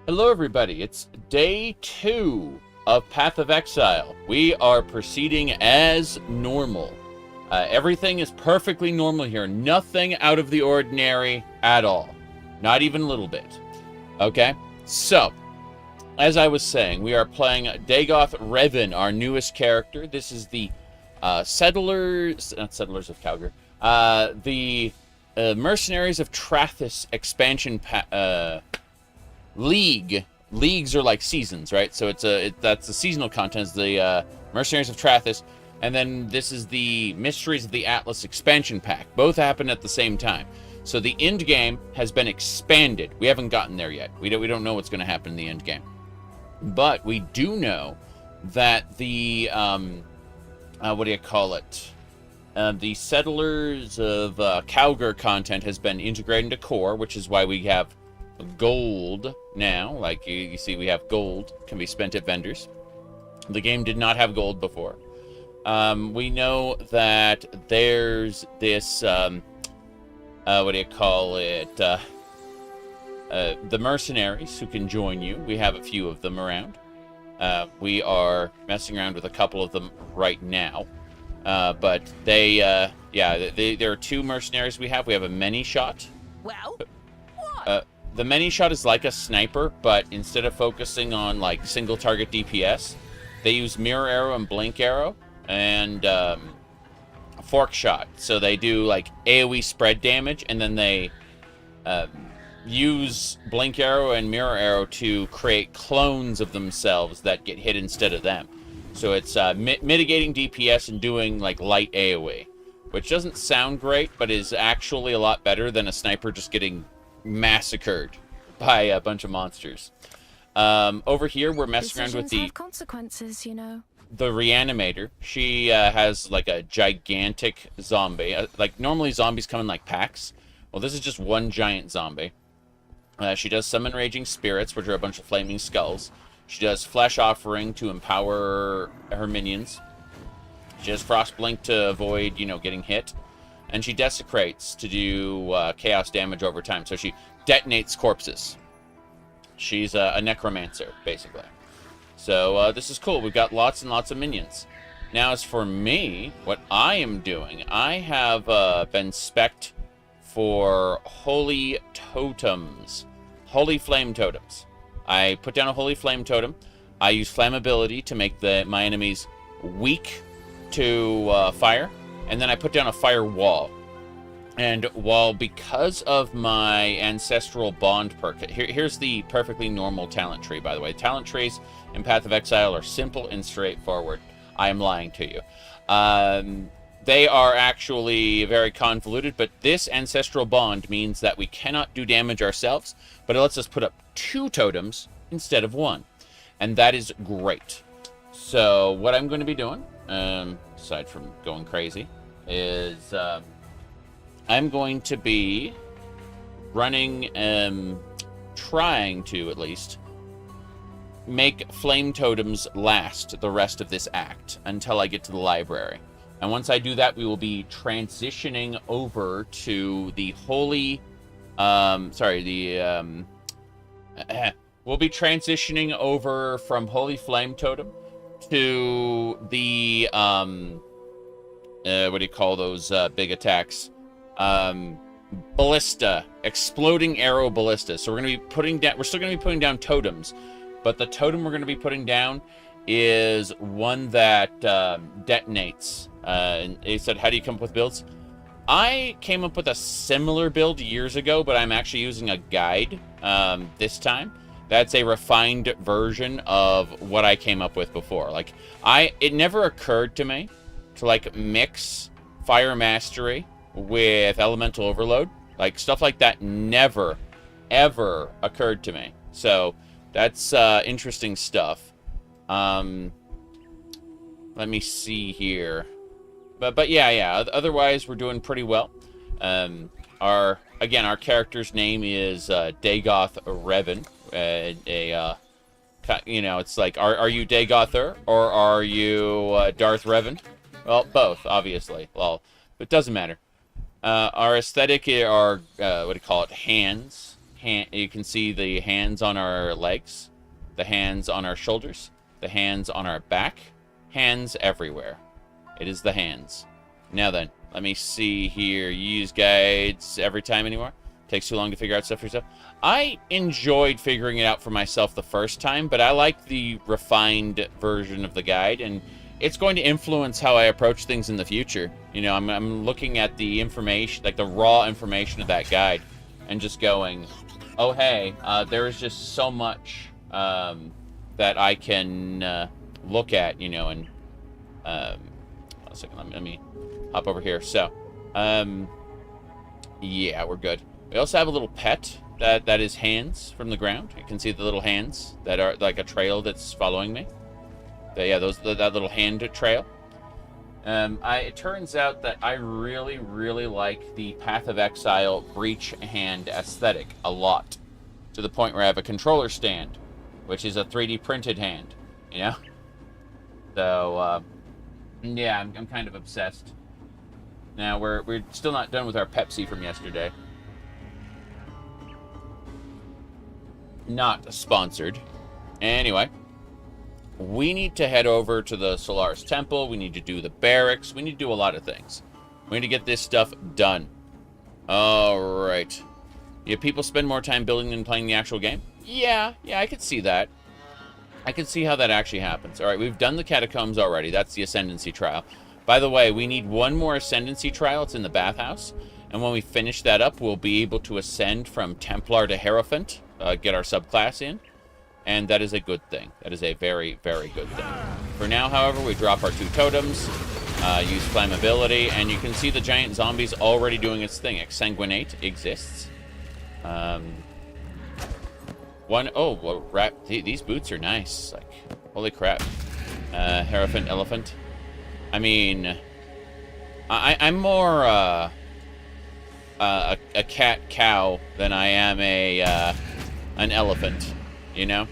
Hello everybody, it's day 2 of Path of Exile. We are proceeding as normal. Everything is perfectly normal here. Nothing out of the ordinary at all. Not even a little bit. Okay? So, as I was saying, we are playing Dagoth Revan, our newest character. This is the Settlers... Not Settlers of Calgary. The Mercenaries of Trathis expansion League. Leagues are like seasons, right? So that's the seasonal content, the Mercenaries of Trathis, and then this is the Mysteries of the Atlas expansion pack. Both happen at the same time. So the end game has been expanded. We haven't gotten there yet. We don't know what's going to happen in the end game, but we do know that the what do you call it? The Settlers of Calgary content has been integrated into core, which is why we have gold now. Like you see, we have gold can be spent at vendors. The game did not have gold before. We know that there's this what do you call it, the mercenaries who can join you. We have a few of them around. We are messing around with a couple of them right now, but there are 2 mercenaries we have. We have a many shot. Well, the many shot is like a sniper, but instead of focusing on like single target DPS, they use mirror arrow and blink arrow and fork shot. So they do like AoE spread damage, and then they use blink arrow and mirror arrow to create clones of themselves that get hit instead of them. So it's mitigating DPS and doing like light AoE, which doesn't sound great, but is actually a lot better than a sniper just getting massacred by a bunch of monsters. Over here, we're messing around with the consequences, you know. The reanimator. She has like a gigantic zombie. Like normally zombies come in like packs. Well, this is just one giant zombie. She does summon raging spirits, which are a bunch of flaming skulls. She does flesh offering to empower her minions. She has frost blink to avoid, getting hit. And she desecrates to do chaos damage over time. So she detonates corpses. She's a necromancer, basically. So this is cool. We've got lots and lots of minions. Now, as for me, what I am doing, I have been spec'd for holy totems. Holy flame totems. I put down a holy flame totem. I use flammability to make my enemies weak to fire. And then I put down a fire wall. And because of my ancestral bond perk, here's the perfectly normal talent tree, by the way. Talent trees in Path of Exile are simple and straightforward. I am lying to you. They are actually very convoluted, but this ancestral bond means that we cannot do damage ourselves, but it lets us put up 2 totems instead of 1. And that is great. So what I'm going to be doing, aside from going crazy, is I'm going to be running, trying to at least, make flame totems last the rest of this act until I get to the library. And once I do that, we will be transitioning over to the holy, we'll be transitioning over from holy flame totem to the, what do you call those big attacks? Ballista, exploding arrow ballista. So we're going to be putting down, we're still going to be putting down totems, but the totem we're going to be putting down is one that detonates. And they said, how do you come up with builds? I came up with a similar build years ago, but I'm actually using a guide this time. That's a refined version of what I came up with before. Like, it never occurred to me to like mix fire mastery with elemental overload. Like, stuff like that never ever occurred to me. So that's interesting stuff. Let me see here. But yeah. Otherwise, we're doing pretty well. Our character's name is Dagoth Revan. It's like, are you Dagother or are you Darth Revan? Well, both, obviously. Well, it doesn't matter. Our aesthetic are what do you call it? Hands You can see the hands on our legs, the hands on our shoulders, the hands on our back, hands everywhere. It is the hands. Now then, let me see here. You use guides every time anymore? Takes too long to figure out stuff for yourself. I enjoyed figuring it out for myself the first time, but I like the refined version of the guide, and it's going to influence how I approach things in the future. You know, I'm looking at the information, like the raw information of that guide, and just going, oh, hey, there is just so much that I can look at, you know, and hold on a second, let me hop over here. So, yeah, we're good. We also have a little pet that is hands from the ground. You can see the little hands that are like a trail that's following me. Yeah, that little hand trail. It turns out that I really, really like the Path of Exile breach hand aesthetic a lot, to the point where I have a controller stand, which is a 3D printed hand, you know? So, yeah, I'm kind of obsessed. Now, we're still not done with our Pepsi from yesterday. Not sponsored. Anyway, we need to head over to the Solaris Temple. We need to do the barracks. We need to do a lot of things. We need to get this stuff done. All right. Yeah, people spend more time building than playing the actual game? Yeah, I could see that. I can see how that actually happens. All right, we've done the catacombs already. That's the Ascendancy trial. By the way, we need one more Ascendancy trial. It's in the bathhouse. And when we finish that up, we'll be able to ascend from Templar to Hierophant, get our subclass in. And that is a good thing. That is a very, very good thing. For now, however, we drop our 2 totems, use flammability, and you can see the giant zombies already doing its thing. Exsanguinate exists. These boots are nice. Like, holy crap. Hierophant elephant. I mean, I'm more a cat cow than I am an elephant, you know?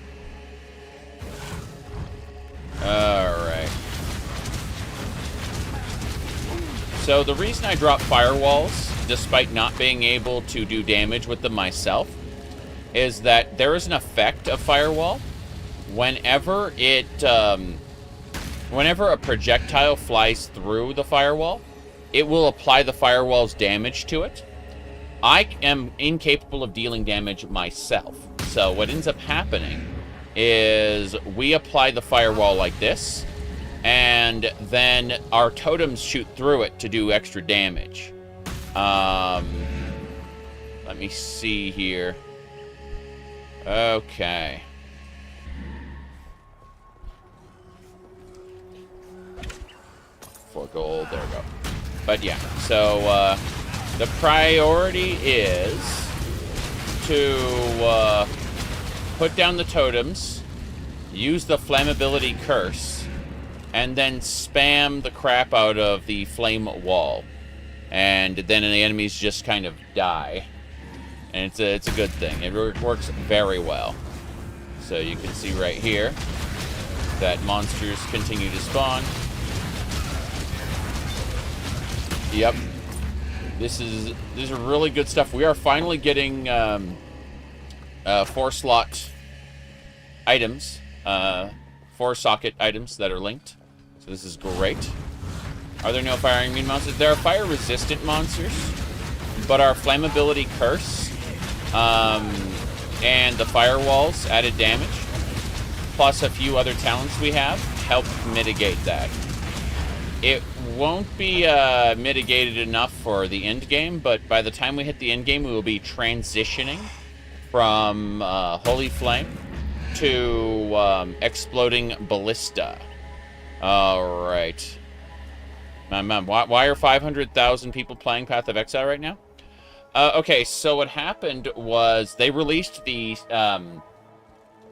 Alright. So the reason I drop firewalls, despite not being able to do damage with them myself, is that there is an effect of firewall. Whenever a projectile flies through the firewall, it will apply the firewall's damage to it. I am incapable of dealing damage myself. So what ends up happening is we apply the firewall like this, and then our totems shoot through it to do extra damage. Let me see here. Okay. 4 gold, there we go. But yeah, so the priority is to put down the totems, use the flammability curse, and then spam the crap out of the flame wall. And then the enemies just kind of die. And it's a good thing. It works very well. So you can see right here that monsters continue to spawn. Yep. This is really good stuff. We are finally getting 4-slot items, 4-socket items that are linked. So this is great. Are there no fire immune monsters? There are fire-resistant monsters, but our flammability curse and the firewalls added damage, plus a few other talents we have, help mitigate that. It won't be mitigated enough for the end game, but by the time we hit the end game, we will be transitioning from Holy Flame to Exploding Ballista. All right. Why are 500,000 people playing Path of Exile right now? Okay, so what happened was they released the...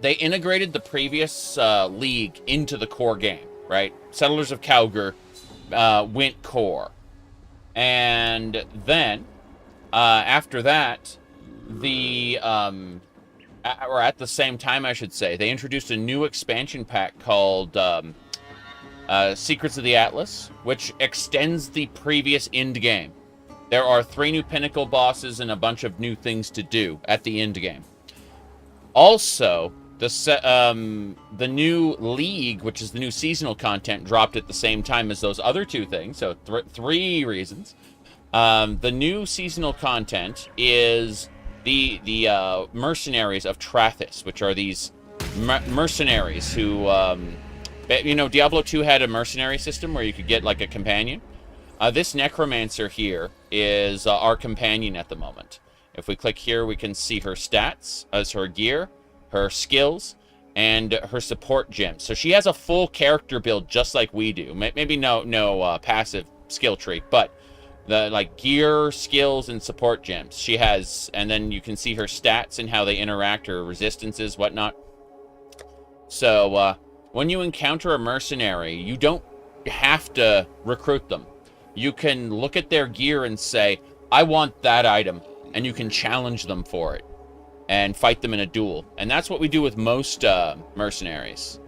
they integrated the previous league into the core game, right? Settlers of Calgar went core. And then, after that, or at the same time, I should say, they introduced a new expansion pack called Secrets of the Atlas, which extends the previous end game. there are 3 new Pinnacle bosses and a bunch of new things to do at the end game. Also, the new League, which is the new seasonal content, dropped at the same time as those other 2 things. So 3 reasons. The new seasonal content is the mercenaries of Trathis, which are these mercenaries who, you know, Diablo 2 had a mercenary system where you could get like a companion. This necromancer here is our companion at the moment. If we click here, we can see her stats as her gear, her skills, and her support gems. So she has a full character build just like we do. Maybe no passive skill tree, but the like gear, skills, and support gems she has. And then you can see her stats and how they interact, her resistances, whatnot. So when you encounter a mercenary, you don't have to recruit them. You can look at their gear and say, I want that item, and you can challenge them for it and fight them in a duel. And that's what we do with most mercenaries.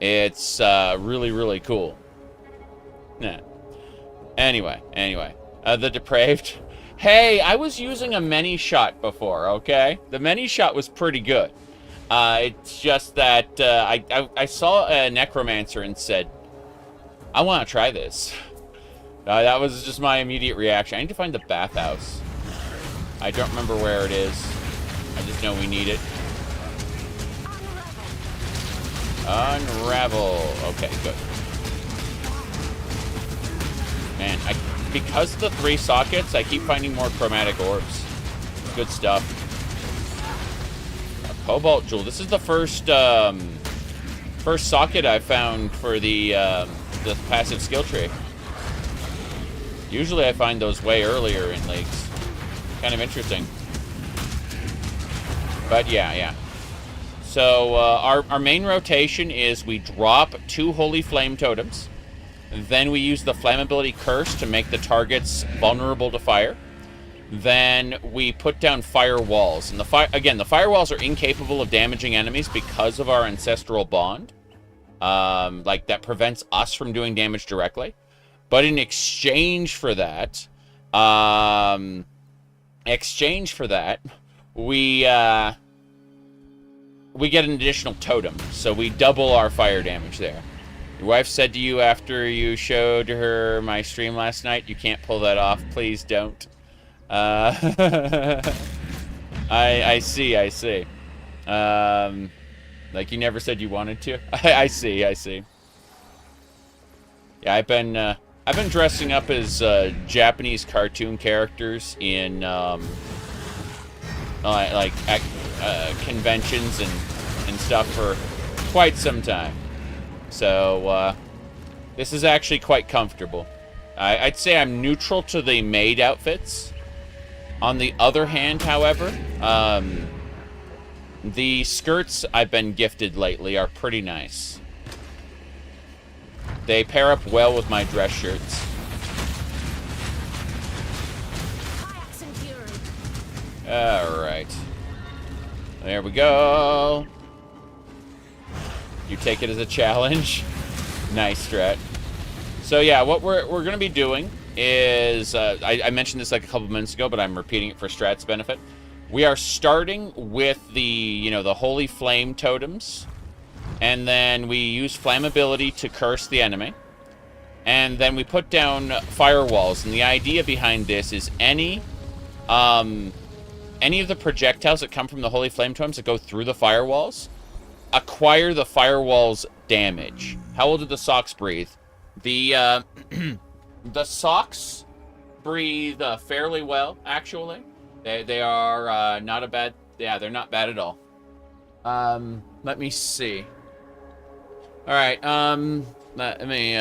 It's really, really cool. Yeah. Anyway. The Depraved. Hey, I was using a many shot before, okay? The many shot was pretty good. It's just that I saw a necromancer and said, I want to try this. That was just my immediate reaction. I need to find the bathhouse. I don't remember where it is. I just know we need it. Unravel. Okay, good. Man, because of the 3 sockets, I keep finding more chromatic orbs. Good stuff. A cobalt jewel. This is the first socket I found for the passive skill tree. Usually I find those way earlier in leagues. Kind of interesting. But yeah. So our main rotation is we drop 2 Holy Flame Totems. Then we use the Flammability Curse to make the targets vulnerable to fire. Then we put down fire walls. And the firewalls are incapable of damaging enemies because of our Ancestral Bond. Like, that prevents us from doing damage directly. But in exchange for that, we get an additional totem. So we double our fire damage there. Your wife said to you after you showed her my stream last night, you can't pull that off. Please don't. I see. Like you never said you wanted to. I see. Yeah, I've been dressing up as Japanese cartoon characters in conventions and stuff for quite some time. So this is actually quite comfortable. I'd say I'm neutral to the maid outfits. On the other hand, however, the skirts I've been gifted lately are pretty nice. They pair up well with my dress shirts. Alright. There we go. You take it as a challenge. Nice strat. So yeah, what we're going to be doing is, I mentioned this like a couple minutes ago, but I'm repeating it for Strat's benefit. We are starting with the Holy Flame Totems. And then we use Flammability to curse the enemy. And then we put down firewalls. And the idea behind this is any of the projectiles that come from the Holy Flame Totems that go through the firewalls acquire the firewall's damage. How well do the socks breathe? The socks breathe fairly well, actually. They are not a bad... Yeah, they're not bad at all. Let me see. Alright, let me...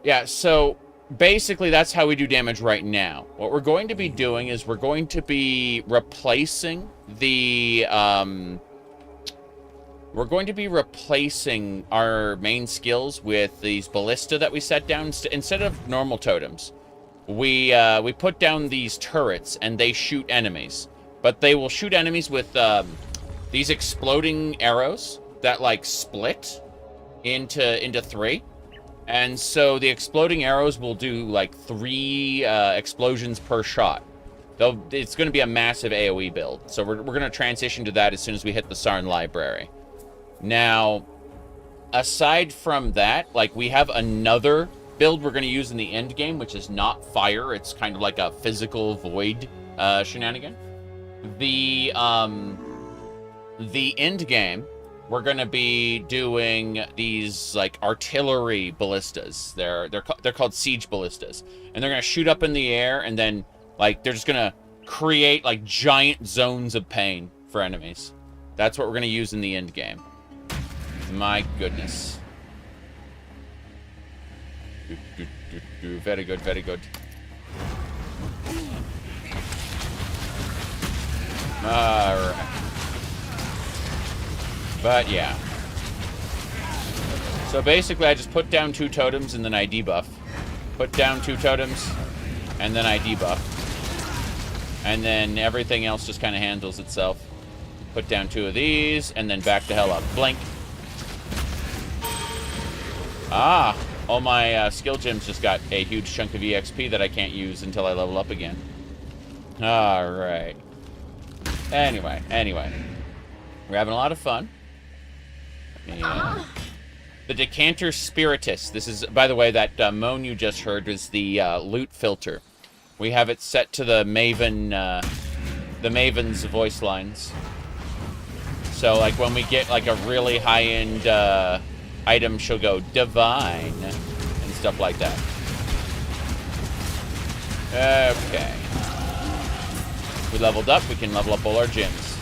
Yeah, so basically that's how we do damage right now. What we're going to be doing is we're going to be replacing the... We're going to be replacing our main skills with these Ballista that we set down. Instead of normal totems, we put down these turrets, and they shoot enemies. But they will shoot enemies with these exploding arrows that, like, split into 3. And so the exploding arrows will do, like, 3 explosions per shot. It's going to be a massive AoE build. So we're going to transition to that as soon as we hit the Sarn Library. Now, aside from that, like, we have another build we're going to use in the end game, which is not fire. It's kind of like a physical void shenanigan. The end game, we're going to be doing these, like, artillery ballistas. They're called siege ballistas. And they're going to shoot up in the air, and then, like, they're just going to create, like, giant zones of pain for enemies. That's what we're going to use in the end game. My goodness. Very good, very good. Alright. But, yeah. So, basically, I just put down 2 totems and then I debuff. Put down 2 totems, and then I debuff. And then everything else just kind of handles itself. Put down 2 of these, and then back the hell up. Blink. Ah! All my skill gems just got a huge chunk of EXP that I can't use until I level up again. Alright. Anyway. We're having a lot of fun. Yeah. The Decanter Spiritus. This is, by the way, that moan you just heard was the loot filter. We have it set to the Maven's voice lines. So, like, when we get, like, a really high-end item, she'll go divine and stuff like that. Okay. We leveled up. We can level up all our gems.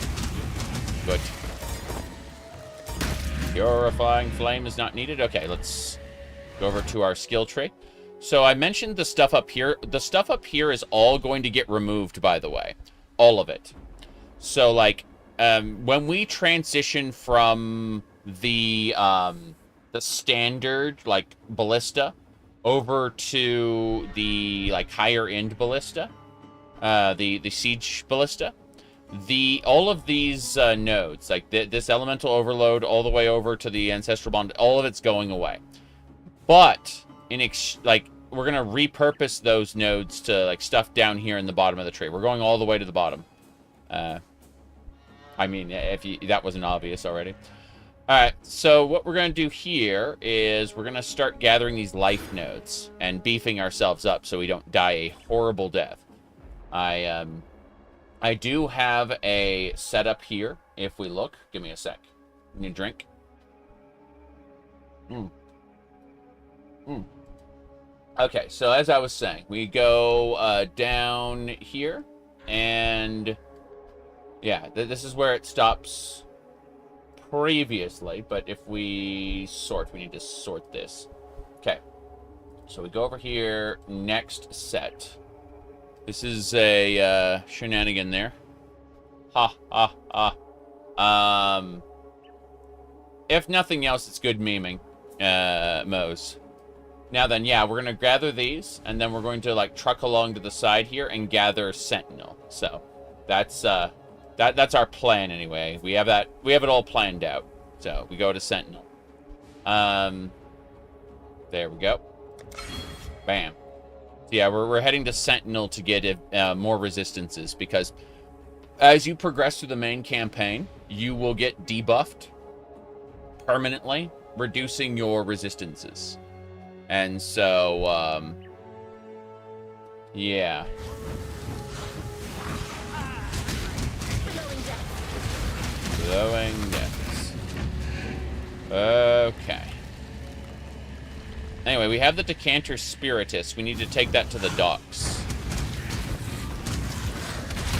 Good. Purifying Flame is not needed. Okay, let's go over to our skill tree. So I mentioned the stuff up here. The stuff up here is all going to get removed, by the way. All of it. So, like, when we transition from the standard, like, ballista over to the, like, higher end ballista, the siege ballista, all of these nodes, like this elemental overload all the way over to the ancestral bond, all of it's going away. But like, we're gonna repurpose those nodes to, like, stuff down here in the bottom of the tree. We're going all the way to the bottom. I mean, if that wasn't obvious already. Alright, so what we're going to do here is we're going to start gathering these life nodes and beefing ourselves up so we don't die a horrible death. I do have a setup here, if we look. Give me a sec. Need a drink? Okay, so as I was saying, we go down here, and yeah, this is where it stops previously, but if we need to sort this. Okay, so we go over here, next set. This is a shenanigan there. If nothing else, it's good memeing, Moe's. Now then, yeah, we're going to gather these, and then we're going to, like, truck along to the side here and gather Sentinel. So, that's our plan anyway. We have it all planned out. So, we go to Sentinel. There we go. Bam. So yeah, we're heading to Sentinel to get more resistances, because as you progress through the main campaign, you will get debuffed permanently, reducing your resistances. And so, yeah. Glowing deaths. Okay. Anyway, we have the Decanter Spiritus. We need to take that to the docks.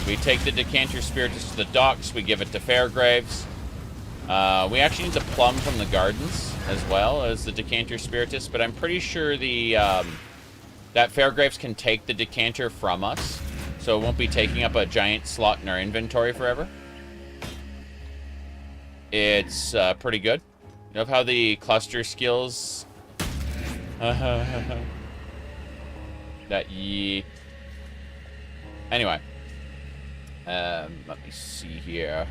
We take the Decanter Spiritus to the docks. We give it to Fairgraves. We actually need the plum from the gardens as well as the Decanter Spiritus, but I'm pretty sure that Fairgraves can take the Decanter from us, so it won't be taking up a giant slot in our inventory forever. It's pretty good. You know how the cluster skills... Anyway. Let me see here.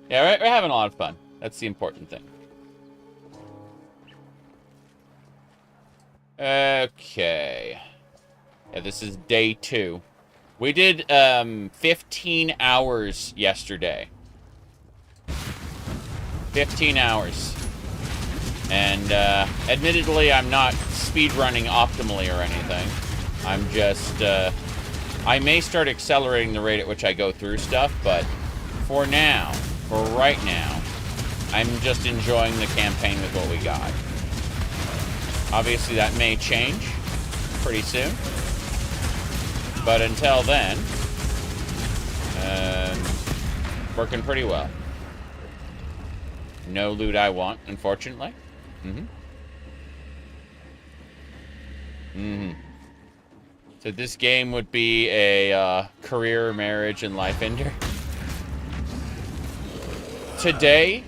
Yeah, we're having a lot of fun. That's the important thing. Okay. Yeah, this is day 2. We did 15 hours yesterday. 15 hours. And admittedly, I'm not speedrunning optimally or anything. I'm just, I may start accelerating the rate at which I go through stuff, but for now, for right now, I'm just enjoying the campaign with what we got. Obviously, that may change pretty soon. But until then, working pretty well. No loot I want, unfortunately. So this game would be a career, marriage, and life ender. Today,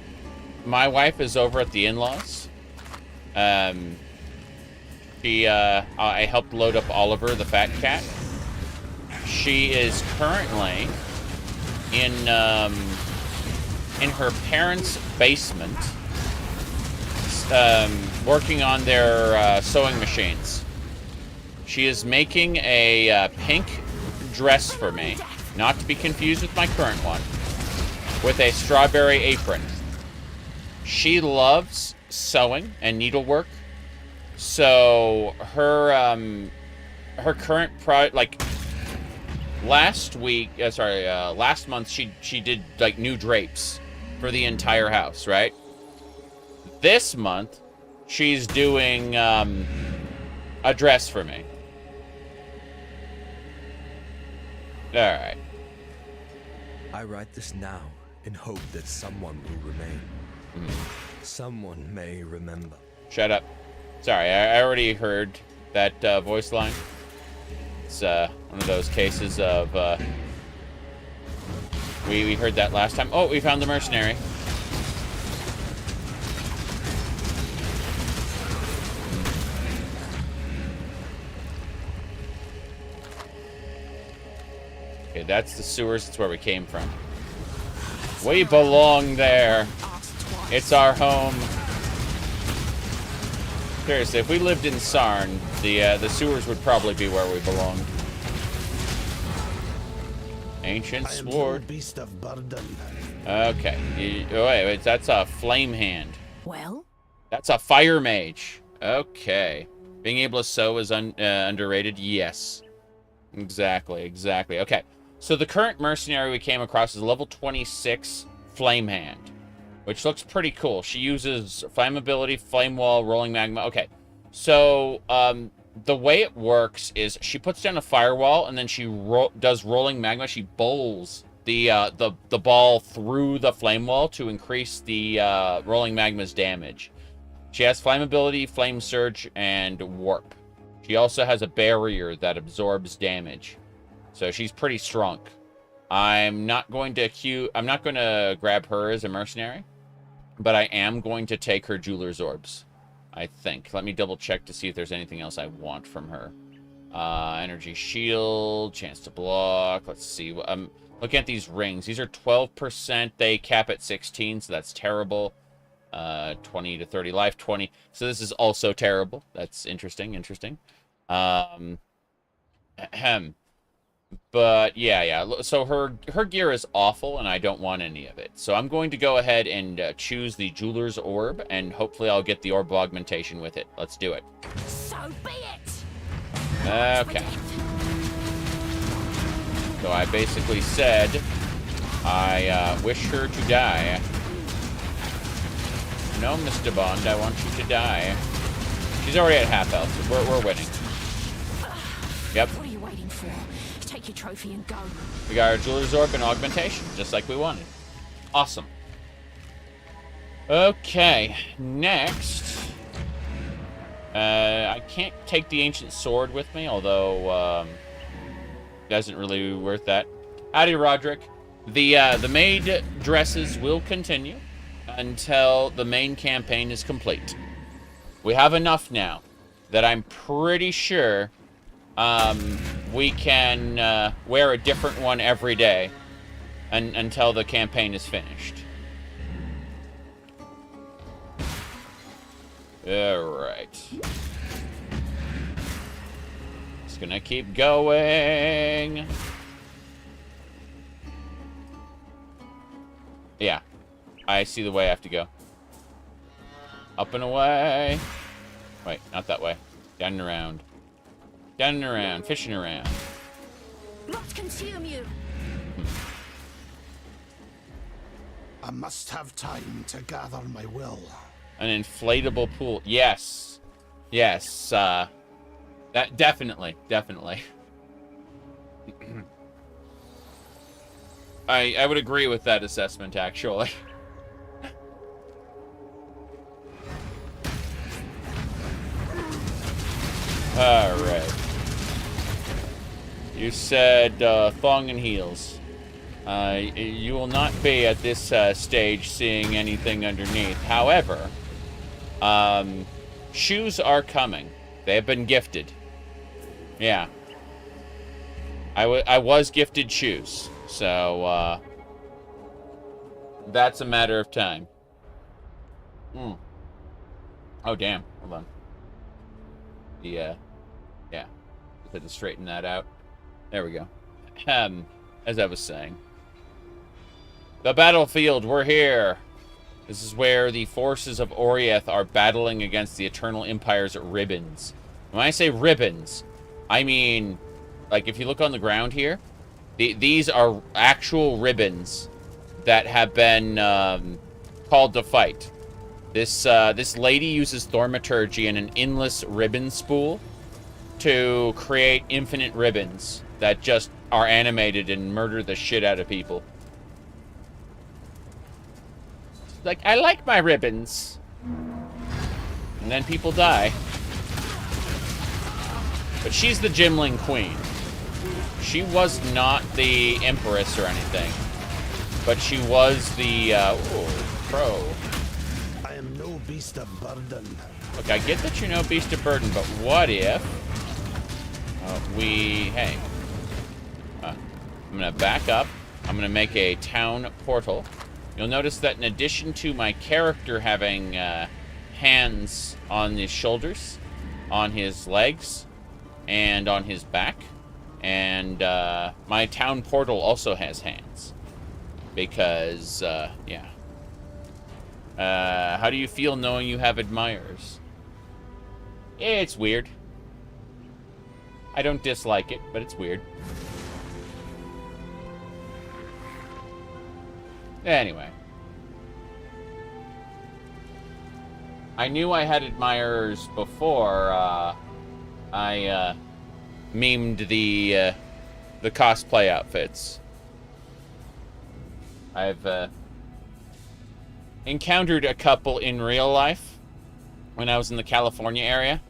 my wife is over at the in-laws. I helped load up Oliver, the fat cat. She is currently in her parents' basement, working on their sewing machines. She is making a pink dress for me, not to be confused with my current one, with a strawberry apron. She loves sewing and needlework, so her current last month she did like new drapes for the entire house, right? This month she's doing a dress for me. All right. I write this now in hope that someone will remain. Someone may remember. Shut up. Sorry, I already heard that voice line. It's one of those cases of we heard that last time. Oh, we found the mercenary. Okay, that's the sewers. That's where we came from. We belong there. It's our home. Seriously, if we lived in Sarn, the sewers would probably be where we belong. Ancient sword. Beast of burden. Okay. Wait, that's a flame hand. Well? That's a fire mage. Okay. Being able to sew is underrated? Yes. Exactly. Okay. So the current mercenary we came across is a level 26 flame hand, which looks pretty cool. She uses flammability, flame wall, rolling magma. Okay. So, the way it works is she puts down a firewall and then she does rolling magma. She bowls the ball through the flame wall to increase the rolling magma's damage. She has flammability, flame surge, and warp. She also has a barrier that absorbs damage. So she's pretty strong. I'm not going to grab her as a mercenary, but I am going to take her jeweler's orbs, I think. Let me double check to see if there's anything else I want from her. Energy shield, chance to block. Let's see. I'm looking at these rings. These are 12%. They cap at 16, so that's terrible. 20 to 30 life, 20. So this is also terrible. That's interesting. But yeah. So her gear is awful, and I don't want any of it. So I'm going to go ahead and choose the jeweler's orb, and hopefully I'll get the orb augmentation with it. Let's do it. So be it. Okay. So I basically said I wish her to die. No, Mr. Bond, I want you to die. She's already at half health. We're winning. Yep. What are you waiting for? Take your trophy and go. We got our jeweler's orb and augmentation, just like we wanted. Awesome. Okay, next. I can't take the ancient sword with me, although it isn't really worth that. Howdy, Roderick. The maid dresses will continue until the main campaign is complete. We have enough now that I'm pretty sure we can wear a different one every day until the campaign is finished. Alright. Just gonna keep going. Yeah. I see the way I have to go. Up and away. Wait, not that way. Down and around. Down and around. Fishing around. Not consume you. I must have time to gather my will. An inflatable pool. Yes. Yes. That definitely. I would agree with that assessment, actually. Alright. You said thong and heels. You will not be at this stage seeing anything underneath. However, shoes are coming. They have been gifted. Yeah. I was gifted shoes. So, that's a matter of time. Oh, damn. Hold on. Yeah. Just had to straighten that out. There we go. As I was saying. The battlefield, we're here. This is where the forces of Orieth are battling against the Eternal Empire's ribbons. When I say ribbons, I mean, like, if you look on the ground here, these are actual ribbons that have been called to fight. This lady uses thaumaturgy and an endless ribbon spool to create infinite ribbons that just are animated and murder the shit out of people. Like, I like my ribbons. And then people die. But she's the Gemling queen. She was not the empress or anything. But she was the, pro. I am no beast of burden. Look, I get that you're no beast of burden, but what if hey. I'm gonna back up. I'm gonna make a town portal. You'll notice that in addition to my character having hands on his shoulders, on his legs, and on his back, and my town portal also has hands. Because, yeah. How do you feel knowing you have admirers? It's weird. I don't dislike it, but it's weird. Anyway. I knew I had admirers before I memed the cosplay outfits. I've encountered a couple in real life when I was in the California area.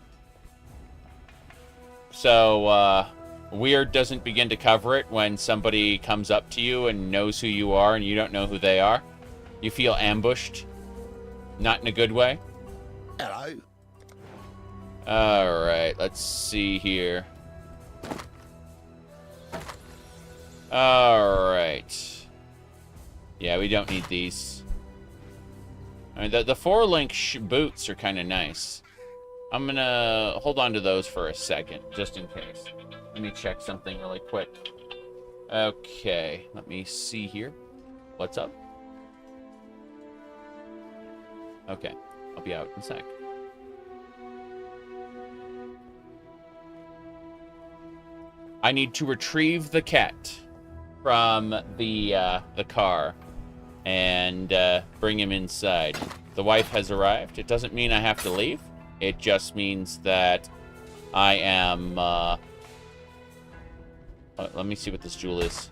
So, weird doesn't begin to cover it when somebody comes up to you and knows who you are and you don't know who they are. You feel ambushed. Not in a good way. Hello. Alright, let's see here. Alright. Yeah, we don't need these. I mean, the 4-link boots are kind of nice. I'm gonna hold on to those for a second, just in case. Let me check something really quick. Okay, let me see here. What's up? Okay, I'll be out in a sec. I need to retrieve the cat from the car and bring him inside. The wife has arrived. It doesn't mean I have to leave. It just means that I am... let me see what this jewel is.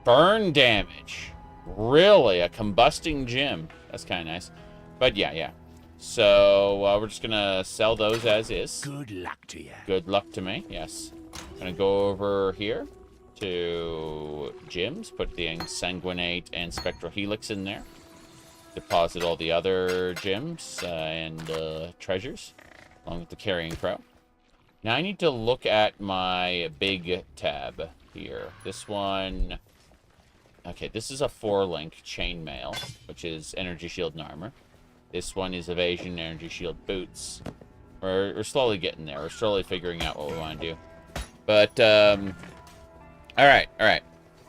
Burn damage. Really? A combusting gem. That's kind of nice. But yeah. So, we're just going to sell those as is. Good luck to you. Good luck to me, yes. I'm going to go over here to gems. Put the Ensanguinate and Spectral Helix in there. Deposit all the other gems and treasures, along with the Carrying Crow. Now I need to look at my big tab here. This one... Okay, this is a 4-link chainmail, which is energy shield and armor. This one is evasion, energy shield, boots. We're slowly getting there. We're slowly figuring out what we want to do. But, all right.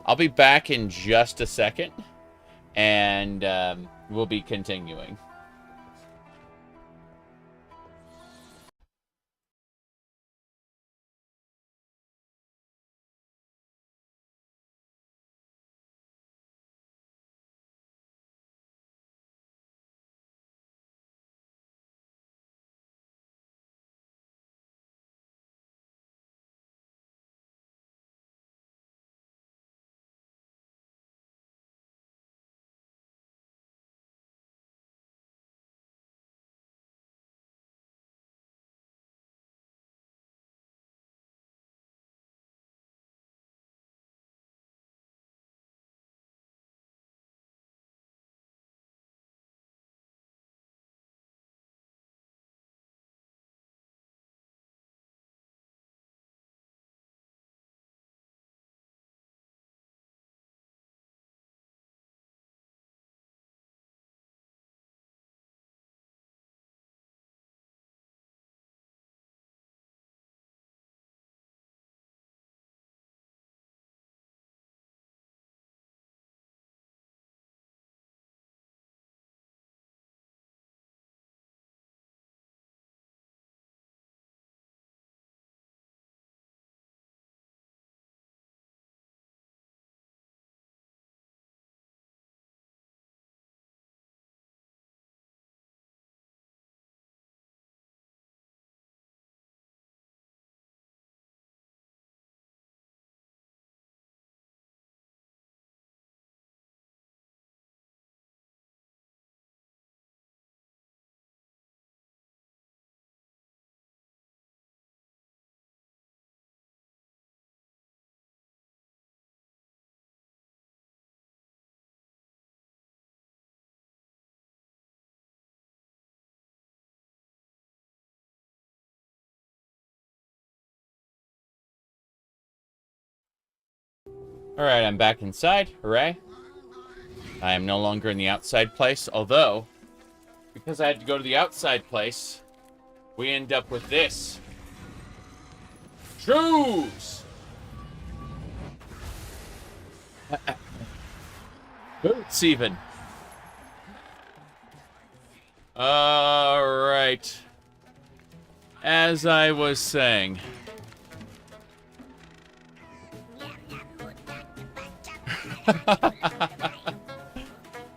I'll be back in just a second, and we'll be continuing. Alright, I'm back inside. Hooray. I am no longer in the outside place, although, because I had to go to the outside place, we end up with this. Shoes! Boots, even. Alright. As I was saying...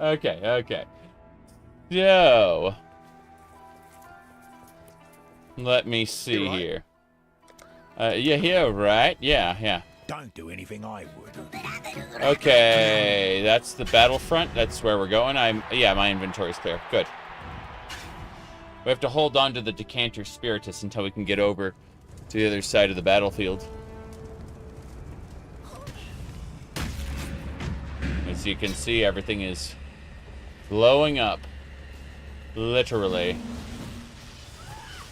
Okay. So, let me see here. Yeah, right? Yeah. Don't do anything I would. Okay, that's the Battlefront. That's where we're going. Yeah, my inventory's clear. Good. We have to hold on to the Decanter Spiritus until we can get over to the other side of the battlefield. As you can see, everything is blowing up. Literally.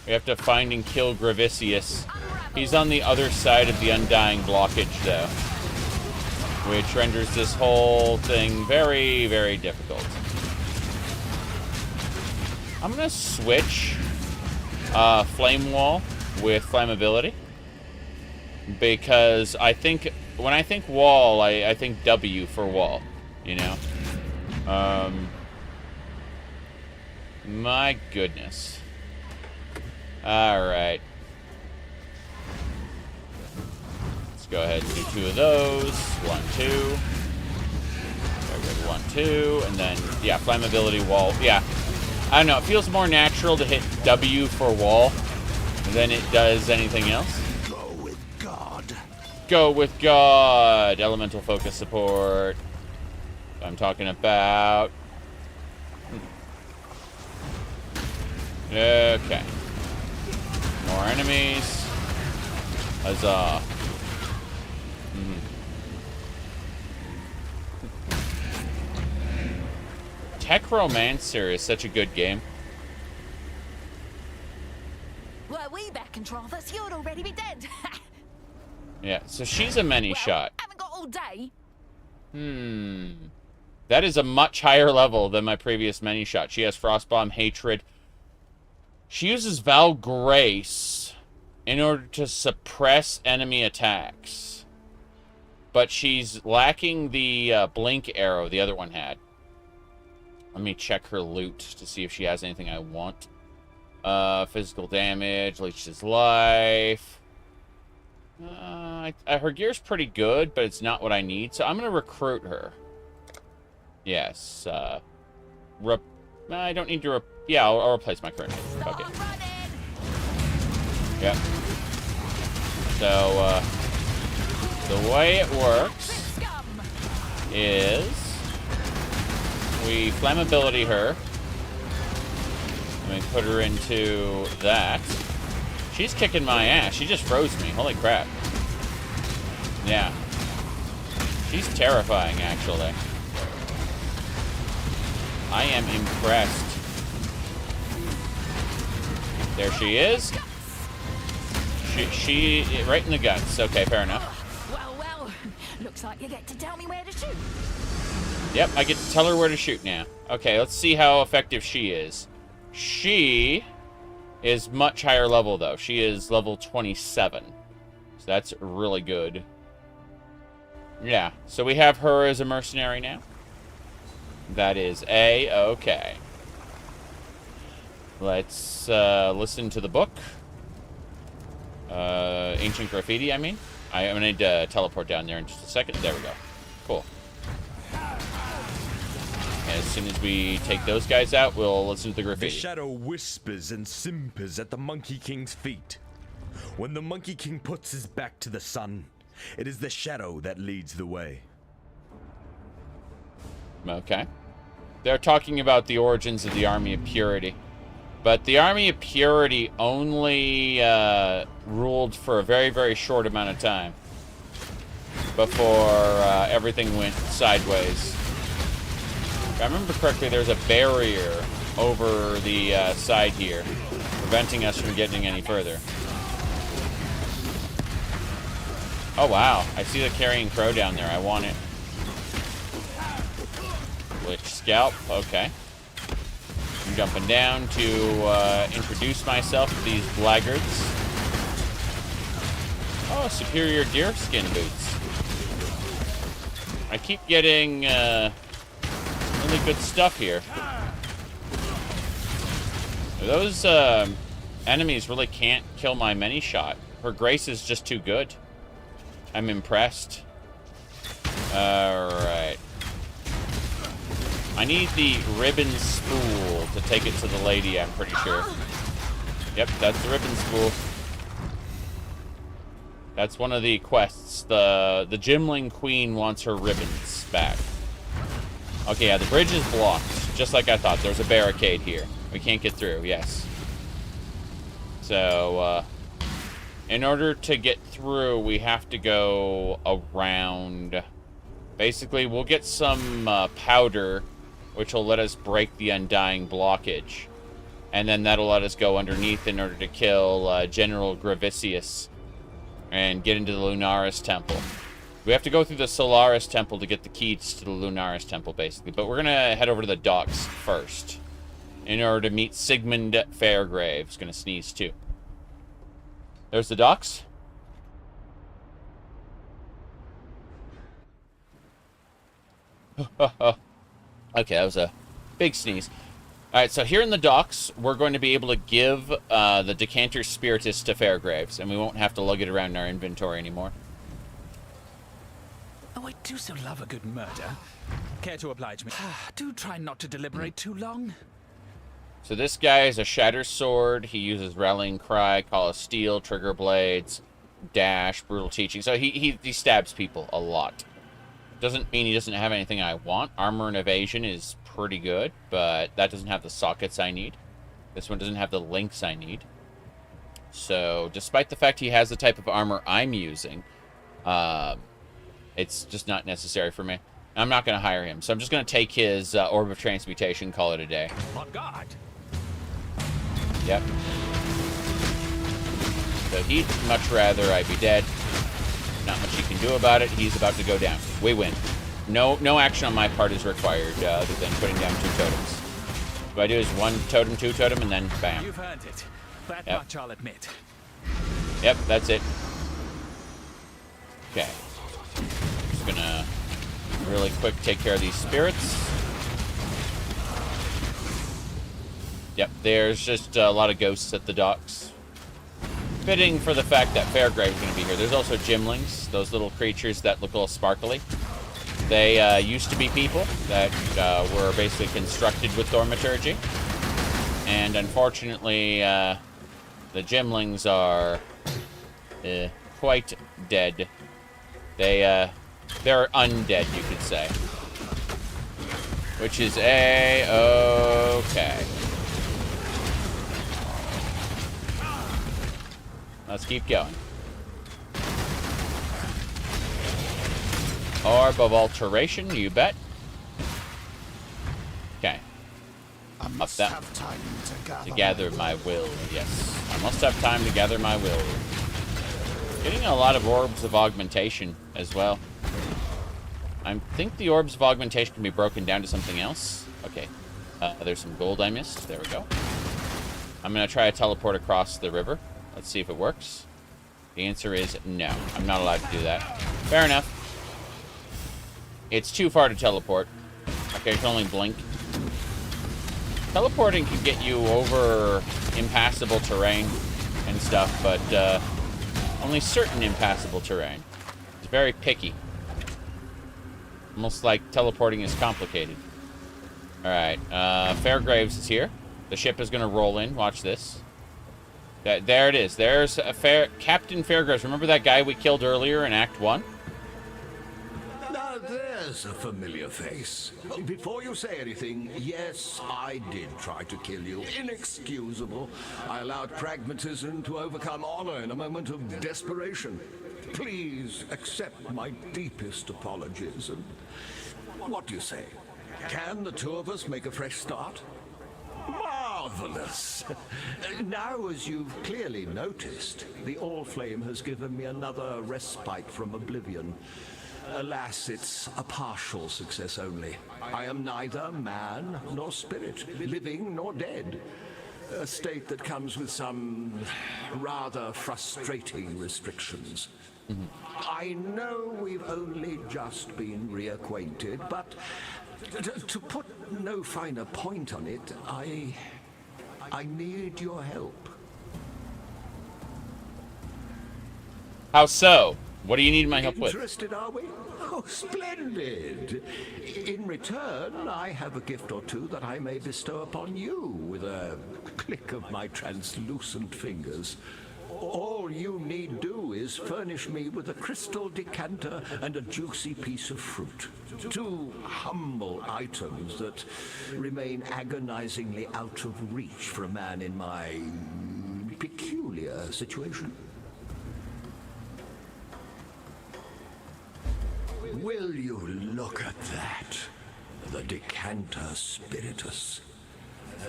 We have to find and kill Gravicius. He's on the other side of the Undying blockage, though, which renders this whole thing very, very difficult. I'm gonna switch Flame Wall with Flammability, because I think when I think wall, I think W for wall, you know? My goodness. Alright. Let's go ahead and do 2 of those. 1, 2. Very good. 1, 2. And then, yeah, Flammability wall. Yeah. I don't know. It feels more natural to hit W for wall than it does anything else. Go with God. Go with God. Elemental focus support. I'm talking about. Okay. More enemies. Huzzah. Techromancer is such a good game. Were we back in Travis, you'd already be dead. Yeah, so she's a many shot. Haven't got all day. That is a much higher level than my previous many shot. She has Frostbomb, Hatred. She uses Vaal Grace in order to suppress enemy attacks. But she's lacking the blink arrow the other one had. Let me check her loot to see if she has anything I want. Physical damage, leeches life. Her gear's pretty good, but it's not what I need, so I'm going to recruit her. Yes. I don't need to... Yeah, I'll replace my current name. Fuck it. Yep. So, the way it works is we flammability her. Let me put her into that. She's kicking my ass. She just froze me. Holy crap. Yeah. She's terrifying, actually. I am impressed. There she is. She right in the guts. Okay, fair enough. Well, looks like you get to tell me where to shoot. Yep, I get to tell her where to shoot now. Okay, let's see how effective she is. She is much higher level, though. She is level 27. So that's really good. Yeah, so we have her as a mercenary now. That is A-okay. Let's listen to the book. Ancient Graffiti, I mean. I'm going to need to teleport down there in just a second. There we go. Cool. As soon as we take those guys out, we'll listen to the graffiti. The shadow whispers and simpers at the Monkey King's feet. When the Monkey King puts his back to the sun, it is the shadow that leads the way. Okay. They're talking about the origins of the Army of Purity. But the Army of Purity only ruled for a very, very short amount of time before everything went sideways. If I remember correctly, there's a barrier over the side here, preventing us from getting any further. Oh, wow. I see the carrying crow down there. I want it. Lich scalp. Okay. I'm jumping down to introduce myself to these blaggards. Oh, superior deerskin boots. I keep getting really good stuff here. Those enemies really can't kill my many shot. Her grace is just too good. I'm impressed. Alright. I need the ribbon spool to take it to the lady, I'm pretty sure. Yep, that's the ribbon spool. That's one of the quests. The Gemling Queen wants her ribbons back. Okay, yeah, the bridge is blocked. Just like I thought. There's a barricade here. We can't get through, yes. So, in order to get through, we have to go around. Basically, we'll get some powder, which will let us break the Undying blockage. And then that'll let us go underneath in order to kill General Gravicius and get into the Lunaris Temple. We have to go through the Solaris Temple to get the keys to the Lunaris Temple, basically. But we're going to head over to the docks first in order to meet Sigmund Fairgraves. Going to sneeze, too. There's the docks. Okay, that was a big sneeze. Alright, so here in the docks, we're going to be able to give the Decanter Spiritus to Fairgraves, and we won't have to lug it around in our inventory anymore. Oh, I do so love a good murder. Care to oblige me? Do try not to deliberate too long. So this guy is a Shatter Sword. He uses Rallying Cry, Call of Steel, Trigger Blades, Dash, Brutal Teaching. So he stabs people a lot. Doesn't mean he doesn't have anything I want. Armor and Evasion is pretty good, but that doesn't have the sockets I need. This one doesn't have the links I need. So, despite the fact he has the type of armor I'm using, it's just not necessary for me. I'm not going to hire him, so I'm just going to take his Orb of Transmutation, call it a day. On guard. Yep. So he'd much rather I be dead. Not much he can do about it. He's about to go down. We win. No action on my part is required other than putting down 2 totems. What I do is 1 totem, 2 totem, and then bam. You've earned it. That Yep. much I'll admit. Yep, that's it. Okay. Just gonna really quick take care of these spirits. Yep, there's just a lot of ghosts at the docks. Fitting for the fact that Fairgraves is going to be here. There's also Gemlings, those little creatures that look all sparkly. They used to be people that were basically constructed with thaumaturgy. And unfortunately, the Gemlings are quite dead. They're undead, you could say. Which is A-okay. Let's keep going. Orb of Alteration, you bet. Okay. I must that. have time To gather my will, yes. I must have time to gather my will. Getting a lot of Orbs of Augmentation as well. I think the Orbs of Augmentation can be broken down to something else. Okay. There's some gold I missed. There we go. I'm going to try to teleport across the river. Let's see if it works. The answer is no. I'm not allowed to do that. Fair enough. It's too far to teleport. Okay, I can only blink. Teleporting can get you over impassable terrain and stuff, but only certain impassable terrain. It's very picky. Almost like teleporting is complicated. Alright, Fairgraves is here. The ship is going to roll in. Watch this. There it is. There's a Captain Fairgraves. Remember that guy we killed earlier in Act 1? Now there's a familiar face. Before you say anything, yes, I did try to kill you. Inexcusable. I allowed pragmatism to overcome honor in a moment of desperation. Please accept my deepest apologies. And what do you say? Can the two of us make a fresh start? Marvelous! Now, as you've clearly noticed, the All-Flame has given me another respite from oblivion. Alas, it's a partial success only. I am neither man nor spirit, living nor dead. A state that comes with some rather frustrating restrictions. I know we've only just been reacquainted, but to put no finer point on it, I need your help. How so? What do you need my help with? Interested, are we? Oh, splendid! In return, I have a gift or two that I may bestow upon you with a click of my translucent fingers. All you need do is furnish me with a crystal decanter and a juicy piece of fruit. Two humble items that remain agonizingly out of reach for a man in my peculiar situation. Will you look at that? The decanter spiritus.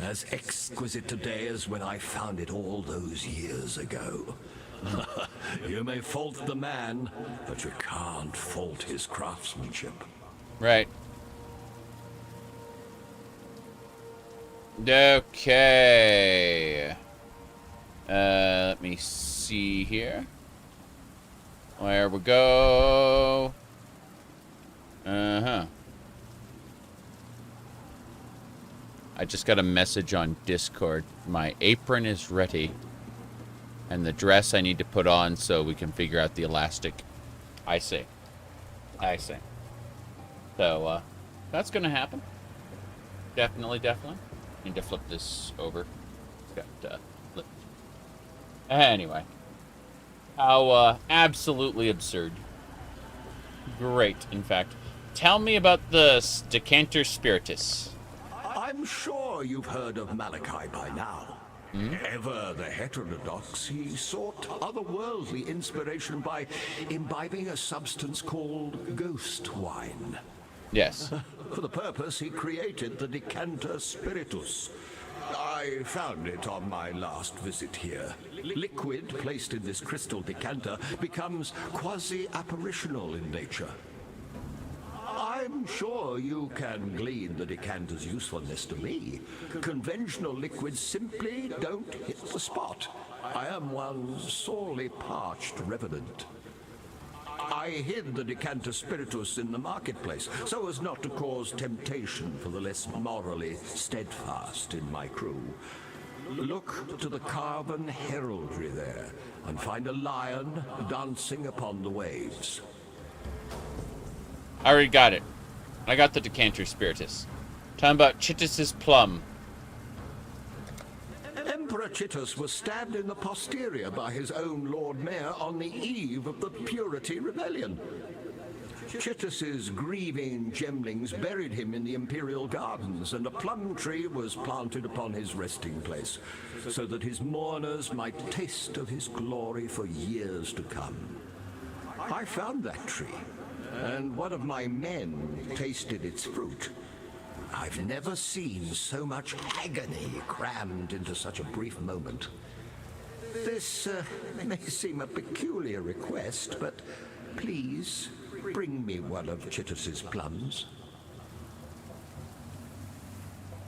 As exquisite today as when I found it all those years ago. You may fault the man, but you can't fault his craftsmanship. Right. Okay. Let me see here. Where we go. Uh-huh. I just got a message on Discord. My apron is ready. And the dress I need to put on so we can figure out the elastic. I see. I see. So, that's gonna happen. Definitely. Need to flip this over. It's got, flip. Anyway. How, absolutely absurd. Great, in fact. Tell me about the Decanter Spiritus. I'm sure you've heard of Malachi by now. Ever the heterodox, he sought otherworldly inspiration by imbibing a substance called ghost wine. Yes. For the purpose, he created the Decanter Spiritus. I found it on my last visit here. Liquid placed in this crystal decanter becomes quasi-apparitional in nature. I I'm sure you can glean the decanter's usefulness to me. Conventional liquids simply don't hit the spot. I am one sorely parched revenant. I hid the decanter spiritus in the marketplace so as not to cause temptation for the less morally steadfast in my crew. Look to the carven heraldry there and find a lion dancing upon the waves. I already got it. I got the decanter spiritus. Talking about Chittis's plum. Emperor Chittus was stabbed in the posterior by his own Lord Mayor on the eve of the Purity Rebellion. Chittus's grieving Gemlings buried him in the Imperial Gardens, and a plum tree was planted upon his resting place, so that his mourners might taste of his glory for years to come. I found that tree, and one of my men tasted its fruit. I've never seen so much agony crammed into such a brief moment. This may seem a peculiar request, but please bring me one of Chittus's plums.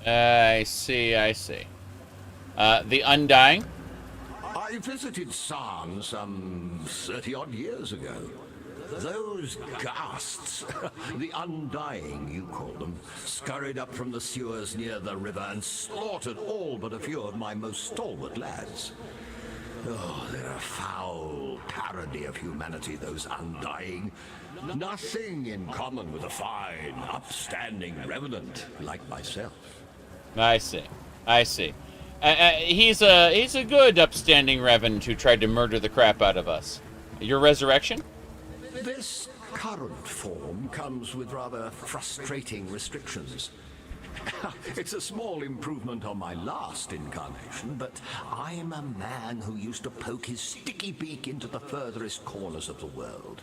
I see, I see. The Undying? I visited San some 30-odd years ago. Those ghasts, the Undying, you call them, scurried up from the sewers near the river and slaughtered all but a few of my most stalwart lads. Oh, they're a foul parody of humanity, those Undying. Nothing in common with a fine, upstanding revenant like myself. I see. I see. He's a good, upstanding revenant who tried to murder the crap out of us. Your resurrection? This current form comes with rather frustrating restrictions. It's a small improvement on my last incarnation, but I'm a man who used to poke his sticky beak into the furthest corners of the world.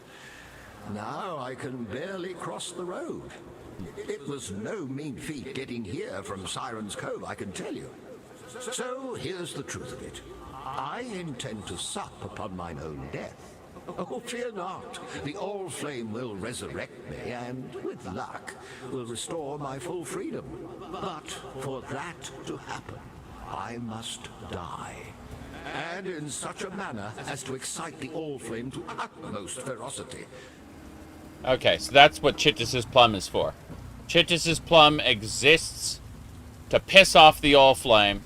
Now I can barely cross the road. It was no mean feat getting here from Siren's Cove, I can tell you. So here's the truth of it. I intend to sup upon mine own death. Oh, fear not. The All-Flame will resurrect me, and, with luck, will restore my full freedom. But for that to happen, I must die. And in such a manner as to excite the All-Flame to utmost ferocity. Okay, so that's what Chittis's plum is for. Chittis's plum exists to piss off the All-Flame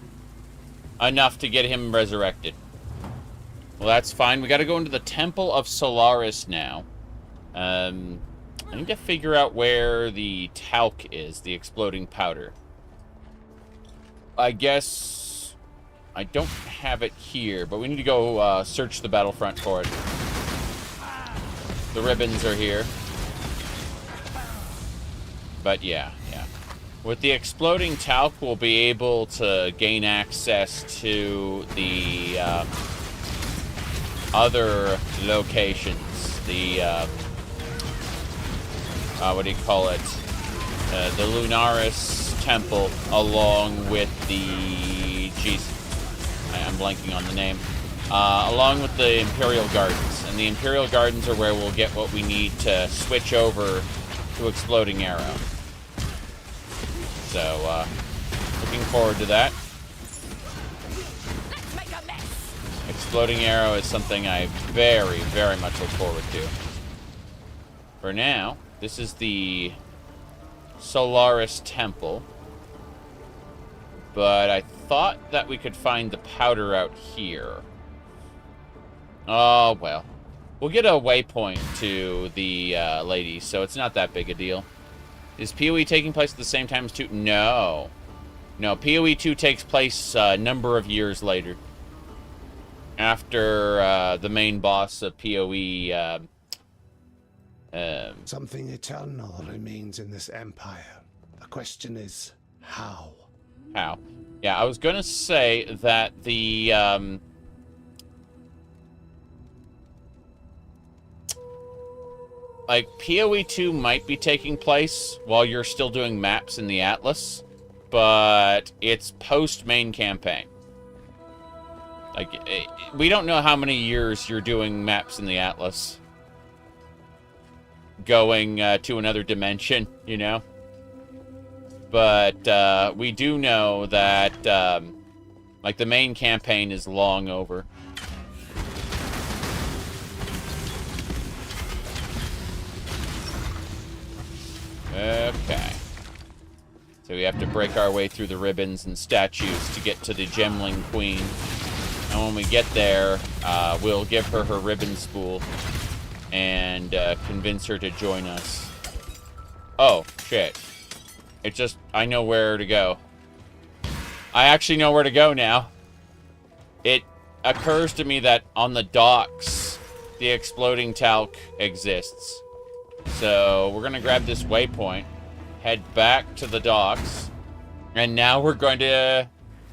enough to get him resurrected. Well, that's fine. We got to go into the Temple of Solaris now. I need to figure out where the talc is, the exploding powder. I guess I don't have it here, but we need to go search the Battlefront for it. The ribbons are here. But yeah. With the exploding talc, we'll be able to gain access to the other locations. The, what do you call it? The Lunaris Temple, along with the... I'm blanking on the name. Along with the Imperial Gardens. And the Imperial Gardens are where we'll get what we need to switch over to Exploding Arrow. So, looking forward to that. Let's make a mess. Exploding Arrow is something I very, very much look forward to. For now, this is the Solaris Temple. But I thought that we could find the powder out here. Oh, well. We'll get a waypoint to the ladies, so it's not that big a deal. Is PoE taking place at the same time as 2? No. No, PoE 2 takes place a number of years later. After the main boss of PoE... Something eternal remains in this empire. The question is, how? How? Yeah, I was going to say that the... like, PoE 2 might be taking place while you're still doing maps in the Atlas, but it's post-main campaign. Like, we don't know how many years you're doing maps in the Atlas. going to another dimension, you know? But we do know that, like, the main campaign is long over. Okay. So we have to break our way through the ribbons and statues to get to the Gemling Queen. And when we get there, we'll give her her ribbon spool and convince her to join us. Oh, shit. It just... I know where to go. I actually know where to go now. It occurs to me that on the docks, the exploding talc exists. So we're going to grab this waypoint, head back to the docks, and now we're going to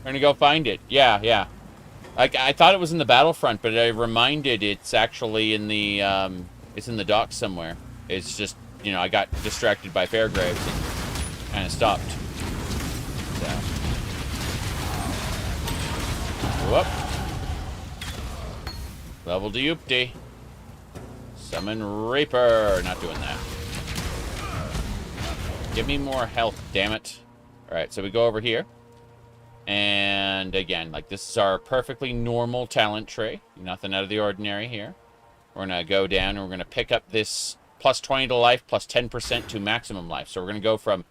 go find it. Yeah. I thought it was in the Battlefront, but I reminded it's actually in the docks somewhere. It's just, you know, I got distracted by Fairgraves and kind of stopped. So. Whoop. Level Deupty. Summon Reaper. Not doing that. Give me more health, damn it. Alright, so we go over here. And again, like, this is our perfectly normal talent tree. Nothing out of the ordinary here. We're going to go down and we're going to pick up this plus 20 to life, plus 10% to maximum life. So we're going to go from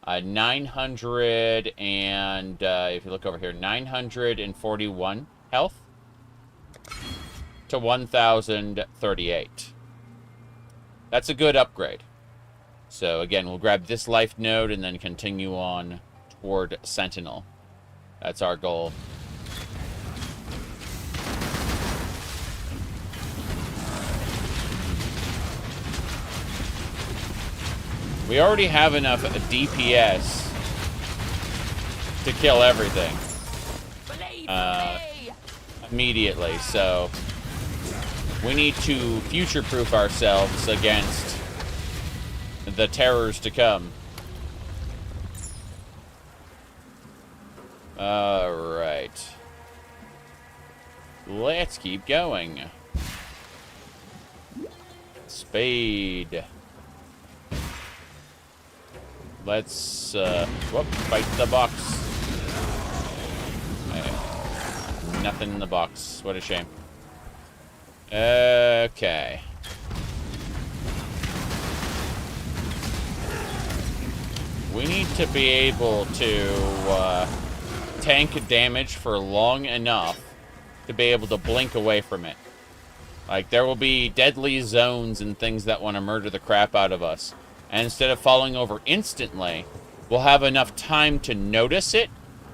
900 and, if you look over here, 941 health to 1,038. That's a good upgrade. So again, we'll grab this life node and then continue on toward Sentinel. That's our goal. We already have enough DPS to kill everything immediately, so we need to future-proof ourselves against the terrors to come. Alright. Let's keep going. Spade. Let's, fight the box. Nothing in the box. What a shame. Okay. We need to be able to, tank damage for long enough to be able to blink away from it. Like, there will be deadly zones and things that want to murder the crap out of us. And instead of falling over instantly, we'll have enough time to notice it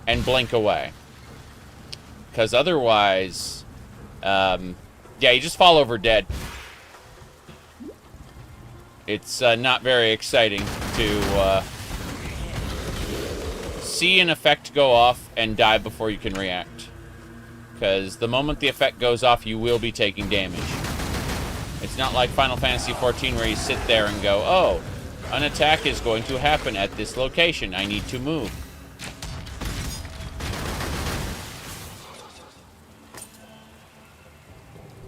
and blink away. Because otherwise, yeah, you just fall over dead. It's not very exciting to see an effect go off and die before you can react. Because the moment the effect goes off, you will be taking damage. It's not like Final Fantasy XIV where you sit there and go, oh, an attack is going to happen at this location. I need to move.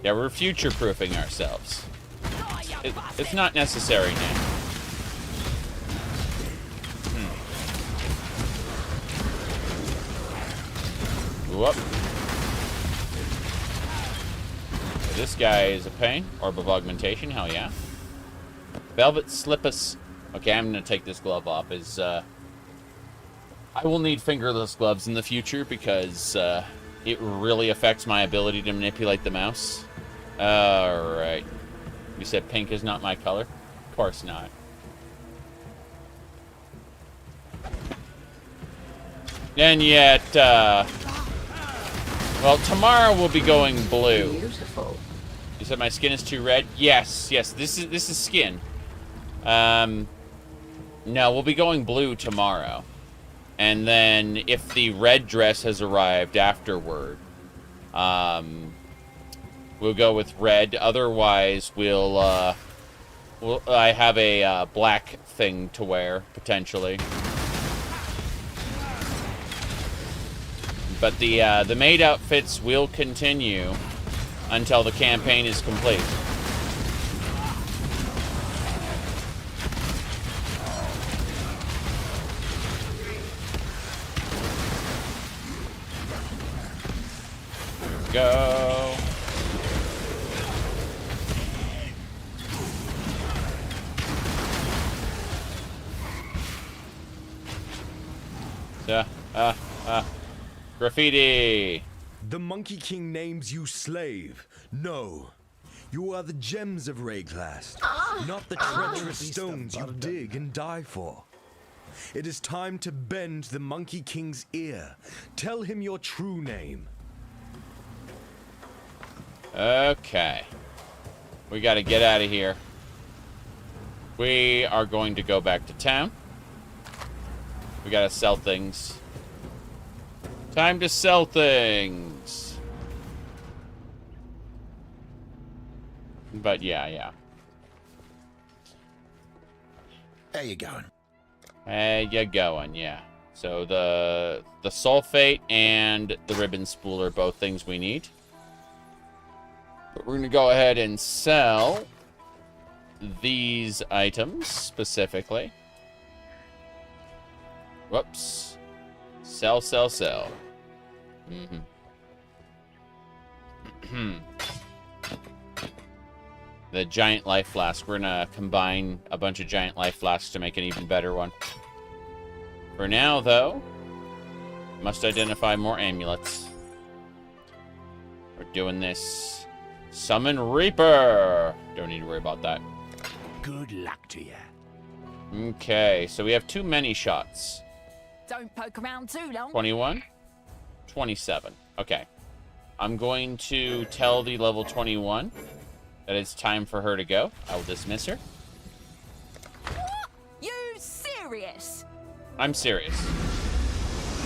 Yeah, we're future-proofing ourselves. It's not necessary now. Whoop. This guy is a pain. Orb of Augmentation, hell yeah. Velvet Slippus. Okay, I'm going to take this glove off. I will need fingerless gloves in the future because it really affects my ability to manipulate the mouse. Alright. You said pink is not my color? Of course not. And yet, well, tomorrow we'll be going blue. Beautiful. You said my skin is too red? Yes, this is skin. No, we'll be going blue tomorrow. And then if the red dress has arrived afterward, we'll go with red. Otherwise, I have a black thing to wear, potentially. But the maid outfits will continue until the campaign is complete. go. Graffiti. The Monkey King names you slave. No. You are the gems of Rayclast, not the treacherous stones you dig and die for. It is time to bend the Monkey King's ear. Tell him your true name. Okay. We gotta get out of here. We are going to go back to town. We gotta sell things. Time to sell things. But yeah. There you going. There you going, yeah. So the sulfate and the ribbon spool are both things we need. But we're gonna go ahead and sell these items specifically. Whoops. Sell. The giant life flask. We're gonna combine a bunch of giant life flasks to make an even better one. For now, though, must identify more amulets. We're doing this. Summon Reaper. Don't need to worry about that. Good luck to you. Okay, so we have too many shots. Don't poke around too long. 21, 27. Okay. I'm going to tell the level 21 that it's time for her to go. I will dismiss her. What? You serious? I'm serious.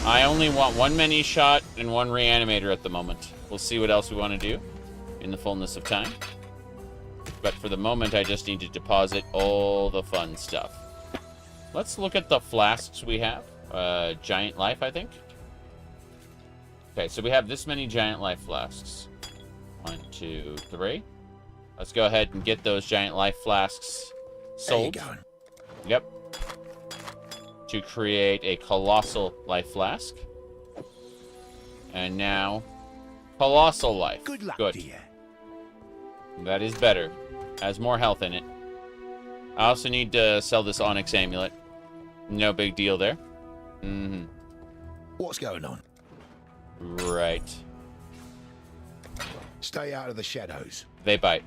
I only want one mini shot and one reanimator at the moment. We'll see what else we want to do in the fullness of time. But for the moment, I just need to deposit all the fun stuff. Let's look at the flasks we have. Giant life, I think. Okay, so we have this many giant life flasks. 1, 2, 3. Let's go ahead and get those giant life flasks sold. There you going. Yep. To create a colossal life flask. And now, colossal life. Good luck Good. to you. That is better. Has more health in it. I also need to sell this Onyx amulet. No big deal there. Mm-hmm. What's going on? Right. Stay out of the shadows. They bite.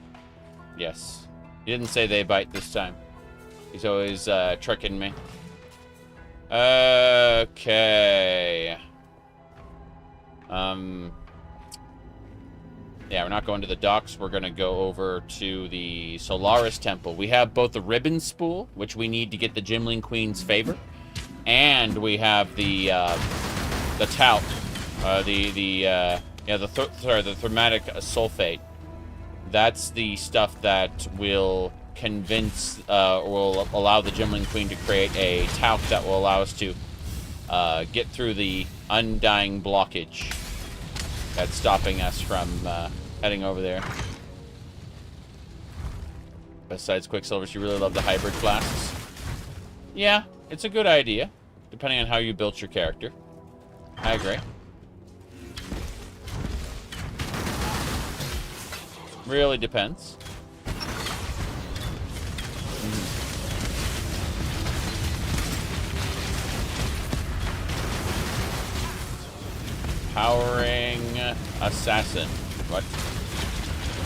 Yes. He didn't say they bite this time. He's always tricking me. Okay. Yeah, we're not going to the docks. We're going to go over to the Solaris Temple. We have both the ribbon spool, which we need to get the Gemling Queen's favor, and we have the tout, the thermatic sulfate. That's the stuff that will convince, will allow the Gemling Queen to create a tout that will allow us to get through the undying blockage that's stopping us from heading over there. Besides Quicksilvers, you really love the hybrid flasks? Yeah, it's a good idea, depending on how you built your character. I agree. Really depends. Powering assassin. What?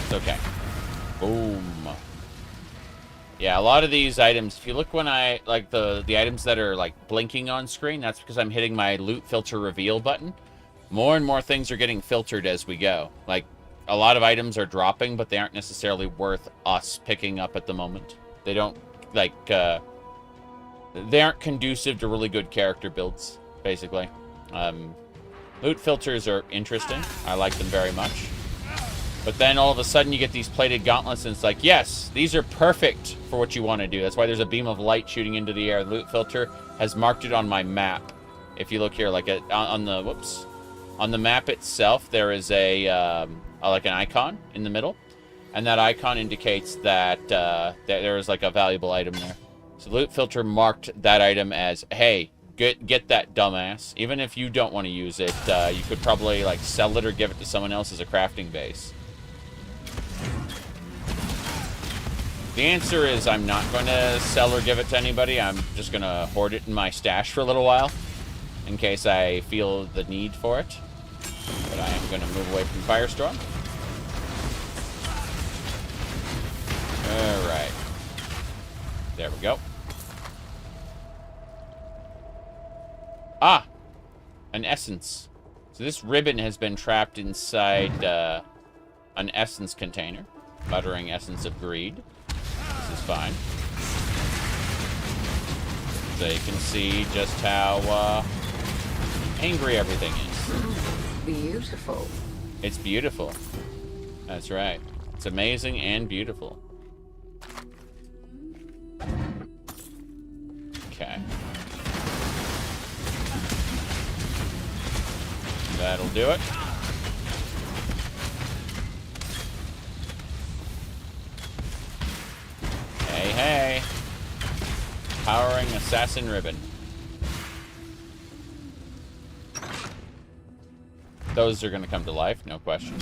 It's okay. Boom. Yeah, a lot of these items, if you look when I, like the items that are like blinking on screen, that's because I'm hitting my loot filter reveal button. More and more things are getting filtered as we go. Like, a lot of items are dropping, but they aren't necessarily worth us picking up at the moment. They don't, like, they aren't conducive to really good character builds, basically. Loot filters are interesting. I like them very much. But then all of a sudden you get these plated gauntlets and it's like, yes, these are perfect for what you want to do. That's why there's a beam of light shooting into the air. The loot filter has marked it on my map. If you look here, like on the map itself, there is a like an icon in the middle. And that icon indicates that, that there is like a valuable item there. So the loot filter marked that item as, hey, Get that, dumbass. Even if you don't want to use it, you could probably like sell it or give it to someone else as a crafting base. The answer is I'm not going to sell or give it to anybody. I'm just going to hoard it in my stash for a little while in case I feel the need for it. But I am going to move away from Firestorm. Alright. There we go. Ah! An essence. So this ribbon has been trapped inside an essence container. Muttering essence of greed. This is fine. So you can see just how angry everything is. Beautiful. It's beautiful. That's right. It's amazing and beautiful. Okay. That'll do it. Hey, hey. Powering Assassin Ribbon. Those are going to come to life, no question.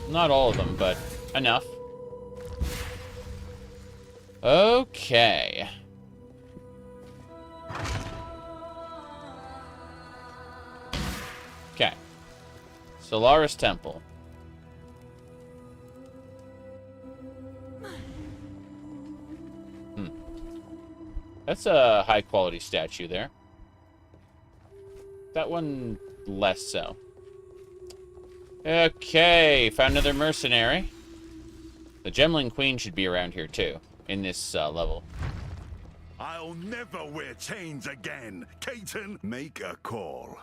Not all of them, but enough. Okay. Okay. Solaris Temple. That's a high-quality statue there. That one, less so. Okay, found another mercenary. The Gemling Queen should be around here, too, in this level. I'll never wear chains again. Caton, make a call.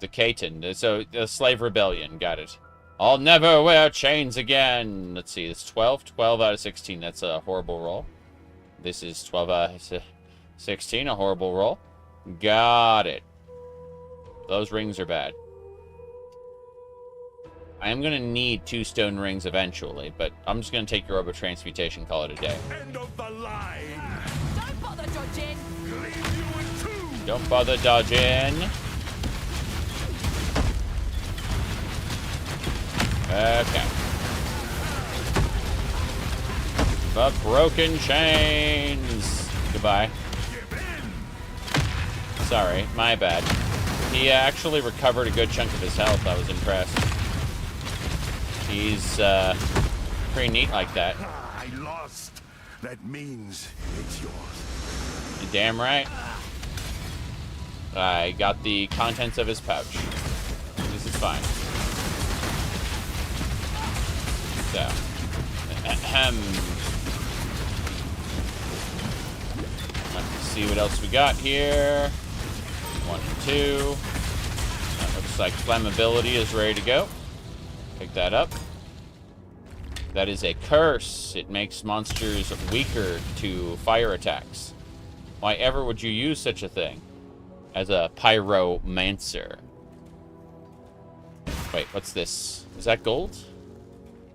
The Caton, so the Slave Rebellion, got it. I'll never wear chains again. Let's see, it's 12. 12 out of 16, that's a horrible roll. This is 12 out of 16, a horrible roll. Got it. Those rings are bad. I am going to need 2 stone rings eventually, but I'm just going to take your Orb of Transmutation, call it a day. End of the line. Don't bother dodging. Leave you in two. Don't bother dodging. Okay. The broken chains. Goodbye. Sorry, my bad. He actually recovered a good chunk of his health. I was impressed. He's pretty neat like that. I lost. That means it's yours. You're damn right. I got the contents of his pouch. This is fine. So. Let's see what else we got here. 1 and 2. That looks like flammability is ready to go. Pick that up. That is a curse. It makes monsters weaker to fire attacks. Why ever would you use such a thing? As a pyromancer. Wait, what's this? Is that gold?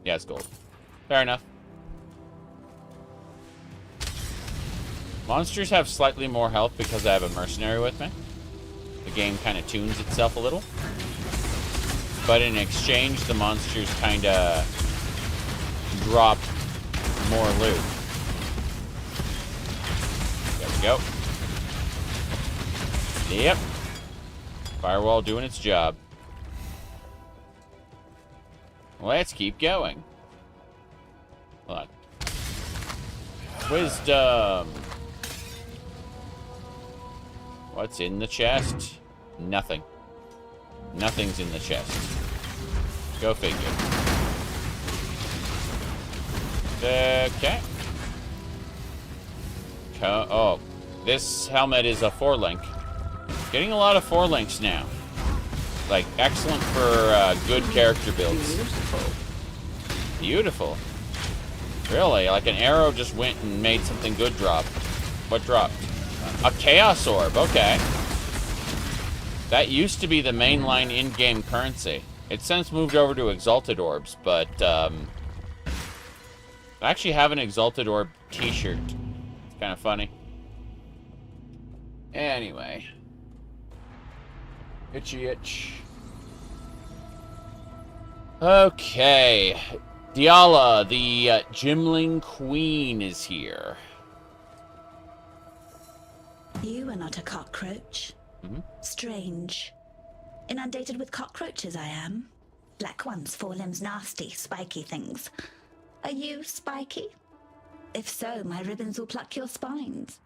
Yeah, it's gold. Fair enough. Monsters have slightly more health because I have a mercenary with me. The game kind of tunes itself a little. But in exchange, the monsters kind of drop more loot. There we go. Yep. Firewall doing its job. Let's keep going. Hold on. Wisdom. What's in the chest? Nothing. Nothing's in the chest. Go figure. Okay. Oh, this helmet is a 4-link. Getting a lot of 4-links now. Like, excellent for good character builds. Beautiful. Beautiful. Really? Like an arrow just went and made something good drop. What dropped? A Chaos Orb. Okay. That used to be the mainline in-game currency. It's since moved over to Exalted Orbs, but I actually have an Exalted Orb t-shirt. Kind Kind of funny. Anyway. Itchy itch. Okay. Diala, the Gemling Queen, is here. You are not a cockroach. Strange. Inundated with cockroaches I am. Black ones, four limbs, nasty, spiky things. Are you spiky? If so, my ribbons will pluck your spines.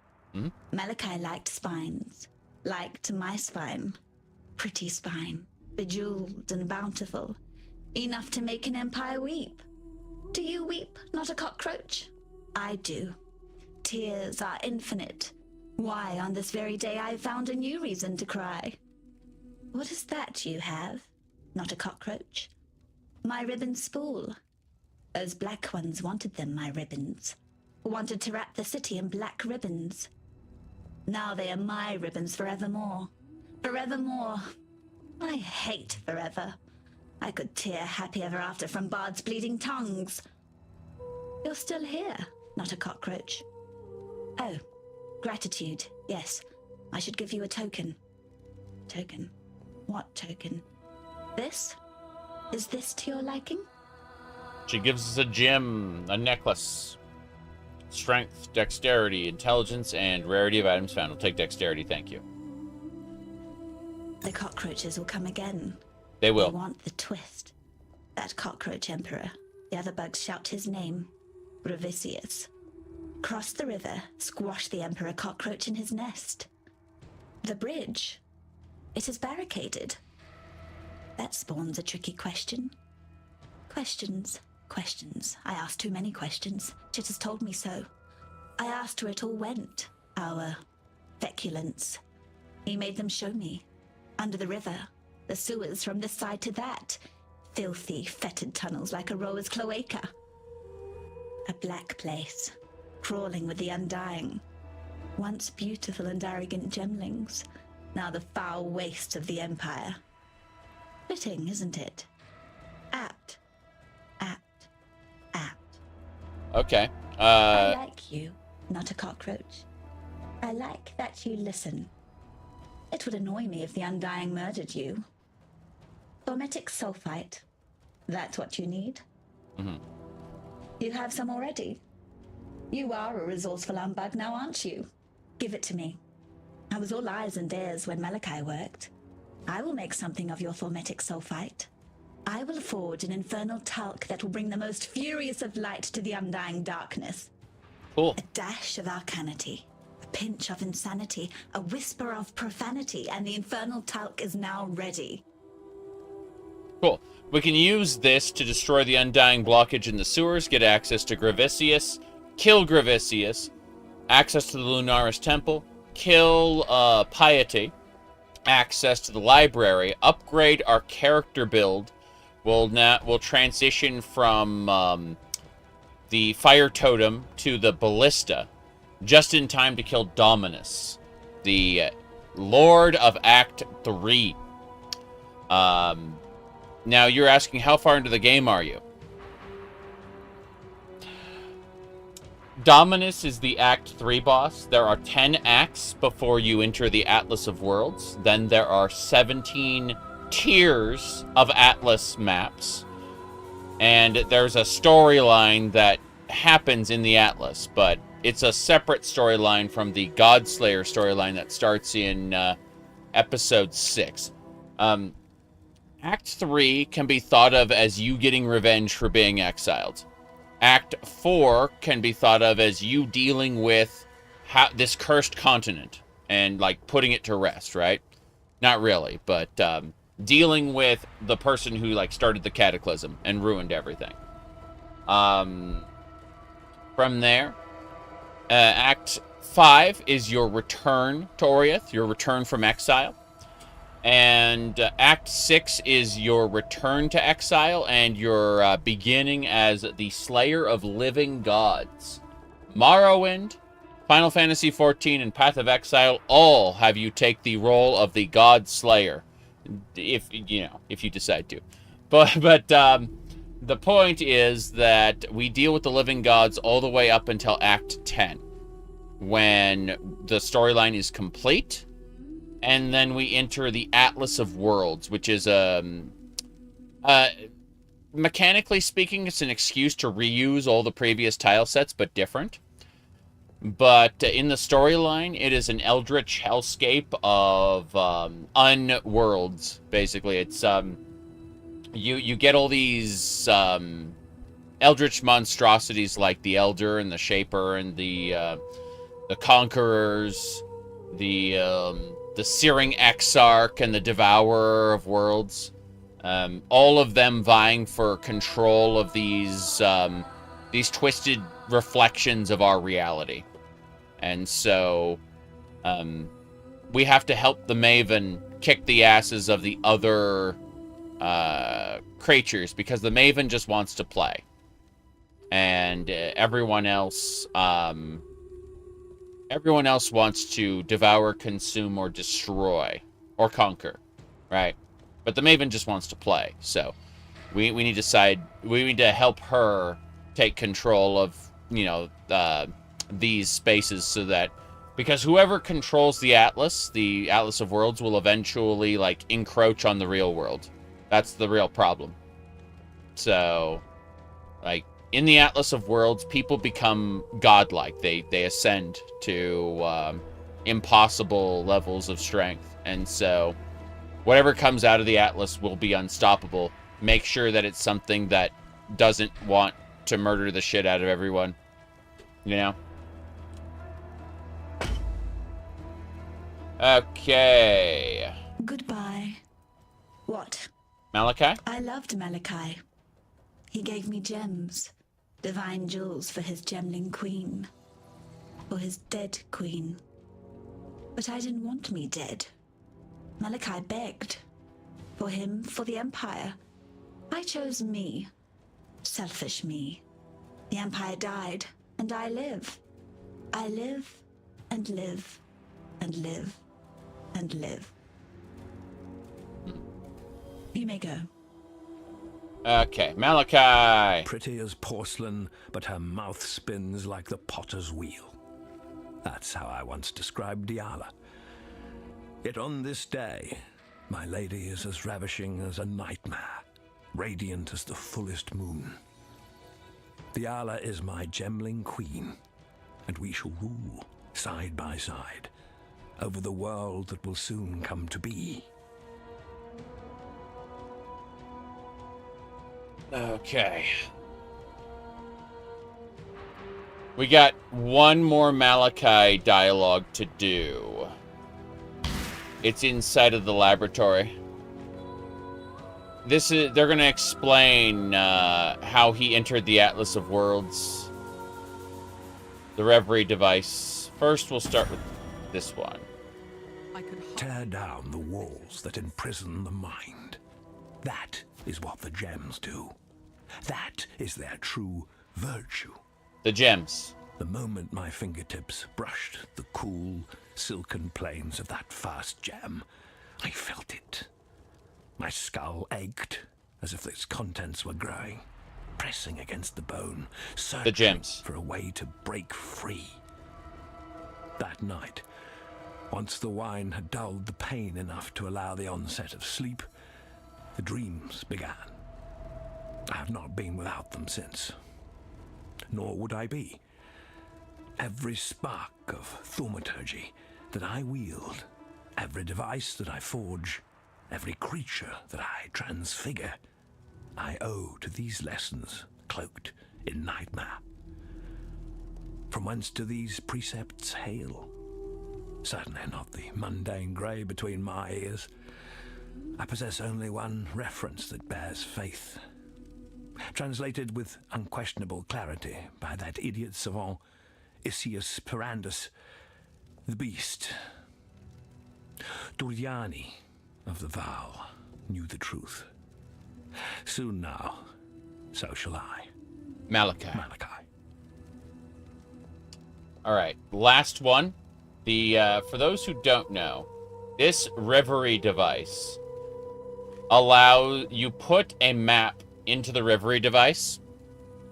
Malachi liked spines. Liked my spine. Pretty spine. Bejeweled and bountiful. Enough to make an empire weep. Do you weep, not a cockroach? I do. Tears are infinite. Why, on this very day I found a new reason to cry. What is that you have? Not a cockroach. My ribbon spool. Those black ones wanted them, my ribbons. Wanted to wrap the city in black ribbons. Now they are my ribbons forevermore. Forevermore. I hate forever. I could tear happy ever after from bards' bleeding tongues. You're still here, not a cockroach. Oh, gratitude, yes. I should give you a token. Token? What token? This? Is this to your liking? She gives us a gem, a necklace. Strength, dexterity, intelligence, and rarity of items found. We'll take dexterity, thank you. The cockroaches will come again. They will. They want the twist. That cockroach emperor. The other bugs shout his name. Revisius. Cross the river, squash the emperor cockroach in his nest. The bridge. It is barricaded. That spawns a tricky question. Questions. I asked too many questions. Chit has told me so. I asked where it all went. Our feculence. He made them show me. Under the river. The sewers from this side to that. Filthy, fetid tunnels like a rower's cloaca. A black place. Crawling with the undying. Once beautiful and arrogant gemlings. Now the foul waste of the Empire. Fitting, isn't it? Apt. Okay. I like you, not a cockroach. I like that you listen. It would annoy me if the Undying murdered you. Formetic sulfite. That's what you need? You have some already. You are a resourceful humbug now, aren't you? Give it to me. I was all eyes and ears when Malachi worked. I will make something of your formetic sulfite. I will forge an infernal talc that will bring the most furious of light to the undying darkness. Cool. A dash of arcanity, a pinch of insanity, a whisper of profanity, and the infernal talc is now ready. Cool. We can use this to destroy the undying blockage in the sewers, get access to Gravisius, kill Gravisius, access to the Lunaris Temple, kill Piety, access to the library, upgrade our character build. We'll transition from the Fire Totem to the Ballista, just in time to kill Dominus, the Lord of Act 3. Now you're asking, how far into the game are you? Dominus is the Act 3 boss. There are 10 acts before you enter the Atlas of Worlds. Then there are 17 tiers of Atlas maps. And there's a storyline that happens in the Atlas, but it's a separate storyline from the Godslayer storyline that starts in episode 6. Act 3 can be thought of as you getting revenge for being exiled. Act 4 can be thought of as you dealing with this cursed continent and, like, putting it to rest, right? Not really, but dealing with the person who, like, started the cataclysm and ruined everything. From there, Act 5 is your return to Oriath, your return from exile. And Act 6 is your return to exile and your beginning as the Slayer of Living Gods. Morrowind, Final Fantasy XIV, and Path of Exile all have you take the role of the God Slayer, if you decide to. But the point is that we deal with the living gods all the way up until Act 10. when the storyline is complete. And then we enter the Atlas of Worlds, which is mechanically speaking, it's an excuse to reuse all the previous tile sets, but different. But in the storyline, it is an eldritch hellscape of unworlds. Basically, it's you get all these eldritch monstrosities like the Elder and the Shaper and the Conquerors, the Searing Exarch and the Devourer of Worlds. All of them vying for control of these twisted reflections of our reality. And so we have to help the Maven kick the asses of the other creatures, because the Maven just wants to play. And everyone else wants to devour, consume, or destroy, or conquer, right? But the Maven just wants to play. So we need to help her take control of, these spaces, so that, because whoever controls the Atlas of Worlds, will eventually encroach on the real world. That's the real problem. So in the Atlas of Worlds, people become godlike. They ascend to impossible levels of strength. And so whatever comes out of the Atlas will be unstoppable. Make sure that it's something that doesn't want to murder the shit out of everyone. Okay. Goodbye. What? Malachi? I loved Malachi. He gave me gems, divine jewels for his Gemling queen. For his dead queen. But I didn't want me dead. Malachi begged. For him, for the Empire. I chose me. Selfish me. The Empire died, and I live. I live, and live, and live, and live. You may go. Okay, Malachi. Pretty as porcelain, but her mouth spins like the potter's wheel. That's how I once described Diala. Yet on this day, my lady is as ravishing as a nightmare, radiant as the fullest moon. Diala is my Gemling queen, and we shall rule side by side over the world that will soon come to be. Okay. We got one more Malachi dialogue to do. It's inside of the laboratory. They're going to explain how he entered the Atlas of Worlds. The Reverie device. First, we'll start with this one. Tear down the walls that imprison the mind. That is what the gems do. That is their true virtue. The gems. The moment my fingertips brushed the cool, silken plains of that first gem, I felt it. My skull ached, as if its contents were growing, pressing against the bone, searching the gems for a way to break free. That night, once the wine had dulled the pain enough to allow the onset of sleep, the dreams began. I have not been without them since. Nor would I be. Every spark of thaumaturgy that I wield, every device that I forge, every creature that I transfigure, I owe to these lessons cloaked in nightmare. From whence do these precepts hail? Certainly not the mundane grey between my ears. I possess only one reference that bears faith, translated with unquestionable clarity by that idiot savant, Isius Perandus, the beast. Duriani of the Vaal knew the truth. Soon now, so shall I. Malachi. All right, last one. For those who don't know, this Reverie device you put a map into the Reverie device,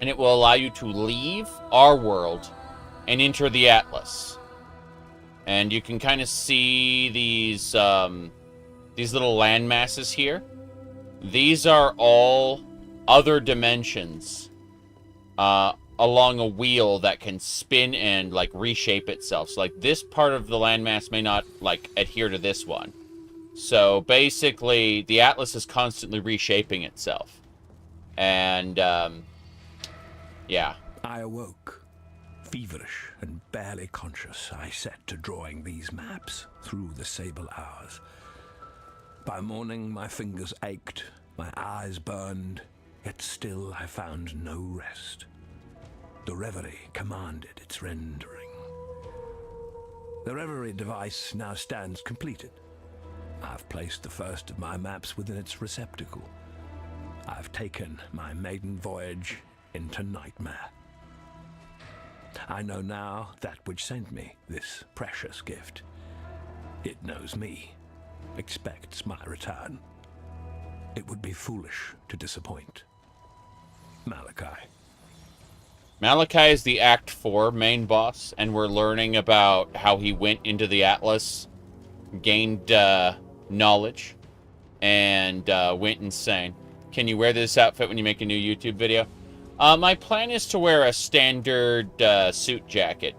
and it will allow you to leave our world and enter the Atlas. And you can kind of see these little land masses here. These are all other dimensions along a wheel that can spin and like reshape itself. So like this part of the landmass may not like adhere to this one. So basically the Atlas is constantly reshaping itself. And yeah. I awoke. Feverish and barely conscious, I set to drawing these maps through the sable hours. By morning my fingers ached, my eyes burned, yet still I found no rest. The reverie commanded its rendering. The reverie device now stands completed. I've placed the first of my maps within its receptacle. I've taken my maiden voyage into nightmare. I know now that which sent me this precious gift. It knows me, expects my return. It would be foolish to disappoint. Malachi. Malachi is the Act 4 main boss, and we're learning about how he went into the Atlas, gained knowledge, and went insane. Can you wear this outfit when you make a new YouTube video? My plan is to wear a standard suit jacket.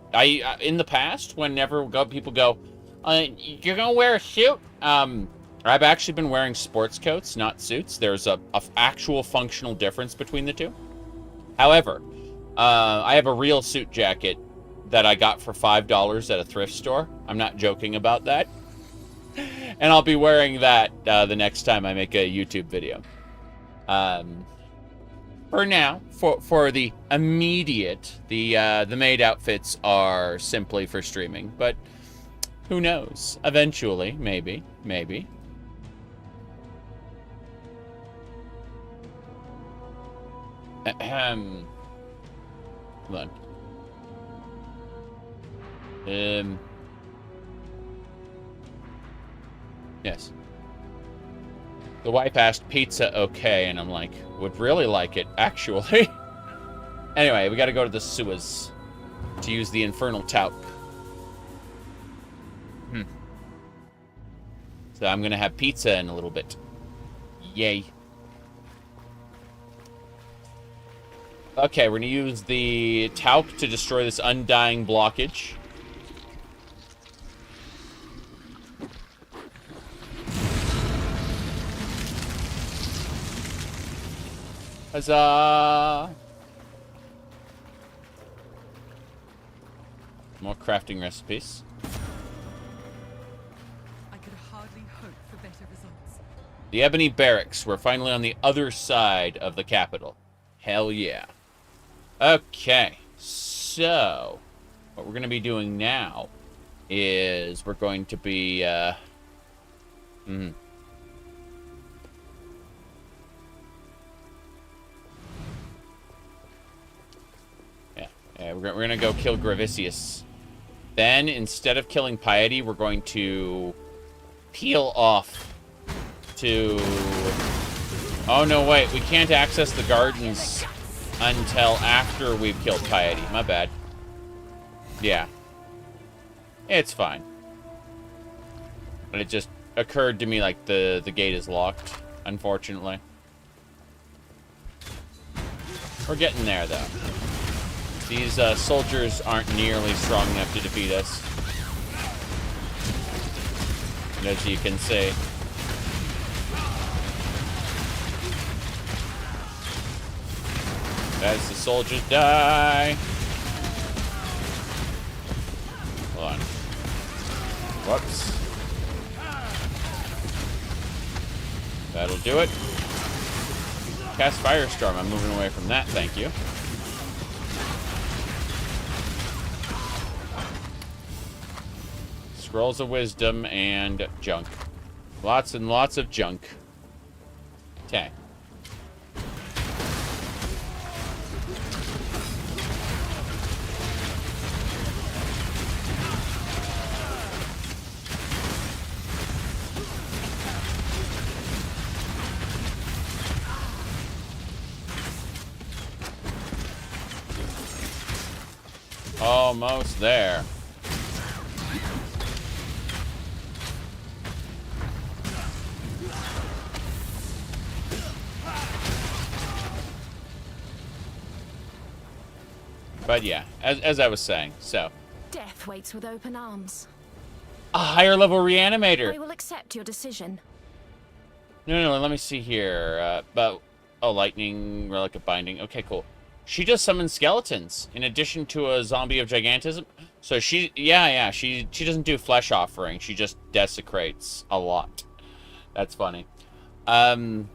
In the past, whenever people go, you're going to wear a suit? I've actually been wearing sports coats, not suits. There's a actual functional difference between the two. However, I have a real suit jacket that I got for $5 at a thrift store. I'm not joking about that. And I'll be wearing that the next time I make a YouTube video. For now, for the immediate, the maid outfits are simply for streaming. But who knows? Eventually, maybe. Ahem. Hold on. Yes. The wife asked, pizza okay? And I'm like, would really like it, actually. Anyway, we gotta go to the sewers to use the infernal talc. So I'm gonna have pizza in a little bit. Yay. Okay, we're gonna use the talc to destroy this undying blockage. Huzzah! More crafting recipes. I could hardly hope for better results. The Ebony Barracks. We're finally on the other side of the capital. Hell yeah. Okay, so what we're going to be doing now is we're going to be we're going to go kill Gravicius. Then, instead of killing Piety, we're going to peel off to... Oh, no, wait. We can't access the gardens until after we've killed Piety. My bad. Yeah. It's fine. But it just occurred to me like the gate is locked, unfortunately. We're getting there, though. These soldiers aren't nearly strong enough to defeat us. And as you can see. As the soldiers die. Hold on. Whoops. That'll do it. Cast Firestorm. I'm moving away from that, thank you. Scrolls of Wisdom and junk. Lots and lots of junk. Okay. Almost there. But yeah, as I was saying, so. Death waits with open arms. A higher level reanimator. I will accept your decision. No, let me see here. Lightning, Relic of Binding. Okay, cool. She does summon skeletons in addition to a zombie of gigantism. So she doesn't do flesh offering. She just desecrates a lot. That's funny. No,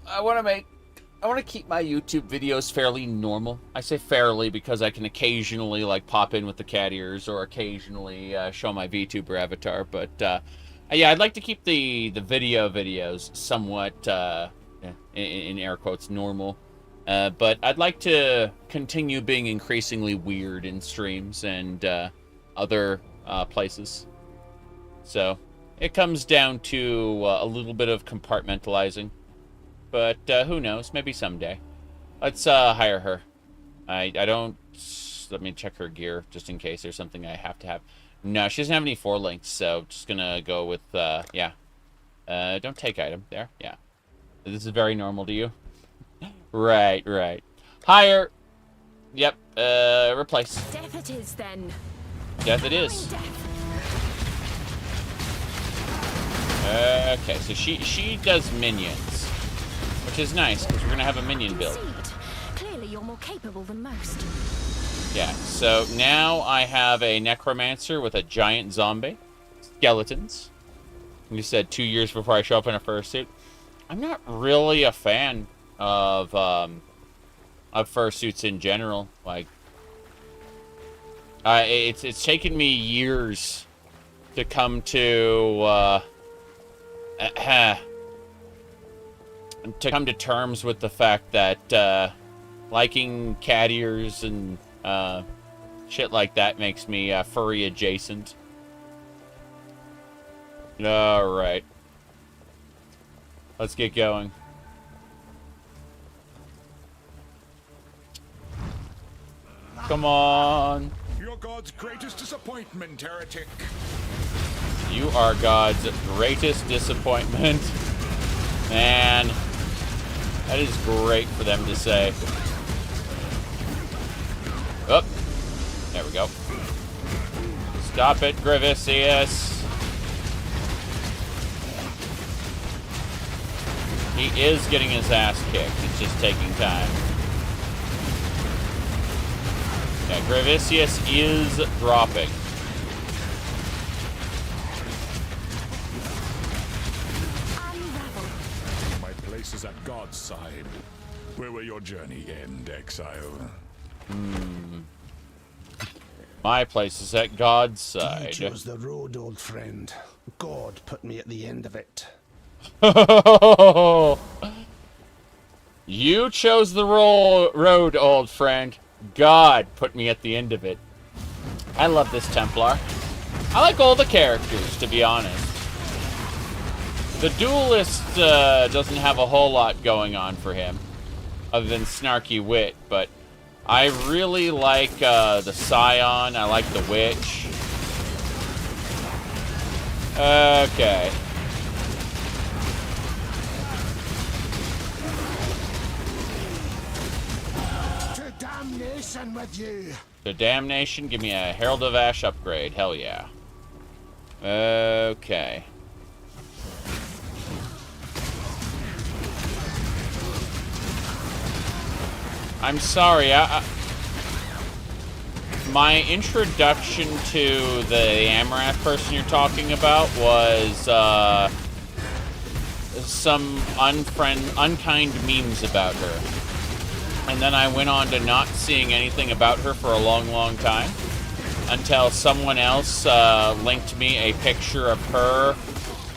I want to keep my YouTube videos fairly normal. I say fairly because I can occasionally like pop in with the cat ears or occasionally show my VTuber avatar. But yeah, I'd like to keep the videos somewhat in air quotes normal. But I'd like to continue being increasingly weird in streams and other places. So it comes down to a little bit of compartmentalizing. But who knows? Maybe someday. Let's hire her. I don't... Let me check her gear, just in case there's something I have to have. No, she doesn't have any 4 links, so just gonna go with, yeah. Don't take item. There, yeah. This is very normal to you? Right. Hire! Yep, replace. Death it is, then. Death it is. Okay, so she does minions. Which is nice, because we're going to have a minion build. Clearly you're more capable than most. Yeah, so now I have a necromancer with a giant zombie. Skeletons. You said 2 years before I show up in a fursuit. I'm not really a fan of fursuits in general. Like, it's taken me years to come to terms with the fact that liking cat ears and shit like that makes me furry adjacent. Alright. Let's get going. Come on. You're God's greatest disappointment, heretic. You are God's greatest disappointment. Man. That is great for them to say. Oh, there we go. Stop it, Gravicius. He is getting his ass kicked. It's just taking time. Yeah, Gravicius is dropping. Is at God's side. Where will your journey end, exile? My place is at God's side. You chose the road, old friend. God put me at the end of it. You chose the road, old friend. God put me at the end of it. I love this Templar. I like all the characters, to be honest. The duelist doesn't have a whole lot going on for him, other than snarky wit, but I really like the Scion, I like the Witch. Okay. To damnation with you! To damnation, give me a Herald of Ash upgrade, hell yeah. Okay. I'm sorry, my introduction to the Amarath person you're talking about was some unkind memes about her. And then I went on to not seeing anything about her for a long, long time. Until someone else linked me a picture of her.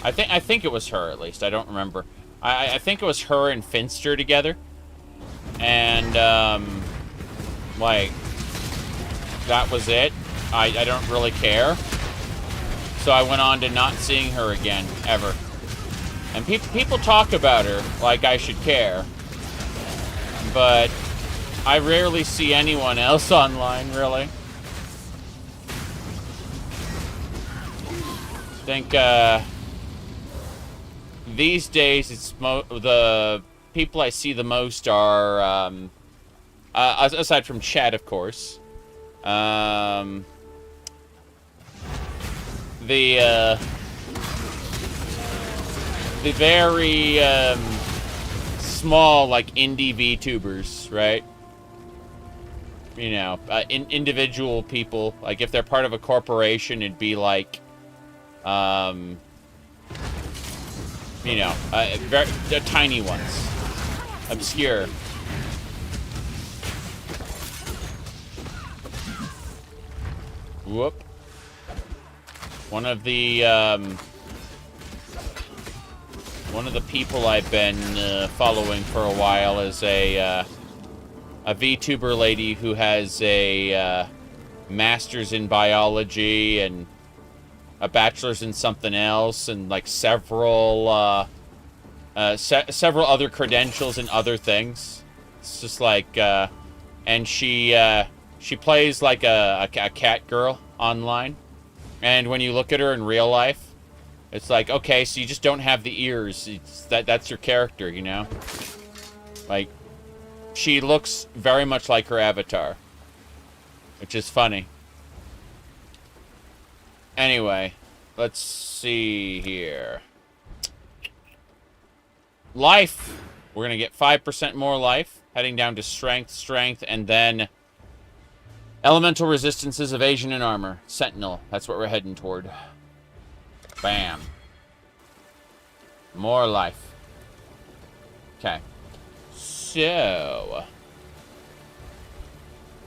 I think it was her, at least. I don't remember. I think it was her and Finster together. And, like, that was it. I don't really care. So I went on to not seeing her again, ever. And people talk about her like I should care. But I rarely see anyone else online, really. I think, these days, it's the people I see the most are, aside from chat, of course, the very, small, like, indie VTubers, right? You know, individual people. Like, if they're part of a corporation, it'd be like, you know, the tiny ones. Obscure. Whoop. One of the people I've been following for a while is a VTuber lady who has a master's in biology and a bachelor's in something else, and like several other credentials and other things. It's just like, and she plays like a cat girl online, and when you look at her in real life, it's like, okay, so you just don't have the ears. That's your character, you know? Like, she looks very much like her avatar, which is funny. Anyway, let's see here. Life. We're going to get 5% more life, heading down to strength, and then elemental resistances, evasion, and armor. Sentinel. That's what we're heading toward. Bam. More life. Okay. So,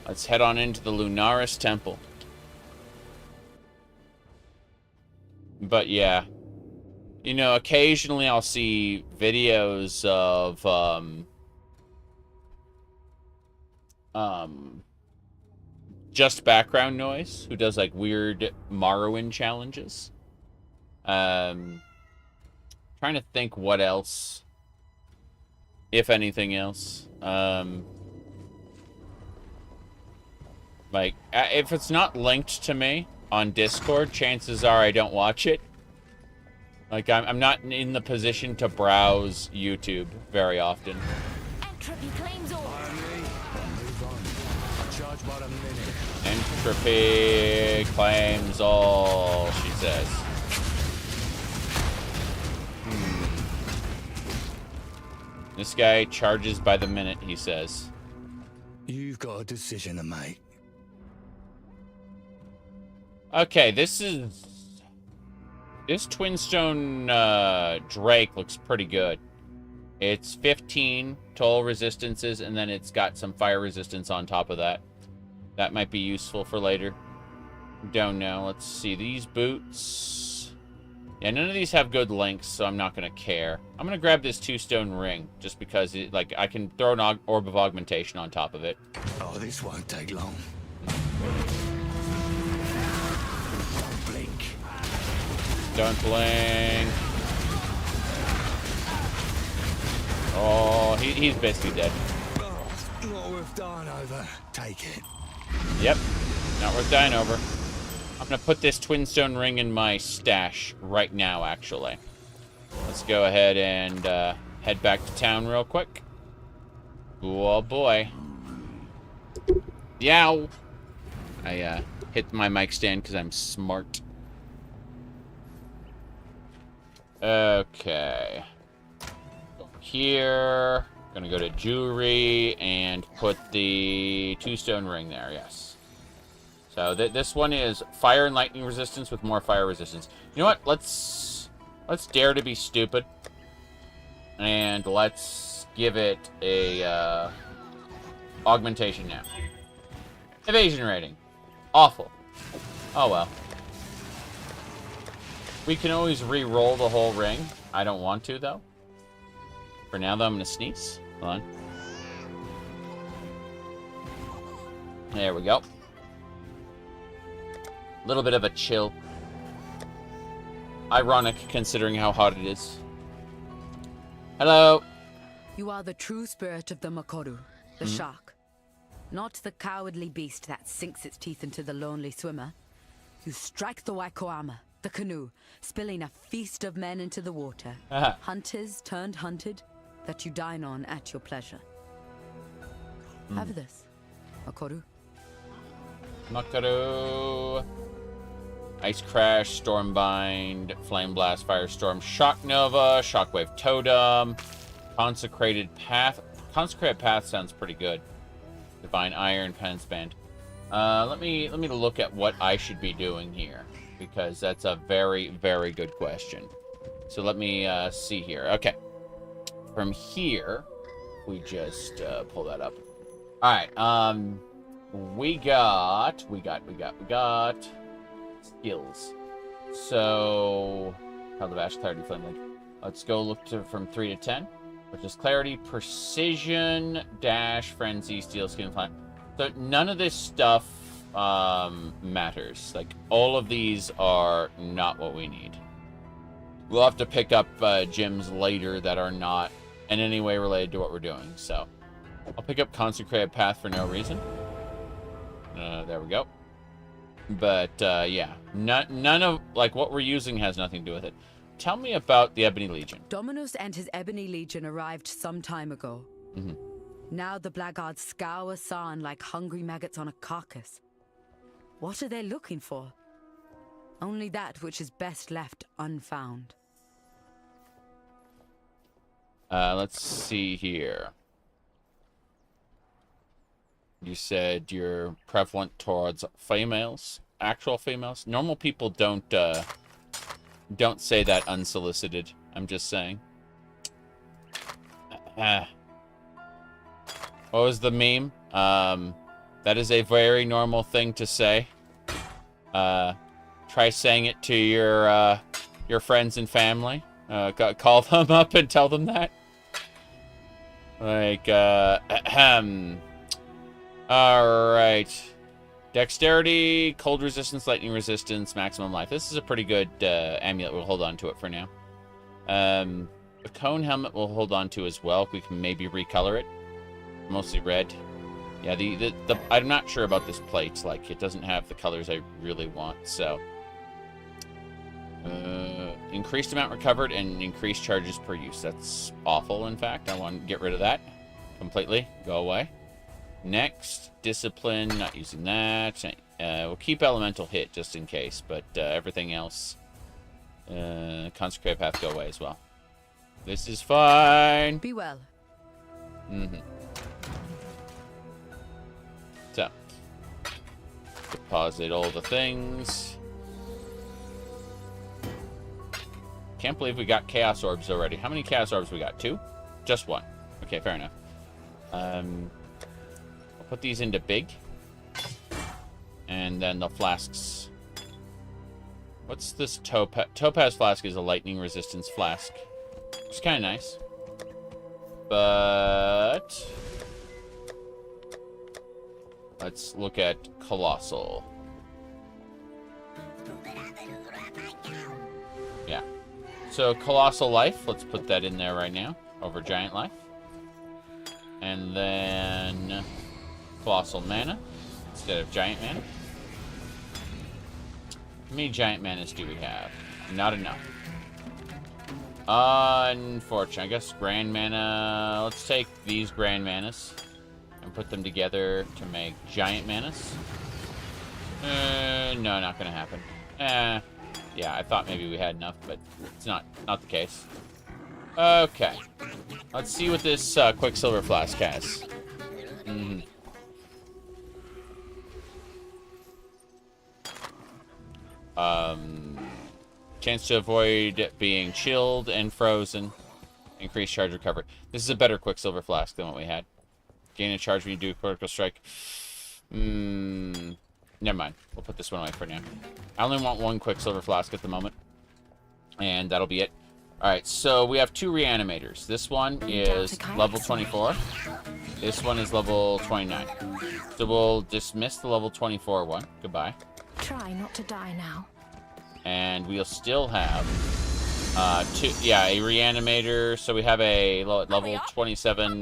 let's head on into the Lunaris Temple. But yeah, you know, occasionally I'll see videos of just background noise who does like weird Morrowind challenges. Trying to think what else, if anything else. Like, if it's not linked to me on Discord, chances are I don't watch it. Like, I'm not in the position to browse YouTube very often. Entropy claims all. Entropy claims all, she says. This guy charges by the minute, he says. You've got a decision to make. Okay, this Twinstone Drake looks pretty good. It's 15 toll resistances, and then it's got some fire resistance on top of that. That might be useful for later. Don't know. Let's see. These boots. Yeah, none of these have good links, so I'm not going to care. I'm going to grab this 2-stone ring, just because like I can throw an orb of augmentation on top of it. Oh, this won't take long. Blink. Don't blink. Oh, he's basically dead. Oh, not worth dying over. Take it. Yep, not worth dying over. I'm going to put this Twinstone ring in my stash right now, actually. Let's go ahead and head back to town real quick. Oh, boy. Yow! I hit my mic stand because I'm smart. Okay. Here. Gonna go to jewelry and put the 2-stone ring there, yes. So this one is fire and lightning resistance with more fire resistance. You know what? Let's dare to be stupid. And let's give it a augmentation now. Evasion rating. Awful. Oh well. We can always re-roll the whole ring. I don't want to, though. For now, though, I'm going to sneeze. Hold on. There we go. A little bit of a chill. Ironic, considering how hot it is. Hello. You are the true spirit of the Makoru, the shark. Not the cowardly beast that sinks its teeth into the lonely swimmer. You strike the Waikoama, the canoe, spilling a feast of men into the water. Hunters turned hunted, that you dine on at your pleasure. Have this, Akoru. Makaru. Ice Crash, Stormbind, Flame Blast, Firestorm, Shock Nova, Shockwave Totem, Consecrated Path. Consecrated Path sounds pretty good. Divine Iron, Penance Band. Let me look at what I should be doing here, because that's a very, very good question. So let me see here. Okay. From here, we just pull that up. All right. We got skills. So, Path of Ash, Clarity, Flame Link. Let's go look to from 3 to 10, which is Clarity, Precision, Dash, Frenzy, Steel Skin, Fly. So none of this stuff matters. Like, all of these are not what we need. We'll have to pick up gyms later that are not in any way related to what we're doing. So I'll pick up Consecrated Path for no reason. There we go. But yeah, none of like what we're using has nothing to do with it. Tell me about the Ebony Legion. Dominus and his Ebony Legion arrived some time ago. Now the blackguards scour Sarn like hungry maggots on a carcass. What are they looking for? Only that which is best left unfound. Let's see here. You said you're prevalent towards females, actual females. Normal people don't say that unsolicited. I'm just saying. What was the meme? That is a very normal thing to say. Try saying it to your friends and family. Call them up and tell them that. Like, Alright. Dexterity, cold resistance, lightning resistance, maximum life. This is a pretty good amulet. We'll hold on to it for now. The cone helmet we'll hold on to as well. We can maybe recolor it. Mostly red. Yeah, the I'm not sure about this plate. Like, it doesn't have the colors I really want, so. Increased amount recovered and increased charges per use. That's awful, in fact. I want to get rid of that completely. Go away. Next, discipline, not using that. We'll keep elemental hit just in case, but everything else, consecrated path, go away as well. This is fine. Be well. So, deposit all the things. Can't believe we got Chaos Orbs already. How many Chaos Orbs we got? 2? Just 1. Okay, fair enough. Put these into big. And then the flasks. What's this topaz? Topaz flask is a lightning resistance flask. It's kind of nice. But let's look at Colossal. Yeah. So Colossal Life, let's put that in there right now. Over Giant Life. And then Colossal Mana instead of Giant Mana. How many Giant Manas do we have? Not enough. Unfortunately, I guess Grand Mana. Let's take these Grand Manas and put them together to make Giant Manas. No, not gonna happen. Yeah, I thought maybe we had enough, but it's not the case. Okay. Let's see what this Quicksilver Flask has. Chance to avoid being chilled and frozen. Increased charge recovery. This is a better Quicksilver Flask than what we had. Gain a charge when you do a critical strike. Never mind. We'll put this one away for now. I only want 1 Quicksilver Flask at the moment. And that'll be it. Alright, so we have 2 Reanimators. This one is level 24. This one is level 29. So we'll dismiss the level 24 one. Goodbye. Try not to die now. And we'll still have a Reanimator. So we have a level 27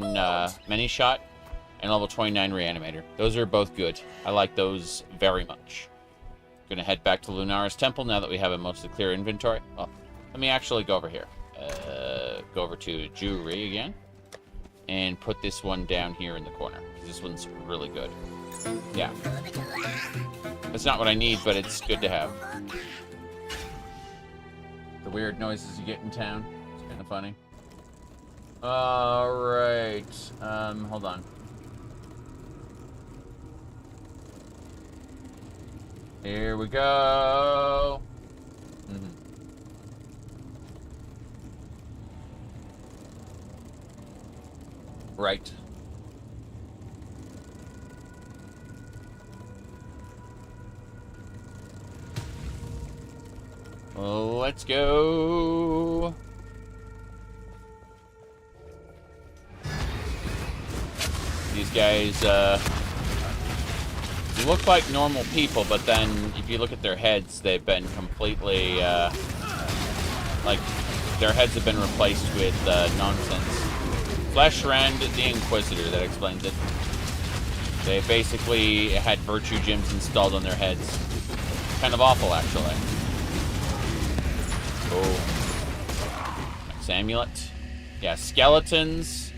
Many Shot and level 29 Reanimator. Those are both good. I like those very much. Gonna head back to Lunaris Temple now that we have a mostly clear inventory. Well, let me actually go over here. Go over to Jewelry again. And put this one down here in the corner. This one's really good. Yeah. It's not what I need, but it's good to have. The weird noises you get in town. It's kind of funny. Alright. Hold on. Here we go. Right. Let's go. These guys look like normal people, but then if you look at their heads, they've been completely like their heads have been replaced with nonsense. Flesh Rend the Inquisitor, that explains it. They basically had virtue gems installed on their heads. Kind of awful, actually. Oh. Nice amulet. Yeah, skeletons,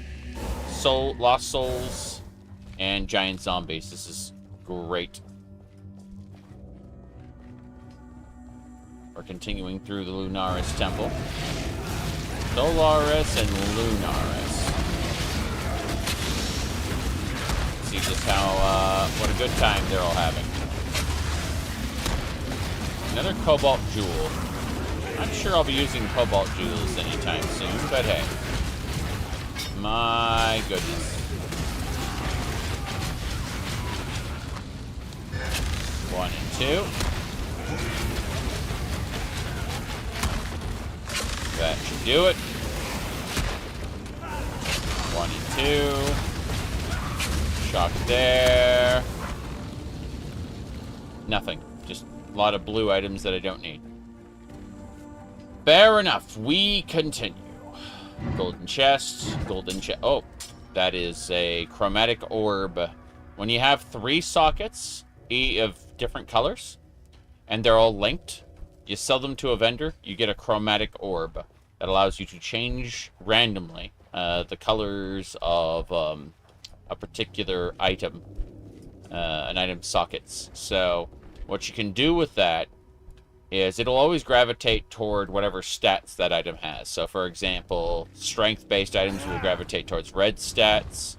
lost souls, and giant zombies. This is great. We're continuing through the Lunaris Temple. Solaris and Lunaris. See just how, what a good time they're all having. Another Cobalt Jewel. I'm sure I'll be using Cobalt Jewels anytime soon, but hey. My goodness. One and two. That should do it. One and two. Shock there. Nothing. Just a lot of blue items that I don't need. Fair enough. We continue. Golden chest. Golden chest. Oh, that is a chromatic orb. When you have 3 sockets of different colors, and they're all linked, you sell them to a vendor, you get a chromatic orb that allows you to change randomly the colors of a particular item, an item's sockets. So what you can do with that is it'll always gravitate toward whatever stats that item has. So for example, strength-based items will gravitate towards red stats.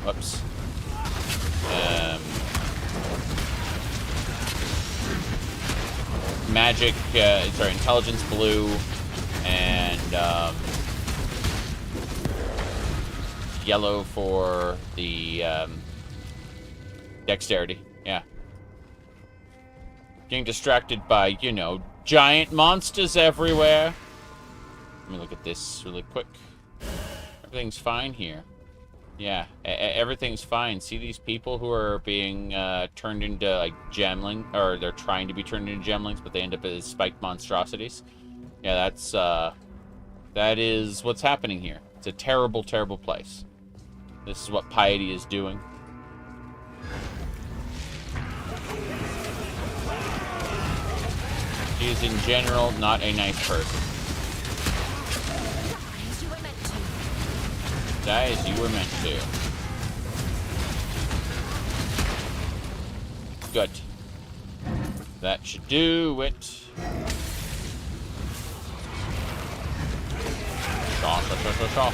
Whoops. Magic, sorry, intelligence blue, and yellow for the dexterity. Yeah. Getting distracted by, you know, giant monsters everywhere. Let me look at this really quick. Everything's fine here. Yeah, everything's fine. See these people who are being turned into, like, Gemling, or they're trying to be turned into Gemlings, but they end up as spiked monstrosities? Yeah, that is what's happening here. It's a terrible, terrible place. This is what Piety is doing. She is, in general, not a nice person. Die as you were meant to. Good. That should do it. Shaw, shaw, shaw, shaw, shaw.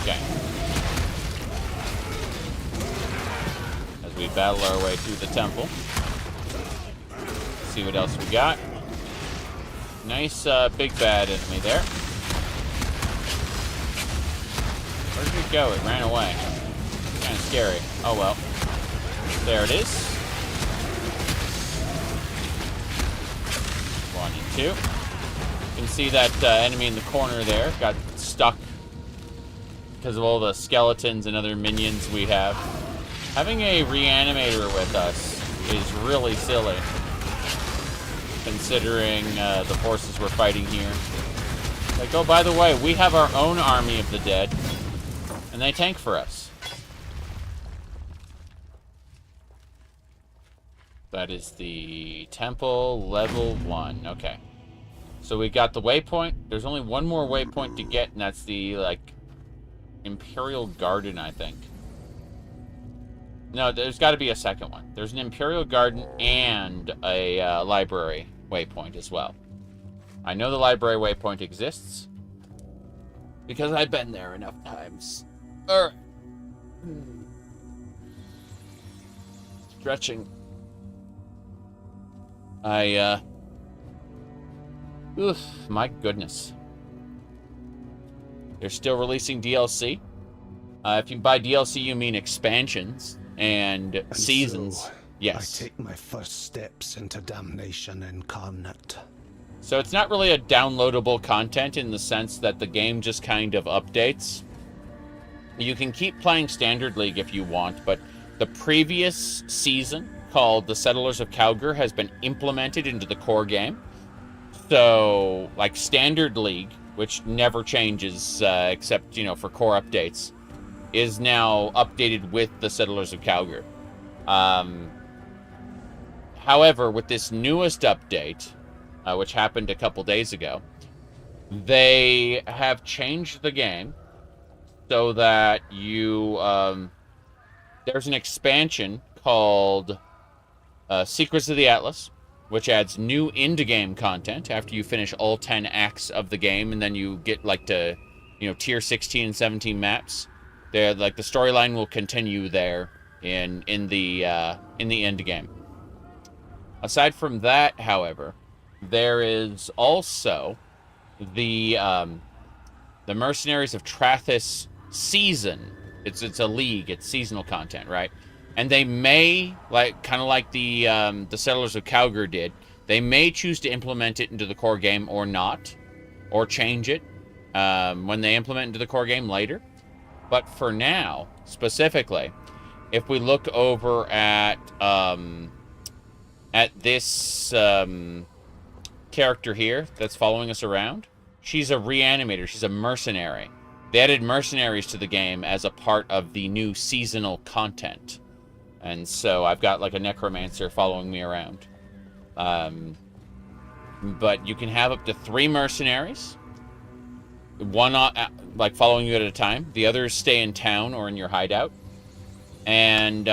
Okay. As we battle our way through the temple. See what else we got. Nice big bad enemy there. Where did it go? It ran away. Kind of scary. Oh well. There it is. 1 and 2. You can see that enemy in the corner there got stuck because of all the skeletons and other minions we have. Having a reanimator with us is really silly. considering the forces we're fighting here. Like, oh, by the way, we have our own army of the dead, and they tank for us. That is the temple level 1. Okay. So we got the waypoint. There's only one more waypoint to get, and that's the, like, Imperial Garden, I think. No, there's got to be a second one. There's an Imperial Garden and a library waypoint as well. I know the library waypoint exists because I've been there enough times. Alright. Stretching. Oof, my goodness. They're still releasing DLC. If you buy DLC, you mean expansions and seasons. So, yes. I take my first steps into damnation incarnate. So it's not really a downloadable content in the sense that the game just kind of updates. You can keep playing Standard League if you want, but the previous season, called the Settlers of Calgar, has been implemented into the core game. So, like, Standard League, which never changes except, you know, for core updates, is now updated with the Settlers of Calgar. However, with this newest update, which happened a couple days ago, they have changed the game so that you... there's an expansion called Secrets of the Atlas, which adds new endgame content after you finish all 10 acts of the game, and then you get, like, to, you know, tier 16 and 17 maps. They're, like, the storyline will continue there in the end game. Aside from that, however, there is also the Mercenaries of Trathis season. It's a league. It's seasonal content, right? And they may, like, kind of like the Settlers of Calgar did, they may choose to implement it into the core game or not, or change it when they implement into the core game later. But for now, specifically, if we look over at this character here that's following us around, she's a reanimator. She's a mercenary. They added mercenaries to the game as a part of the new seasonal content. And so I've got, like, a necromancer following me around. But you can have up to 3 mercenaries. One, like, following you at a time. The others stay in town or in your hideout. And,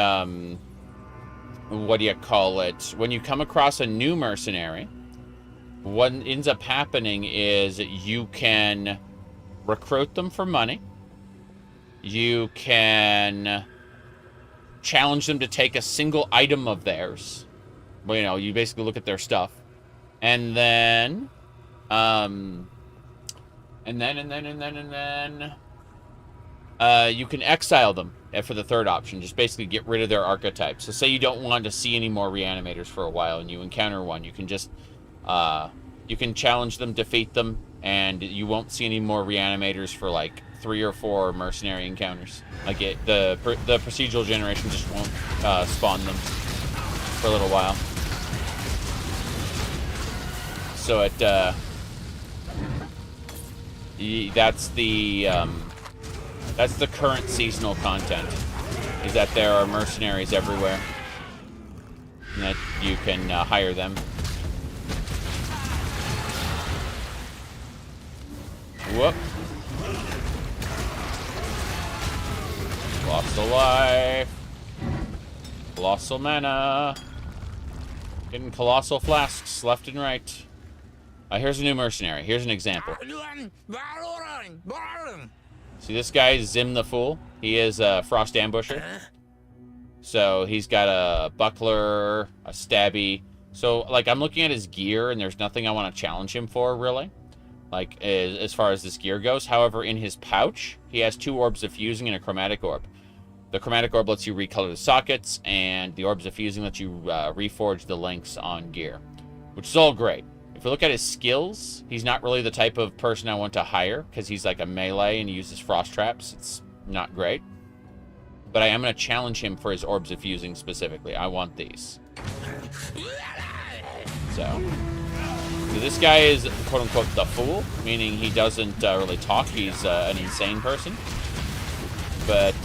what do you call it? When you come across a new mercenary, what ends up happening is you can recruit them for money. You can challenge them to take a single item of theirs. Well, you know, you basically look at their stuff. And then, you can exile them for the third option. Just basically get rid of their archetype. So say you don't want to see any more reanimators for a while and you encounter one, you can just, you can challenge them, defeat them, and you won't see any more reanimators for like 3 or 4 mercenary encounters. Like the procedural generation just won't spawn them for a little while. So it that's the current seasonal content, is that there are mercenaries everywhere and that you can hire them. Whoop. Colossal life. Colossal mana. Getting colossal flasks left and right. Here's a new mercenary. Here's an example. See this guy, Zim the Fool? He is a Frost Ambusher. So he's got a buckler, a stabby. So, like, I'm looking at his gear, and there's nothing I want to challenge him for, really. Like, as far as this gear goes. However, in his pouch, he has 2 orbs of fusing and a chromatic orb. The chromatic orb lets you recolor the sockets, and the orbs of fusing lets you reforge the links on gear, which is all great. If we look at his skills, he's not really the type of person I want to hire, because he's like a melee and he uses frost traps. It's not great. But I am going to challenge him for his orbs of fusing specifically. I want these. So, So this guy is, quote-unquote, the fool, meaning he doesn't really talk. He's an insane person. But,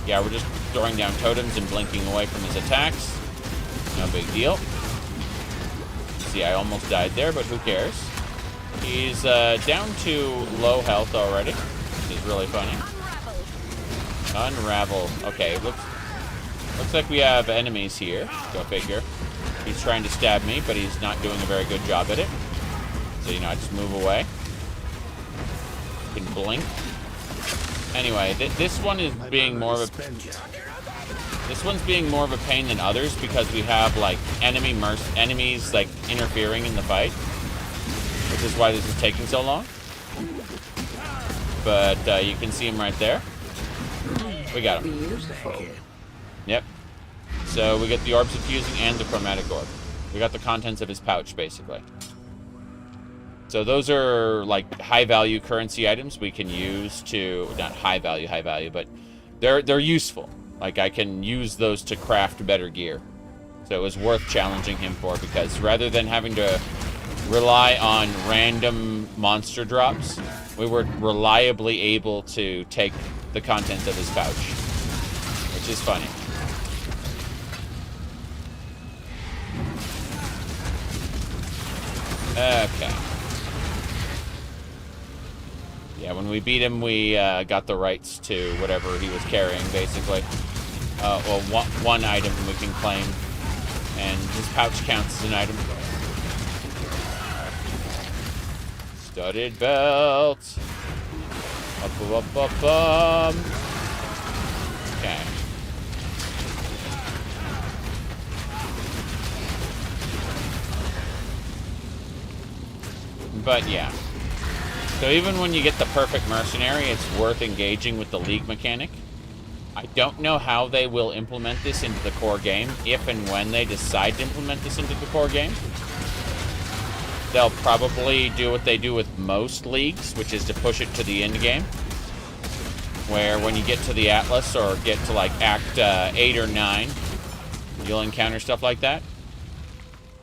yeah, we're just throwing down totems and blinking away from his attacks. No big deal. See, I almost died there, but who cares? He's down to low health already, which is really funny. Unravel. Okay, looks like we have enemies here. Go figure. He's trying to stab me, but he's not doing a very good job at it. So, you know, I just move away. You can blink. Anyway, this one is being more of a... This one's being more of a pain than others because we have, like, enemies, like, interfering in the fight. Which is why this is taking so long. But you can see him right there. We got him. Beautiful. Yep. So we get the Orb Suffusing and the Chromatic Orb. We got the contents of his pouch, basically. So those are, like, high-value currency items we can use to... Not high-value, but they're useful. Like, I can use those to craft better gear. So it was worth challenging him for, because rather than having to rely on random monster drops, we were reliably able to take the contents of his pouch. Which is funny. Okay. Yeah, when we beat him, we got the rights to whatever he was carrying, basically. Well, one item we can claim, and his pouch counts as an item. Studded belt. Up. Okay. But yeah. So even when you get the perfect mercenary, it's worth engaging with the League mechanic. I don't know how they will implement this into the core game, if and when they decide to implement this into the core game. They'll probably do what they do with most leagues, which is to push it to the end game. Where when you get to the Atlas or get to like Act 8 or 9, you'll encounter stuff like that.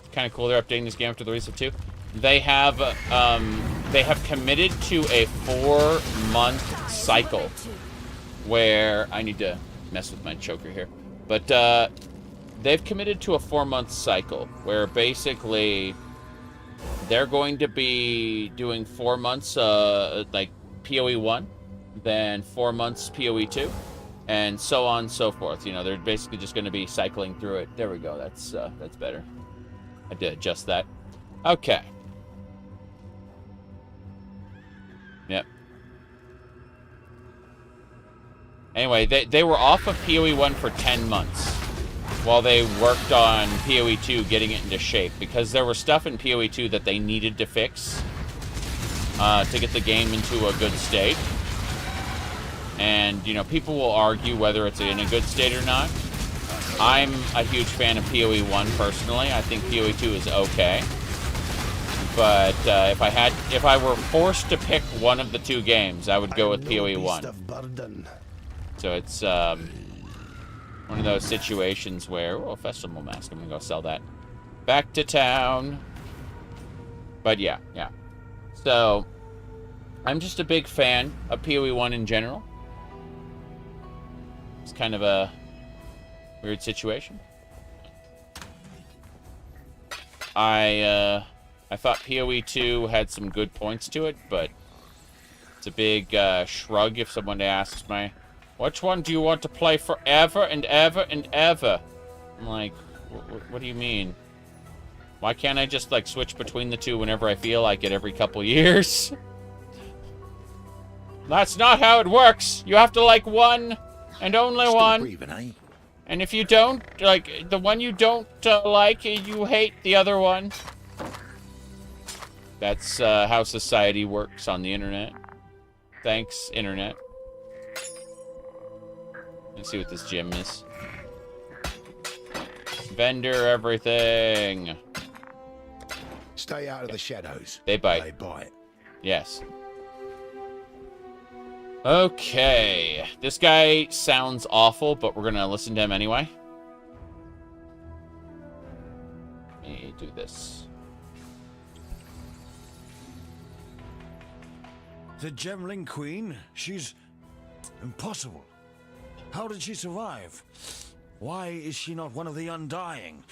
It's kind of cool they're updating this game after the release of 2. They have committed to a 4-month cycle where I need to mess with my choker here, but they've committed to a 4-month cycle where basically they're going to be doing 4 months like PoE 1, then 4 months PoE 2, and so on and so forth. You know, they're basically just going to be cycling through it. There we go. That's better. I did adjust that. Okay. Yep. Anyway, they were off of PoE 1 for 10 months while they worked on PoE 2 getting it into shape, because there was stuff in PoE 2 that they needed to fix to get the game into a good state. And, you know, people will argue whether it's in a good state or not. I'm a huge fan of PoE 1 personally. I think PoE 2 is okay. But if I were forced to pick one of the two games, I would go with PoE 1. So it's one of those situations where, oh, festival mask, I'm gonna go sell that. Back to town. But yeah. So I'm just a big fan of PoE 1 in general. It's kind of a weird situation. I thought PoE 2 had some good points to it, but it's a big shrug if someone asks me, which one do you want to play forever and ever and ever? I'm like, what do you mean? Why can't I just, like, switch between the two whenever I feel like it every couple years? That's not how it works. You have to like one and only one. Breathing, eh? And if you don't, like, the one you don't like, you hate the other one. That's how society works on the internet. Thanks, internet. Let's see what this gym is. Vendor everything. Stay out of the shadows. They bite. They bite. Yes. Okay. This guy sounds awful, but we're gonna listen to him anyway. Let me do this. The Gemling Queen? She's impossible. How did she survive? Why is she not one of the Undying?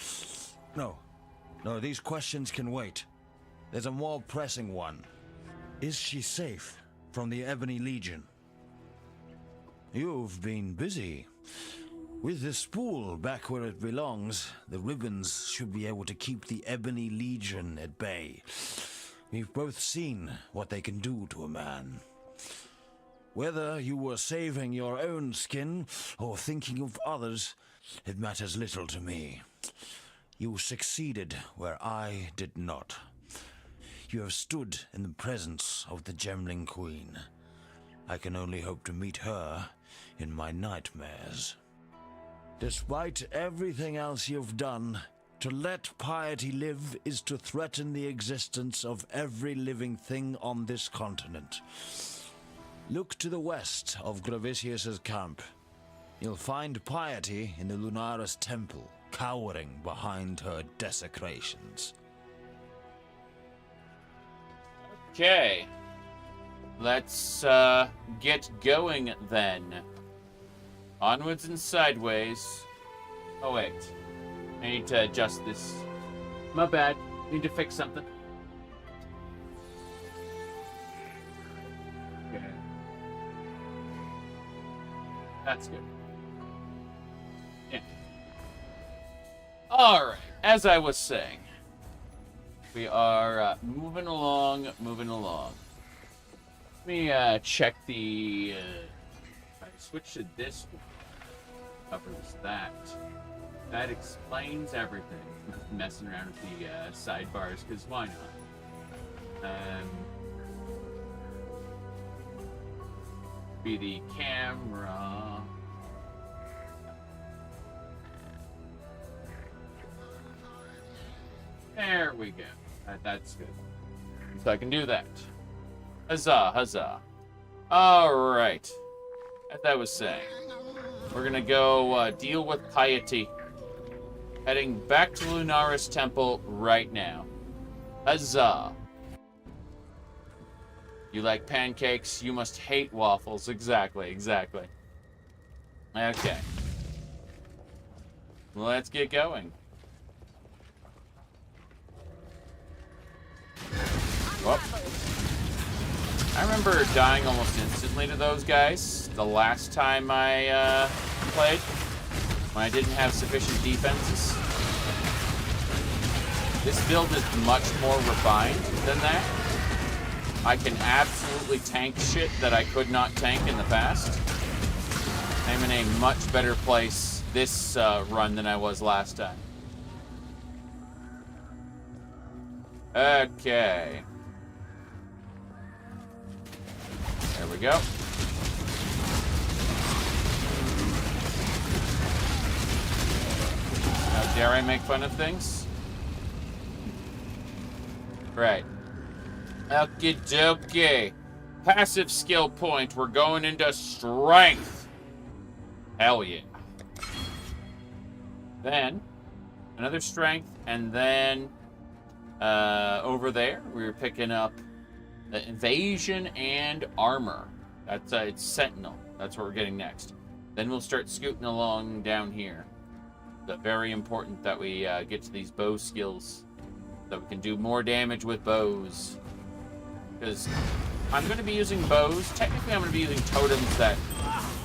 No, these questions can wait. There's a more pressing one. Is she safe from the Ebony Legion? You've been busy. With the spool back where it belongs, the ribbons should be able to keep the Ebony Legion at bay. We've both seen what they can do to a man. Whether you were saving your own skin or thinking of others, it matters little to me. You succeeded where I did not. You have stood in the presence of the Gemling Queen. I can only hope to meet her in my nightmares. Despite everything else you've done, to let Piety live is to threaten the existence of every living thing on this continent. Look to the west of Gravisius's camp. You'll find Piety in the Lunaris Temple, cowering behind her desecrations. Okay. Let's get going then. Onwards and sideways. Oh wait. I need to adjust this. My bad. Need to fix something. Okay. That's good. Yeah. Alright. As I was saying. We are moving along. Let me check the... I switch to this one. Covers that. That explains everything. Messing around with the sidebars, because why not? Be the camera. There we go. That's good. So I can do that. Huzzah, huzzah. Alright. As I was saying, we're gonna go deal with Piety. Heading back to Lunaris Temple right now. Huzzah. You like pancakes, you must hate waffles. Exactly. Okay. Let's get going. Whoop. I remember dying almost instantly to those guys the last time I played, when I didn't have sufficient defenses. This build is much more refined than that. I can absolutely tank shit that I could not tank in the past. I'm in a much better place this run than I was last time. Okay. There we go. How dare I make fun of things? Right. Okie dokie. Passive skill point. We're going into strength. Hell yeah. Then, another strength, and then over there, we're picking up the evasion and armor. That's it's Sentinel. That's what we're getting next. Then we'll start scooting along down here. It's very important that we get to these bow skills so we can do more damage with bows. Because I'm going to be using bows. Technically, I'm going to be using totems that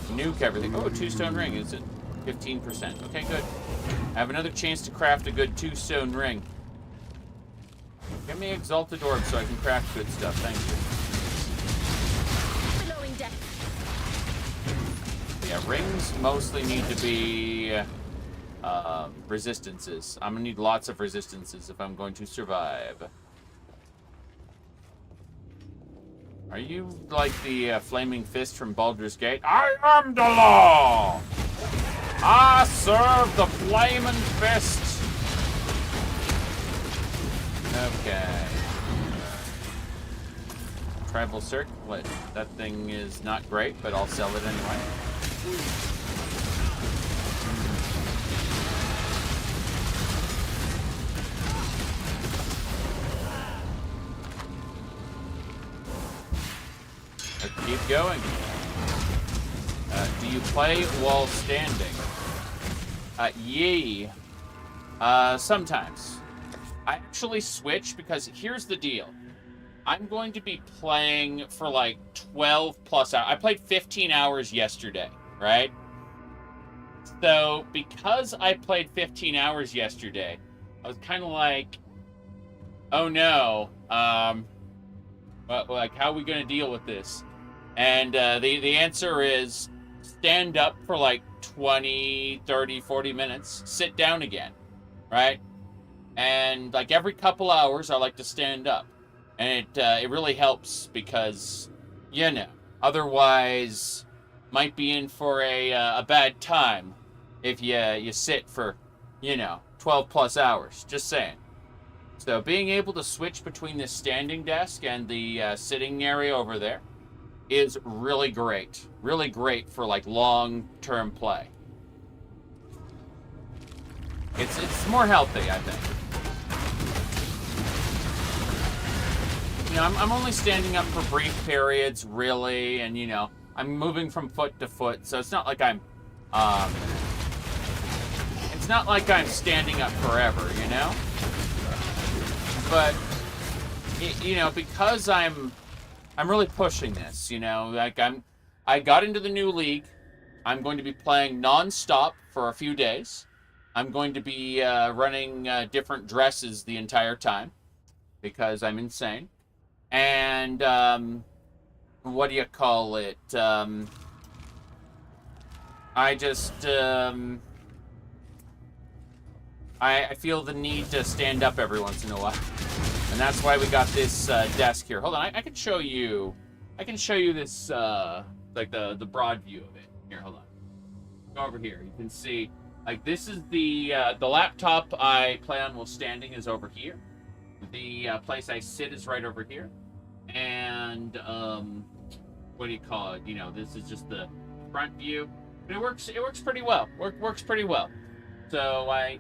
nuke everything. Oh, a 2-stone ring. Is it 15%? Okay, good. I have another chance to craft a good 2-stone ring. Give me Exalted Orb so I can craft good stuff. Thank you. Blowing death. Yeah, rings mostly need to be resistances. I'm going to need lots of resistances if I'm going to survive. Are you like the Flaming Fist from Baldur's Gate? I am the law! I serve the Flaming Fist! Okay. Tribal Circlet. That thing is not great, but I'll sell it anyway. Keep going. Do you play while standing? Yee. Sometimes. I actually switch because here's the deal. I'm going to be playing for like 12 plus hours. I played 15 hours yesterday, right? So because I played 15 hours yesterday, I was kind of like, oh no, like how are we going to deal with this? And the answer is stand up for like 20, 30, 40 minutes, sit down again, right? And like every couple hours, I like to stand up. And it really helps because, you know, otherwise might be in for a bad time if you sit for, you know, 12 plus hours. Just saying. So being able to switch between the standing desk and the sitting area over there is really great. Really great for like long-term play. It's more healthy, I think. You know, I'm only standing up for brief periods, really, and, you know, I'm moving from foot to foot, so it's not like I'm standing up forever, you know? But, you know, because I'm really pushing this, you know, like I got into the new league. I'm going to be playing non-stop for a few days. I'm going to be running different dresses the entire time because I'm insane. And, what do you call it? I just, I feel the need to stand up every once in a while. And that's why we got this desk here. Hold on, I can show you this, like the broad view of it. Here, hold on. Go over here. You can see, like, this is the laptop I play on while standing is over here. The place I sit is right over here. And, what do you call it? You know, this is just the front view. But it works pretty well. Works pretty well. So, I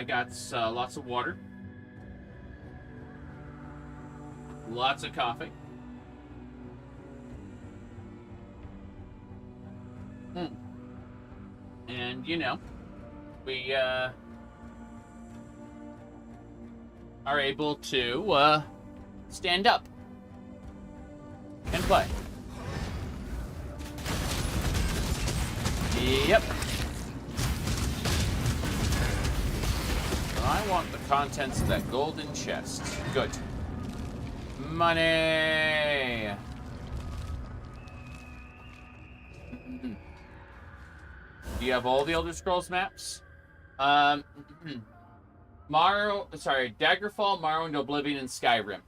got lots of water. Lots of coffee. And, you know, we, are able to, stand up and play. Yep. I want the contents of that golden chest. Good. Money! Do you have all the Elder Scrolls maps? Daggerfall, Morrowind, Oblivion, and Skyrim.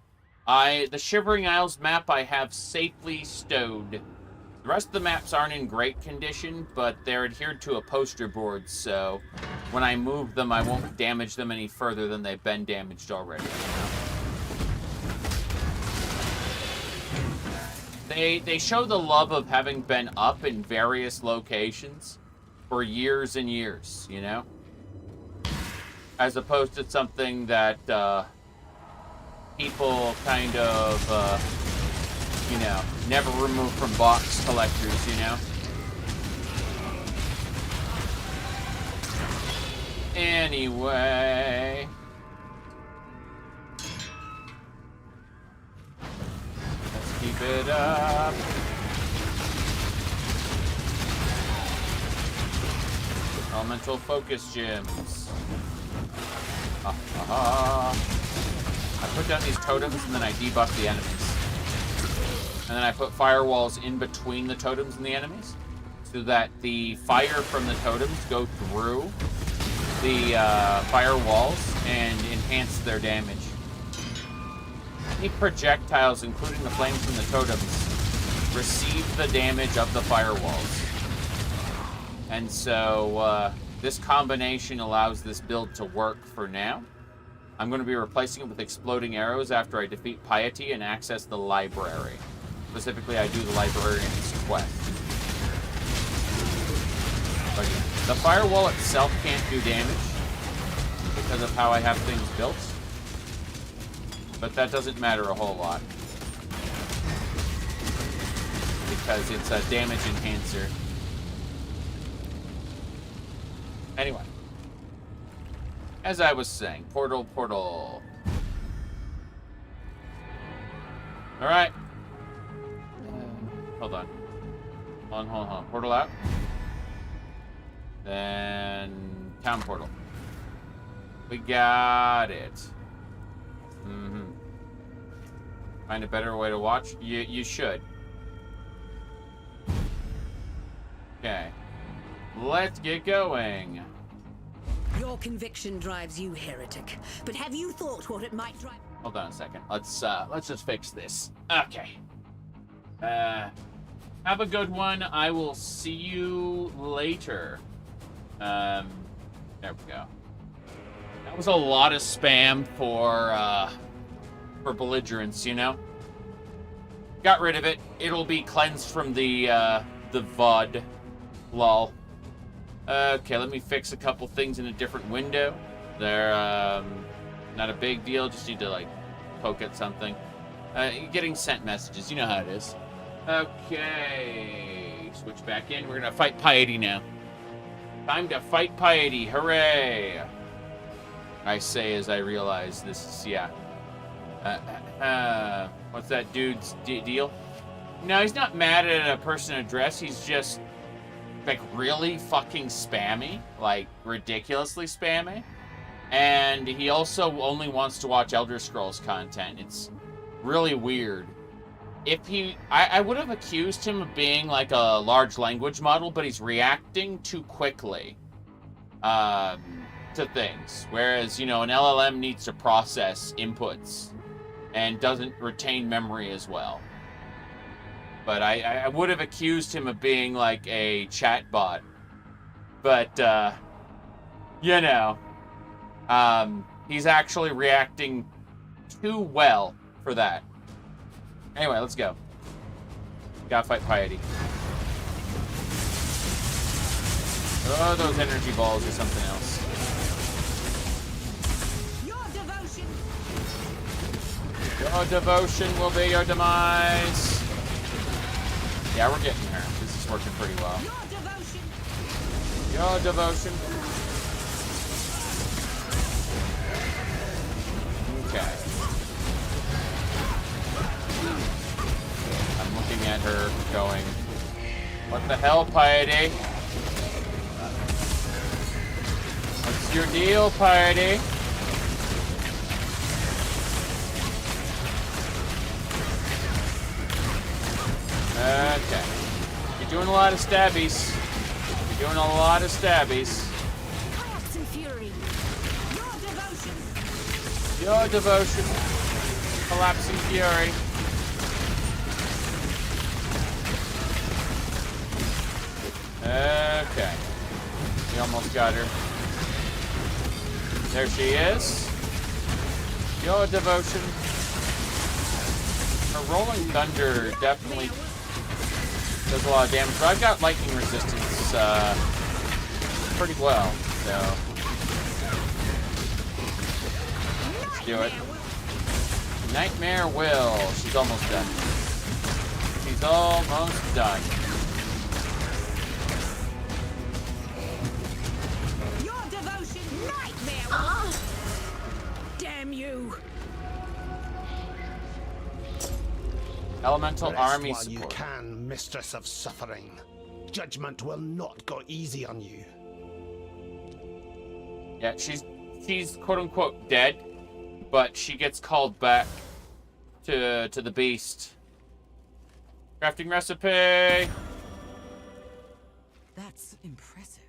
The Shivering Isles map I have safely stowed. The rest of the maps aren't in great condition, but they're adhered to a poster board, so when I move them, I won't damage them any further than they've been damaged already. They show the love of having been up in various locations for years and years, you know? As opposed to something that people kind of, you know, never remove from box collectors, you know? Anyway. Let's keep it up. Elemental focus gems. I put down these totems and then I debuff the enemies. And then I put firewalls in between the totems and the enemies so that the fire from the totems go through the firewalls and enhance their damage. Any projectiles, including the flames from the totems, receive the damage of the firewalls. And so this combination allows this build to work for now. I'm going to be replacing it with exploding arrows after I defeat Piety and access the library. Specifically, I do the Librarian's quest. But the firewall itself can't do damage because of how I have things built. But that doesn't matter a whole lot. because it's a damage enhancer. Anyway. As I was saying, portal. Alright. Hold on. Hold on. Portal out. Then town portal. We got it. Find a better way to watch? You should. Okay. Let's get going. Your conviction drives you, heretic. But have you thought what it might drive? Hold on a second. Let's just fix this. Okay. Have a good one. I will see you later. There we go. That was a lot of spam for belligerence, you know? Got rid of it. It'll be cleansed from the VOD. Lol. Okay, let me fix a couple things in a different window. They're, not a big deal. Just need to, like, poke at something. Getting sent messages. You know how it is. Okay. Switch back in. We're gonna fight Piety now. Time to fight Piety. Hooray! I say as I realize this is, yeah. What's that dude's deal? No, he's not mad at a person address. He's just, like, really fucking spammy. Like, ridiculously spammy. And he also only wants to watch Elder Scrolls content. It's really weird. If he... I would have accused him of being, like, a large language model, but he's reacting too quickly to things. Whereas, you know, an LLM needs to process inputs and doesn't retain memory as well. But I would have accused him of being, like, a chatbot. But, you know... he's actually reacting too well for that. Anyway, let's go. Gotta fight Piety. Oh, those energy balls are something else. Your devotion will be your demise. Yeah, we're getting her. This is working pretty well. Your devotion. Okay. I'm looking at her going, what the hell, Piety? What's your deal, Piety? Okay. You're doing a lot of stabbies. You're doing a lot of stabbies. Your devotion. Collapsing fury. Okay. We almost got her. There she is. Your devotion. Her rolling thunder definitely does a lot of damage, but I've got lightning resistance pretty well, so let's do it. Nightmare Will. She's almost done. She's almost done. Your devotion, Nightmare. Damn you. Elemental Rest army while you support. can, Mistress of Suffering. Judgment will not go easy on you. Yeah, she's quote unquote dead, but she gets called back to the beast. Crafting recipe. That's impressive.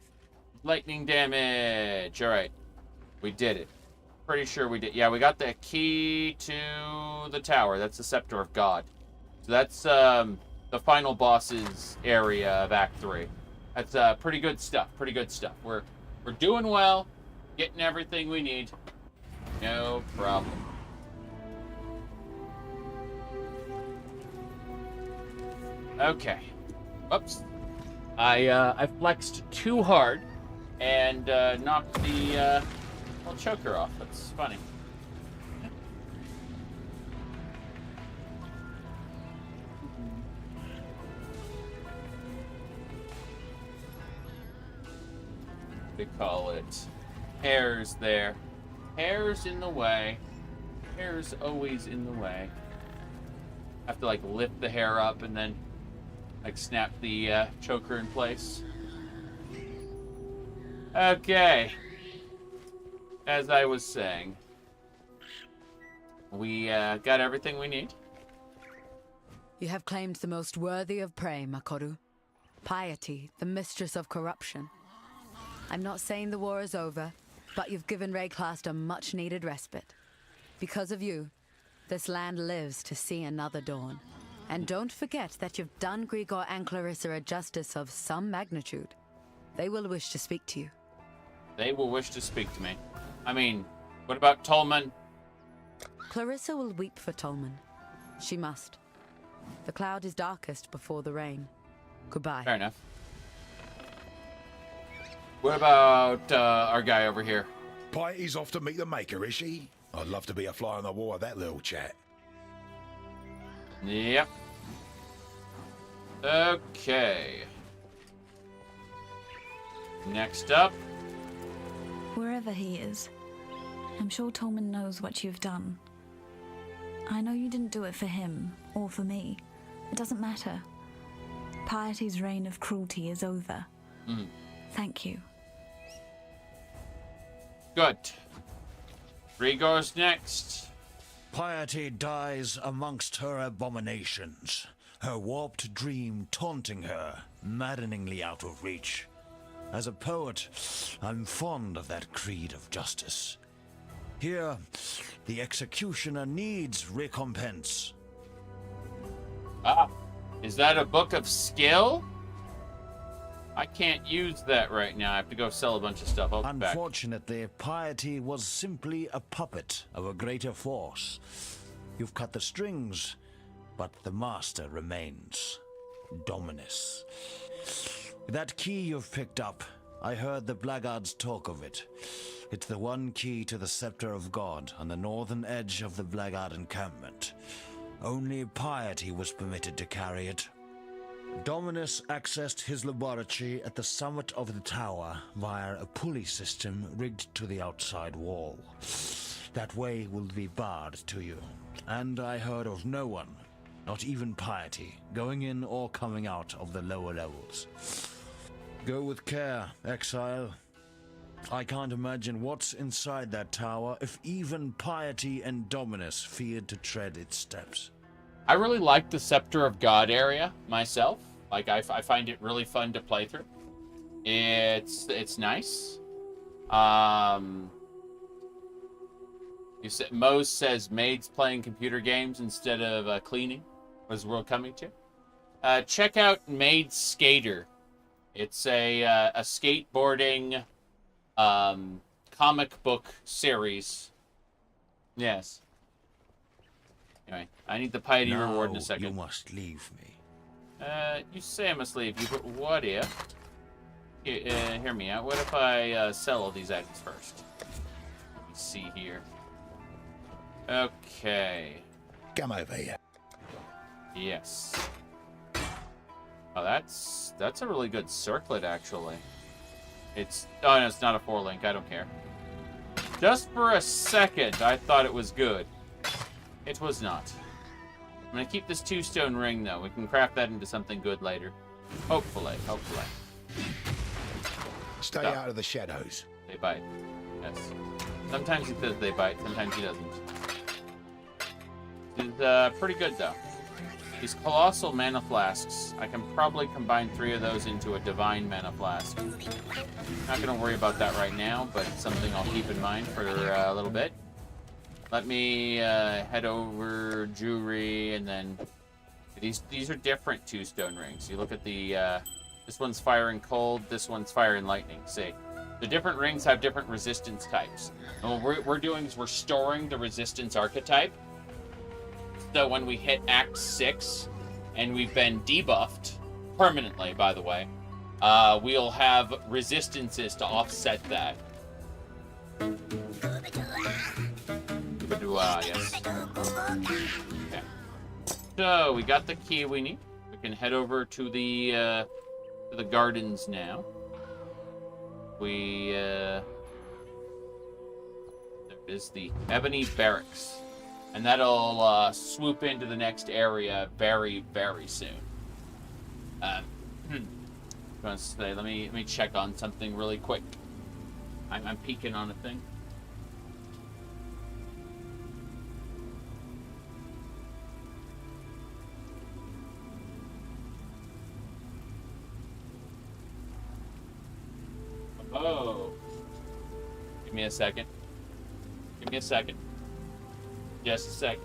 Lightning damage. All right, we did it. Pretty sure we did. Yeah, we got the key to the tower. That's the Scepter of God. So that's the final boss's area of Act 3. That's pretty good stuff. Pretty good stuff. We're doing well, getting everything we need. No problem. Okay. Whoops. I flexed too hard and knocked the choker off. That's funny. they call it? Hair's there. Hair's in the way. Hair's always in the way. Have to like lift the hair up and then like snap the choker in place. Okay. As I was saying, we got everything we need. You have claimed the most worthy of prey, Makoru. Piety, the mistress of corruption. I'm not saying the war is over, but you've given Rayclast a much-needed respite. Because of you, this land lives to see another dawn. And don't forget that you've done Grigor and Clarissa a justice of some magnitude. They will wish to speak to you. They will wish to speak to me. I mean, what about Tolman? Clarissa will weep for Tolman. She must. The cloud is darkest before the rain. Goodbye. Fair enough. What about our guy over here? Piety's off to meet the Maker, is she? I'd love to be a fly on the wall of that little chat. Yep. Okay. Next up. Wherever he is, I'm sure Tolman knows what you've done. I know you didn't do it for him, or for me. It doesn't matter. Piety's reign of cruelty is over. Thank you. Good. Grigor's next. Piety dies amongst her abominations, her warped dream taunting her, maddeningly out of reach. As a poet, I'm fond of that creed of justice. Here, the executioner needs recompense. Ah, is that a book of skill? I can't use that right now. I have to go sell a bunch of stuff. I'll be back. Unfortunately, Piety was simply a puppet of a greater force. You've cut the strings, but the master remains. Dominus. That key you've picked up, I heard the blackguards talk of it. It's the one key to the Scepter of God on the northern edge of the blackguard encampment. Only Piety was permitted to carry it. Dominus accessed his laboratory at the summit of the tower via a pulley system rigged to the outside wall. That way will be barred to you. And I heard of no one, not even Piety, going in or coming out of the lower levels. Go with care, Exile. I can't imagine what's inside that tower if even Piety and Dominus feared to tread its steps. I really like the Scepter of God area myself. Like, I find it really fun to play through. It's nice. You said Mose says maids playing computer games instead of cleaning. What is the world coming to? Check out Maid Skater. It's a skateboarding comic book series. Yes. Anyway, I need the Piety reward in a second. You must leave me. You say I must leave you, but what if... hear me out. What if I sell all these items first? Let me see here. Okay. Come over here. Yes. Oh, that's a really good circlet, actually. It's... Oh, no, it's not a 4-link. I don't care. Just for a second, I thought it was good. It was not. I'm going to keep this 2-stone ring, though. We can craft that into something good later. Hopefully. Hopefully. Stay out of the shadows. They bite. Yes. Sometimes he says they bite, sometimes he doesn't. It's pretty good, though. These colossal mana flasks, I can probably combine 3 of those into a divine mana flask. Not going to worry about that right now, but it's something I'll keep in mind for a little bit. Let me head over jewelry, and then these are different 2-stone rings. You look at the this one's fire and cold, this one's fire and lightning. See, the different rings have different resistance types. And what we're doing is we're storing the resistance archetype. So when we hit Act 6, and we've been debuffed permanently, by the way, we'll have resistances to offset that. Yes. Okay. So we got the key we need. We can head over to the gardens now. we, there is the Ebony Barracks. And that'll, swoop into the next area very, very soon. Gonna say, let me check on something really quick. I'm peeking on a thing. Oh. Give me a second. Give me a second. Just a second.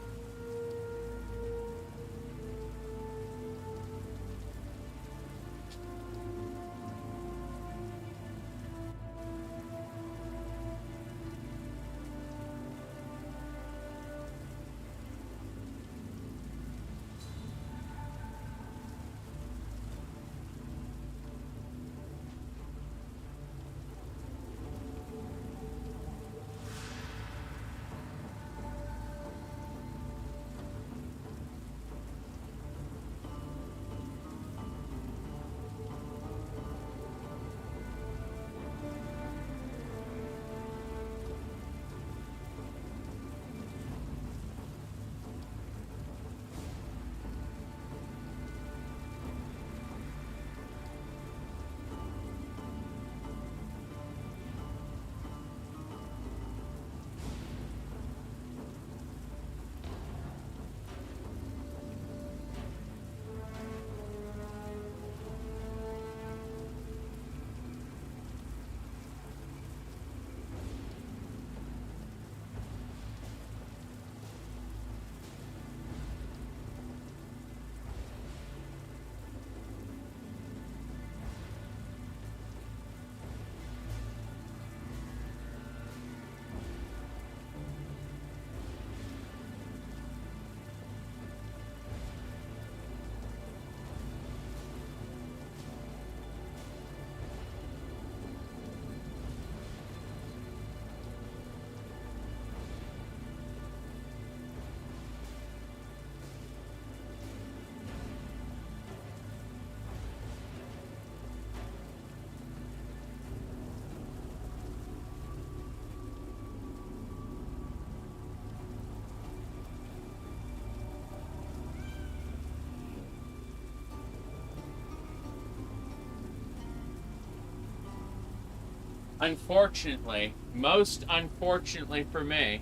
Unfortunately, most unfortunately for me,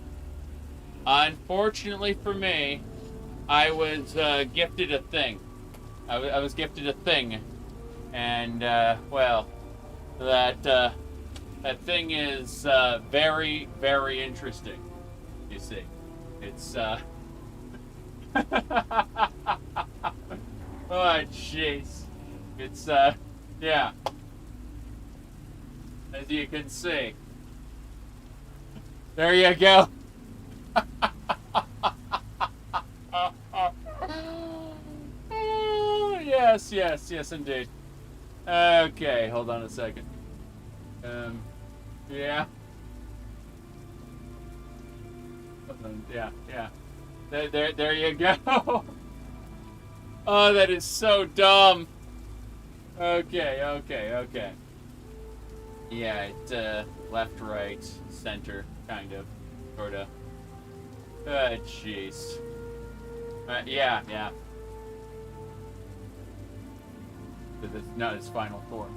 I was gifted a thing. I was gifted a thing, and well, that thing is very, very interesting. You see, it's oh jeez, it's yeah. As you can see. There you go. Yes, indeed. Okay, hold on a second. Yeah. Yeah. There you go. Oh, that is so dumb. Okay. Yeah, it's left, right, center, kind of, sort of. Jeez. Yeah. This is not his final form.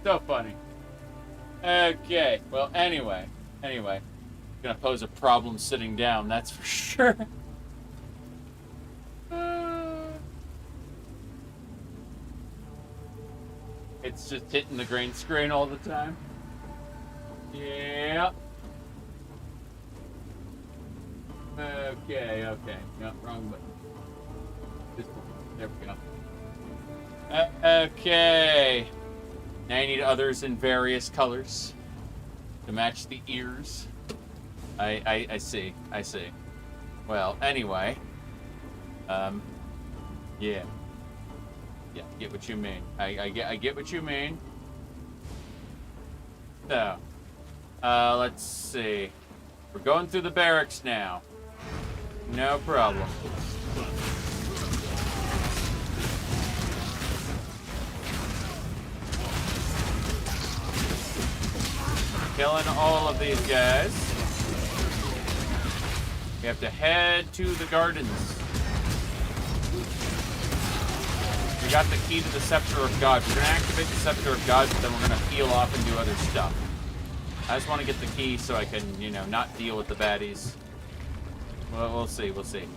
So funny. Okay, well, anyway. Gonna pose a problem sitting down, that's for sure. It's just hitting the green screen all the time. Yeah. Okay. No, wrong button. This one. There we go. Okay. Now I need others in various colors to match the ears. I see. Well, anyway. Yeah. Yeah, get what you mean. I get what you mean. So, let's see. We're going through the barracks now. No problem. Killing all of these guys. We have to head to the gardens. We got the key to the Scepter of God. We're going to activate the Scepter of God, but then we're going to heal off and do other stuff. I just want to get the key so I can, you know, not deal with the baddies. Well, we'll see, we'll see.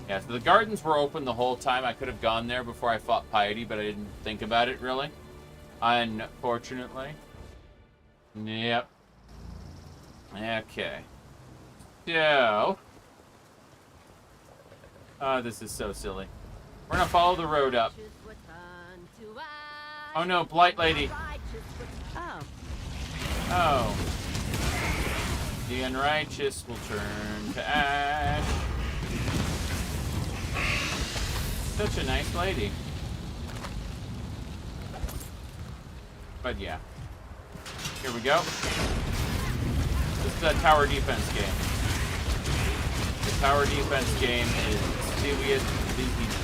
Yeah, so the gardens were open the whole time. I could have gone there before I fought Piety, but I didn't think about it, really. Unfortunately. Yep. Okay. So. Oh, this is so silly. We're gonna follow the road up. Oh no, Blight Lady. Oh. The unrighteous will turn to ash. Such a nice lady. But yeah. Here we go. This is a tower defense game. The tower defense game is serious business.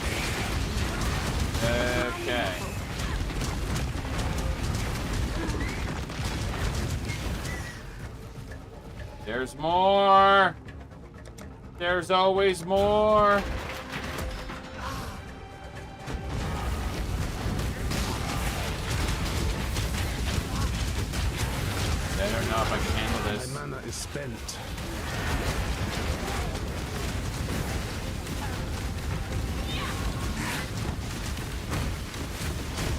Okay. There's more. There's always more. I don't know if I can handle this. My mana is spent.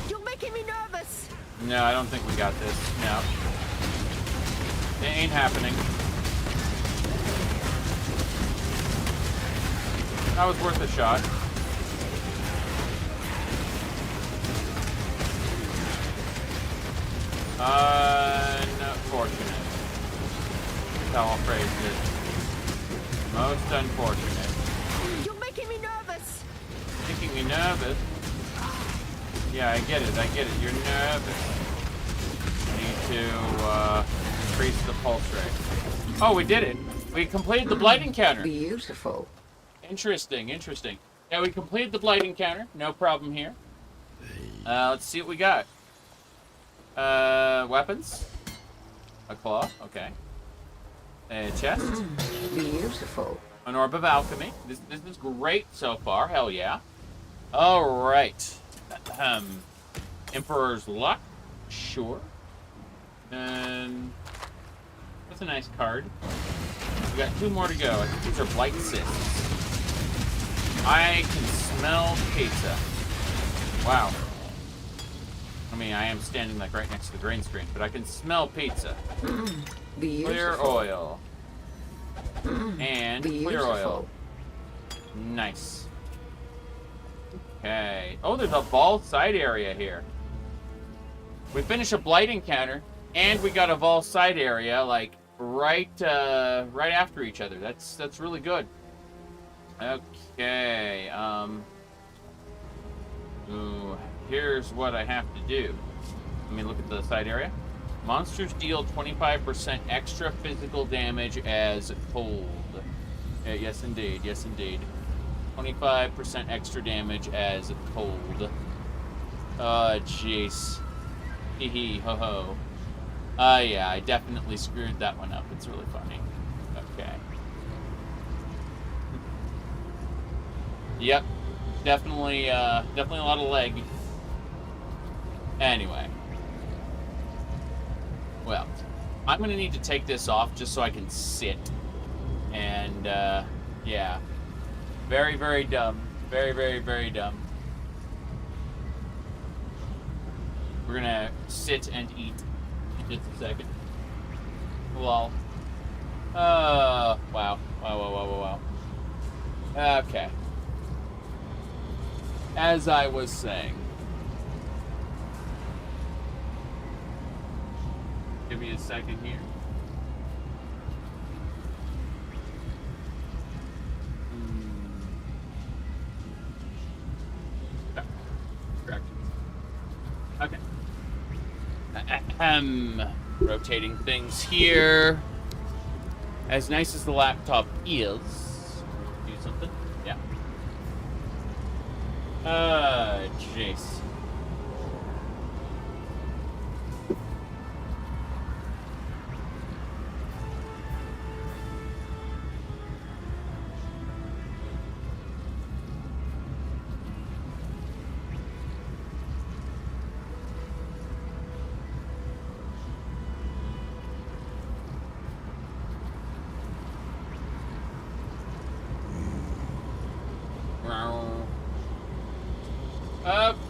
You're making me nervous. No, I don't think we got this. No. It ain't happening. That was worth a shot. Unfortunate. That's how I'll phrase it. Most unfortunate. You're making me nervous. Making me nervous? Yeah, I get it. I get it. You're nervous. Need to increase the pulse rate. Oh, we did it. We completed the Blight encounter. Beautiful. Interesting, interesting. Yeah, we completed the Blight encounter. No problem here. Let's see what we got. Weapons. A claw. Okay. A chest. Beautiful. An orb of alchemy. This is great so far. Hell yeah. All right. Emperor's Luck. Sure. And that's a nice card. We got 2 more to go. I think these are Blight Cysts. I can smell pizza. Wow. I mean, I am standing like right next to the green screen, but I can smell pizza. Clear oil. And clear oil. Nice. Okay. Oh, there's a Vaal side area here. We finished a Blight encounter, and we got a Vaal side area, like, right after each other. That's really good. Okay, ooh, here's what I have to do. Let me look at the side area. Monsters deal 25% extra physical damage as cold. Yes, indeed. Yes, indeed. 25% extra damage as cold. Oh, jeez. Hee hee, ho ho. Yeah, I definitely screwed that one up. It's really funny. Okay. Yep. Definitely a lot of leg. Anyway. Well, I'm going to need to take this off just so I can sit. And, yeah. Very, very dumb. Very, very, very dumb. We're going to sit and eat in just a second. Lol. Wow. Wow, wow, wow, wow, wow. Okay. As I was saying. Give me a second here. Correct. Okay. Rotating things here. As nice as the laptop is. Do something? Yeah. Jeez.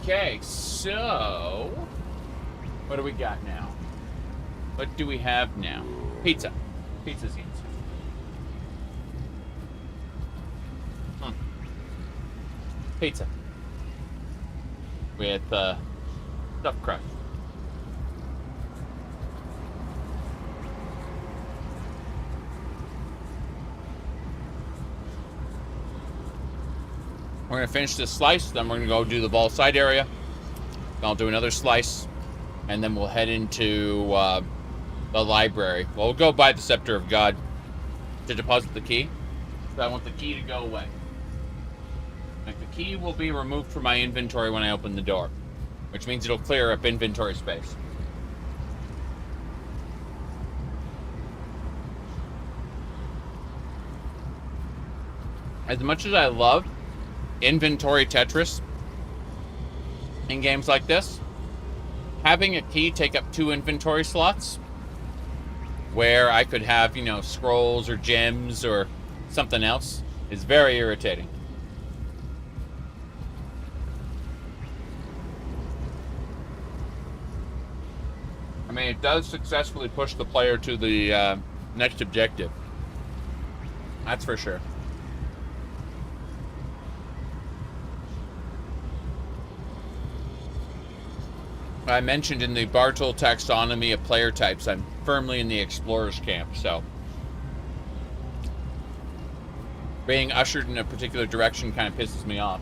Okay, so what do we got now? What do we have now? Pizza. Pizza's the answer. Pizza. With stuffed crust. We're going to finish this slice, then we're going to go do the Vaal side area. Then I'll do another slice, and then we'll head into the library. Well, we'll go buy the Scepter of God to deposit the key. So I want the key to go away. Like, the key will be removed from my inventory when I open the door, which means it'll clear up inventory space. As much as I love inventory Tetris in games like this, having a key take up 2 inventory slots where I could have, you know, scrolls or gems or something else is very irritating. I mean, it does successfully push the player to the next objective. That's for sure. I mentioned in the Bartol taxonomy of player types, I'm firmly in the explorer's camp, so being ushered in a particular direction kind of pisses me off.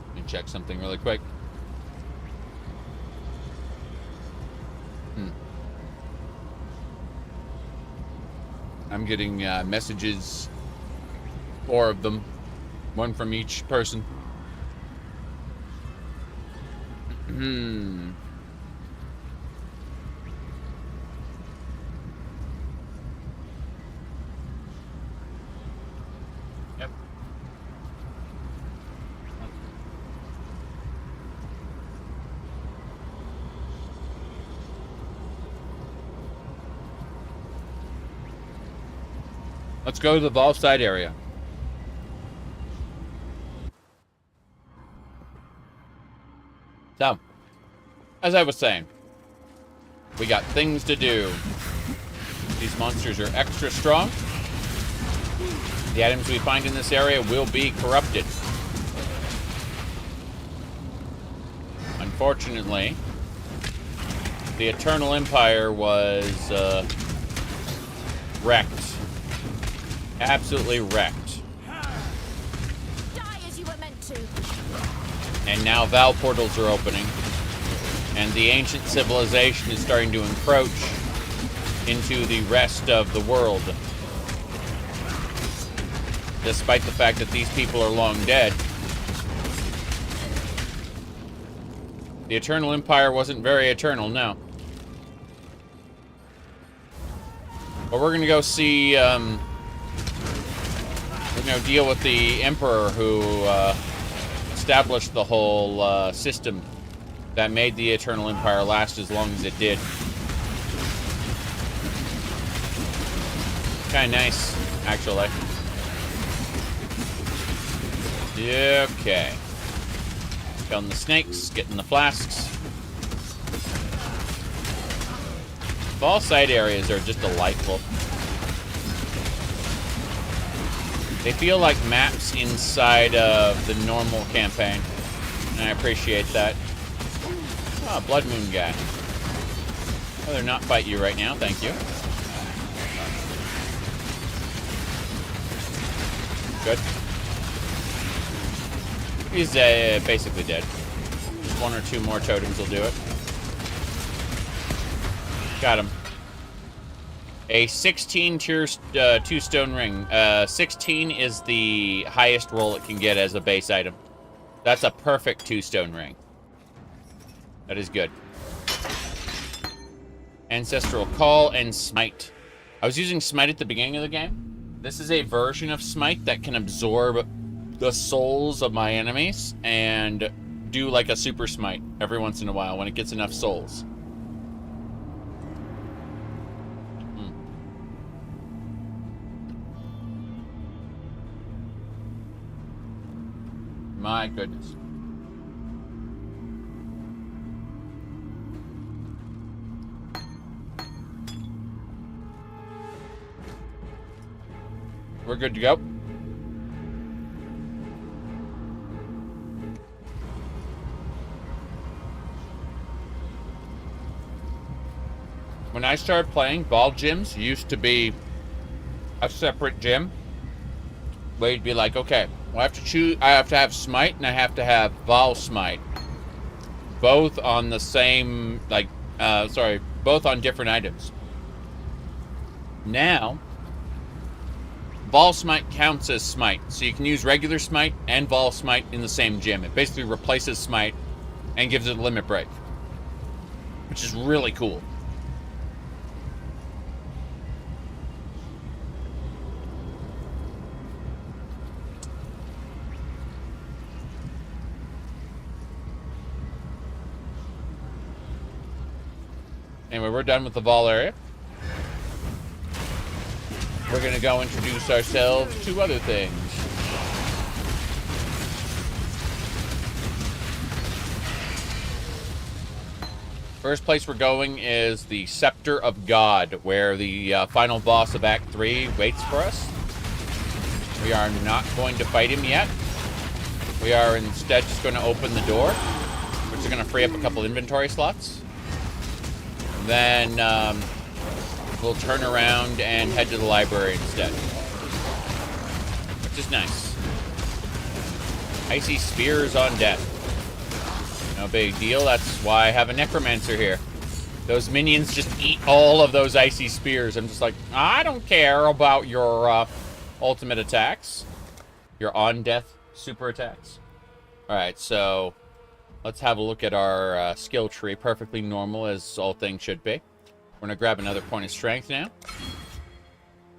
Let me check something really quick. I'm getting messages, 4 of them, 1 from each person. Yep. Let's go to the Vaal side area. So, as I was saying, we got things to do. These monsters are extra strong. The items we find in this area will be corrupted. Unfortunately, the Eternal Empire was wrecked. Absolutely wrecked. Die as you were meant to. And now Vaal portals are opening, and the ancient civilization is starting to encroach into the rest of the world. Despite the fact that these people are long dead, the Eternal Empire wasn't very eternal, no. But we're gonna go see, deal with the Emperor who established the whole system that made the Eternal Empire last as long as it did. Kind of nice, actually. Okay. Killing the snakes, getting the flasks. Vaal side areas are just delightful. They feel like maps inside of the normal campaign, and I appreciate that. Oh, Blood Moon guy. I'd rather not fight you right now, thank you. Good. He's basically dead. Just 1 or 2 more totems will do it. Got him. A 16 tier 2 stone ring. 16 is the highest roll it can get as a base item. That's a perfect 2 stone ring. That is good. Ancestral Call and Smite. I was using Smite at the beginning of the game. This is a version of Smite that can absorb the souls of my enemies and do like a super smite every once in a while when it gets enough souls. My goodness. We're good to go. When I started playing, Vaal gyms used to be a separate gym. Where you'd be like, okay, well, I have to choose. I have to have smite and I have to have Vaal smite, both on the same, like, both on different items. Now, Vaal smite counts as smite, so you can use regular smite and Vaal smite in the same gym. It basically replaces smite and gives it a limit break, which is really cool. Anyway, we're done with the Vaal area. We're going to go introduce ourselves to other things. First place we're going is the Scepter of God, where the final boss of Act 3 waits for us. We are not going to fight him yet. We are instead just going to open the door, which is going to free up a couple inventory slots. Then we'll turn around and head to the library instead, which is nice. Icy spears on death. No big deal. That's why I have a necromancer here. Those minions just eat all of those icy spears. I'm just like, I don't care about your ultimate attacks, your on death super attacks. All right, so let's have a look at our skill tree. Perfectly normal, as all things should be. We're going to grab another point of strength now.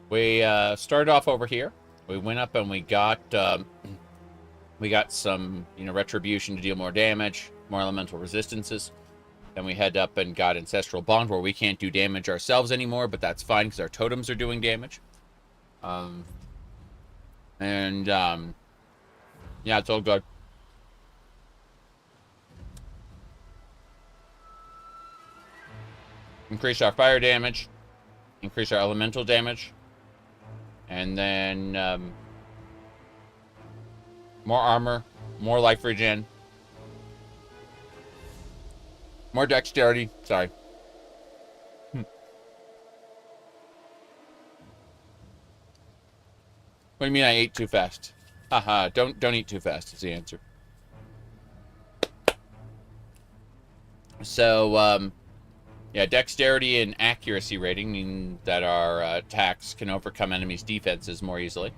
We started off over here. We went up and we got some, retribution to deal more damage, more elemental resistances. Then we head up and got Ancestral Bond, where we can't do damage ourselves anymore, but that's fine because our totems are doing damage. Yeah, it's all good. Increase our fire damage, increase our elemental damage, and then more armor, more life regen, more dexterity. Sorry. What do you mean I ate too fast? Haha, don't eat too fast is the answer. So, yeah, dexterity and accuracy rating mean that our attacks can overcome enemies' defenses more easily.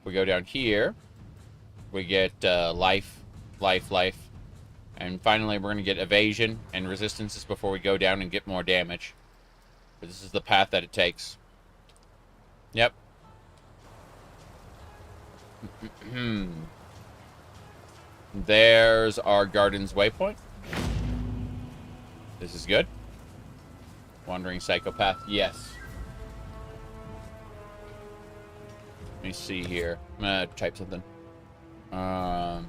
We go down here. We get life. And finally, we're going to get evasion and resistances before we go down and get more damage. But this is the path that it takes. Yep. There's our Garden's Waypoint. This is good. Wandering Psychopath, yes. Let me see here. I'm gonna type something. I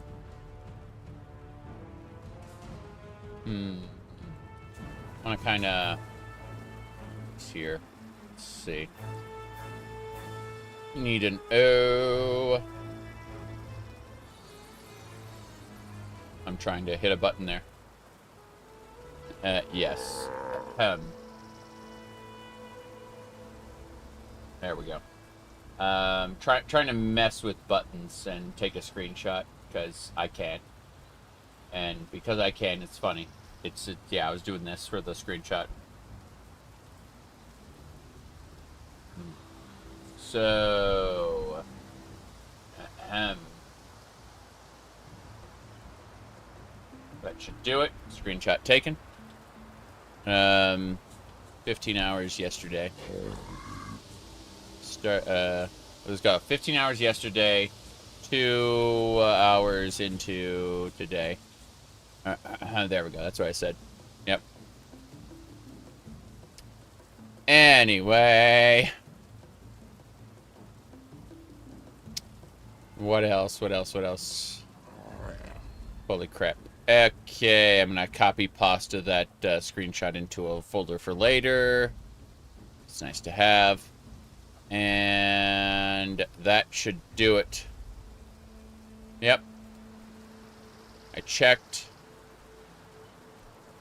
wanna kinda here. Let's see. Need an O. I'm trying to hit a button there. Yes. There we go. Trying to mess with buttons and take a screenshot because I can. And because I can, it's funny. Yeah, I was doing this for the screenshot. So, that should do it. Screenshot taken. 15 hours yesterday. It was got 15 hours yesterday, 2 hours into today. There we go. That's what I said. Yep. Anyway. What else? What else? What else? Holy crap. Okay, I'm going to copy pasta that screenshot into a folder for later. It's nice to have. And that should do it. Yep. I checked.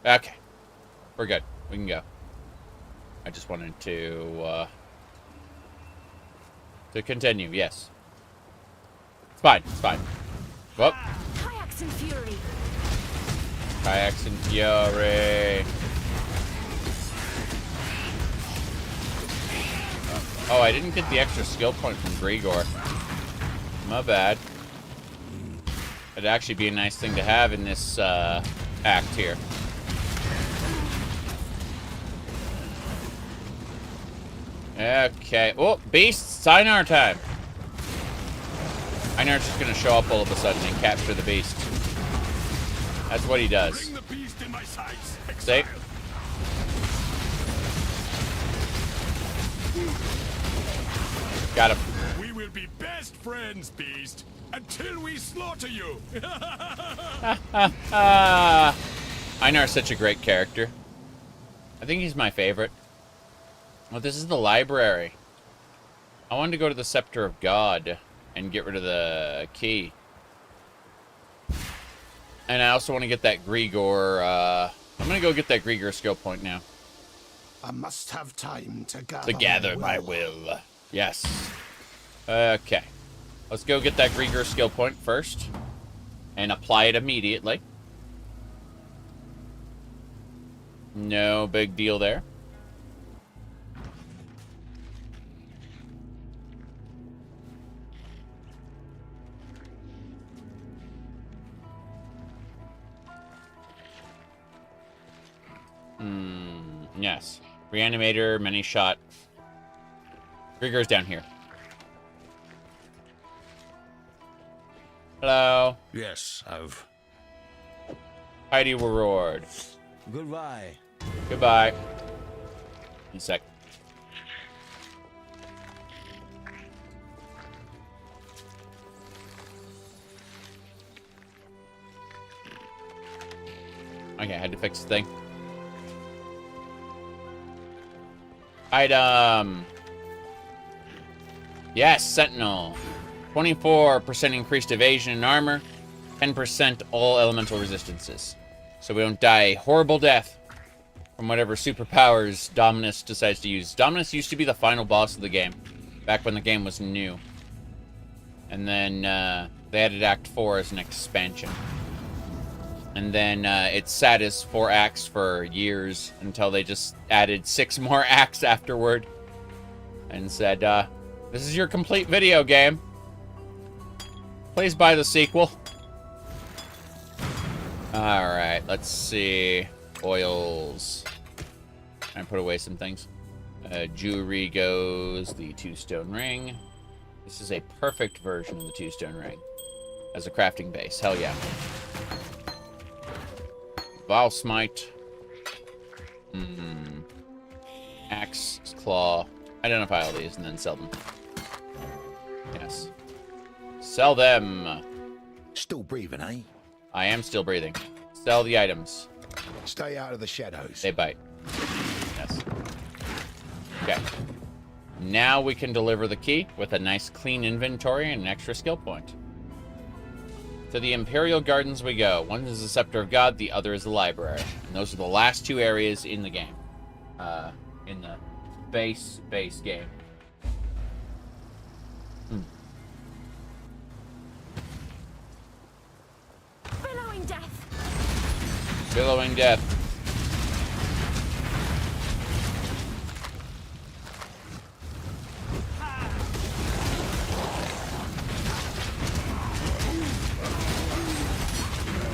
Okay. We're good. We can go. I just wanted to continue, yes. It's fine, it's fine. Whoop. Kayaks and fury. Kayaks and fury. Oh, I didn't get the extra skill point from Grigor. My bad. It'd actually be a nice thing to have in this act here. Okay. Oh, beast! Einar time! Einar's just gonna show up all of a sudden and capture the beast. That's what he does. Bring the beast in my sights. See? Got him. We will be best friends, beast, until we slaughter you. Einar's such a great character. I think he's my favorite. Well, this is the library. I wanted to go to the Scepter of God and get rid of the key. And I also want to get that Grigor, I'm going to go get that Grigor skill point now. I must have time to gather my will. Yes. Okay. Let's go get that Grigor skill point first. And apply it immediately. No big deal there. Yes. Reanimator, many shot. Grigor's down here. Hello. Yes, I've... Piety reward. Goodbye. Goodbye. In a sec. Okay, I had to fix the thing. Item. Yes, Sentinel. 24% increased evasion and armor. 10% all elemental resistances. So we don't die a horrible death from whatever superpowers Dominus decides to use. Dominus used to be the final boss of the game. Back when the game was new. And then they added Act 4 as an expansion. And then it sat as 4 acts for years until they just added 6 more acts afterward. And said, this is your complete video game. Please buy the sequel. Alright, let's see. Oils. And put away some things. Jewelry goes the 2-stone ring. This is a perfect version of the 2-stone ring. As a crafting base. Hell yeah. Vaal Smite. Axe, Claw. Identify all these and then sell them. Yes. Sell them. Still breathing, eh? I am still breathing. Sell the items. Stay out of the shadows. They bite. Yes. Okay. Now we can deliver the key with a nice clean inventory and an extra skill point. To the Imperial Gardens we go. One is the Scepter of God, the other is the Library. And those are the last 2 areas in the game. In the base game. Billowing death. Billowing death.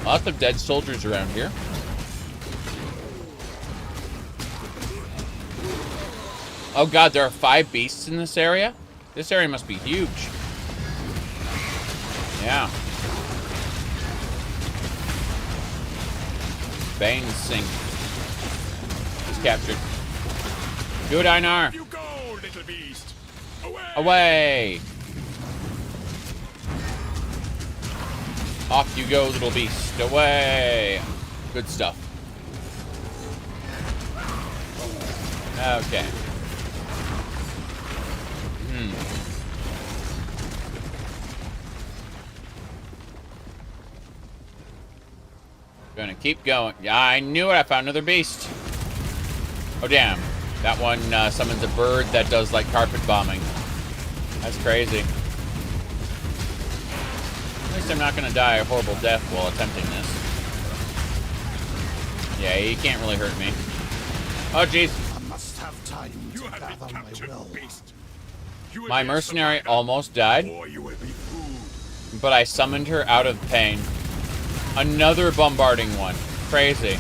Lots of dead soldiers around here. Oh god, there are 5 beasts in this area? This area must be huge. Yeah. Bane sink. He's captured. Good, Einar. You go, little beast. Away. Off you go, little beast. Away. Good stuff. Okay. Gonna keep going. Yeah, I knew it. I found another beast. Oh, damn. That one summons a bird that does, like, carpet bombing. That's crazy. At least I'm not gonna die a horrible death while attempting this. Yeah, he can't really hurt me. Oh, jeez. I must have time to gather my will. My mercenary almost died, but I summoned her out of pain. Another bombarding one. Crazy.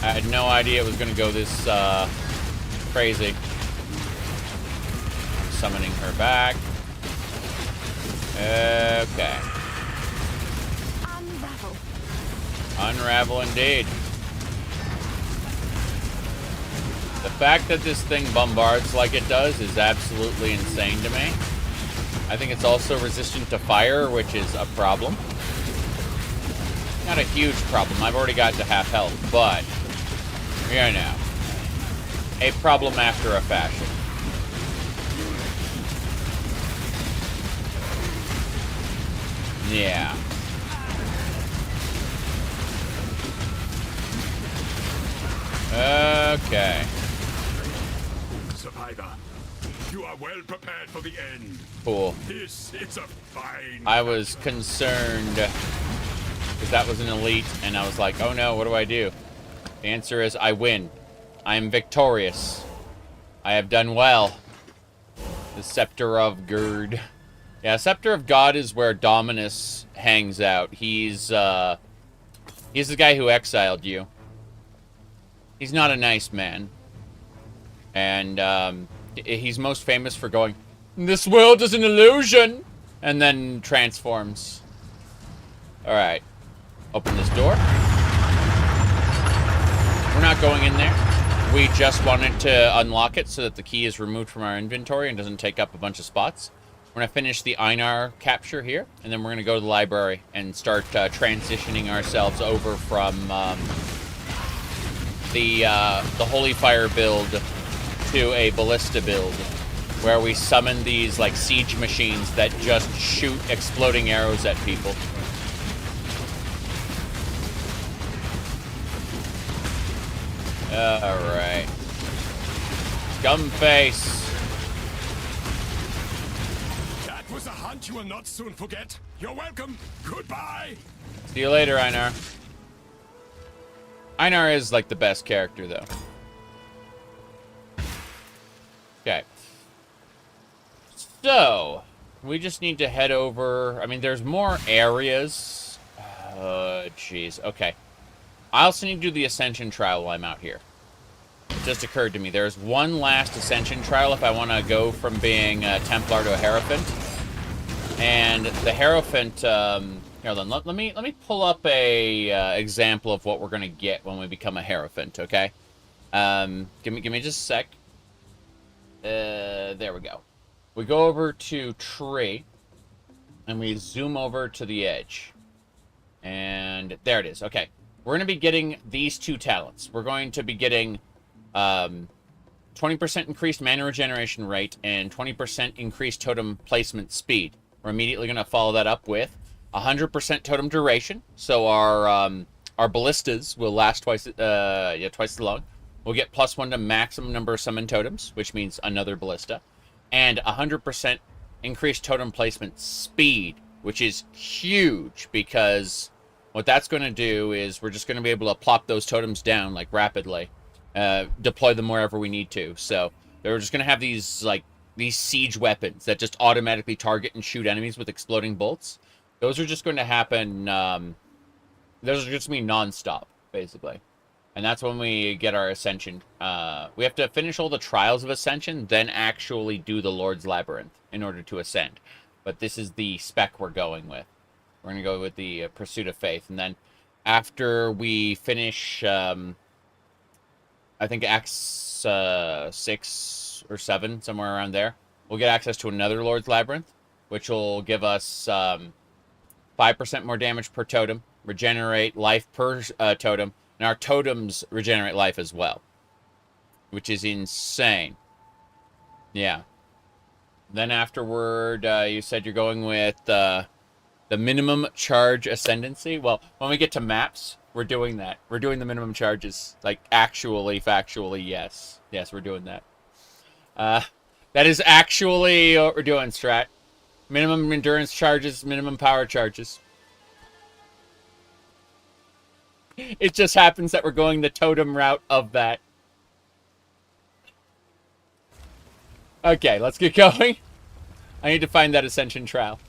I had no idea it was going to go this crazy. Summoning her back. Okay. Unravel. Unravel indeed. The fact that this thing bombards like it does is absolutely insane to me. I think it's also resistant to fire, which is a problem. Not a huge problem. I've already got to half health, but you know, a problem after a fashion. Yeah. Okay. Survivor, you are well prepared for the end. Cool. This is a fine. I was concerned because that was an elite, and I was like, oh no, what do I do? The answer is I win. I am victorious. I have done well. The Scepter of God. Yeah, Scepter of God is where Dominus hangs out. He's the guy who exiled you. He's not a nice man. And he's most famous for going, "This world is an illusion," and then transforms. Alright. Open this door. We're not going in there. We just wanted to unlock it so that the key is removed from our inventory and doesn't take up a bunch of spots. We're going to finish the Einar capture here, and then we're going to go to the library and start transitioning ourselves over from the Holy Fire build to a Ballista build, where we summon these like siege machines that just shoot exploding arrows at people. Alright. Scumface. That was a hunt you will not soon forget. You're welcome. Goodbye. See you later, Einar. Einar is like the best character, though. Okay. So, we just need to head over. I mean, there's more areas. Jeez. Okay. I also need to do the Ascension trial while I'm out here. It just occurred to me. There's one last Ascension trial if I want to go from being a Templar to a Hierophant. And the Hierophant, here, let me pull up a example of what we're going to get when we become a Hierophant, okay? Give me just a sec. There we go. We go over to Tree, and we zoom over to the edge. And there it is. Okay. We're going to be getting these two talents. We're going to be getting 20% increased mana regeneration rate and 20% increased totem placement speed. We're immediately going to follow that up with 100% totem duration. So our ballistas will last twice as long. We'll get +1 to maximum number of summon totems, which means another ballista. And 100% increased totem placement speed, which is huge because what that's going to do is we're just going to be able to plop those totems down, like, rapidly. Deploy them wherever we need to. So, they're just going to have these, like, these siege weapons that just automatically target and shoot enemies with exploding bolts. Those are just going to happen, those are just going to be non-stop, basically. And that's when we get our Ascension. We have to finish all the trials of Ascension, then actually do the Lord's Labyrinth in order to ascend. but this is the spec we're going with. We're going to go with the Pursuit of Faith. And then after we finish, I think Acts 6 or 7, somewhere around there, we'll get access to another Lord's Labyrinth, which will give us 5% more damage per totem, regenerate life per totem, and our totems regenerate life as well, which is insane. Yeah. Then afterward, you said you're going with the minimum charge ascendancy. Well, when we get to maps, we're doing that. We're doing the minimum charges. Like, actually, factually, yes. Yes, we're doing that. That is actually what we're doing, Strat. Minimum endurance charges, minimum power charges. It just happens that we're going the totem route of that. Okay, let's get going. I need to find that Ascension trial.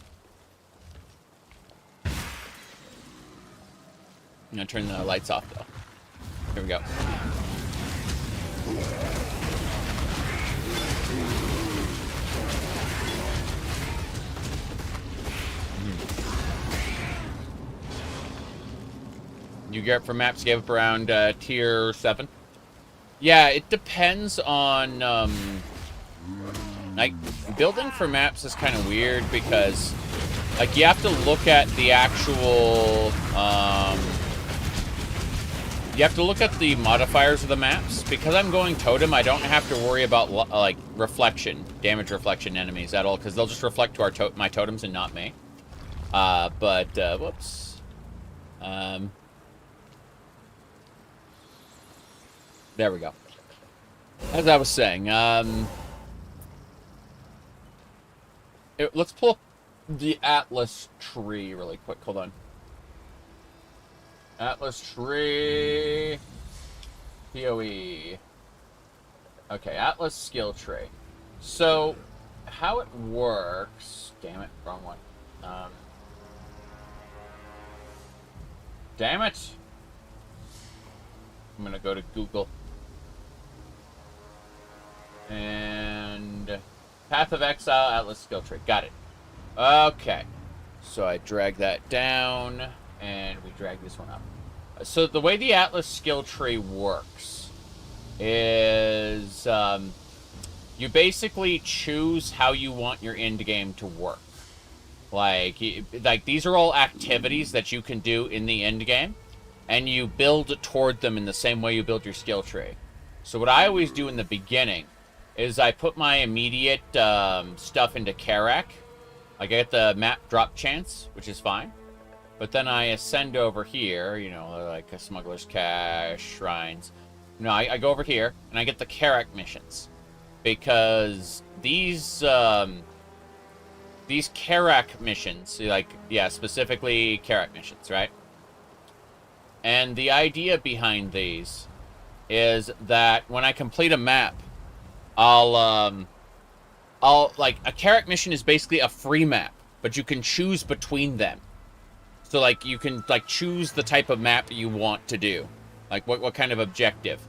I'm gonna turn the lights off, though. Here we go. You get up for maps, gave up around tier 7. Yeah, it depends on... like, building for maps is kind of weird because, like, you have to look at the actual... you have to look at the modifiers of the maps. Because I'm going totem, I don't have to worry about, like, reflection, damage reflection enemies at all, because they'll just reflect to our my totems and not me. Whoops. There we go. As I was saying, let's pull up the Atlas tree really quick. Hold on. Atlas tree. PoE. Okay, Atlas skill tree. So, how it works... Damn it, wrong one. Damn it! I'm gonna go to Google. And Path of Exile, Atlas skill tree. Got it. Okay. So I drag that down, and we drag this one up. So the way the Atlas skill tree works is you basically choose how you want your end game to work. Like these are all activities that you can do in the end game, and you build toward them in the same way you build your skill tree. So what I always do in the beginning is I put my immediate stuff into Karak. I get the map drop chance, which is fine. But then I ascend over here, you know, like a Smuggler's Cache, Shrines. No, I go over here, and I get the Karak missions. Because these Karak missions, like, yeah, specifically Karak missions, right? And the idea behind these is that when I complete a map, I'll like, a Karak mission is basically a free map, but you can choose between them. So, like, you can, like, choose the type of map you want to do. Like, what kind of objective.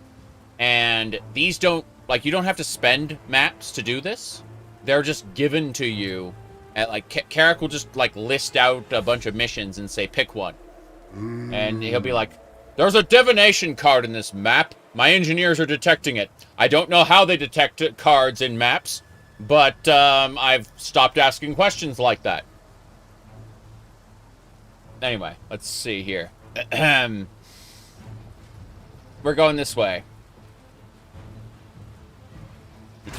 And these don't, like, you don't have to spend maps to do this. They're just given to you. At, like, Karak will just, like, list out a bunch of missions and say, pick one. And he'll be like, there's a divination card in this map. My engineers are detecting it. I don't know how they detect cards in maps, but I've stopped asking questions like that. Anyway, let's see here. We're going this way. Here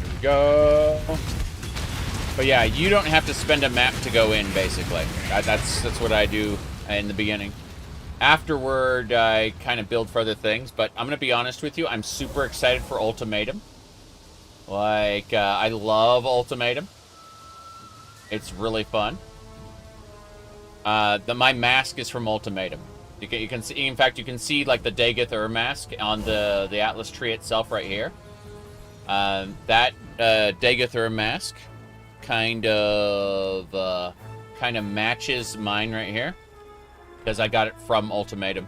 we go. But yeah, you don't have to spend a map to go in, basically. That's what I do in the beginning. Afterward, I kind of build further things, but I'm going to be honest with you, I'm super excited for Ultimatum. Like, I love Ultimatum. It's really fun. My mask is from Ultimatum. You can see, in fact, you can see, like, the Dagoth mask on the Atlas tree itself right here. That Dagoth mask kind of matches mine right here, because I got it from Ultimatum.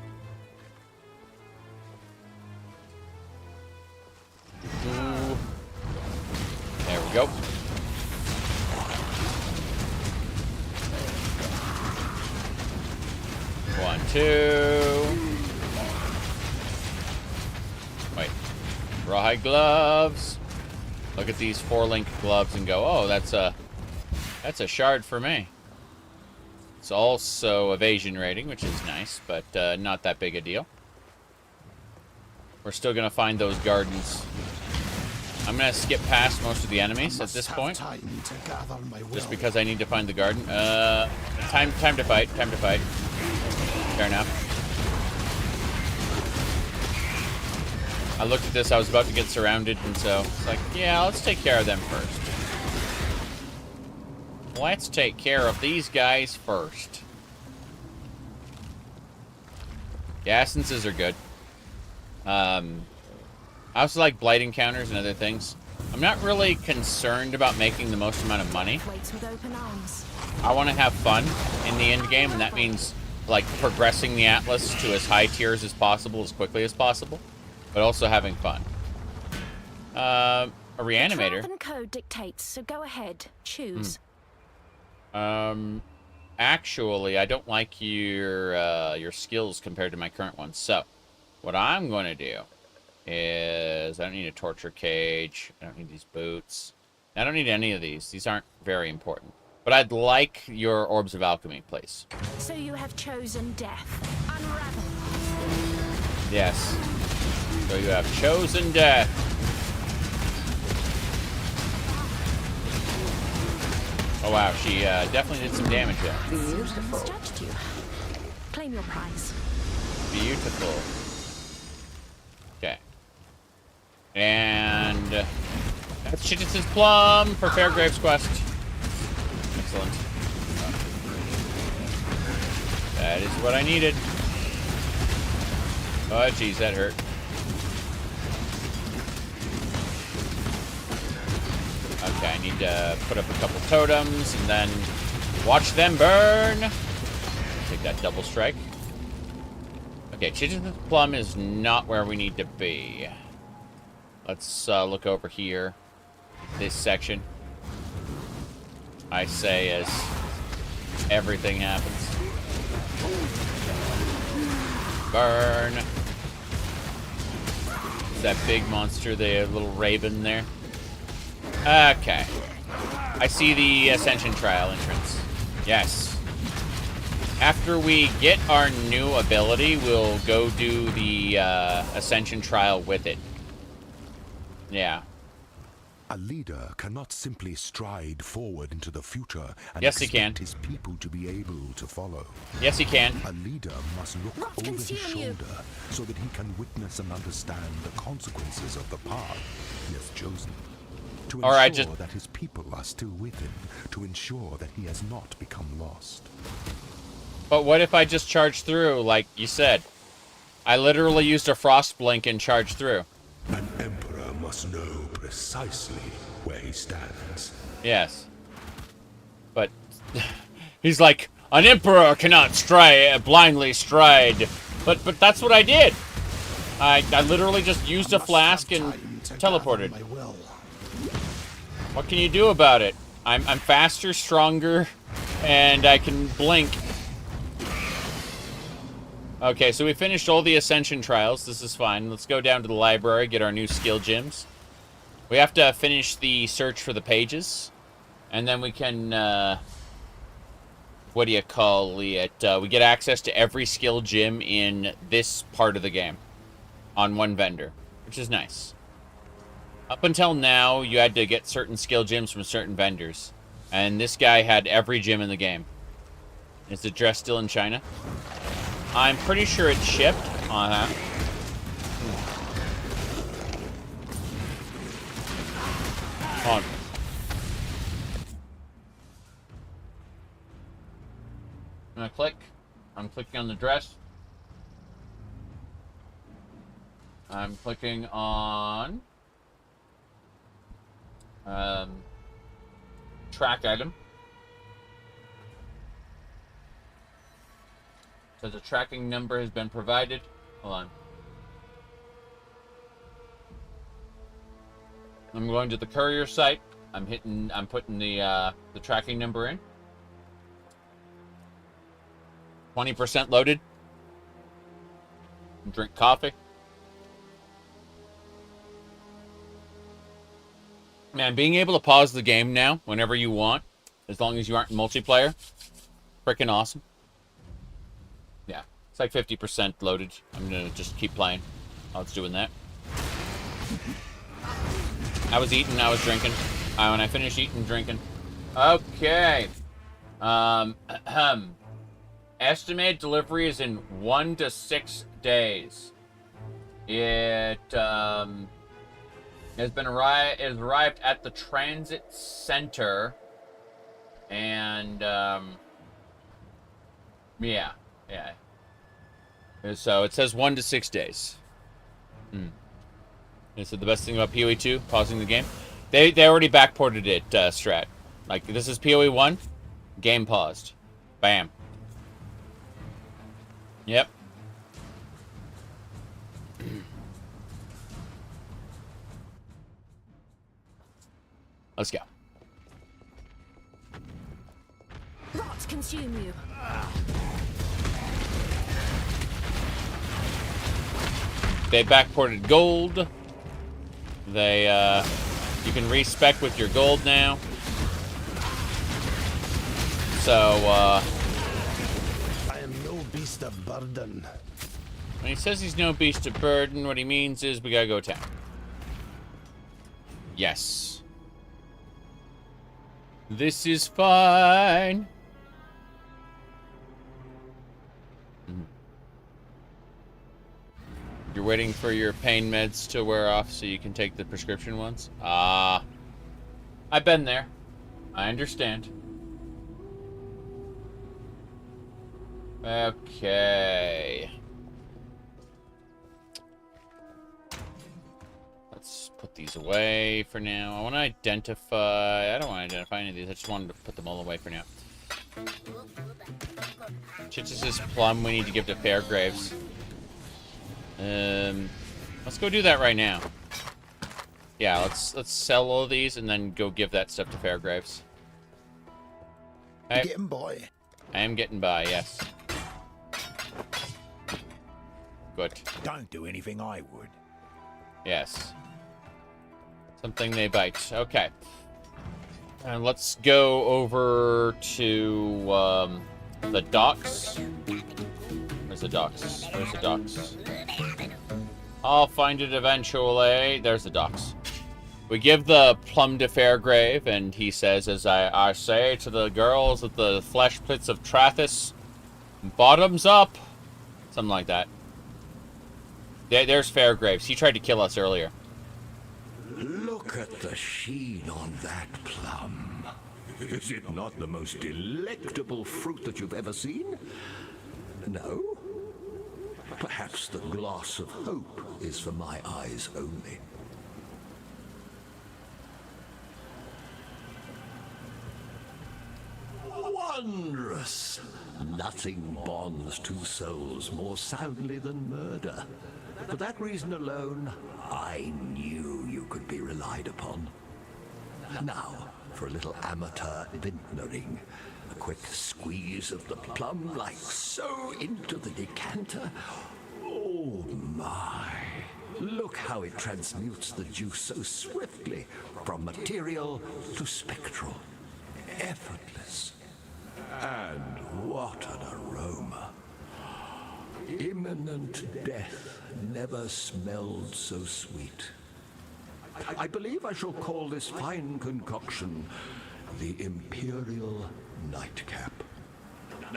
Go. 1, 2. Wait. Rawhide gloves. Look at these 4-link gloves and go, oh, that's a shard for me. It's also evasion rating, which is nice, but not that big a deal. We're still gonna find those gardens. I'm gonna skip past most of the enemies at this point, just because I need to find the garden. Time to fight. Time to fight. Fair enough. I looked at this. I was about to get surrounded, and so it's like, yeah, let's take care of them first. Let's take care of these guys first. The essences are good. I also like blight encounters and other things. I'm not really concerned about making the most amount of money. I want to have fun in the end game, and that means like progressing the Atlas to as high tiers as possible, as quickly as possible, but also having fun. A reanimator. The code dictates, so go ahead, choose. Actually, I don't like your skills compared to my current ones. So, what I'm going to do is I don't need a torture cage. I don't need these boots. I don't need any of these. These aren't very important. But I'd like your orbs of alchemy, please. So you have chosen death. Unravel. Yes. So you have chosen death. Oh wow, she definitely did some damage there. Beautiful. Judged you. Claim your prize. Beautiful. Okay. And that's Chichis' plum for Fairgraves quest. Excellent. That is what I needed. Oh jeez, that hurt. Okay, I need to put up a couple totems and then watch them burn. Take that double strike. Okay, Chichis' plum is not where we need to be. Let's look over here. This section. I say as everything happens. Burn. That big monster, the little raven there. Okay. I see the Ascension trial entrance. Yes. After we get our new ability, we'll go do the Ascension trial with it. Yeah. A leader cannot simply stride forward into the future and yes, he can. expect his people to be able to follow. Yes, he can. A leader must look over his shoulder so that he can witness and understand the consequences of the path he has chosen. To ensure that his people are still with him, to ensure that he has not become lost. But what if I just charge through, like you said? I literally used a frost blink and charged through. An emperor must know precisely where he stands. Yes. But he's like, an emperor cannot blindly stride. But that's what I did. I literally just used a flask and teleported. What can you do about it? I'm faster, stronger, and I can blink. Okay, so we finished all the Ascension trials. This is fine. Let's go down to the library, get our new skill gems. We have to finish the search for the pages. And then we can, what do you call it? We get access to every skill gem in this part of the game on one vendor, which is nice. Up until now, you had to get certain skill gems from certain vendors. And this guy had every gem in the game. Is the dress still in China? I'm pretty sure it's shipped. Uh-huh. Hold on. I'm gonna click. I'm clicking on the dress. I'm clicking on track item. Says a tracking number has been provided. Hold on. I'm going to the courier site. I'm putting the tracking number in. 20% loaded. Drink coffee. Man, being able to pause the game now whenever you want, as long as you aren't in multiplayer, freaking awesome. Yeah, it's like 50% loaded. I'm gonna just keep playing while it's doing that. I was eating, I was drinking. When I finish eating, drinking. Okay. Estimated delivery is in 1 to 6 days. It has arrived at the transit center, and yeah. So it says 1 to 6 days. Is it the best thing about PoE 2? Pausing the game. They already backported it, Strat. Like, this is PoE 1. Game paused. Bam. Yep. Let's go. Rots consume you. They backported gold. They, you can respec with your gold now. So, I am no beast of burden. When he says he's no beast of burden, what he means is we gotta go town. Yes. This is fine. You're waiting for your pain meds to wear off so you can take the prescription ones? I've been there. I understand. Okay. Let's put these away for now. I want to identify... I don't want to identify any of these. I just wanted to put them all away for now. Chitch's plum we need to give to Fairgraves. Let's go do that right now. Yeah, let's sell all of these and then go give that stuff to Fairgraves. Hey. Getting by. I am getting by, yes. Good. Don't do anything I would. Yes. Something they bite. Okay. And let's go over to the docks. Where's the docks? Where's the docks? I'll find it eventually. There's the docks. We give the plum to Fairgrave, and he says, as I say to the girls at the flesh pits of Trathis, bottoms up. Something like that. There's Fairgraves. He tried to kill us earlier. Look at the sheen on that plum. Is it not the most delectable fruit that you've ever seen? No? Perhaps the gloss of hope is for my eyes only. Wondrous! Nothing bonds two souls more soundly than murder. For that reason alone, I knew you could be relied upon. Now, for a little amateur vintnering. A quick squeeze of the plum, like so, into the decanter. Oh my! Look how it transmutes the juice so swiftly from material to spectral. Effortless. And what an aroma. Imminent death never smelled so sweet. I believe I shall call this fine concoction the Imperial Nightcap.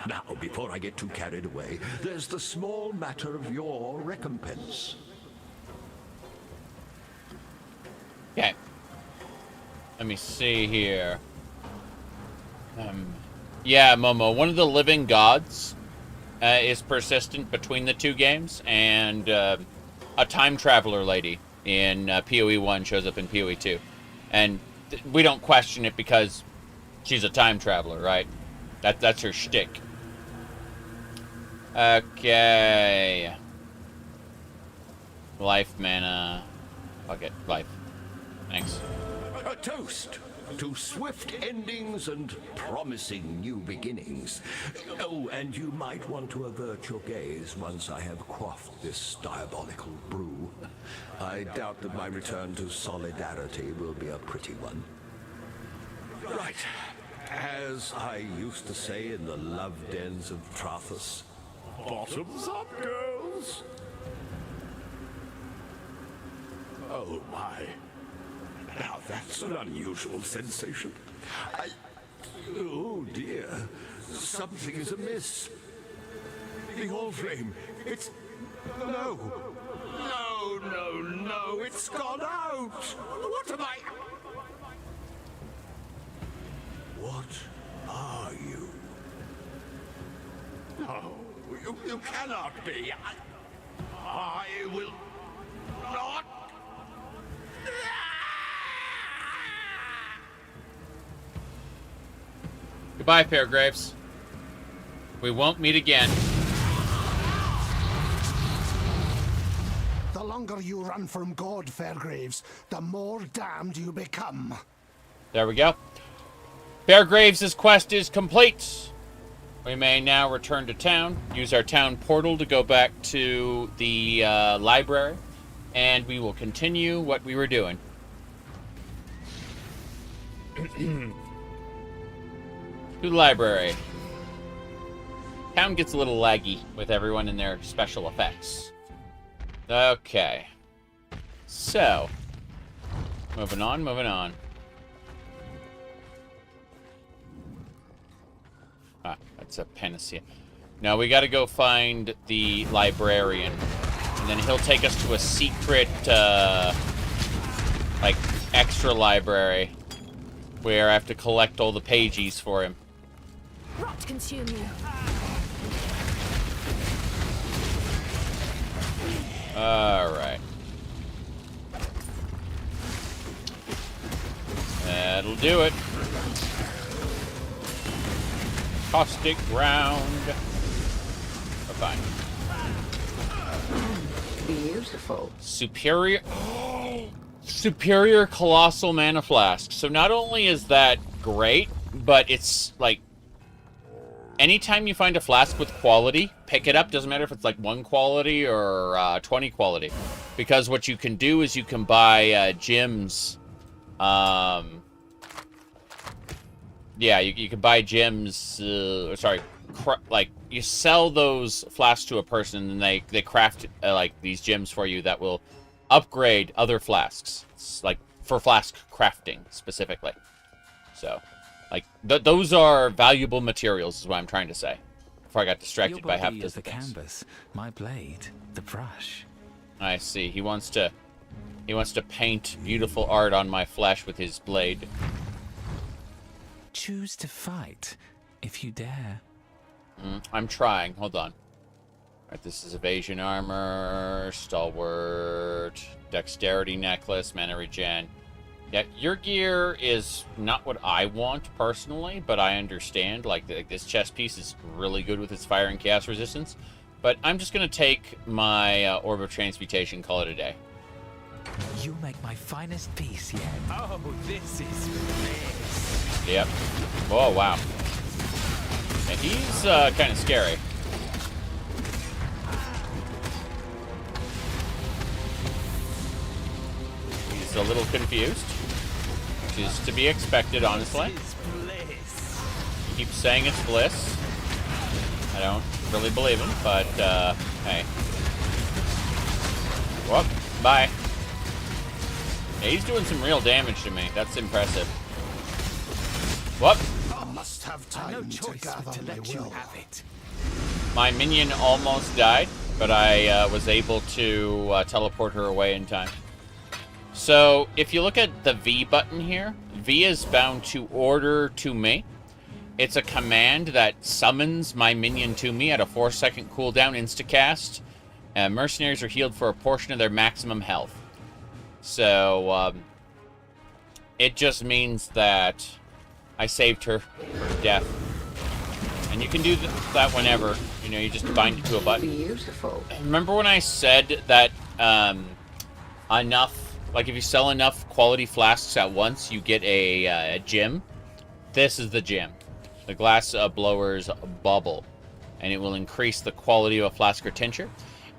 Now, before I get too carried away, there's the small matter of your recompense. Okay. Let me see here. Yeah, Momo, one of the living gods is persistent between the two games, and a time traveler lady in PoE 1 shows up in PoE 2. And we don't question it because she's a time traveler, right? That's her shtick. Okay. Life mana. Fuck it. Life. Thanks. A toast to swift endings and promising new beginnings. Oh, and you might want to avert your gaze once I have quaffed this diabolical brew. I doubt that my return to solidarity will be a pretty one. Right. As I used to say in the love dens of Trathus, bottoms up, girls! Oh my. Now that's an unusual sensation. Oh dear. Something is amiss. The All-Flame, it's... No, it's gone out! What am I... What are you? No, you cannot be. I will not... Goodbye, Fairgraves. We won't meet again. The longer you run from God, Fairgraves, the more damned you become. There we go. Fairgraves' quest is complete. We may now return to town, use our town portal to go back to the library, and we will continue what we were doing. To the library. Town gets a little laggy with everyone in their special effects. Okay. So, moving on. Ah, that's a panacea. Now we gotta go find the Librarian. And then he'll take us to a secret, like, extra library. Where I have to collect all the pages for him. Rot consume you. Alright. That'll do it. Caustic ground. Oh, fine. Beautiful. Superior Colossal Mana Flask. So not only is that great, but it's like... Anytime you find a flask with quality, pick it up. Doesn't matter if it's like 1 quality or 20 quality. Because what you can do is you can buy gems. Yeah, you can buy gems. Like you sell those flasks to a person, and they craft like these gems for you that will upgrade other flasks. It's like for flask crafting specifically. So, like those are valuable materials, is what I'm trying to say. Before I got distracted by half the canvas, my blade, the brush. I see. He wants to paint beautiful art on my flesh with his blade. Choose to fight, if you dare. I'm trying. Hold on. Alright, this is evasion armor, stalwart, dexterity necklace, mana regen. Yeah, your gear is not what I want personally, but I understand. Like this chest piece is really good with its fire and chaos resistance. But I'm just gonna take my orb of transmutation, call it a day. You make my finest piece yet. Oh, this is bliss. Yep. Oh wow. Yeah, he's kind of scary. He's a little confused, which is to be expected, honestly. He keeps saying it's bliss. I don't really believe him, but hey. Whoop, bye. Yeah, he's doing some real damage to me. That's impressive. Whoop. I must have time to gather my will. My minion almost died, but I was able to teleport her away in time. So, if you look at the V button here, V is bound to order to me. It's a command that summons my minion to me at a 4-second cooldown instacast. Mercenaries are healed for a portion of their maximum health. So, it just means that I saved her from death. And you can do that whenever. You know, you just bind it to a button. Beautiful. Remember when I said that enough Like, if you sell enough quality flasks at once, you get a gem. This is the gem. The glass blower's bubble. And it will increase the quality of a flask or tincture.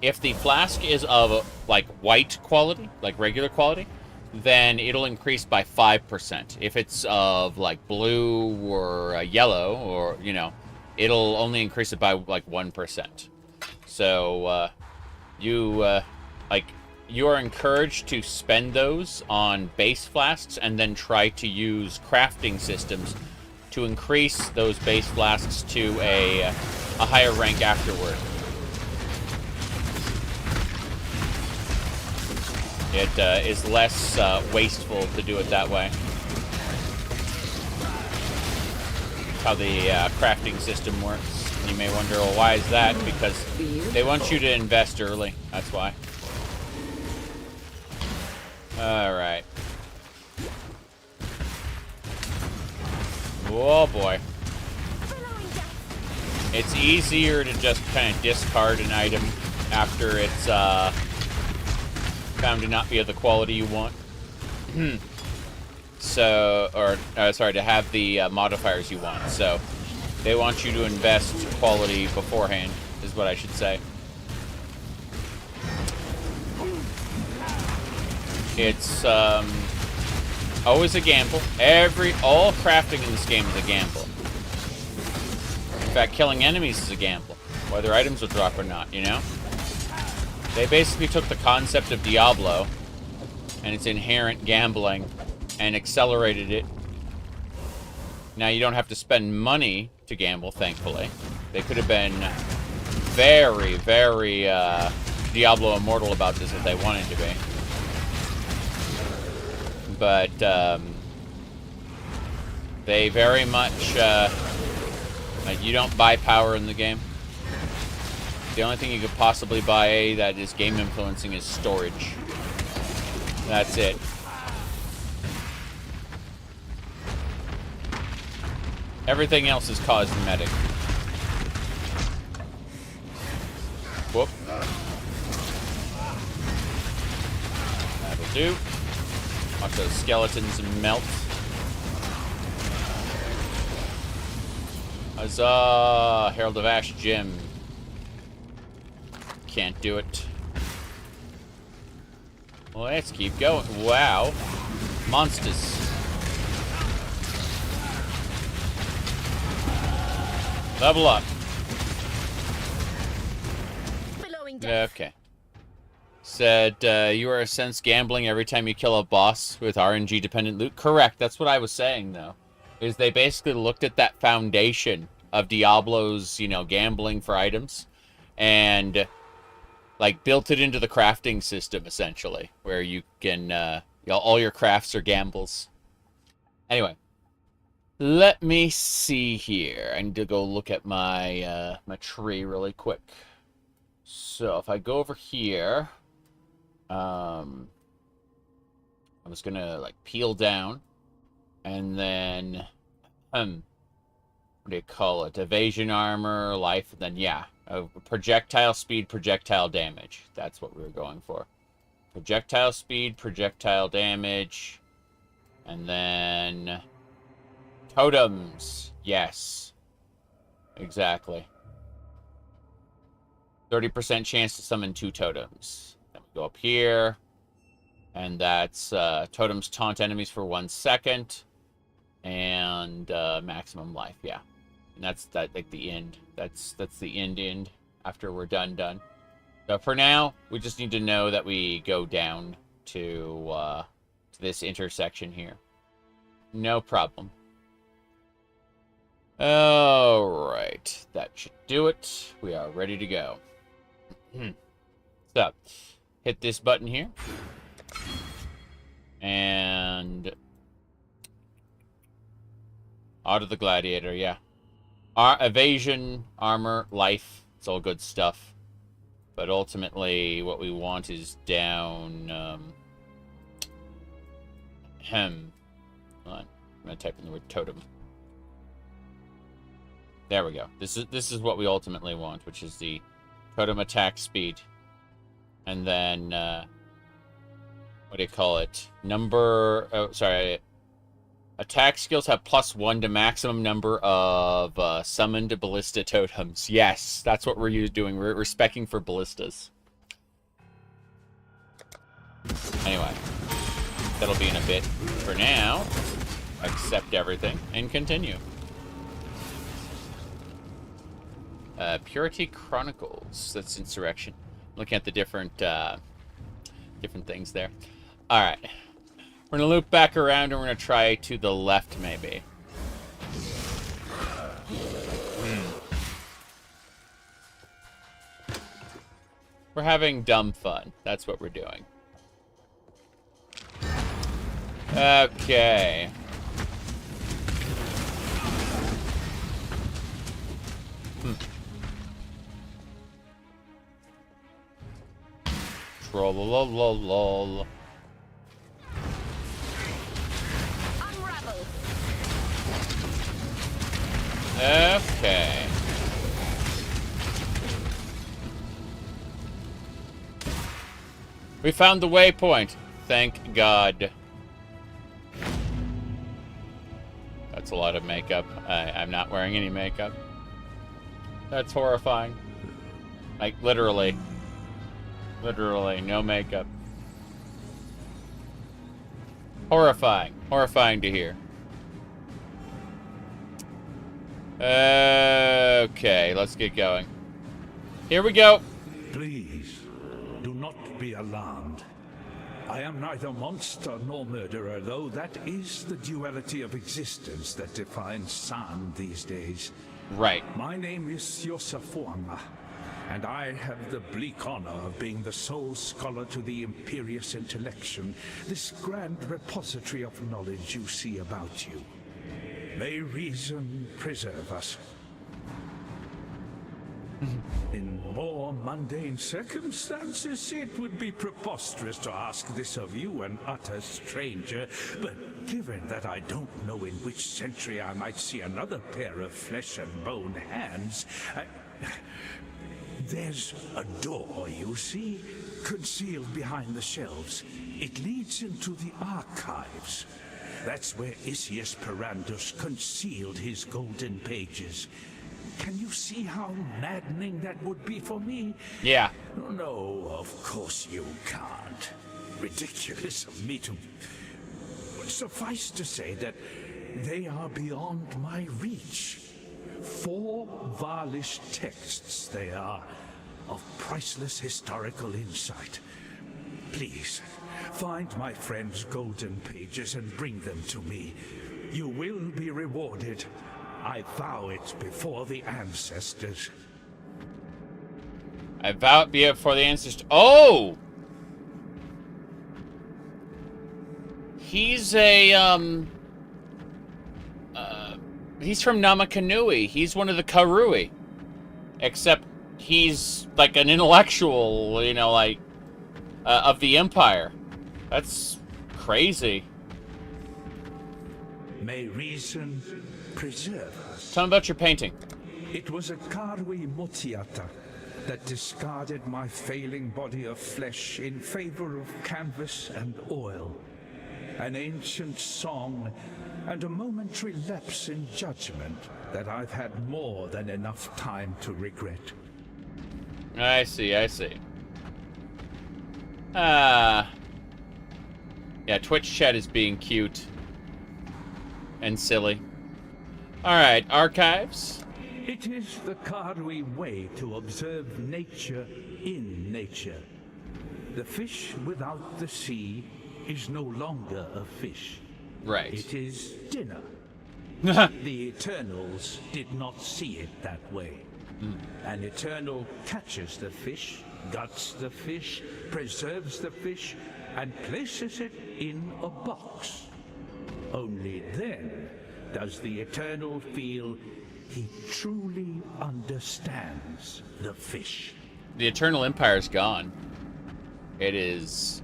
If the flask is of, like, white quality, like regular quality, then it'll increase by 5%. If it's of, like, blue or yellow, or, you know, it'll only increase it by, like, 1%. So, you are encouraged to spend those on base flasks and then try to use crafting systems to increase those base flasks to a higher rank afterward. It is less wasteful to do it that way. That's how the crafting system works. You may wonder, well, why is that? Because they want you to invest early. That's why. Alright. Oh boy. It's easier to just kind of discard an item after it's found to not be of the quality you want. So, or sorry, to have the modifiers you want. So, they want you to invest quality beforehand, is what I should say. It's always a gamble. All crafting in this game is a gamble. In fact, killing enemies is a gamble, whether items will drop or not, you know? They basically took the concept of Diablo and its inherent gambling and accelerated it. Now, you don't have to spend money to gamble, thankfully. They could have been very, very Diablo Immortal about this if they wanted to be. But they very much... you don't buy power in the game. The only thing you could possibly buy that is game influencing is storage. That's it. Everything else is cosmetic. Whoop. That'll do. Watch those skeletons melt. Huzzah! Herald of Ash gem. Can't do it. Well, let's keep going. Wow. Monsters. Level up. Okay. Said, you are sense gambling every time you kill a boss with RNG-dependent loot. Correct. That's what I was saying, though. Is they basically looked at that foundation of Diablo's, you know, gambling for items. And, like, built it into the crafting system, essentially. Where you can, you know, all your crafts are gambles. Anyway. Let me see here. I need to go look at my my tree really quick. So if I go over here, I'm just gonna like peel down, and then what do you call it? Evasion armor, life, and then yeah, projectile speed, projectile damage. That's what we were going for. Projectile speed, projectile damage, and then totems. Yes. Exactly. 30% chance to summon 2 totems. Then we go up here. And that's totems taunt enemies for 1 second. And maximum life, yeah. And that's like the end. That's the end after we're done. So for now, we just need to know that we go down to this intersection here. No problem. Alright, that should do it. We are ready to go. So, hit this button here. And... Out of the Gladiator, yeah. Evasion, armor, life, it's all good stuff. But ultimately, what we want is down... Hold on. I'm going to type in the word totem. There we go. This is what we ultimately want, which is the totem attack speed. And then what do you call it? Attack skills have +1 to maximum number of summoned ballista totems. Yes, that's what we're doing. We're speccing for ballistas. Anyway, that'll be in a bit. For now, accept everything and continue. Purity Chronicles. That's Insurrection. Looking at the different things there. All right. We're going to loop back around and we're going to try to the left, maybe. We're having dumb fun. That's what we're doing. Okay. Troll-lol-lol-lol. Okay. We found the waypoint. Thank God. That's a lot of makeup. I'm not wearing any makeup. That's horrifying. Like, literally. Literally, no makeup. Horrifying. Horrifying to hear. Okay, let's get going. Here we go. Please, do not be alarmed. I am neither monster nor murderer, though that is the duality of existence that defines San these days. Right. My name is Yosafuanga, and I have the bleak honor of being the sole scholar to the Imperious Intellection, this grand repository of knowledge you see about you. May reason preserve us. In more mundane circumstances, it would be preposterous to ask this of you, an utter stranger, but given that I don't know in which century I might see another pair of flesh and bone hands, there's a door, you see, concealed behind the shelves. It leads into the archives. That's where Isius Perandus concealed his golden pages. Can you see how maddening that would be for me? Yeah. No, of course you can't. Ridiculous of me to... Suffice to say that they are beyond my reach. 4 Vaalish texts they are, of priceless historical insight. Please, find my friend's golden pages and bring them to me. You will be rewarded. I vow it before the ancestors. I vow it before the ancestors. Oh! He's a, he's from Namakanui. He's one of the Karui. Except he's like an intellectual, you know, like, of the Empire. That's crazy. May reason preserve us. Tell me about your painting. It was a Karui Motiata that discarded my failing body of flesh in favor of canvas and oil. An ancient song and a momentary lapse in judgment that I've had more than enough time to regret. I see, I see. Yeah, Twitch chat is being cute and silly. Alright, archives. It is the Karui way to observe nature in nature. The fish without the sea is no longer a fish. Right. It is dinner. The Eternals did not see it that way. An Eternal catches the fish, guts the fish, preserves the fish, and places it in a box. Only then does the Eternal feel he truly understands the fish. The Eternal Empire's gone. It is...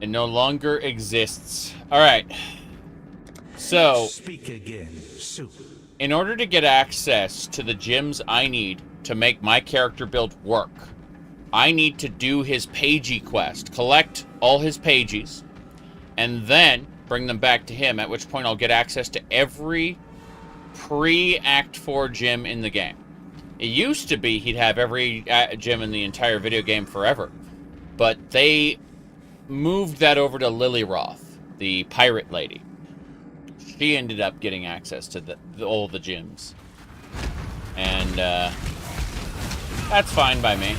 It no longer exists. Alright. So... Speak again, soon. In order to get access to the gems I need to make my character build work, I need to do his pagey quest, collect all his pages, and then bring them back to him, at which point I'll get access to every pre-Act 4 gym in the game. It used to be he'd have every gym in the entire video game forever, but they moved that over to Lillyroth, the pirate lady. She ended up getting access to all the gyms. And that's fine by me.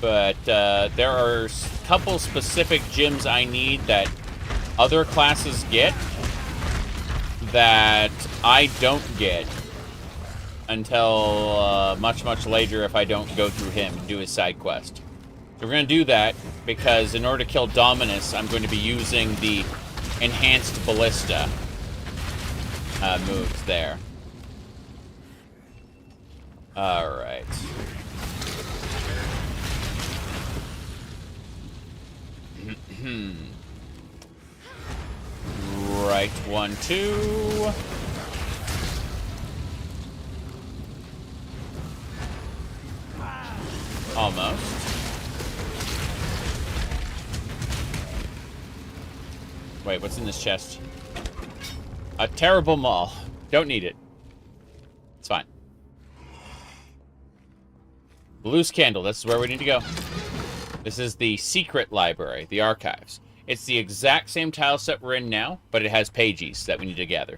But there are a couple specific gyms I need that other classes get that I don't get until much, much later if I don't go through him and do his side quest. So we're going to do that because in order to kill Dominus, I'm going to be using the enhanced Ballista moves there. Alright. Right, 1, 2. Almost. Wait, what's in this chest? A terrible maul. Don't need it. It's fine. Loose candle. This is where we need to go. This is the secret library, the archives. It's the exact same tile set we're in now, but it has pages that we need to gather.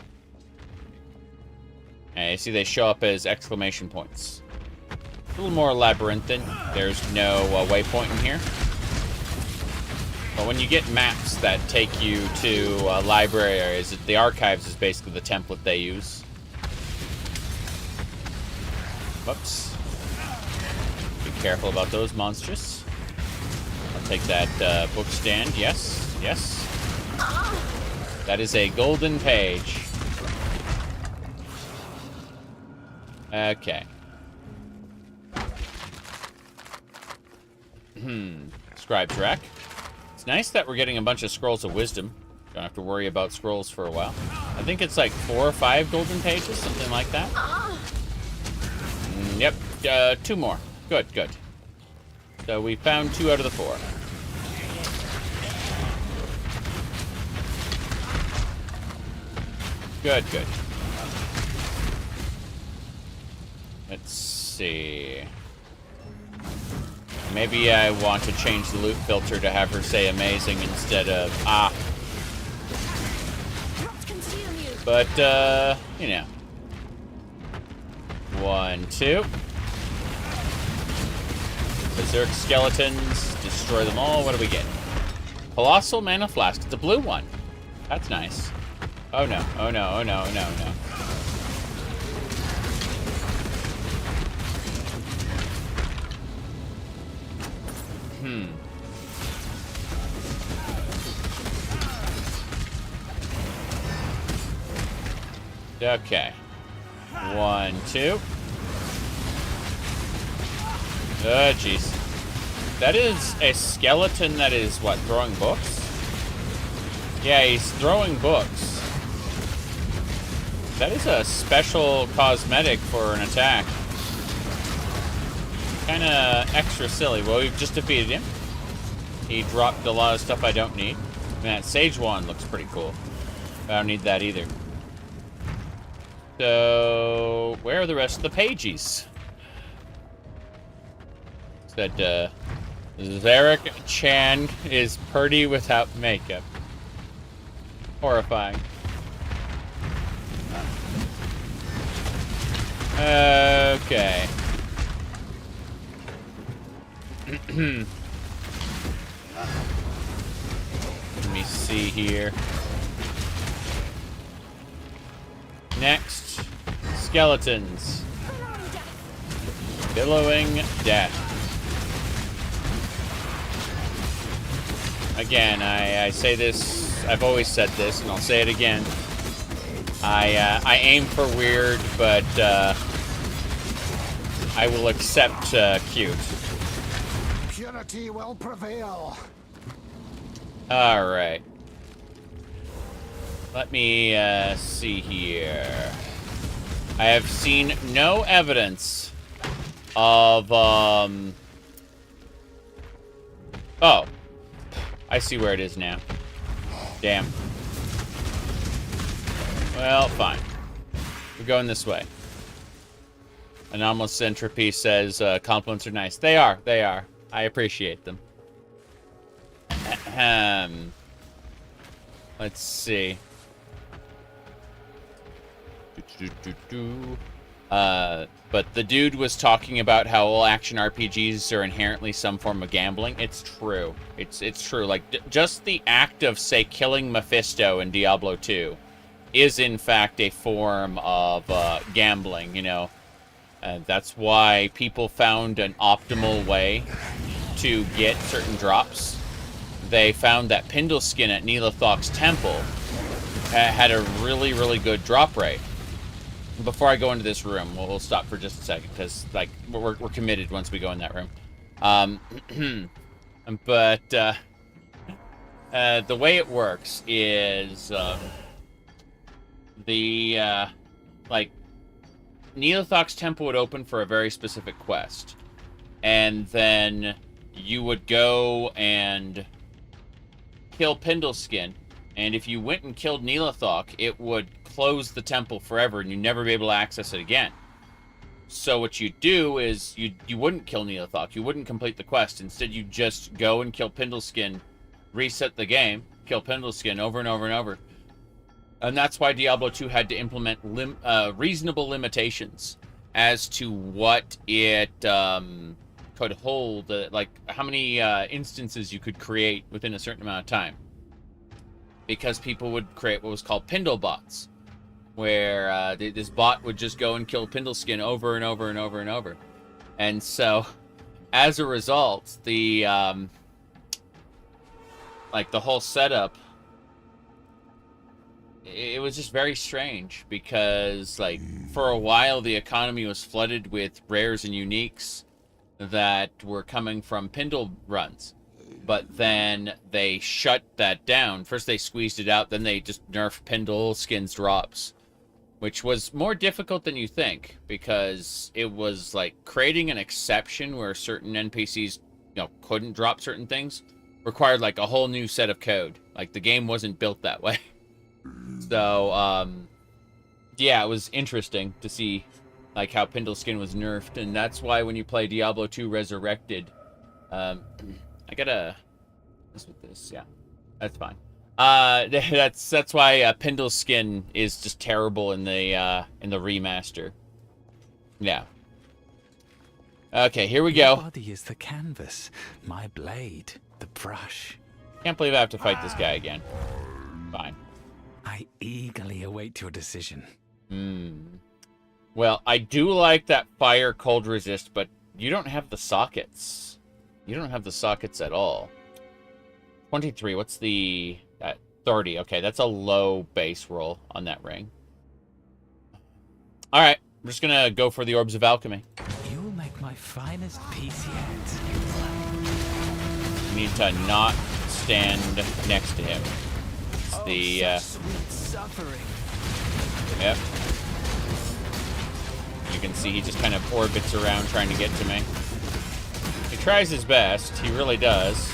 And you see they show up as exclamation points. A little more labyrinthine. There's no waypoint in here. But when you get maps that take you to library areas, the archives is basically the template they use. Whoops. Be careful about those monsters. I'll take that book stand. Yes, yes. That is a golden page. Okay. Scribe's Rack. It's nice that we're getting a bunch of scrolls of wisdom. Don't have to worry about scrolls for a while. I think it's like 4 or 5 golden pages, something like that. Yep, 2 more. Good, good. So we found 2 out of the 4. Good, good. Let's see. Maybe I want to change the loot filter to have her say amazing instead of ah. But, you know. 1, 2. Berserk skeletons. Destroy them all. What do we get? Colossal mana flask. It's a blue one. That's nice. Oh no. Oh no. Oh no. Oh no. Oh no. Okay. 1, 2. Oh, jeez. That is a skeleton that is, what, throwing books? Yeah, he's throwing books. That is a special cosmetic for an attack. Kinda extra silly. Well, we've just defeated him. He dropped a lot of stuff I don't need. Man, that Sage Wand looks pretty cool. I don't need that either. So, where are the rest of the pages? Said, Zarek Chan is pretty without makeup. Horrifying. Okay. Let me see here. Next, skeletons. Billowing death. Again, I say this, I've always said this, and I'll say it again. I aim for weird, but I will accept cute. Purity will prevail. Alright. Let me see here. I have seen no evidence of, oh. I see where it is now. Damn. Well, fine. We're going this way. Anomalous Entropy says, compliments are nice. They are. They are. I appreciate them. Ahem. Let's see. But the dude was talking about how all action RPGs are inherently some form of gambling. It's true. It's true. Like, just the act of, say, killing Mephisto in Diablo 2 is, in fact, a form of gambling, you know. And that's why people found an optimal way to get certain drops. They found that Pindleskin at Lunaris Temple had a really, really good drop rate. Before I go into this room, we'll stop for just a second, because, like, we're committed once we go in that room. But the way it works is, like, Lunaris Temple would open for a very specific quest. And then you would go and kill Pindleskin. And if you went and killed Lunaris, it would close the temple forever and you'd never be able to access it again. So what you do is you wouldn't kill Lunaris, you wouldn't complete the quest. Instead, you just go and kill Pindleskin, reset the game, kill Pindleskin over and over and over. And that's why Diablo 2 had to implement reasonable limitations as to what it could hold, like how many instances you could create within a certain amount of time. Because people would create what was called Pindle bots, where this bot would just go and kill Pindleskin over and over and over and over. And so, as a result, the whole setup, it was just very strange, because, like, for a while the economy was flooded with rares and uniques that were coming from Pindle runs. But then they shut that down. First they squeezed it out, then they just nerfed Pindleskin's drops, which was more difficult than you think, because it was like creating an exception where certain NPCs, you know, couldn't drop certain things, required like a whole new set of code. Like, the game wasn't built that way. So, yeah, it was interesting to see like how Pindleskin was nerfed, and that's why when you play Diablo 2 Resurrected, I gotta mess with this. Yeah, that's fine. That's why Pindleskin is just terrible in the remaster. Yeah. Okay, here we go. My body is the canvas, my blade the brush. Can't believe I have to fight this guy again. Fine. I eagerly await your decision. Well, I do like that fire cold resist, but you don't have the sockets. You don't have the sockets at all. 23, what's the... 30, okay, that's a low base roll on that ring. Alright, I'm just gonna go for the Orbs of Alchemy. You will make my finest piece yet. You need to not stand next to him. It's the... sweet suffering. Yep. You can see he just kind of orbits around trying to get to me. He tries his best, he really does.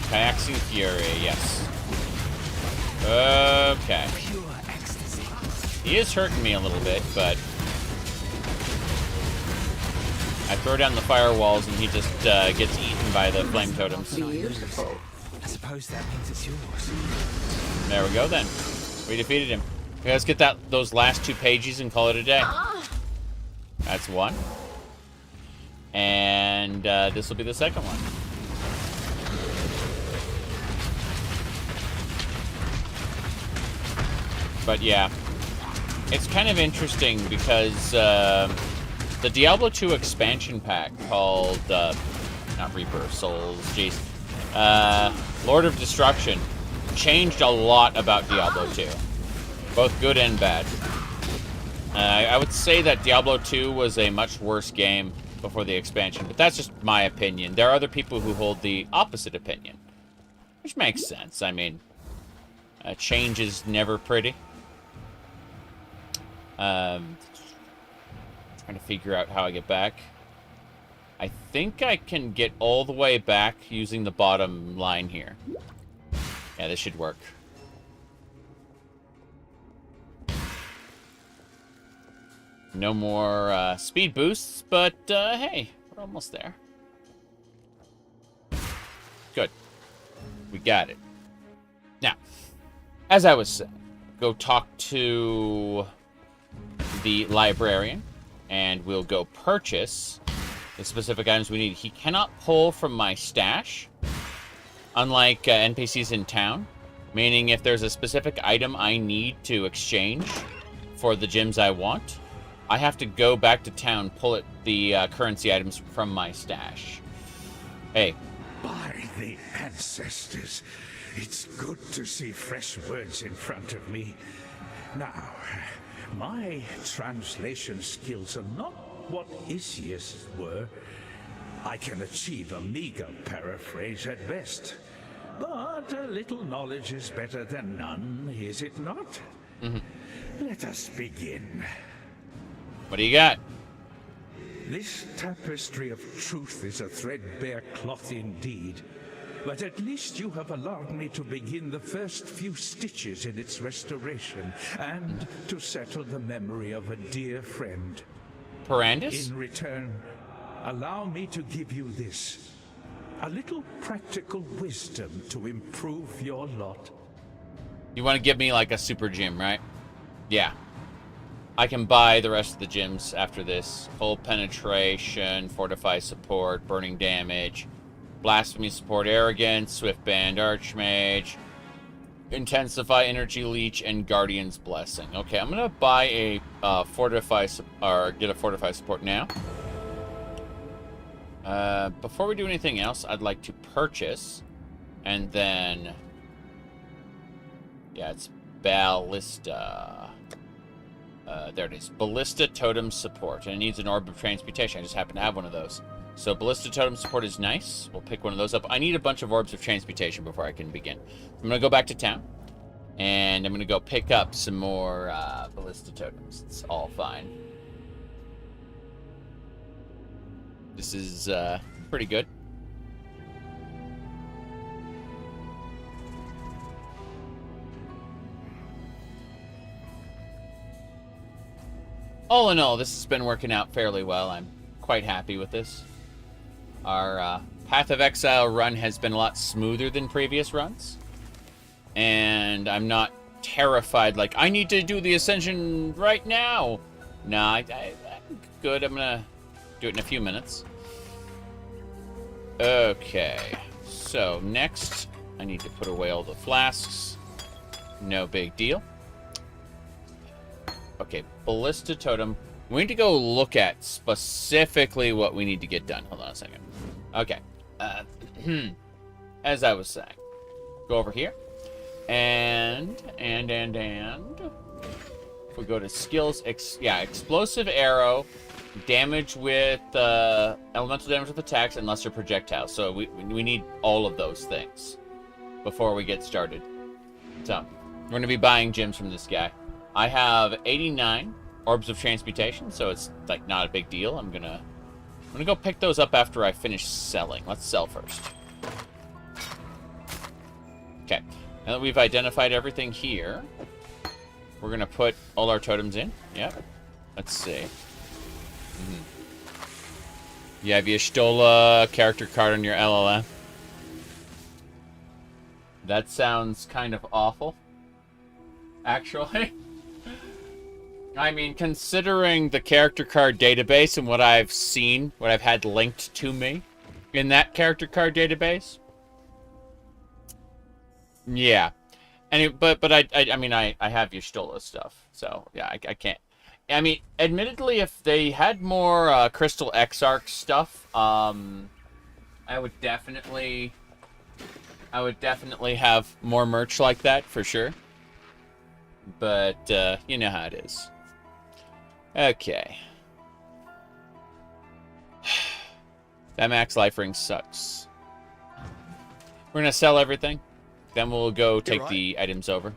Kayaxing Fury, yes. Okay. Pure ecstasy. He is hurting me a little bit, but I throw down the firewalls and he just gets eaten by the flame totems. Beautiful. I suppose that means it's yours. There we go then. We defeated him. Okay, let's get those last 2 pages and call it a day. That's one. And this will be the second one. But yeah, it's kind of interesting because the Diablo 2 expansion pack called, not Reaper of Souls, jeez, Lord of Destruction, changed a lot about Diablo 2, both good and bad. I would say that Diablo 2 was a much worse game before the expansion, but that's just my opinion. There are other people who hold the opposite opinion, which makes sense. I mean, change is never pretty. Trying to figure out how I get back. I think I can get all the way back using the bottom line here. Yeah, this should work. No more speed boosts, but hey, we're almost there. Good. We got it. Now, as I was saying, go talk to the Librarian, and we'll go purchase the specific items we need. He cannot pull from my stash, unlike NPCs in town, meaning if there's a specific item I need to exchange for the gems I want, I have to go back to town, pull the currency items from my stash. Hey. By the ancestors, it's good to see fresh words in front of me. Now, my translation skills are not what Isius were. I can achieve a meager paraphrase at best. But a little knowledge is better than none, is it not? Let us begin. What do you got? This tapestry of truth is a threadbare cloth indeed, but at least you have allowed me to begin the first few stitches in its restoration, and to settle the memory of a dear friend. Parandus? In return, allow me to give you this. A little practical wisdom to improve your lot. You want to give me like a super gem, right? Yeah. I can buy the rest of the gems after this. Full penetration, fortify support, burning damage, blasphemy support, arrogance, swift band, archmage, intensify energy leech, and guardian's blessing. Okay, I'm gonna buy a fortify or get a fortify support now. Before we do anything else, I'd like to purchase, and then yeah, it's Ballista. There it is. Ballista Totem Support. And it needs an Orb of Transmutation. I just happen to have one of those. So Ballista Totem Support is nice. We'll pick one of those up. I need a bunch of Orbs of Transmutation before I can begin. I'm going to go back to town. And I'm going to go pick up some more Ballista Totems. It's all fine. This is pretty good. All in all, this has been working out fairly well. I'm quite happy with this. Our Path of Exile run has been a lot smoother than previous runs. And I'm not terrified, like, I need to do the Ascension right now. Nah, I'm good. I'm going to do it in a few minutes. Okay. So, next, I need to put away all the flasks. No big deal. Okay, Ballista Totem. We need to go look at specifically what we need to get done. Hold on a second. Okay. As I was saying, go over here. And if we go to skills, explosive arrow, damage with elemental damage with attacks, and lesser projectiles. So we need all of those things before we get started. So we're going to be buying gems from this guy. I have 89 Orbs of Transmutation, so it's like not a big deal. I'm gonna go pick those up after I finish selling. Let's sell first. Okay, now that we've identified everything here, we're gonna put all our totems in. Yep. Let's see. You have your Stola character card on your LLM. That sounds kind of awful, actually. I mean, considering the character card database and what I've seen, what I've had linked to me in that character card database, yeah. And but I mean, I have your Stola stuff, so yeah, I can't. I mean, admittedly, if they had more Crystal Exarch stuff, I would definitely have more merch like that for sure. But you know how it is. Okay. That max life ring sucks. We're gonna sell everything. Then we'll go take the items over.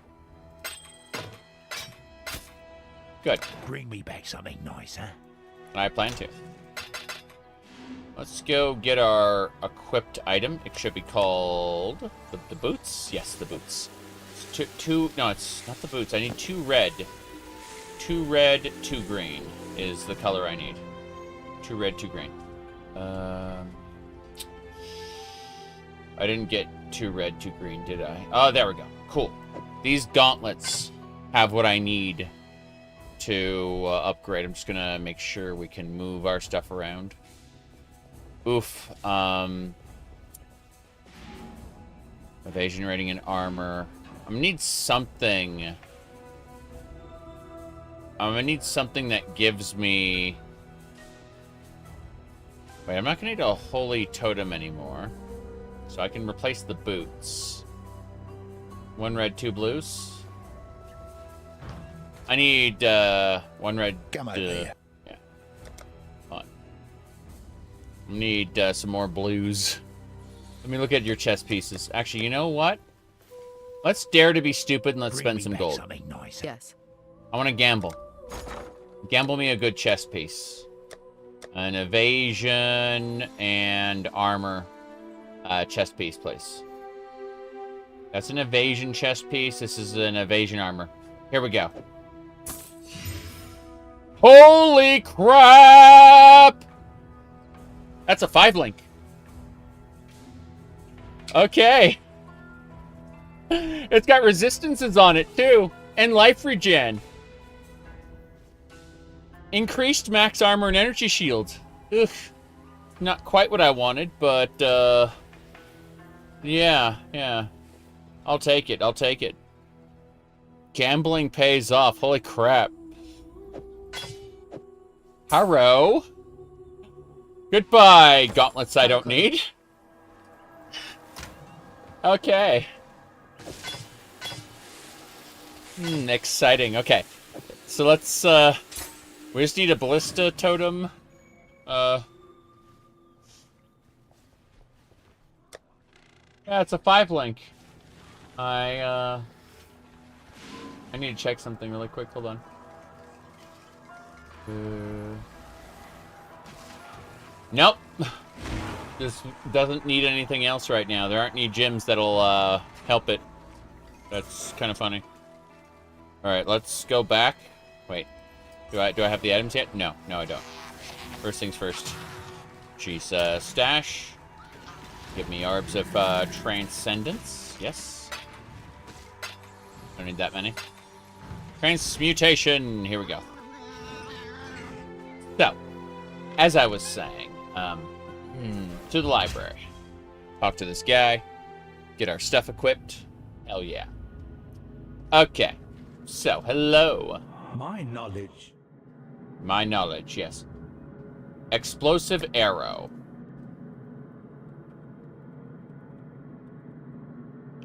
Good. Bring me back something nice, huh? I plan to. Let's go get our equipped item. It should be called the boots. Yes, the boots. Two. No, it's not the boots. I need 2 red. 2 red, 2 green is the color I need. 2 red, 2 green. I didn't get 2 red, 2 green, did I? Oh, there we go. Cool. These gauntlets have what I need to upgrade. I'm just gonna make sure we can move our stuff around. Oof. Evasion rating and armor. I'm gonna need something. I'm gonna need something that gives me... Wait, I'm not gonna need a holy totem anymore. So I can replace the boots. 1 red, 2 blues. I need 1 red. Come over here. Yeah. Fine. Need some more blues. Let me look at your chess pieces. Actually, you know what? Let's dare to be stupid and let's spend some gold. Nice. Yes. I want to gamble. Gamble me a good chess piece. An evasion and armor chest piece, please. That's an evasion chest piece. This is an evasion armor. Here we go. Holy crap! That's a 5-link. Okay. It's got resistances on it, too. And life regen. Increased max armor and energy shield. Ugh. Not quite what I wanted, but, yeah. I'll take it. I'll take it. Gambling pays off. Holy crap. Hello. Goodbye, gauntlets I don't need. Okay. Exciting. Okay. So let's, we just need a Ballista totem. Yeah, it's a 5-link. I need to check something really quick. Hold on. Nope. This doesn't need anything else right now. There aren't any gems that'll help it. That's kind of funny. All right, let's go back. Wait, do I have the items yet? No, I don't. First things first. Jeez, stash. Give me orbs of transcendence. Yes. Don't need that many. Transmutation. Here we go. So, as I was saying, to the library. Talk to this guy. Get our stuff equipped. Hell yeah. Okay. So, hello. My knowledge. My knowledge, yes. Explosive arrow.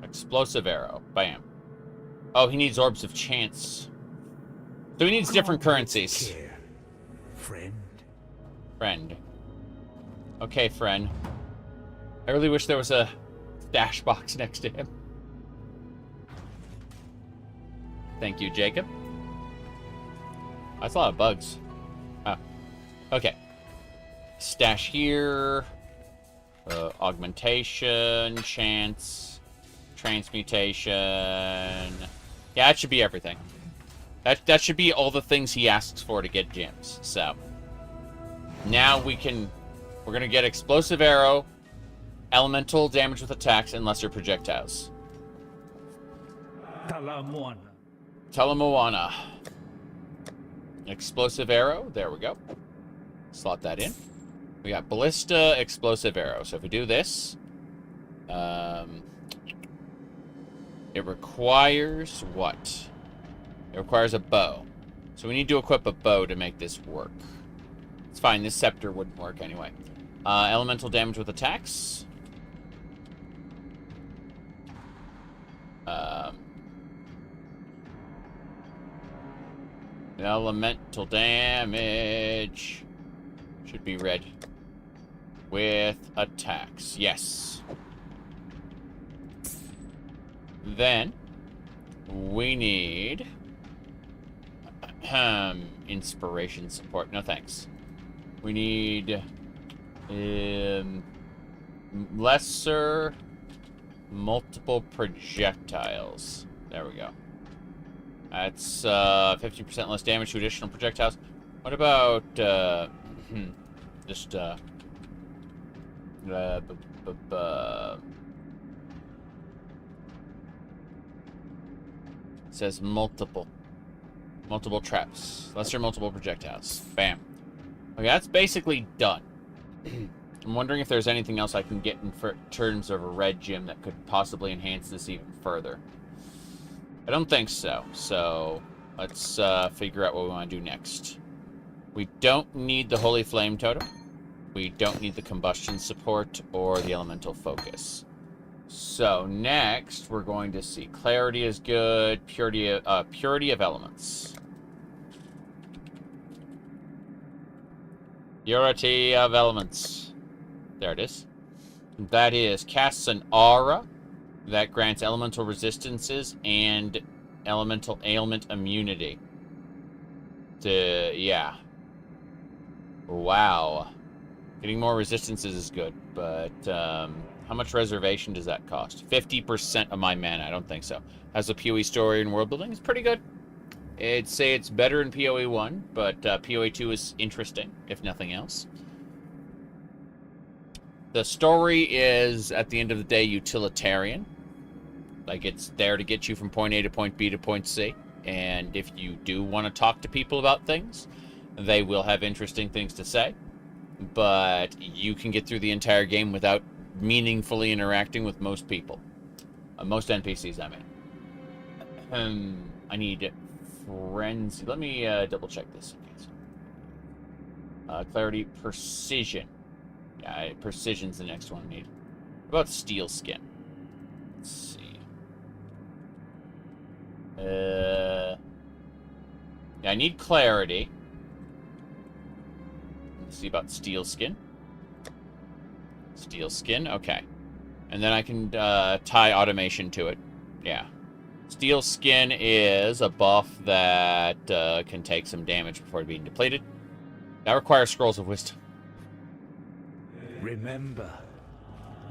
Explosive arrow. Bam. Oh, he needs orbs of chance. So he needs different currencies. Friend. Friend. Okay, friend. I really wish there was a stash box next to him. Thank you, Jacob. That's a lot of bugs. Oh. Okay. Stash here. Augmentation. Chance. Transmutation. Yeah, that should be everything. That should be all the things he asks for to get gems. So. Now we can... We're going to get explosive arrow, elemental damage with attacks, and lesser projectiles. Talamoana. Explosive arrow. There we go. Slot that in. We got Ballista, explosive arrow. So if we do this, it requires what? It requires a bow. So we need to equip a bow to make this work. It's fine. This scepter wouldn't work anyway. Elemental damage with attacks. Elemental damage should be red with attacks. Yes. Then we need inspiration support. No thanks. We need lesser multiple projectiles. There we go. That's 50% less damage to additional projectiles. What about just it says multiple traps, lesser multiple projectiles. Bam. Okay, that's basically done. I'm wondering if there's anything else I can get in terms of a red gem that could possibly enhance this even further. I don't think so. So let's figure out what we want to do next. We don't need the Holy Flame Totem. We don't need the Combustion Support or the Elemental Focus. So next, we're going to see Clarity is good. Purity of Elements. Purity of Elements. There it is. That is casts an aura that grants elemental resistances and elemental ailment immunity. Yeah. Wow. Getting more resistances is good, but how much reservation does that cost? 50% of my mana. I don't think so. Has a PoE story and world building. It's pretty good. I'd say it's better in PoE 1, but PoE 2 is interesting, if nothing else. The story is, at the end of the day, utilitarian. Like, it's there to get you from point A to point B to point C. And if you do want to talk to people about things, they will have interesting things to say. But you can get through the entire game without meaningfully interacting with most people. Most NPCs, I mean. I need frenzy. Let me double check this. Clarity, precision. Yeah, precision's the next one I need. What about steel skin? Let's see. Yeah, I need clarity. Let's see about steel skin. Steel skin, okay. And then I can tie automation to it. Yeah. Steel skin is a buff that can take some damage before being depleted. That requires scrolls of wisdom. Remember,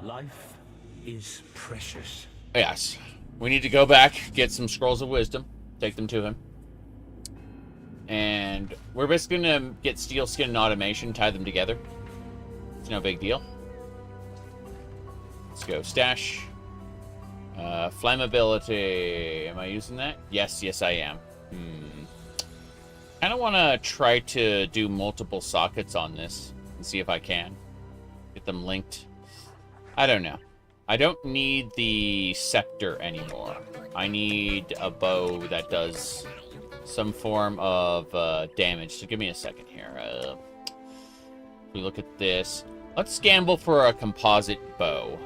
life is precious. Yes. We need to go back, get some scrolls of wisdom, take them to him. And we're basically going to get steel skin and automation, tie them together. It's no big deal. Let's go stash. Flammability. Am I using that? Yes, I am. I don't want to try to do multiple sockets on this and see if I can. Get them linked. I don't know. I don't need the scepter anymore. I need a bow that does some form of damage. So give me a second here. If we look at this. Let's gamble for a composite bow.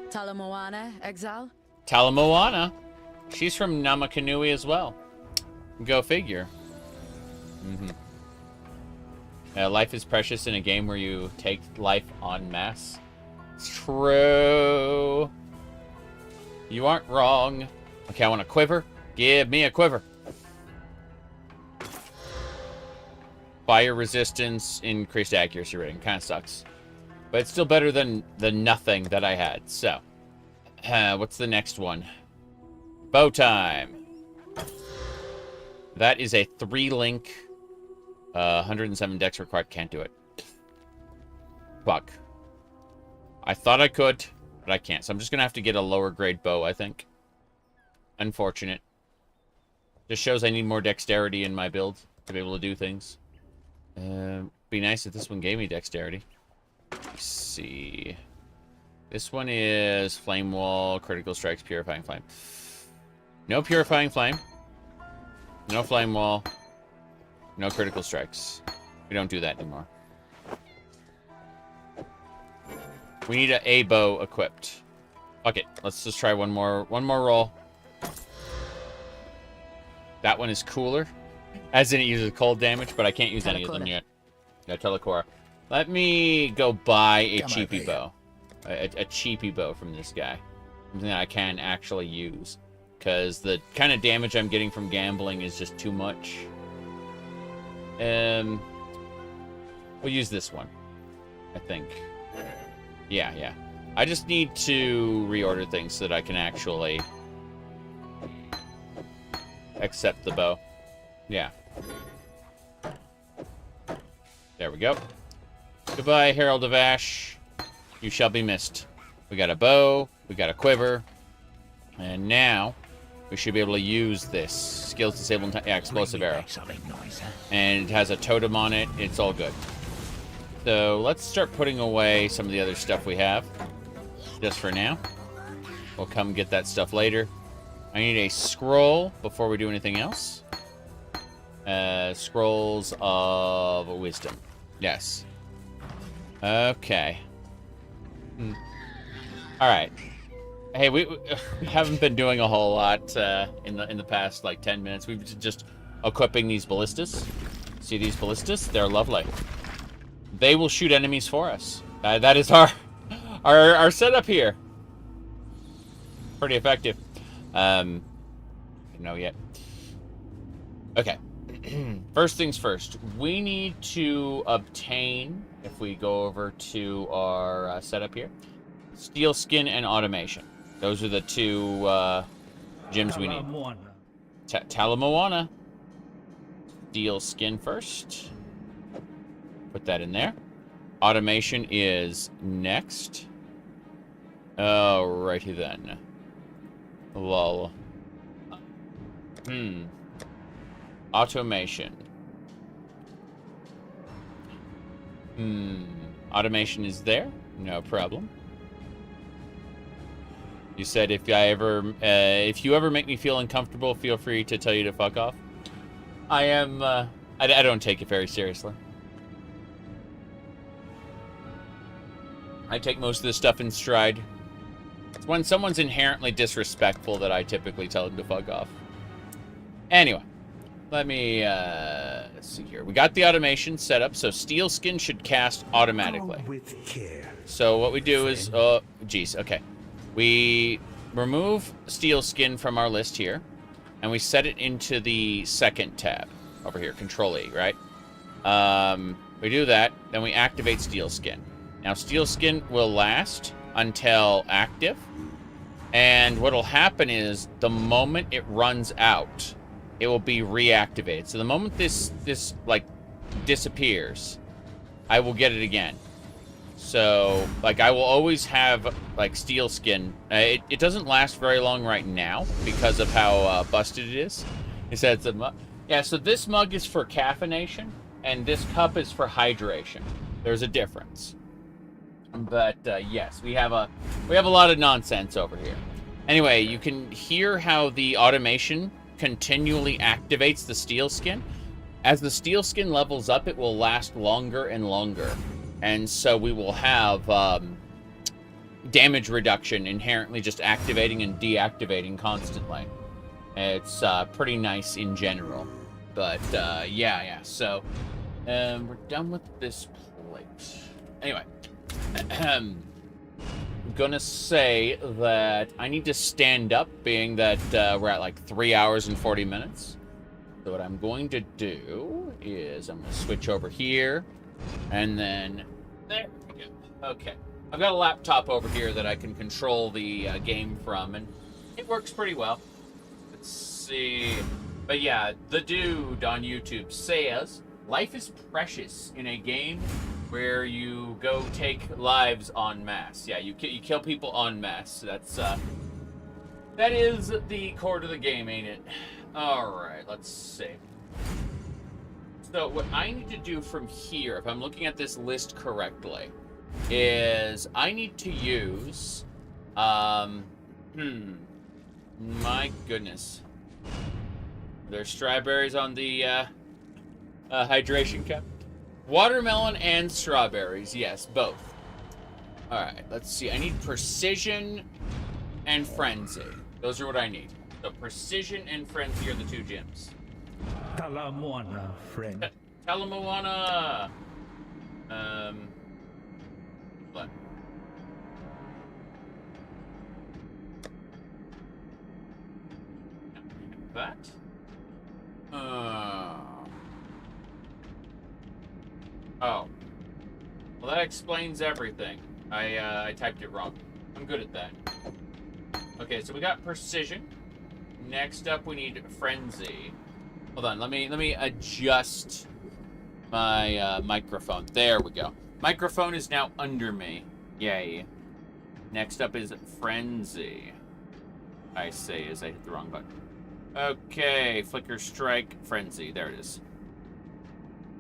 Talamoana, Exile? Talamoana. She's from Namakanui as well. Go figure. Life is precious in a game where you take life en masse. It's true. You aren't wrong. Okay, I want a quiver. Give me a quiver. Fire resistance, increased accuracy rating. Kind of sucks. But it's still better than the nothing that I had. So, what's the next one? Bow time. That is a 3-link. 107 dex required. Can't do it. Fuck. I thought I could, but I can't. So I'm just going to have to get a lower grade bow, I think. Unfortunate. Just shows I need more dexterity in my build to be able to do things. Be nice if this one gave me dexterity. Let's see. This one is Flame Wall, Critical Strikes, Purifying Flame. No Purifying Flame. No Flame Wall. No Critical Strikes. We don't do that anymore. We need a bow equipped. Fuck it. Let's just try one more roll. That one is cooler. As in it uses cold damage, but I can't use any of them yet. No, Telecora. Let me go buy a cheapy bow. A cheapy bow from this guy. Something that I can actually use. Because the kind of damage I'm getting from gambling is just too much. We'll use this one, I think. Yeah. I just need to reorder things so that I can actually accept the bow. Yeah. There we go. Goodbye, Herald of Ash. You shall be missed. We got a bow, we got a quiver, and now we should be able to use this. Skills disabled, yeah, explosive arrow. And it has a totem on it. It's all good. So let's start putting away some of the other stuff we have. Just for now. We'll come get that stuff later. I need a scroll before we do anything else. Scrolls of wisdom. Yes. Okay. All right. Hey, we haven't been doing a whole lot in the past like 10 minutes. We've just equipping these ballistas. See these ballistas? They're lovely. They will shoot enemies for us. That is our setup here. Pretty effective. I don't know yet. Okay. First things first. We need to obtain, if we go over to our setup here, steel skin and automation. Those are the two gems we need. Talamoana. Steel skin first. Put that in there. Automation is next. Alrighty then. Lol. Automation. Automation is there. No problem. You said if you ever make me feel uncomfortable, feel free to tell you to fuck off. I am, I don't take it very seriously. I take most of this stuff in stride. It's when someone's inherently disrespectful that I typically tell them to fuck off. Anyway, let me, let's see here. We got the automation set up, so steel skin should cast automatically. With care. So what we do is, geez, okay. We remove steel skin from our list here, and we set it into the second tab over here, Control E, right? We do that, then we activate steel skin. Now, steel skin will last until active, and what'll happen is the moment it runs out, it will be reactivated. So the moment this like disappears, I will get it again. So, like, I will always have, like, steel skin. It doesn't last very long right now because of how busted it is. It said it's a mug. Yeah, so this mug is for caffeination, and this cup is for hydration. There's a difference. But, yes, we have a lot of nonsense over here. Anyway, you can hear how the automation continually activates the steel skin. As the steel skin levels up, it will last longer and longer. And so we will have damage reduction inherently just activating and deactivating constantly. It's pretty nice in general. But, yeah. So, we're done with this plate. Anyway. I'm gonna say that I need to stand up, being that we're at like 3 hours and 40 minutes. So what I'm going to do is I'm going to switch over here, and then there we go. Okay. I've got a laptop over here that I can control the game from, and it works pretty well. Let's see. But yeah, the dude on YouTube says, life is precious in a game where you go take lives en masse. Yeah, you kill people en masse. That is the core to the game, ain't it? Alright, let's see. So what I need to do from here, if I'm looking at this list correctly, is I need to use, my goodness. There's strawberries on the, hydration cup. Watermelon and strawberries, yes, both. Alright, let's see. I need precision and frenzy. Those are what I need. So precision and frenzy are the two gems. Talamoana, friend. Talamoana! What? That? Oh. that explains everything. I typed it wrong. I'm good at that. Okay, so we got precision. Next up, we need frenzy. Hold on, let me adjust my microphone. There we go. Microphone is now under me. Yay. Next up is frenzy. I say as I hit the wrong button. Okay, flicker, strike, frenzy. There it is.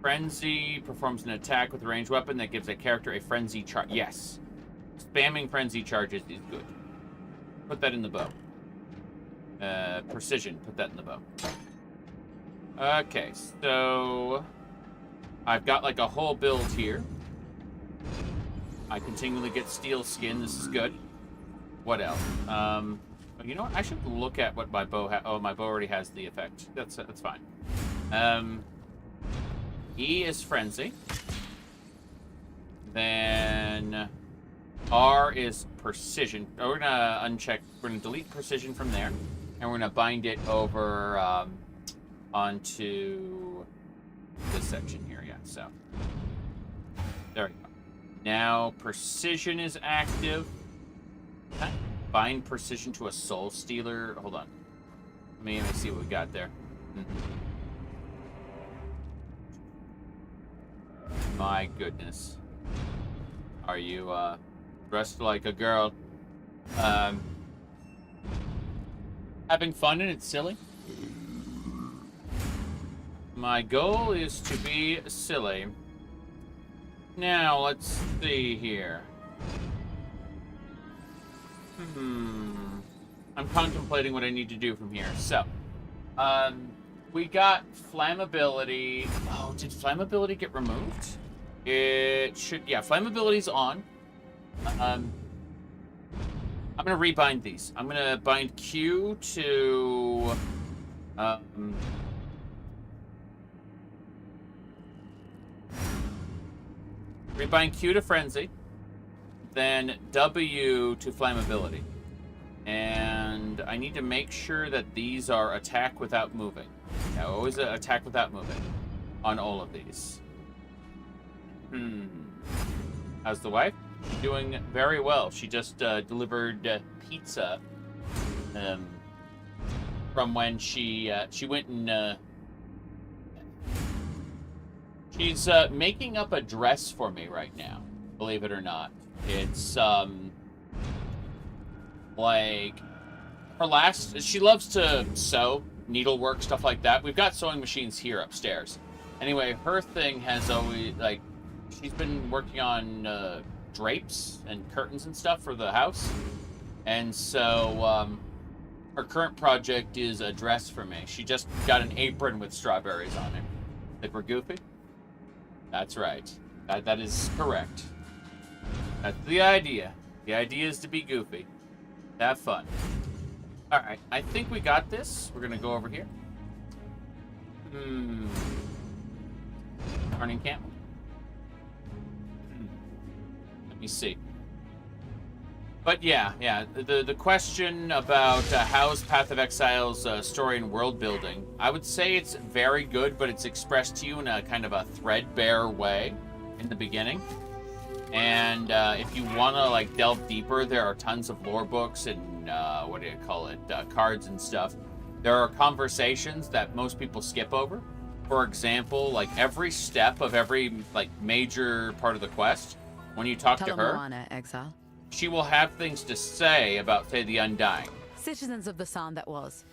Frenzy performs an attack with a ranged weapon that gives a character a frenzy charge. Yes. Spamming frenzy charges is good. Put that in the bow. Precision, put that in the bow. Okay, so I've got like a whole build here. I continually get steel skin. This is good. What else? You know what? I should look at what my bow has. Oh, my bow already has the effect. That's fine. E is frenzy. Then R is precision. Oh, we're gonna uncheck. We're gonna delete precision from there, and we're gonna bind it over onto this section here. Yeah. So there we go. Now precision is active. Okay. Bind precision to a soul stealer. Hold on. Let me see what we got there. My goodness. Are you dressed like a girl? Having fun and it's silly? My goal is to be silly. Now, let's see here. I'm contemplating what I need to do from here. So, we got flammability. Oh, did flammability get removed? It should, yeah, flammability's on. I'm gonna rebind these. I'm gonna bind Q to, rebind Q to frenzy, then W to flammability. And I need to make sure that these are attack without moving. Yeah, always attack without moving on all of these. How's the wife? Doing very well. She just delivered pizza from when she went and she's making up a dress for me right now, believe it or not. It's like her last, she loves to sew, needlework, stuff like that. We've got sewing machines here upstairs. Anyway, her thing has always, like, she's been working on drapes and curtains and stuff for the house. And so her current project is a dress for me. She just got an apron with strawberries on it. Think we're goofy? That's right. That is correct. That's the idea. The idea is to be goofy. Have fun. Alright, I think we got this. We're gonna go over here. Turning camp. Let me see. But yeah, the question about how's Path of Exile's story and world building, I would say it's very good, but it's expressed to you in a kind of a threadbare way in the beginning. And if you want to like delve deeper, there are tons of lore books and what do you call it, cards and stuff. There are conversations that most people skip over. For example, like every step of every like major part of the quest, when you talk to her, Exile. She will have things to say about, say, the Undying. Citizens of the Sun that was.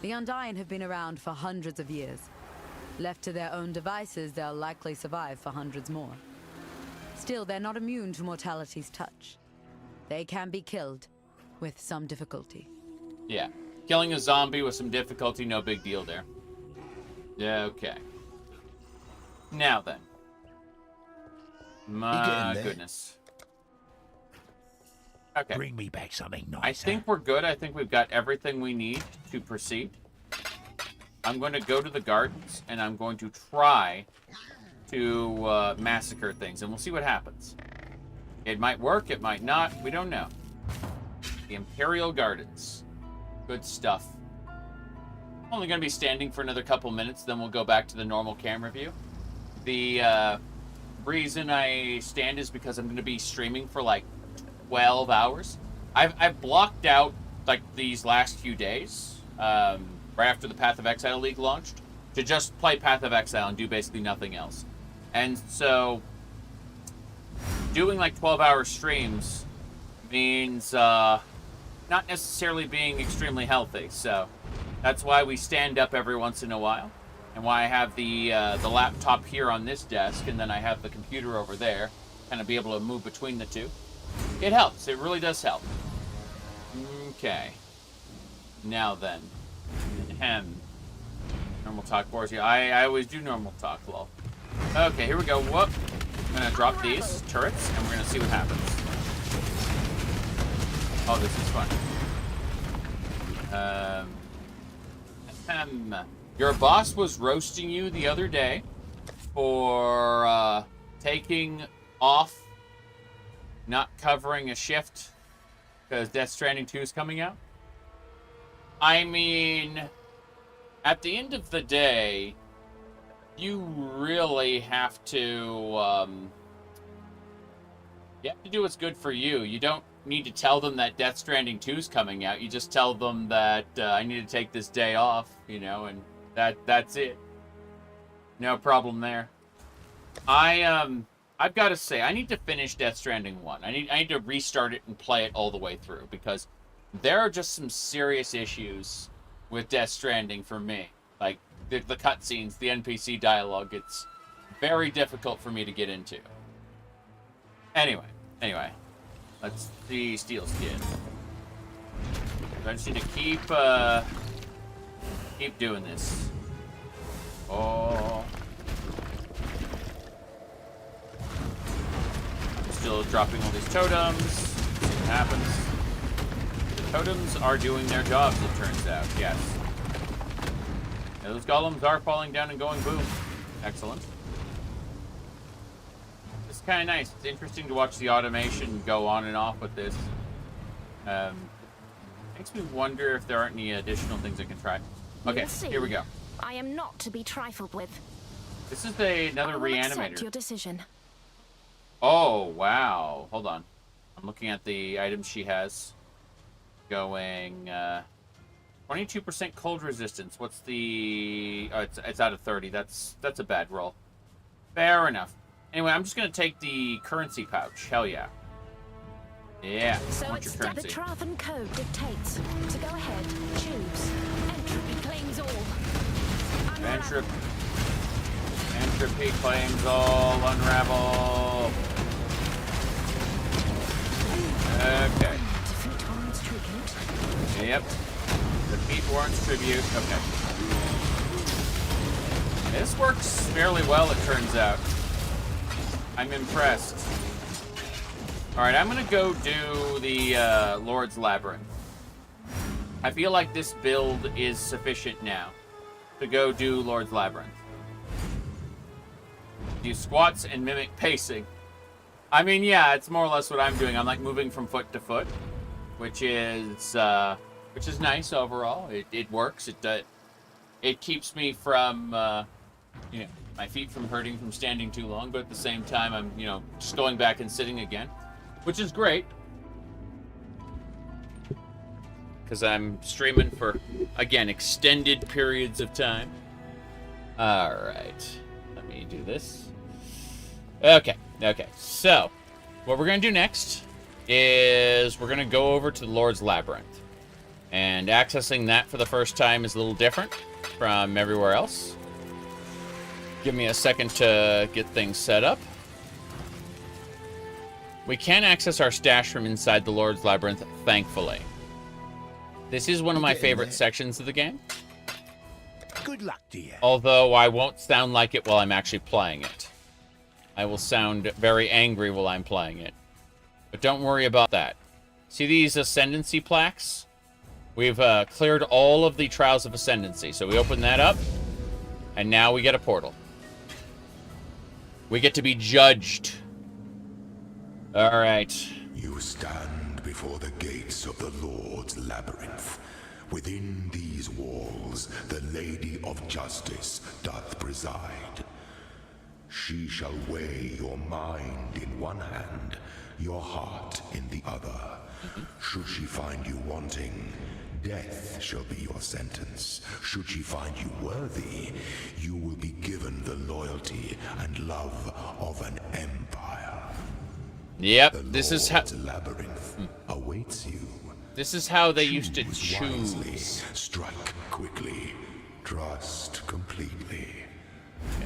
The Undying have been around for hundreds of years. Left to their own devices, they'll likely survive for hundreds more. Still, they're not immune to mortality's touch. They can be killed, with some difficulty. Yeah. Killing a zombie with some difficulty, no big deal there. Yeah, okay. Now then. My goodness. Okay. Bring me back something nice. I think we're good. I think we've got everything we need to proceed. I'm going to go to the gardens, and I'm going to try to massacre things, and we'll see what happens. It might work, it might not. We don't know. The Imperial Gardens. Good stuff. Only going to be standing for another couple minutes, then we'll go back to the normal camera view. The reason I stand is because I'm going to be streaming for like 12 hours. I've blocked out like these last few days, right after the Path of Exile League launched, to just play Path of Exile and do basically nothing else. And so doing like 12-hour streams means not necessarily being extremely healthy. So that's why we stand up every once in a while, and why I have the laptop here on this desk, and then I have the computer over there, kind of be able to move between the two. It helps. It really does help. Okay. Now then. Normal talk bores. Yeah, I always do normal talk, lol. Okay, here we go. Whoop. I'm going to drop these turrets, and we're going to see what happens. Oh, this is fun. Your boss was roasting you the other day for taking off, not covering a shift because Death Stranding 2 is coming out. I mean, at the end of the day, you really have to do what's good for you. You don't need to tell them that Death Stranding 2 is coming out. You just tell them that I need to take this day off, you know, and that's it. No problem there. I've got to say, I need to finish Death Stranding 1. I need to restart it and play it all the way through, because there are just some serious issues with Death Stranding for me. Like, the cutscenes, the NPC dialogue, it's very difficult for me to get into. Anyway, let's see Steel Skin. I just need to keep doing this. Oh. I'm still dropping all these totems. See what happens. The totems are doing their jobs, it turns out. Yes. Yeah, those golems are falling down and going boom. Excellent. It's kind of nice. It's interesting to watch the automation go on and off with this. Makes me wonder if there aren't any additional things I can try. Okay, here we go. I am not to be trifled with. This is another reanimator. Accept your decision. Oh, wow. Hold on. I'm looking at the items she has. Going 22% cold resistance. What's the... Oh, it's out of 30. That's a bad roll. Fair enough. Anyway, I'm just going to take the currency pouch. Hell yeah. Yeah, so I want your currency. The Traven code dictates to go ahead, choose. Entropy claims all. Entropy claims all. Unravel. Okay. Defeat warrants tribute. Yep. Defeat warrants tribute. Okay. This works fairly well, it turns out. I'm impressed. Alright, I'm gonna go do the Lord's Labyrinth. I feel like this build is sufficient now to go do Lord's Labyrinth. Do squats and mimic pacing. I mean, yeah, it's more or less what I'm doing. I'm like moving from foot to foot, which is nice overall. It works. It keeps me from my feet from hurting from standing too long, but at the same time I'm just going back and sitting again, which is great because I'm streaming for, again, extended periods of time. All right, let me do this. Okay, so what we're going to do next is we're going to go over to the Lord's Labyrinth. And accessing that for the first time is a little different from everywhere else. Give me a second to get things set up. We can access our stash from inside the Lord's Labyrinth, thankfully. This is one of my favorite sections of the game. Good luck to you. Although I won't sound like it while I'm actually playing it. I will sound very angry while I'm playing it. But don't worry about that. See these Ascendancy plaques? We've cleared all of the Trials of Ascendancy. So we open that up, and now we get a portal. We get to be judged. All right. You stand before the gates of the Lord's Labyrinth. Within these walls, the Lady of Justice doth preside. She shall weigh your mind in one hand, your heart in the other. Should she find you wanting, death shall be your sentence. Should she find you worthy, you will be given the loyalty and love of an empire. Yep, this is how Labyrinth awaits you. This is how they used to choose. Wisely, strike quickly, trust completely,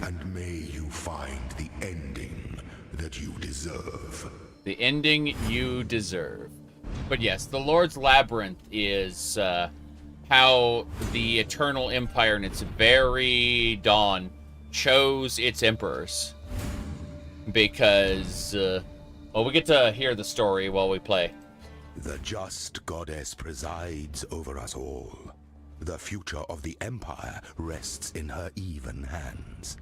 and may you find the ending that you deserve. The ending you deserve. But yes, the Lord's Labyrinth is how the Eternal Empire in its very dawn chose its emperors. Because, well, we get to hear the story while we play. The just goddess presides over us all. The future of the Empire rests in her even hands.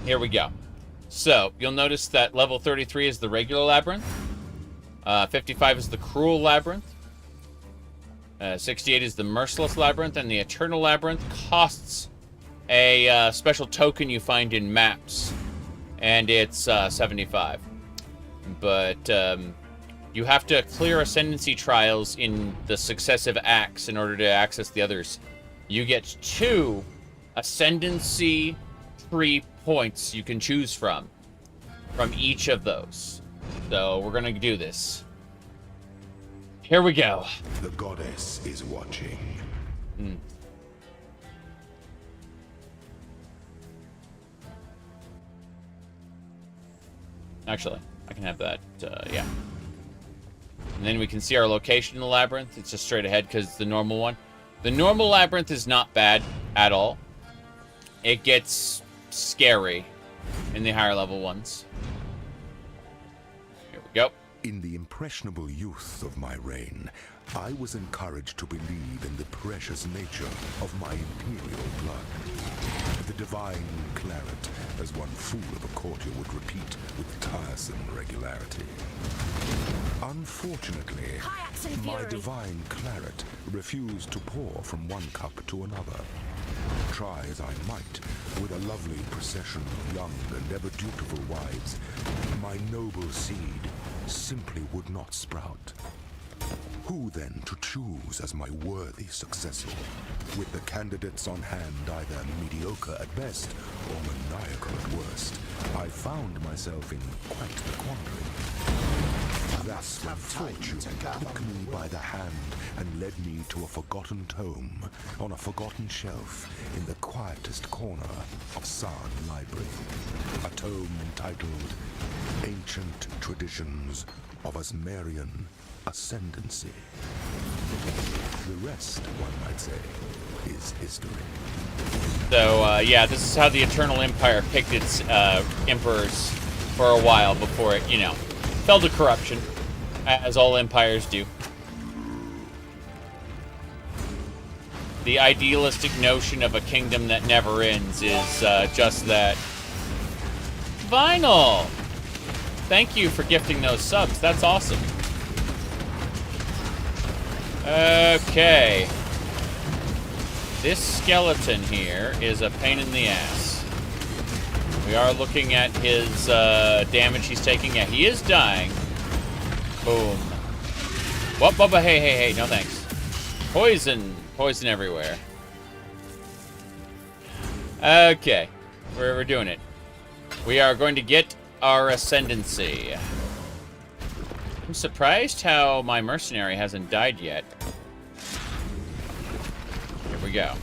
Here we go. So, you'll notice that level 33 is the regular labyrinth. 55 is the cruel labyrinth. 68 is the merciless labyrinth. And the eternal labyrinth costs a special token you find in maps. And it's 75. But you have to clear ascendancy trials in the successive acts in order to access the others. You get 2 ascendancy tree points you can choose from each of those. So we're gonna do this. Here we go. The goddess is watching. Actually, I can have that, yeah. And then we can see our location in the labyrinth. It's just straight ahead because it's the normal one. The normal labyrinth is not bad at all. It gets scary in the higher level ones. Here we go. In the impressionable youth of my reign, I was encouraged to believe in the precious nature of my imperial blood. The divine claret, as one fool of a courtier would repeat with tiresome regularity. Unfortunately, my divine claret refused to pour from one cup to another. Try as I might, with a lovely procession of young and ever dutiful wives, my noble seed simply would not sprout. Who then to choose as my worthy successor? With the candidates on hand either mediocre at best or maniacal at worst, I found myself in quite the quandary. Thus, when fortune took me by the hand and led me to a forgotten tome on a forgotten shelf in the quietest corner of San Library. A tome entitled Ancient Traditions of Asmerian Ascendancy. The rest, one might say, is history. So, yeah, this is how the Eternal Empire picked its emperors for a while before it, you know, fell to corruption, as all empires do. The idealistic notion of a kingdom that never ends is just that. Vinyl! Thank you for gifting those subs. That's awesome. Okay. This skeleton here is a pain in the ass. We are looking at his damage he's taking. Yeah, he is dying. Boom. Whoop, whoop, hey, no thanks. Poison. Poison everywhere. Okay. We're doing it. We are going to get our ascendancy. I'm surprised how my mercenary hasn't died yet. Here we go.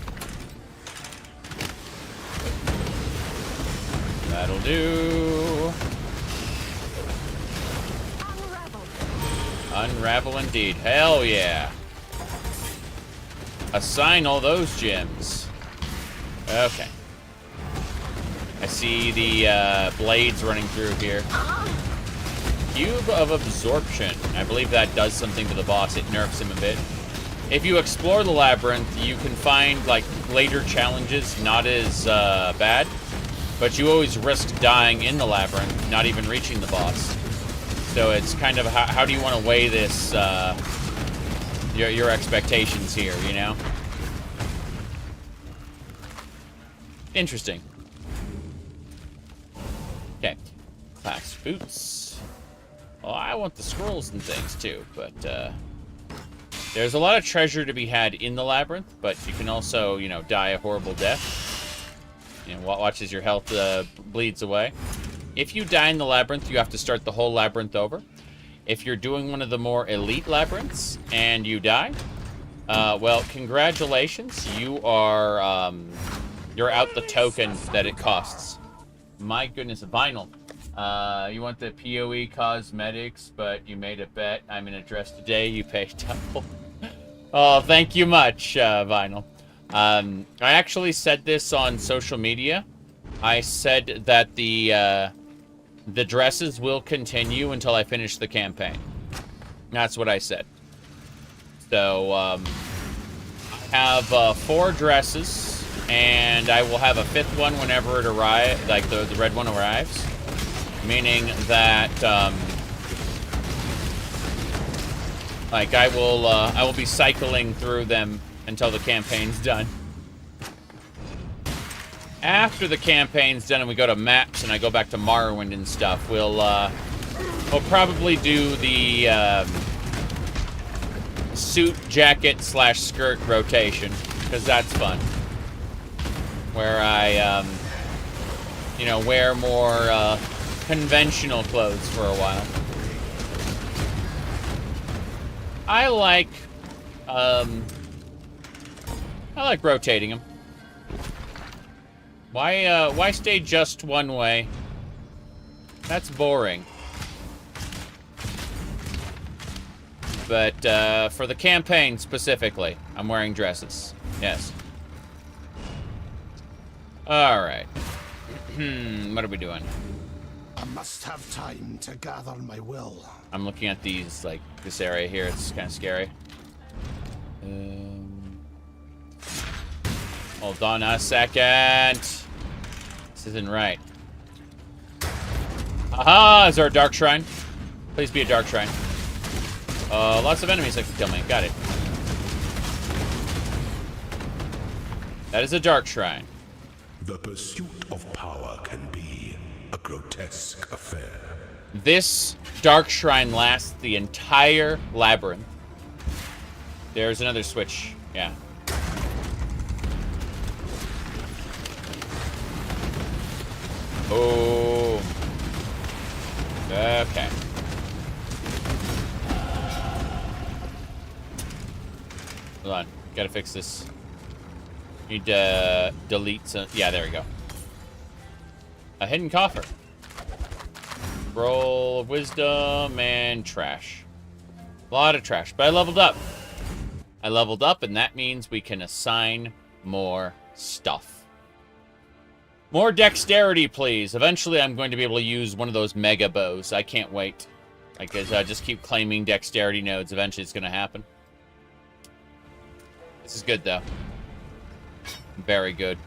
That'll do. Unravel indeed. Hell yeah. Assign all those gems. Okay. I see the blades running through here. Cube of Absorption. I believe that does something to the boss. It nerfs him a bit. If you explore the labyrinth, you can find like later challenges not as bad, but you always risk dying in the labyrinth, not even reaching the boss. So it's kind of how do you want to weigh this, your expectations here, you know? Interesting. Okay. Class boots. Well, I want the scrolls and things too, but there's a lot of treasure to be had in the Labyrinth, but you can also, you know, die a horrible death. You know, watch as your health bleeds away. If you die in the Labyrinth, you have to start the whole Labyrinth over. If you're doing one of the more elite Labyrinths and you die, well, congratulations. You are, you're out the token that it costs. My goodness, Vinyl. You want the PoE cosmetics, but you made a bet. I'm in a dress today. You pay double. Oh, thank you much, Vinyl. I actually said this on social media. I said that the dresses will continue until I finish the campaign. That's what I said. So, I have 4 dresses, and I will have a 5th one whenever it arrives, like the red one arrives. Meaning that, like, I will be cycling through them until the campaign's done. After the campaign's done and we go to maps and I go back to Morrowind and stuff, we'll probably do the suit, jacket, / skirt rotation, because that's fun. Where I, you know, wear more, conventional clothes for a while. I like rotating them. Why stay just one way? That's boring. But for the campaign specifically, I'm wearing dresses. Yes. All right. What are we doing? I must have time to gather my will. I'm looking at these, like, this area here. It's kind of scary. Hold on a second. This isn't right. Aha! Is there a dark shrine? Please be a dark shrine. Lots of enemies that can kill me. Got it. That is a dark shrine. The pursuit of power can be a grotesque affair. This dark shrine lasts the entire labyrinth. There's another switch. Yeah. Oh. Okay. Hold on. Gotta fix this. Need to delete some. Yeah, there we go. A hidden coffer. Scroll of wisdom and trash. A lot of trash. But I leveled up. I leveled up, and that means we can assign more stuff. More dexterity, please. Eventually, I'm going to be able to use one of those mega bows. I can't wait. Because I just keep claiming dexterity nodes. Eventually, it's going to happen. This is good, though. Very good.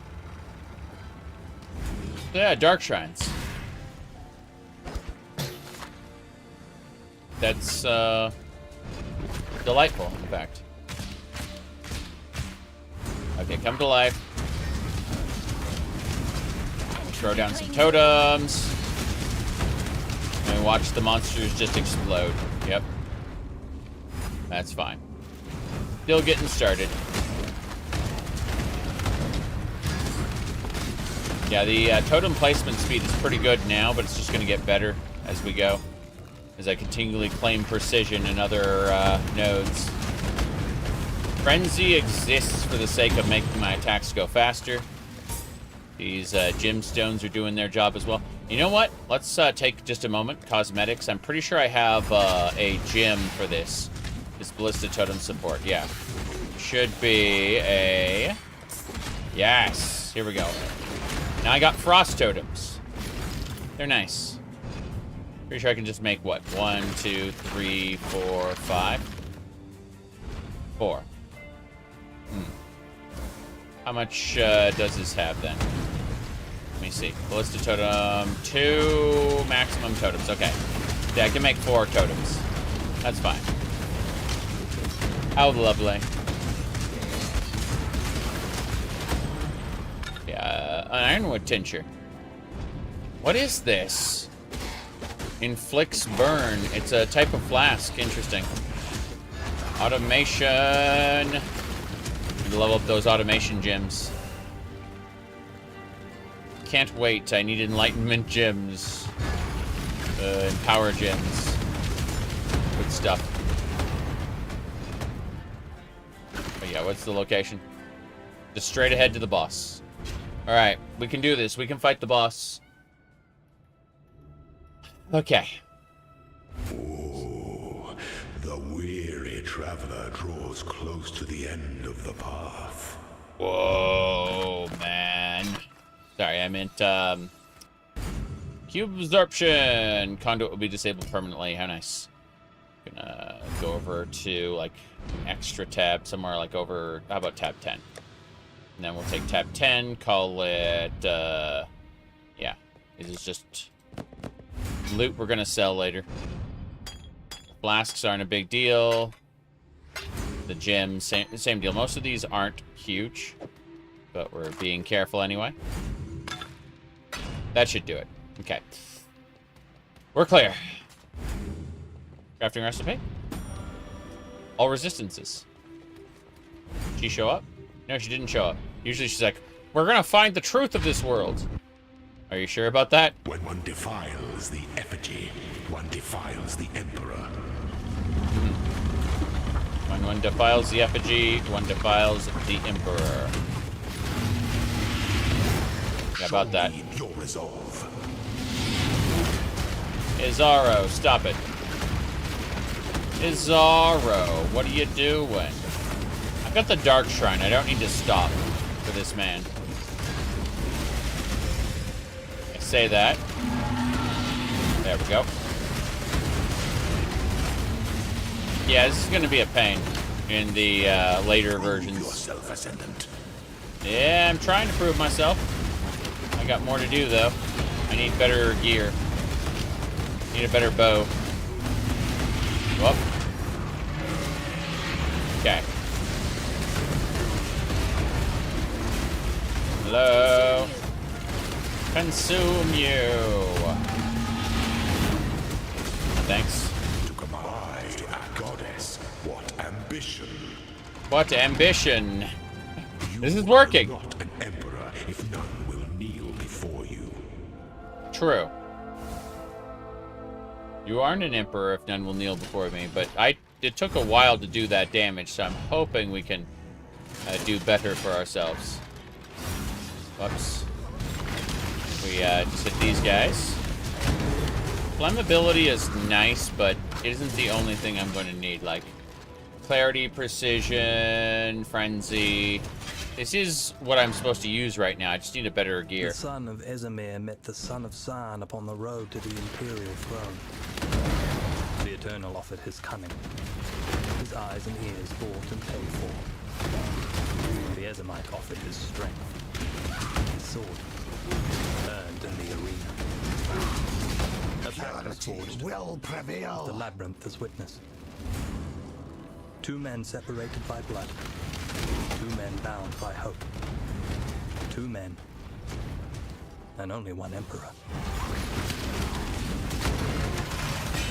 So yeah, dark shrines. That's, delightful, in fact. Okay, come to life. Throw down some totems. And watch the monsters just explode. Yep. That's fine. Still getting started. Yeah, the totem placement speed is pretty good now, but it's just going to get better as we go. As I continually claim precision in other nodes. Frenzy exists for the sake of making my attacks go faster. These gemstones are doing their job as well. You know what? Let's take just a moment. Cosmetics. I'm pretty sure I have a gem for this. This Ballista totem support. Yeah. Should be a... Yes. Here we go. Now I got frost totems. They're nice. Pretty sure I can just make what? 1, 2, 3, 4, 5. 4. How much does this have then? Let me see. Ballista totem 2 maximum totems. Okay. Yeah, I can make 4 totems. That's fine. How lovely. Yeah. an ironwood tincture. What is this? Inflicts burn. It's a type of flask. Interesting. Automation. Level up those automation gems. Can't wait. I need enlightenment gems. And power gems. Good stuff. But yeah, what's the location? Just straight ahead to the boss. Alright, we can do this. We can fight the boss. Okay. Oh, the weary traveler draws close to the end of the path. Whoa, man. Sorry, I meant, cube absorption. Conduit will be disabled permanently. How nice. Gonna go over to, like, an extra tab somewhere, like, over... How about tab 10? And then we'll take tab 10, call it, yeah. This is just loot we're gonna sell later. Flasks aren't a big deal. The gems, same deal. Most of these aren't huge, but we're being careful anyway. That should do it. Okay. We're clear. Crafting recipe. All resistances. Did she show up? No, she didn't show up. Usually she's like, we're gonna find the truth of this world. Are you sure about that? When one defiles the effigy, one defiles the emperor. When one defiles the effigy, one defiles the emperor. Yeah, about that. Your resolve. Izarro, stop it. Izarro, what are you doing? I've got the Dark Shrine. I don't need to stop for this man. I say that. There we go. Yeah, this is going to be a pain in the later versions. Yeah, I'm trying to prove myself. I got more to do, though. I need better gear. Need a better bow. Whoop. Okay. Hello. Consume you. Thanks. To command a goddess, what ambition. What ambition. This is working. Not an emperor if none will kneel before you. True. You aren't an emperor if none will kneel before me, but it took a while to do that damage, so I'm hoping we can do better for ourselves. Whoops. We just hit these guys. Flammability is nice, but it isn't the only thing I'm going to need. Like, clarity, precision, frenzy. This is what I'm supposed to use right now. I just need a better gear. The son of Ezemir met the son of San upon the road to the Imperial throne. The Eternal offered his cunning. His eyes and ears bought and paid for. The Ezemite offered his strength. His sword, earned in the arena. A pact was forged. Will prevail. The Labyrinth as witness. Two men separated by blood. Two men bound by hope. Two men, and only one emperor.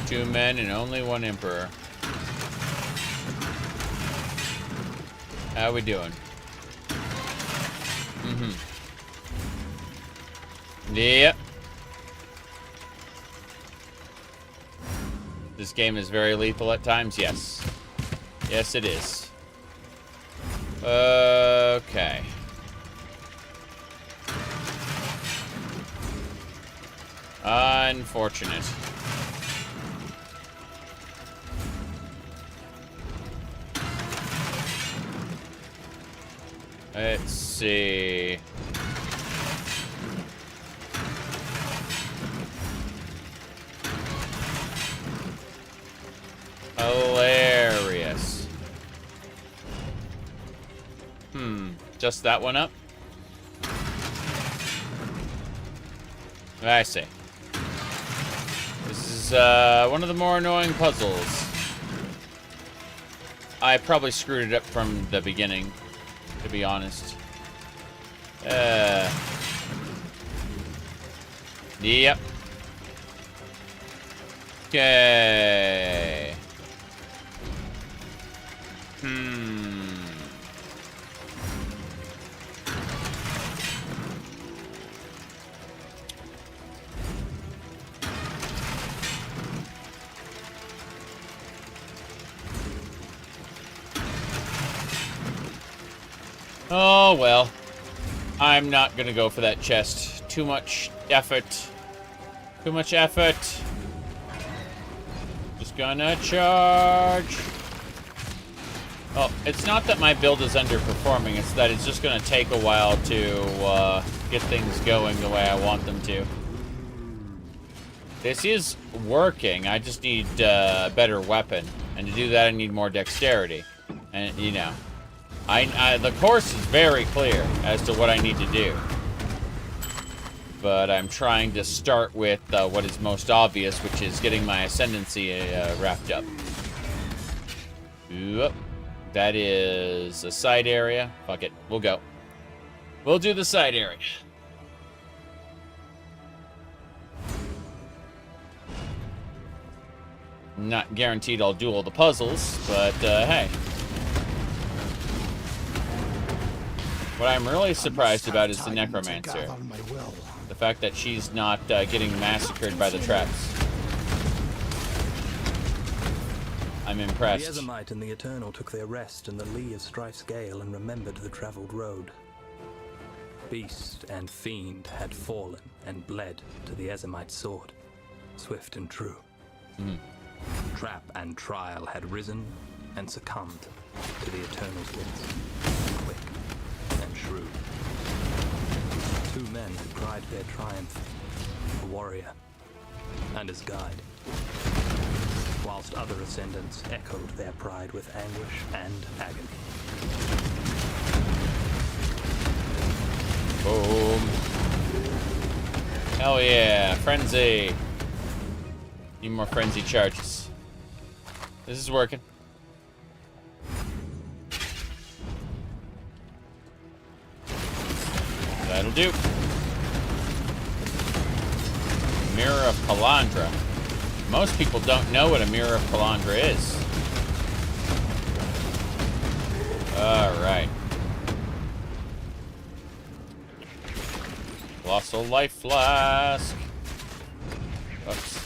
Two men and only one emperor. How we doing? Yep. This game is very lethal at times, yes. Yes, it is. Okay. Unfortunate. Let's see. Hilarious. Just that one up? I see. This is one of the more annoying puzzles. I probably screwed it up from the beginning, to be honest. Yep. Okay. Oh, well. I'm not gonna go for that chest. Too much effort. Too much effort. Just gonna charge. Oh, it's not that my build is underperforming. It's that it's just gonna take a while to get things going the way I want them to. This is working. I just need a better weapon. And to do that, I need more dexterity. And, you know. the course is very clear as to what I need to do. But I'm trying to start with what is most obvious, which is getting my ascendancy wrapped up. Oop. That is a side area. Fuck it. We'll go. We'll do the side area. Not guaranteed I'll do all the puzzles, but hey. What I'm really surprised about is the Necromancer. The fact that she's not getting massacred by the traps. I'm impressed. The Ezomite and the Eternal took their rest in the lee of Strife's gale and remembered the traveled road. Beast and fiend had fallen and bled to the Ezomite's sword, swift and true. Trap and trial had risen and succumbed to the Eternal's wits, quick and shrewd. Two men had cried their triumph, a warrior and his guide, whilst other ascendants echoed their pride with anguish and agony. Boom. Hell yeah, frenzy. Need more frenzy charges. This is working. That'll do. Mirror of Calandra. Most people don't know what a Mirror of Calandra is. Alright. Colossal Life Flask. Oops.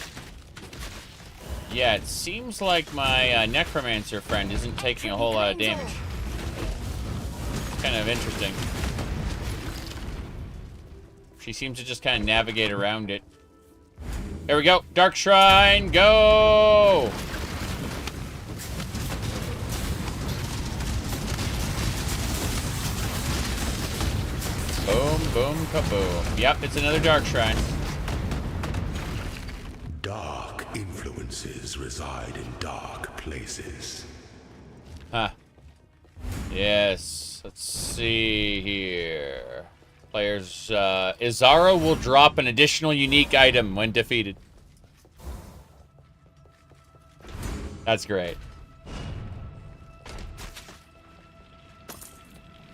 Yeah, it seems like my Necromancer friend isn't taking a whole lot of damage. Kind of interesting. She seems to just kind of navigate around it. There we go. Dark Shrine, go! Boom, boom, kaboom. Yep, it's another Dark Shrine. Dark influences reside in dark places. Huh. Yes. Let's see here. Players, Izara will drop an additional unique item when defeated. That's great.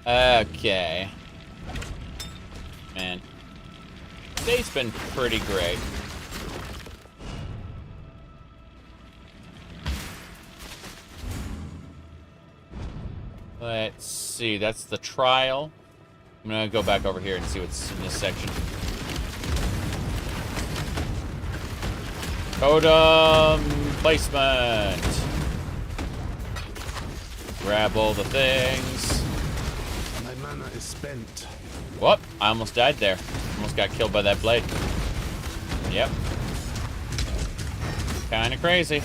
Okay. Man. Today's been pretty great. Let's see, that's the trial. I'm gonna go back over here and see what's in this section. Totem placement. Grab all the things. My mana is spent. Whoop, I almost died there. Almost got killed by that blade. Yep. Kinda crazy.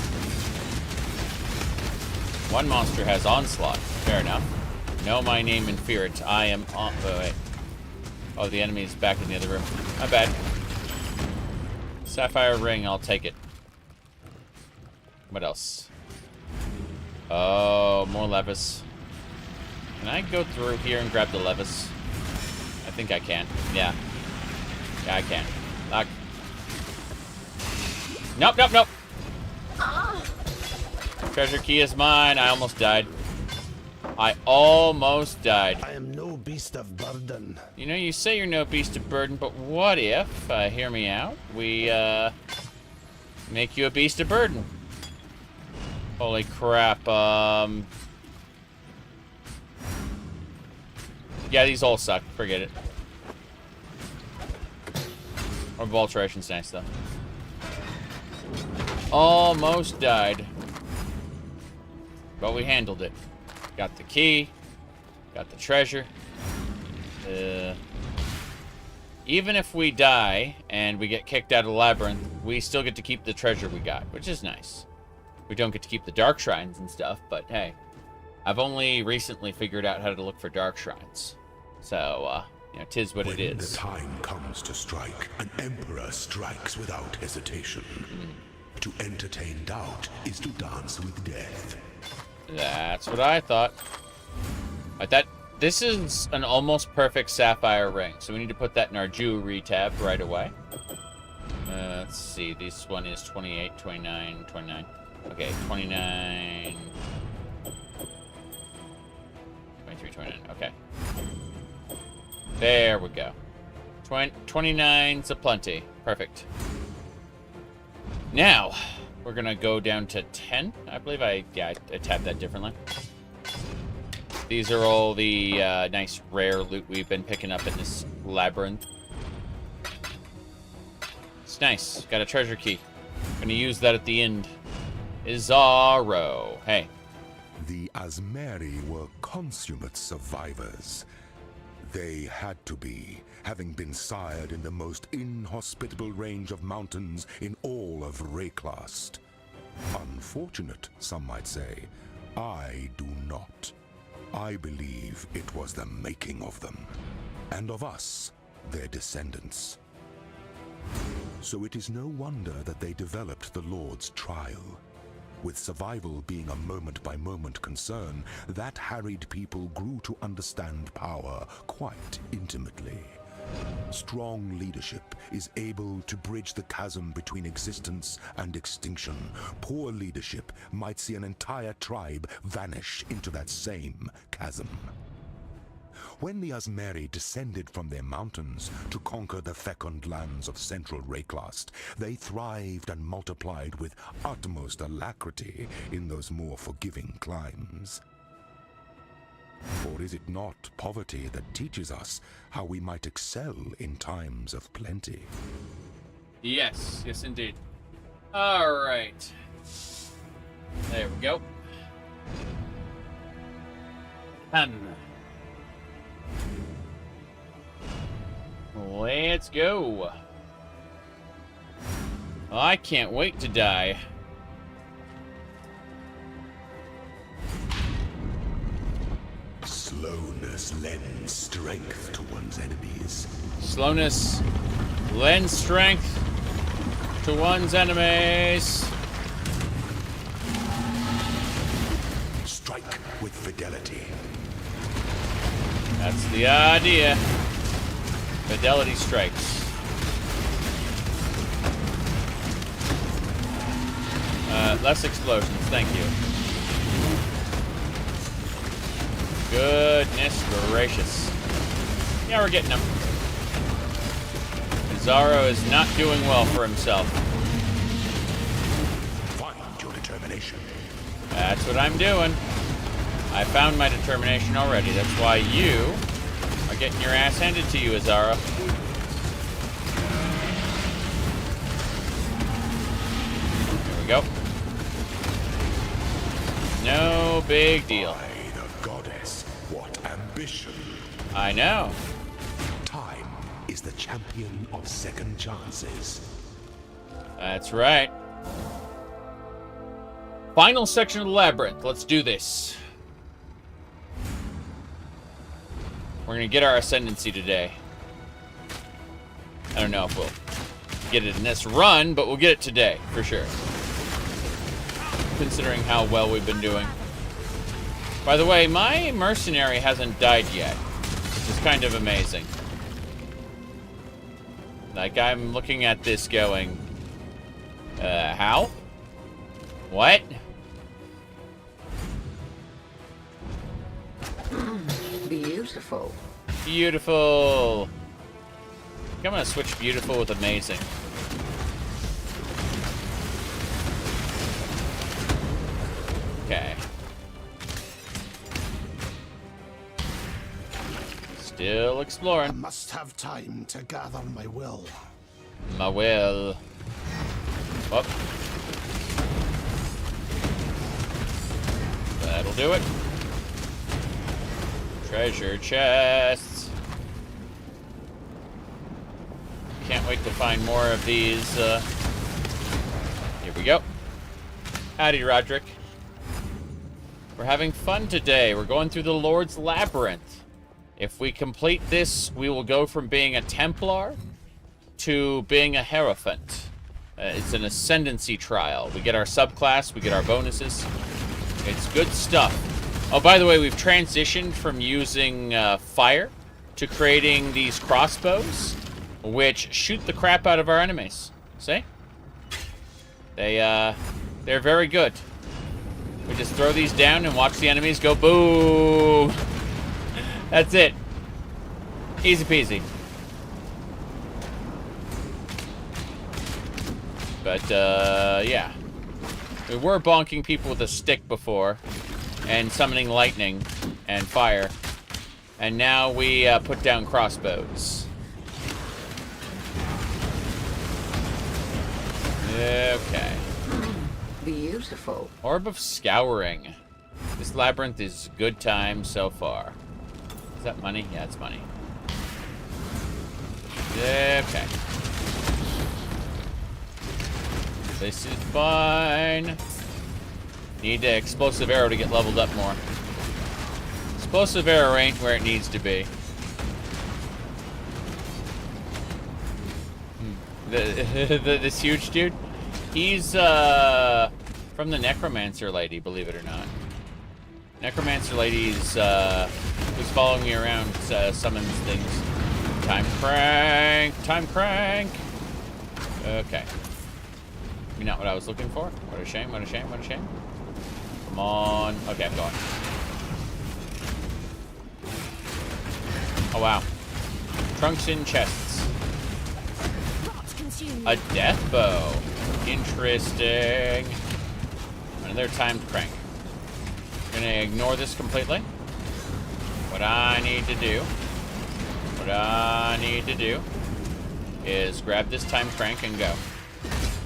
One monster has onslaught. Fair enough. Know my name and fear it. I am on. Wait. Oh, the enemy is back in the other room. My bad. Sapphire ring, I'll take it. What else? Oh, more Levis. Can I go through here and grab the Levis? I think I can. Yeah. Yeah, I can. Lock. Nope, nope, nope. Treasure key is mine. I almost died. I almost died. I am no beast of burden. You know, you say you're no beast of burden, but what if, hear me out, we, make you a beast of burden? Holy crap, yeah, these all suck. Forget it. Our Vulturation's nice, though. Almost died. But we handled it. Got the key. Got the treasure. Even if we die and we get kicked out of the Labyrinth, we still get to keep the treasure we got, which is nice. We don't get to keep the Dark Shrines and stuff, but hey. I've only recently figured out how to look for Dark Shrines. So, you know, 'tis what it is. When the time comes to strike, an emperor strikes without hesitation. To entertain doubt is to dance with death. That's what I thought. This is an almost perfect sapphire ring, so we need to put that in our jewelry tab right away. Let's see, this one is 28, 29, 29. Okay, 29... 23, 29, okay. There we go. 29's a plenty. Perfect. Now, we're gonna go down to 10. I believe I tabbed that differently. These are all the nice rare loot we've been picking up in this labyrinth. It's nice. Got a treasure key. Gonna use that at the end. Izarro. Hey. The Asmeri were consummate survivors. They had to be, having been sired in the most inhospitable range of mountains in all of Rayclast. Unfortunate, some might say. I do not. I believe it was the making of them, and of us, their descendants. So it is no wonder that they developed the Lord's trial. With survival being a moment-by-moment concern, that harried people grew to understand power quite intimately. Strong leadership is able to bridge the chasm between existence and extinction. Poor leadership might see an entire tribe vanish into that same chasm. When the Asmeri descended from their mountains to conquer the fecund lands of central Rayclast, they thrived and multiplied with utmost alacrity in those more forgiving climes. Or is it not poverty that teaches us how we might excel in times of plenty? Yes, yes indeed. Alright. There we go. Let's go. I can't wait to die. Slowness lends strength to one's enemies. Slowness lends strength to one's enemies. Strike with fidelity. That's the idea. Fidelity strikes. Less explosions, thank you. Goodness gracious. Yeah, we're getting him. Izarro is not doing well for himself. Find your determination. That's what I'm doing. I found my determination already. That's why you are getting your ass handed to you, Izarro. There we go. No big deal. By the goddess, what ambition. I know. Time is the champion of second chances. That's right. Final section of the labyrinth. Let's do this. We're gonna get our ascendancy today. I don't know if we'll get it in this run, but we'll get it today, for sure. Considering how well we've been doing. By the way, my mercenary hasn't died yet, which is kind of amazing. Like, I'm looking at this going, how? What? Beautiful. Beautiful. I think I'm gonna switch beautiful with amazing. Okay. Still exploring. I must have time to gather my will. My will. Whoop. That'll do it. Treasure chests. Can't wait to find more of these. Here we go. Howdy, Roderick. We're having fun today. We're going through the Lord's Labyrinth. If we complete this, we will go from being a Templar to being a Hierophant. It's an ascendancy trial. We get our subclass, we get our bonuses. It's good stuff. Oh, by the way, we've transitioned from using fire to creating these crossbows, which shoot the crap out of our enemies. See? They're very good. We just throw these down and watch the enemies go boom. That's it. Easy peasy. But, yeah. We were bonking people with a stick before, and summoning lightning and fire. And now we put down crossbows. Okay. Beautiful. Orb of Scouring. This labyrinth is good time so far. Is that money? Yeah, it's money. Okay. This is fine. Need an explosive arrow to get leveled up more. Explosive arrow ain't where it needs to be. This huge dude? He's from the Necromancer lady, believe it or not. Necromancer lady's who's following me around summons things. Time crank! Time crank! Okay. Maybe not what I was looking for. What a shame, what a shame, what a shame. Come on. Okay, I'm going. Oh, wow. Trunks in chests. A death bow. Interesting. Another timed crank. I'm gonna ignore this completely. What I need to do is grab this time crank and go.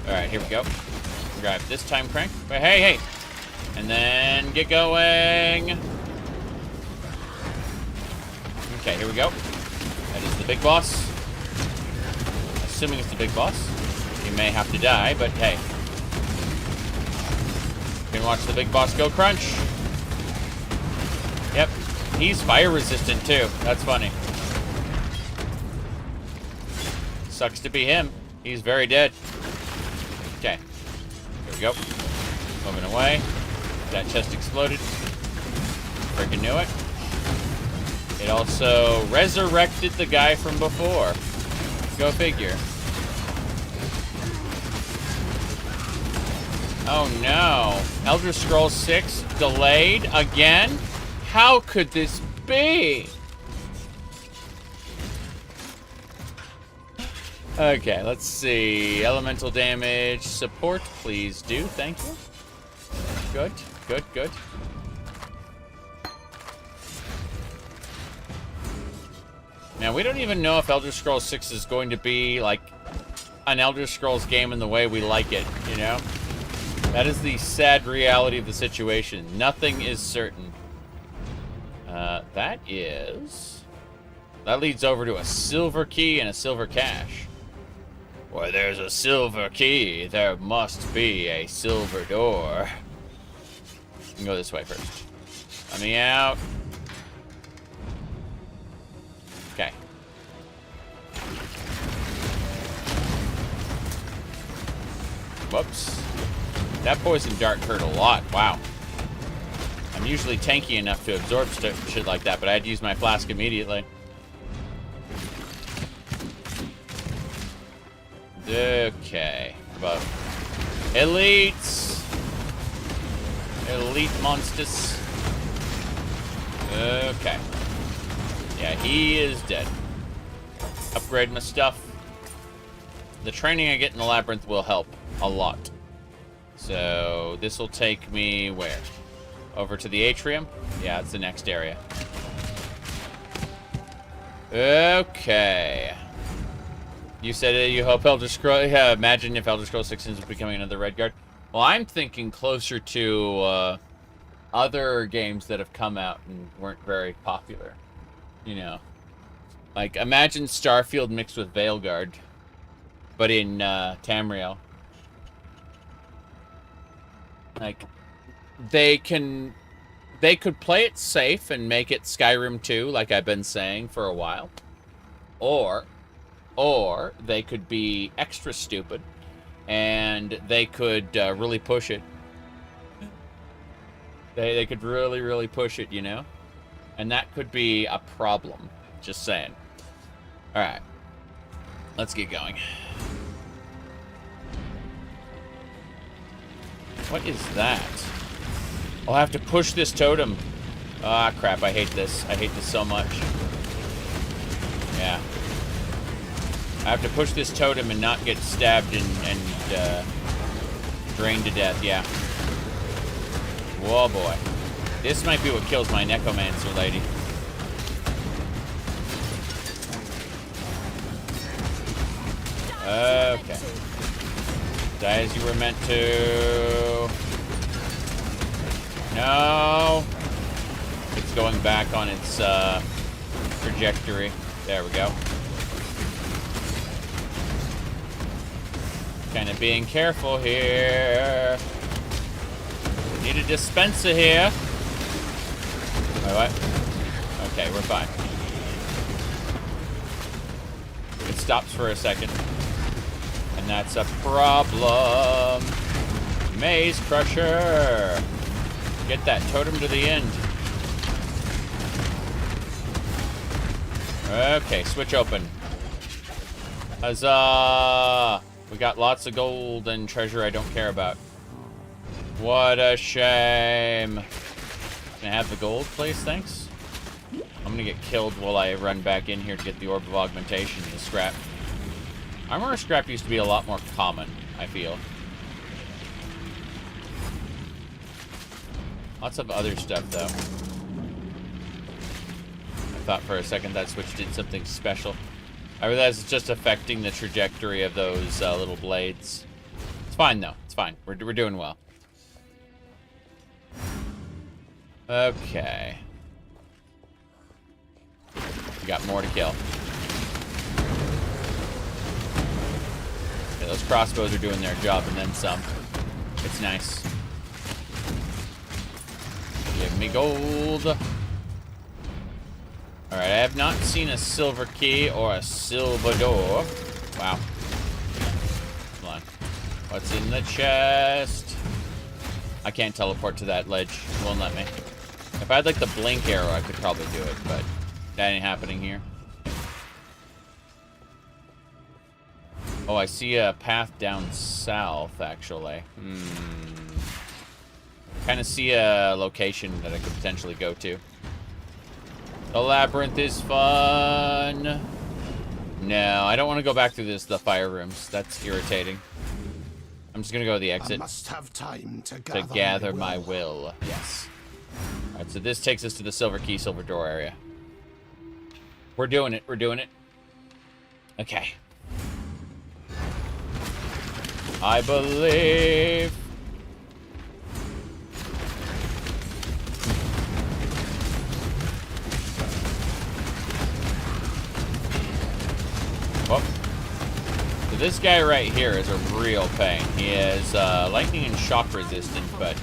Alright, here we go. Grab this time crank. But hey, hey! And then get going. Okay, here we go. That is the big boss. Assuming it's the big boss. You may have to die, but hey. You can watch the big boss go crunch. Yep. He's fire resistant too. That's funny. Sucks to be him. He's very dead. Okay. Here we go. Moving away. That chest exploded. Freaking knew it. It also resurrected the guy from before. Go figure. Oh no. Elder Scrolls 6 delayed again? How could this be? Okay, let's see. Elemental damage. Support, please do. Thank you. Good, good, good. Now, we don't even know if Elder Scrolls 6 is going to be, like, an Elder Scrolls game in the way we like it, you know? That is the sad reality of the situation. Nothing is certain. That leads over to a silver key and a silver cache. Where there's a silver key, there must be a silver door. You can go this way first. Let me out. Okay. Whoops. That poison dart hurt a lot. Wow. I'm usually tanky enough to absorb shit like that, but I had to use my flask immediately. Okay. About elites. Elite monsters. Okay. Yeah, he is dead. Upgrade my stuff. The training I get in the Labyrinth will help a lot. So, this will take me where? Over to the atrium? Yeah, it's the next area. Okay. You said you hope Elder Scrolls... Yeah, imagine if Elder Scrolls 6 is becoming another Redguard. Well, I'm thinking closer to other games that have come out and weren't very popular. You know. Like, imagine Starfield mixed with Veilguard. But in Tamriel. Like, they could play it safe and make it Skyrim 2, like I've been saying for a while. Or they could be extra stupid, and they could really push it. They could really, really push it, you know? And that could be a problem. Just saying. Alright. Let's get going. What is that? I'll have to push this totem. Ah, crap. I hate this. I hate this so much. Yeah. I have to push this totem and not get stabbed and drained to death. Yeah. Whoa, boy. This might be what kills my Necromancer lady. Okay. Die as you were meant to. No. It's going back on its trajectory. There we go. Kind of being careful here. Need a dispenser here. Wait, what? Okay, we're fine. It stops for a second. And that's a problem. Maze Crusher. Get that totem to the end. Okay, switch open. Huzzah! We got lots of gold and treasure I don't care about. What a shame. Can I have the gold, please? Thanks. I'm gonna get killed while I run back in here to get the Orb of Augmentation and the scrap. Armor scrap used to be a lot more common, I feel. Lots of other stuff, though. I thought for a second that switch did something special. I realize it's just affecting the trajectory of those little blades. It's fine, though. It's fine. We're doing well. Okay. We got more to kill. Yeah, those crossbows are doing their job and then some. It's nice. Give me gold. Alright, I have not seen a silver key or a silver door. Wow. Come on. What's in the chest? I can't teleport to that ledge. It won't let me. If I had, like, the blink arrow, I could probably do it, but that ain't happening here. Oh, I see a path down south, actually. Kind of see a location that I could potentially go to. The Labyrinth is fun. No, I don't want to go back through the fire rooms. That's irritating. I'm just going to go to the exit. I must have time to gather my will. Yes. Alright, so this takes us to the silver key, silver door area. We're doing it. We're doing it. Okay. I believe. Whoop. So this guy right here is a real pain. He is lightning and shock resistant, but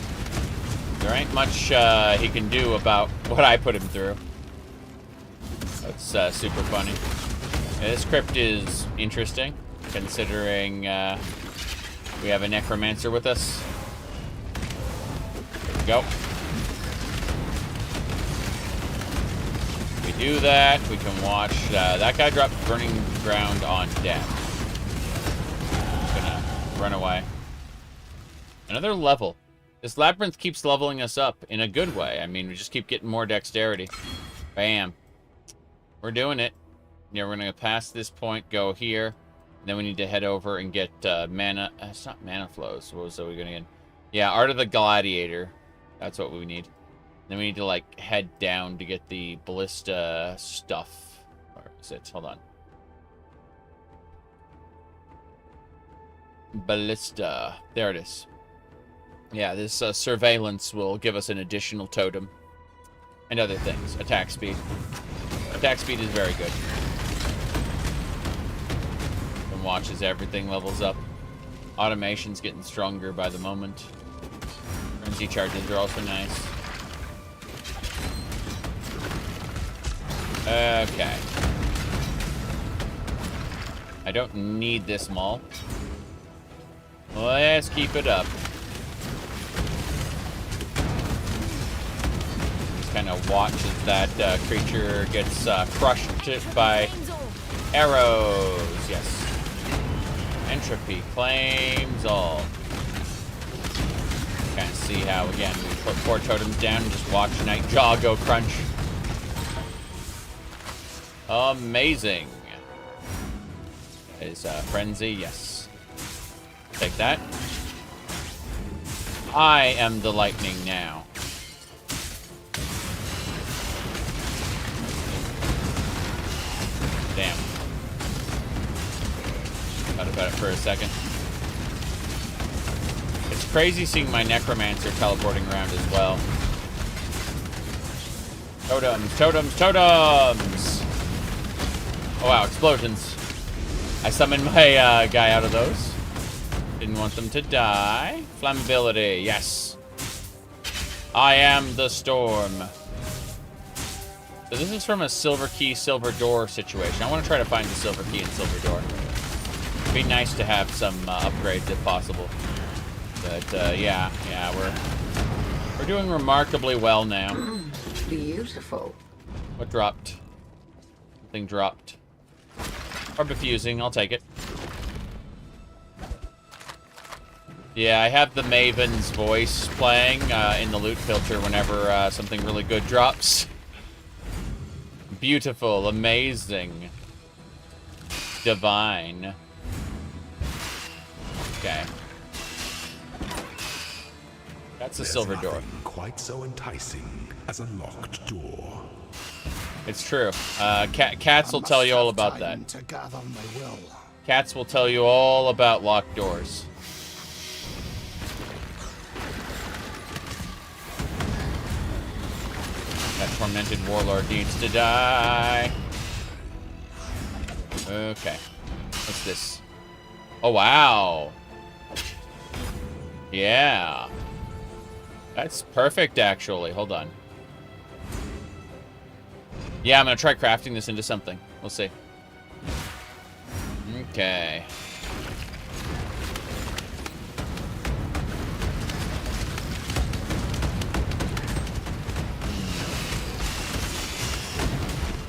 there ain't much he can do about what I put him through. That's super funny. Yeah, this crypt is interesting, considering we have a necromancer with us. There we go. We do that, we can watch that guy drop burning ground on death. Just gonna run away. Another level. This labyrinth keeps leveling us up in a good way. I mean, we just keep getting more dexterity. Bam. We're doing it. Yeah, we're going to pass this point, go here. And then we need to head over and get mana. It's not mana flows. What was we going to get? Yeah, Art of the Gladiator. That's what we need. Then we need to, like, head down to get the Ballista stuff. Where is it? Hold on. Ballista. There it is. Yeah, this surveillance will give us an additional totem. And other things. Attack speed. Attack speed is very good. And watch as everything levels up. Automation's getting stronger by the moment. Frenzy charges are also nice. Okay. I don't need this maul. Let's keep it up. Just kind of watch as that creature gets crushed by arrows. Yes. Entropy claims all. Kind of see how, again, we put 4 totems down and just watch Nightjaw go crunch. Amazing. Is Frenzy, yes. Take that. I am the lightning now. Damn. Thought about it for a second. It's crazy seeing my Necromancer teleporting around as well. Totems, totems, totems! Oh wow, explosions. I summoned my guy out of those. Didn't want them to die. Flammability, yes. I am the storm. So this is from a silver key, silver door situation. I want to try to find the silver key and silver door. It'd be nice to have some upgrades if possible. But yeah, we're doing remarkably well now. Beautiful. What dropped? Something dropped. Or diffusing, I'll take it. Yeah, I have the Maven's voice playing in the loot filter whenever something really good drops. Beautiful, amazing, divine. Okay. That's a silver door. Quite so enticing as a locked door. It's true. Cats will tell you all about that. To gather my will. Cats will tell you all about locked doors. That tormented warlord needs to die. Okay. What's this? Oh, wow. Yeah. That's perfect, actually. Hold on. Yeah, I'm going to try crafting this into something. We'll see. Okay.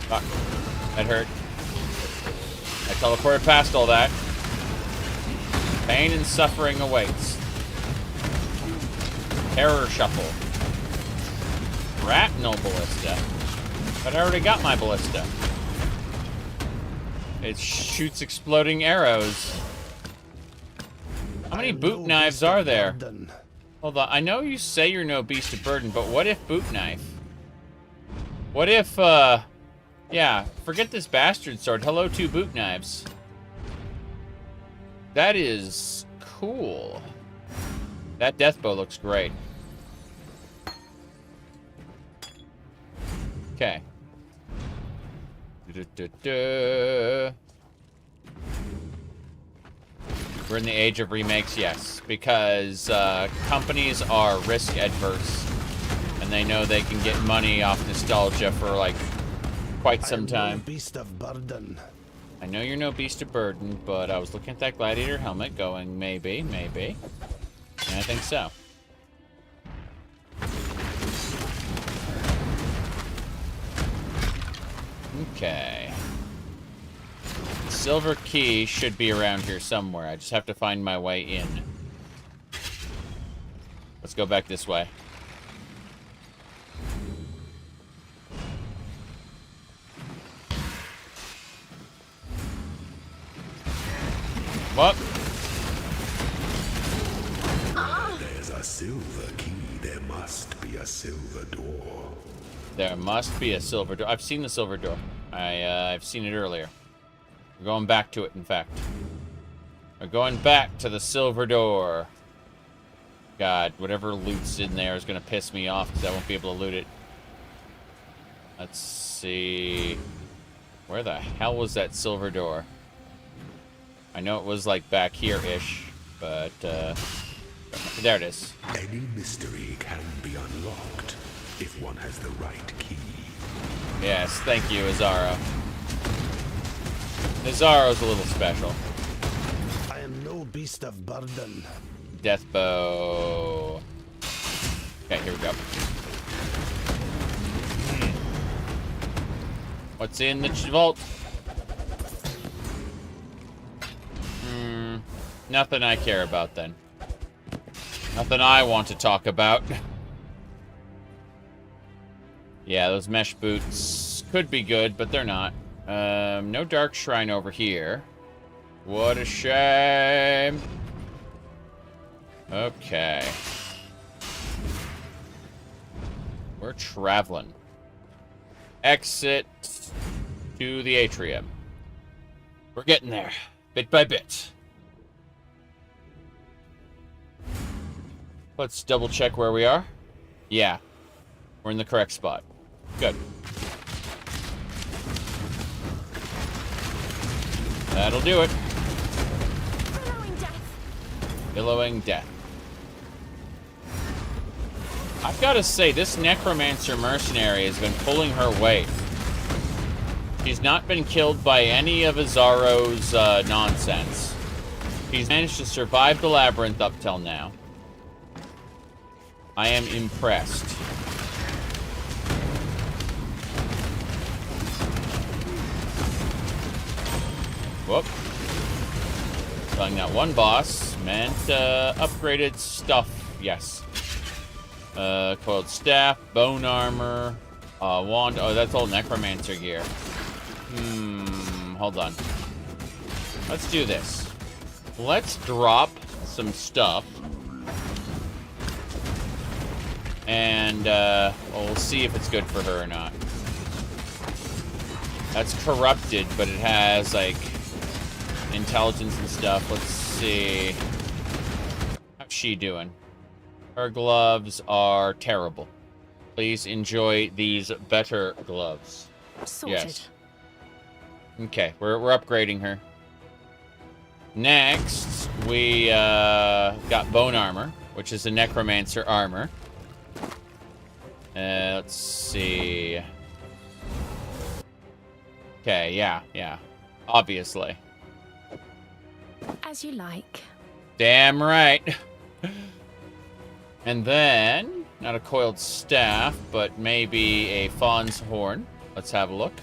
Fuck. That hurt. I teleported past all that. Pain and suffering awaits. Terror shuffle. Shrapnel ballista. But I already got my ballista. It shoots exploding arrows. How many boot knives are there? Hold on. I know you say you're no beast of burden, but what if boot knife? What if, yeah, forget this bastard sword. Hello, 2 boot knives. That is cool. That death bow looks great. Okay. We're in the age of remakes, yes, because companies are risk adverse, and they know they can get money off nostalgia for like quite some time. Beast of burden. I know you're no beast of burden, but I was looking at that gladiator helmet, going maybe, and I think so. Okay. Silver key should be around here somewhere. I just have to find my way in. Let's go back this way. silver key, there must be a silver door. There must be a silver door. I've seen the silver door. I've seen it earlier. We're going back to it, in fact. We're going back to the silver door. God, whatever loot's in there is going to piss me off because I won't be able to loot it. Let's see. Where the hell was that silver door? I know it was like back here-ish, but there it is. Any mystery can be unlocked if one has the right key. Yes, thank you, Azaro. Azaro's a little special. I am no beast of burden. Death bow. Okay, here we go. What's in the vault? Nothing I care about then. Nothing I want to talk about. Yeah, those mesh boots could be good, but they're not. No dark shrine over here. What a shame. Okay. We're traveling. Exit to the atrium. We're getting there, bit by bit. Let's double check where we are. Yeah, we're in the correct spot. Good. That'll do it. Billowing death. Billowing death. I've got to say, this Necromancer mercenary has been pulling her weight. She's not been killed by any of Azaro's nonsense. She's managed to survive the Labyrinth up till now. I am impressed. Whoop. Killing that one boss meant upgraded stuff. Yes. Coiled staff, bone armor, wand. Oh, that's all Necromancer gear. Hold on. Let's do this. Let's drop some stuff. And well, we'll see if it's good for her or not. That's corrupted, but it has, like, intelligence and stuff. Let's see. How's she doing? Her gloves are terrible. Please enjoy these better gloves. Sorted. Yes. Okay, we're upgrading her. Next, we got bone armor, which is a Necromancer armor. Let's see. Okay, yeah. Obviously. As you like. Damn right. And then, not a coiled staff, but maybe a fawn's horn. Let's have a look.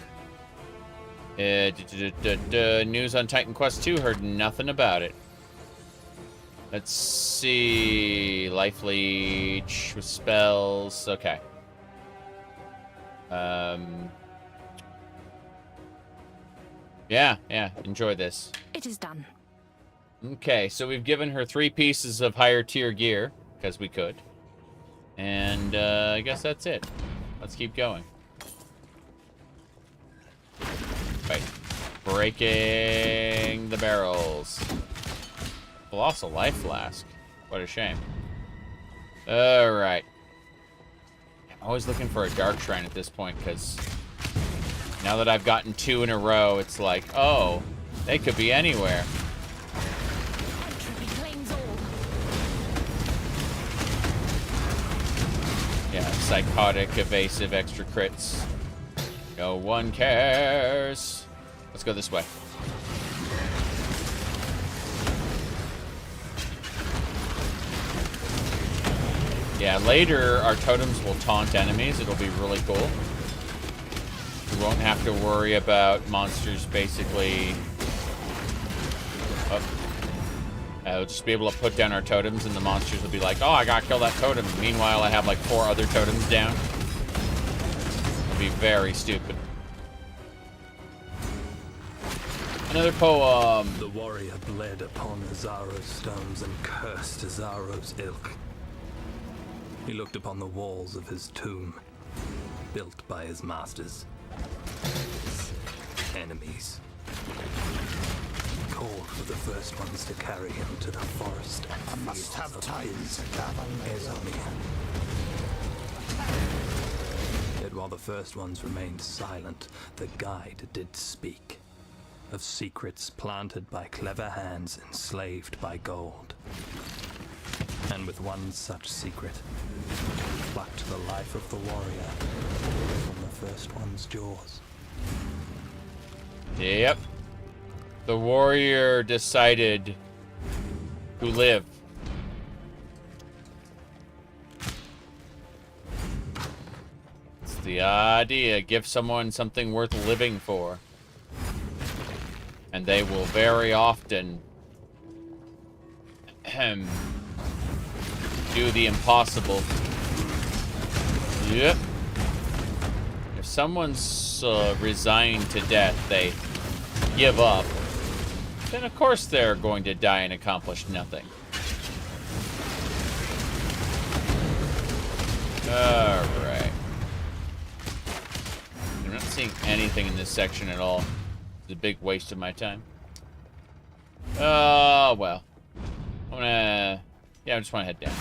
News on Titan Quest 2, heard nothing about it. Let's see. Life leech with spells. Okay. Yeah, enjoy this. It is done. Okay, so we've given her 3 pieces of higher tier gear, because we could. And I guess that's it. Let's keep going. Right. Breaking the barrels. Colossal life flask. What a shame. Alright. I'm always looking for a dark shrine at this point, because now that I've gotten 2 in a row, it's like, oh, they could be anywhere. Entropy claims all. Yeah, psychotic, evasive, extra crits. No one cares. Let's go this way. Yeah, later our totems will taunt enemies. It'll be really cool. We won't have to worry about monsters basically. We'll just be able to put down our totems and the monsters will be like, oh, I gotta kill that totem. Meanwhile, I have like 4 other totems down. It'll be very stupid. Another poem. The warrior bled upon Azaro's stones and cursed Azaro's ilk. He looked upon the walls of his tomb, built by his masters, his enemies. He called for the first ones to carry him to the forest and I must have time to gather my will. Yet while the first ones remained silent, the guide did speak. Of secrets planted by clever hands enslaved by gold. And with one such secret, plucked the life of the warrior from the first one's jaws. Yep. The warrior decided to live. It's the idea. Give someone something worth living for. And they will very often do the impossible. Yep. If someone's resigned to death, they give up, then of course they're going to die and accomplish nothing. Alright. I'm not seeing anything in this section at all. It's a big waste of my time. Well. I just want to head down.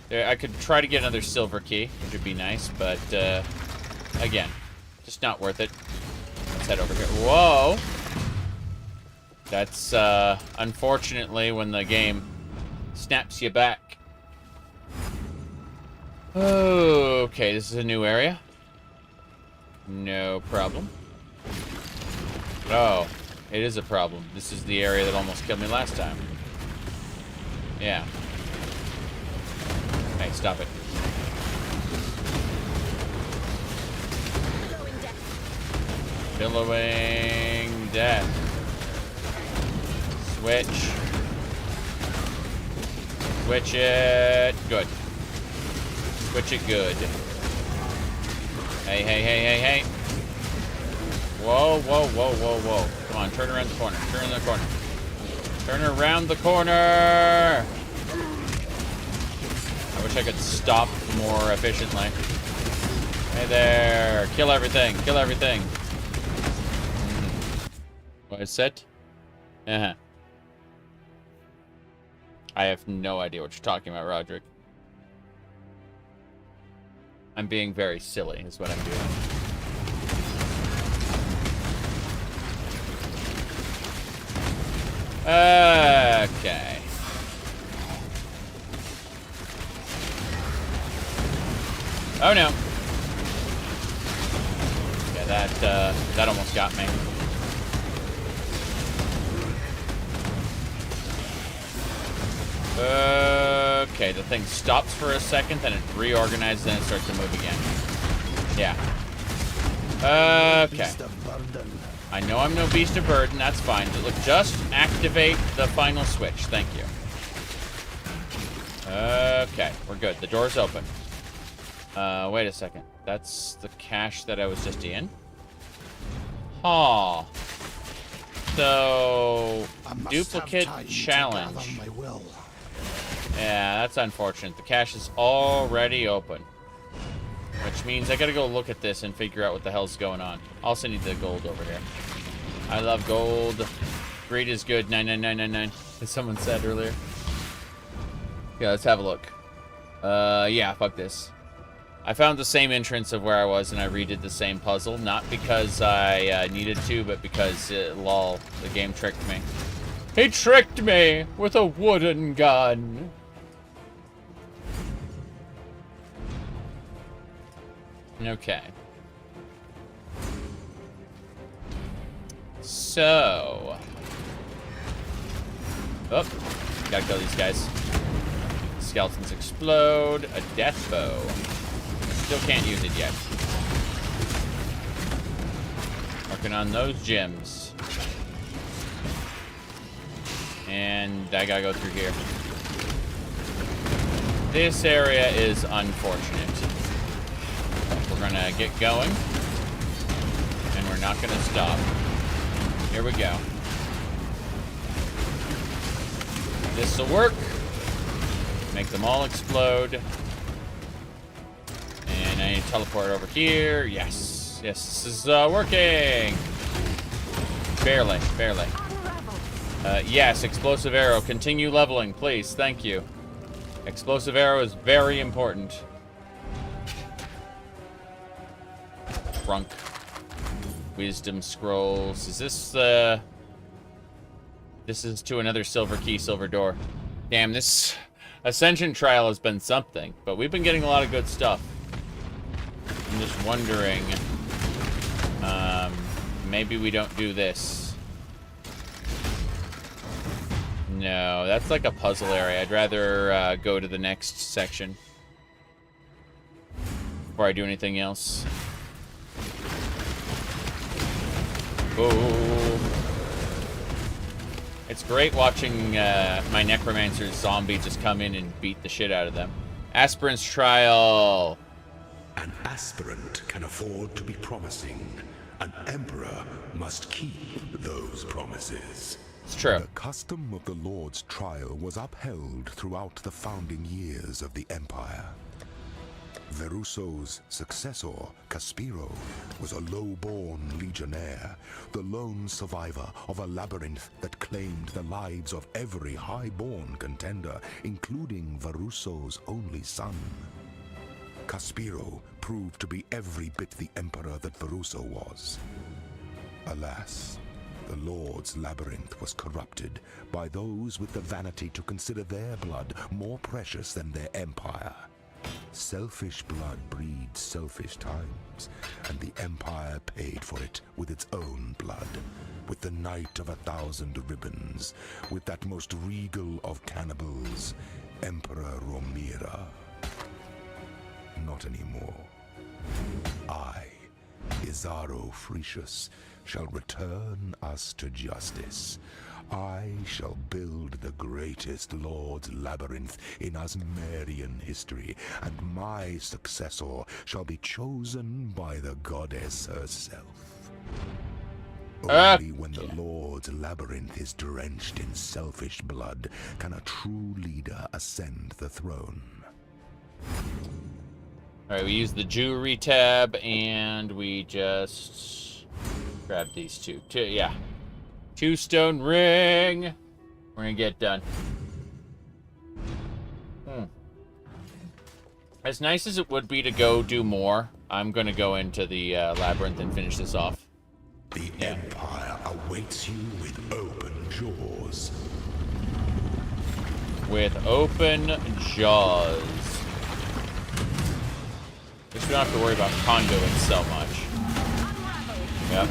There, I could try to get another silver key, which would be nice, but, again, just not worth it. Let's head over here. Whoa! That's, unfortunately, when the game snaps you back. Okay, this is a new area. No problem. Oh, it is a problem. This is the area that almost killed me last time. Yeah. Hey, stop it. Billowing death. Switch. Switch it. Good. Switch it good. Hey, hey, hey, hey, hey. Whoa, whoa, whoa, whoa, whoa. Come on, turn around the corner. Turn around the corner. Turn around the corner! I wish I could stop more efficiently. Hey there! Kill everything! Kill everything! What is it? Uh-huh. I have no idea what you're talking about, Roderick. I'm being very silly, is what I'm doing. Okay. Oh no. Yeah, that almost got me. Okay, the thing stops for a second, then it reorganizes, and it starts to move again. Yeah. Okay. I know I'm no beast of burden, that's fine. Look, just activate the final switch. Thank you. Okay, we're good. The door's open. Wait a second. That's the cache that I was just in? Huh. So, duplicate challenge. Yeah, that's unfortunate. The cache is already open. Which means I gotta go look at this and figure out what the hell's going on. Also need the gold over here. I love gold. Greed is good. 99999, as someone said earlier. Yeah, let's have a look. Yeah, fuck this. I found the same entrance of where I was and I redid the same puzzle. Not because I needed to, but because, lol, the game tricked me. He tricked me with a wooden gun. Okay. So. Oh, gotta kill these guys. Skeletons explode. A death bow. Still can't use it yet. Working on those gems. And I gotta go through here. This area is unfortunate. We're gonna get going. And we're not gonna stop. Here we go. This'll work. Make them all explode. I need to teleport over here. Yes. Yes, this is working. Barely. Yes, explosive arrow. Continue leveling, please. Thank you. Explosive arrow is very important. Trunk. Wisdom scrolls. Is this this is to another silver key, silver door. Damn, this Ascension trial has been something, but we've been getting a lot of good stuff. I'm just wondering, maybe we don't do this. No, that's like a puzzle area. I'd rather go to the next section before I do anything else. Oh. It's great watching my Necromancer's zombie just come in and beat the shit out of them. Aspirant's trial. An aspirant can afford to be promising. An emperor must keep those promises. It's true. The custom of the Lord's trial was upheld throughout the founding years of the Empire. Verusso's successor, Caspiro, was a low-born legionnaire, the lone survivor of a labyrinth that claimed the lives of every high-born contender, including Verusso's only son. Caspiro proved to be every bit the emperor that Verusso was. Alas, the Lord's labyrinth was corrupted by those with the vanity to consider their blood more precious than their empire. Selfish blood breeds selfish times, and the Empire paid for it with its own blood, with the Knight of 1,000 Ribbons, with that most regal of cannibals, Emperor Romira. Not anymore. I, Isaro Frecius, shall return us to justice. I shall build the greatest Lord's Labyrinth in Asmerian history, and my successor shall be chosen by the goddess herself. Only when the Lord's Labyrinth is drenched in selfish blood can a true leader ascend the throne. Alright, we use the jewelry tab, and we just grab these two. Yeah. 2-stone ring. We're gonna get done. As nice as it would be to go do more, I'm gonna go into the labyrinth and finish this off. The Empire awaits you with open jaws. With open jaws. Guess we don't have to worry about conduit so much. Yep.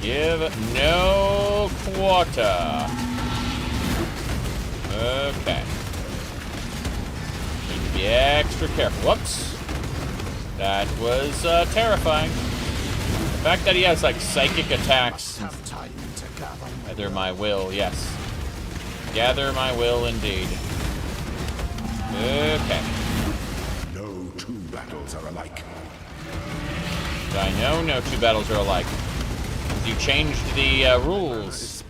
Give no quarter. Okay. Need to be extra careful. Whoops. That was terrifying. The fact that he has like psychic attacks. Gather my will, yes. Gather my will indeed. Okay. No two battles are alike. I know no two battles are alike. You changed the rules.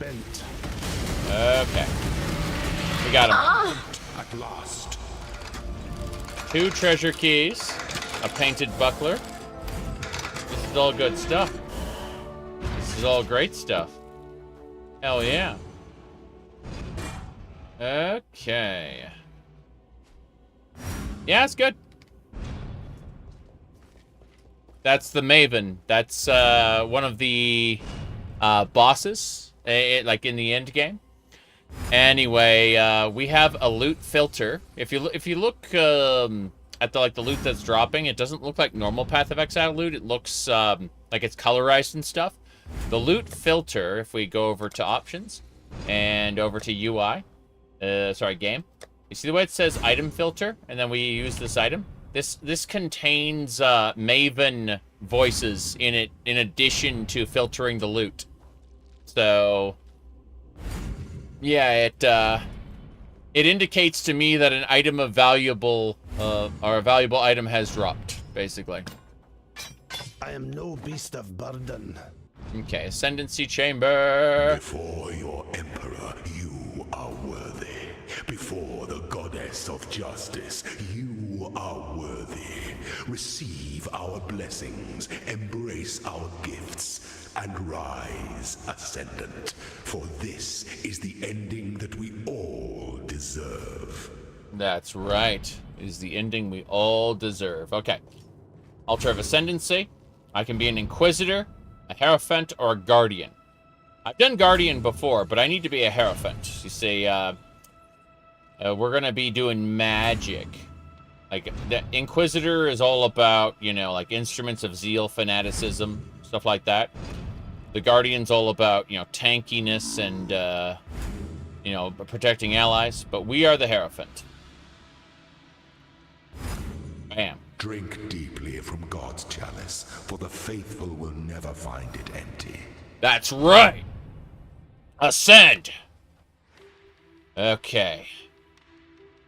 Okay. We got him. At last. 2 treasure keys. A painted buckler. This is all good stuff. This is all great stuff. Hell yeah. Okay. Yeah, it's good. That's the Maven. That's one of the bosses, like in the end game. Anyway, we have a loot filter. If you look at the loot that's dropping, it doesn't look like normal Path of Exile loot. It looks like it's colorized and stuff. The loot filter, if we go over to options and over to UI, game. You see the way it says item filter, and then we use this item. This contains Maven voices in it, in addition to filtering the loot. So, yeah, it indicates to me that an item of valuable or a valuable item has dropped, basically. I am no beast of burden. Okay, Ascendancy Chamber. Before your emperor, you are worthy. Before the goddess Empress of Justice, you are worthy. Receive our blessings, embrace our gifts, and rise, Ascendant. For this is the ending that we all deserve. That's right. It is the ending we all deserve. Okay. Altar of Ascendancy. I can be an Inquisitor, a Hierophant, or a Guardian. I've done Guardian before, but I need to be a Hierophant. You see, we're going to be doing magic. Like, the Inquisitor is all about, you know, like, instruments of zeal, fanaticism, stuff like that. The Guardian's all about, you know, tankiness and, you know, protecting allies. But we are the Hierophant. Bam. Drink deeply from God's chalice, for the faithful will never find it empty. That's right! Ascend! Okay.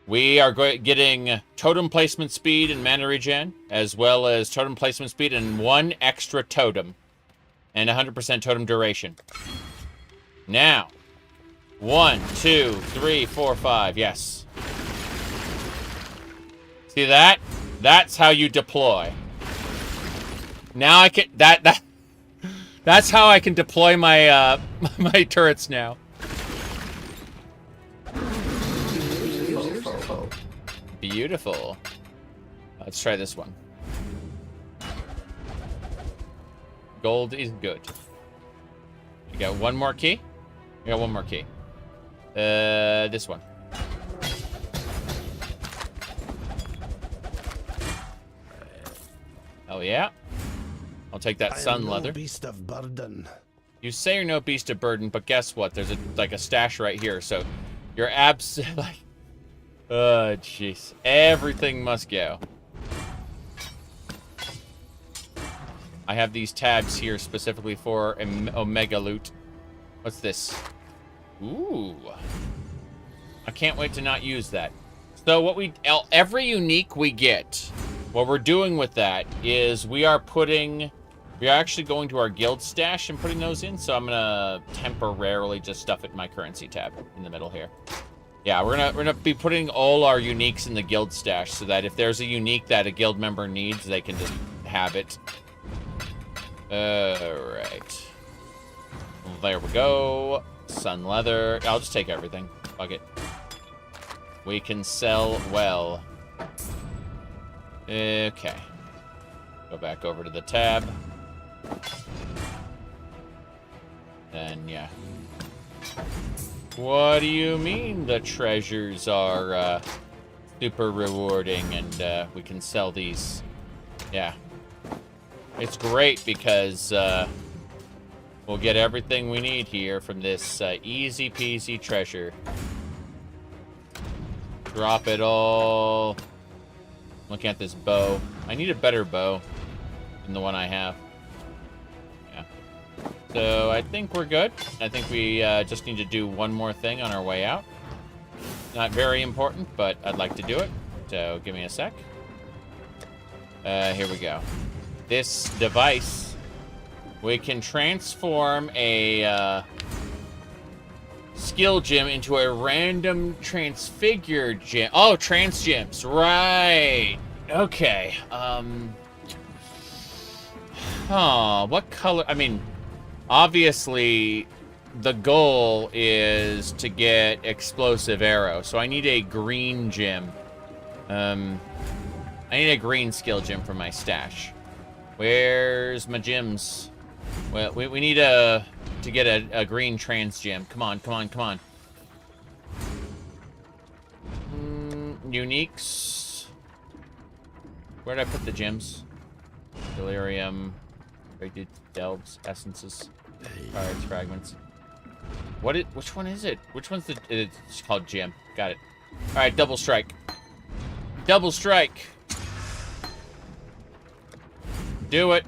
We are getting totem placement speed and mana regen, as well as totem placement speed and 1 extra totem. And 100% totem duration. Now. 1, 2, 3, 4, 5. Yes. See that? That's how you deploy. Now I can... That's how I can deploy my, my turrets now. Beautiful. Let's try this one. Gold is good. You got one more key? You got one more key. This one. Oh yeah. I'll take that sun leather. No beast of burden. You say you're no beast of burden, but guess what? There's a stash right here, so you're like, oh jeez, everything must go. I have these tabs here specifically for Omega loot. What's this? Ooh, I can't wait to not use that. So every unique we get, what we're doing with that is we are actually going to our guild stash and putting those in. So I'm gonna temporarily just stuff it in my currency tab in the middle here. Yeah, we're gonna be putting all our uniques in the guild stash so that if there's a unique that a guild member needs, they can just have it. Alright. There we go. Sun leather. I'll just take everything. Fuck it. We can sell well. Okay. Go back over to the tab. And yeah. What do you mean the treasures are super rewarding and we can sell these? Yeah. It's great because we'll get everything we need here from this easy peasy treasure. Drop it all. Looking at this bow. I need a better bow than the one I have. Yeah. So I think we're good. I think we just need to do one more thing on our way out. Not very important, but I'd like to do it. So give me a sec. Here we go. This device, we can transform a skill gem into a random transfigured gem. Oh, trans gems, right? Okay. What color? I mean, obviously, the goal is to get explosive arrow, so I need a green gem. I need a green skill gem for my stash. Where's my gems? Well, we need to get a green trans gem. Come on, come on, come on. Uniques. Where did I put the gems? Delirium. Rated delves, essences. Cards, fragments. Which one is it? Which one's it's called gem. Got it. Alright, double strike. Double strike. Do it.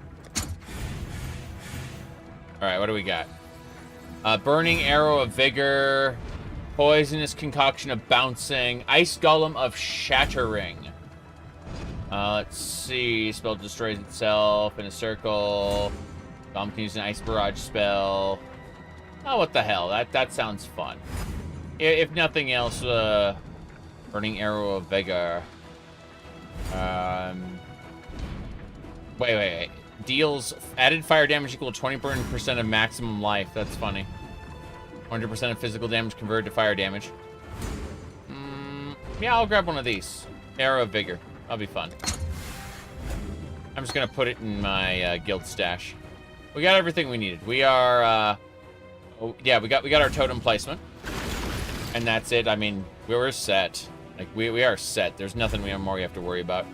Alright, what do we got? Burning Arrow of Vigor. Poisonous Concoction of Bouncing. Ice Golem of Shattering. Let's see. Spell destroys itself in a circle. Bomb can use an Ice Barrage spell. Oh, what the hell? That sounds fun. If nothing else, Burning Arrow of Vigor. Wait. Deals added fire damage equal to 20% of maximum life. That's funny. 100% of physical damage converted to fire damage. Yeah, I'll grab one of these. Arrow of Vigor. That'll be fun. I'm just gonna put it in my guild stash. We got everything we needed. We are, oh, yeah, we got our totem placement, and that's it. I mean, we're set. Like we are set. There's nothing more we have to worry about.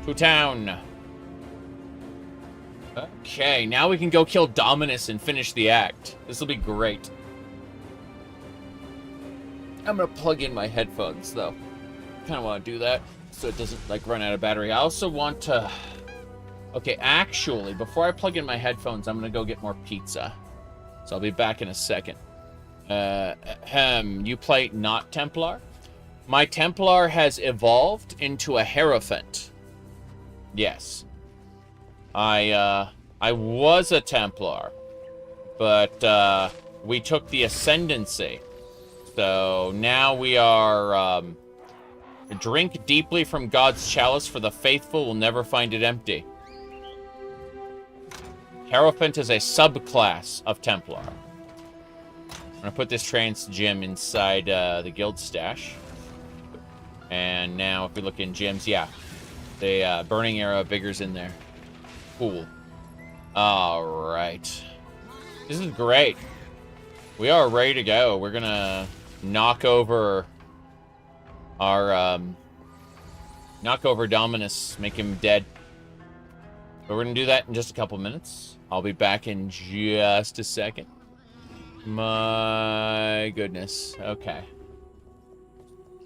To town. Okay, now we can go kill Dominus and finish the act. This will be great. I'm gonna plug in my headphones though. Kind of want to do that so it doesn't like run out of battery. I also want to. Okay, actually, before I plug in my headphones, I'm gonna go get more pizza. So I'll be back in a second. You play not Templar? My Templar has evolved into a Hierophant. Yes. I was a Templar, but we took the Ascendancy. So now we are, drink deeply from God's chalice, for the faithful will never find it empty. Hierophant is a subclass of Templar. I'm gonna put this trance gem inside the guild stash. And now if we look in gems, yeah. The Burning Arrow of Vigor's in there. Cool. Alright. This is great. We are ready to go. We're gonna knock over our knock over Dominus, make him dead. But we're gonna do that in just a couple minutes. I'll be back in just a second. My goodness. Okay.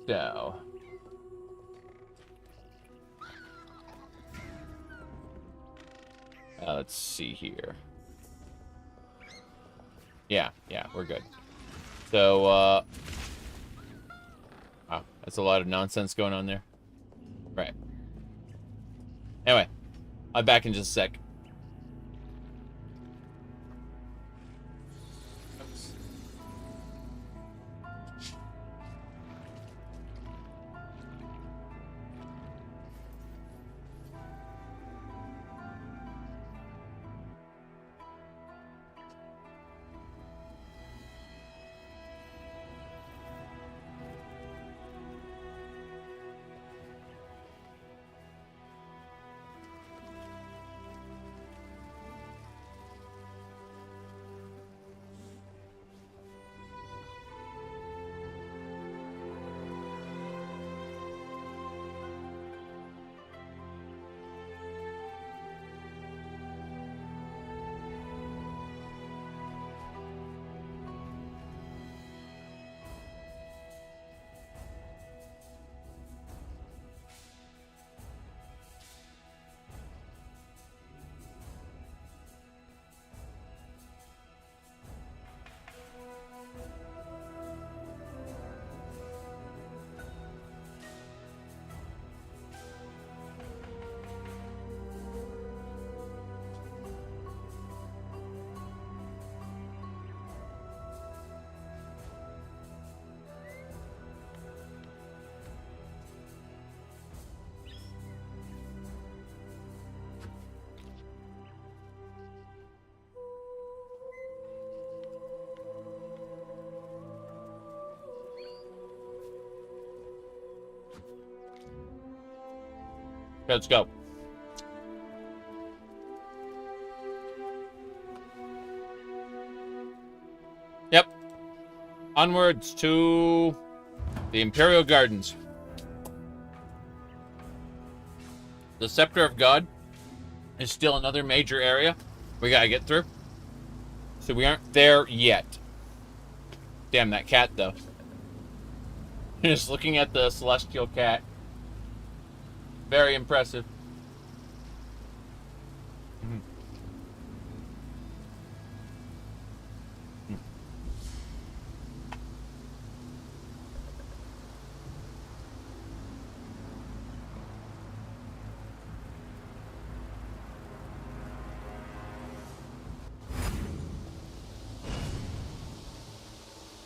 So. Let's see here. Yeah, we're good. So, wow, that's a lot of nonsense going on there. Right. Anyway, I'm back in just a sec. Let's go. Yep. Onwards to the Imperial Gardens. The Scepter of God is still another major area we gotta get through. So we aren't there yet. Damn, that cat, though. Just looking at the celestial cat. Very impressive.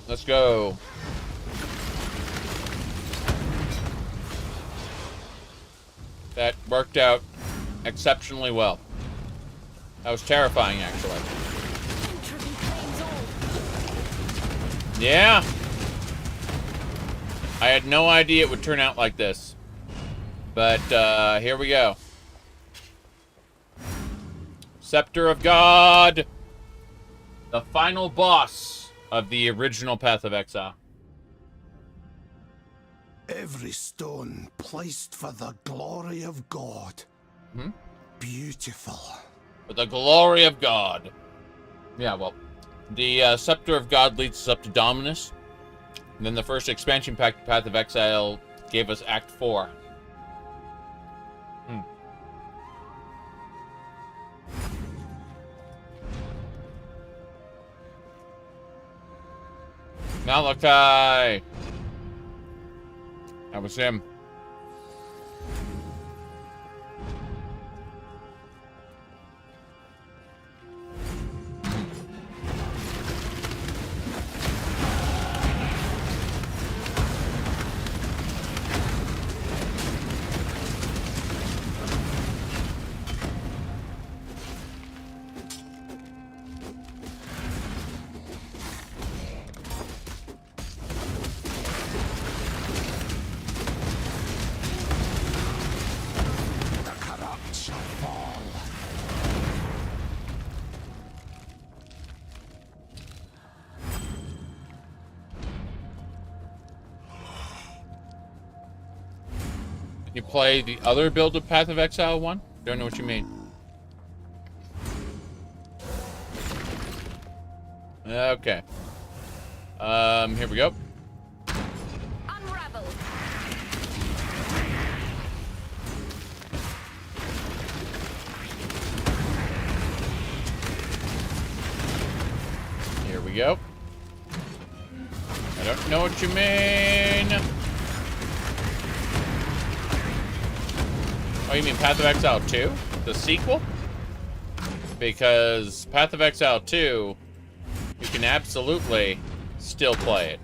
Let's go. That worked out exceptionally well. That was terrifying, actually. Yeah. I had no idea it would turn out like this. But, here we go. Scepter of God. The final boss of the original Path of Exile. Every stone placed for the glory of God. Hmm? Beautiful. For the glory of God. Yeah, well, the Scepter of God leads us up to Dominus. And then the first expansion pack, Path of Exile, gave us Act 4. Malachi! That was him. You play the other build of Path of Exile 1? Don't know what you mean. Okay. Here we go. Unravel. Here we go. I don't know what you mean. Oh, you mean Path of Exile 2? The sequel? Because Path of Exile 2, you can absolutely still play it.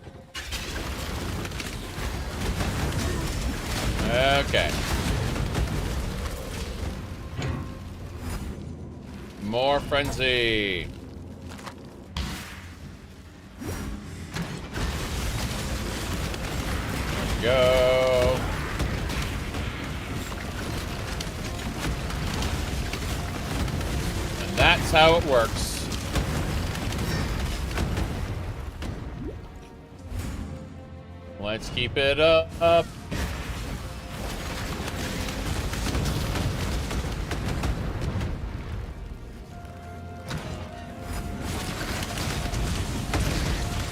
Okay. More frenzy. There we go. That's how it works. Let's keep it up.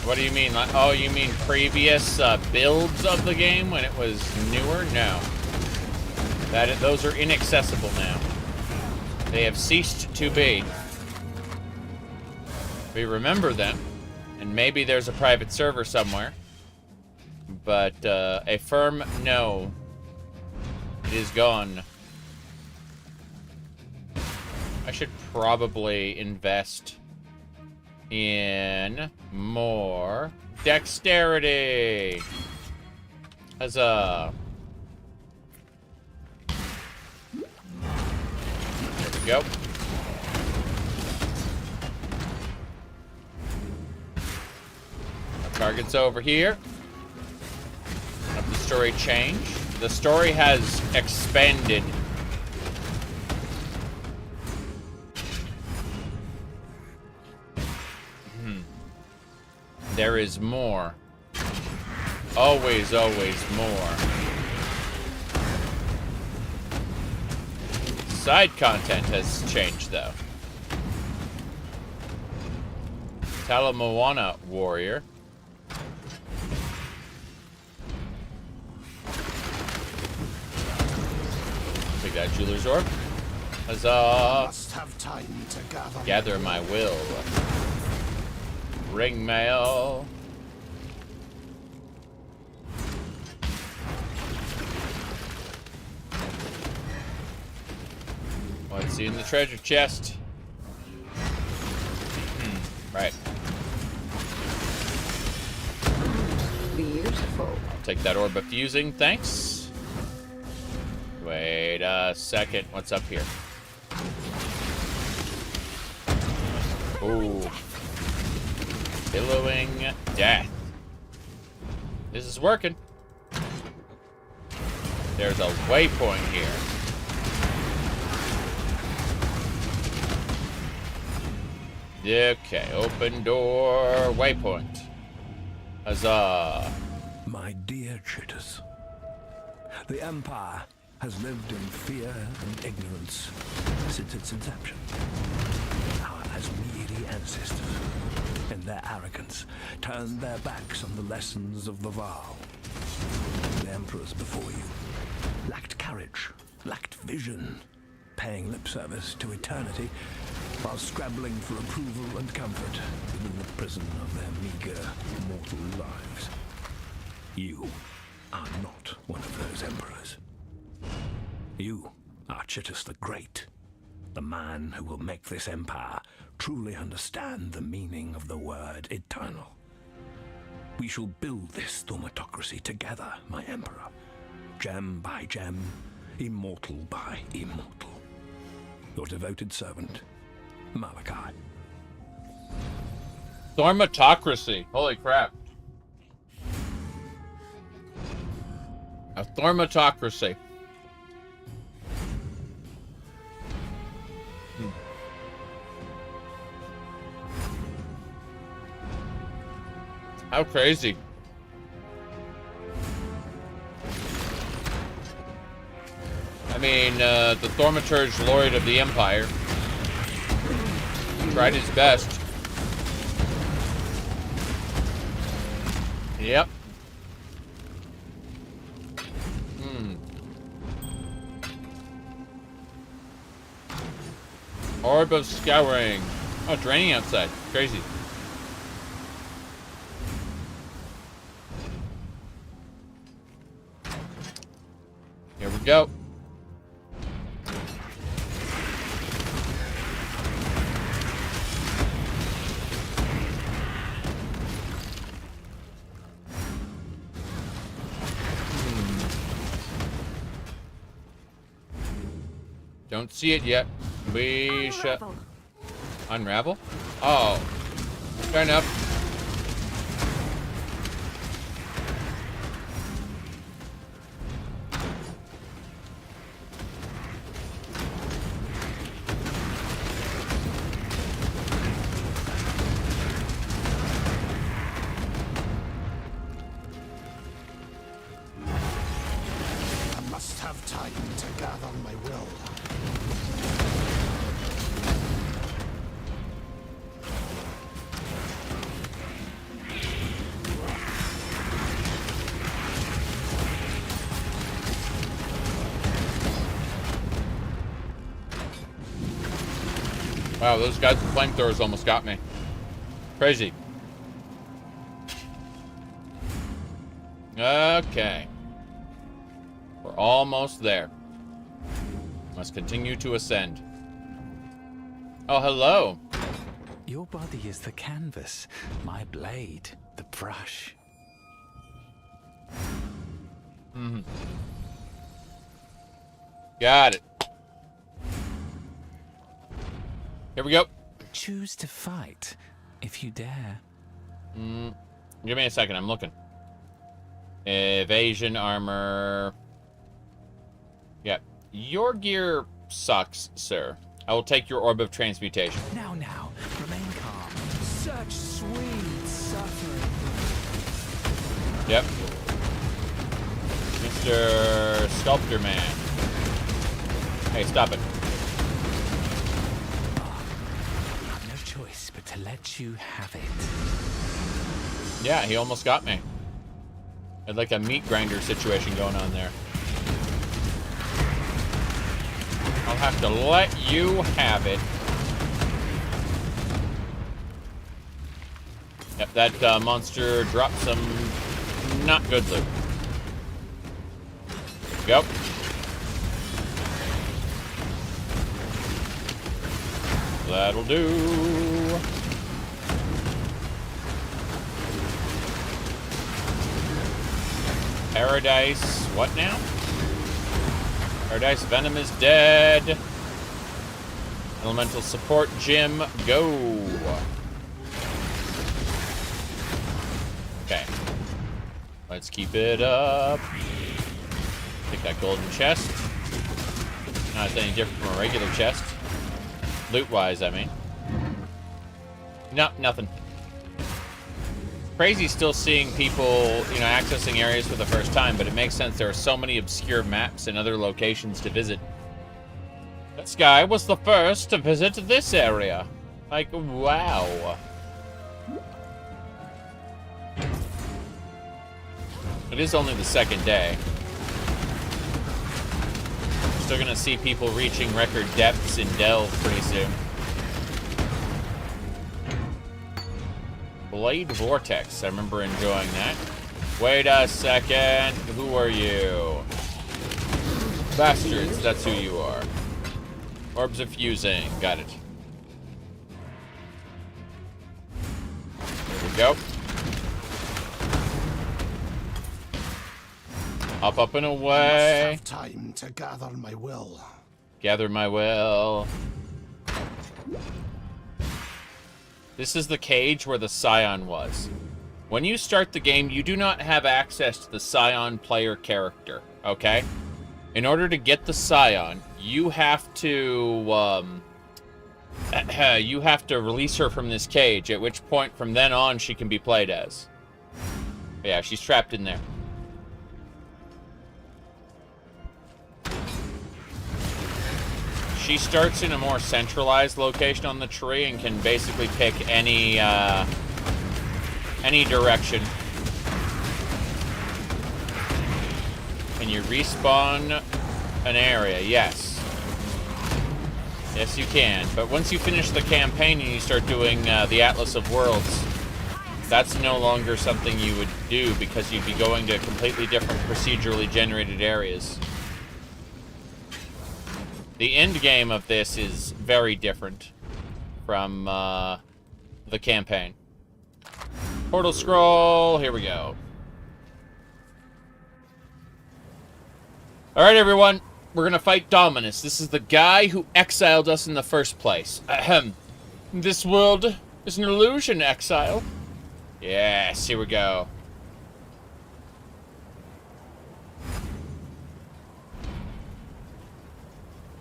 What do you mean? Oh, you mean previous builds of the game when it was newer? No. Those are inaccessible now. They have ceased to be. We remember them, and maybe there's a private server somewhere, but a firm no. It is gone. I should probably invest in more dexterity. Huzzah. Go. Our target's over here. Up the story change. The story has expanded. There is more. Always, always more. Side content has changed, though. Talamoana warrior. Take that jeweler's orb. Huzzah! Must have time to gather my will. Ring mail. What's in the treasure chest? Right. Beautiful. I'll take that orb of fusing, thanks. Wait right, second. What's up here? Ooh. Billowing death. This is working. There's a waypoint here. Okay, open door, waypoint. Huzzah. My dear Chitters, the Empire has lived in fear and ignorance since its inception. Our Asmiri ancestors, in their arrogance, turned their backs on the lessons of the Vaal. The emperors before you lacked courage, lacked vision, paying lip service to eternity while scrabbling for approval and comfort within the prison of their meager mortal lives. You are not one of those emperors. You are Chittus the Great, the man who will make this empire truly understand the meaning of the word eternal. We shall build this thaumatocracy together, my emperor, gem by gem, immortal by immortal. Your devoted servant, Malachi. Thaumatocracy. Holy crap. A thaumatocracy. How crazy. I mean, the Thaumaturge Lord of the Empire tried his best. Yep. Orb of Scouring. Oh, it's raining outside. Crazy. Here we go. Don't see it yet. We shall unravel. Oh, fair enough. I must have time to gather my will. Wow, those guys with flamethrowers almost got me. Crazy. Okay. We're almost there. Must continue to ascend. Oh, hello. Your body is the canvas, my blade, the brush. Got it. Here we go. Choose to fight, if you dare. Give me a second, I'm looking. Evasion armor. Yep. Your gear sucks, sir. I will take your orb of transmutation. Now, remain calm. Such sweet suffering. Yep. Mr. Sculptor Man. Hey, stop it. No choice but to let you have it. Yeah, he almost got me. Had like a meat grinder situation going on there. I'll have to let you have it. Yep, that monster dropped some not good loot. Go. That'll do. Paradise. What now? Paradise Venom is dead. Elemental support Jim, go. Okay. Let's keep it up. Take that golden chest. Not any different from a regular chest. Loot-wise, I mean. No, nothing. Crazy still seeing people, you know, accessing areas for the first time, but it makes sense. There are so many obscure maps and other locations to visit. This guy was the first to visit this area. Like, wow. It is only the second day. We're still gonna see people reaching record depths in Delve pretty soon. Blade Vortex. I remember enjoying that. Wait a second. Who are you? Bastards, that's who you are. Orbs of fusing. Got it. There we go. Up and away. I must have time to gather my will. Gather my will. This is the cage where the Scion was. When you start the game, you do not have access to the Scion player character, okay? In order to get the Scion, you have to release her from this cage, at which point from then on she can be played as. But yeah, she's trapped in there. She starts in a more centralized location on the tree and can basically pick any direction. Can you respawn an area? Yes. Yes, you can. But once you finish the campaign and you start doing the Atlas of Worlds, that's no longer something you would do because you'd be going to completely different procedurally generated areas. The end game of this is very different from the campaign. Portal scroll, here we go. Alright everyone, we're gonna fight Dominus. This is the guy who exiled us in the first place. Ahem. This world is an illusion, Exile. Yes, here we go.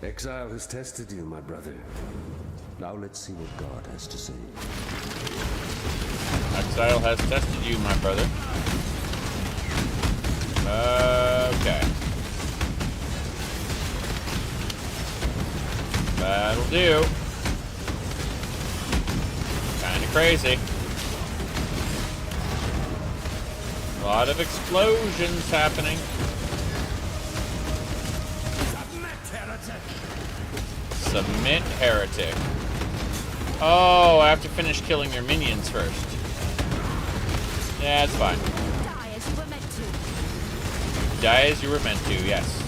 Exile has tested you, my brother. Now let's see what God has to say. Exile has tested you, my brother. Okay. That'll do. Kinda crazy. A lot of explosions happening. Submit heretic. Oh, I have to finish killing your minions first. Yeah, it's fine. Die as you were meant to. Die as you were meant to, yes.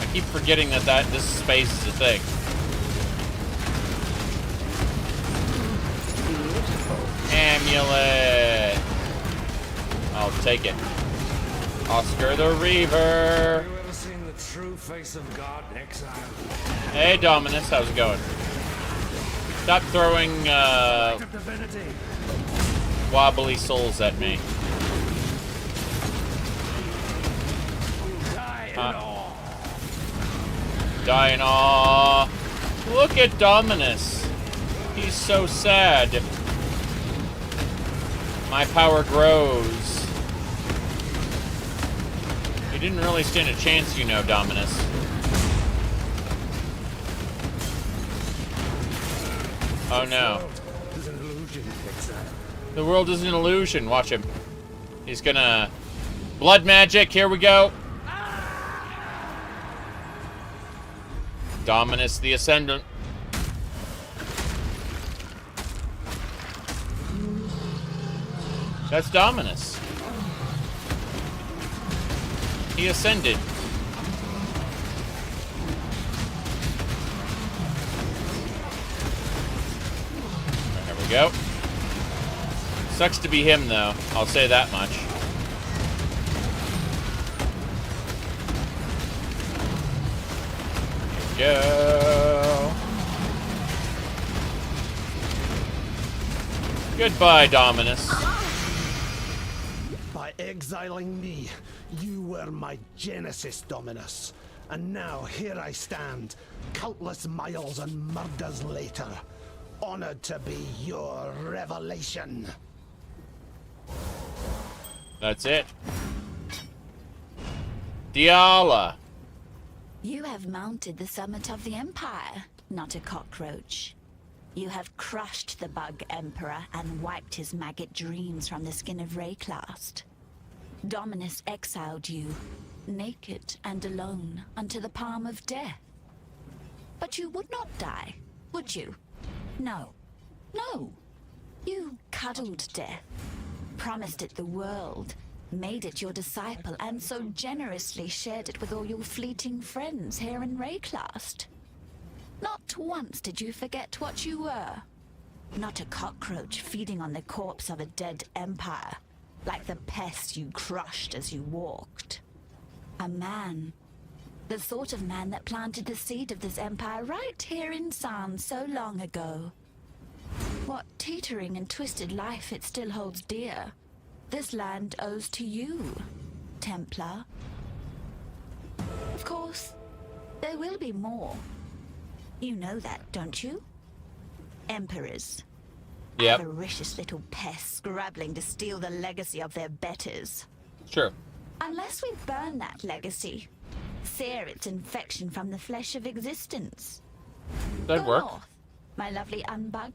I keep forgetting that this space is a thing. Amulet. I'll take it. Oscar the Reaver. Have you ever seen the true face of God, Exile? Hey, Dominus, how's it going? Stop throwing wobbly souls at me. Die in awe. Look at Dominus. He's so sad. My power grows. You didn't really stand a chance, you know, Dominus. Oh no. The world is an illusion. Watch him. He's gonna... Blood magic, here we go. Dominus the Ascendant. That's Dominus. He ascended. There we go. Sucks to be him, though. I'll say that much. go. Goodbye, Dominus. By exiling me, you were my genesis, Dominus. And now here I stand, countless miles and murders later, honored to be your revelation. That's it. Diala. You have mounted the summit of the Empire, not a cockroach. You have crushed the bug Emperor and wiped his maggot dreams from the skin of Rayclast. Dominus exiled you, naked and alone, unto the palm of death. But you would not die, would you? No. No. You cuddled death, promised it the world, made it your disciple, and so generously shared it with all your fleeting friends here in Rayclast. Not once did you forget what you were. Not a cockroach feeding on the corpse of a dead empire, like the pest you crushed as you walked. A man. The sort of man that planted the seed of this empire right here in San so long ago. What teetering and twisted life it still holds dear, this land owes to you, Templar. Of course, there will be more. You know that, don't you? Emperors. Yep. Avaricious little pests scrabbling to steal the legacy of their betters. Sure. Unless we burn that legacy, sear its infection from the flesh of existence. That'd work. North, my lovely unbug.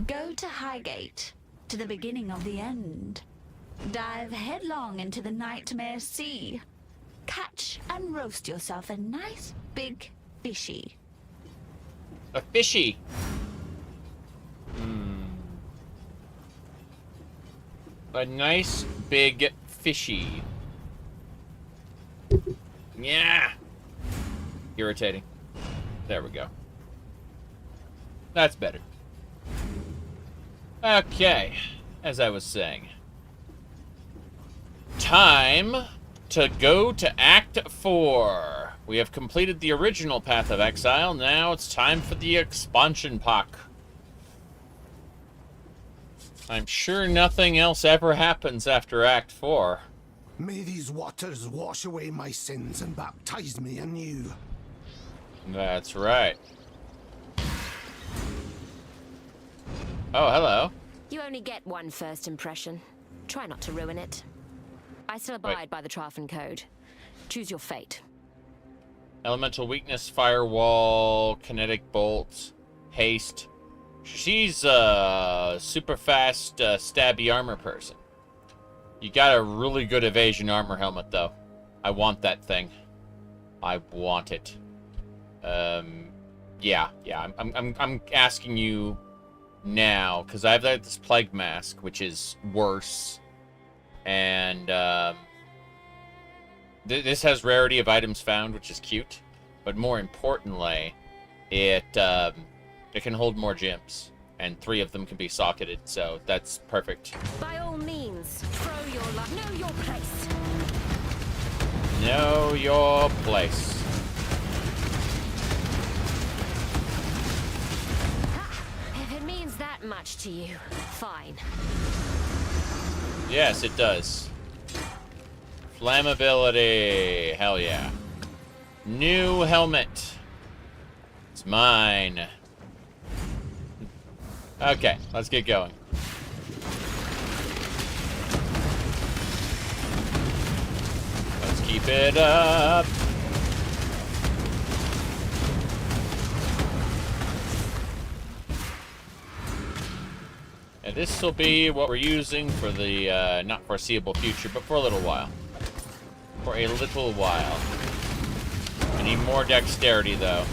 Go to Highgate, to the beginning of the end. Dive headlong into the nightmare sea. Catch and roast yourself a nice big fishy. A fishy. A nice big fishy. Yeah. Irritating. There we go. That's better. Okay. As I was saying. Time to go to Act 4. We have completed the original Path of Exile. Now it's time for the expansion pack. I'm sure nothing else ever happens after Act 4. May these waters wash away my sins and baptize me anew. That's right. Oh, hello. You only get one first impression. Try not to ruin it. I still abide by the Trafen Code. Choose your fate. Elemental weakness, firewall, kinetic bolt, haste. She's a super fast stabby armor person. You got a really good evasion armor helmet though. I want that thing. I want it. Yeah. I'm asking you now because I've got this plague mask, which is worse, and this has rarity of items found, which is cute, but more importantly, it can hold more gems, and 3 of them can be socketed, so that's perfect. By all means, throw your luck. Know your place. Know your place. If it means that much to you, fine. Yes, it does. Flammability. Hell yeah. New helmet. It's mine. Okay, let's get going. Let's keep it up. And this will be what we're using for the not foreseeable future, but for a little while. For a little while. I need more dexterity, though.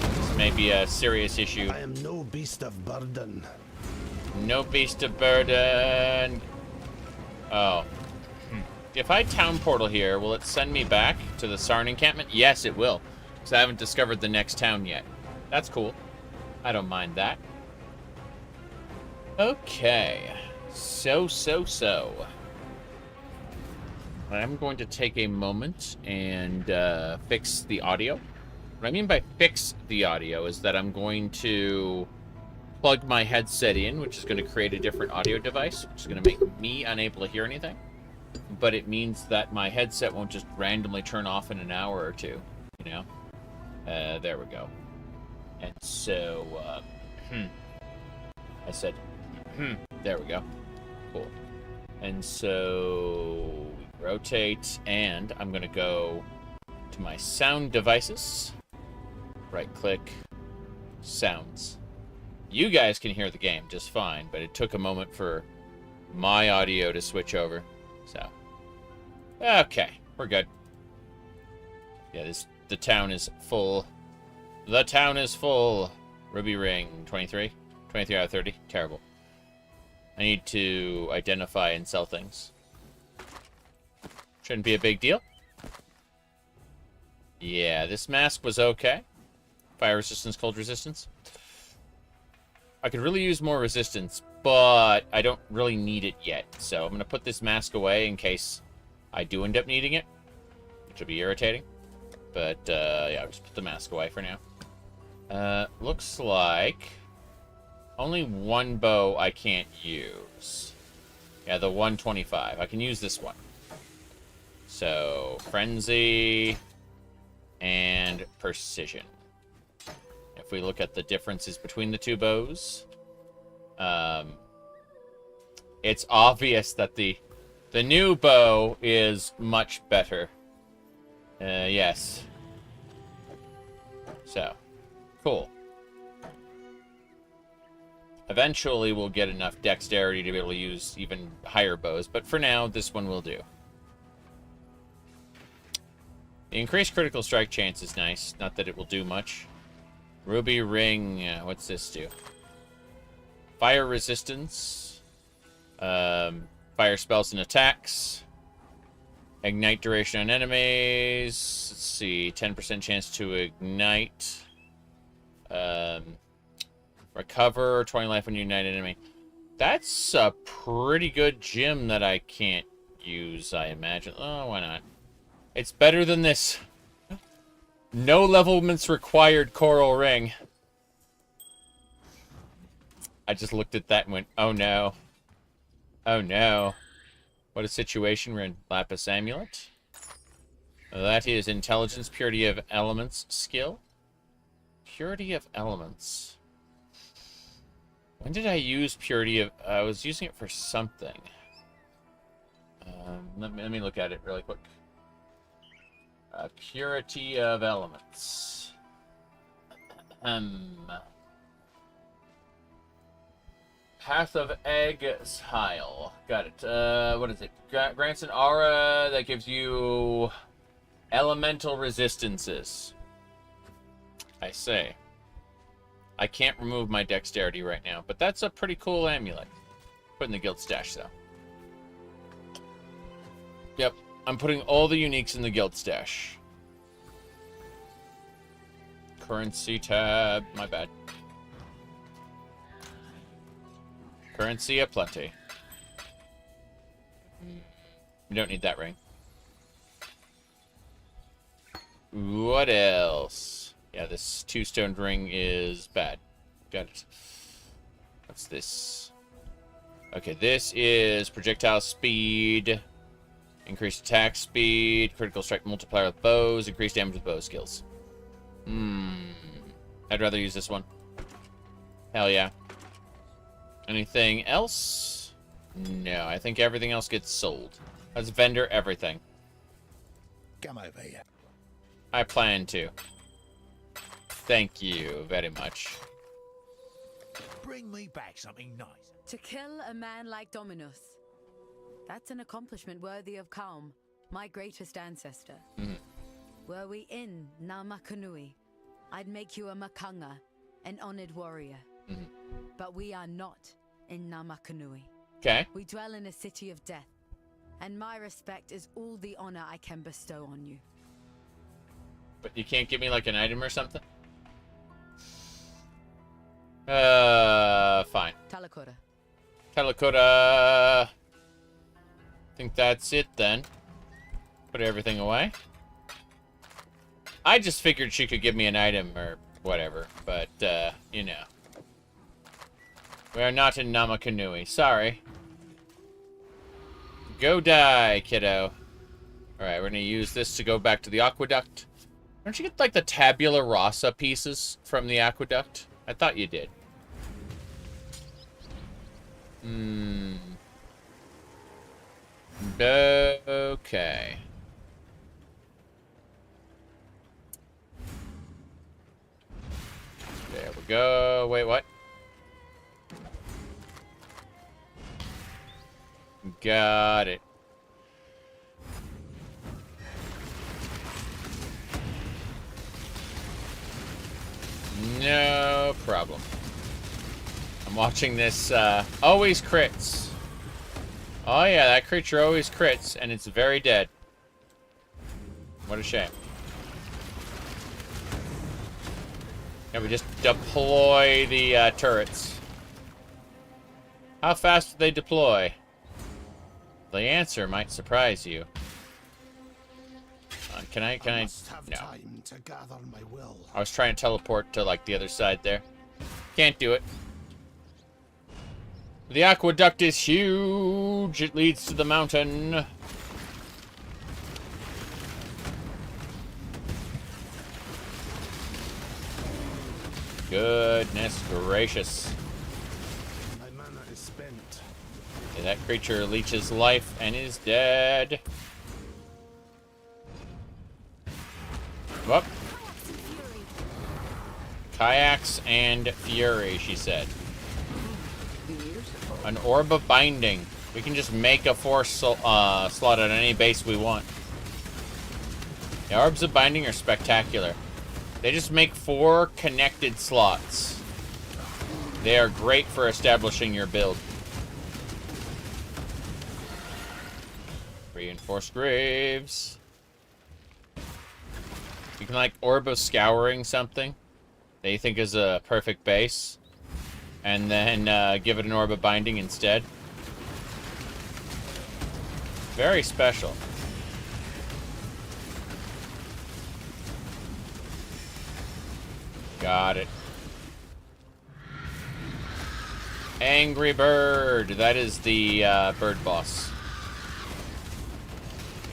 This may be a serious issue. I am no beast of burden. No beast of burden. Oh. If I town portal here, will it send me back to the Sarn encampment? Yes, it will. Because I haven't discovered the next town yet. That's cool. I don't mind that. Okay. So. I'm going to take a moment and fix the audio. What I mean by fix the audio is that I'm going to plug my headset in, which is going to create a different audio device, which is going to make me unable to hear anything. But it means that my headset won't just randomly turn off in an hour or two, you know? There we go. And so, I said, there we go. Cool. And so, we rotate, and I'm going to go to my sound devices. Right-click, sounds. You guys can hear the game just fine, but it took a moment for my audio to switch over. So, okay, we're good. Yeah, the town is full. The town is full. Ruby ring, 23? 23 out of 30? Terrible. I need to identify and sell things. Shouldn't be a big deal. Yeah, this mask was okay. Fire resistance, cold resistance. I could really use more resistance, but I don't really need it yet. So I'm going to put this mask away in case I do end up needing it, which will be irritating. But, yeah, I'll just put the mask away for now. Looks like only one bow I can't use. Yeah, the 125. I can use this one. So, Frenzy and Precision. If we look at the differences between the two bows, it's obvious that the new bow is much better. Yes. So, cool. Eventually, we'll get enough dexterity to be able to use even higher bows, but for now, this one will do. The increased critical strike chance is nice. Not that it will do much. Ruby ring. What's this do? Fire resistance. Fire spells and attacks. Ignite duration on enemies. Let's see. 10% chance to ignite. Recover 20 life when you ignite an enemy. That's a pretty good gem that I can't use, I imagine. Oh, why not? It's better than this. No levelments required coral ring. I just looked at that and went, oh no. Oh no. What a situation we're in. Lapis amulet. That is intelligence, purity of elements skill. Purity of elements. When did I use purity of... I was using it for something. Let me look at it really quick. Purity of elements. Path of Exile. Got it. What is it? Grants an aura that gives you elemental resistances. I say. I can't remove my dexterity right now, but that's a pretty cool amulet. Put in the guild stash, though. Yep, I'm putting all the uniques in the guild stash. Currency tab. My bad. Currency aplenty. We don't need that ring. What else? Yeah, this two-stone ring is bad. Got it. What's this? Okay, this is projectile speed, increased attack speed, critical strike multiplier with bows, increased damage with bow skills. I'd rather use this one. Hell yeah. Anything else? No, I think everything else gets sold. Let's vendor everything. Come over here. I plan to. Thank you very much. Bring me back something nice. To kill a man like Dominus. That's an accomplishment worthy of Calm, my greatest ancestor. Were we in Namakanui, I'd make you a Makanga, an honored warrior. But we are not in Namakanui. Okay. We dwell in a city of death, and my respect is all the honor I can bestow on you. But you can't give me like an item or something? Fine. Talakota. Talakota. Think that's it then. Put everything away. I just figured she could give me an item or whatever, but, you know. We are not in Namakanui. Sorry. Go die, kiddo. Alright, we're gonna use this to go back to the Aqueduct. Don't you get, like, the tabula rasa pieces from the Aqueduct? I thought you did. Okay. There we go. Wait, what? Got it. No problem. I'm watching this, always crits. Oh yeah, that creature always crits, and it's very dead. What a shame. Yeah, we just deploy the, turrets. How fast do they deploy? The answer might surprise you. Can I? No. I was trying to teleport to, like, the other side there. Can't do it. The aqueduct is huge. It leads to the mountain. Goodness gracious. My mana is spent. Yeah, that creature leeches life and is dead. Whoop. Kayaks and fury, she said. An orb of binding. We can just make a force slot on any base we want. The orbs of binding are spectacular. They just make 4 connected slots. They are great for establishing your build. Reinforced graves. You can, like, orb of scouring something that you think is a perfect base. And then give it an orb of binding instead. Very special. Got it. Angry Bird. That is the bird boss.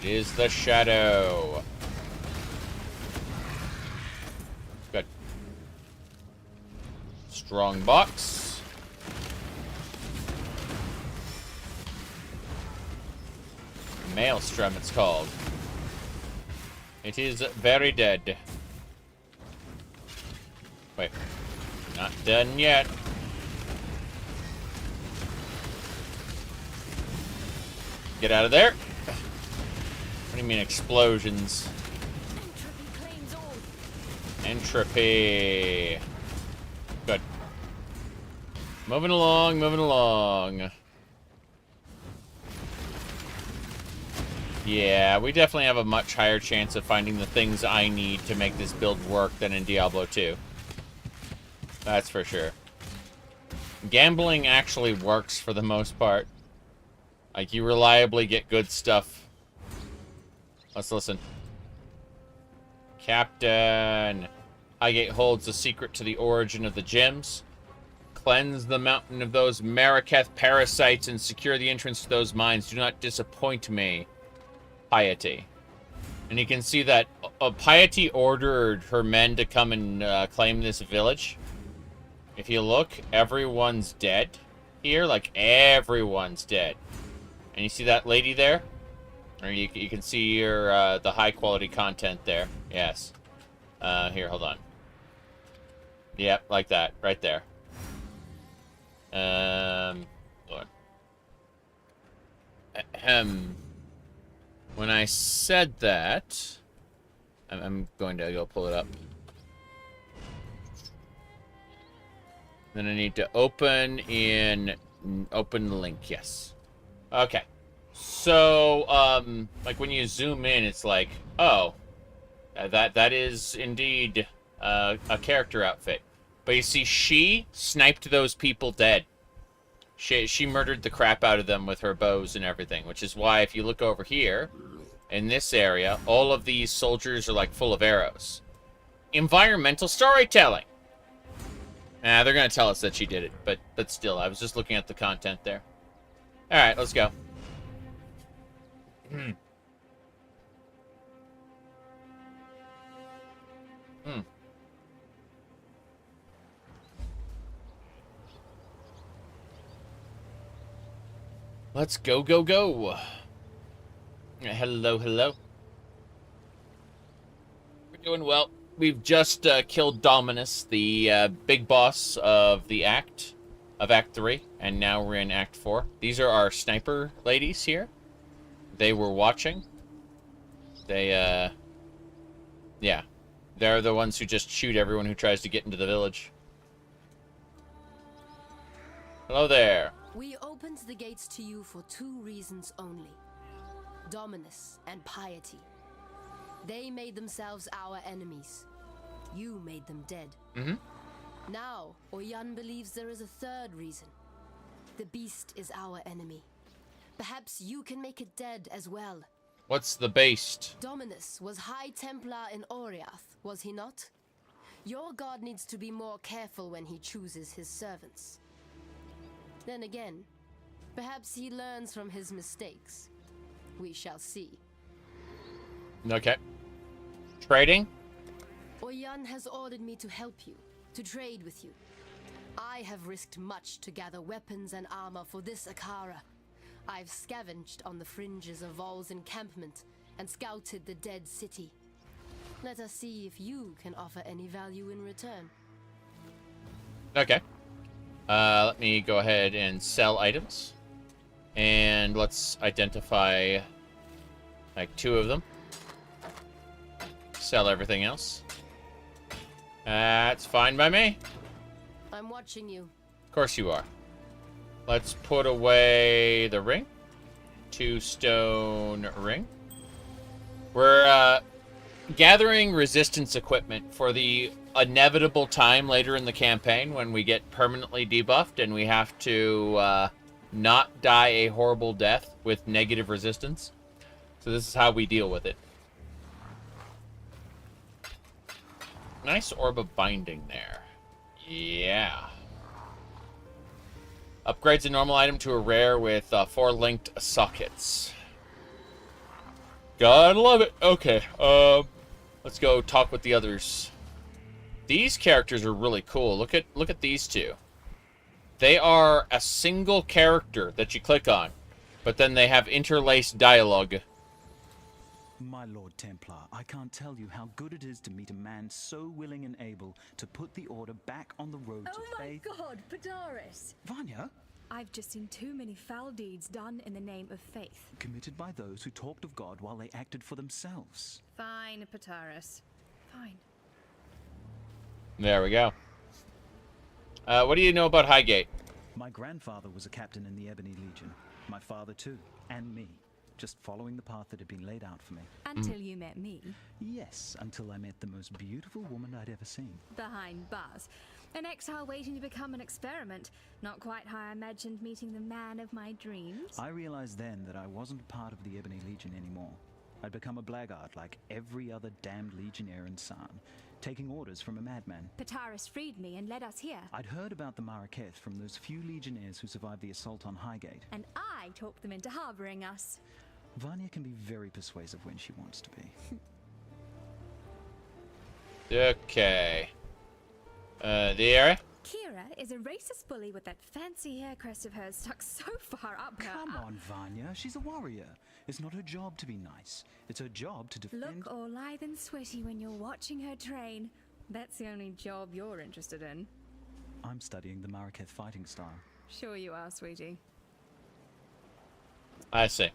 It is the Shadow. Good. Strong box. Maelstrom, it's called. It is very dead. Wait. Not done yet. Get out of there. What do you mean explosions? Entropy. Good. Moving along, moving along. Yeah, we definitely have a much higher chance of finding the things I need to make this build work than in Diablo 2. That's for sure. Gambling actually works for the most part. Like, you reliably get good stuff. Let's listen. Captain. Highgate holds the secret to the origin of the gems. Cleanse the mountain of those Maraketh parasites and secure the entrance to those mines. Do not disappoint me. Piety. And you can see that Piety ordered her men to come and claim this village. If you look, everyone's dead here. Like, everyone's dead. And you see that lady there? Or you can see your the high quality content there. Yes. Here, hold on. Yep, like that. Right there. Lord. Ahem. When I said that, I'm going to go pull it up. Then I need to open link, yes. Okay. So, like when you zoom in, it's like, oh, that is indeed a character outfit. But you see, she sniped those people dead. She murdered the crap out of them with her bows and everything, which is why if you look over here, in this area, all of these soldiers are like full of arrows. Environmental storytelling. They're gonna tell us that she did it, but still, I was just looking at the content there. All right, let's go. Let's go, go, go. Hello, hello. We're doing well. We've just killed Dominus, the big boss of the Act 3, and now we're in Act 4. These are our sniper ladies here. They were watching. They, yeah. They're the ones who just shoot everyone who tries to get into the village. Hello there. We opened the gates to you for 2 reasons only. Dominus and Piety. They made themselves our enemies. You made them dead. Now, Oyan believes there is a 3rd reason. The beast is our enemy. Perhaps you can make it dead as well. What's the beast? Dominus was High Templar in Oriath, was he not? Your god needs to be more careful when he chooses his servants. Then again, perhaps he learns from his mistakes. We shall see. Okay. Trading? Oyan has ordered me to help you, to trade with you. I have risked much to gather weapons and armor for this Akara. I've scavenged on the fringes of Vaal's encampment and scouted the dead city. Let us see if you can offer any value in return. Okay. Let me go ahead and sell items. And let's identify like 2 of them. Sell everything else. That's fine by me. I'm watching you. Of course you are. Let's put away the ring. 2 stone ring. We're gathering resistance equipment for the inevitable time later in the campaign when we get permanently debuffed and we have to not die a horrible death with negative resistance. So this is how we deal with it. Nice orb of binding there. Yeah. Upgrades a normal item to a rare with 4 linked sockets. Gotta love it. Okay. Let's go talk with the others. These characters are really cool. Look at these 2. They are a single character that you click on, but then they have interlaced dialogue. My Lord Templar, I can't tell you how good it is to meet a man so willing and able to put the Order back on the road to faith. Oh my god, Padaris! Vanya? I've just seen too many foul deeds done in the name of faith. Committed by those who talked of God while they acted for themselves. Fine, Padaris. Fine. There we go. What do you know about Highgate? My grandfather was a captain in the Ebony Legion. My father too, and me. Just following the path that had been laid out for me. Until you met me. Yes, until I met the most beautiful woman I'd ever seen. Behind bars. An exile waiting to become an experiment. Not quite how I imagined meeting the man of my dreams. I realized then that I wasn't part of the Ebony Legion anymore. I'd become a blackguard like every other damned legionnaire in San, taking orders from a madman. Padaris freed me and led us here. I'd heard about the Marraketh from those few legionnaires who survived the assault on Highgate. And I talked them into harboring us. Vanya can be very persuasive when she wants to be. Okay. There. Kira is a racist bully with that fancy hair crest of hers stuck so far up her. Come on, Vanya. She's a warrior. It's not her job to be nice. It's her job to defend. Look all lithe and sweaty when you're watching her train. That's the only job you're interested in. I'm studying the Marraketh fighting style. Sure you are, sweetie. I see.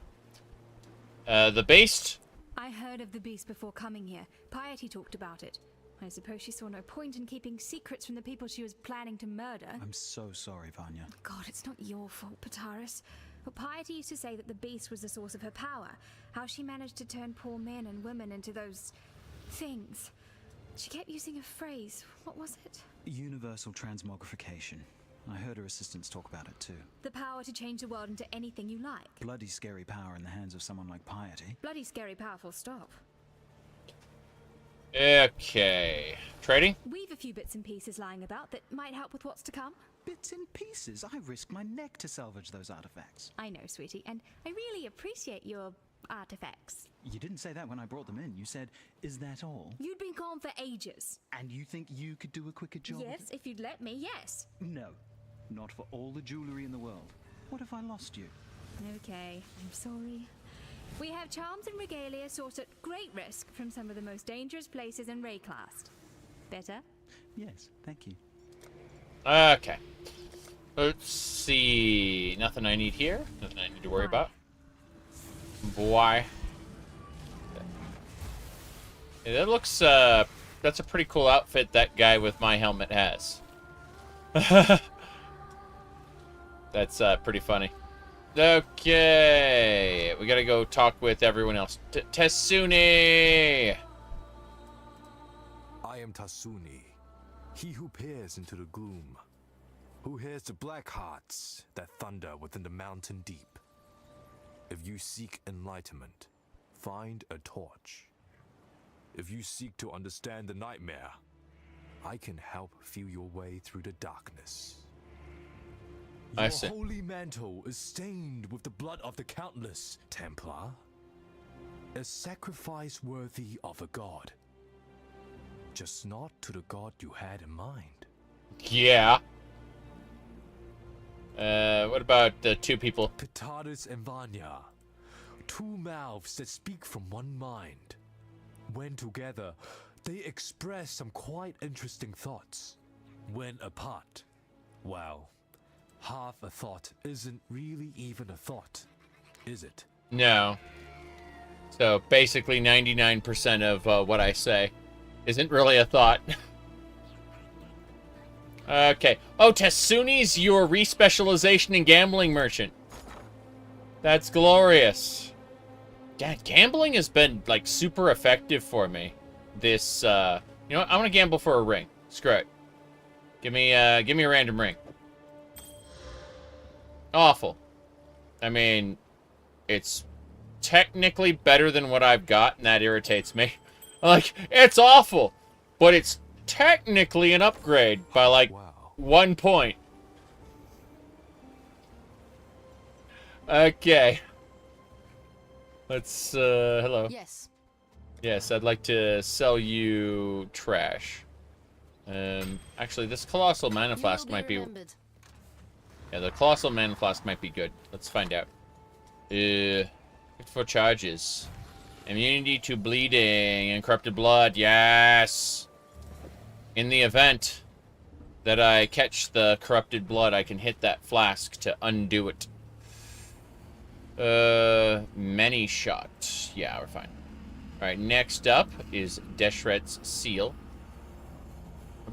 The beast? I heard of the beast before coming here. Piety talked about it. I suppose she saw no point in keeping secrets from the people she was planning to murder. I'm so sorry, Vanya. God, it's not your fault, Padaris. But Piety used to say that the beast was the source of her power. How she managed to turn poor men and women into those things. She kept using a phrase. What was it? Universal transmogrification. I heard her assistants talk about it too. The power to change the world into anything you like. Bloody scary power in the hands of someone like Piety. Bloody scary powerful stop. Okay. Trading? We've a few bits and pieces lying about that might help with what's to come. Bits and pieces? I risked my neck to salvage those artifacts. I know, sweetie, and I really appreciate your artifacts. You didn't say that when I brought them in. You said, is that all? You'd been gone for ages. And you think you could do a quicker job? Yes, if you'd let me, yes. No. Not for all the jewelry in the world. What if I lost you? Okay, I'm sorry. We have charms and regalia sourced at great risk from some of the most dangerous places in Rayclast. Better? Yes, thank you. Okay. Let's see. Nothing I need here. Nothing I need to worry about. Boy. Yeah, that looks, that's a pretty cool outfit that guy with my helmet has. That's, pretty funny. Okay. We gotta go talk with everyone else. Tessuni! I am Tasuni, he who peers into the gloom, who hears the black hearts that thunder within the mountain deep. If you seek enlightenment, find a torch. If you seek to understand the nightmare, I can help feel your way through the darkness. Your holy mantle is stained with the blood of the countless, Templar. A sacrifice worthy of a god. Just not to the god you had in mind. Yeah. What about the two people? Pitaris and Vanya. Two mouths that speak from one mind. When together, they express some quite interesting thoughts. When apart, well, half a thought isn't really even a thought, is it? No. So basically 99% of what I say isn't really a thought. Okay. Oh, Tessuni's your respecialization in gambling merchant. That's glorious. Yeah, gambling has been, like, super effective for me. This, you know what? I want to gamble for a ring. Screw it. Give me a random ring. Awful. I mean, it's technically better than what I've got, and that irritates me. Like, it's awful, but it's technically an upgrade by, like, 1 point. Okay. Let's, hello. Yes. Yes, I'd like to sell you trash. Actually, this Colossal Mana Flask might be... Yeah, the Colossal Mana Flask might be good. Let's find out. For charges. Immunity to bleeding and corrupted blood. Yes! In the event that I catch the corrupted blood, I can hit that flask to undo it. Many shot. Yeah, we're fine. Alright, next up is Deshret's Seal.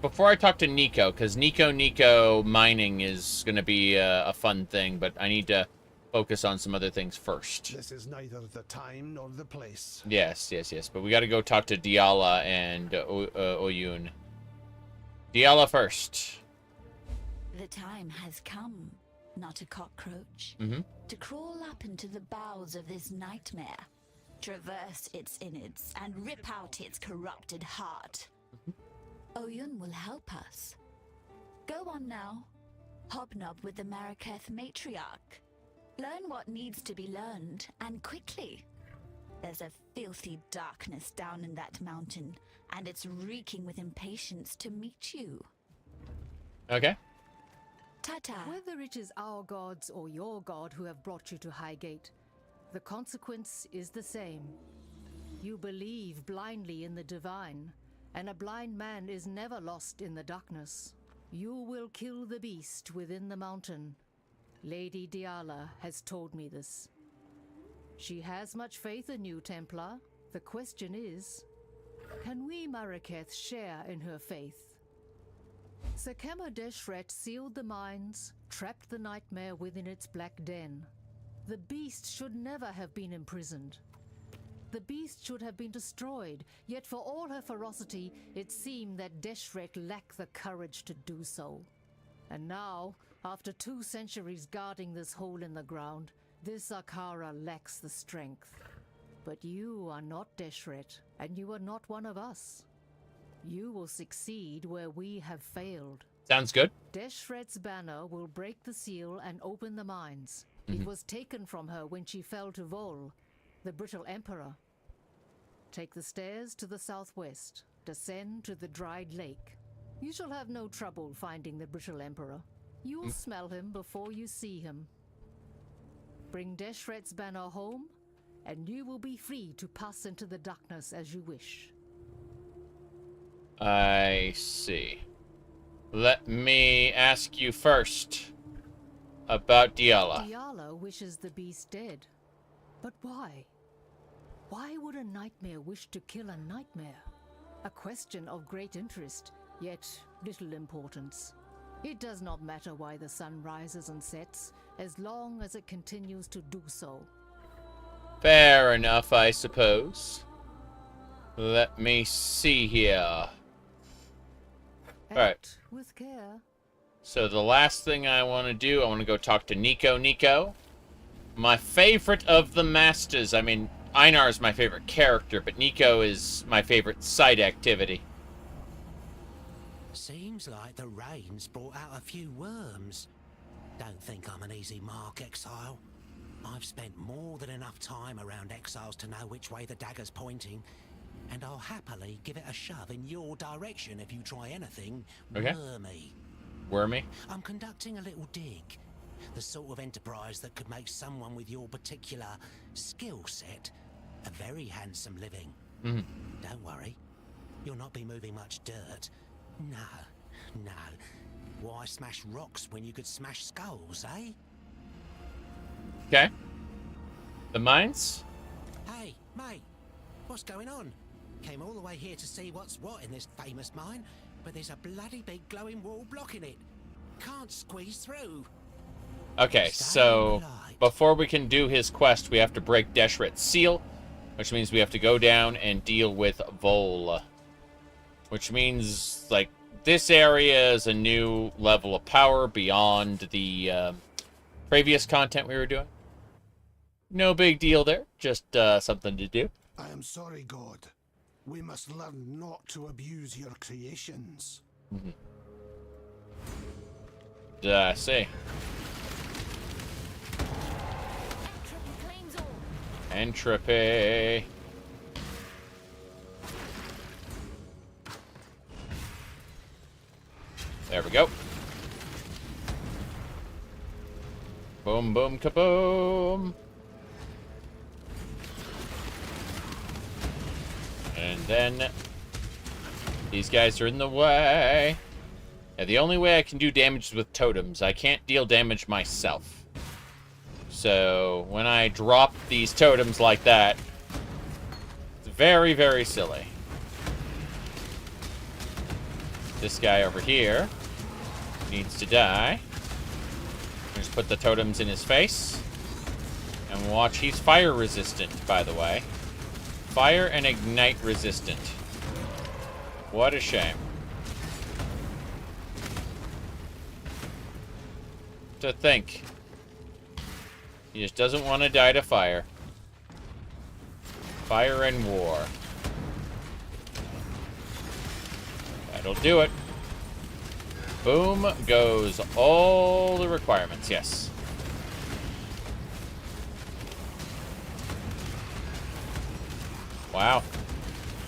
Before I talk to Nico, because Nico mining is going to be a fun thing, but I need to focus on some other things first. This is neither the time nor the place. Yes. But we got to go talk to Diala and Oyun. Diala first. The time has come, not a cockroach, to crawl up into the bowels of this nightmare, traverse its innards, and rip out its corrupted heart. Oyun will help us. Go on now. Hobnob with the Maraketh matriarch. Learn what needs to be learned, and quickly. There's a filthy darkness down in that mountain, and it's reeking with impatience to meet you. Okay. Ta-ta. Whether it is our gods or your god who have brought you to Highgate, the consequence is the same. You believe blindly in the divine, and a blind man is never lost in the darkness. You will kill the beast within the mountain. Lady Diala has told me this. She has much faith in you, Templar. The question is, can we Maraketh share in her faith? Sekema Deshret sealed the mines, trapped the nightmare within its black den. The beast should never have been imprisoned. The beast should have been destroyed, yet for all her ferocity, it seemed that Deshret lacked the courage to do so. And now, after 2 centuries guarding this hole in the ground, this Akara lacks the strength. But you are not Deshret, and you are not one of us. You will succeed where we have failed. Sounds good. Deshret's banner will break the seal and open the mines. It was taken from her when she fell to Vaal, the brittle emperor. Take the stairs to the southwest. Descend to the dried lake. You shall have no trouble finding the brittle emperor. You'll smell him before you see him. Bring Deshret's banner home, and you will be free to pass into the darkness as you wish. I see. Let me ask you first about Diala. Diala wishes the beast dead. But why? Why would a nightmare wish to kill a nightmare? A question of great interest, yet little importance. It does not matter why the sun rises and sets, as long as it continues to do so. Fair enough, I suppose. Let me see here. Alright. With care. So the last thing I want to do, I want to go talk to Nico. Nico, my favorite of the masters. I mean, Einar is my favorite character, but Nico is my favorite side activity. Seems like the rain's brought out a few worms. Don't think I'm an easy mark, Exile. I've spent more than enough time around Exiles to know which way the dagger's pointing, and I'll happily give it a shove in your direction if you try anything wormy. Wormy? I'm conducting a little dig. The sort of enterprise that could make someone with your particular skill set a very handsome living. Don't worry. You'll not be moving much dirt. No. Why smash rocks when you could smash skulls, eh? Okay. The mines? Hey, mate. What's going on? Came all the way here to see what's what in this famous mine, but there's a bloody big glowing wall blocking it. Can't squeeze through. Okay, so before we can do his quest, we have to break Deshret's seal, which means we have to go down and deal with Vaal. Which means, like, this area is a new level of power beyond the previous content we were doing. No big deal there, just something to do. I am sorry, God. We must learn not to abuse your creations. I see. Entropy. There we go. Boom, boom, kaboom. And then these guys are in the way. Yeah, the only way I can do damage is with totems. I can't deal damage myself. So when I drop these totems like that, it's very, very silly. This guy over here needs to die. Just put the totems in his face. And watch, he's fire resistant, by the way. Fire and ignite resistant. What a shame. To think. He just doesn't want to die to fire. Fire and war. That'll do it. Boom goes all the requirements, yes. Wow.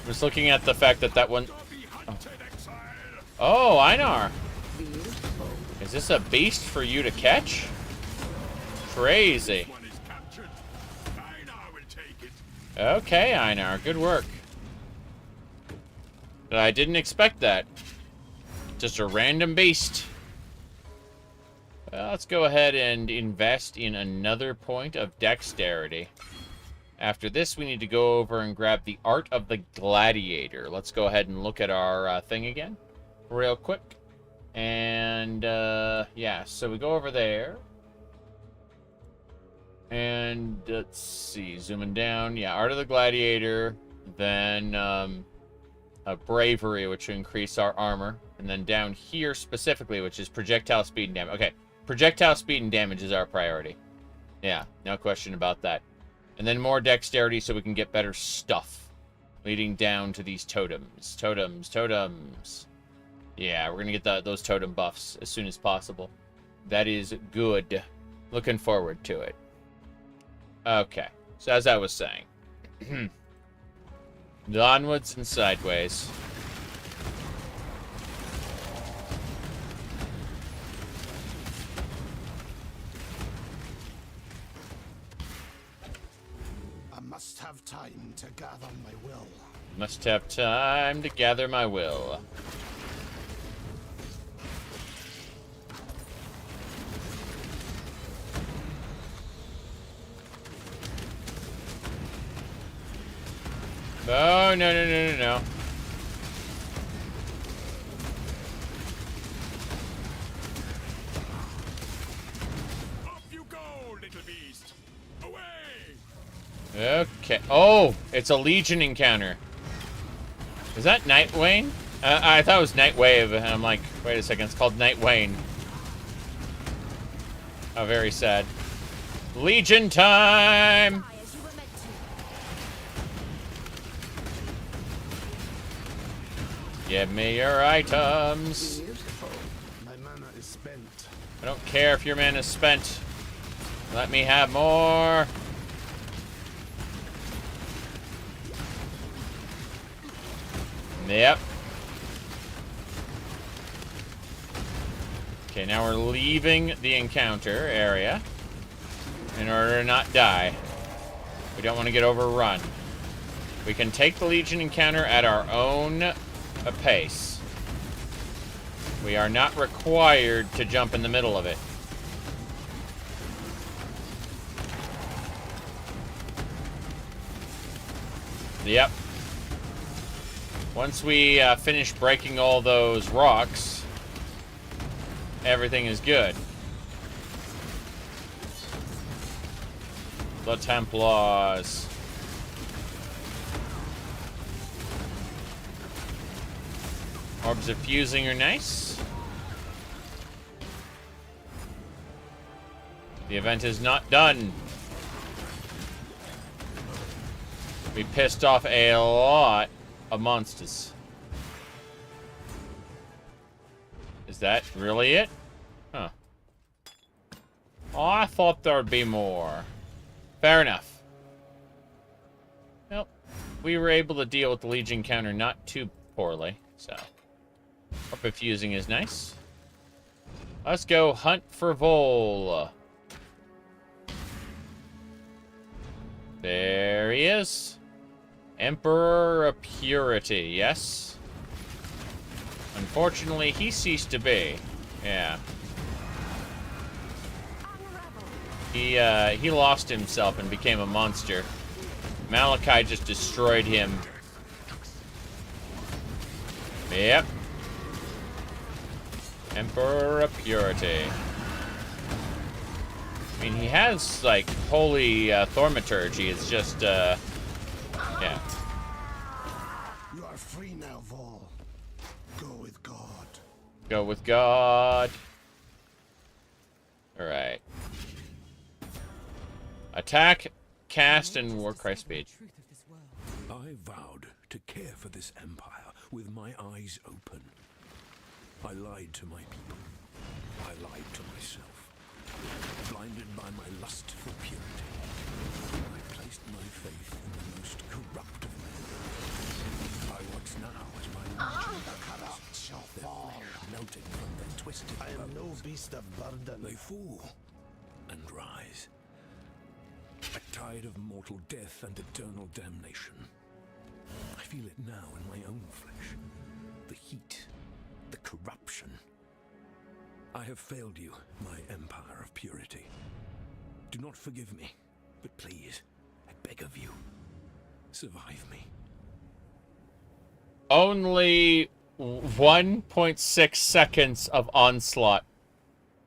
Just looking at the fact that that one... Oh, Einar. Is this a beast for you to catch? Crazy. Okay, Einar, good work. I didn't expect that. Just a random beast. Well, let's go ahead and invest in another point of dexterity. After this, we need to go over and grab the Art of the Gladiator. Let's go ahead and look at our thing again real quick. And, yeah, so we go over there. And, let's see, zooming down. Yeah, Art of the Gladiator. Then, Bravery, which will increase our armor. And then down here specifically, which is projectile speed and damage. Okay, projectile speed and damage is our priority. Yeah, no question about that. And then more dexterity so we can get better stuff. Leading down to these totems. Totems. Yeah, we're going to get those totem buffs as soon as possible. That is good. Looking forward to it. Okay, so as I was saying. Onwards and sideways. I must have time to gather my will. Must have time to gather my will. Oh, no. Off you go, little beast. Away! Okay. Oh, it's a Legion encounter. Is that Nightwane? I thought it was Nightwave, and I'm like, wait a second, it's called Nightwane. Oh, very sad. Legion time! Give me your items. Beautiful. My mana is spent. I don't care if your mana's spent. Let me have more. Yep. Okay, now we're leaving the encounter area in order to not die. We don't want to get overrun. We can take the Legion encounter at our own pace. We are not required to jump in the middle of it. Yep. Once we finish breaking all those rocks, everything is good. The Templars. Orbs of fusing are nice. The event is not done. We pissed off a lot of monsters. Is that really it? Huh. Oh, I thought there'd be more. Fair enough. Well, we were able to deal with the Legion counter not too poorly, so. Orb of fusing is nice. Let's go hunt for Vaal. There he is. Emperor of Purity, yes. Unfortunately, he ceased to be. Yeah. He lost himself and became a monster. Malachi just destroyed him. Yep. Emperor of Purity. I mean, he has, like, holy thaumaturgy. It's just, yeah. You are free now, Vaal. Go with God. Go with God. Alright. Attack, cast, and Warcry speed. I vowed to care for this empire with my eyes open. I lied to my people. I lied to myself. Blinded by my lust for purity, I placed my faith in the most corrupt of men. I watch now as my The corrupt shall fall. melting from their twisted I am no bones. beast of burden. They fall and rise. A tide of mortal death and eternal damnation. I feel it now in my own flesh. The heat, the corruption. I have failed you, my empire of purity. Do not forgive me, but please, I beg of you, survive me. Only 1.6 seconds of onslaught.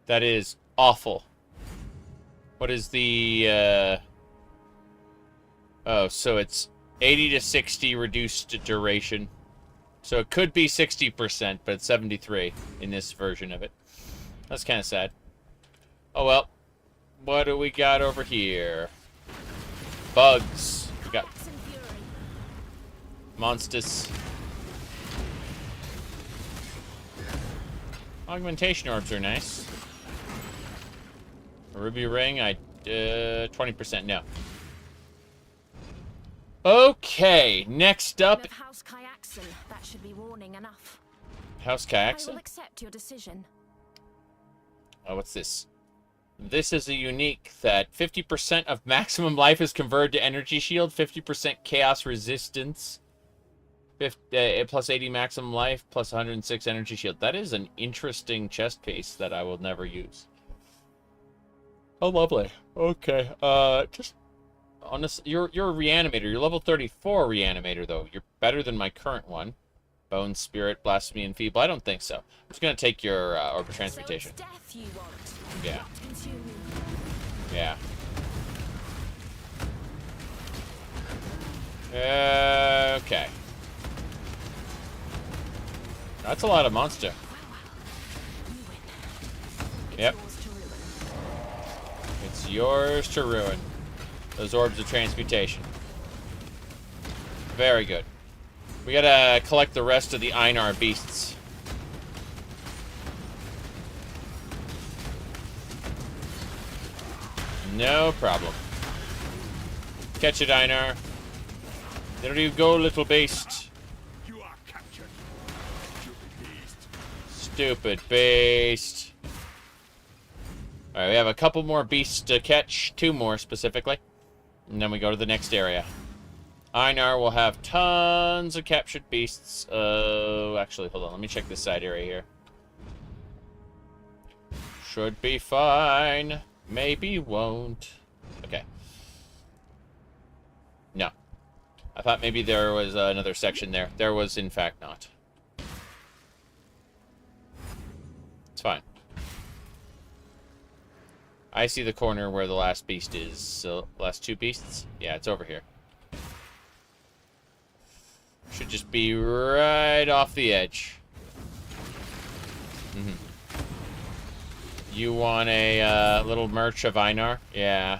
That is awful. What is the, oh, so it's 80 to 60 reduced duration. So it could be 60%, but it's 73 in this version of it. That's kind of sad. Oh well. What do we got over here? Bugs. We got monsters. Augmentation orbs are nice. A ruby ring, 20%, no. Okay, next up. House Kyaxon. That should be warning enough. House I will Kyaxon? accept your decision. Oh, what's this? This is a unique that 50% of maximum life is converted to energy shield, 50% chaos resistance, plus 80 maximum life, plus 106 energy shield. That is an interesting chest piece that I will never use. Oh, lovely. Okay. Just honest, you're a reanimator. You're level 34 reanimator though. You're better than my current one. Bone, Spirit, Blasphemy, and Feeble. I don't think so. I'm just gonna take your Orb of Transmutation. So it's death you want. Yeah. Not consume you. Yeah. Okay. That's a lot of monster. Yep. It's yours to ruin. Those orbs of transmutation. Very good. We gotta collect the rest of the Einar beasts. No problem. Catch it, Einar. There you go, little beast. You are captured. Stupid beast. Stupid beast. Alright, we have a couple more beasts to catch. 2 more, specifically. And then we go to the next area. Einar will have tons of captured beasts. Actually, hold on. Let me check this side area here. Should be fine. Maybe won't. Okay. No. I thought maybe there was another section there. There was, in fact, not. It's fine. I see the corner where the last beast is. So, last 2 beasts? Yeah, it's over here. Should just be right off the edge. Mm-hmm. You want a little merch of Einar? Yeah.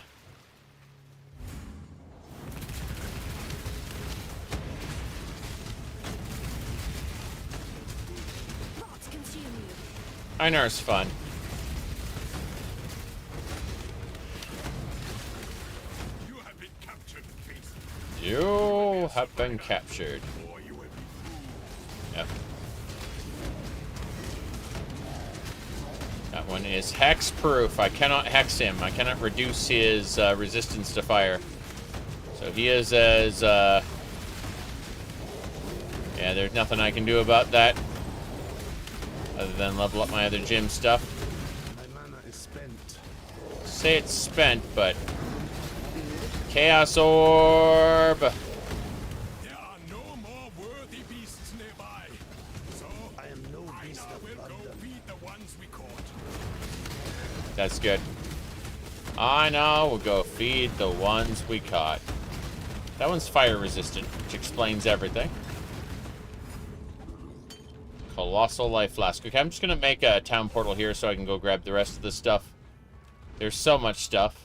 Einar's fun. You have been captured, beast. You have been captured. Yep. That one is hex proof. I cannot hex him. I cannot reduce his resistance to fire. So he is as... Yeah, there's nothing I can do about that. Other than level up my other gym stuff. My mana is spent. Say it's spent, but... Chaos Orb! There are no more worthy beasts nearby. So I am no beast of will go London. feed the ones we caught. That's good. I know, we'll go feed the ones we caught. That one's fire resistant, which explains everything. Colossal Life Flask. Okay, I'm just gonna make a town portal here so I can go grab the rest of the stuff. There's so much stuff.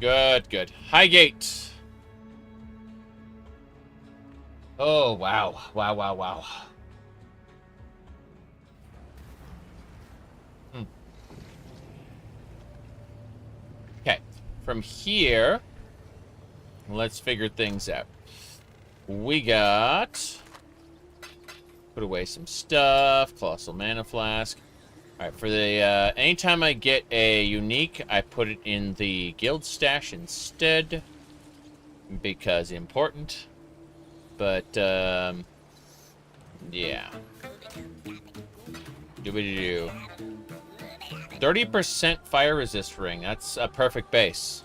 Good, good. Highgate. Oh, wow. Wow, wow, wow. Okay, from here, let's figure things out. We got... Put away some stuff. Colossal Mana Flask. Alright, for the... anytime I get a unique, I put it in the guild stash instead. Because important. But, yeah. Do-we-do-do. 30% fire resist ring. That's a perfect base.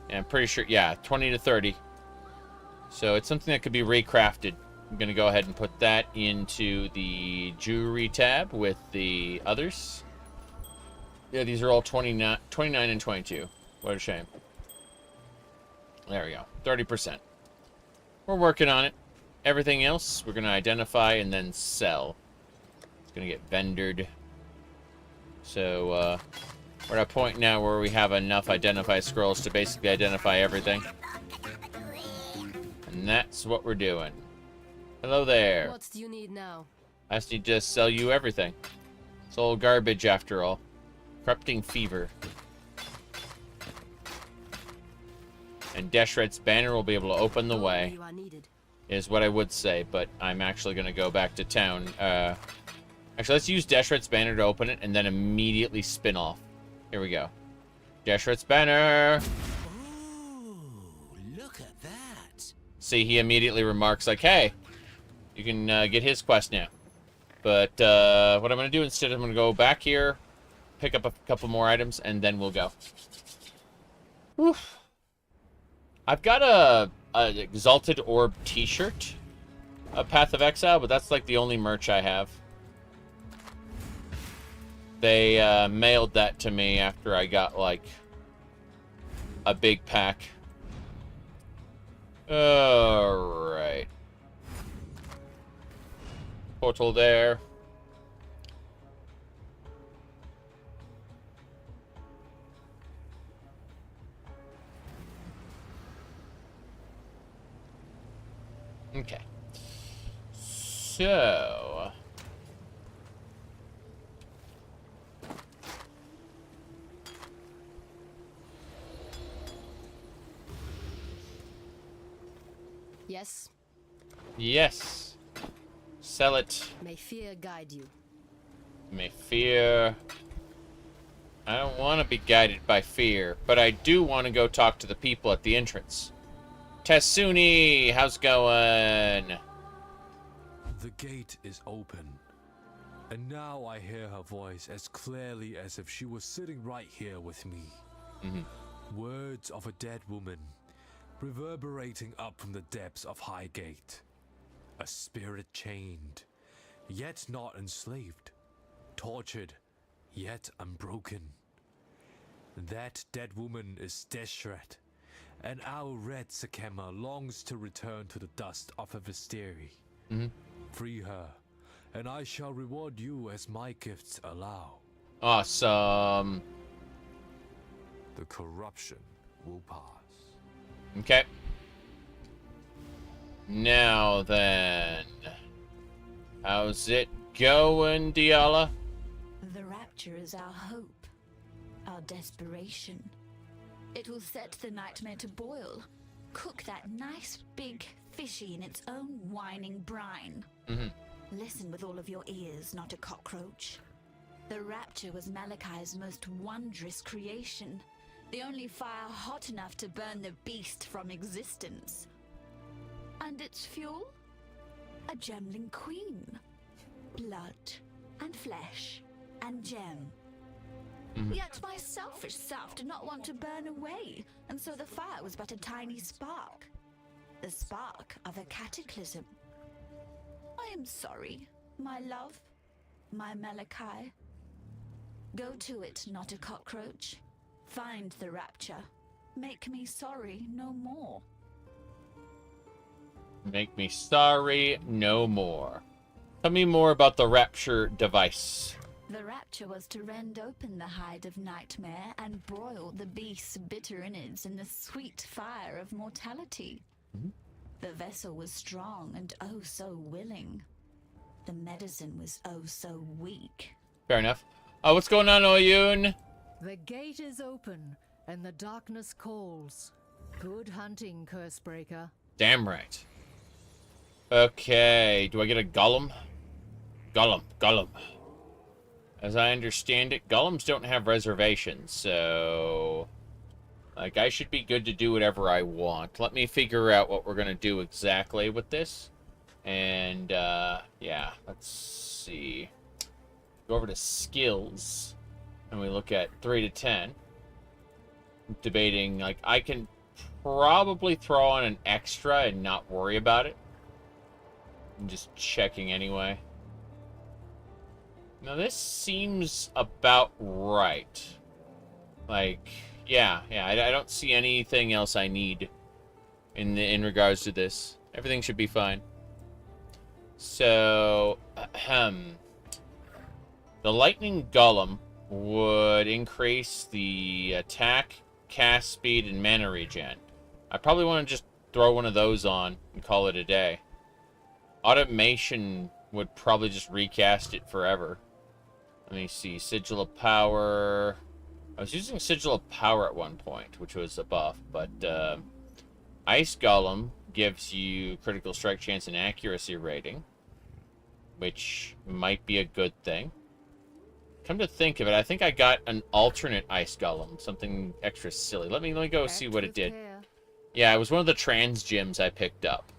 And I'm pretty sure, yeah, 20 to 30. So it's something that could be recrafted. I'm going to go ahead and put that into the jewelry tab with the others. Yeah, these are all 29 and 22. What a shame. There we go. 30%. We're working on it. Everything else, we're going to identify and then sell. It's going to get vendored. So, we're at a point now where we have enough identify scrolls to basically identify everything. And that's what we're doing. Hello there. What do you need now? I just need to sell you everything. It's all garbage after all. Corrupting fever. And Deshret's banner will be able to open the way. Is what I would say, but I'm actually going to go back to town. Actually, let's use Deshret's banner to open it and then immediately spin off. Here we go. Deshret's banner! Ooh, look at that. See, he immediately remarks like, hey, you can get his quest now. But what I'm going to do instead, I'm going to go back here, pick up a couple more items, and then we'll go. Whew. I've got a Exalted Orb t-shirt, a Path of Exile, but that's like the only merch I have. They mailed that to me after I got like a big pack. Alright. Portal there. Okay. So... Yes? Yes. Sell it. May fear guide you. May fear... I don't want to be guided by fear, but I do want to go talk to the people at the entrance. Tessuni, how's it going? The gate is open, and now I hear her voice as clearly as if she was sitting right here with me. Words of a dead woman, reverberating up from the depths of Highgate. A spirit chained, yet not enslaved. Tortured, yet unbroken. That dead woman is Deshret, and our red Sakema longs to return to the dust of her Visteri. Free her, and I shall reward you as my gifts allow. Awesome. The corruption will pass. Okay. Now then. How's it going, Diala? The rapture is our hope, our desperation. It will set the nightmare to boil, cook that nice big fishy in its own whining brine. Listen with all of your ears, not a cockroach. The rapture was Malachai's most wondrous creation, the only fire hot enough to burn the beast from existence. And its fuel? A Gemling queen. Blood and flesh and gem. Yet my selfish self did not want to burn away, and so the fire was but a tiny spark. The spark of a cataclysm. I am sorry, my love, my Malachi. Go to it, not a cockroach. Find the rapture. Make me sorry no more. Make me sorry no more. Tell me more about the rapture device. The rapture was to rend open the hide of nightmare and broil the beast's bitter innards in the sweet fire of mortality. The vessel was strong and oh so willing. The medicine was oh so weak. Fair enough. What's going on, Oyun? The gate is open, and the darkness calls. Good hunting, Cursebreaker. Damn right. Okay, do I get a golem? Golem. As I understand it, golems don't have reservations, so... like, I should be good to do whatever I want. Let me figure out what we're going to do exactly with this. And, yeah, let's see. Go over to skills, and we look at 3 to 10. I'm debating, like, I can probably throw on an extra and not worry about it. I'm just checking anyway. Now, this seems about right. Like, yeah, I don't see anything else I need in regards to this. Everything should be fine. So, the lightning golem would increase the attack, cast speed, and mana regen. I probably want to just throw one of those on and call it a day. Automation would probably just recast it forever. Let me see. Sigil of Power. I was using Sigil of Power at one point, which was a buff, but Ice Golem gives you critical strike chance and accuracy rating, which might be a good thing. Come to think of it, I think I got an alternate Ice Golem, something extra silly. Let me go see what it did. Yeah, it was one of the trans gems I picked up.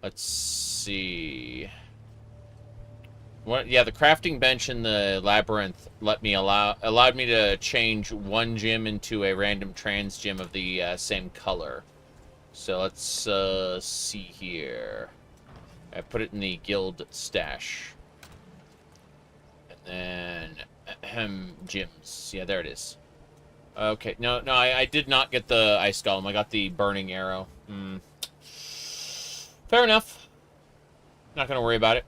Let's see. Yeah, the crafting bench in the Labyrinth allowed me to change one gem into a random trans gem of the same color. So let's see here. I put it in the guild stash. And then gems. Yeah, there it is. Okay, no, I did not get the Ice Golem. I got the Burning Arrow. Fair enough. Not gonna worry about it.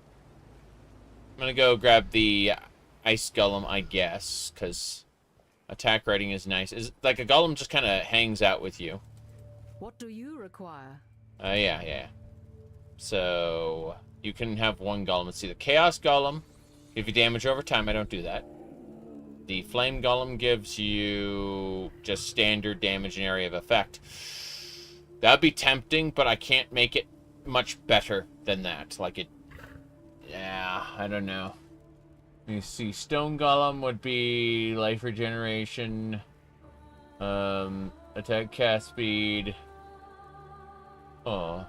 I'm gonna go grab the Ice Golem, I guess, because attack rating is nice. Is like a golem just kind of hangs out with you. What do you require? Yeah. So you can have one golem. Let's see, the Chaos Golem give you damage over time. I don't do that. The Flame Golem gives you just standard damage and area of effect. That'd be tempting, but I can't make it much better than that. Like it. Yeah, I don't know. Let me see. Stone Golem would be life regeneration, attack, cast speed. Oh,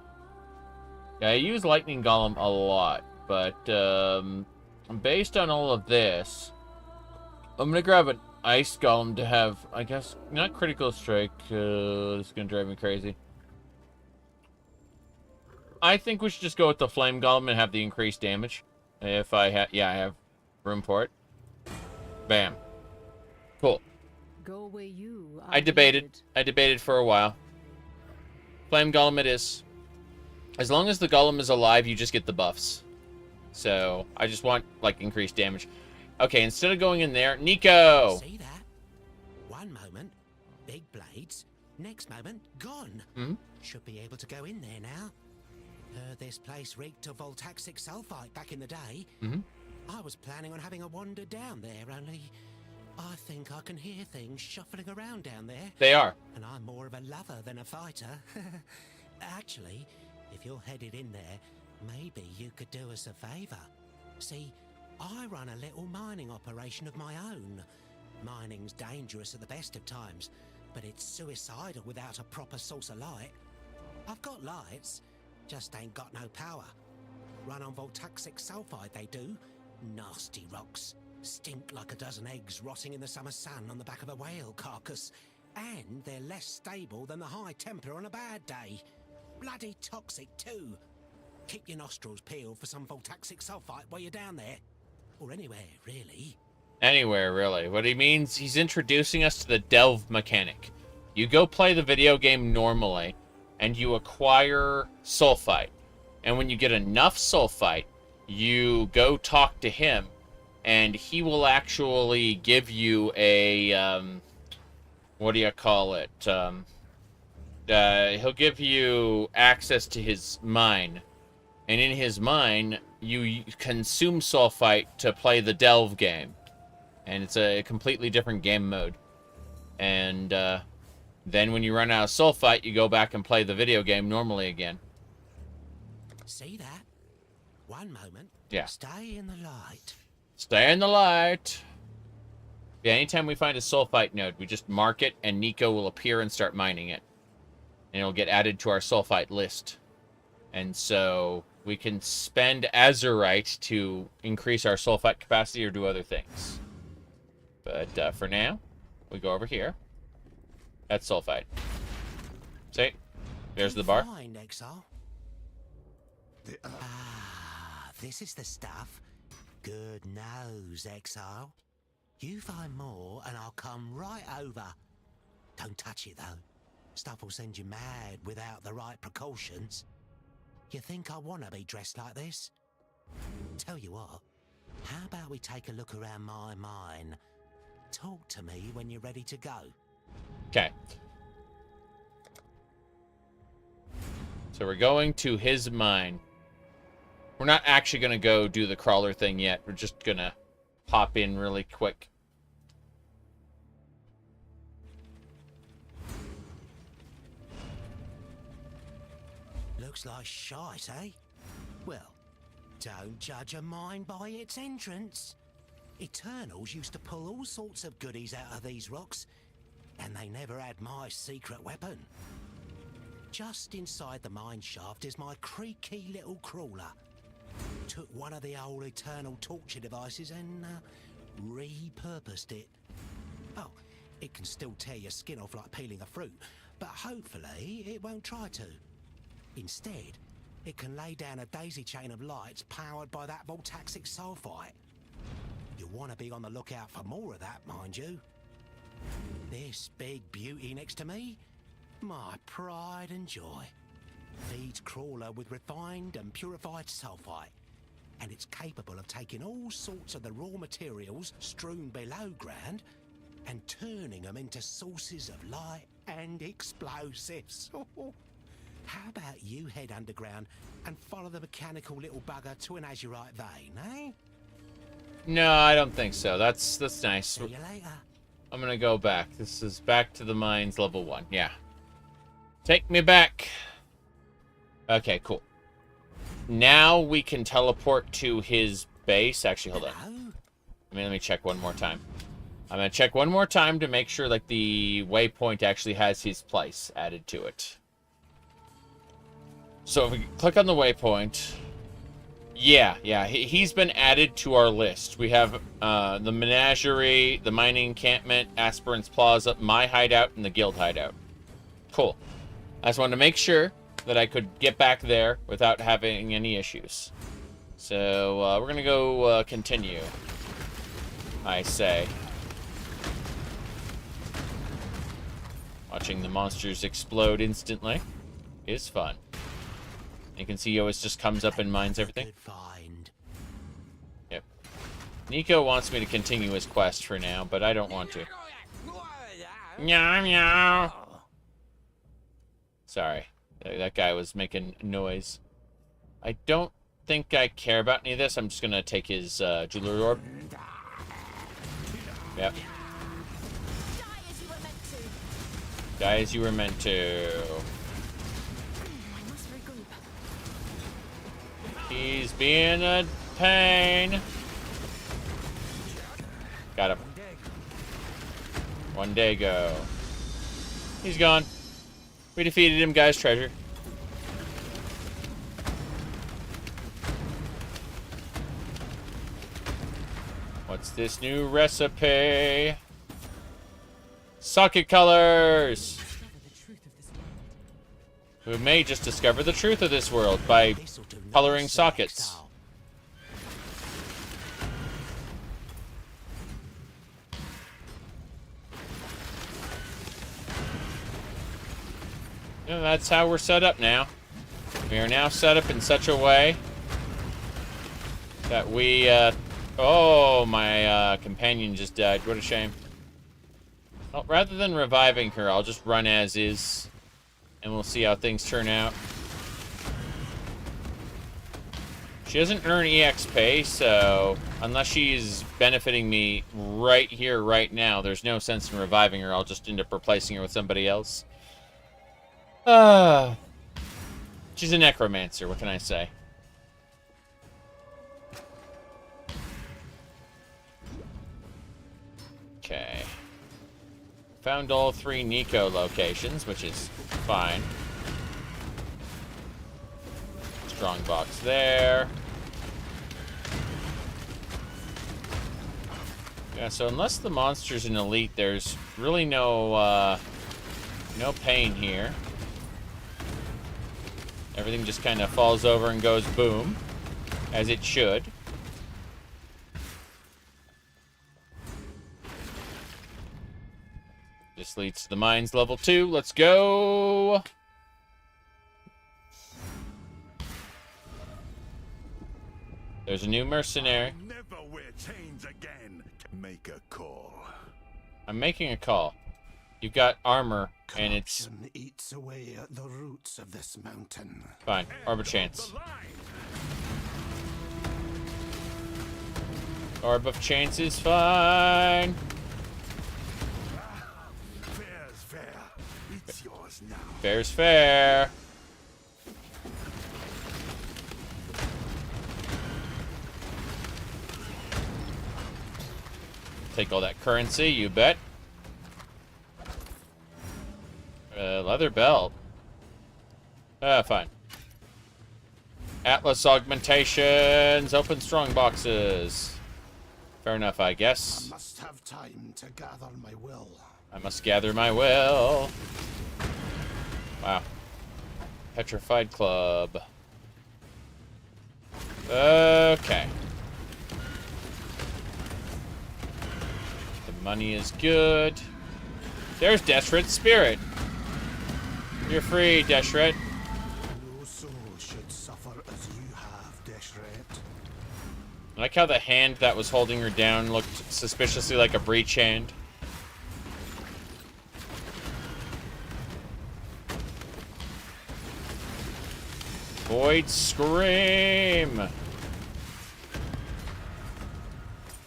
yeah. I use Lightning Golem a lot, but based on all of this, I'm gonna grab an Ice Golem to have, I guess, not critical strike. It's gonna drive me crazy. I think we should just go with the Flame Golem and have the increased damage. If I have, yeah, I have room for it. Bam. Cool. Go where you I debated for a while. Flame Golem it is. As long as the Golem is alive, you just get the buffs. So, I just want, like, increased damage. Okay, instead of going in there, Nico! See that? One moment, big blades. Next moment, gone. Should be able to go in there now. Heard this place reeked of voltaxic sulfite back in the day. I was planning on having a wander down there, only I think I can hear things shuffling around down there. They are. And I'm more of a lover than a fighter. Actually, if you're headed in there, maybe you could do us a favor. See, I run a little mining operation of my own. Mining's dangerous at the best of times, but it's suicidal without a proper source of light. I've got lights, just ain't got no power. Run on voltaxic sulfide, they do. Nasty rocks. Stink like a dozen eggs rotting in the summer sun on the back of a whale carcass. And they're less stable than the high Templar on a bad day. Bloody toxic too. Keep your nostrils peeled for some voltaxic sulfite while you're down there. Or anywhere, really. Anywhere, really. What he means, he's introducing us to the delve mechanic. You go play the video game normally, and you acquire sulfite. And when you get enough sulfite, you go talk to him, and he will actually give you a, what do you call it? He'll give you access to his mine. And in his mine, you consume sulfite to play the delve game. And it's a completely different game mode. And then when you run out of sulfite, you go back and play the video game normally again. See that? One moment. Yeah. Stay in the light. Stay in the light. Yeah, anytime we find a sulfite node, we just mark it, and Nico will appear and start mining it. And it'll get added to our sulfite list. And so we can spend azurite to increase our sulfite capacity or do other things. But for now, we go over here. That's sulfite. See? There's the bar. Fine, Exile. This is the stuff. Good nose, Exile. You find more and I'll come right over. Don't touch it, though. Stuff will send you mad without the right precautions. You think I want to be dressed like this? Tell you what, how about we take a look around my mine? Talk to me when you're ready to go. Okay. So we're going to his mine. We're not actually going to go do the crawler thing yet. We're just going to pop in really quick. Looks like shite, eh? Well, don't judge a mine by its entrance. Eternals used to pull all sorts of goodies out of these rocks, and they never had my secret weapon. Just inside the mine shaft is my creaky little crawler. Took one of the old Eternal torture devices and repurposed it. Oh, it can still tear your skin off like peeling a fruit, but hopefully it won't try to. Instead, it can lay down a daisy chain of lights powered by that voltaxic sulfite. You'll want to be on the lookout for more of that, mind you. This big beauty next to me, my pride and joy, feeds Crawler with refined and purified sulfite, and it's capable of taking all sorts of the raw materials strewn below ground and turning them into sources of light and explosives. How about you head underground and follow the mechanical little bugger to an azurite vein, eh? No, I don't think so. That's nice. See you later. I'm gonna go back. This is back to the mines level 1. Yeah. Take me back. Okay, cool. Now we can teleport to his base. Actually, hold on. Let me check one more time. I'm gonna check one more time to make sure like the waypoint actually has his place added to it. So if we click on the waypoint, yeah, he's been added to our list. We have the Menagerie, the Mining Encampment, Aspirants Plaza, my hideout, and the Guild hideout. Cool. I just wanted to make sure that I could get back there without having any issues. So we're going to go continue, I say. Watching the monsters explode instantly is fun. You can see he always just comes up and mines everything. Yep. Nico wants me to continue his quest for now, but I don't want to. Meow, meow. Sorry. That guy was making noise. I don't think I care about any of this. I'm just going to take his jewelry orb. Yep. Die as you were meant to. He's being a pain. Got him. One day go. He's gone. We defeated him, guys. Treasure. What's this new recipe? Socket colors! We may just discover the truth of this world by coloring sockets. And that's how we're set up now. We are now set up in such a way that we, oh, my companion just died. What a shame. Well, rather than reviving her, I'll just run as is, and we'll see how things turn out. She doesn't earn EXP, so unless she's benefiting me right here, right now, there's no sense in reviving her. I'll just end up replacing her with somebody else. She's a necromancer, what can I say? Okay. Found all 3 Nico locations, which is fine. Strong box there. Yeah, so unless the monster's an elite, there's really no pain here. Everything just kind of falls over and goes boom, as it should. Just This leads to the mines level 2. Let's go. There's a new mercenary. Never wear chains again. Make a call. I'm making a call. You've got armor, and it's... Corruption eats away at the roots of this mountain. Fine. Orb of Chance. Orb of Chance is fine. Fair's fair. It's yours now. Fair's fair. Take all that currency, you bet. Leather belt. Fine. Atlas augmentations. Open strong boxes. Fair enough, I guess. I must have time to gather my will. I must gather my will. Wow. Petrified Club. Okay. The money is good. There's Deshret's spirit. You're free, Deshret. No soul should suffer as you have, Deshret. I like how the hand that was holding her down looked suspiciously like a breach hand. Void Scream!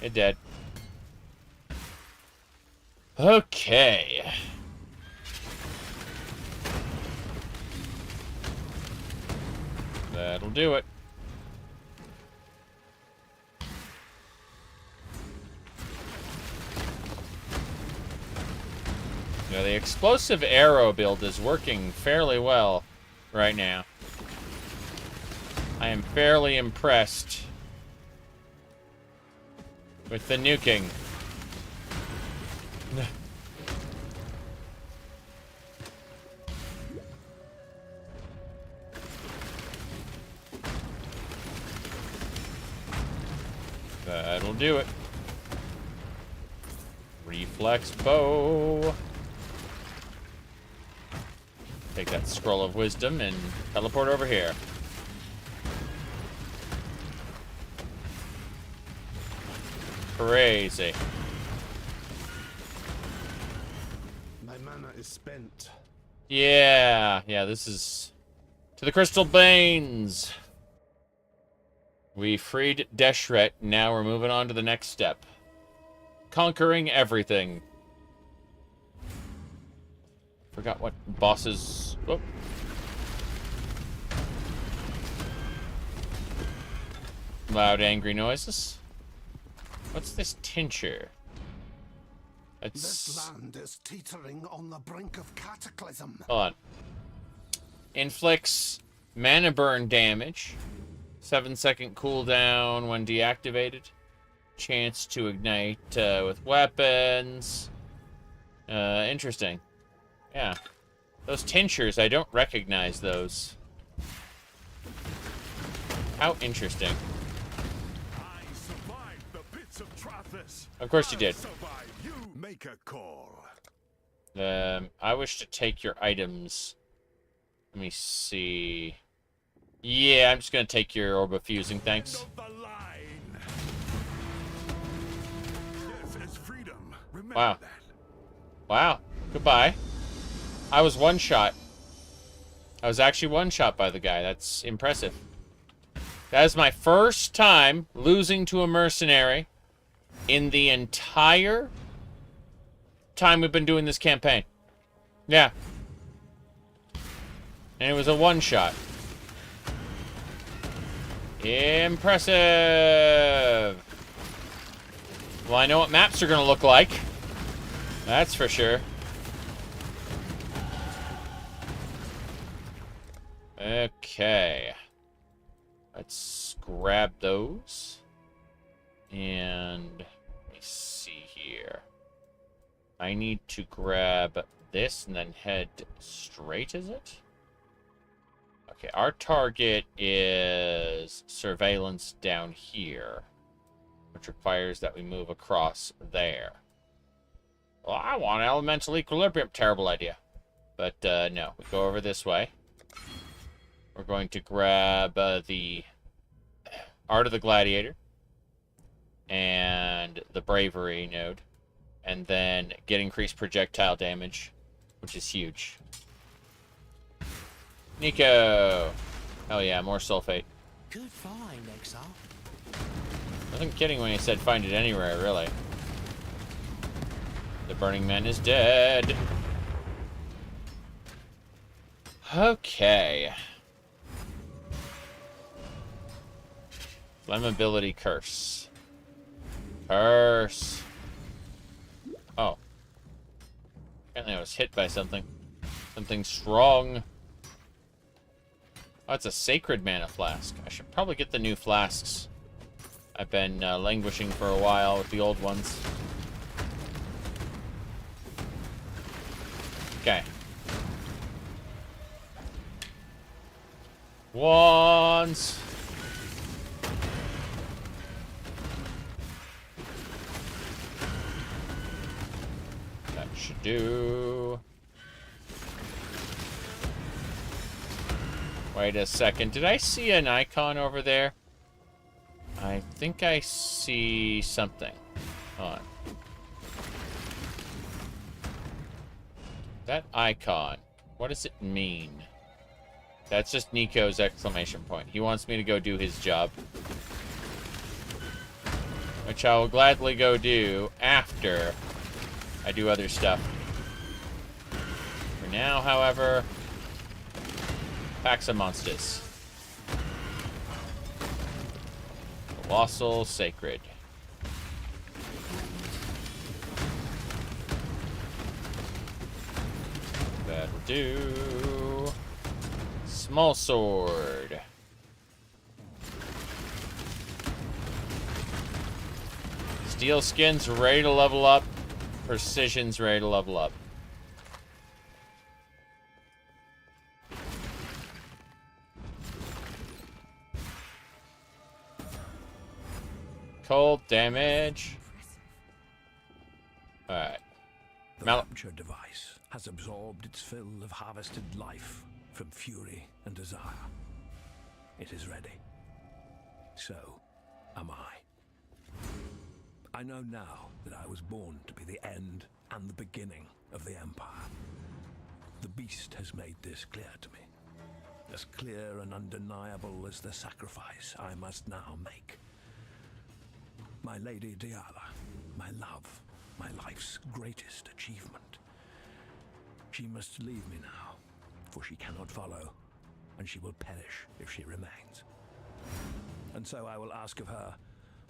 It dead. Okay. That'll do it. Now, the explosive arrow build is working fairly well right now. I am fairly impressed with the nuking. That'll do it. Reflex bow. Take that scroll of wisdom and teleport over here. Crazy. My mana is spent. Yeah, this is to the Crystal Banes. We freed Deshret. Now we're moving on to the next step. Conquering everything. Forgot what bosses... Oh. Loud, angry noises. What's this tincture? This land is teetering on the brink of cataclysm. Hold on. Inflicts mana burn damage. 7-second cooldown when deactivated. Chance to ignite with weapons. Interesting. Yeah. Those tinctures, I don't recognize those. How interesting. Of course you did. Make a call. I wish to take your items. Let me see. Yeah, I'm just gonna take your orb of fusing, thanks. Wow. Wow. Goodbye. I was one shot. I was actually one shot by the guy. That's impressive. That is my first time losing to a mercenary in the entire time we've been doing this campaign. Yeah. And it was a one shot. Impressive. Well, I know what maps are going to look like. That's for sure. Okay. Let's grab those. And let me see here. I need to grab this and then head straight, is it? Okay, our target is surveillance down here, which requires that we move across there. Well, I want elemental equilibrium. Terrible idea. But, no. We go over this way. We're going to grab the Art of the Gladiator and the Bravery node. And then get increased projectile damage, which is huge. Nico! Oh yeah, more sulfate. Good find, Exile. I wasn't kidding when he said find it anywhere, really. The Burning Man is dead. Okay. Flammability curse. Curse. Oh. Apparently I was hit by something. Something strong. Oh, it's a sacred mana flask. I should probably get the new flasks. I've been languishing for a while with the old ones. Okay. Wands. That should do. Wait a second. Did I see an icon over there? I think I see something. Hold on. That icon. What does it mean? That's just Nico's exclamation point. He wants me to go do his job. Which I will gladly go do after I do other stuff. For now, however, Pax of Monsters. Colossal Sacred. That'll do. Small Sword. Steel Skin's ready to level up. Precision's ready to level up. Cold damage. Alright. The Rapture device has absorbed its fill of harvested life from fury and desire. It is ready. So am I. I know now that I was born to be the end and the beginning of the Empire. The beast has made this clear to me. As clear and undeniable as the sacrifice I must now make. My Lady Diala, my love, my life's greatest achievement. She must leave me now, for she cannot follow, and she will perish if she remains. And so I will ask of her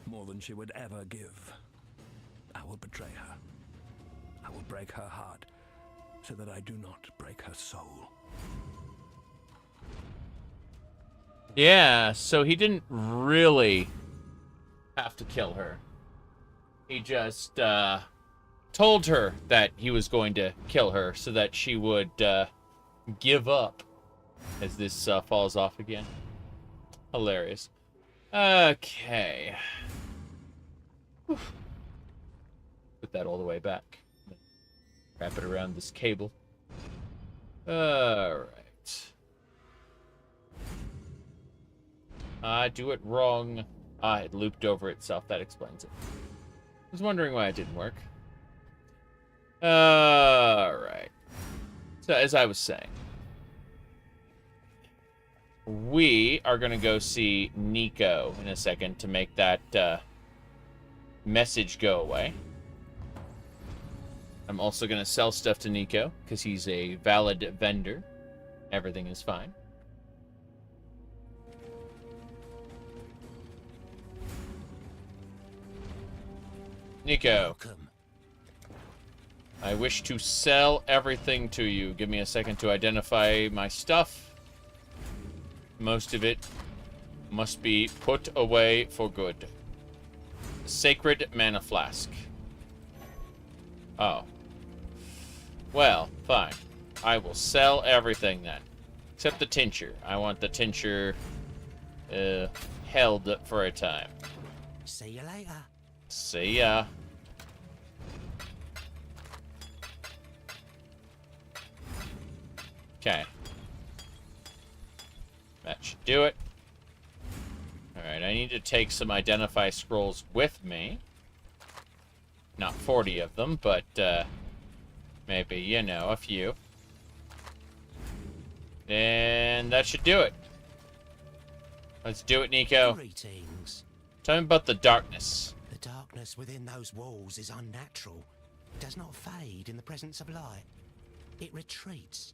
more than she would ever give. I will betray her. I will break her heart, so that I do not break her soul. Yeah, so he didn't really have to kill her. He just told her that he was going to kill her so that she would give up as this falls off again. Hilarious. Okay. Whew. Put that all the way back. Wrap it around this cable. Alright. I do it wrong. Ah, it looped over itself. That explains it. I was wondering why it didn't work. Alright. So, as I was saying, we are going to go see Nico in a second to make that message go away. I'm also going to sell stuff to Nico, because he's a valid vendor. Everything is fine. Nico. Welcome. I wish to sell everything to you. Give me a second to identify my stuff. Most of it must be put away for good. Sacred Mana Flask. Oh. Well, fine. I will sell everything then. Except the tincture. I want the tincture held for a time. See you later. See ya. Okay. That should do it. Alright, I need to take some Identify Scrolls with me. Not 40 of them, but maybe, you know, a few. And that should do it. Let's do it, Nico. Greetings. Tell me about the darkness. The darkness within those walls is unnatural. It does not fade in the presence of light. It retreats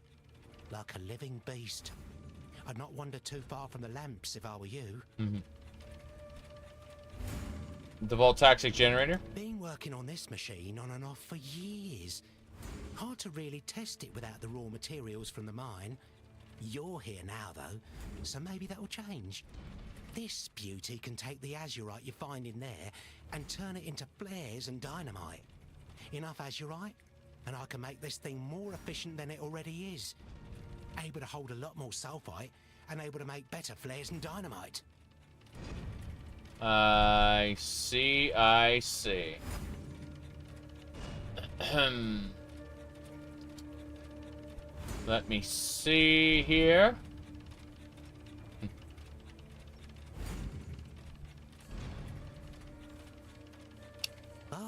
like a living beast. I'd not wander too far from the lamps if I were you. The Voltaic generator? Been working on this machine on and off for years. Hard to really test it without the raw materials from the mine. You're here now, though, so maybe that'll change. This beauty can take the azurite you find in there and turn it into flares and dynamite. Enough azurite, and I can make this thing more efficient than it already is. Able to hold a lot more sulfite and able to make better flares and dynamite. I see, I see. Let me see here. Bye.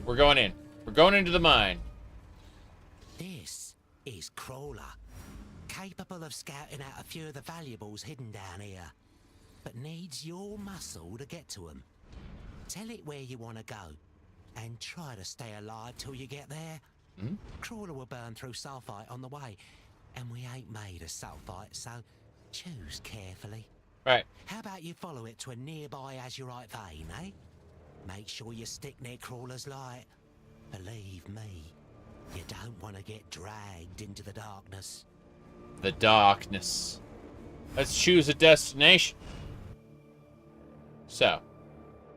We're going in. We're going into the mine. This is Crawler, capable of scouting out a few of the valuables hidden down here, but needs your muscle to get to them. Tell it where you want to go, and try to stay alive till you get there. Crawler will burn through sulfite on the way, and we ain't made of sulfite, so choose carefully. Right. How about you follow it to a nearby azurite vein, eh? Make sure you stick near Crawler's light. Believe me, you don't want to get dragged into the darkness. The darkness. Let's choose a destination. So,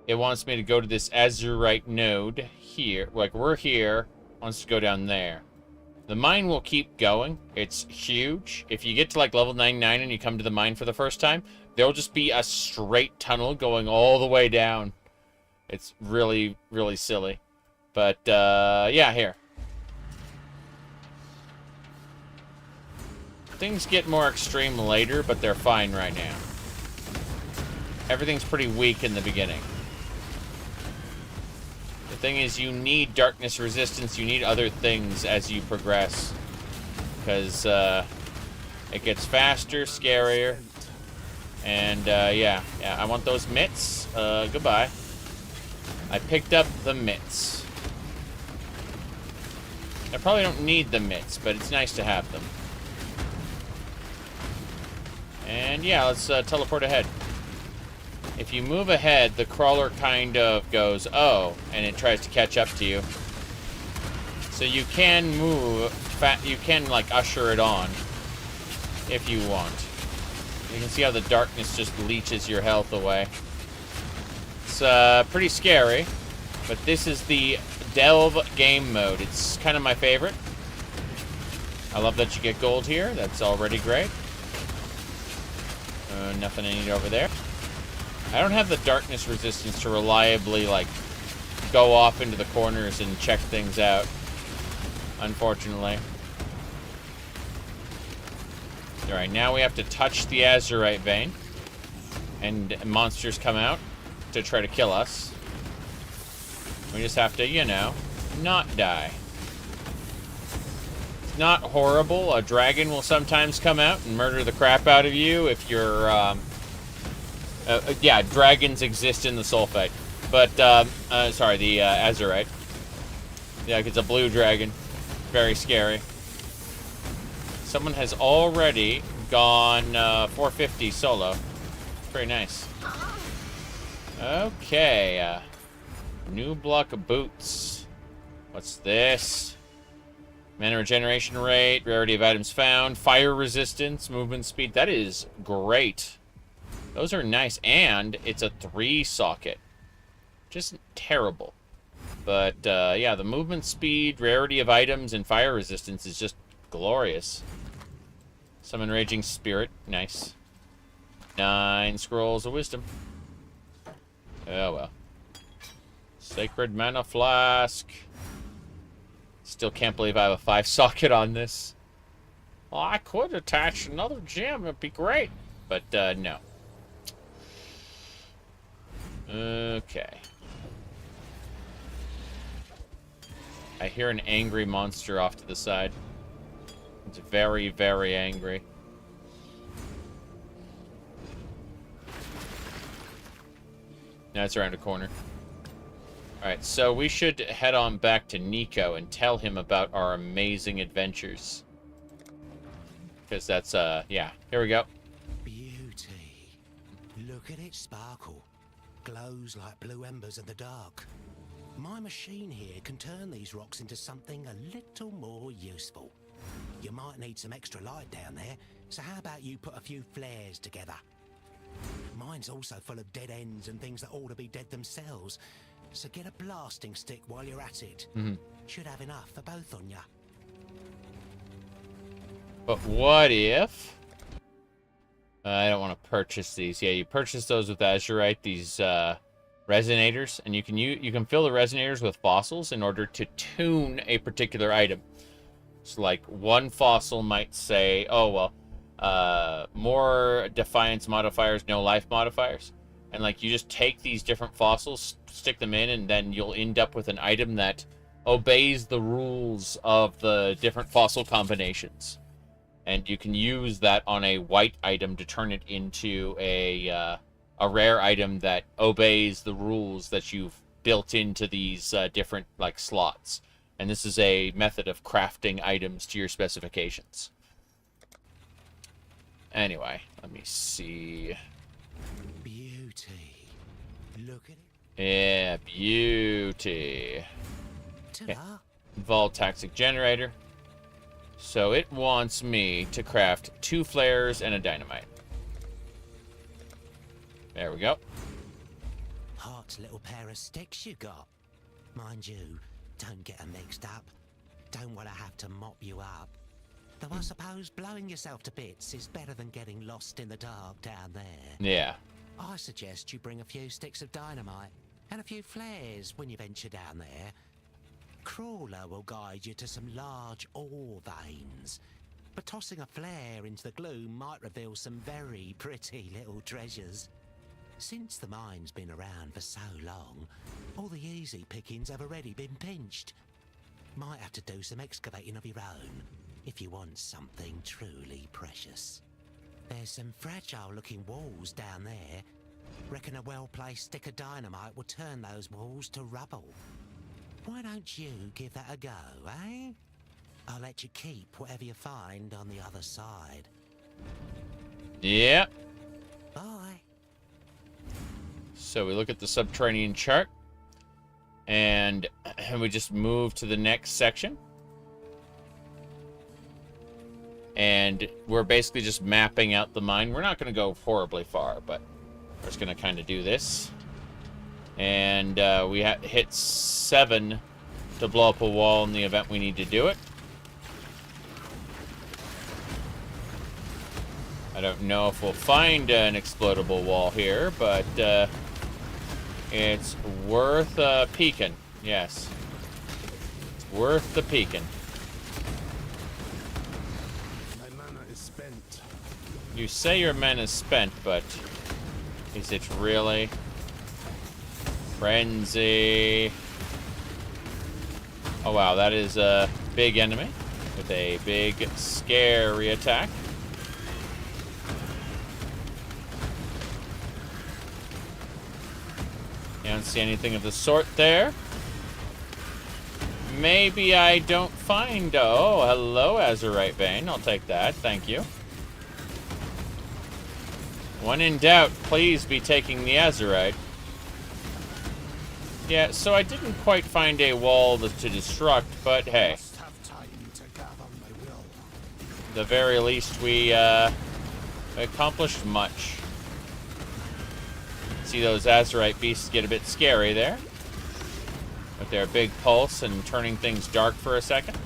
it wants me to go to this azurite node here. Like, we're here. Wants to go down there. The mine will keep going. It's huge. If you get to like level 99 and you come to the mine for the first time, there'll just be a straight tunnel going all the way down. It's really, really silly. But, yeah, here. Things get more extreme later, but they're fine right now. Everything's pretty weak in the beginning. The thing is, you need darkness resistance, you need other things as you progress. Because, it gets faster, scarier. And, yeah, I want those mitts. Goodbye. I picked up the mitts. I probably don't need the mitts, but it's nice to have them. And, yeah, let's teleport ahead. If you move ahead, the crawler kind of goes, oh, and it tries to catch up to you. So you can move, you can, like, usher it on if you want. You can see how the darkness just leeches your health away. It's pretty scary, but this is the Delve game mode. It's kind of my favorite. I love that you get gold here. That's already great. Nothing I need over there. I don't have the darkness resistance to reliably, like, go off into the corners and check things out, unfortunately. Alright, now we have to touch the azurite vein, and monsters come out to try to kill us. We just have to, you know, not die. It's not horrible. A dragon will sometimes come out and murder the crap out of you if you're, yeah, dragons exist in the sulfite. But, sorry, the azurite. Yeah, it's a blue dragon. Very scary. Someone has already gone 450 solo. Very nice. Okay. New block of boots. What's this? Mana regeneration rate, rarity of items found, fire resistance, movement speed. That is great. Those are nice, and it's a 3-socket. Just terrible. But, yeah, the movement speed, rarity of items, and fire resistance is just glorious. Summon Raging Spirit. Nice. 9 Scrolls of Wisdom. Oh, well. Sacred Mana Flask. Still can't believe I have a 5-socket on this. Well, I could attach another gem. It'd be great. But, no. Okay. I hear an angry monster off to the side. It's very, very angry. Now it's around a corner. Alright, so we should head on back to Nico and tell him about our amazing adventures. Because that's, yeah. Here we go. Beauty. Look at it sparkle. Glows like blue embers in the dark. My machine here can turn these rocks into something a little more useful. You might need some extra light down there, so how about you put a few flares together? Mine's also full of dead ends and things that ought to be dead themselves, so get a blasting stick while you're at it. Should have enough for both on ya. But what if... I don't want to purchase these. Yeah, you purchase those with Azurite, these resonators, and you can fill the resonators with fossils in order to tune a particular item. So, like, one fossil might say, oh, well, more defiance modifiers, no life modifiers. And, like, you just take these different fossils, stick them in, and then you'll end up with an item that obeys the rules of the different fossil combinations. And you can use that on a white item to turn it into a rare item that obeys the rules that you've built into these different, like, slots. And this is a method of crafting items to your specifications. Anyway, let me see. Beauty. Look at it. Yeah, beauty. Okay. Vaal Toxic Generator. So it wants me to craft 2 flares and a dynamite. There we go. Hot little pair of sticks you got. Mind you, don't get them mixed up. Don't want to have to mop you up. Though I suppose blowing yourself to bits is better than getting lost in the dark down there. Yeah. I suggest you bring a few sticks of dynamite and a few flares when you venture down there. Crawler will guide you to some large ore veins, but tossing a flare into the gloom might reveal some very pretty little treasures. Since the mine's been around for so long, all the easy pickings have already been pinched. Might have to do some excavating of your own if you want something truly precious. There's some fragile-looking walls down there. Reckon a well-placed stick of dynamite will turn those walls to rubble. Why don't you give that a go, eh? I'll let you keep whatever you find on the other side. Yeah. Bye. So we look at the subterranean chart, and we just move to the next section. And we're basically just mapping out the mine. We're not going to go horribly far, but we're just going to kind of do this. And we hit 7 to blow up a wall in the event we need to do it. I don't know if we'll find an explodable wall here, but it's worth peeking. Yes. It's worth the peeking. My mana is spent. You say your mana is spent, but is it really? Frenzy. Oh wow, that is a big enemy with a big scary attack. You don't see anything of the sort there. Maybe I don't find... Oh, hello, Azurite Vein. I'll take that. Thank you. When in doubt, please be taking the Azurite. Yeah, so I didn't quite find a wall to destruct, but hey. At the very least, we accomplished much. See those Azurite beasts get a bit scary there. With their big pulse and turning things dark for a second.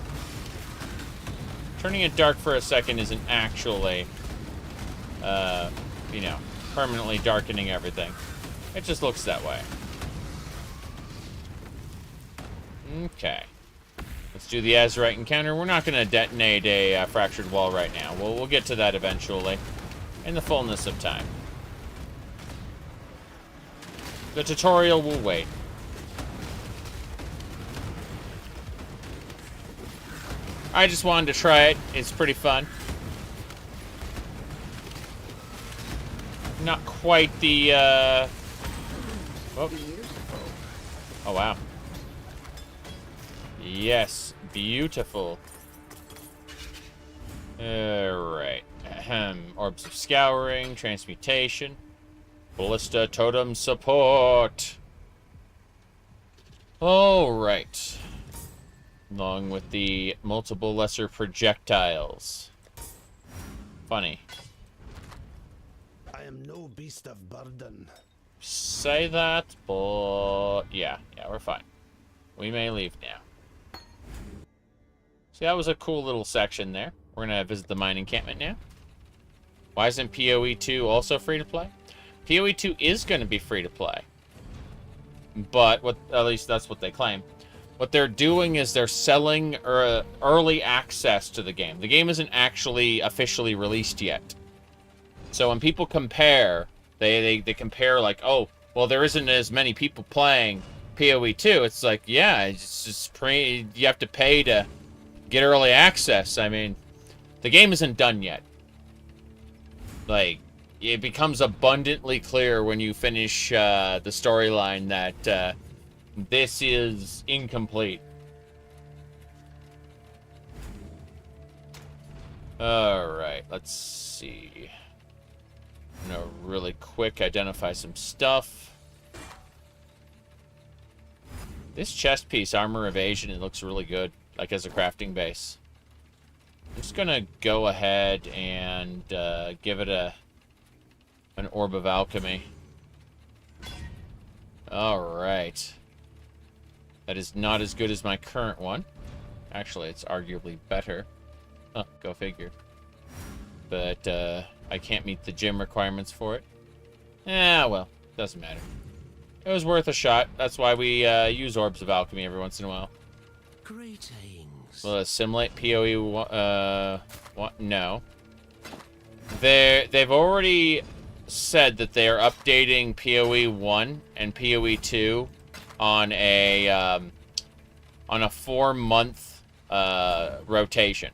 Turning it dark for a second isn't actually, you know, permanently darkening everything. It just looks that way. Okay. Let's do the Azurite encounter. We're not going to detonate a fractured wall right now. We'll get to that eventually, in the fullness of time. The tutorial will wait. I just wanted to try it. It's pretty fun. Not quite the, Oh, wow. Yes, beautiful. Alright. Orbs of Scouring, Transmutation. Ballista Totem Support. Alright. Along with the multiple lesser projectiles. Funny. I am no beast of burden. Say that, but yeah, we're fine. We may leave now. See, that was a cool little section there. We're gonna visit the mine encampment now. Why isn't PoE 2 also free to play? PoE 2 is gonna be free to play. But at least that's what they claim. What they're doing is they're selling early access to the game. The game isn't actually officially released yet. So when people compare, they compare like, oh, well, there isn't as many people playing PoE 2. It's like, yeah, it's just you have to pay to get early access. I mean, the game isn't done yet. Like, it becomes abundantly clear when you finish the storyline that this is incomplete. Alright, let's see. I'm gonna really quick identify some stuff. This chest piece, Armor Evasion, it looks really good, like as a crafting base. I'm just gonna go ahead and give it an Orb of Alchemy. Alright. That is not as good as my current one. Actually, it's arguably better. Huh, go figure. But, I can't meet the gym requirements for it. Well, doesn't matter. It was worth a shot. That's why we use Orbs of Alchemy every once in a while. Greetings. Will it assimilate PoE? No. They've already said that they are updating PoE 1 and PoE 2 on a 4-month rotation.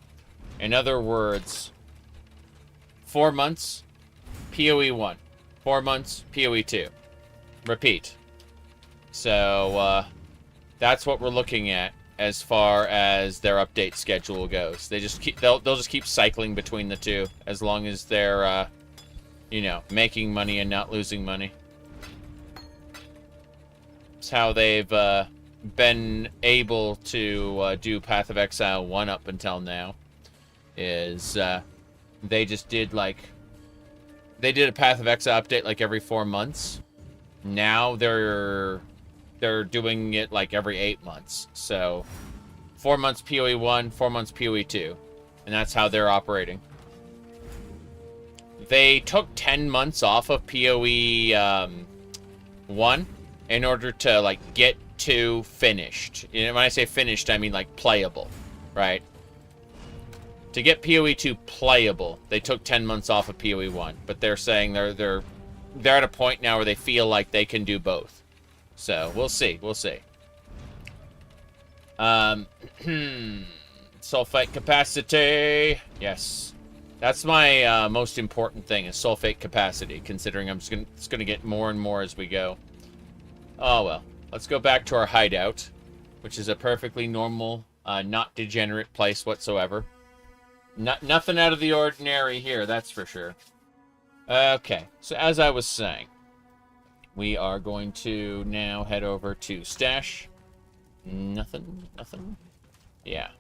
In other words, 4 months, PoE 1. 4 months, PoE 2. Repeat. So, that's what we're looking at as far as their update schedule goes. They'll just keep cycling between the two as long as they're, you know, making money and not losing money. It's how they've been able to do Path of Exile 1 up until now. Is they just did they did a Path of Exile update like every 4 months. Now they're doing it like every 8 months. So 4 months PoE 1, 4 months PoE 2, and that's how they're operating. They took 10 months off of PoE 1 in order to get to finished. You know, when I say finished, I mean playable, right? To get PoE 2 playable, they took 10 months off of PoE 1, but they're saying they're at a point now where they feel like they can do both. So we'll see. Sulfate capacity. Yes, that's my most important thing is sulfate capacity. Considering it's gonna get more and more as we go. Oh well. Let's go back to our hideout, which is a perfectly normal, not degenerate place whatsoever. Nothing out of the ordinary here, that's for sure. Okay, so as I was saying, we are going to now head over to Stash. Nothing. Yeah.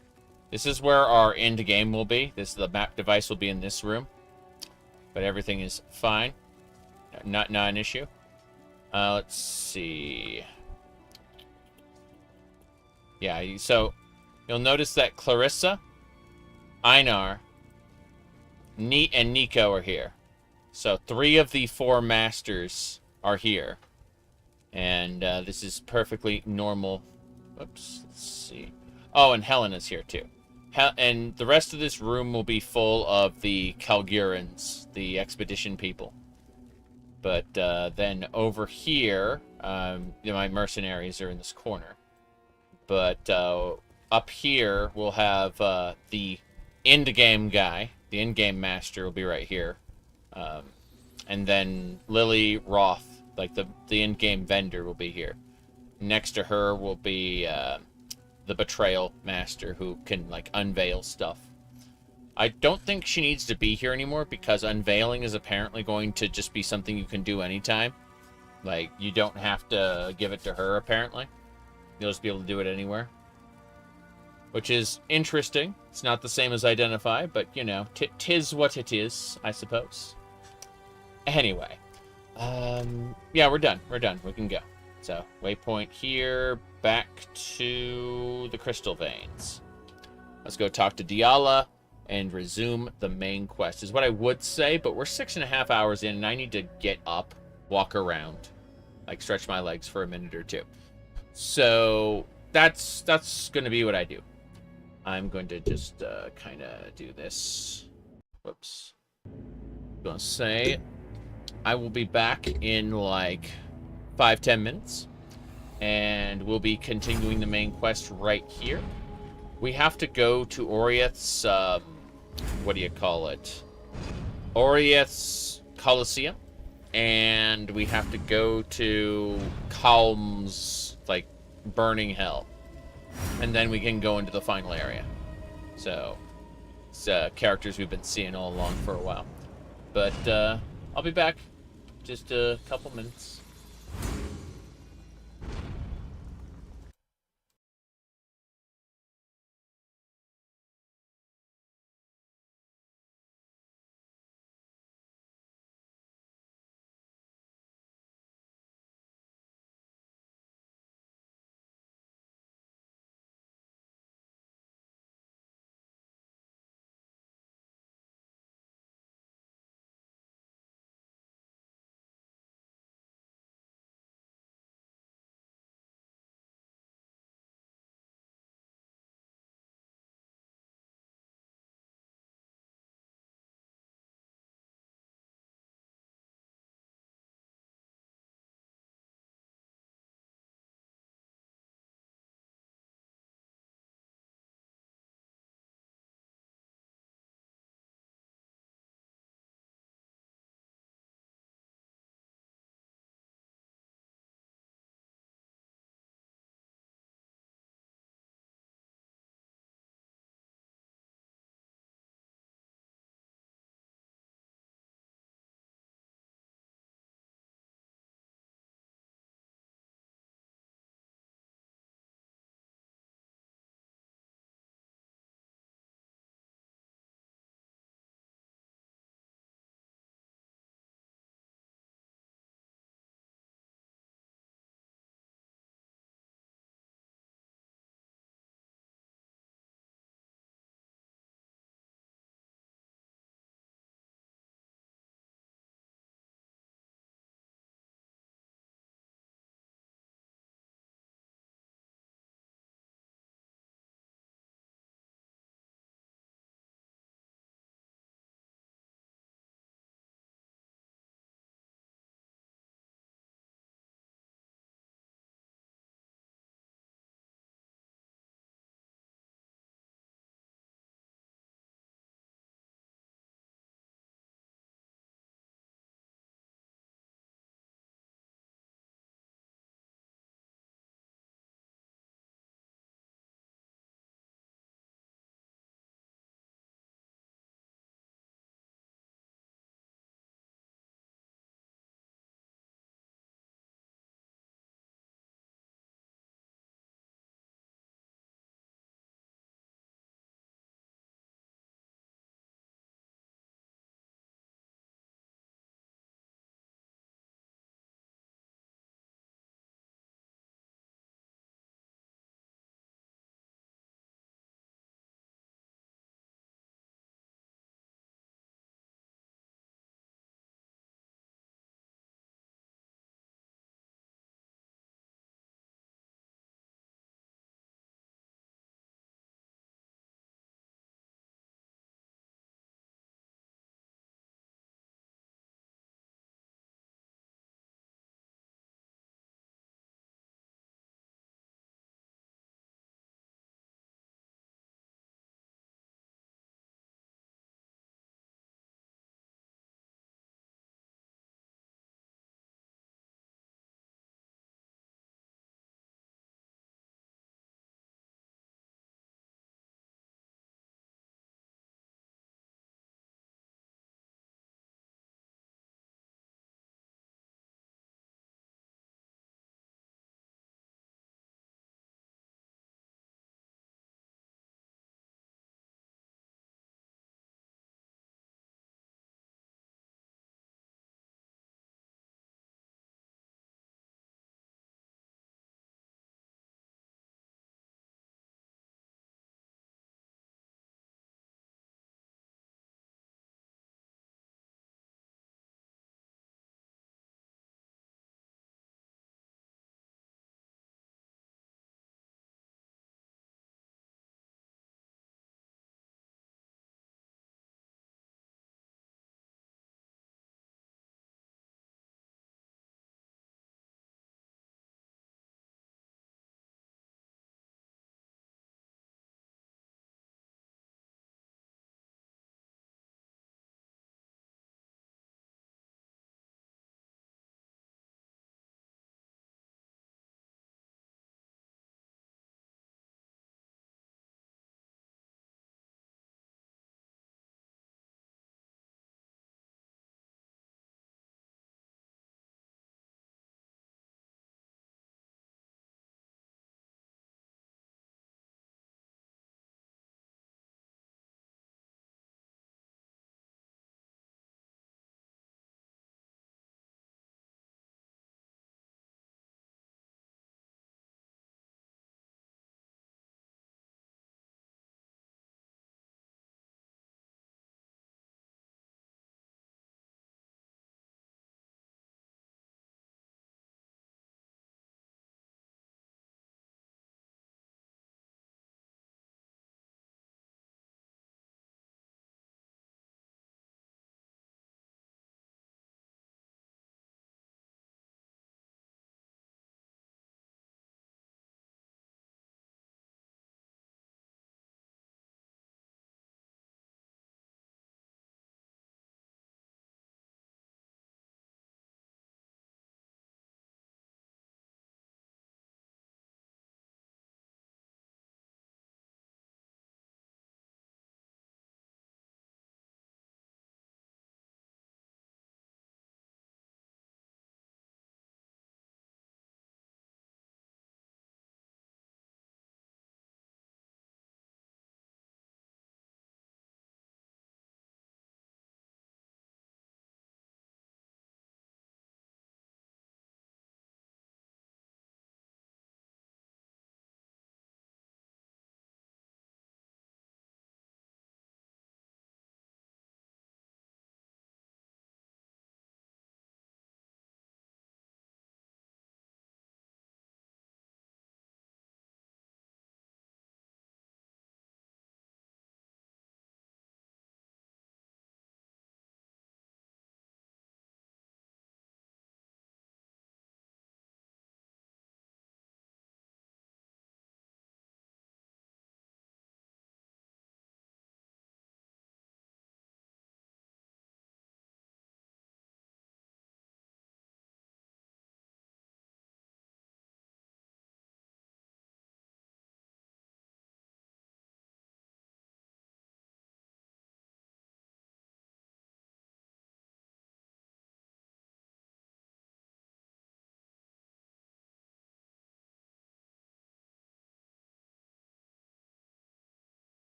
This is where our end game will be. The map device will be in this room. But everything is fine. Not an issue. Let's see. Yeah, so you'll notice that Clarissa, Einar, and Nico are here. So 3 of the 4 masters are here. And this is perfectly normal. Oops, let's see. Oh, and Helena's here too. And the rest of this room will be full of the Calgurans, the expedition people. But then over here, my mercenaries are in this corner. But up here, we'll have the endgame guy. The endgame master will be right here. And then Lily Roth, like the endgame vendor, will be here. Next to her will be the betrayal master, who can like unveil stuff. I don't think she needs to be here anymore because unveiling is apparently going to just be something you can do anytime. Like, you don't have to give it to her, apparently. You'll just be able to do it anywhere. Which is interesting. It's not the same as identify, but, you know, tis what it is, I suppose. Anyway. Yeah, we're done. We're done. We can go. So, waypoint here, back to the Crystal Veins. Let's go talk to Diala and resume the main quest, is what I would say, but we're 6.5 hours in, and I need to get up, walk around, like stretch my legs for a minute or two. So that's going to be what I do. I'm going to just kind of do this. Whoops. I'm going to say I will be back in like 5-10 minutes, and we'll be continuing the main quest right here. We have to go to Orieth's, what do you call it? Orieth's Coliseum. And we have to go to Calm's, like, Burning Hell. And then we can go into the final area. So, it's characters we've been seeing all along for a while. But, I'll be back. Just a couple minutes.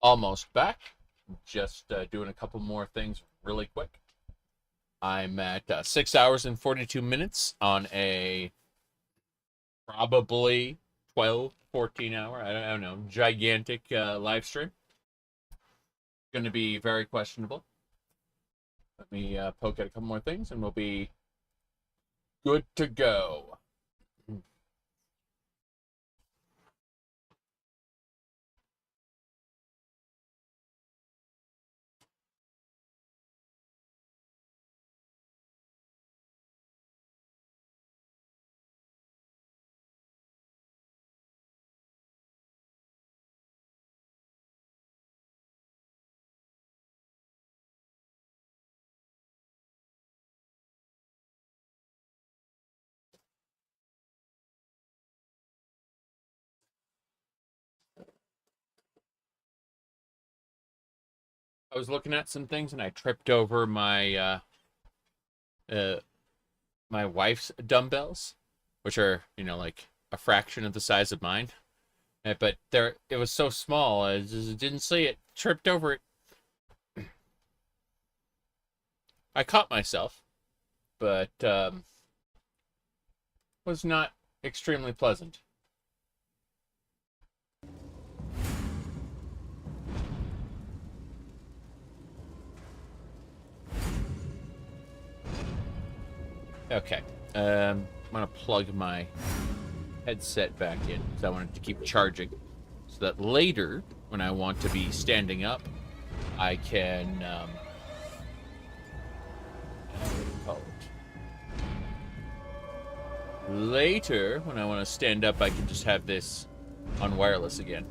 almost back. Just doing a couple more things really quick. I'm at 6 hours and 42 minutes on a probably 12, 14 hour, I don't know, gigantic live stream. Going to be very questionable. Let me poke at a couple more things and we'll be good to go. I was looking at some things and I tripped over my my wife's dumbbells, which are, you know, like a fraction of the size of mine. But it was so small, I just didn't see it. Tripped over it. I caught myself, but was not extremely pleasant. Okay, I'm gonna plug my headset back in because I want it to keep charging, so that later, when I want to be standing up, I can later, when I want to stand up, I can just have this on wireless again.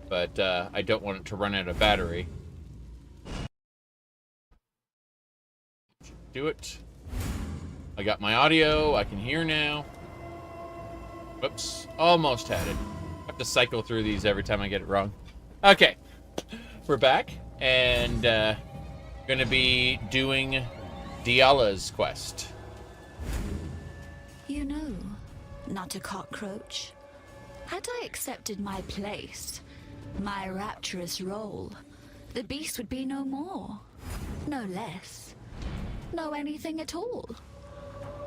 But I don't want it to run out of battery. Do it. I got my audio. I can hear now. Whoops. Almost had it. I have to cycle through these every time I get it wrong. Okay. We're back. And going to be doing Diala's quest. You know, not a cockroach. Had I accepted my place, my rapturous role, the beast would be no more, no less, no anything at all.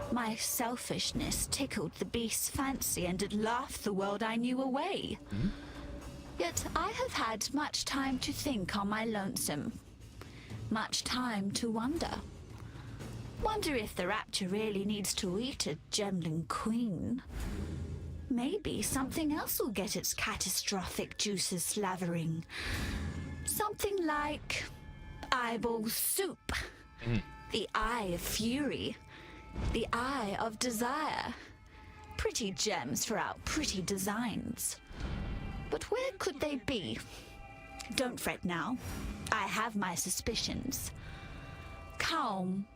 My selfishness tickled the beast's fancy and it laughed the world I knew away. Yet I have had much time to think on my lonesome, much time to wonder. Wonder if the rapture really needs to eat a Gemling queen. Maybe something else will get its catastrophic juices slavering. Something like eyeball soup. The eye of fury. The eye of desire. Pretty gems for our pretty designs. But where could they be? Don't fret now. I have my suspicions. Calm,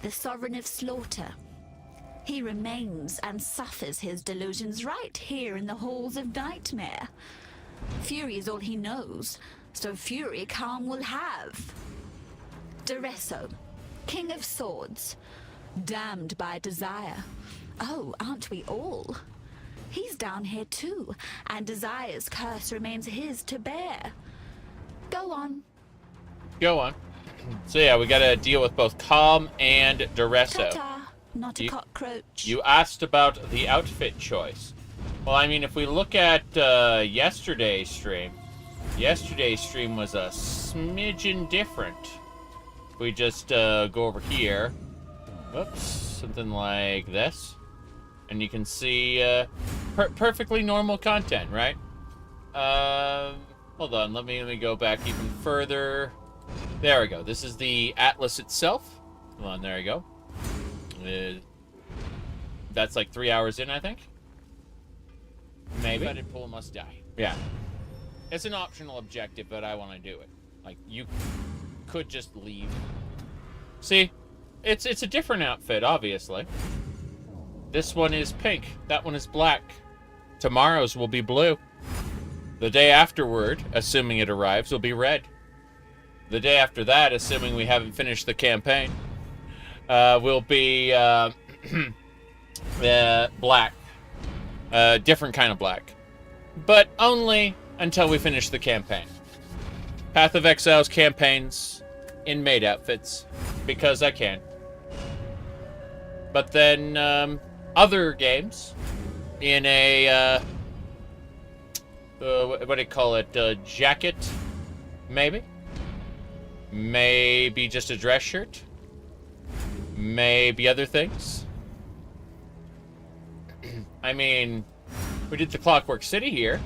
the sovereign of slaughter. He remains and suffers his delusions right here in the halls of nightmare. Fury is all he knows, so fury Calm will have. Duresso, king of swords, damned by desire. Oh, aren't we all? He's down here too, and desire's curse remains his to bear. Go on. Go on. So yeah, we gotta deal with both Calm and Duresso. Ta-ta, not a cockroach. You asked about the outfit choice. Well, I mean, if we look at yesterday's stream was a smidgen different. If we just go over here, whoops, something like this, and you can see perfectly normal content, right? Hold on, let me go back even further. There we go. This is the Atlas itself. Come on, there you go. That's like 3 hours in, I think. Maybe. Deadpool must die. Yeah. It's an optional objective, but I want to do it. Like, you could just leave. See? It's a different outfit, obviously. This one is pink. That one is black. Tomorrow's will be blue. The day afterward, assuming it arrives, will be red. The day after that, assuming we haven't finished the campaign, will be black. Different kind of black. But only until we finish the campaign. Path of Exile's campaigns in maid outfits because I can. But then other games in a what do you call it? Jacket, maybe. Maybe just a dress shirt. Maybe other things. I mean, we did the Clockwork City here.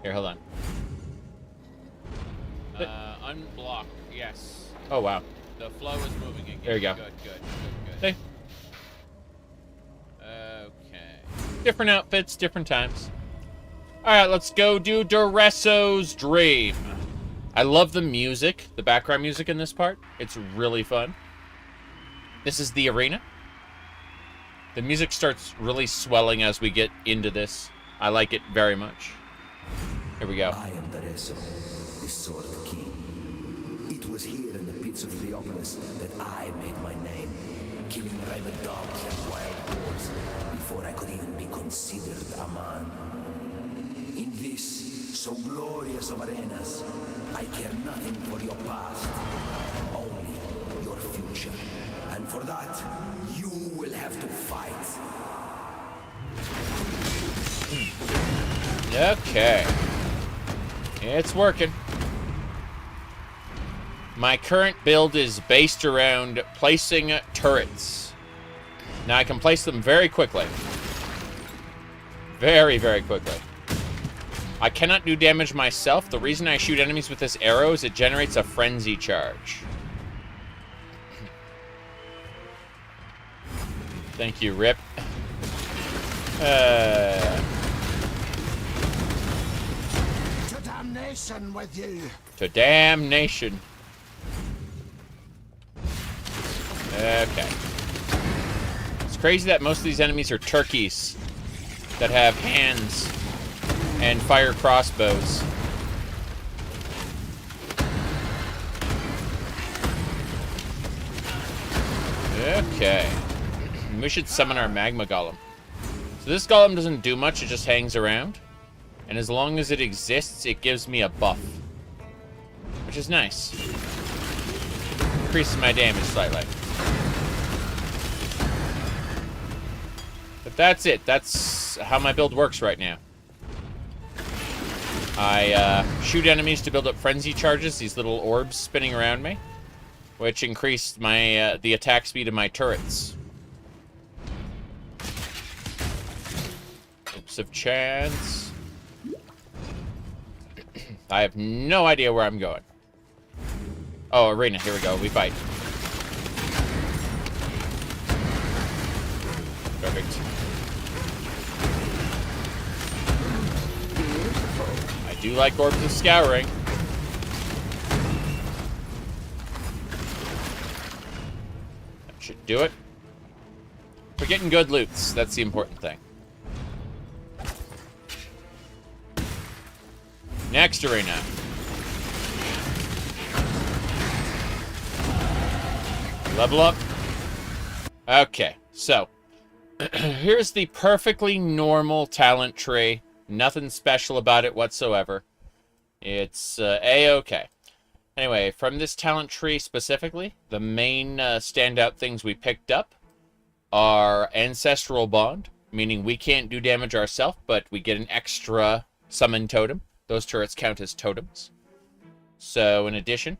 Here, hold on. Unblock, yes. Oh, wow. The flow is moving again. There you go. Good. Okay. Different outfits, different times. Alright, let's go do Duresso's Dream. I love the music, the background music in this part. It's really fun. This is the arena. The music starts really swelling as we get into this. I like it very much. Here we go. I am Duresso, the Sword King. It was here in the pits of Leopolis that I made my name, killing rabid dogs and wild boars before I could even be considered a man. In this so glorious of arenas, I care nothing for your past, only your future. And for that, you will have to fight. Okay. It's working. My current build is based around placing turrets. Now I can place them very quickly. Very, very quickly. I cannot do damage myself. The reason I shoot enemies with this arrow is it generates a frenzy charge. Thank you, Rip. To damnation with you. To damnation. Okay. It's crazy that most of these enemies are turkeys that have hands and fire crossbows. Okay. We should summon our magma golem. So this golem doesn't do much, it just hangs around. And as long as it exists, it gives me a buff. Which is nice. Increases my damage slightly. But that's it. That's how my build works right now. I shoot enemies to build up frenzy charges, these little orbs spinning around me, which increase my the attack speed of my turrets. Oops of chance. I have no idea where I'm going. Oh, arena. Here we go. We fight. Perfect. I do like orbs of scouring. That should do it. We're getting good loots. That's the important thing. Next arena. Level up. Okay, so here's the perfectly normal talent tree. Nothing special about it whatsoever. It's A-okay. Anyway, from this talent tree specifically, the main standout things we picked up are Ancestral Bond, meaning we can't do damage ourselves, but we get an extra summon totem. Those turrets count as totems. So in addition,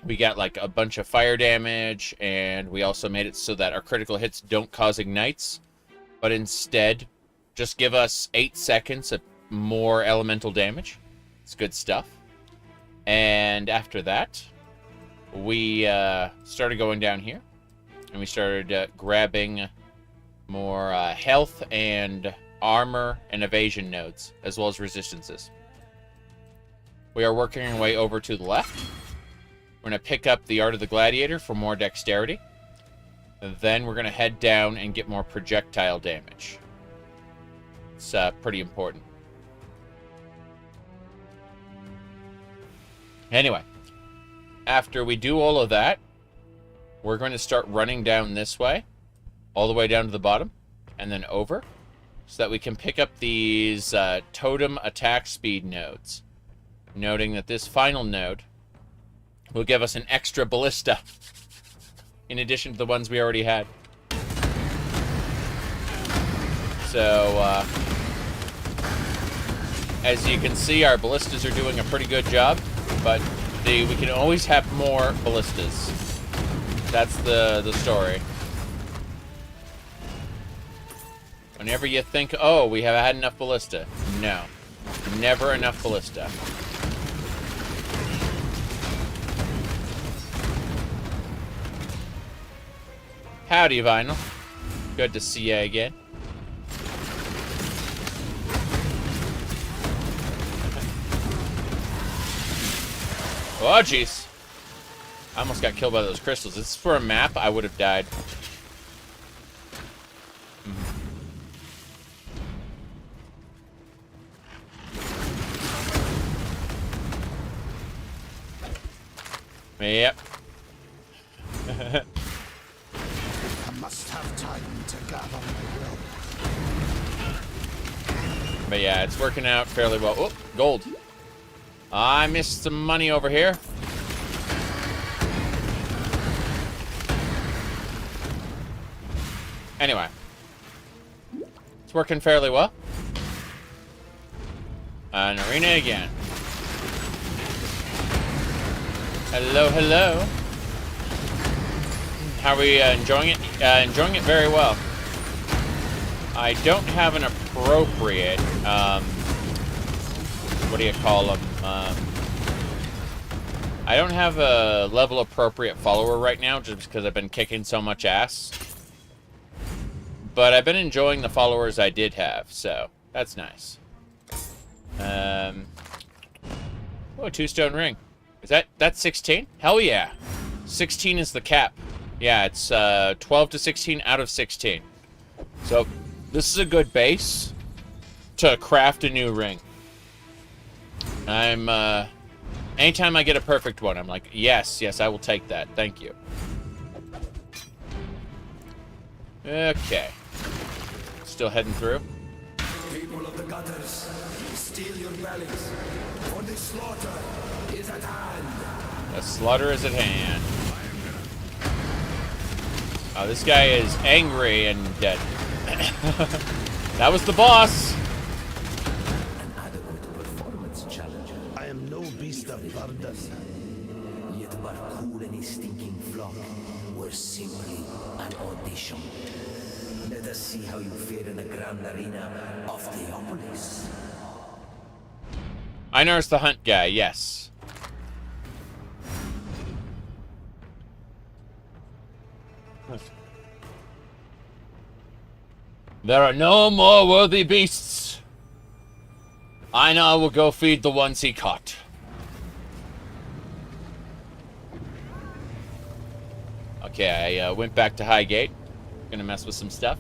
we got like a bunch of fire damage, and we also made it so that our critical hits don't cause ignites, but instead just give us 8 seconds of more elemental damage. It's good stuff. And after that, we started going down here, and we started grabbing more health and armor and evasion nodes, as well as resistances. We are working our way over to the left. We're going to pick up the Art of the Gladiator for more dexterity. Then we're going to head down and get more projectile damage. It's pretty important. Anyway, after we do all of that, we're going to start running down this way, all the way down to the bottom, and then over. so that we can pick up these totem attack speed nodes. Noting that this final node will give us an extra ballista in addition to the ones we already had. So, as you can see, our ballistas are doing a pretty good job, but we can always have more ballistas. That's the story. Whenever you think, oh, we have had enough ballista. No. Never enough ballista. Howdy, Vinyl. Good to see you again. Oh, jeez. I almost got killed by those crystals. This is for a map, I would have died. Yep. I must have time to gather my will. But yeah, it's working out fairly well. Oh, gold. I missed some money over here. Anyway. It's working fairly well. An arena again. Hello, hello. How are we enjoying it? Enjoying it very well. I don't have an appropriate, what do you call them? I don't have a level appropriate follower right now just because I've been kicking so much ass. But I've been enjoying the followers I did have, so that's nice. Oh, 2-stone ring. Is that's 16? Hell yeah. 16 is the cap. Yeah, it's 12 to 16 out of 16. So this is a good base to craft a new ring. Anytime I get a perfect one, I'm like, yes, I will take that. Thank you. Okay. Still heading through. People of the gutters, steal your bellies, for the slaughter is at hand. The slaughter is at hand. Oh, this guy is angry and dead. That was the boss. An adequate performance challenger. I am no beast of burden. Yet but cool and his stinking flock were simply an audition. Let us see how you fare in the grand arena of Theopolis. Einar's the hunt guy, yes. There are no more worthy beasts. Einar will go feed the ones he caught. Okay, I went back to Highgate. Gonna mess with some stuff.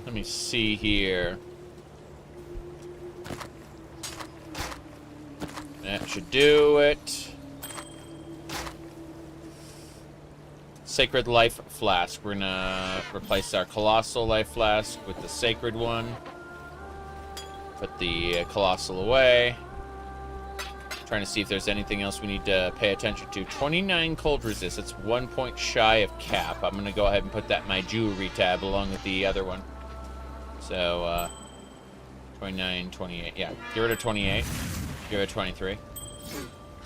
Let me see here. That should do it. Sacred Life Flask. We're gonna replace our Colossal Life Flask with the Sacred one. Put the Colossal away. Trying to see if there's anything else we need to pay attention to. 29 cold resist. It's 1 point shy of cap. I'm gonna go ahead and put that in my jewelry tab along with the other one. So, 29, 28. Yeah, get rid of 28. Get rid of 23.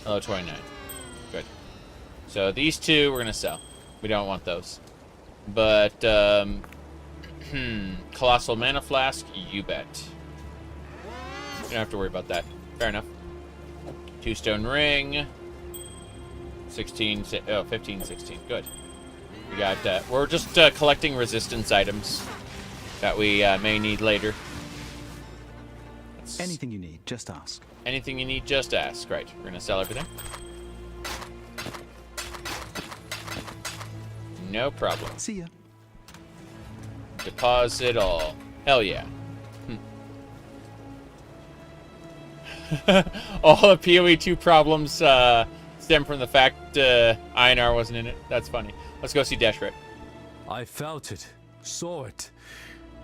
Oh, 29. Good. So these two we're gonna sell. We don't want those. But, Colossal Mana Flask, you bet. You don't have to worry about that. Fair enough. 2-stone ring. 15, 16. Good. We got, we're just collecting resistance items that we may need later. Anything you need, just ask. Anything you need, just ask. Right. We're going to sell everything. No problem. See ya. Deposit all. Hell yeah. All the PoE 2 problems stem from the fact Einar wasn't in it. That's funny. Let's go see Deshret. I felt it, saw it.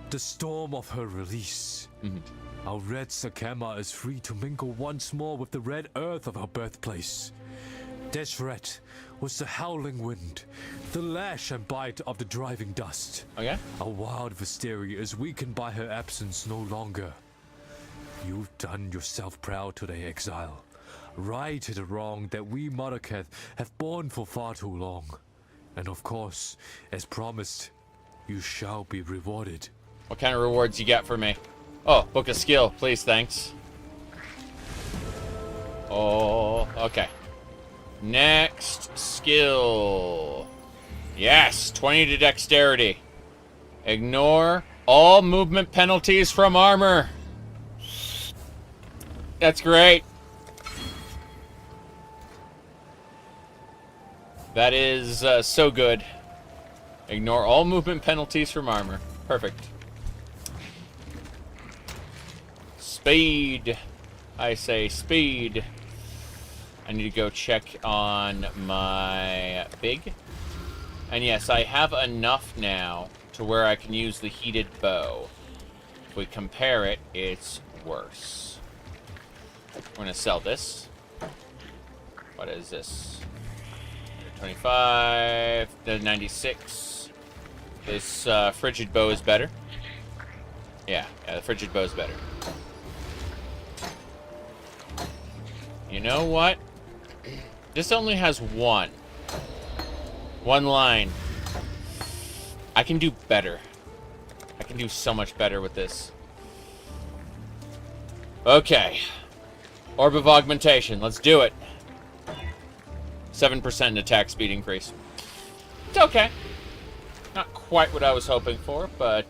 The storm of her release. Our red Sakema is free to mingle once more with the red earth of her birthplace. Deshret was the howling wind, the lash and bite of the driving dust. Okay. Our wild Visteria is weakened by her absence no longer. You've done yourself proud today, Exile. Righted a wrong that we Mordeketh have borne for far too long. And of course, as promised, you shall be rewarded. What kind of rewards you got for me? Oh, book a skill, please, thanks. Oh, okay. Next skill. Yes, 20 to dexterity. Ignore all movement penalties from armor. That's great. That is so good. Ignore all movement penalties from armor. Perfect. Speed. I say speed. I need to go check on my big. And yes, I have enough now to where I can use the heated bow. If we compare it, it's worse. We're going to sell this. What is this? 25, the 96. This frigid bow is better. Yeah, the frigid bow is better. You know what? This only has one line. I can do better. I can do so much better with this. Okay. Orb of Augmentation. Let's do it. 7% in attack speed increase. It's okay. Not quite what I was hoping for, but,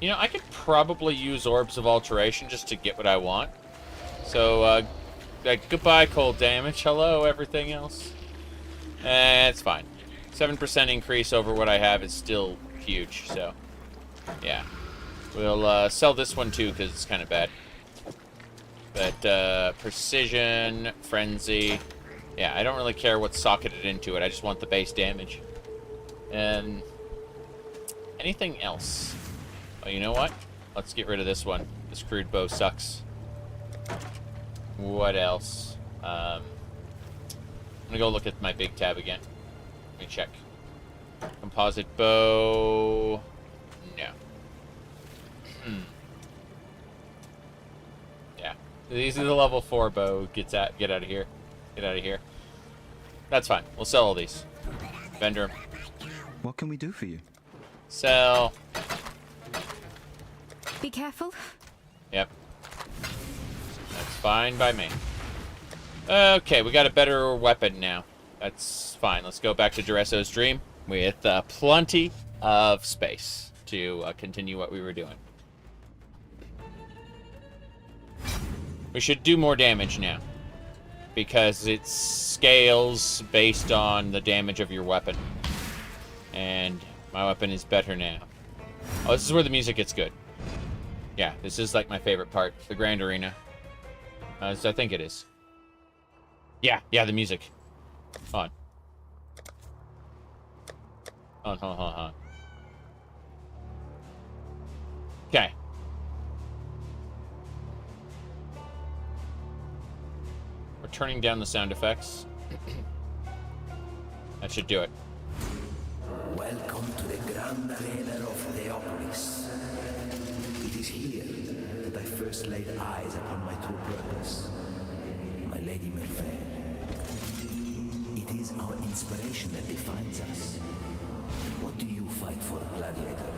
you know, I could probably use Orbs of Alteration just to get what I want. So, goodbye, cold damage. Hello, everything else. It's fine. 7% increase over what I have is still huge, so, yeah. We'll sell this one, too, because it's kind of bad. But, Precision, Frenzy. Yeah, I don't really care what's socketed into it. I just want the base damage. And anything else? Oh, you know what? Let's get rid of this one. This crude bow sucks. What else? I'm gonna go look at my big tab again. Let me check. Composite bow. No. Yeah. These are the level 4 bow. Get out of here. Get out of here. That's fine. We'll sell all these. Vendor. What can we do for you? Sell. Be careful. Yep. That's fine by me. Okay, we got a better weapon now. That's fine. Let's go back to Duresso's Dream with plenty of space to continue what we were doing. We should do more damage now, because it scales based on the damage of your weapon. And my weapon is better now. Oh, this is where the music gets good. Yeah, this is like my favorite part, the Grand Arena. So I think it is. Yeah, the music. Hold on. Okay. We're turning down the sound effects. That should do it. Welcome to the Grand Arena of Theopolis. It is here that I first laid eyes upon my true purpose, my Lady Mercenaries. It is our inspiration that defines us. What do you fight for, gladiator?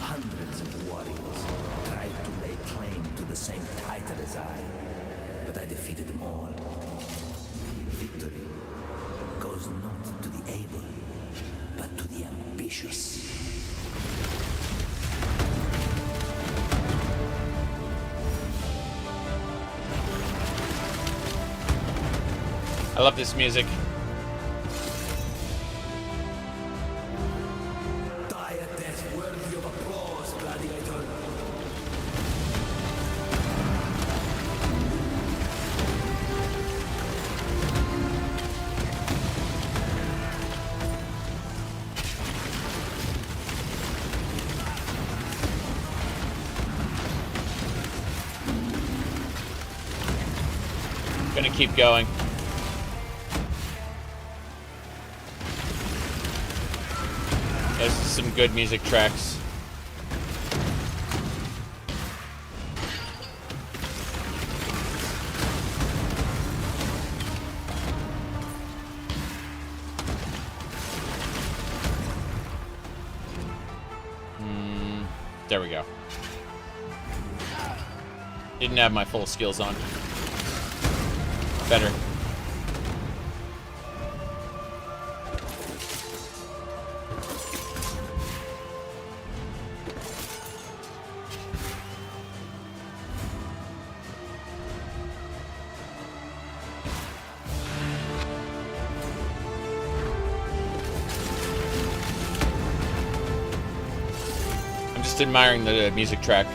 Hundreds of warriors tried to lay claim to the same title as I, but I defeated them all. Victory goes not to the able, but to the ambitious. I love this music. Die a death worthy of applause, gladiator. Gonna keep going. There's some good music tracks. There we go. Didn't have my full skills on. Better. I'm just admiring the music track.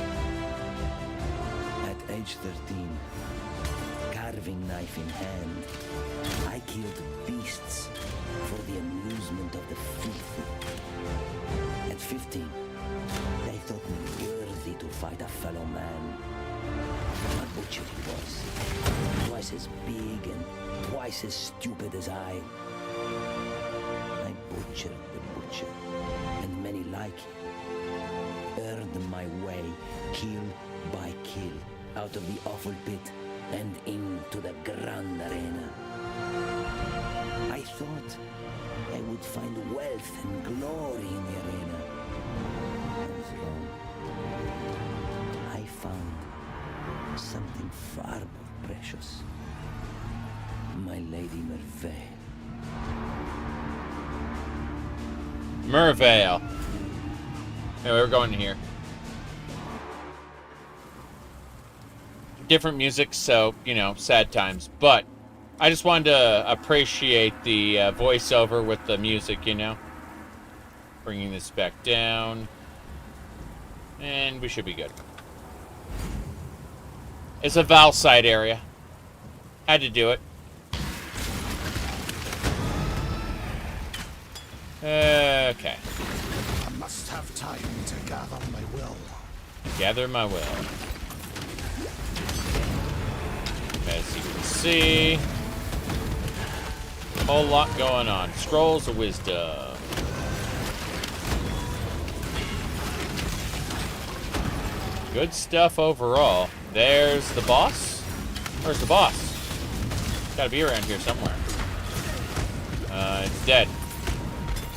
At age 13, carving knife in hand, I killed beasts for the amusement of the filthy. At 15, they thought me worthy to fight a fellow man. A butcher he was, twice as big and twice as stupid as I butchered the butcher, and many like him. Earned my way, kill by kill, out of the awful pit and into the grand arena. I thought I would find wealth and glory in the arena. I was wrong. I found something far more precious. My Lady Merveille. Merveille. Anyway, we're going here. Different music, so, you know, sad times. But I just wanted to appreciate the voiceover with the music, you know. Bringing this back down. And we should be good. It's a Vaal side area. Had to do it. Okay. I must have time to gather my will. Gather my will. As you can see, a whole lot going on. Scrolls of Wisdom. Good stuff overall. There's the boss. Where's the boss? Gotta be around here somewhere. It's dead.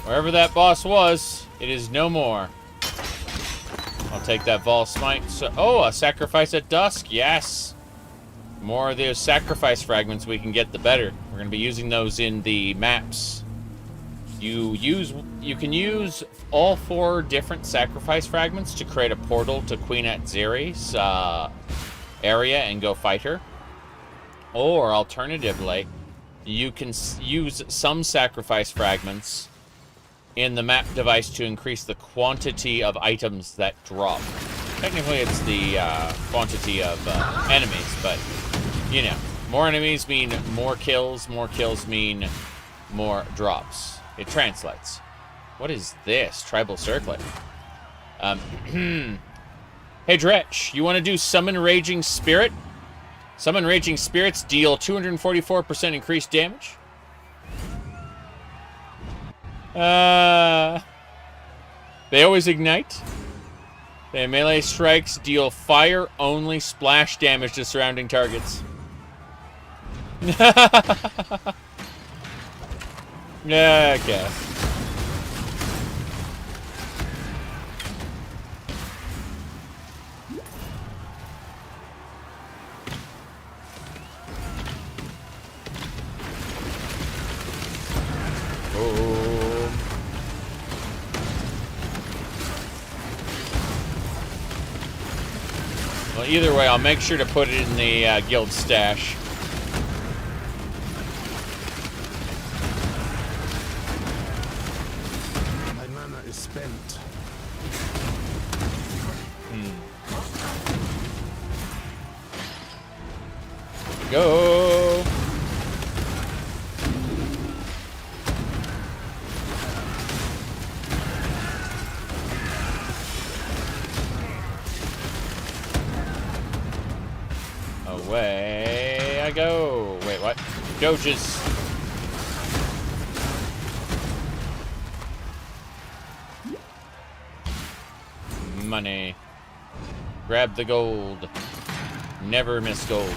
Wherever that boss was, it is no more. I'll take that Vaal Smite. So, oh, a sacrifice at dusk. Yes. The more of those sacrifice fragments we can get, the better. We're going to be using those in the maps. You can use all 4 different sacrifice fragments to create a portal to Queen Atziri's area and go fight her. Or alternatively, you can use some sacrifice fragments in the map device to increase the quantity of items that drop. Technically, it's the quantity of enemies, but, you know, more enemies mean more kills mean more drops. It translates. What is this? Tribal Circlet. Hey, Dretch, you want to do Summon Raging Spirit? Summon Raging Spirits deal 244% increased damage. They always ignite. Their melee strikes deal fire-only splash damage to surrounding targets. Yeah, I guess. Well, either way, I'll make sure to put it in the guild stash. My mana is spent. Go! Away I go? Wait, what? Doges. Money. Grab the gold. Never miss gold.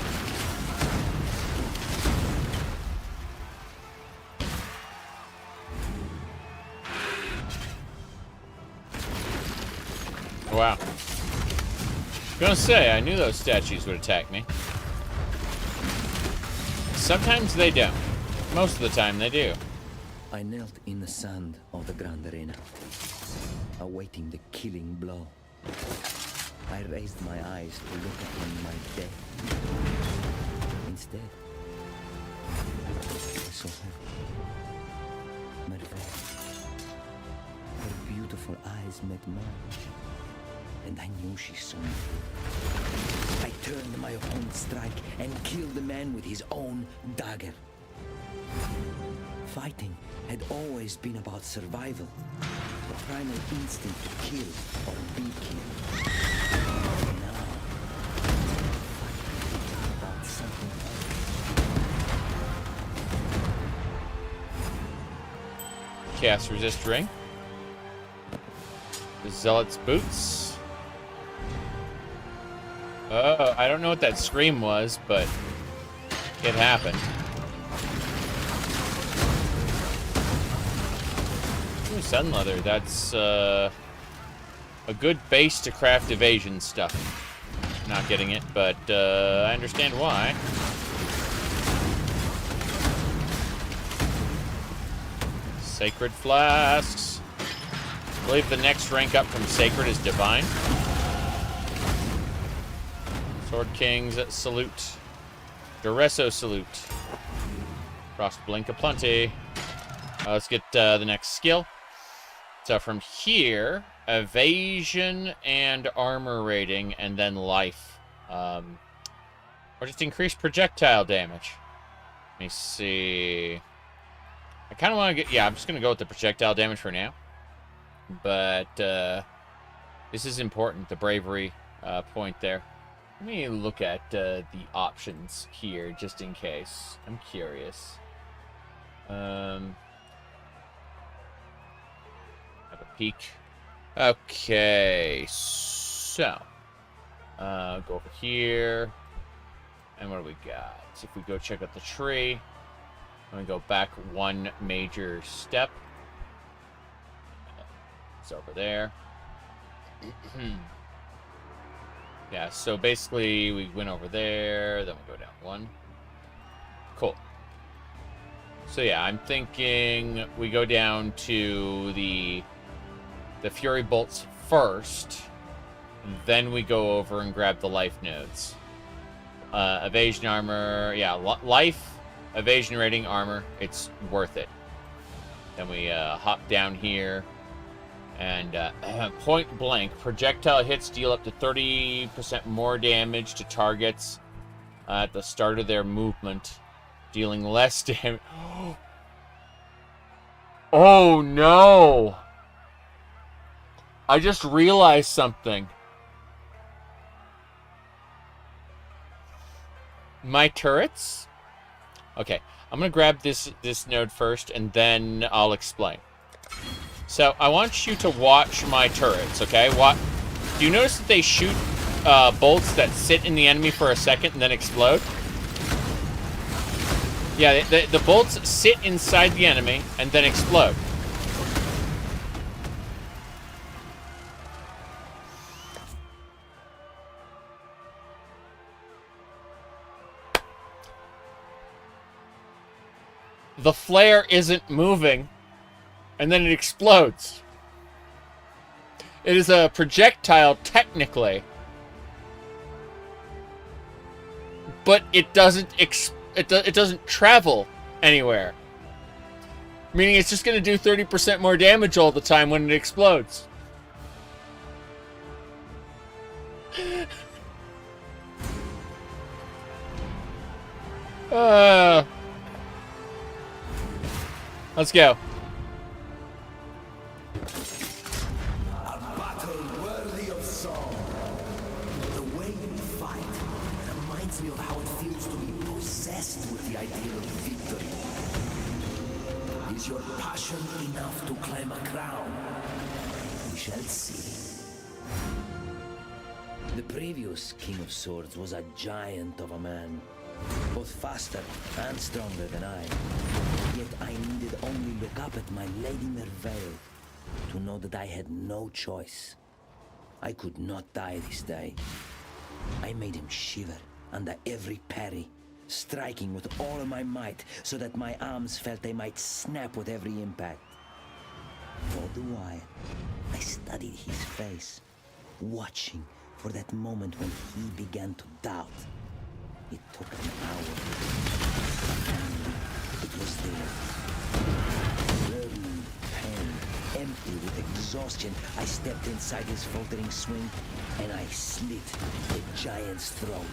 Wow. Gonna say, I knew those statues would attack me. Sometimes they don't. Most of the time they do. I knelt in the sand of the Grand Arena, awaiting the killing blow. I raised my eyes to look upon my death. Instead, I saw her. Mercenaries. Her beautiful eyes met mine, and I knew she saw me. I turned my opponent's strike and killed the man with his own dagger. Fighting had always been about survival, the primal instinct to kill or be killed. Now, fighting is about something else. Cast resist ring. The Zealot's boots. Oh, I don't know what that scream was, but it happened. Ooh, sun leather. That's a good base to craft evasion stuff. Not getting it, but I understand why. Sacred flasks. I believe the next rank up from sacred is divine. Sword Kings salute. Duresso salute. Frost Blink aplenty. Let's get the next skill. So from here, evasion and armor rating, and then life. Or just increased projectile damage. Let me see. I kind of want to get... Yeah, I'm just going to go with the projectile damage for now. But this is important, the bravery point there. Let me look at the options here, just in case. I'm curious. Have a peek. Okay, so go over here, and what do we got? If we go check out the tree, I'm gonna go back one major step. It's over there. Yeah, so basically we went over there, then we go down one. Cool. So yeah, I'm thinking we go down to the Fury Bolts first, then we go over and grab the life nodes. Evasion armor, yeah, life, evasion rating, armor, it's worth it. Then we hop down here. And point blank, projectile hits deal up to 30% more damage to targets at the start of their movement, dealing less damage. Oh no! I just realized something. My turrets? Okay, I'm gonna grab this node first, and then I'll explain. So, I want you to watch my turrets, okay? Do you notice that they shoot bolts that sit in the enemy for a second and then explode? Yeah, the bolts sit inside the enemy and then explode. The flare isn't moving. And then it explodes. It is a projectile, technically. But it doesn't it doesn't travel anywhere. Meaning it's just going to do 30% more damage all the time when it explodes. Let's go. obsessed with the idea of victory. Is your passion enough to climb a crown? We shall see. The previous King of Swords was a giant of a man, both faster and stronger than I. Yet I needed only look up at my Lady Merveil to know that I had no choice. I could not die this day. I made him shiver under every parry, striking with all of my might so that my arms felt they might snap with every impact. All the while, I studied his face, watching for that moment when he began to doubt. It took an hour. Finally, it was there. Burning pain, empty with exhaustion, I stepped inside his faltering swing, and I slit the giant's throat.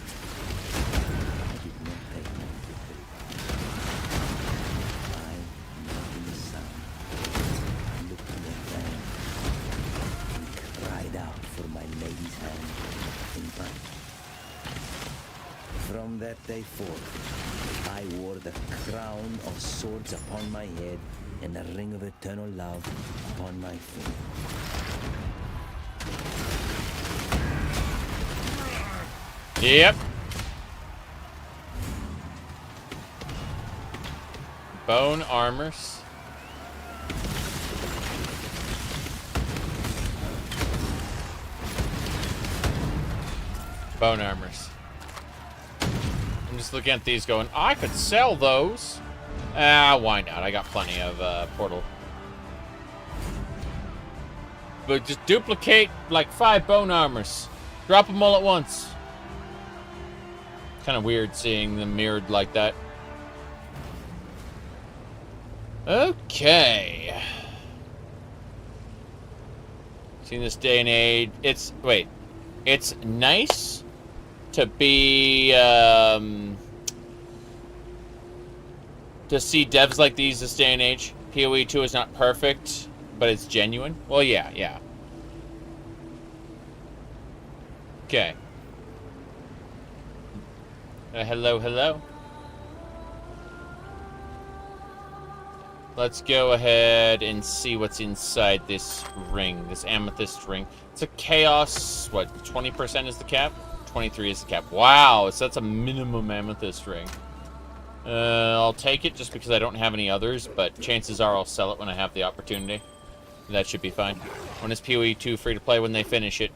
I did not take my victory. I, not in the sun, looked at the van and cried out for my lady's hand in front. From that day forth, I wore the crown of swords upon my head and the ring of eternal love upon my finger. Yep. Bone armors. Bone armors. I'm just looking at these going, I could sell those. Why not? I got plenty of portal. But just duplicate like 5 bone armors. Drop them all at once. Kind of weird seeing them mirrored like that. Okay. See, in this day and age, it's nice to be to see devs like these this day and age. PoE 2 is not perfect, but it's genuine. Well, yeah. Okay. Hello. Let's go ahead and see what's inside this ring, this amethyst ring. It's a chaos, what, 20% is the cap? 23 is the cap. Wow, so that's a minimum amethyst ring. I'll take it just because I don't have any others, but chances are I'll sell it when I have the opportunity. That should be fine. When is PoE 2 free to play? When they finish it.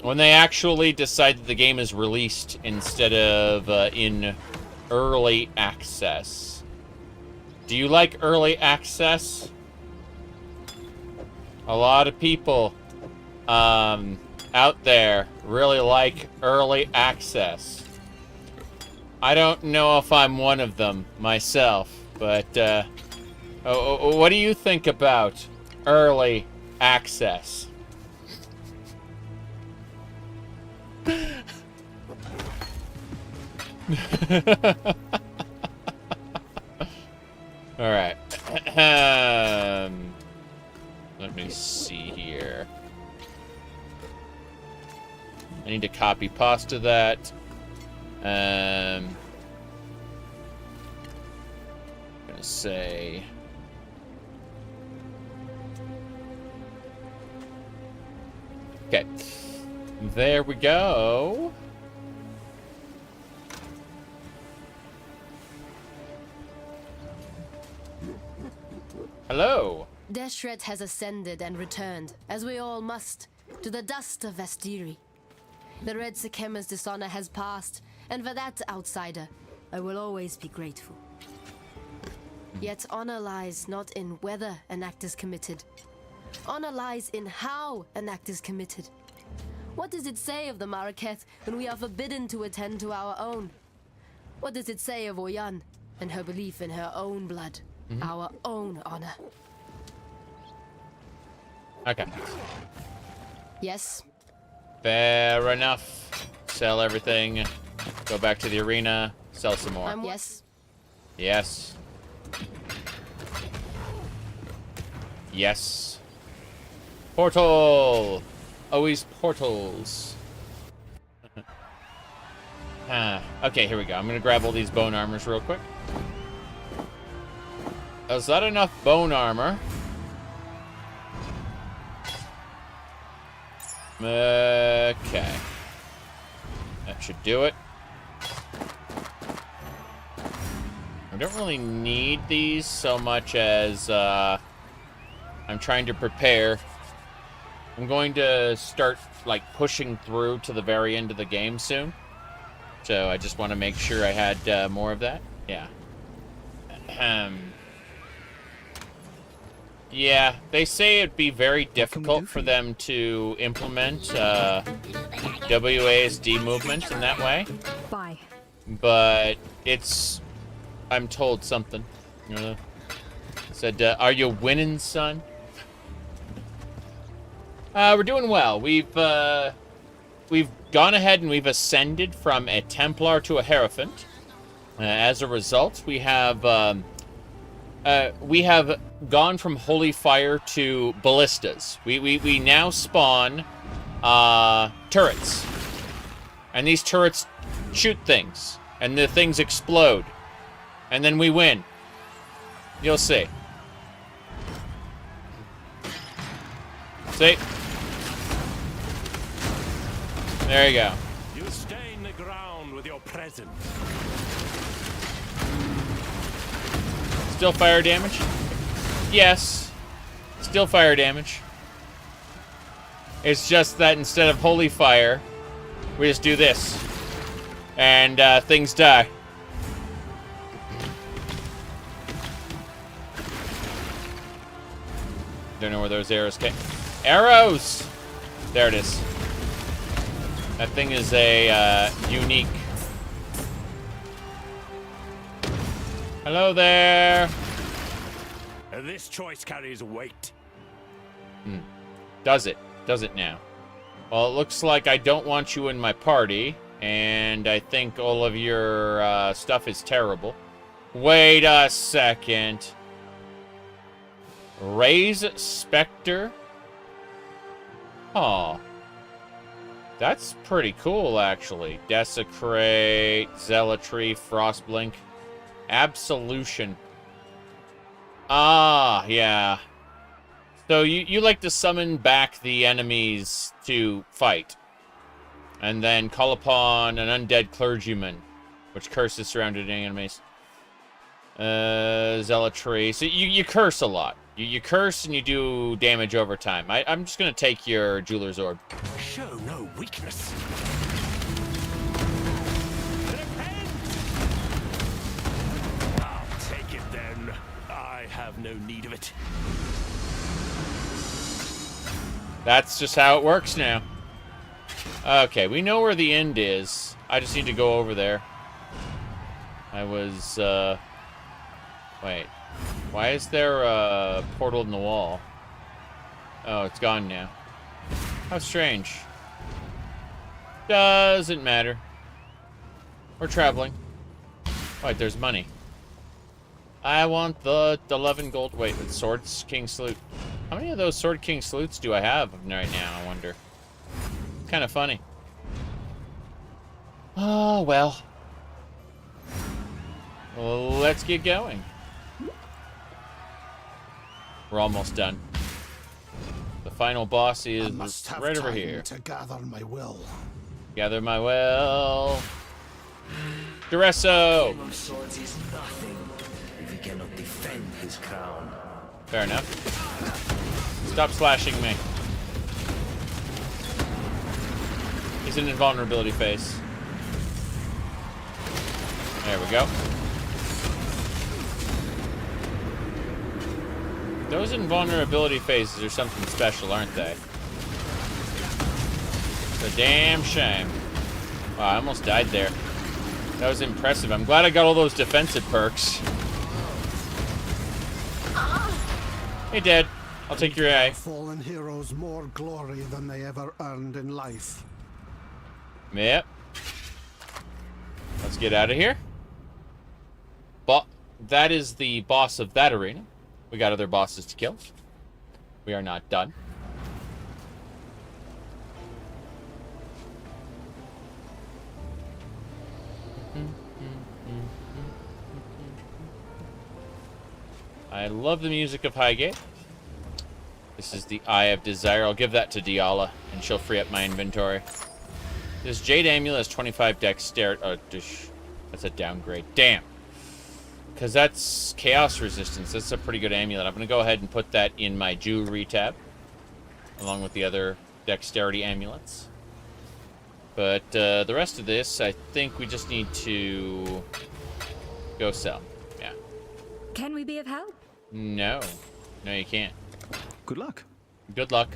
When they actually decide that the game is released instead of in early access. Do you like early access? A lot of people out there really like early access. I don't know if I'm one of them myself, but what do you think about early access? All right. Let me see here. I need to copy pasta that. I'm gonna say. Okay. There we go. Hello. Deshret has ascended and returned, as we all must, to the dust of Vastiri. The Red Sikema's dishonor has passed, and for that, outsider, I will always be grateful. Yet honor lies not in whether an act is committed. Honor lies in how an act is committed. What does it say of the Maraketh when we are forbidden to attend to our own? What does it say of Oyan and her belief in her own blood, our own honor? Okay. Yes? Fair enough. Sell everything. Go back to the arena. Sell some more. Yes? Yes. Yes. Portal! Always portals. Okay, here we go. I'm gonna grab all these bone armors real quick. Is that enough bone armor? Okay. That should do it. I don't really need these so much as I'm trying to prepare. I'm going to start like pushing through to the very end of the game soon. So I just want to make sure I had more of that. Yeah. Yeah, they say it'd be very difficult for them to implement WASD movement in that way. Bye. But it's... I'm told something. Said, are you winning, son? We're doing well. We've gone ahead and we've ascended from a Templar to a Hierophant. As a result, we have gone from Holy Fire to Ballistas. We now spawn turrets. And these turrets shoot things. And the things explode. And then we win. You'll see. See? There you go. You stain the ground with your presence. Still fire damage? Yes. Still fire damage. It's just that instead of holy fire, we just do this. And things die. Don't know where those arrows came. Arrows! There it is. That thing is a unique. Hello there. This choice carries weight. Does it? Does it now? Well, it looks like I don't want you in my party, and I think all of your stuff is terrible. Wait a second. Raise Spectre? Aw. That's pretty cool, actually. Desecrate, Zealotry, Frostblink, Absolution. Ah, yeah. So you like to summon back the enemies to fight. And then call upon an undead clergyman, which curses surrounding enemies. Zealotry. So you curse a lot. You curse and you do damage over time. I'm just going to take your Jeweler's Orb. Show no weakness. I'll take it then. I have no need of it. That's just how it works now. Okay, we know where the end is. I just need to go over there. I was, wait. Why is there a portal in the wall? Oh, it's gone now. How strange. Doesn't matter. We're traveling. Wait, there's money. I want the 11 gold. Wait, it's Sword King Salute. How many of those Sword King Salutes do I have right now, I wonder? Kind of funny. Oh, well. Let's get going. We're almost done. The final boss is right over here. To gather my will. Gather my will. Duresso! Swords is nothing if he cannot defend his crown. Fair enough. Stop slashing me. He's in invulnerability phase. There we go. Those invulnerability phases are something special, aren't they? It's a damn shame. Wow, I almost died there. That was impressive. I'm glad I got all those defensive perks. Hey, Dad. I'll take your eye. Fallen heroes more glory than they ever earned in life. Yep. Let's get out of here. But that is the boss of that arena. We got other bosses to kill. We are not done. I love the music of Highgate. This is the Eye of Desire. I'll give that to Diala, and she'll free up my inventory. This Jade Amulet has 25 dexterity. Oh, that's a downgrade. Damn. Because that's Chaos Resistance. That's a pretty good amulet. I'm going to go ahead and put that in my Jewelry tab, along with the other Dexterity amulets. But the rest of this, I think we just need to go sell. Yeah. Can we be of help? No. No, you can't. Good luck. Good luck.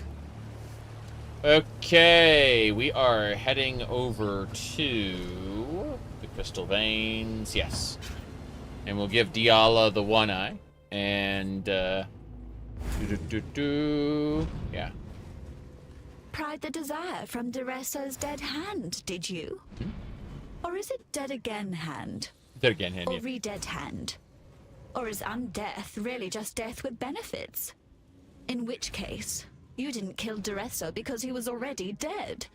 Okay, we are heading over to the Crystal Veins. Yes. And we'll give Diala the one eye. And, yeah. Pried the desire from Duresso's dead hand, did you? Hmm? Or is it dead again hand? Dead again hand, Or yeah. re-dead hand? Or is undeath really just death with benefits? In which case, you didn't kill Duresso because he was already dead.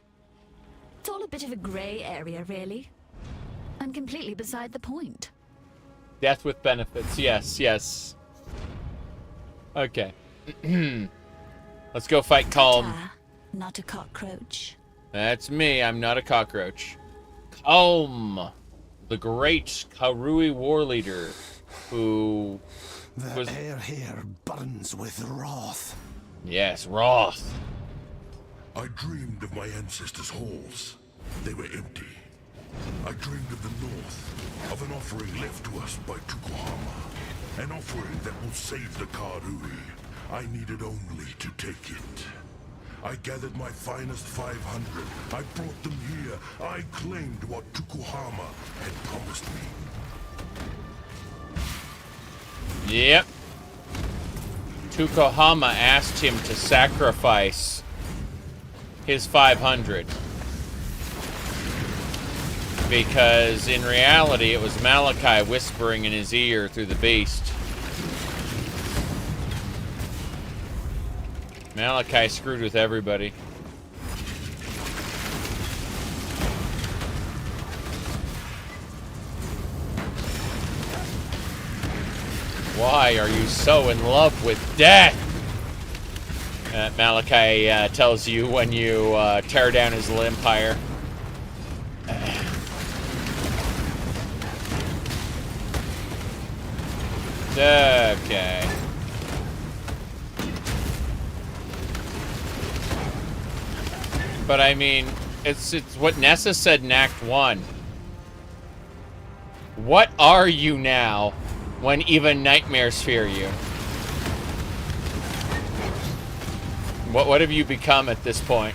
It's all a bit of a grey area, really. And completely beside the point. Death with benefits. Yes, yes. Okay. Let's go fight Calm. Not a cockroach. That's me. I'm not a cockroach. Calm, the great Karui war leader, who The air here burns with wrath. Yes, wrath. I dreamed of my ancestors' halls. They were empty. I dreamed of the north, of an offering left to us by Tukuhama. An offering that will save the Karui. I needed only to take it. I gathered my finest 500. I brought them here. I claimed what Tukuhama had promised me. Yep. Tukuhama asked him to sacrifice his 500. Because in reality, it was Malachi whispering in his ear through the beast. Malachi screwed with everybody. Why are you so in love with death? Malachi tells you when you tear down his empire. Okay. But I mean, it's what Nessa said in Act 1. What are you now when even nightmares fear you? What have you become at this point?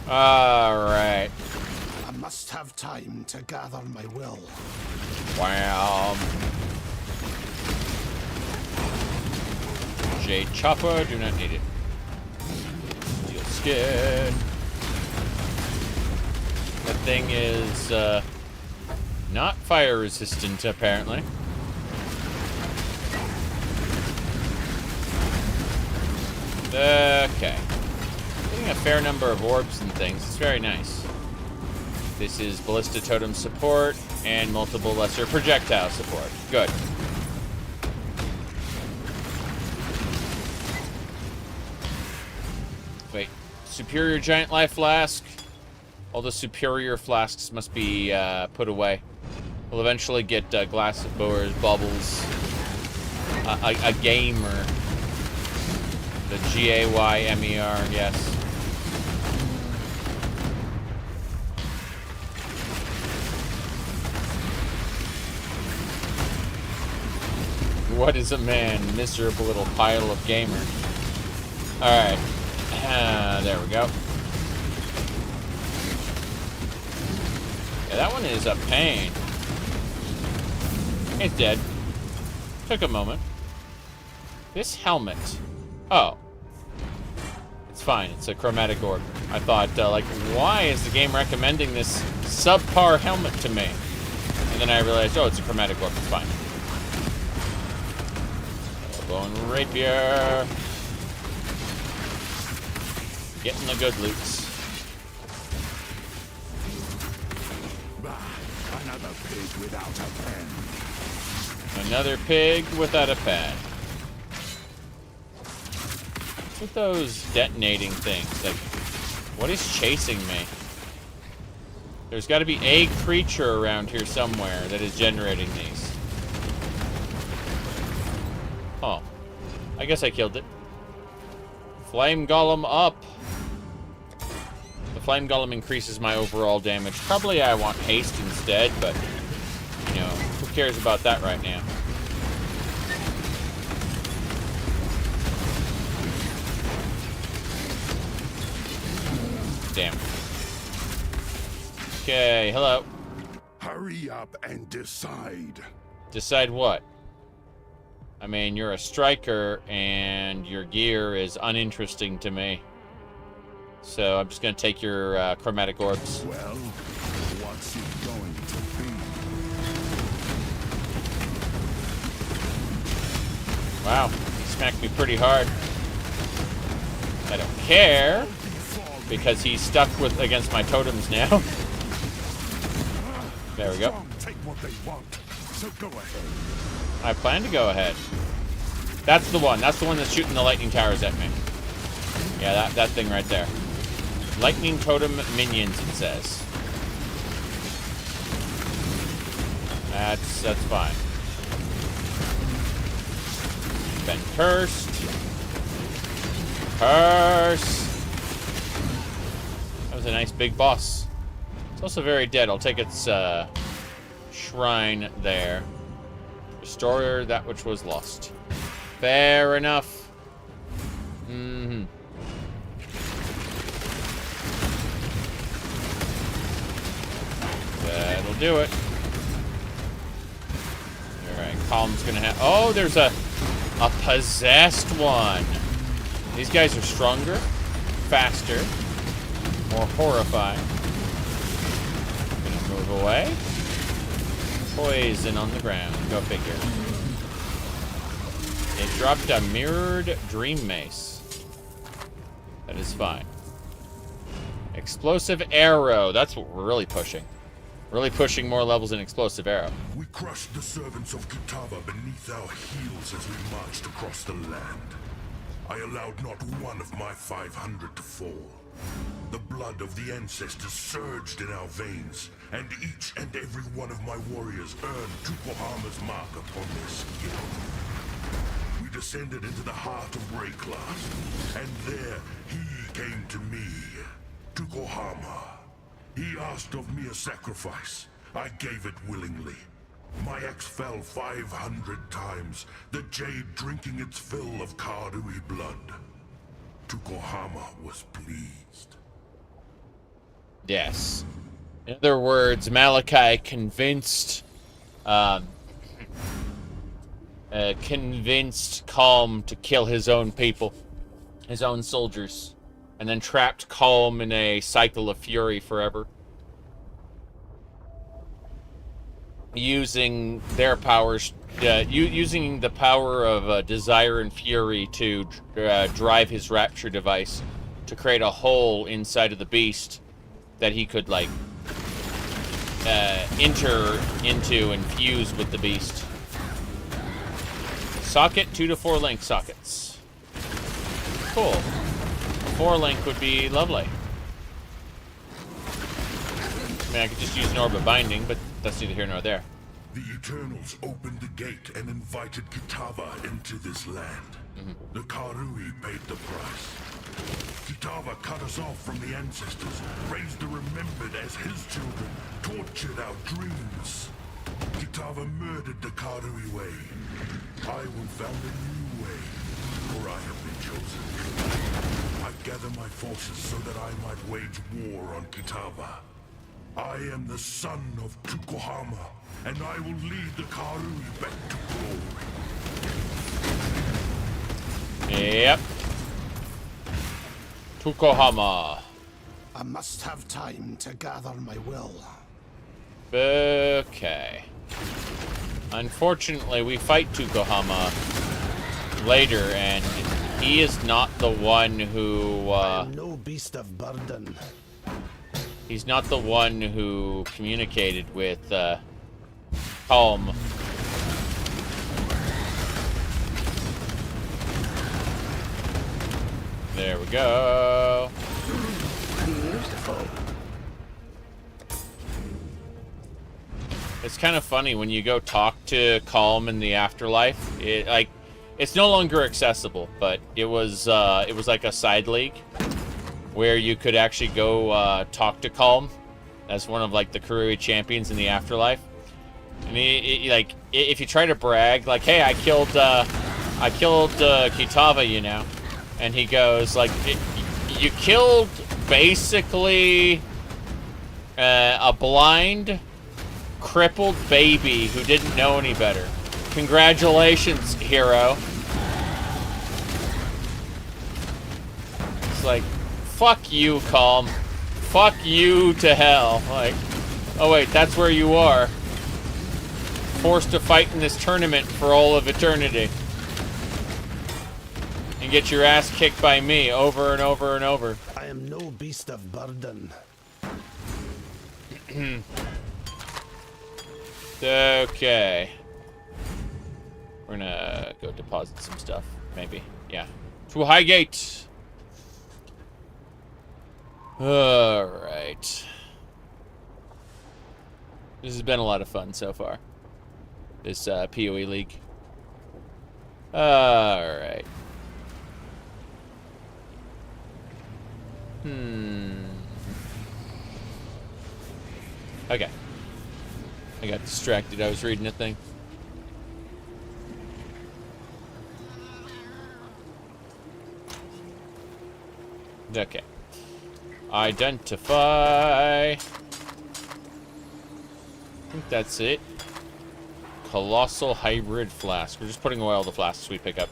All right. I must have time to gather my will. Wow. Jade Chopper, do not need it. Steel Skin. That thing is not fire resistant, apparently. Okay. Getting a fair number of orbs and things. It's very nice. This is Ballista Totem support and multiple lesser projectile support. Good. Wait. Superior Giant Life Flask. All the superior flasks must be put away. We'll eventually get glass blowers, bubbles, a gamer. The G-A-Y-M-E-R, yes. What is a man? Miserable little pile of gamer. Alright. There we go. Yeah, that one is a pain. It's dead. Took a moment. This helmet. Oh. It's fine. It's a chromatic orb. I thought, like, why is the game recommending this subpar helmet to me? And then I realized, oh, it's a chromatic orb. It's fine. Bone rapier. Getting the good loots. Another pig without a pen. Another pig without a pen. What's with those detonating things? Like, what is chasing me? There's got to be a creature around here somewhere that is generating these. Oh. I guess I killed it. Flame Golem up. The Flame Golem increases my overall damage. Probably I want haste instead, but, you know, who cares about that right now? Damn. Okay, hello. Hurry up and decide. Decide what? I mean, you're a striker, and your gear is uninteresting to me. So I'm just going to take your chromatic orbs. Well, what's it going to be? Wow, he smacked me pretty hard. I don't care, because he's stuck with against my totems now. There we go. Take what they want. So go ahead. I plan to go ahead. That's the one. That's the one that's shooting the lightning towers at me. Yeah, that thing right there. Lightning totem minions, it says. That's fine. Been cursed. Curse. That was a nice big boss. It's also very dead. I'll take its shrine there. Restore that which was lost. Fair enough. Mm-hmm. That'll do it. Alright, Column's gonna have... Oh, there's a possessed one. These guys are stronger, faster, more horrifying. Gonna move away. Poison on the ground. Go figure. It dropped a mirrored dream mace. That is fine. Explosive arrow. That's what we're really pushing. Really pushing more levels in explosive arrow. We crushed the servants of Kitava beneath our heels as we marched across the land. I allowed not one of my 500 to fall. The blood of the ancestors surged in our veins, and each and every one of my warriors earned Tukohama's mark upon their skin. We descended into the heart of Rayclass, and there he came to me, Tukohama. He asked of me a sacrifice. I gave it willingly. My axe fell 500 times, the jade drinking its fill of Karui blood. Tukohama was pleased. Yes. In other words, Malachi convinced Calm to kill his own people, his own soldiers, and then trapped Calm in a cycle of fury forever. Using their powers, using the power of desire and fury to drive his rapture device to create a hole inside of the beast that he could, like, enter into and fuse with the beast. Socket, 2 to 4 link sockets. Cool. 4 link would be lovely. I mean, I could just use an orb of binding, but that's neither here nor there. The Eternals opened the gate and invited Kitava into this land. The Karui paid the price. Kitava cut us off from the ancestors, raised the remembered as his children, tortured our dreams. Kitava murdered the Karui way. I will found a new way, for I have been chosen. I gather my forces so that I might wage war on Kitava. I am the son of Tukohama, and I will lead the Karui back to glory. Yep. Tukohama. I must have time to gather my will. Okay. Unfortunately, we fight Tukohama later, and he is not the one who, no beast of burden. He's not the one who communicated with, Calm. There we go. Beautiful. It's kind of funny when you go talk to Calm in the afterlife. It's no longer accessible, but it was like a side league where you could actually go talk to Calm as one of like the Karui champions in the afterlife. And he like, if you try to brag, like, hey, I killed Kitava, you know, and he goes like, you killed basically a blind, crippled baby who didn't know any better. Congratulations, hero. It's like, fuck you, Calm. Fuck you to hell. Like, oh wait, that's where you are. Forced to fight in this tournament for all of eternity. And get your ass kicked by me over and over and over. I am no beast of burden. Okay. We're gonna go deposit some stuff, maybe. Yeah. To Highgate. Alright. This has been a lot of fun so far. This PoE League. Alright. Okay. I got distracted. I was reading a thing. Okay. Identify. I think that's it. Colossal Hybrid Flask. We're just putting away all the flasks we pick up.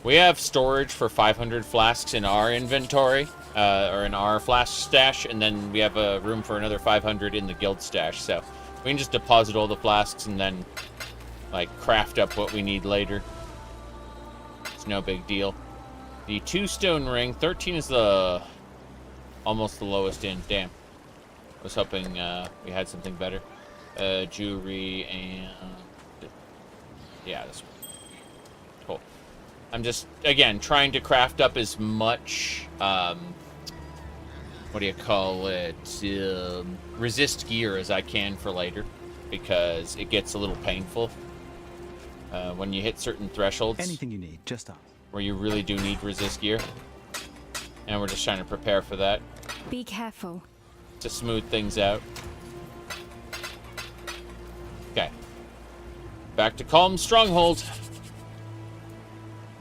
We have storage for 500 flasks in our inventory, or in our flask stash, and then we have a room for another 500 in the guild stash, so we can just deposit all the flasks and then, like, craft up what we need later. It's no big deal. The 2-stone ring, 13 is the almost the lowest in. Damn. I was hoping we had something better. Jewelry and... yeah, this one. Cool. I'm just, again, trying to craft up as much, what do you call it, resist gear as I can for later, because it gets a little painful when you hit certain thresholds. Anything you need, just ask. Where you really do need resist gear. And we're just trying to prepare for that. Be careful. To smooth things out. Okay. Back to Calm Stronghold.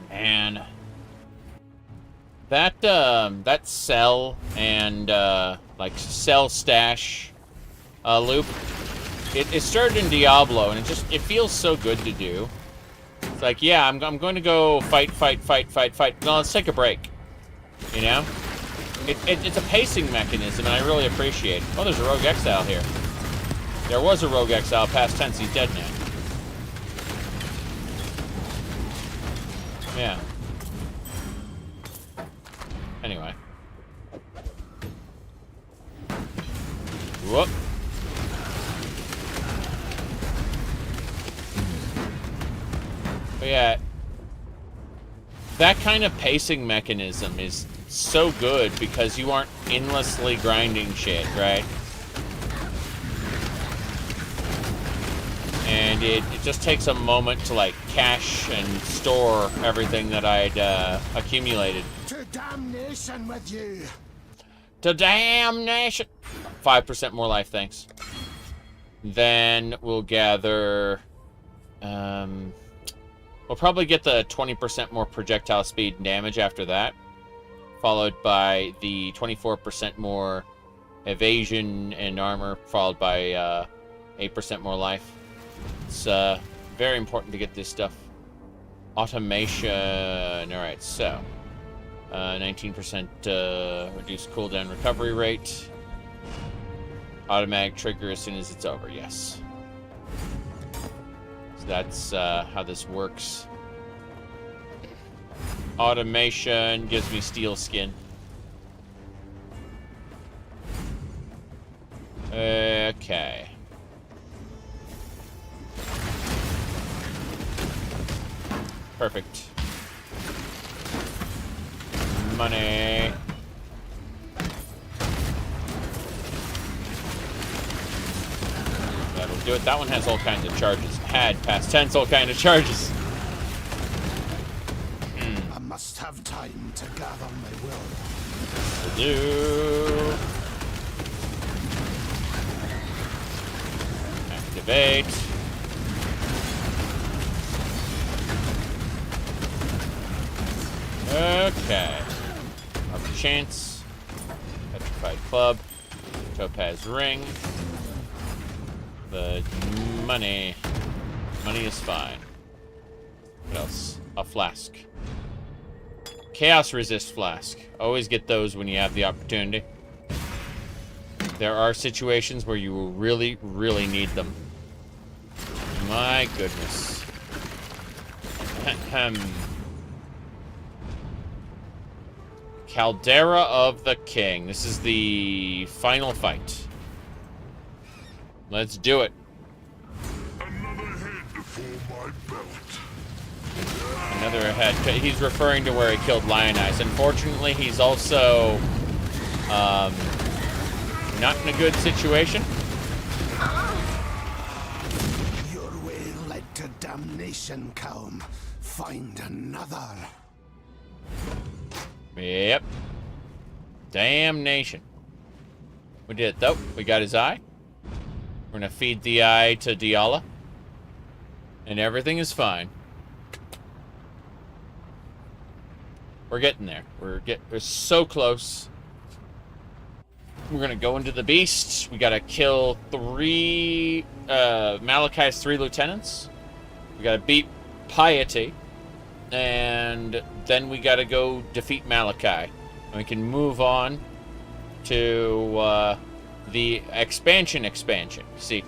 Man. That cell and, like, cell stash loop, it started in Diablo, and it feels so good to do. It's like, yeah, I'm going to go fight. No, let's take a break. You know? It's a pacing mechanism, and I really appreciate it. Oh, there's a Rogue Exile here. There was a Rogue Exile, past tense, he's dead now. Yeah. Anyway. Whoop. But yeah, that kind of pacing mechanism is so good because you aren't endlessly grinding shit, right? And it just takes a moment to, like, cache and store everything that I'd accumulated. To damnation with you! To damnation! 5% more life, thanks. Then we'll gather... we'll probably get the 20% more projectile speed and damage after that. Followed by the 24% more evasion and armor. Followed by 8% more life. It's very important to get this stuff. Automation. Alright, so 19% reduced cooldown recovery rate. Automatic trigger as soon as it's over, yes. So that's how this works. Automation gives me steel skin. Okay. Perfect. Money. That'll do it. That one has all kinds of charges. Had past tense all kinds of charges. I must have time to gather my will. Do. Activate. Okay. Up chance. Petrified Club. Topaz Ring. The money. Money is fine. What else? A flask. Chaos Resist Flask. Always get those when you have the opportunity. There are situations where you will really, really need them. My goodness. Caldera of the King. This is the final fight. Let's do it. Another head. He's referring to where he killed Lionize. Unfortunately, he's also not in a good situation. Your way led to damnation, Calm. Find another. Yep. Damnation. We did it, though. We got his eye. We're gonna feed the eye to Diala. And everything is fine. We're getting there. We're so close. We're gonna go into the beast. We gotta kill Malachi's 3 lieutenants. We gotta beat Piety. And then we gotta go defeat Malachi. And we can move on to the expansion. See,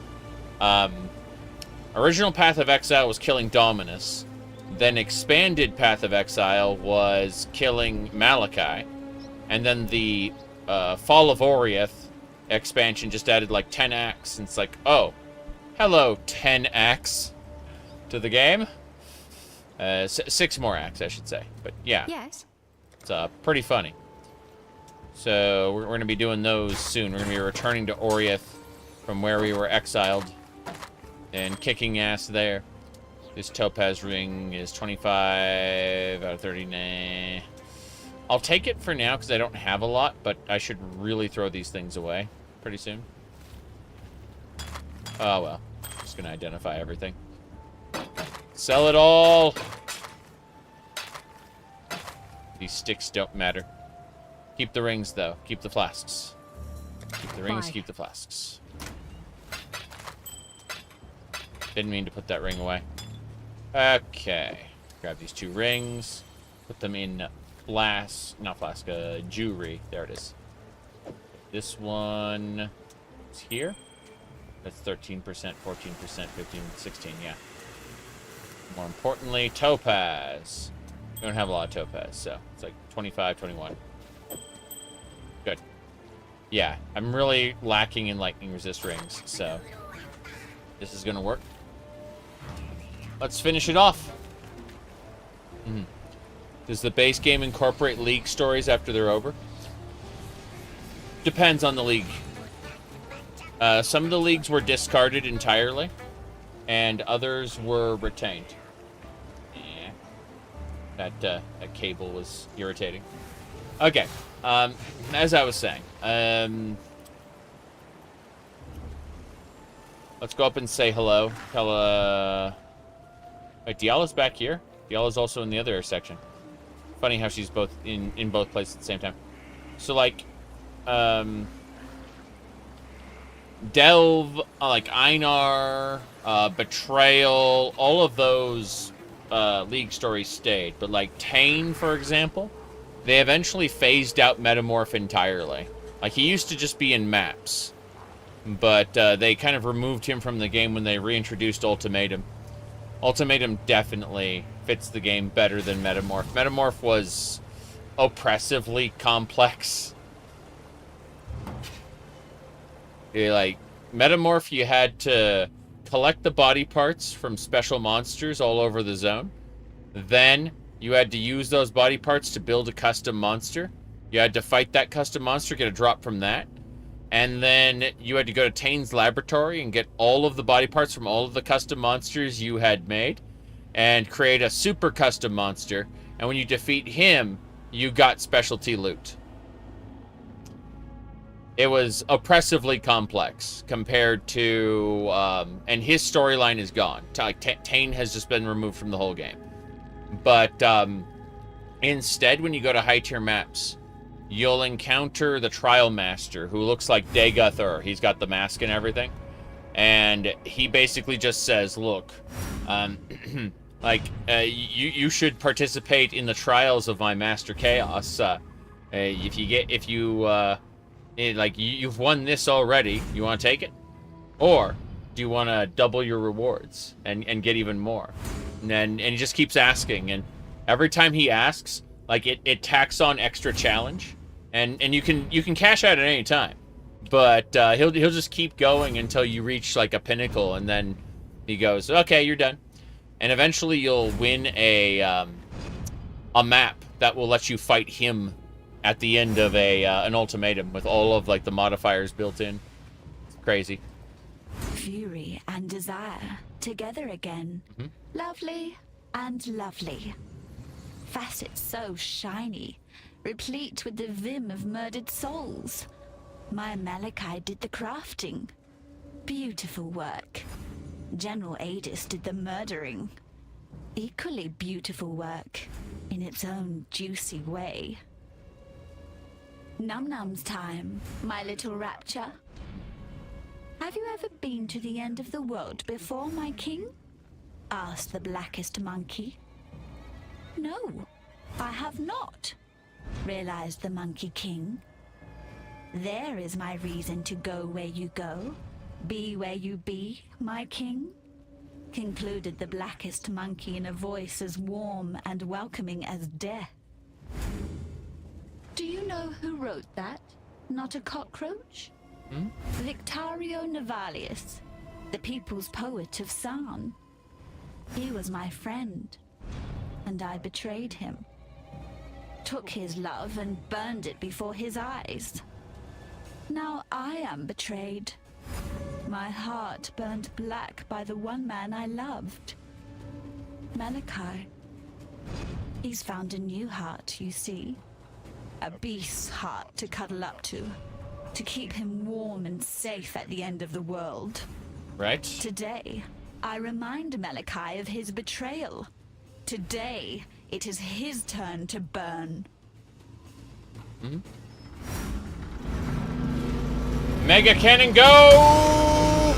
original Path of Exile was killing Dominus. Then expanded Path of Exile was killing Malachi. And then the Fall of Oriath expansion just added like 10 acts. And it's like, oh, hello, 10 acts to the game. 6 more acts, I should say. But yeah. Yes. It's pretty funny. So we're going to be doing those soon. We're going to be returning to Oriath from where we were exiled and kicking ass there. This Topaz Ring is 25 out of 30. Nah. I'll take it for now because I don't have a lot, but I should really throw these things away pretty soon. Oh, well. Just going to identify everything. Sell it all! These sticks don't matter. Keep the rings, though. Keep the flasks. Keep the rings, keep the flasks. Didn't mean to put that ring away. Okay. Grab these 2 rings. Put them in jewelry. There it is. This one is here. That's 13%, 14%, 15, 16, yeah. More importantly, topaz. We don't have a lot of topaz, so it's like 25, 21. Good. Yeah, I'm really lacking in lightning resist rings, so this is gonna work. Let's finish it off. Does the base game incorporate league stories after they're over? Depends on the league. Some of the leagues were discarded entirely, and others were retained. That cable was irritating. Okay, as I was saying, let's go up and say hello. Wait, Diala's back here? Diala's also in the other section. Funny how she's both in both places at the same time. So, like, Delve, like Einar, Betrayal, all of those league stories stayed. But, like, Tane, for example, they eventually phased out Metamorph entirely. Like, he used to just be in maps. But they kind of removed him from the game when they reintroduced Ultimatum. Ultimatum definitely fits the game better than Metamorph. Metamorph was oppressively complex. Like, Metamorph, you had to collect the body parts from special monsters all over the zone. Then you had to use those body parts to build a custom monster. You had to fight that custom monster, get a drop from that. And then you had to go to Tane's laboratory and get all of the body parts from all of the custom monsters you had made and create a super custom monster. And when you defeat him, you got specialty loot. It was oppressively complex compared to, and his storyline is gone. Tane has just been removed from the whole game. But instead, when you go to high tier maps, you'll encounter the Trial Master, who looks like Dagoth. He's got the mask and everything. And he basically just says, look, you should participate in the trials of my Master Chaos. You've won this already. You want to take it? Or do you want to double your rewards and get even more? And he just keeps asking. And every time he asks, like, it tacks on extra challenge. And you can cash out at any time. But he'll just keep going until you reach, like, a pinnacle. And then he goes, okay, you're done. And eventually you'll win a map that will let you fight him at the end of an ultimatum with all of, like, the modifiers built in. It's crazy. Fury and desire together again. Lovely and lovely. Facets so shiny, replete with the vim of murdered souls. My Malachi did the crafting. Beautiful work. General Adis did the murdering. Equally beautiful work, in its own juicy way. Num-nums time, my little rapture. Have you ever been to the end of the world before, my king? Asked the blackest monkey. No, I have not, realized the Monkey King. There is my reason to go where you go, be where you be, my king, concluded the blackest monkey in a voice as warm and welcoming as death. Do you know who wrote that? Not a cockroach? Victario Navalius, the people's poet of Sarn. He was my friend, and I betrayed him. Took his love and burned it before his eyes. Now I am betrayed. My heart burned black by the one man I loved. Malachi. He's found a new heart, you see. A beast's heart to cuddle up to keep him warm and safe at the end of the world. Right. Today, I remind Malachi of his betrayal. Today, it is his turn to burn. Mega Cannon, go!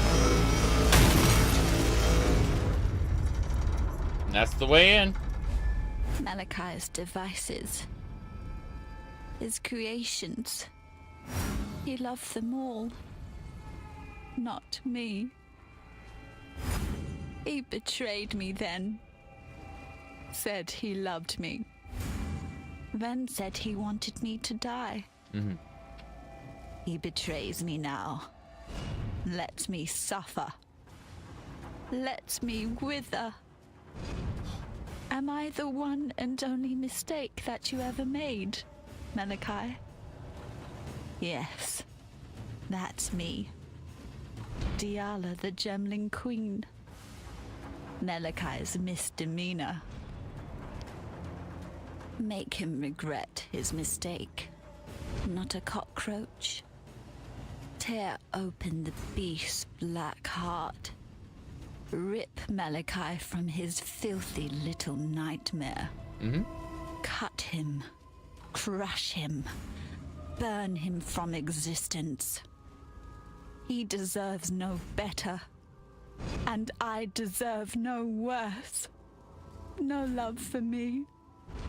And that's the way in. Malachi's devices. His creations. He loved them all. Not me. He betrayed me then. Said he loved me. Then said he wanted me to die. He betrays me now. Let me suffer. Let me wither. Am I the one and only mistake that you ever made, Malachi? Yes, that's me. Diala, the Gemling Queen. Malachi's misdemeanor. Make him regret his mistake. Not a cockroach. Tear open the beast's black heart. Rip Malachi from his filthy little nightmare. Cut him. Crush him. Burn him from existence. He deserves no better. And I deserve no worse. No love for me.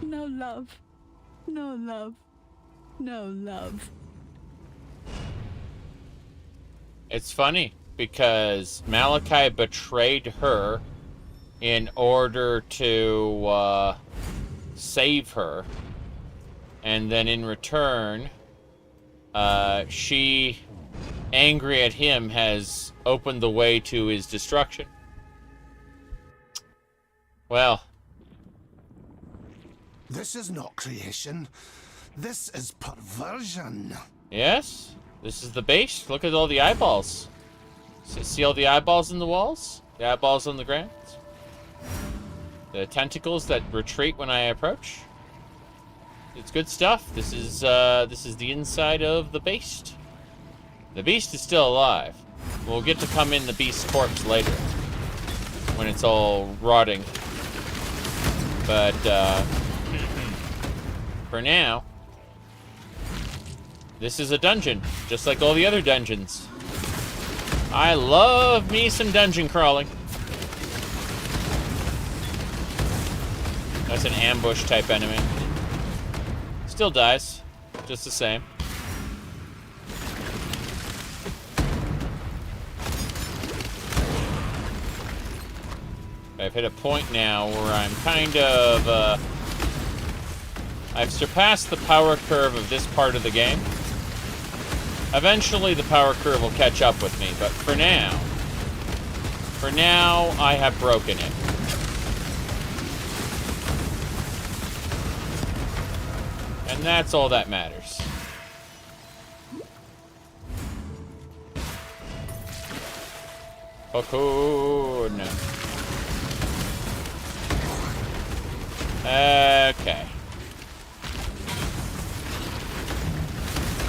No love. No love. No love. It's funny because Malachi betrayed her in order to save her. And then in return, she, angry at him, has opened the way to his destruction. Well. This is not creation. This is perversion. Yes? This is the base. Look at all the eyeballs. See all the eyeballs in the walls? The eyeballs on the ground? The tentacles that retreat when I approach? It's good stuff. This is the inside of the beast. The beast is still alive. We'll get to come in the beast's corpse later, when it's all rotting. But for now, this is a dungeon, just like all the other dungeons. I love me some dungeon crawling. That's an ambush type enemy. Still dies, just the same. I've hit a point now where I'm kind of, I've surpassed the power curve of this part of the game. Eventually the power curve will catch up with me, but for now, I have broken it. And that's all that matters. Cocoon. Okay.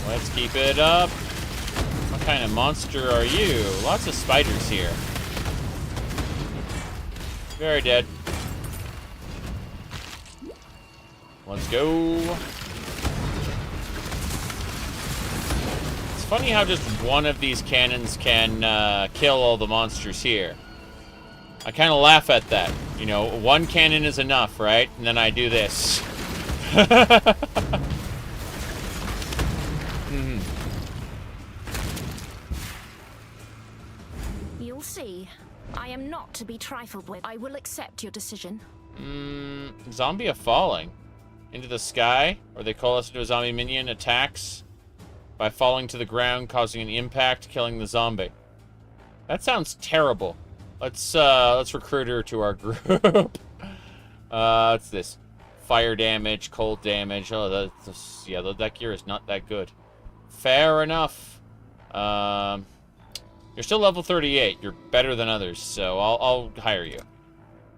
Let's keep it up. What kind of monster are you? Lots of spiders here. Very dead. Let's go. It's funny how just one of these cannons can kill all the monsters here. I kind of laugh at that. You know, one cannon is enough, right? And then I do this. You'll see. I am not to be trifled with. I will accept your decision. Zombie of falling. Into the sky, or they call us into a zombie minion, attacks by falling to the ground, causing an impact, killing the zombie. That sounds terrible. Let's recruit her to our group. What's this? Fire damage, cold damage. Oh, that gear is not that good. Fair enough. You're still level 38. You're better than others, so I'll hire you.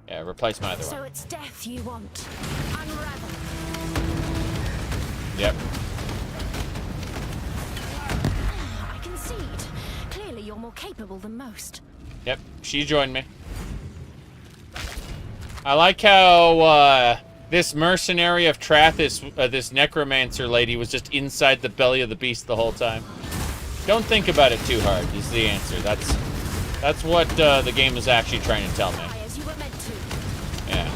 Yeah, replace my other one. So it's death you want. Unravel. Yep. I concede. Clearly you're more capable than most. Yep, she joined me. I like how this mercenary of Trathis, this necromancer lady, was just inside the belly of the beast the whole time. Don't think about it too hard, is the answer. That's what the game is actually trying to tell me. As you were meant to. Yeah.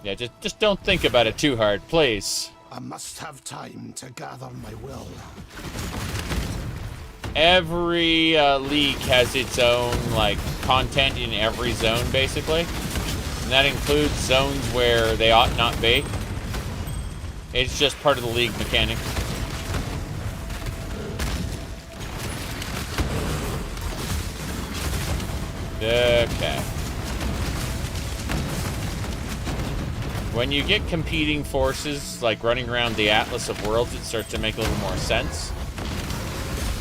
Yeah, just don't think about it too hard, please. I must have time to gather my will. Every league has its own, like, content in every zone, basically. And that includes zones where they ought not be. It's just part of the league mechanic. Okay. When you get competing forces, like running around the Atlas of Worlds, it starts to make a little more sense.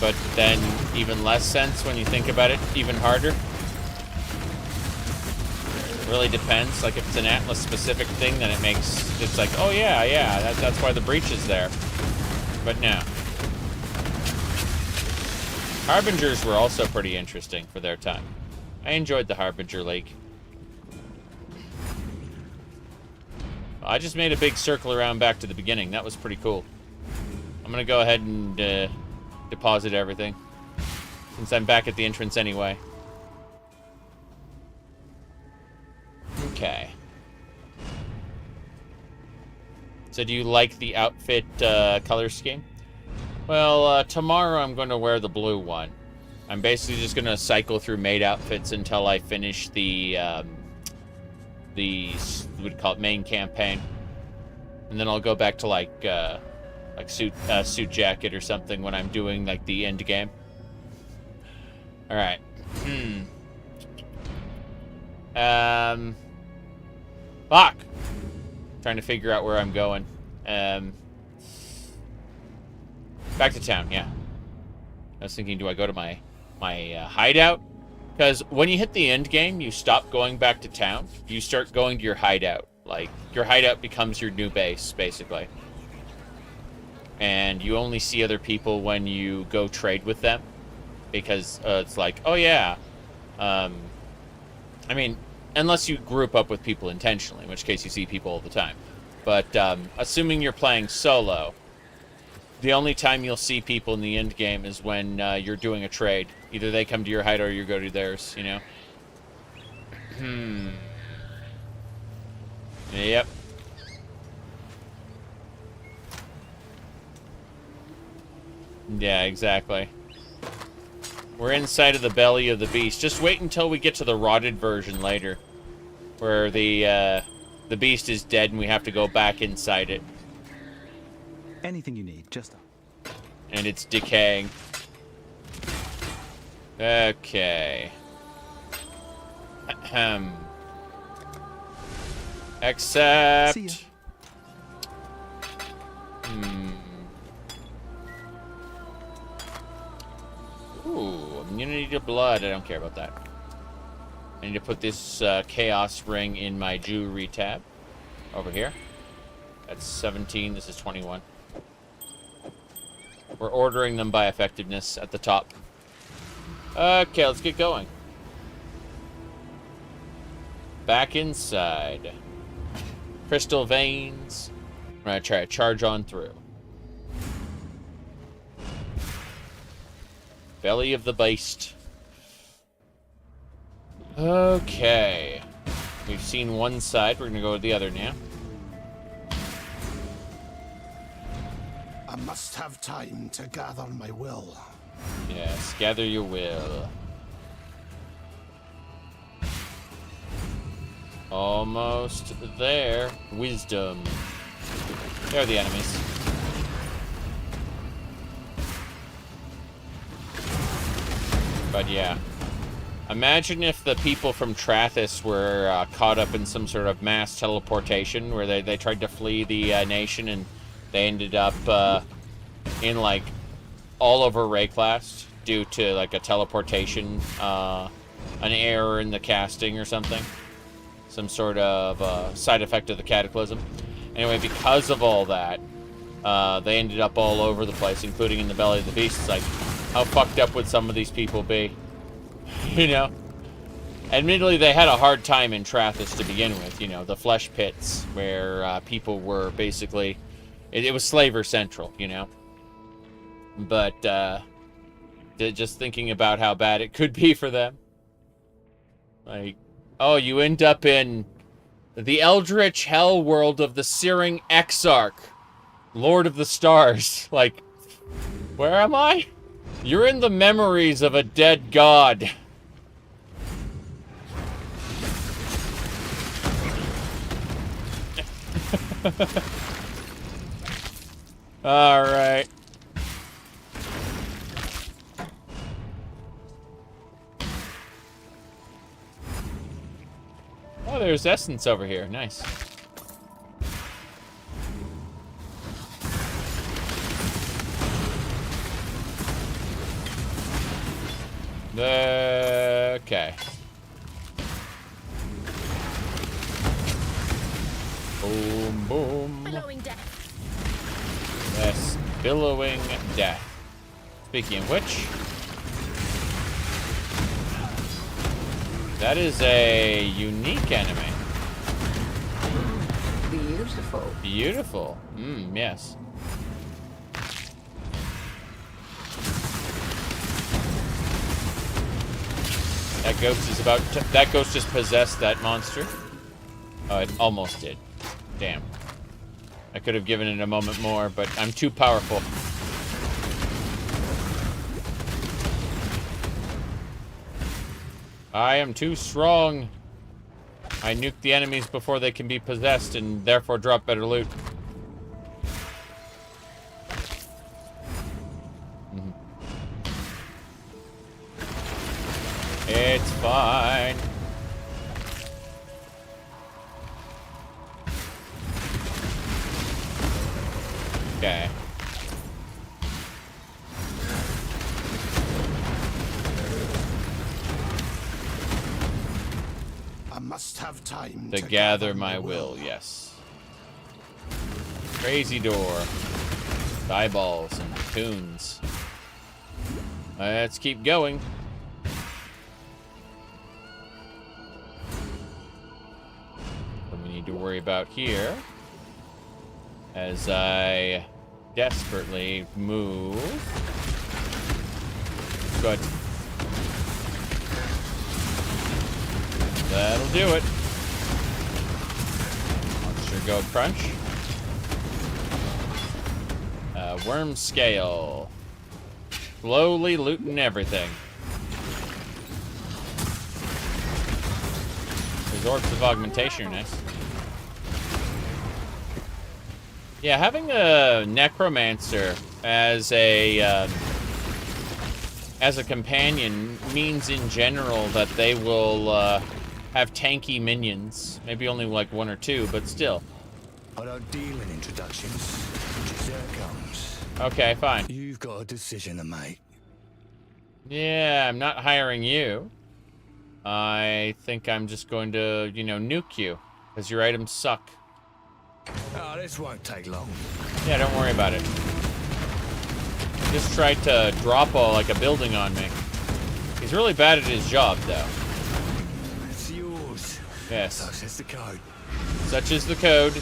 But then even less sense when you think about it even harder. It really depends. Like if it's an Atlas specific thing, then it's like, oh yeah, that's why the breach is there. But no. Harbingers were also pretty interesting for their time. I enjoyed the Harbinger League. I just made a big circle around back to the beginning. That was pretty cool. I'm gonna go ahead and deposit everything, since I'm back at the entrance anyway. Okay. So do you like the outfit color scheme? Well, tomorrow I'm going to wear the blue one. I'm basically just gonna cycle through maid outfits until I finish the what do you call it, main campaign, and then I'll go back to like suit jacket or something when I'm doing like the end game. All right. Fuck. Trying to figure out where I'm going. Back to town. Yeah. I was thinking, do I go to my hideout? Because when you hit the end game, you stop going back to town. You start going to your hideout. Like, your hideout becomes your new base, basically. And you only see other people when you go trade with them. Because it's like, oh yeah. I mean, unless you group up with people intentionally, in which case you see people all the time. But assuming you're playing solo, the only time you'll see people in the end game is when you're doing a trade. Either they come to your hideout or you go to theirs, you know? Yep. Yeah, exactly. We're inside of the belly of the beast. Just wait until we get to the rotted version later. Where the beast is dead and we have to go back inside it. Anything you need, just... And it's decaying. Okay. Ahem. Except... See ya. Ooh, immunity to blood. I don't care about that. I need to put this chaos ring in my jewelry tab. Over here. That's 17. This is 21. We're ordering them by effectiveness at the top. Okay, let's get going. Back inside. Crystal veins. I'm gonna try to charge on through. Belly of the beast. Okay. We've seen one side. We're gonna go to the other now. I must have time to gather my will. Yes, gather your will. Almost there. Wisdom. There are the enemies. But yeah. Imagine if the people from Trathis were caught up in some sort of mass teleportation where they tried to flee the nation and they ended up in like all over Rayclast due to like a teleportation, an error in the casting or something. Some sort of side effect of the Cataclysm. Anyway, because of all that, they ended up all over the place, including in the belly of the beast. It's like, how fucked up would some of these people be? You know? Admittedly, they had a hard time in Trathis to begin with, you know, the flesh pits, where people were basically... It was Slaver Central, you know? But, just thinking about how bad it could be for them. Like, oh, you end up in the Eldritch Hell world of the Searing Exarch, Lord of the Stars. Like, where am I? You're in the memories of a dead god. All right. Oh, there's Essence over here. Nice. Okay. Boom, boom. Billowing death. Yes, billowing death. Speaking of which, that is a unique enemy. Beautiful. Beautiful. Yes. That ghost is about to, that ghost just possessed that monster. Oh, it almost did. Damn. I could have given it a moment more, but I'm too powerful. I am too strong. I nuke the enemies before they can be possessed and therefore drop better loot. It's fine. Okay. I must have time to gather my will, yes. Crazy door. Eyeballs and coons. Let's keep going. What we need to worry about here, as I desperately move. Good. That'll do it. Monster go crunch. Worm scale. Slowly looting everything. There's orbs of augmentation, nice. Yeah, having a necromancer as a companion means in general that they will have tanky minions. Maybe only like 1 or 2, but still. I don't deal in introductions. Just here it comes. Okay, fine. You've got a decision to make. Yeah, I'm not hiring you. I think I'm just going to, you know, nuke you, because your items suck. Oh, this won't take long. Yeah, don't worry about it. Just tried to drop like a building on me. He's really bad at his job, though. It's yours. Yes. Such is the code. Such is the code. The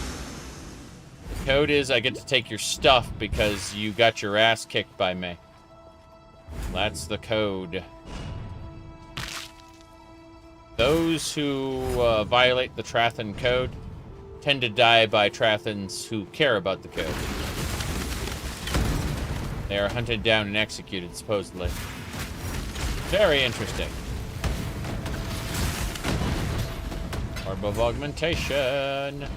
code is I get to take your stuff because you got your ass kicked by me. That's the code. Those who violate the Trathan code tend to die by Trathans who care about the code. They are hunted down and executed, supposedly. Very interesting. Orb of augmentation.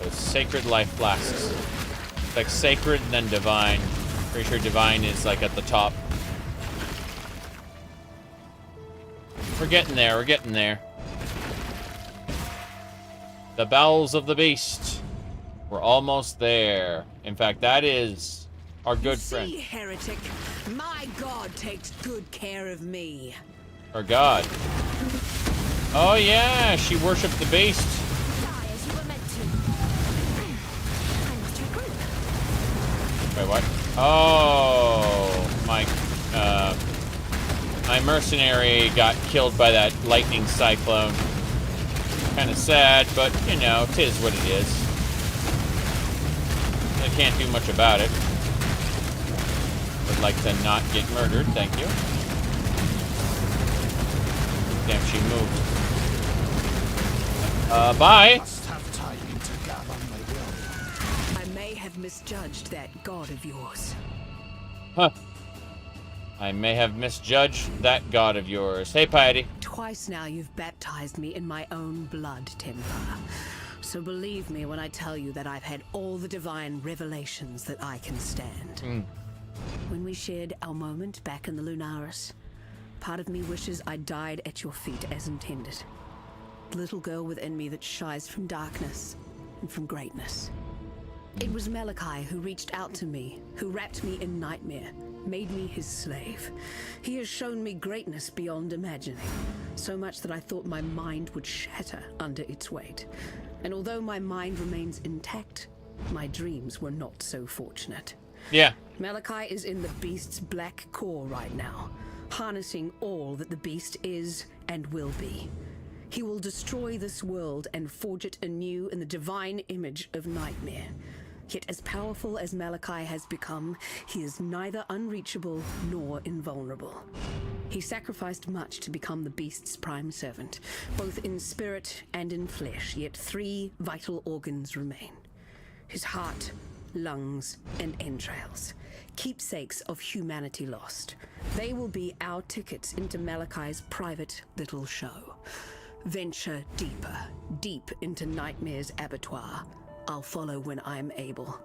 Those sacred life flasks. It's like sacred and then divine. Pretty sure divine is like at the top. We're getting there, we're getting there. The bowels of the beast. We're almost there. In fact, that is our good friend. See, heretic, my god takes good care of me. Our god. Oh yeah, she worshipped the beast. Wait, what? Oh, my mercenary got killed by that lightning cyclone. Kind of sad, but you know, 'tis what it is. I can't do much about it. Would like to not get murdered, thank you. Damn, she moved. Bye. I may have misjudged that god of yours. Huh. I may have misjudged that god of yours. Hey, Piety. Twice now you've baptized me in my own blood, Templar. So believe me when I tell you that I've had all the divine revelations that I can stand. When we shared our moment back in the Lunaris, part of me wishes I died at your feet as intended. The little girl within me that shies from darkness and from greatness. It was Malachi who reached out to me, who wrapped me in nightmare, made me his slave. He has shown me greatness beyond imagining, so much that I thought my mind would shatter under its weight. And although my mind remains intact, my dreams were not so fortunate. Yeah. Malachi is in the beast's black core right now, harnessing all that the beast is and will be. He will destroy this world and forge it anew in the divine image of nightmare. Yet as powerful as Malachi has become, he is neither unreachable nor invulnerable. He sacrificed much to become the beast's prime servant, both in spirit and in flesh, yet 3 vital organs remain. His heart, lungs, and entrails. keepsakes of humanity lost. They will be our tickets into Malachai's private little show. Venture deeper, deep into Nightmare's abattoir. I'll follow when I'm able.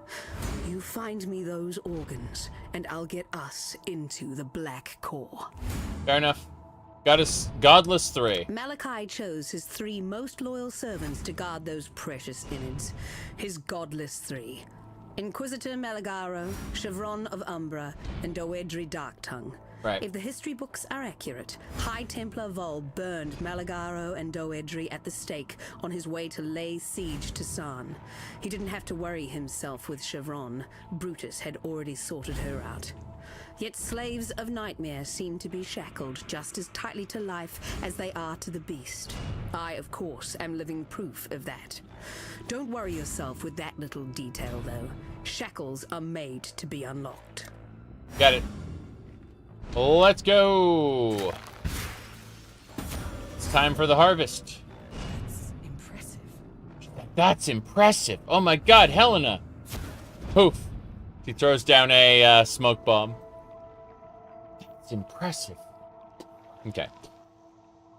You find me those organs, and I'll get us into the Black Core. Fair enough. Got us Godless 3. Malachi chose his 3 most loyal servants to guard those precious innards. His Godless 3. Inquisitor Malagaro, Chevron of Umbra, and Doedri Darktongue. Right. If the history books are accurate, High Templar Vaal burned Malagaro and Doedri at the stake on his way to lay siege to Sarn. He didn't have to worry himself with Chevron. Brutus had already sorted her out. Yet slaves of Nightmare seem to be shackled just as tightly to life as they are to the beast. I, of course, am living proof of that. Don't worry yourself with that little detail, though. Shackles are made to be unlocked. Got it. Let's go. It's time for the harvest. That's impressive. That's impressive. Oh my god, Helena. Poof. She throws down a smoke bomb. It's impressive. Okay.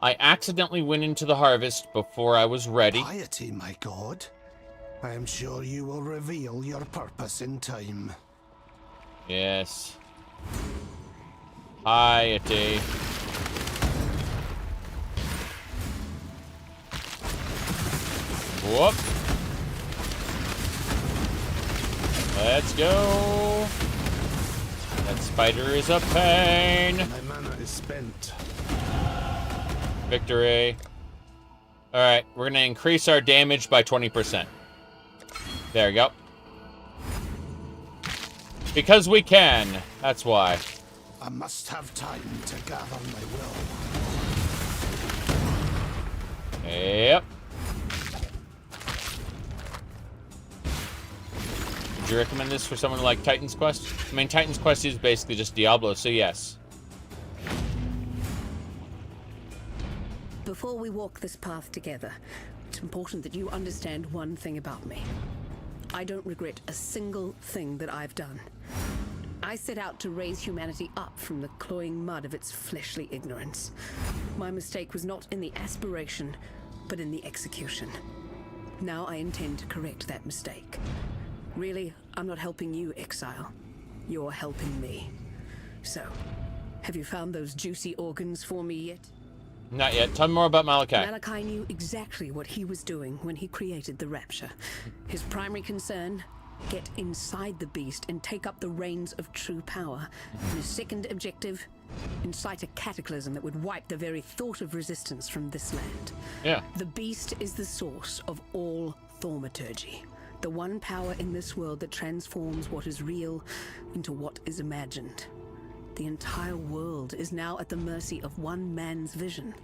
I accidentally went into the harvest before I was ready. Piety, my god. I am sure you will reveal your purpose in time. Yes. Piety. Whoop. Let's go. That spider is a pain. My mana is spent. Victory. Alright, we're going to increase our damage by 20%. There we go. Because we can. That's why. I must have time to gather my will. Yep. Would you recommend this for someone like Titan's Quest? I mean, Titan's Quest is basically just Diablo, so yes. Before we walk this path together, it's important that you understand one thing about me. I don't regret a single thing that I've done. I set out to raise humanity up from the cloying mud of its fleshly ignorance. My mistake was not in the aspiration, but in the execution. Now I intend to correct that mistake. Really, I'm not helping you, Exile. You're helping me. So, have you found those juicy organs for me yet? Not yet. Tell me more about Malachi. Malachi knew exactly what he was doing when he created the Rapture. His primary concern, get inside the beast and take up the reins of true power. And his second objective, incite a cataclysm that would wipe the very thought of resistance from this land. Yeah. The beast is the source of all thaumaturgy. The one power in this world that transforms what is real into what is imagined. The entire world is now at the mercy of one man's vision.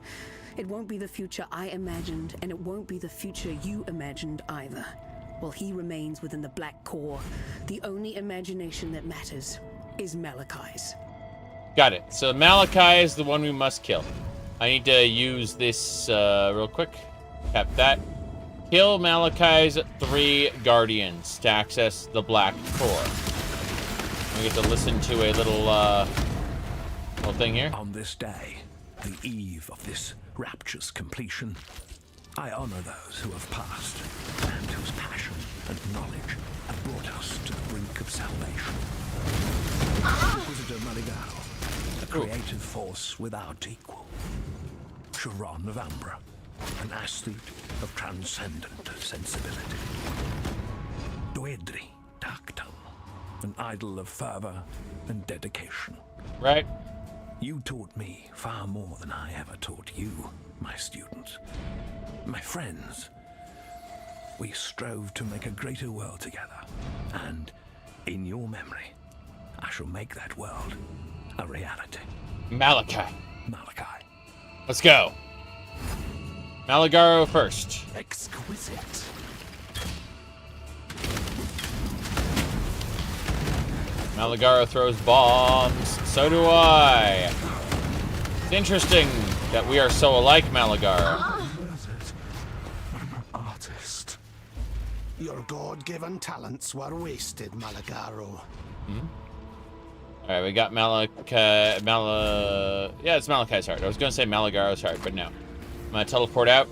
It won't be the future I imagined, and it won't be the future you imagined either. While he remains within the Black Core, the only imagination that matters is Malachi's. Got it. So Malachi is the one we must kill. I need to use this real quick. Tap that. Kill Malachi's 3 guardians to access the Black Core. We get to listen to a little thing here. On this day, the eve of this rapture's completion, I honor those who have passed and whose passion and knowledge have brought us to the brink of salvation. Inquisitor Maligao, a creative force without equal. Chevron of Umbra, an athlete of transcendent sensibility. Doedri Darktongue, an idol of fervor and dedication. Right. You taught me far more than I ever taught you, my students. My friends, we strove to make a greater world together, and in your memory, I shall make that world a reality. Malachi. Malachi. Let's go. Malagaro first. Exquisite. Malagaro throws bombs. So do I. It's interesting that we are so alike, Malagaro. Artist. Your God-given talents were wasted, Malagaro. Alright, we got yeah, it's Malachi's heart. I was gonna say Malagaro's heart, but no. I'm gonna teleport out.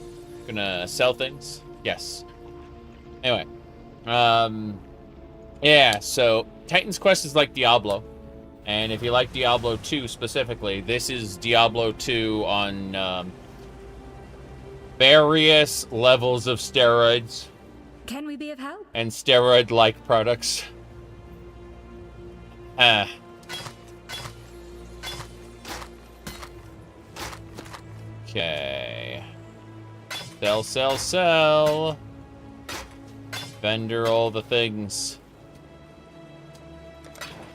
Gonna sell things. Yes. Anyway. Yeah, so Titan's Quest is like Diablo. And if you like Diablo 2 specifically, this is Diablo 2 on various levels of steroids. Can we be of help? And steroid-like products. Okay. Sell, sell, sell. Vendor all the things.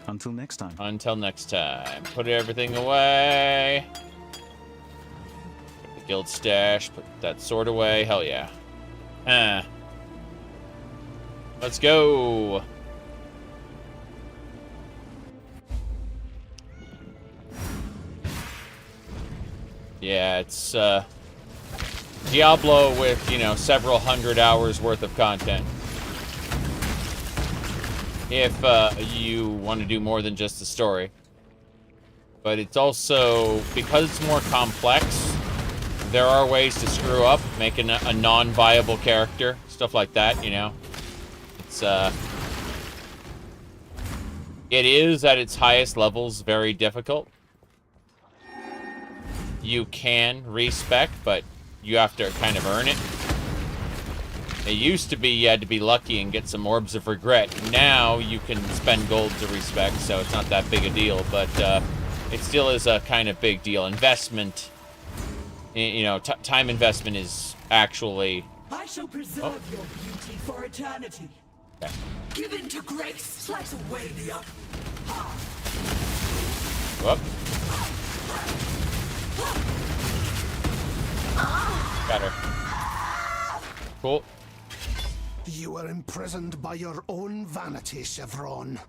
Until next time. Until next time. Put everything away. Put the guild stash. Put that sword away. Hell yeah. Let's go. Yeah, it's Diablo with, you know, several hundred hours worth of content. If you want to do more than just the story. But it's also, because it's more complex, there are ways to screw up, making a non-viable character, stuff like that, you know. It's, it is, at its highest levels, very difficult. You can respec, but you have to kind of earn it. It used to be you had to be lucky and get some orbs of regret. Now you can spend gold to respec, so it's not that big a deal, but it still is a kind of big deal. Investment, you know, time investment is actually... I shall preserve your beauty for eternity. Okay. Give in to grace. Slice away the up. Whoop. Got her. Cool. You are imprisoned by your own vanity, Chevron.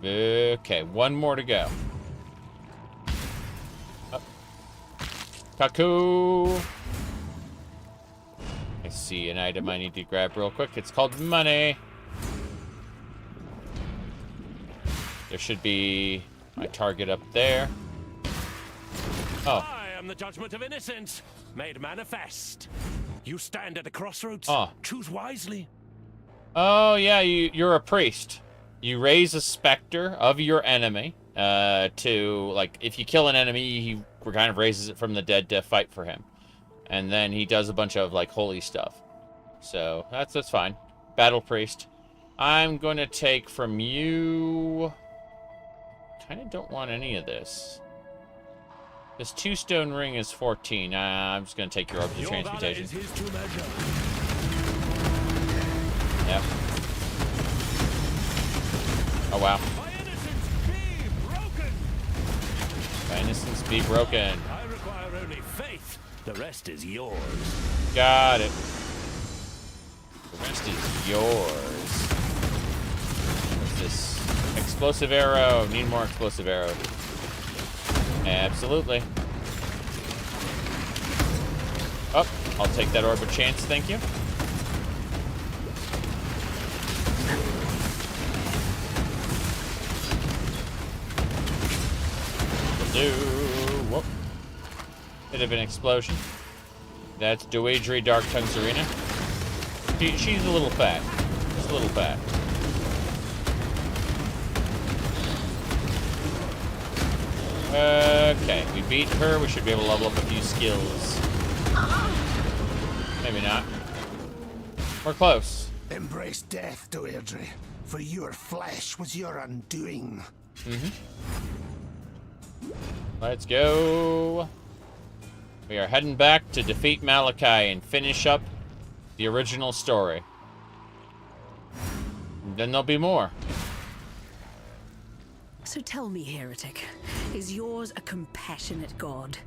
Okay, one more to go. Up. Kaku. I see an item I need to grab real quick. It's called money. There should be my target up there. Oh. I am the judgment of innocence, made manifest. You stand at a crossroads. Oh. Choose wisely. Oh, yeah, you're a priest. You raise a specter of your enemy to, like, if you kill an enemy, he kind of raises it from the dead to fight for him. And then he does a bunch of, like, holy stuff. So, that's fine. Battle priest. I'm going to take from you... kind of don't want any of this. This 2-stone ring is 14. I'm just going to take your orbs of transmutation. Yep. Oh, wow. My innocence be broken. I require only faith. The rest is yours. Got it. The rest is yours. What's this? Explosive arrow. Need more explosive arrow. Absolutely. Oh, I'll take that orb of chance, thank you. Whoop. Bit of an explosion. That's Dewedry Dark Tongue's Arena. She's a little fat. Just a little fat. Okay, we beat her. We should be able to level up a few skills. Maybe not. We're close. Embrace death, Dewedry, for your flesh was your undoing. Let's go. We are heading back to defeat Malachi and finish up the original story. And then there'll be more. So tell me, heretic, is yours a compassionate God?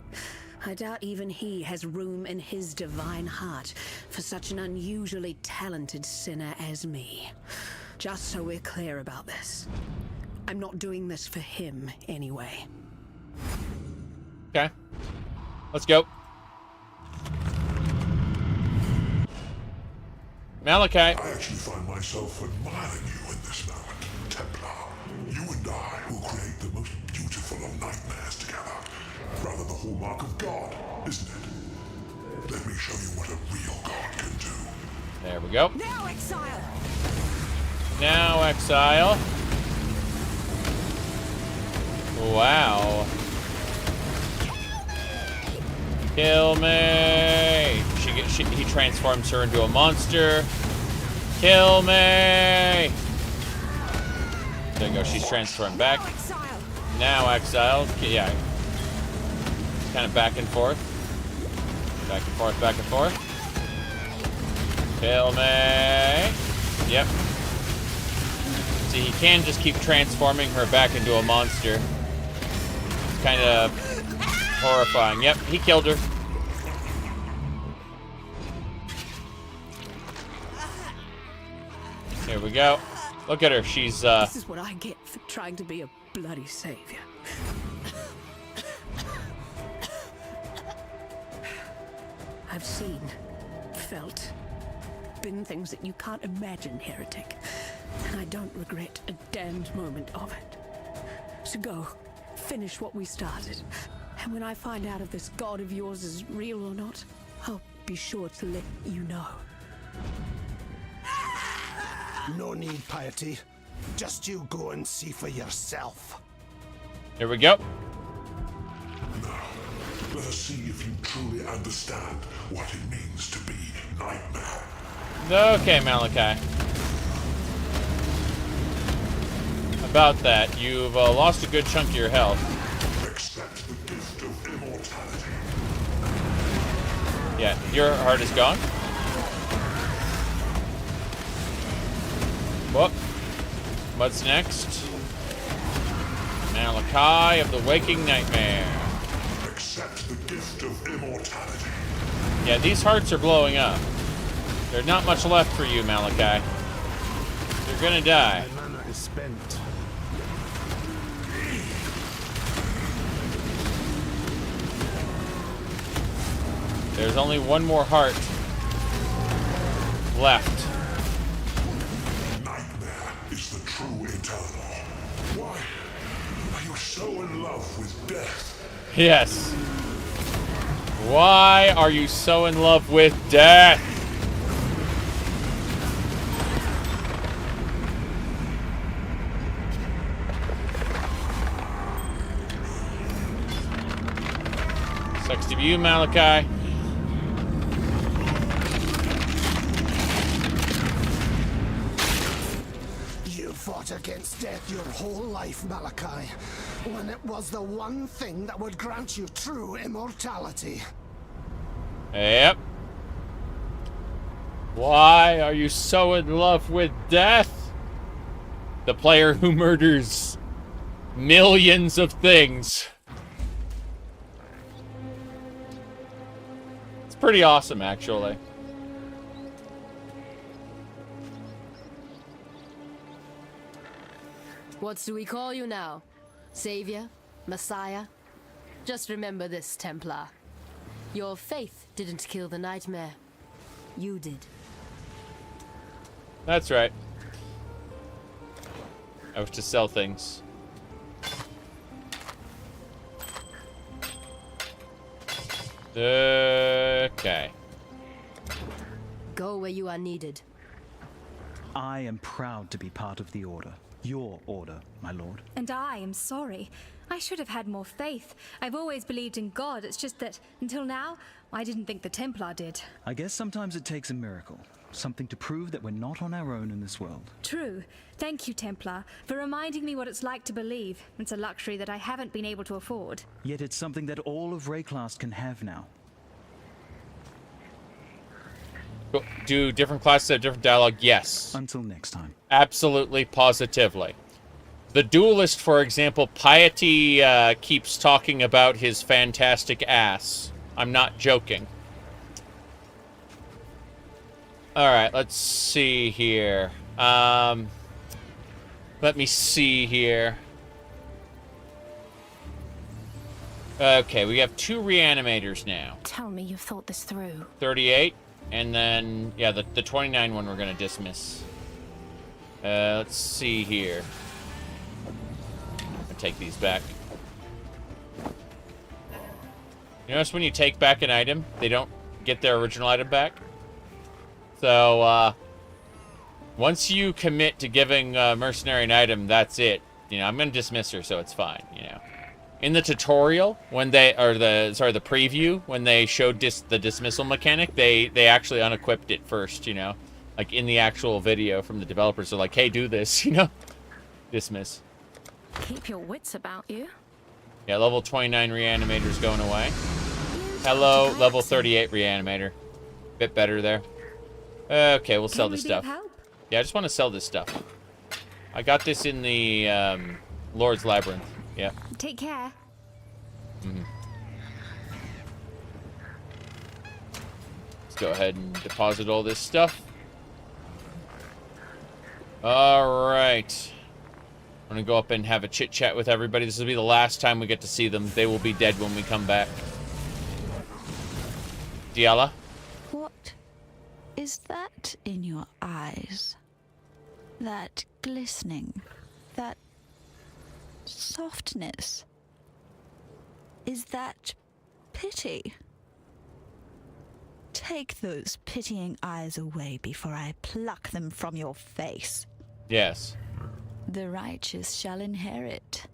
I doubt even he has room in his divine heart for such an unusually talented sinner as me. Just so we're clear about this, I'm not doing this for him anyway. Okay. Let's go. Malachi. I actually find myself admiring you in this moment, Templar. You and I will create the mark of God, isn't it? Let me show you what a real God can do. There we go. Now, Exile! Now, Exile. Wow. Kill me! He transforms her into a monster. Kill me! There you go. She's transformed back. Now Exile. Yeah. Kind of back and forth. Back and forth, back and forth. Kill me! Yep. See, he can just keep transforming her back into a monster. It's kind of horrifying. Yep, he killed her. Here we go. Look at her. She's, This is what I get for trying to be a bloody savior. I've seen, felt, been things that you can't imagine, heretic. And I don't regret a damned moment of it. So go, finish what we started. And when I find out if this god of yours is real or not, I'll be sure to let you know. No need, Piety. Just you go and see for yourself. Here we go. Now, let us see if you truly understand what it means to be Nightmare. Okay, Malachi. About that, you've lost a good chunk of your health. Accept the gift of immortality. Yeah, your heart is gone. Whoop. What's next? Malachi of the Waking Nightmare. Accept the gift of immortality. Yeah, these hearts are blowing up. There's not much left for you, Malachi. You're gonna die. My mana is spent. There's only one more heart left. Nightmare is the true eternal. Why are you so in love with death? Yes. Why are you so in love with death? Sucks to be you, Malachi. You fought against death your whole life, Malachi, when it was the one thing that would grant you true immortality. Yep. Why are you so in love with death? The player who murders millions of things. It's pretty awesome, actually. What do we call you now? Savior? Messiah? Just remember this, Templar. Your faith didn't kill the nightmare. You did. That's right. I was to sell things. Okay. Go where you are needed. I am proud to be part of the Order. Your Order, my lord. And I am sorry. I should have had more faith. I've always believed in God. It's just that, until now, I didn't think the Templar did. I guess sometimes it takes a miracle. Something to prove that we're not on our own in this world. True. Thank you, Templar, for reminding me what it's like to believe. It's a luxury that I haven't been able to afford. Yet it's something that all of Rayclast can have now. Do different classes have different dialogue? Yes. Until next time. Absolutely, positively. The duelist, for example, Piety keeps talking about his fantastic ass. I'm not joking. Alright, let's see here. Let me see here. Okay, we have 2 reanimators now. Tell me you've thought this through. 38, and then, yeah, the 29 one we're going to dismiss. Let's see here. I'm going to take these back. You notice when you take back an item, they don't get their original item back. So, once you commit to giving Mercenary an item, that's it. You know, I'm going to dismiss her, so it's fine, you know. In the tutorial, when they, or the preview, when they showed the dismissal mechanic, they actually unequipped it first, you know. Like, in the actual video from the developers, they're like, hey, do this, you know. Dismiss. Keep your wits about you. Yeah, level 29 reanimator's going away. Hello, level 38 reanimator. Bit better there. Okay, we'll sell this stuff. Yeah, I just want to sell this stuff. I got this in the Lord's Labyrinth. Yeah. Take care. Let's go ahead and deposit all this stuff. All right. I'm going to go up and have a chit-chat with everybody. This will be the last time we get to see them. They will be dead when we come back. Diala? What is that in your eyes? That glistening, that softness. Is that pity? Take those pitying eyes away before I pluck them from your face. Yes. The righteous shall inherit.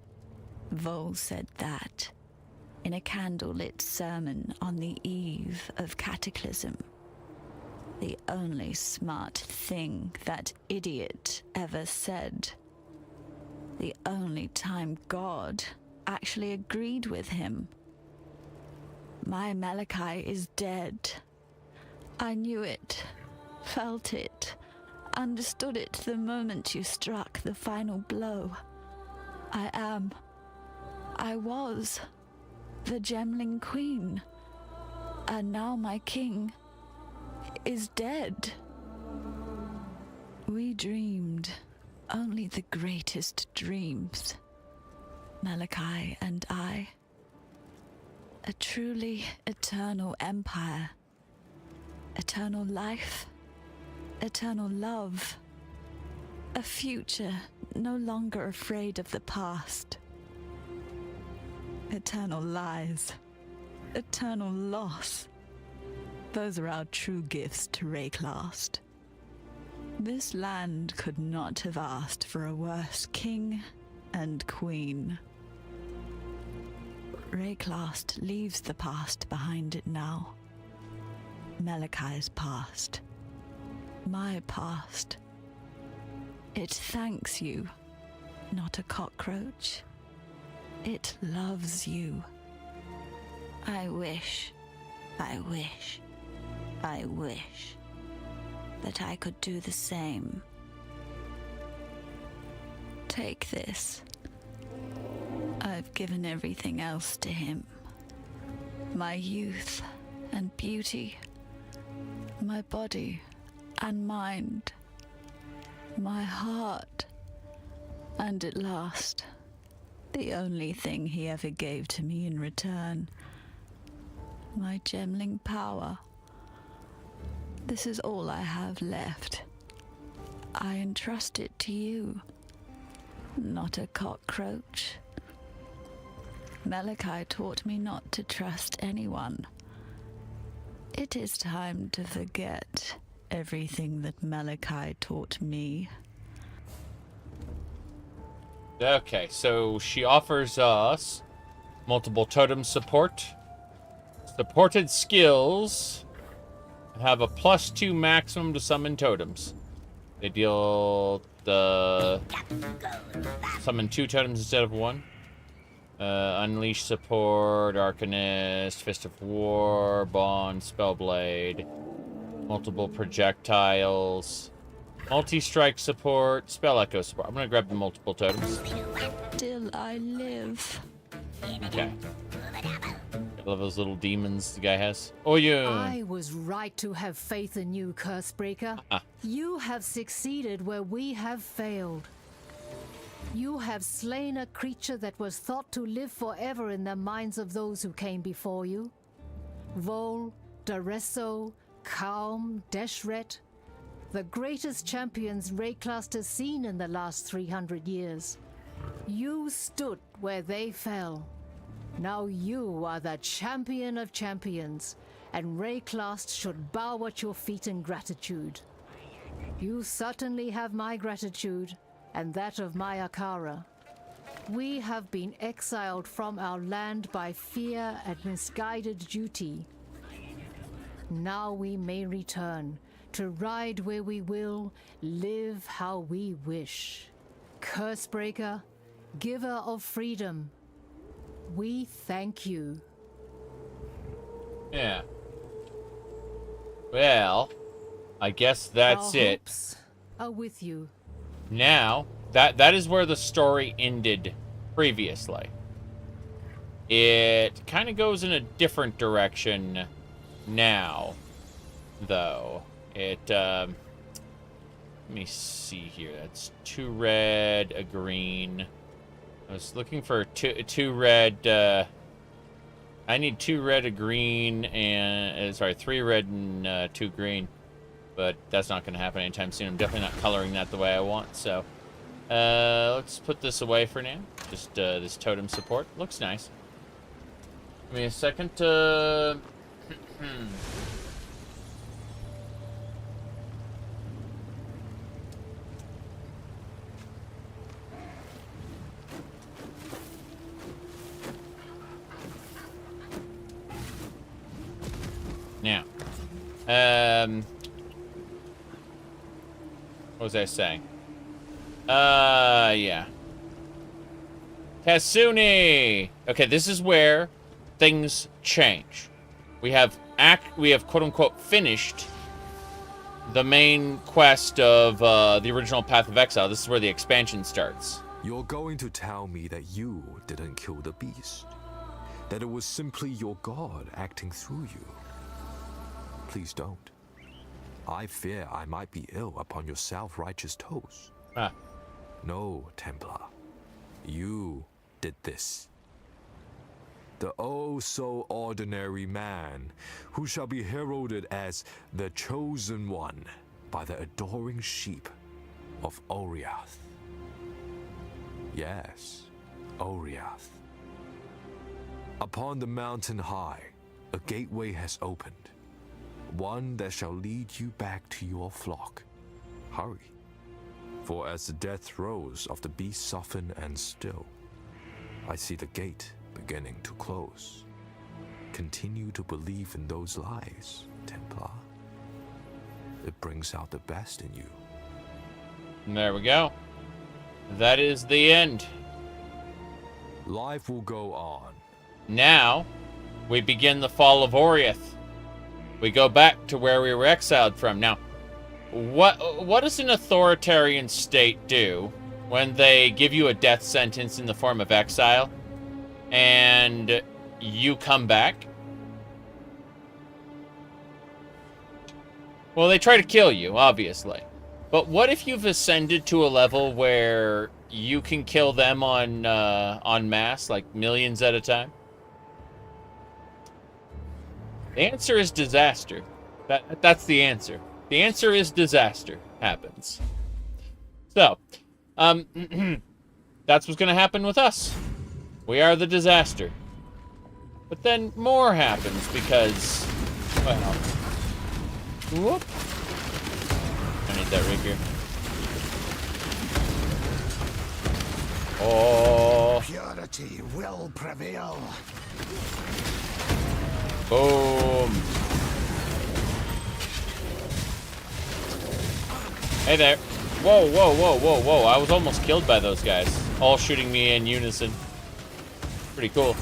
Vaal said that in a candlelit sermon on the eve of Cataclysm. The only smart thing that idiot ever said. The only time God actually agreed with him. My Malachi is dead. I knew it, felt it, understood it the moment you struck the final blow. I was the Gemling Queen, and now my king is dead. We dreamed only the greatest dreams, Malachi and I. A truly eternal empire, eternal life, eternal love, a future no longer afraid of the past. Eternal lies, eternal loss. Those are our true gifts to Rayclast. This land could not have asked for a worse king and queen. Rayclast leaves the past behind it now. Malachi's past. My past. It thanks you, not a cockroach. It loves you. I wish that I could do the same. Take this. I've given everything else to him. My youth and beauty, my body and mind, my heart, and at last, the only thing he ever gave to me in return, my Gemling power. This is all I have left. I entrust it to you, not a cockroach. Malachi taught me not to trust anyone. It is time to forget everything that Malachi taught me. Okay, so she offers us multiple totem support, supported skills, have a +2 maximum to summon totems. They deal summon 2 totems instead of 1. Unleash support, Arcanist, Fist of War, Bond, Spellblade, multiple projectiles, multi-strike support, Spell Echo support. I'm gonna grab the multiple totems. Still I live. Okay. I love those little demons the guy has. Oh yeah. I was right to have faith in you, Cursebreaker. You have succeeded where we have failed. You have slain a creature that was thought to live forever in the minds of those who came before you. Vaal, Daresso, Kaum, Deshret, the greatest champions Rayclast has seen in the last 300 years. You stood where they fell. Now you are the champion of champions, and Rayclast should bow at your feet in gratitude. You certainly have my gratitude, and that of my Akara. We have been exiled from our land by fear and misguided duty. Now we may return, to ride where we will, live how we wish. Cursebreaker, giver of freedom, we thank you. Yeah. Well, I guess that's Our it. hopes are with you. Now, that is where the story ended previously. It kind of goes in a different direction now, though. Let me see here. That's 2 red, a green. I was looking for two red. I need 2 red, a green, and sorry, 3 red and 2 green. But that's not going to happen anytime soon. I'm definitely not coloring that the way I want. So let's put this away for now. Just this totem support looks nice. Give me a second. Now, what was I saying? Yeah. Kasuni! Okay, this is where things change. We have quote-unquote finished the main quest of the original Path of Exile. This is where the expansion starts. You're going to tell me that you didn't kill the beast? That it was simply your god acting through you? Please don't. I fear I might be ill upon your self-righteous toes. No, Templar. You did this. The oh-so-ordinary man, who shall be heralded as the Chosen One by the adoring sheep of Oriath. Yes, Oriath. Upon the mountain high, a gateway has opened. One that shall lead you back to your flock. Hurry. For as the death throes of the beast soften and still, I see the gate beginning to close. Continue to believe in those lies, Templar. It brings out the best in you. And there we go. That is the end. Life will go on. Now, we begin the fall of Oriath. We go back to where we were exiled from. Now, what does an authoritarian state do when they give you a death sentence in the form of exile and you come back? Well, they try to kill you, obviously. But what if you've ascended to a level where you can kill them en masse, like millions at a time? The answer is disaster. That's the answer. The answer is disaster happens. So, that's what's going to happen with us. We are the disaster. But then more happens because, well, whoop. I need that rapier. Oh. Purity will prevail. Boom. Hey there. Whoa, whoa, whoa, whoa, whoa. I was almost killed by those guys. All shooting me in unison. Pretty cool.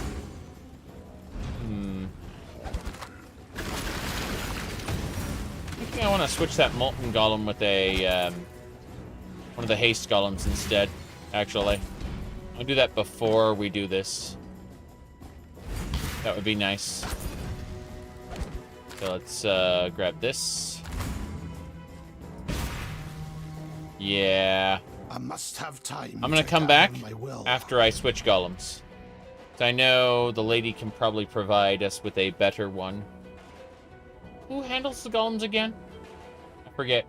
I think I want to switch that Molten Golem with a, one of the Haste Golems instead, actually. I'll do that before we do this. That would be nice. So let's grab this. Yeah. I must have time. I'm gonna come back after I switch golems. So I know the lady can probably provide us with a better one. Who handles the golems again? I forget.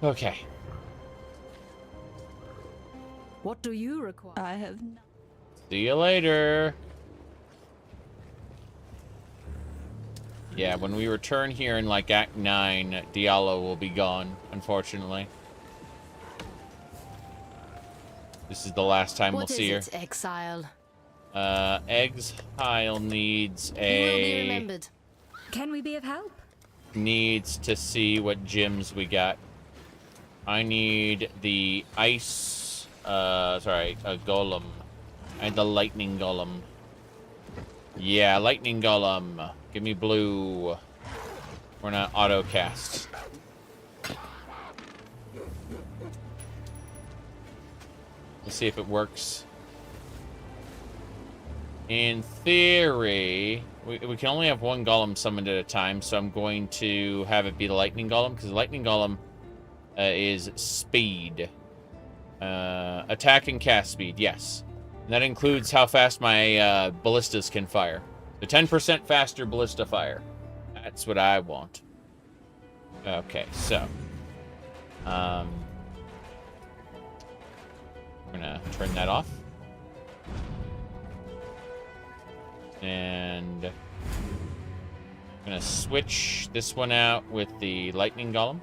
Okay. What do you require? I have See you later. Yeah, when we return here in, like, Act 9, Diallo will be gone, unfortunately. This is the last time we'll see her. What is it, Exile? Exile needs You will be a... remembered. Can we be of help? Needs to see what gems we got. I need the ice... sorry, a golem. And the lightning golem. Yeah, lightning golem. Give me blue. We're not auto cast. Let's see if it works. In theory, we can only have one golem summoned at a time, so I'm going to have it be the lightning golem, because the lightning golem is speed. Attack and cast speed, yes. And that includes how fast my ballistas can fire. The 10% faster ballista fire. That's what I want. Okay, so. We're gonna turn that off. And I'm gonna switch this one out with the lightning golem.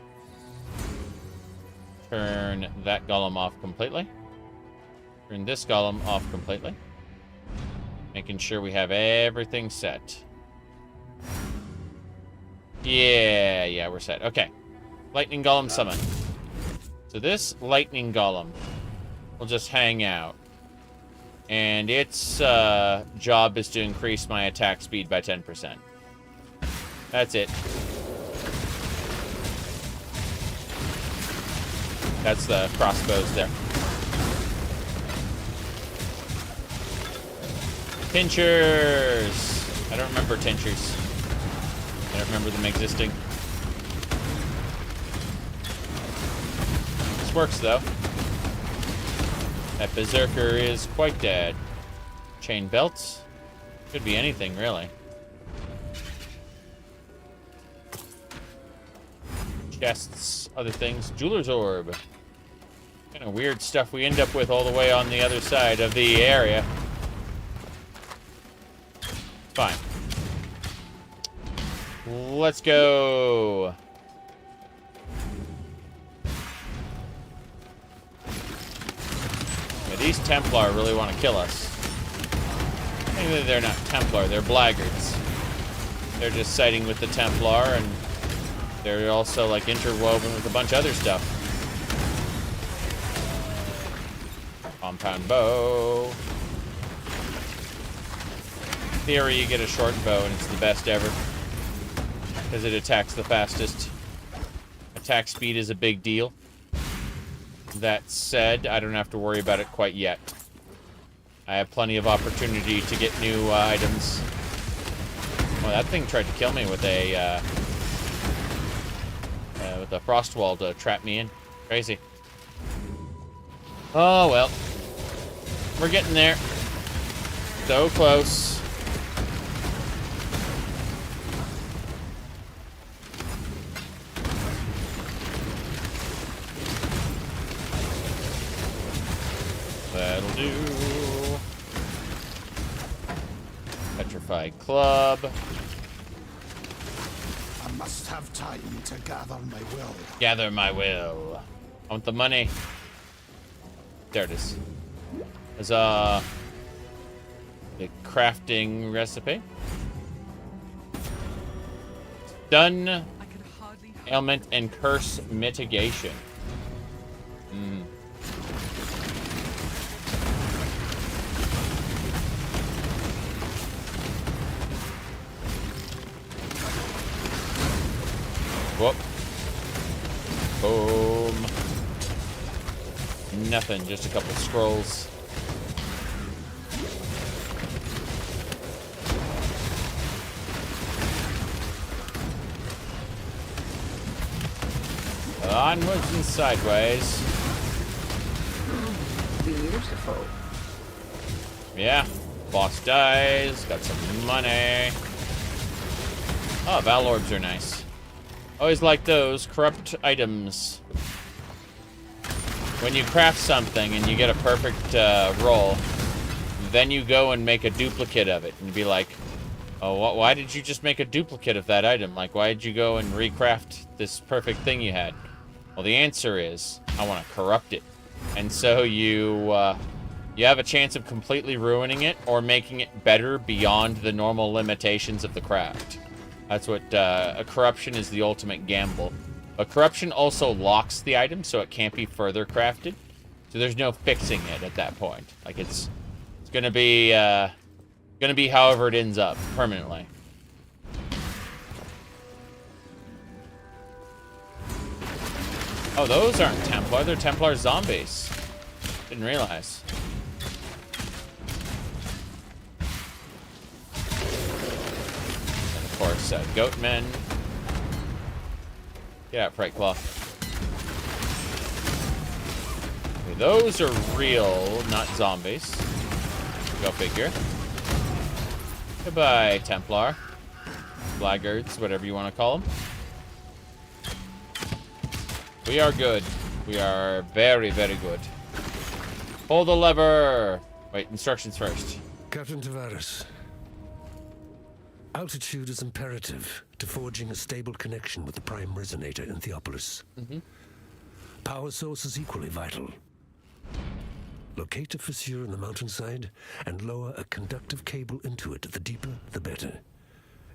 Turn that golem off completely. Turn this golem off completely. Making sure we have everything set. Yeah, we're set. Okay. Lightning golem summon. So this lightning golem will just hang out. And its job is to increase my attack speed by 10%. That's it. That's the crossbows there. Pinchers! I don't remember tinchers. I don't remember them existing. This works, though. That berserker is quite dead. Chain belts. Could be anything, really. Chests, other things. Jeweler's orb. Kind of weird stuff we end up with all the way on the other side of the area. Fine. Let's go. Yeah, these Templar really want to kill us. Maybe they're not Templar, they're blaggards. They're just siding with the Templar, and they're also like interwoven with a bunch of other stuff. Compound bow. In theory, you get a short bow, and it's the best ever. Because it attacks the fastest. Attack speed is a big deal. That said, I don't have to worry about it quite yet. I have plenty of opportunity to get new items. Well, that thing tried to kill me with a frost wall to trap me in. Crazy. Oh, well. We're getting there. So close. That'll do. Petrified club. I must have time to gather my will. Gather my will. I want the money. There it is. Huzzah. The crafting recipe. Stun, ailment, and curse mitigation. Whoop. Boom. Nothing, just a couple scrolls. Onwards and sideways. Beautiful. Yeah. Boss dies. Got some money. Oh, Vaal orbs are nice. Always like those. Corrupt items. When you craft something and you get a perfect roll, then you go and make a duplicate of it and be like, oh, why did you just make a duplicate of that item? Like, why did you go and recraft this perfect thing you had? Well, the answer is, I want to corrupt it. And so you have a chance of completely ruining it or making it better beyond the normal limitations of the craft. That's what, a corruption is the ultimate gamble. But corruption also locks the item so it can't be further crafted. So there's no fixing it at that point. Like, it's gonna be however it ends up, permanently. Oh, those aren't Templar, they're Templar zombies. Didn't realize. And of course, Goatmen. Get out, Fright Claw. Okay, those are real, not zombies. Go figure. Goodbye, Templar. Blackguards, whatever you want to call them. We are good. We are very, very good. Pull the lever! Wait, instructions first. Captain Tavares. Altitude is imperative to forging a stable connection with the prime resonator in Theopolis. Power source is equally vital. Locate a fissure in the mountainside and lower a conductive cable into it. The deeper, the better.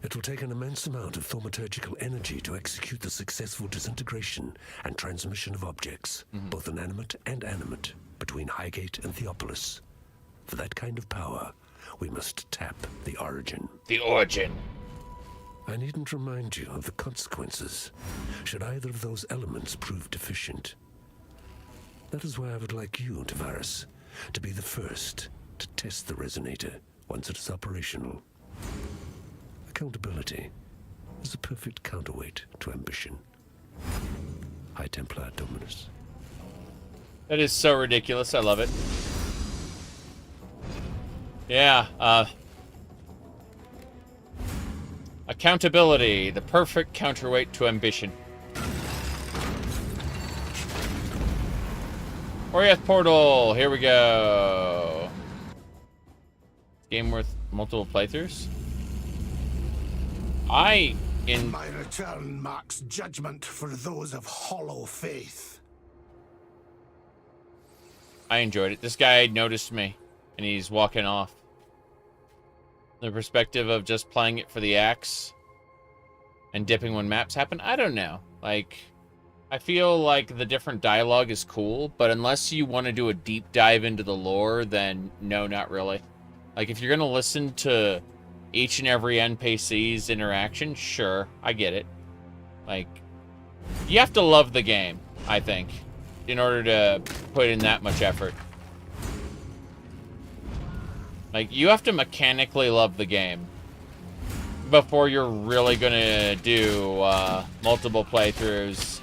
It will take an immense amount of thaumaturgical energy to execute the successful disintegration and transmission of objects, both inanimate and animate, between Highgate and Theopolis. For that kind of power, we must tap the origin. The origin. I needn't remind you of the consequences should either of those elements prove deficient. That is why I would like you, Tavares, to be the first to test the resonator once it is operational. Accountability is a perfect counterweight to ambition. High Templar Dominus. That is so ridiculous. I love it. Yeah, accountability, the perfect counterweight to ambition. Oriath Portal, here we go. Game worth multiple playthroughs. My return marks judgment for those of hollow faith. I enjoyed it. This guy noticed me, and he's walking off. The perspective of just playing it for the axe and dipping when maps happen, I don't know. Like, I feel like the different dialogue is cool, but unless you want to do a deep dive into the lore, then no, not really. Like, if you're going to listen to each and every NPC's interaction, sure, I get it. Like, you have to love the game, I think, in order to put in that much effort. Like, you have to mechanically love the game before you're really gonna do multiple playthroughs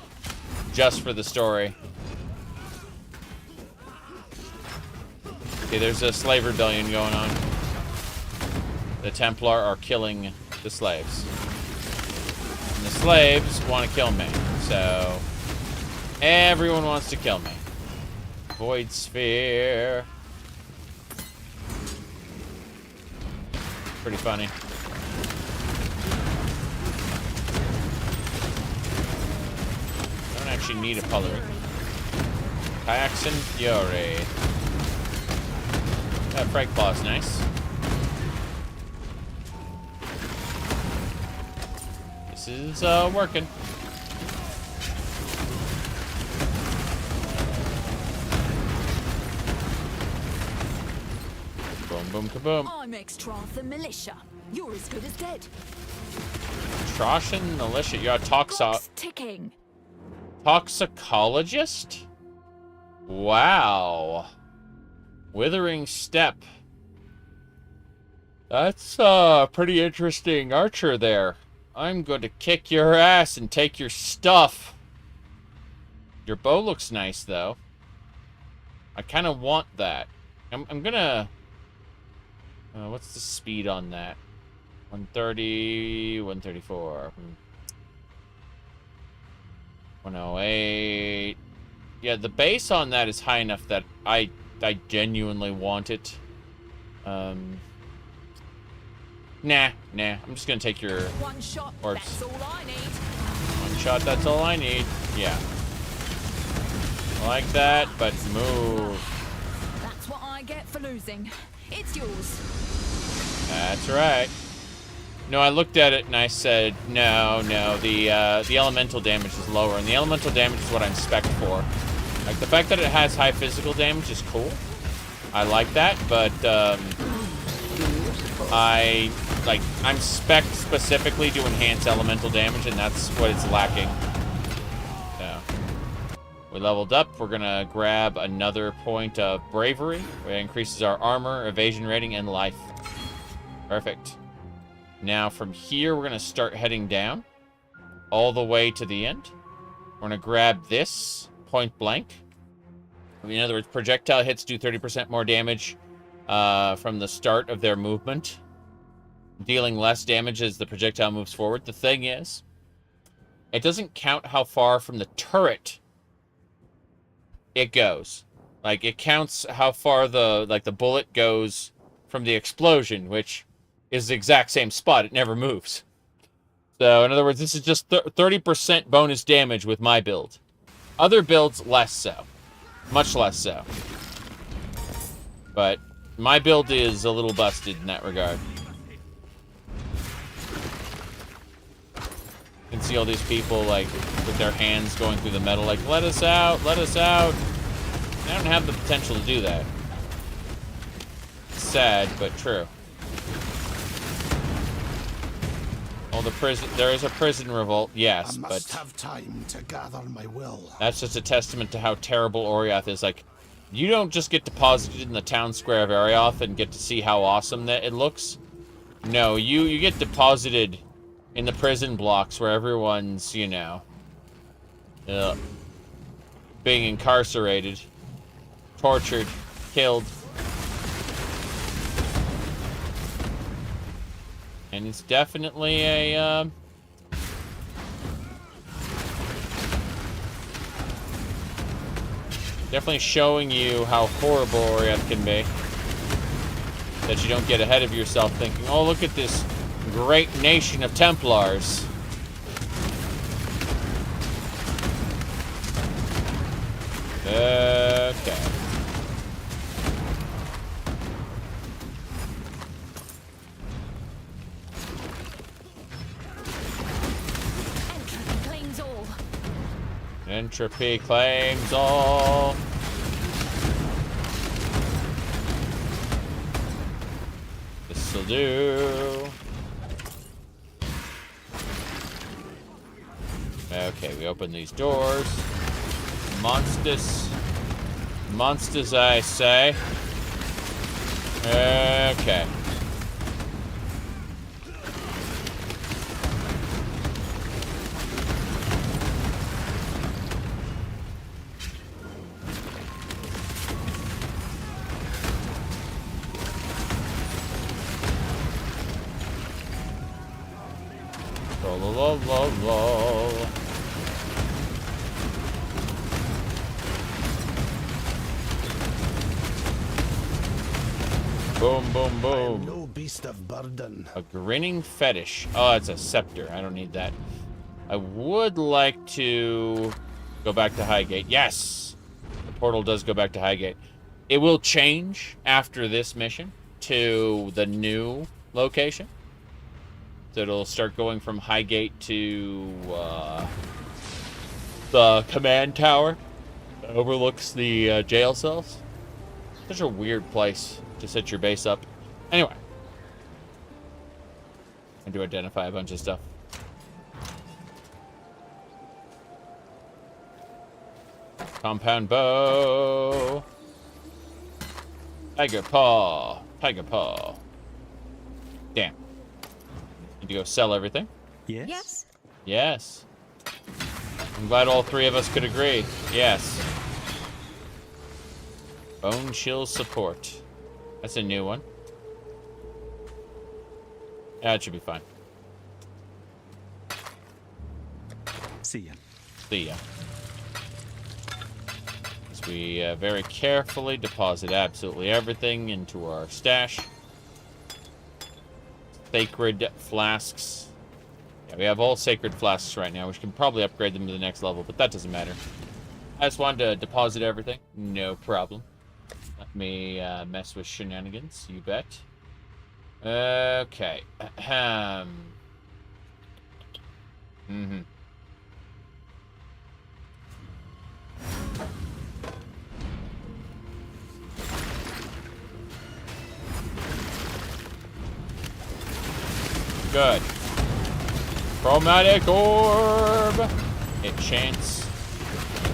just for the story. Okay, there's a slave rebellion going on. The Templar are killing the slaves. And the slaves want to kill me, so everyone wants to kill me. Void Sphere. Pretty funny. Don't actually need a Puller. Kayaks and Fury. That Fright Claw's nice. This is working. Boom, boom, kaboom. I'm ex-Troth the militia. You're as good as dead. Troshan militia. You're a Ticking. toxicologist? Wow. Withering Step. That's a pretty interesting archer there. I'm going to kick your ass and take your stuff. Your bow looks nice, though. I kind of want that. I'm gonna... what's the speed on that? 130, 134. 108. Yeah, the base on that is high enough that I genuinely want it. Nah. I'm just gonna take your One shot, orbs. that's all I need. One shot, that's all I need. Yeah. Like that, but move. That's what I get for losing. It's yours. That's right. No, I looked at it and I said, no, the elemental damage is lower, and the elemental damage is what I'm spec'd for. Like, the fact that it has high physical damage is cool. I like that, but, I'm spec'd specifically to enhance elemental damage, and that's what it's lacking. So, we leveled up. We're gonna grab another point of bravery. It increases our armor, evasion rating, and life. Perfect. Now, from here, we're gonna start heading down all the way to the end. We're gonna grab this point blank. In other words, projectile hits do 30% more damage from the start of their movement, dealing less damage as the projectile moves forward. The thing is, it doesn't count how far from the turret it goes. Like, it counts how far the bullet goes from the explosion, which is the exact same spot. It never moves. So, in other words, this is just 30% bonus damage with my build. Other builds, less so. Much less so. But my build is a little busted in that regard. You can see all these people, like, with their hands going through the metal, like, let us out, let us out. I don't have the potential to do that. Sad, but true. Oh, there is a prison revolt, yes, I must but have time to gather my will. that's just a testament to how terrible Oriath is. Like, you don't just get deposited in the town square of Oriath and get to see how awesome that it looks. No, you get deposited in the prison blocks where everyone's, you know, being incarcerated, tortured, killed. And it's definitely a, definitely showing you how horrible Oriath can be. That you don't get ahead of yourself thinking, oh, look at this great nation of Templars. Okay. Entropy claims all. This'll do. Okay, we open these doors. Monsters, I say. Okay. Boom, boom, boom. No beast of burden. A grinning fetish. Oh, it's a scepter. I don't need that. I would like to go back to Highgate. Yes! The portal does go back to Highgate. It will change after this mission to the new location. So it'll start going from Highgate to the command tower that overlooks the jail cells. Such a weird place to set your base up. Anyway. I do identify a bunch of stuff. Compound bow. Tiger paw. Tiger paw. Damn. Need to go sell everything. Yes? Yes. Yes. I'm glad all three of us could agree. Yes. Bone chill support. That's a new one. Yeah, it should be fine. See ya. See ya. As we very carefully deposit absolutely everything into our stash. sacred flasks. Yeah, we have all sacred flasks right now, which can probably upgrade them to the next level, but that doesn't matter. I just wanted to deposit everything. No problem. Let me mess with shenanigans, you bet. Okay. Mm-hmm. Good. Chromatic orb. It chants.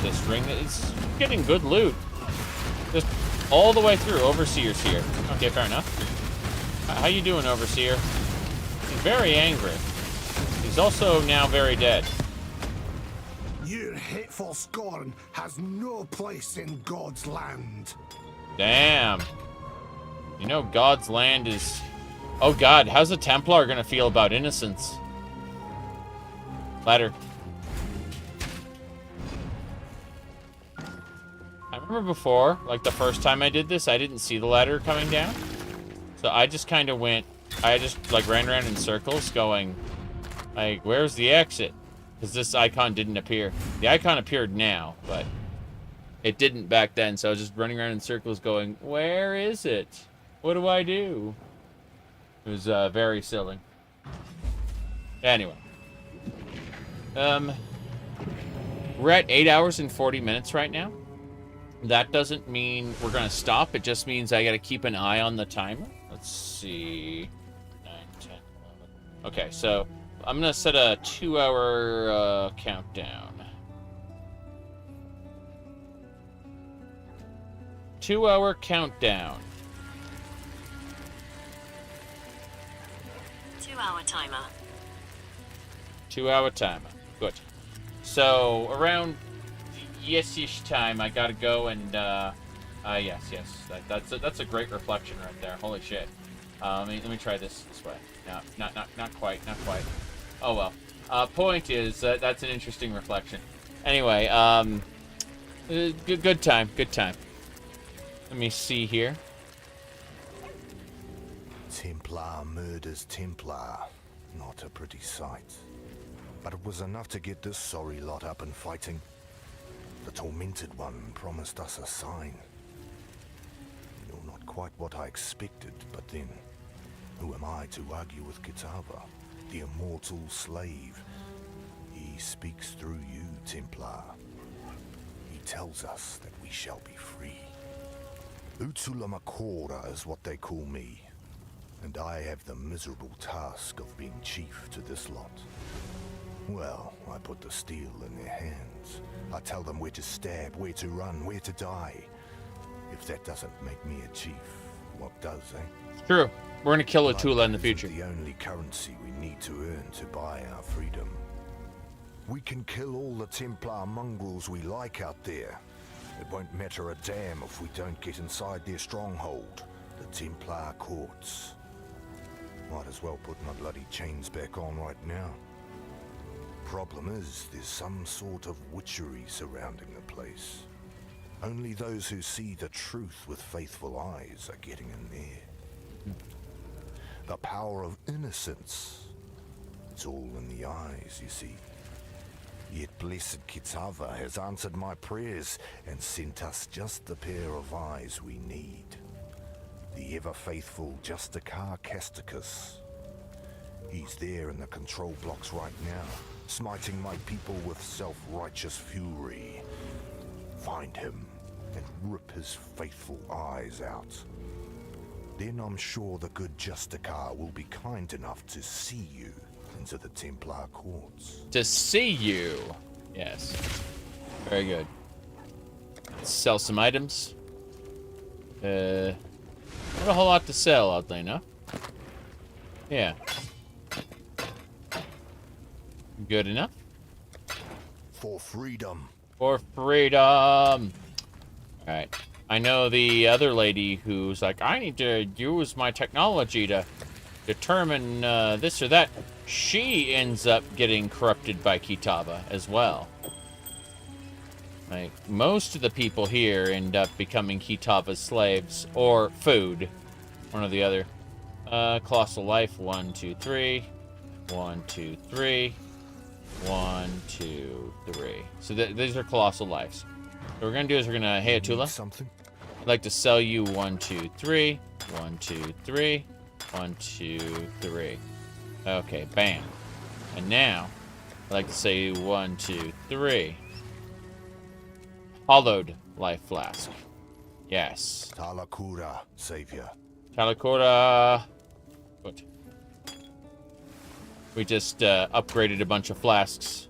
This ring is getting good loot. Just all the way through. Overseer's here. Okay, fair enough. How you doing, Overseer? He's very angry. He's also now very dead. Your hateful scorn has no place in God's land. Damn. You know God's land is... Oh god, how's a Templar gonna feel about innocence? Ladder. I remember before, like the first time I did this, I didn't see the ladder coming down. So I just kind of went... I just like ran around in circles going... Like, where's the exit? Because this icon didn't appear. The icon appeared now, but it didn't back then. So I was just running around in circles going, where is it? What do I do? It was very silly. Anyway. We're at 8 hours and 40 minutes right now. That doesn't mean we're going to stop. It just means I got to keep an eye on the timer. Let's see. 9, 10, 11. Okay, so... I'm going to set a 2-hour countdown. 2-hour countdown. 2-hour timer. 2-hour timer. Good. So, around yes-ish time, I got to go and, yes. That's a great reflection right there. Holy shit. Let me try this way. No, not quite. Oh well. Point is, that's an interesting reflection. Anyway, good time. Let me see here. Templar murders Templar. Not a pretty sight. But it was enough to get this sorry lot up and fighting. The Tormented One promised us a sign. You're not quite what I expected, but then, who am I to argue with Kitava, the immortal slave? He speaks through you, Templar. He tells us that we shall be free. Utulamakora is what they call me, and I have the miserable task of being chief to this lot. Well, I put the steel in their hands. I tell them where to stab, where to run, where to die. If that doesn't make me a chief, what does, eh? True. We're gonna kill Utula in the future. The only currency we need to earn to buy our freedom. We can kill all the Templar mongrels we like out there. It won't matter a damn if we don't get inside their stronghold, the Templar courts. Might as well put my bloody chains back on right now. Problem is, there's some sort of witchery surrounding the place. Only those who see the truth with faithful eyes are getting in there. The power of innocence. It's all in the eyes, you see. Yet blessed Kitava has answered my prayers and sent us just the pair of eyes we need. The ever-faithful Justikar Casticus. He's there in the control blocks right now, smiting my people with self-righteous fury. Find him and rip his faithful eyes out. Then I'm sure the good Justikar will be kind enough to see you into the Templar courts. To see you. Yes. Very good. Let's sell some items. Not a whole lot to sell, oddly enough. Yeah. Good enough. For freedom. For freedom. Alright. I know the other lady who's like, I need to use my technology to determine this or that. She ends up getting corrupted by Kitava as well. Like, most of the people here end up becoming Kitava's slaves, or food. One or the other. Colossal Life, 1, 2, 3. 1, 2, 3. 1, 2, 3. So these are Colossal Lives. What we're gonna do is we're gonna, hey Atula, something? I'd like to sell you 1, 2, 3. 1, 2, 3. 1, 2, 3. Okay, bam. And now, I'd like to say 1, 2, 3. Hollowed Life Flask. Yes. Talakura, savior. Talakura. Good. We just upgraded a bunch of flasks.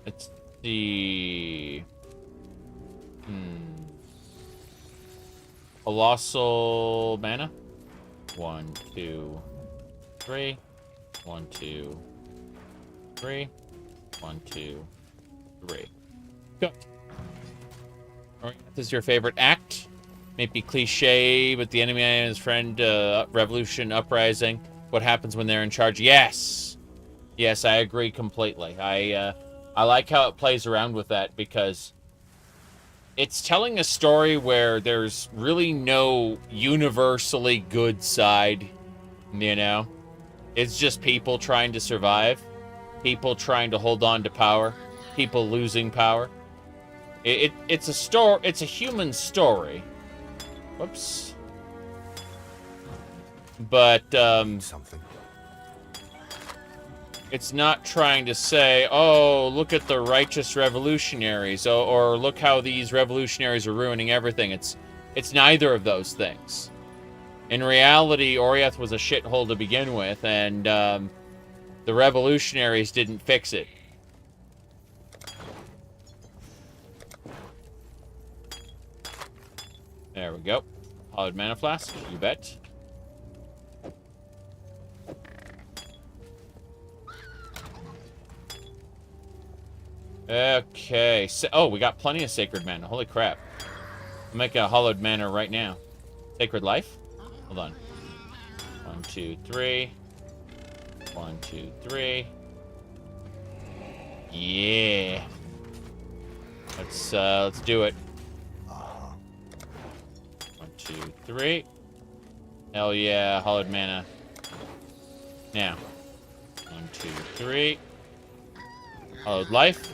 Let's see. Colossal mana. 1, 2, 3. 1, 2, 3. 1, 2, 3. Go. Alright, this is your favorite act. Maybe cliche, but the enemy and his friend, Revolution Uprising. What happens when they're in charge? Yes! Yes, I agree completely. I like how it plays around with that because it's telling a story where there's really no universally good side, you know? It's just people trying to survive, people trying to hold on to power, people losing power. It's a story. It's a human story. Whoops. But something. It's not trying to say, "Oh, look at the righteous revolutionaries," or "Look how these revolutionaries are ruining everything." It's neither of those things. In reality, Oriath was a shithole to begin with, and the revolutionaries didn't fix it. There we go. Hollowed Mana Flask, you bet. Okay. Oh, we got plenty of Sacred Mana. Holy crap. I'll make a Hollowed Mana right now. Sacred Life? Hold on. 1, 2, 3. 1, 2, 3. Yeah. Let's do it. 1, 2, 3. Hell yeah, Hollowed Mana. Now. 1, 2, 3. Hollowed Life.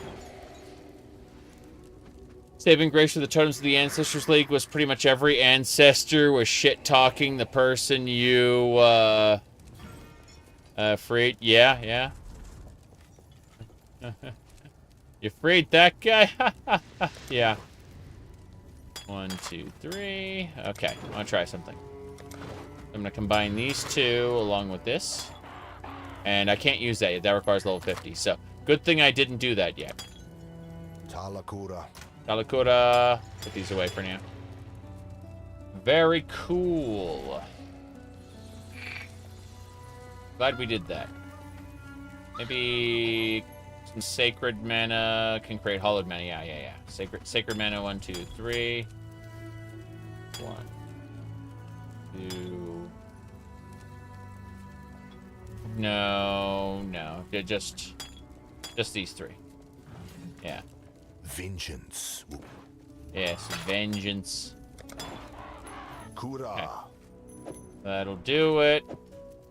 Saving grace for the Totems of the Ancestors League was pretty much every ancestor was shit-talking the person you, freed. Yeah. You freed that guy? Yeah. 1, 2, 3. Okay, I want to try something. I'm going to combine these two along with this. And I can't use that yet. That requires level 50. So, good thing I didn't do that yet. Talakura. Talakura. Put these away for now. Very cool. Glad we did that. Maybe some Sacred Mana can create Hollowed Mana. Yeah. Sacred Mana, 1, 2, 3. 1, 2. No. Just these 3. Yeah. Vengeance. Yes, vengeance. Kura. Okay. That'll do it.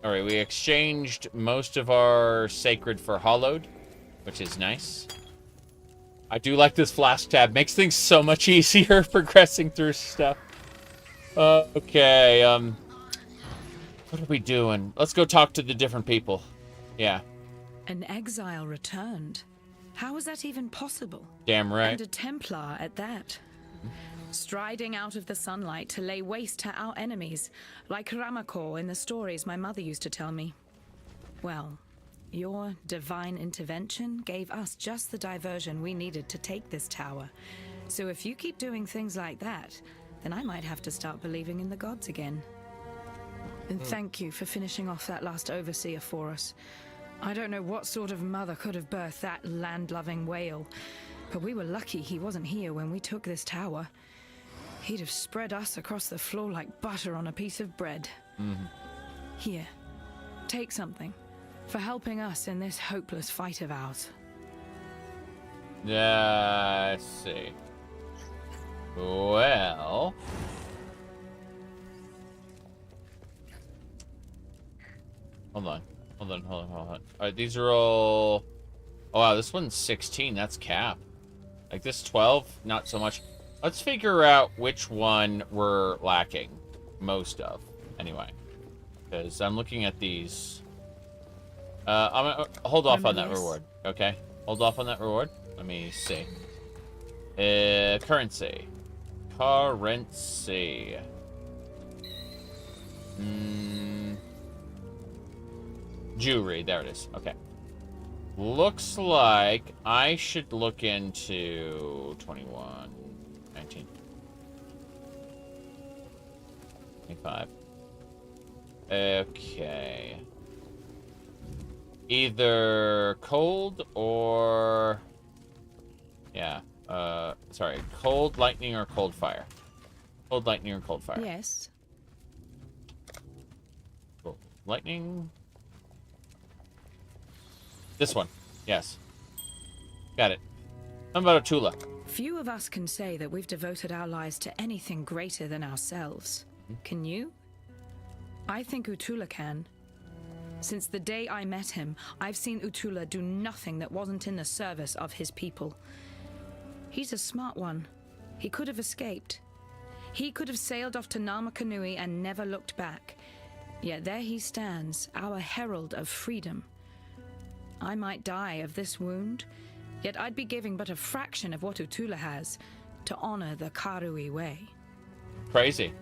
Alright, we exchanged most of our Sacred for Hollowed, which is nice. I do like this flask tab. Makes things so much easier progressing through stuff. Okay, what are we doing? Let's go talk to the different people. Yeah. An exile returned. How was that even possible? Damn right. And a Templar at that. Striding out of the sunlight to lay waste to our enemies, like Ramakor in the stories my mother used to tell me. Well, your divine intervention gave us just the diversion we needed to take this tower. So if you keep doing things like that, then I might have to start believing in the gods again. And thank you for finishing off that last overseer for us. I don't know what sort of mother could have birthed that land-loving whale, but we were lucky he wasn't here when we took this tower. He'd have spread us across the floor like butter on a piece of bread. Here, take something for helping us in this hopeless fight of ours. Let's see. Well... Alright, these are all... Oh, wow, this one's 16. That's cap. Like, this 12, not so much. Let's figure out which one we're lacking most of, anyway. Because I'm looking at these. I'm gonna hold off on that reward, okay? Hold off on that reward. Let me see. Currency. Currency. Jewelry, there it is. Okay. Looks like I should look into 21, 19, 25. Okay. Either cold or... Yeah. Sorry. Cold lightning or cold fire. Cold lightning or cold fire. Yes. Cool. Lightning... This one. Yes. Got it. How about Utula? Few of us can say that we've devoted our lives to anything greater than ourselves. Can you? I think Utula can. Since the day I met him, I've seen Utula do nothing that wasn't in the service of his people. He's a smart one. He could have escaped. He could have sailed off to Namakanui and never looked back. Yet there he stands, our herald of freedom. I might die of this wound, yet I'd be giving but a fraction of what Utula has to honor the Karui way. Crazy.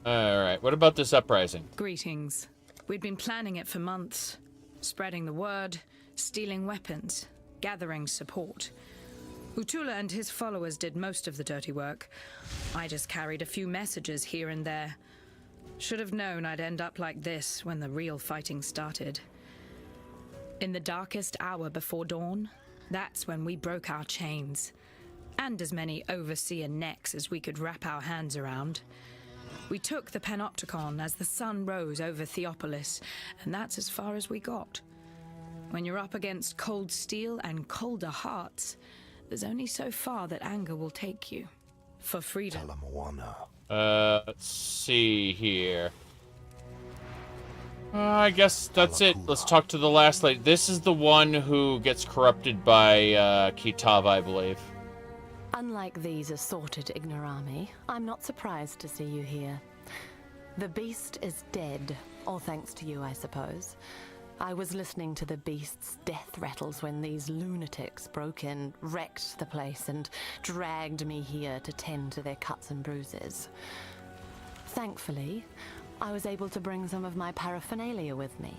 Alright, what about this uprising? Greetings. We'd been planning it for months. Spreading the word, stealing weapons, gathering support. Utula and his followers did most of the dirty work. I just carried a few messages here and there. Should have known I'd end up like this when the real fighting started. In the darkest hour before dawn, that's when we broke our chains. And as many overseer necks as we could wrap our hands around. We took the Panopticon as the sun rose over Theopolis, and that's as far as we got. When you're up against cold steel and colder hearts, there's only so far that anger will take you. For freedom. Let's see here. I guess that's it. Let's talk to the last lady. This is the one who gets corrupted by Kitava, I believe. Unlike these assorted ignorami, I'm not surprised to see you here. The beast is dead, all thanks to you, I suppose. I was listening to the beast's death rattles when these lunatics broke in, wrecked the place, and dragged me here to tend to their cuts and bruises. Thankfully, I was able to bring some of my paraphernalia with me.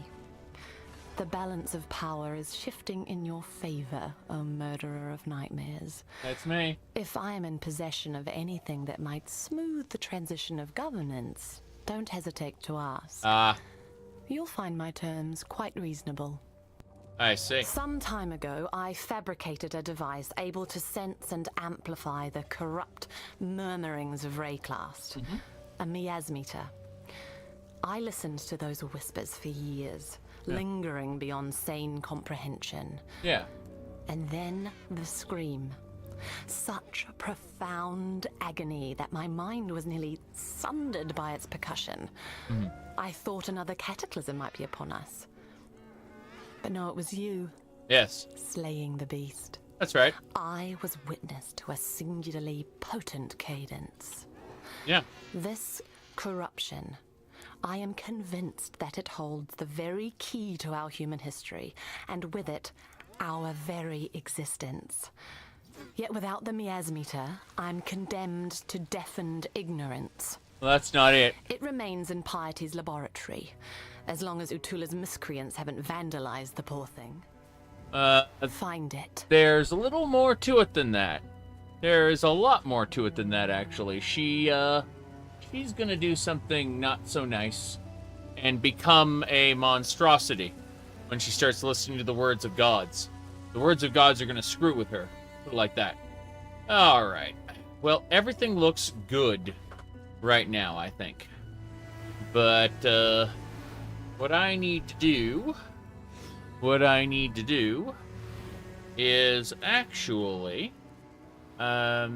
The balance of power is shifting in your favor, O murderer of nightmares. That's me. If I am in possession of anything that might smooth the transition of governance, don't hesitate to ask. You'll find my terms quite reasonable. I see. Some time ago, I fabricated a device able to sense and amplify the corrupt murmurings of Rayclast. A miasmeter. I listened to those whispers for years, lingering beyond sane comprehension. Yeah. And then the scream. Such profound agony that my mind was nearly sundered by its percussion. I thought another cataclysm might be upon us. But no, it was you. Yes. Slaying the beast. That's right. I was witness to a singularly potent cadence. Yeah. This corruption, I am convinced that it holds the very key to our human history, and with it, our very existence. Yet without the miasmeter, I'm condemned to deafened ignorance. Well, that's not it. It remains in Piety's laboratory, as long as Utula's miscreants haven't vandalized the poor thing. Find it. There's a little more to it than that. There's a lot more to it than that, actually. She's gonna do something not so nice and become a monstrosity when she starts listening to the words of gods. The words of gods are gonna screw with her. Put it like that. Alright. Well, everything looks good right now, I think. But, what I need to do is actually, I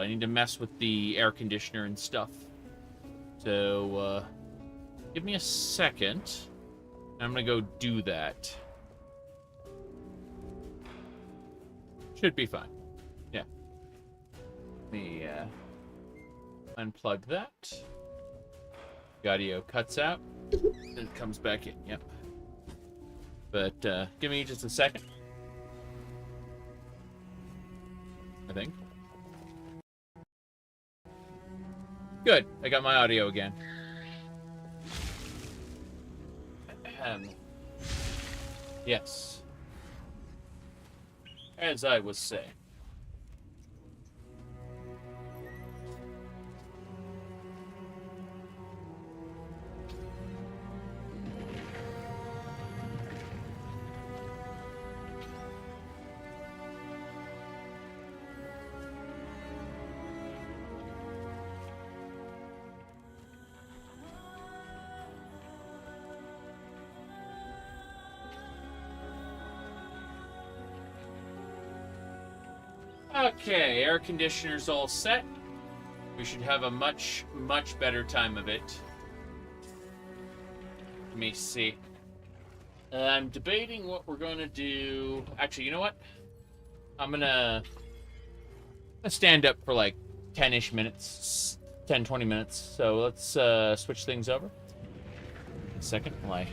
need to mess with the air conditioner and stuff. So, Give me a second. I'm gonna go do that. Should be fine. Yeah. Let me unplug that. Audio cuts out. And it comes back in. Yep. But give me just a second. I think. Good. I got my audio again. Yes. As I was saying. Okay, air conditioner's all set. We should have a much, much better time of it. Let me see. I'm debating what we're going to do. Actually, you know what? I'm gonna stand up for like 10-ish minutes. 10, 20 minutes. So let's switch things over. A second while I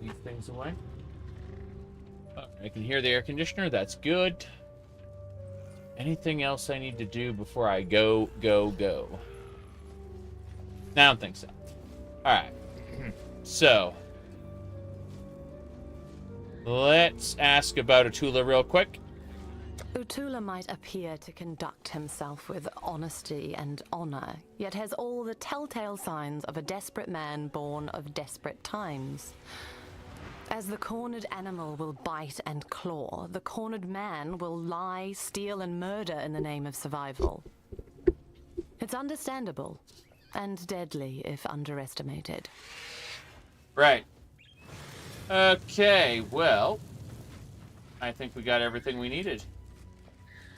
leave things away. I can hear the air conditioner. That's good. Anything else I need to do before I go? I don't think so. Alright. So. Let's ask about Utula real quick. Utula might appear to conduct himself with honesty and honor, yet has all the telltale signs of a desperate man born of desperate times. As the cornered animal will bite and claw, the cornered man will lie, steal, and murder in the name of survival. It's understandable, and deadly if underestimated. Right. Okay, well, I think we got everything we needed.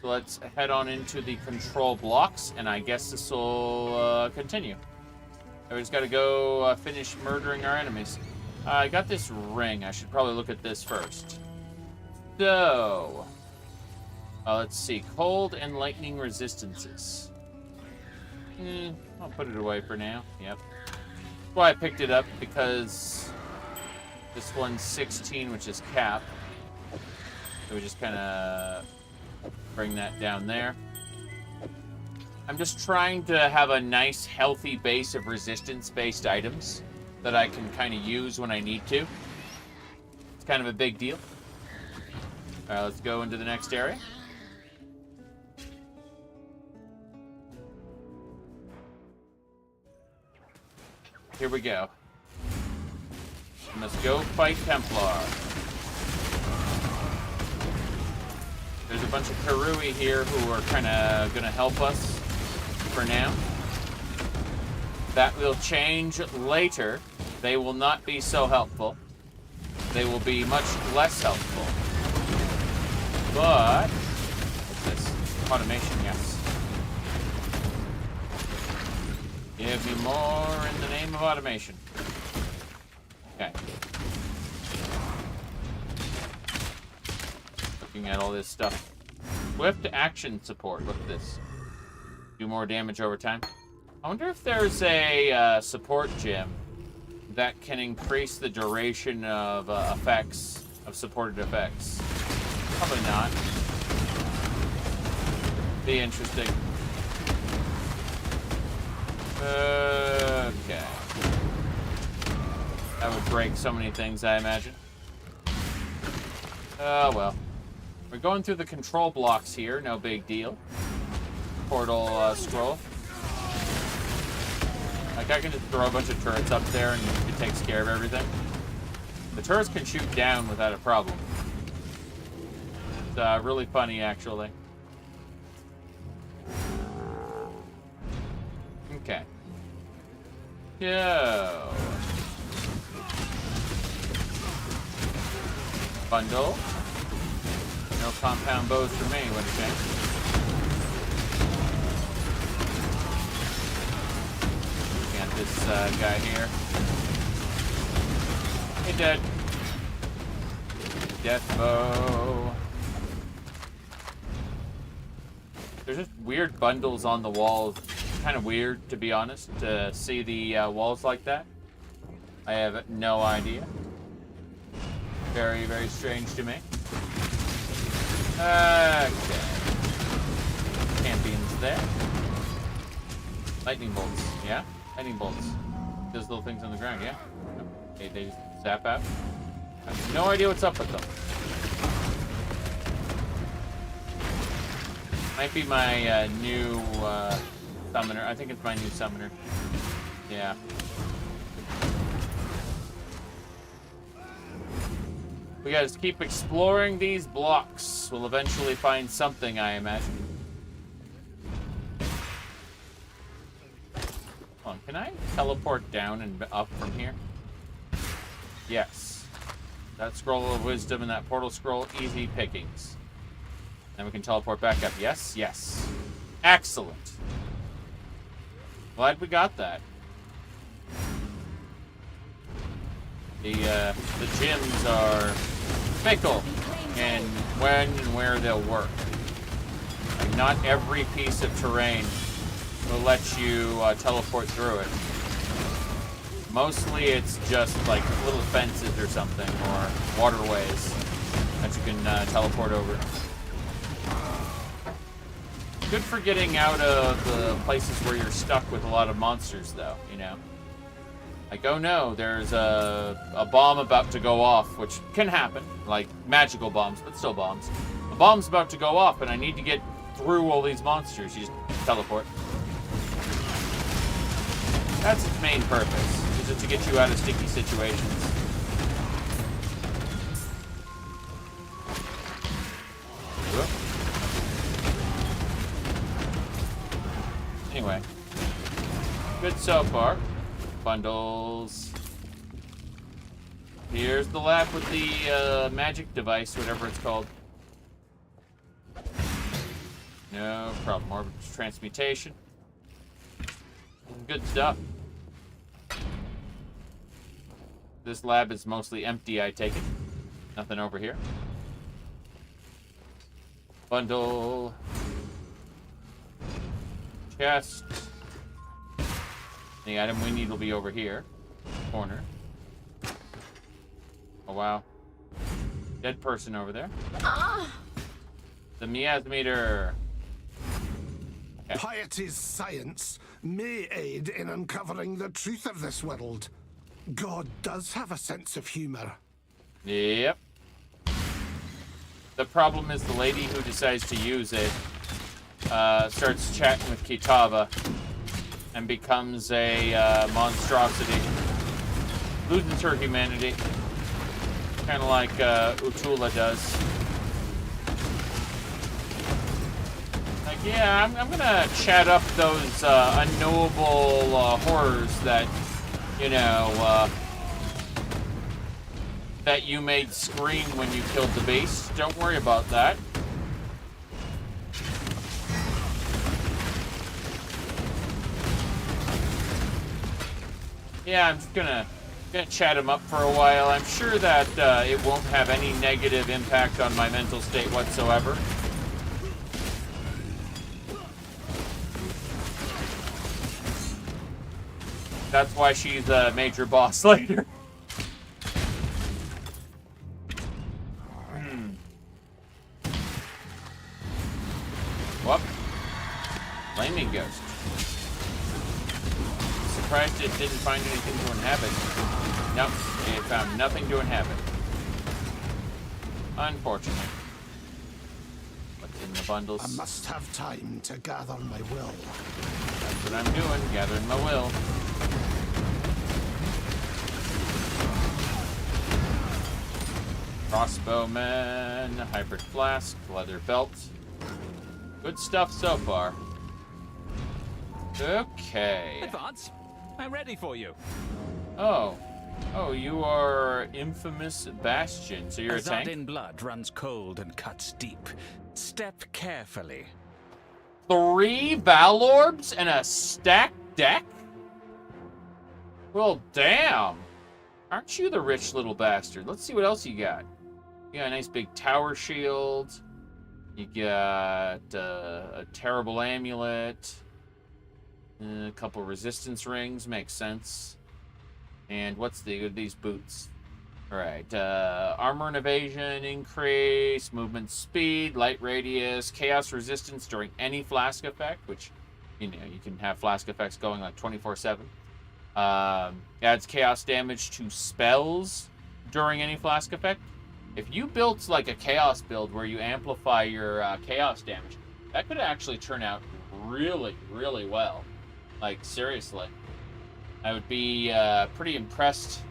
So let's head on into the control blocks, and I guess this will continue. We just got to go finish murdering our enemies. I got this ring. I should probably look at this first. So, let's see. Cold and lightning resistances. I'll put it away for now. Yep. That's why I picked it up, because this one's 16, which is cap. So we just kind of bring that down there. I'm just trying to have a nice, healthy base of resistance-based items that I can kind of use when I need to. It's kind of a big deal. All right, let's go into the next area. Here we go. We must go fight Templar. There's a bunch of Karui here who are kind of going to help us for now. That will change later. They will not be so helpful. They will be much less helpful. But what's this? Automation, yes. Give me more in the name of automation. Okay. Looking at all this stuff. Swift action support. Look at this. Do more damage over time. I wonder if there's a support gem that can increase the duration of effects, of supported effects. Probably not. Be interesting. Okay. That would break so many things, I imagine. Oh, well. We're going through the control blocks here, no big deal. Portal scroll. Like, I can just throw a bunch of turrets up there and it takes care of everything. The turrets can shoot down without a problem. It's really funny, actually. Okay. Go. Bundle. No compound bows for me, what do you think? Can't this guy here. Hey, dead. Death bow. There's just weird bundles on the walls. Kind of weird, to be honest, to see the walls like that. I have no idea. Very, very strange to me. Okay. Champions there. Lightning bolts, yeah? Lightning bolts. Those little things on the ground, yeah? Okay, they just zap out. I have no idea what's up with them. Might be my new summoner. I think it's my new summoner. Yeah. We gotta just keep exploring these blocks. We'll eventually find something, I imagine. Hold on, can I teleport down and up from here? Yes. That scroll of wisdom and that portal scroll, easy pickings. Then we can teleport back up. Yes, yes. Excellent. Glad we got that. The gyms are fickle in when and where they'll work. Like, not every piece of terrain will let you teleport through it. Mostly it's just like little fences or something, or waterways that you can teleport over. Good for getting out of the places where you're stuck with a lot of monsters, though, you know? Like, oh no, there's a bomb about to go off, which can happen. Like, magical bombs, but still bombs. A bomb's about to go off, and I need to get through all these monsters. You just teleport. That's its main purpose, is it to get you out of sticky situations. Whoop. Anyway, good so far. Bundles. Here's the lab with the magic device, whatever it's called. No problem. More transmutation. Good stuff. This lab is mostly empty, I take it. Nothing over here. Bundle. Chest. The item we need will be over here. Corner. Oh, wow. Dead person over there. The miasmeter. Okay. Piety's science may aid in uncovering the truth of this world. God does have a sense of humor. Yep. The problem is the lady who decides to use it starts chatting with Kitava and becomes a monstrosity. Loses her humanity. Kind of like Utula does. Like, yeah, I'm gonna chat up those unknowable horrors that, you know, that you made scream when you killed the beast. Don't worry about that. Yeah, I'm just gonna chat him up for a while. I'm sure that it won't have any negative impact on my mental state whatsoever. That's why she's a major boss later. Whoop. Flaming Ghost. Surprised it didn't find anything to inhabit. Nope, it found nothing to inhabit. Unfortunately. What's in the bundles? I must have time to gather my will. That's what I'm doing, gathering my will. Crossbowman, hybrid flask, leather belt. Good stuff so far. Okay. Advance. I'm ready for you. Oh. Oh, you are infamous Bastion, so you're a tank? Azadin blood runs cold and cuts deep. Step carefully. 3 Vaal orbs and a stacked deck? Well, damn. Aren't you the rich little bastard? Let's see what else you got. You got a nice big tower shield. You got a terrible amulet. A couple resistance rings. Makes sense. And what's these boots? Alright. Armor and evasion increase. Movement speed. Light radius. Chaos resistance during any flask effect. Which, you know, you can have flask effects going like 24/7. Adds chaos damage to spells during any flask effect. If you built like a chaos build where you amplify your chaos damage, that could actually turn out really, really well. Like, seriously. I would be pretty impressed.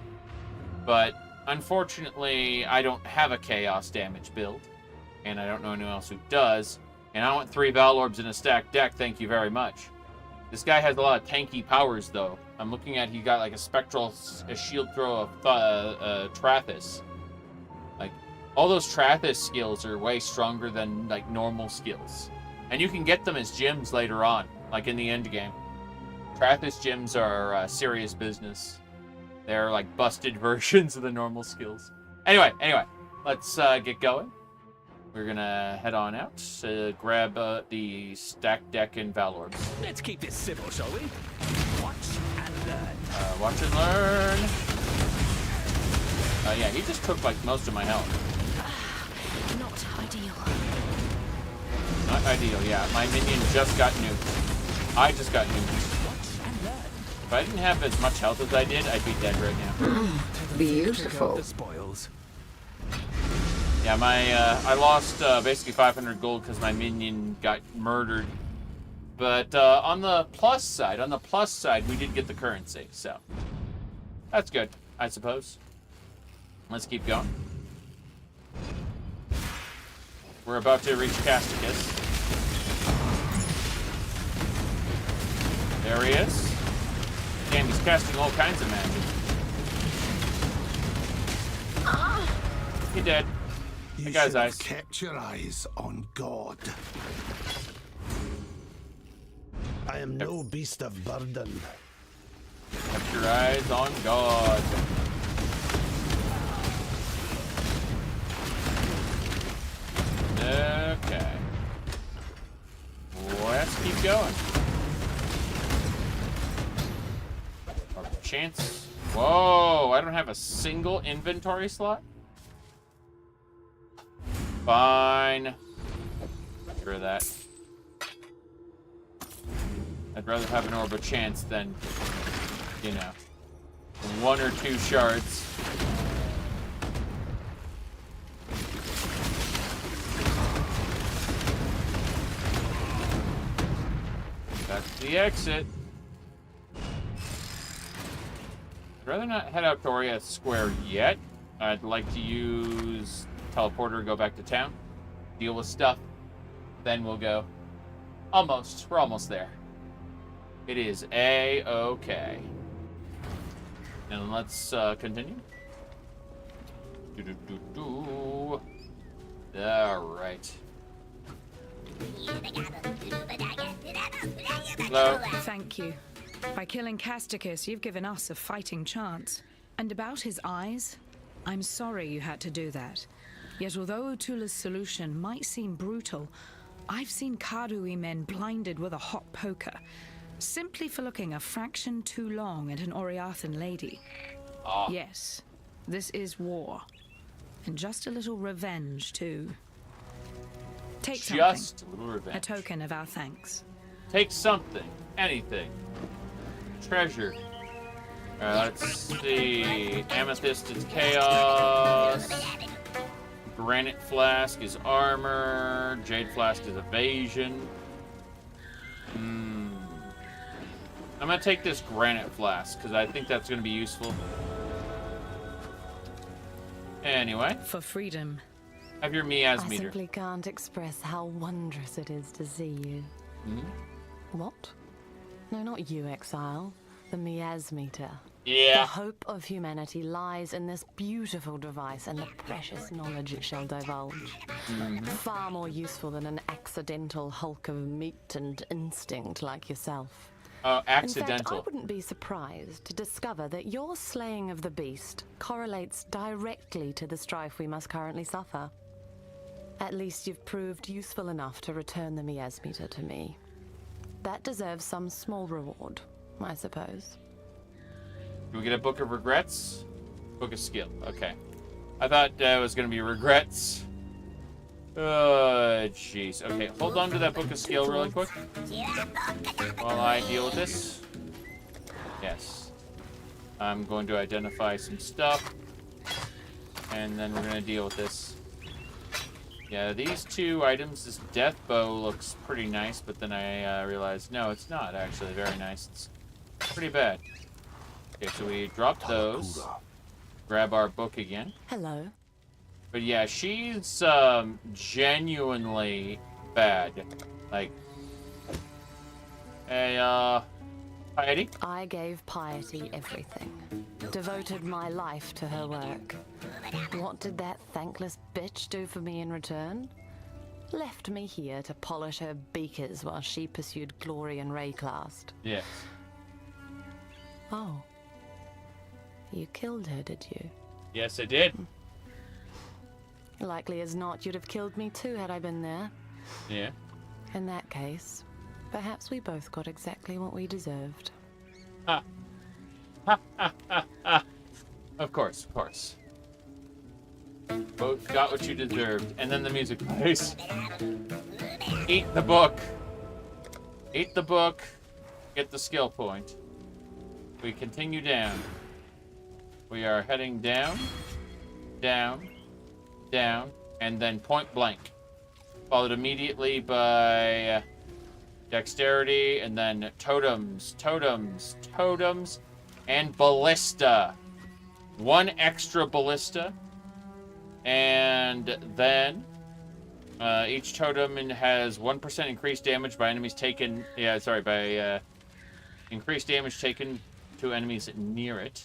But unfortunately, I don't have a chaos damage build. And I don't know anyone else who does. And I want 3 Vaal Orbs in a stacked deck, thank you very much. This guy has a lot of tanky powers, though. I'm looking at, he got like a spectral, a shield throw of Trathis. Like, all those Trathis skills are way stronger than like normal skills. And you can get them as gems later on, like in the end game. Trathis gems are serious business. They're like busted versions of the normal skills. Anyway, let's get going. We're gonna head on out to grab the stack deck and Vaal Orbs. Let's keep this civil, shall we? Watch and learn. Watch and learn. Yeah, he just took like most of my health. Not ideal. Not ideal, yeah. My minion just got nuked. I just got nuked. Watch and learn. If I didn't have as much health as I did, I'd be dead right now. Beautiful. The spoils. Yeah, I lost basically 500 gold because my minion got murdered. But on the plus side, we did get the currency, so that's good, I suppose. Let's keep going. We're about to reach Casticus. There he is. Damn, he's casting all kinds of magic. He dead. You That guy's should have eyes. kept your eyes on God. I am no beast of burden. Kept your eyes on God. Okay. Let's keep going. Our chance. Whoa, I don't have a single inventory slot? Fine. Get rid of that. I'd rather have an orb of chance than, you know, 1 or 2 shards. That's the exit. I'd rather not head out to Oriath Square yet. I'd like to use teleporter and go back to town, deal with stuff, then we'll go. Almost. We're almost there. It is A-okay. And let's continue. Alright. Hello. Thank you. By killing Casticus, you've given us a fighting chance. And about his eyes, I'm sorry you had to do that. Yet although Utula's solution might seem brutal, I've seen Karui men blinded with a hot poker, simply for looking a fraction too long at an Oriathan lady. Oh. Yes, this is war. And just a little revenge, too. Take something. Just a little revenge. A token of our thanks. Take something. Anything. Treasure. Let's see. Amethyst is chaos. Granite flask is armor. Jade flask is evasion. I'm gonna take this granite flask because I think that's gonna be useful. Anyway. For freedom. Have your Miaz I meter. simply can't express how wondrous it is to see you. What? No, not you, Exile. The Miaz meter. Yeah. The hope of humanity lies in this beautiful device and the precious knowledge it shall divulge. Far more useful than an accidental hulk of meat and instinct like yourself. Accidental. In fact, I wouldn't be surprised to discover that your slaying of the beast correlates directly to the strife we must currently suffer. At least you've proved useful enough to return the miasmeter to me. That deserves some small reward, I suppose. Do we get a Book of Regrets? Book of Skill. Okay. I thought it was going to be regrets. Oh, jeez. Okay, hold on to that Book of Skill really quick. While I deal with this. Yes. I'm going to identify some stuff. And then we're going to deal with this. Yeah, these two items, this death bow looks pretty nice, but then I realized, no, it's not actually very nice. It's pretty bad. Okay, so we drop those. Grab our book again. Hello. But yeah, she's genuinely bad. Like, hey, Piety? I gave Piety everything. Devoted my life to her work. What did that thankless bitch do for me in return? Left me here to polish her beakers while she pursued glory and Rayclast. Yes. Oh. You killed her, did you? Yes, I did. Likely as not, you'd have killed me too had I been there. Yeah. In that case, perhaps we both got exactly what we deserved. Ha. Ha, ha, ha, ha. Of course, of course. Both got what you deserved. And then the music plays. Eat the book. Eat the book. Get the skill point. We continue down. We are heading down, down, down, and then point blank. Followed immediately by dexterity, and then totems, totems, totems, and ballista. One extra ballista. And then each totem has 1% increased damage by enemies taken. Yeah, sorry, by increased damage taken to enemies near it.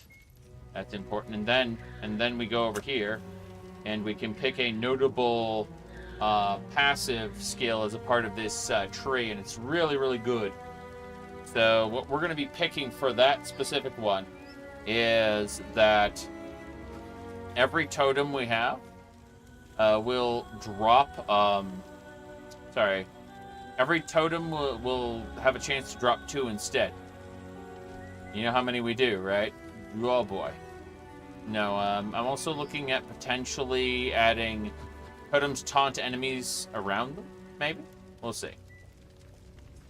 That's important. And then we go over here, and we can pick a notable passive skill as a part of this tree, and it's really, really good. So what we're going to be picking for that specific one is that every totem we have will drop. Every totem will have a chance to drop 2 instead. You know how many we do, right? Oh boy. No, I'm also looking at potentially adding totems taunt enemies around them, maybe? We'll see.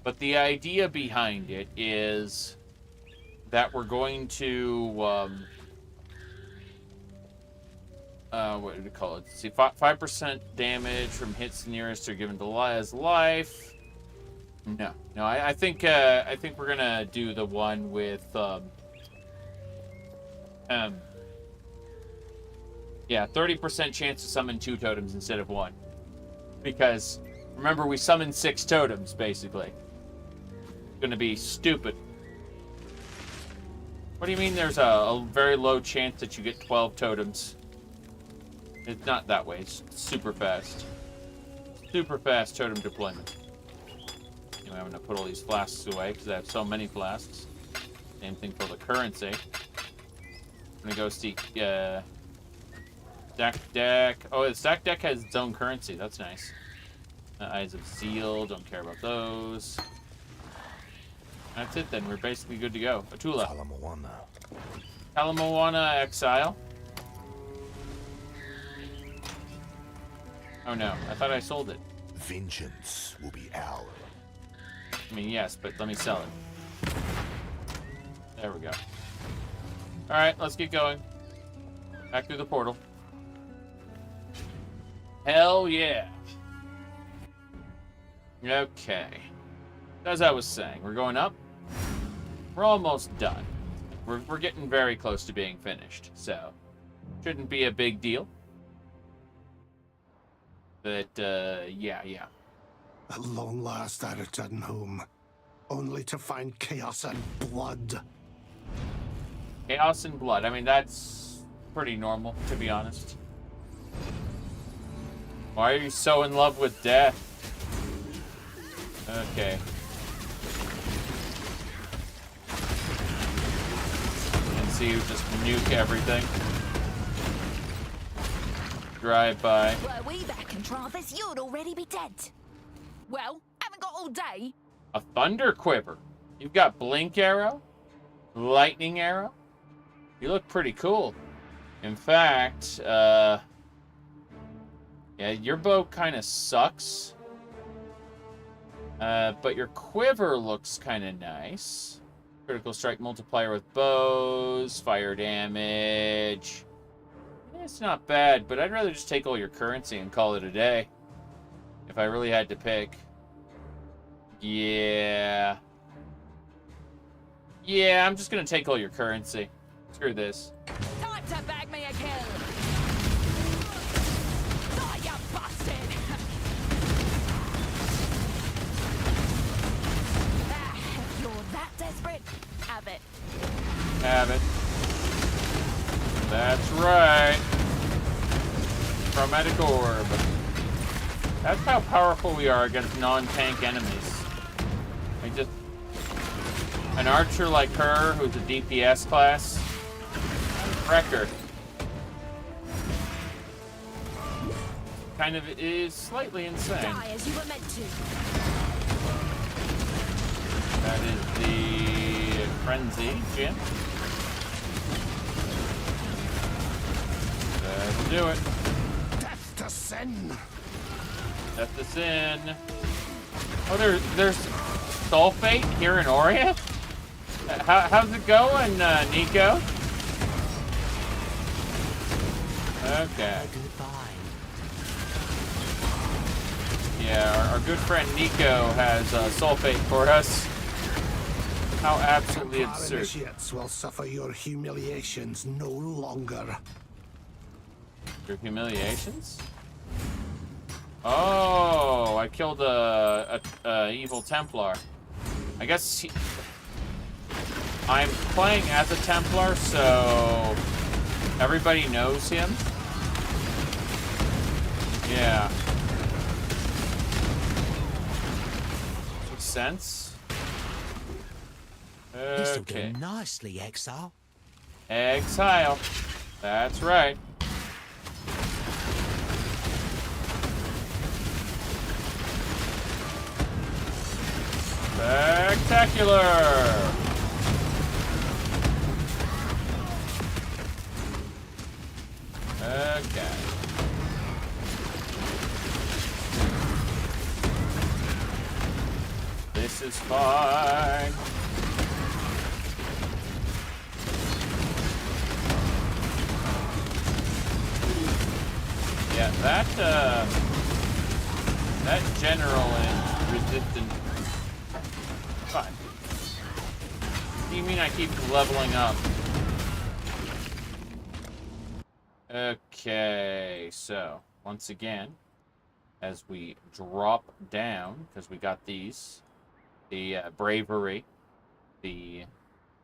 But the idea behind it is that we're going to, what do we call it? Let's see, 5% damage from hits nearest are given to as life. No, I think we're gonna do the one with, yeah, 30% chance to summon 2 totems instead of 1. Because, remember, we summoned 6 totems, basically. It's gonna be stupid. What do you mean there's a very low chance that you get 12 totems? It's not that way. It's super fast. Super fast totem deployment. Anyway, I'm gonna put all these flasks away, because I have so many flasks. Same thing for the currency. I'm gonna go see, Stack deck. Oh, the stack deck has its own currency. That's nice. Eyes of Zeal. Don't care about those. That's it then. We're basically good to go. Atula. Talamoana Exile. Oh no. I thought I sold it. Vengeance will be ours. I mean, yes, but let me sell it. There we go. Alright, let's get going. Back through the portal. Hell yeah. Okay. As I was saying, we're going up. We're almost done. We're getting very close to being finished, so shouldn't be a big deal. But, yeah. At long last I return home, only to find chaos and blood. Chaos and blood. I mean, that's pretty normal, to be honest. Why are you so in love with death? Okay. see you just nuke everything. Drive by. Were we back in Travis, you'd already be dead. Well, haven't got all day. A thunder quiver. You've got blink arrow, lightning arrow. You look pretty cool. In fact, yeah, your bow kind of sucks. But your quiver looks kind of nice. Critical strike multiplier with bows, fire damage. It's not bad, but I'd rather just take all your currency and call it a day. If I really had to pick. Yeah. Yeah, I'm just gonna take all your currency. Screw this. Time to bag me a kill. Die, you bastard! If you're that desperate, have it. Have it. That's right. Chromatic orb. That's how powerful we are against non-tank enemies. Like just an archer like her, who's a DPS class, wreck her. Kind of is slightly insane. Die as you were meant to. That is the frenzy, Jim. Let's do it. Death to sin. Death to sin. Oh, there's sulfate here in Oria? How's it going, Nico? Okay. Yeah, our good friend Nico has sulfate for us. How absolutely Templar absurd. initiates will suffer your humiliations no longer. Your humiliations? Oh, I killed a evil Templar. I guess I'm playing as a Templar, so everybody knows him. Yeah. Makes sense. This'll Okay. do nicely, Exile. Exile. That's right. Spectacular! Okay. This is fine. Yeah, that general is resistant. Fine. What do you mean I keep leveling up? Okay, so once again, as we drop down, because we got these, the Bravery, the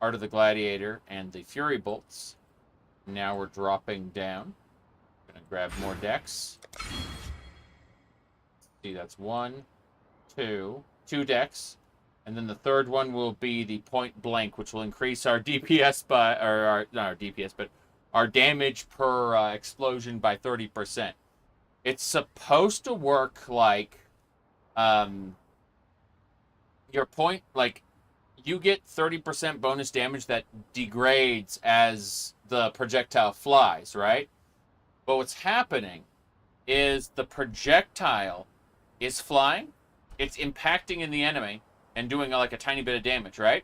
Art of the Gladiator, and the Fury Bolts. Now we're dropping down. Gonna grab more decks. See, that's 1, 2 decks. And then the third one will be the point blank, which will increase our DPS by, or not our DPS, but our damage per explosion by 30%. It's supposed to work like, your point, like, you get 30% bonus damage that degrades as the projectile flies, right? But what's happening is the projectile is flying, it's impacting in the enemy, and doing like a tiny bit of damage, right?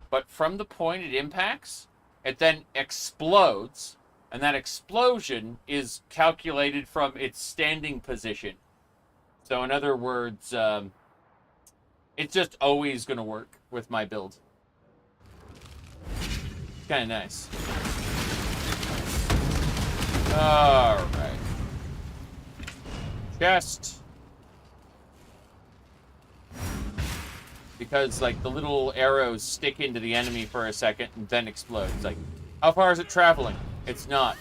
But from the point it impacts, it then explodes, and that explosion is calculated from its standing position. So in other words, it's just always going to work with my build. Kind of nice. Alright. Chest. Because, like, the little arrows stick into the enemy for a second and then explode. It's like, how far is it traveling? It's not.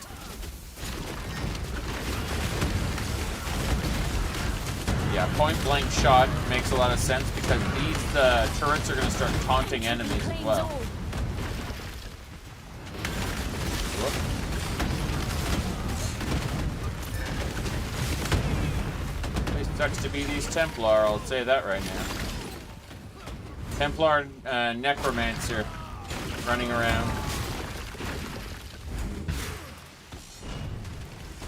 Yeah, point-blank shot makes a lot of sense because these turrets are going to start taunting enemies as well. Sucks to be these Templar, I'll say that right now. Templar Necromancer running around.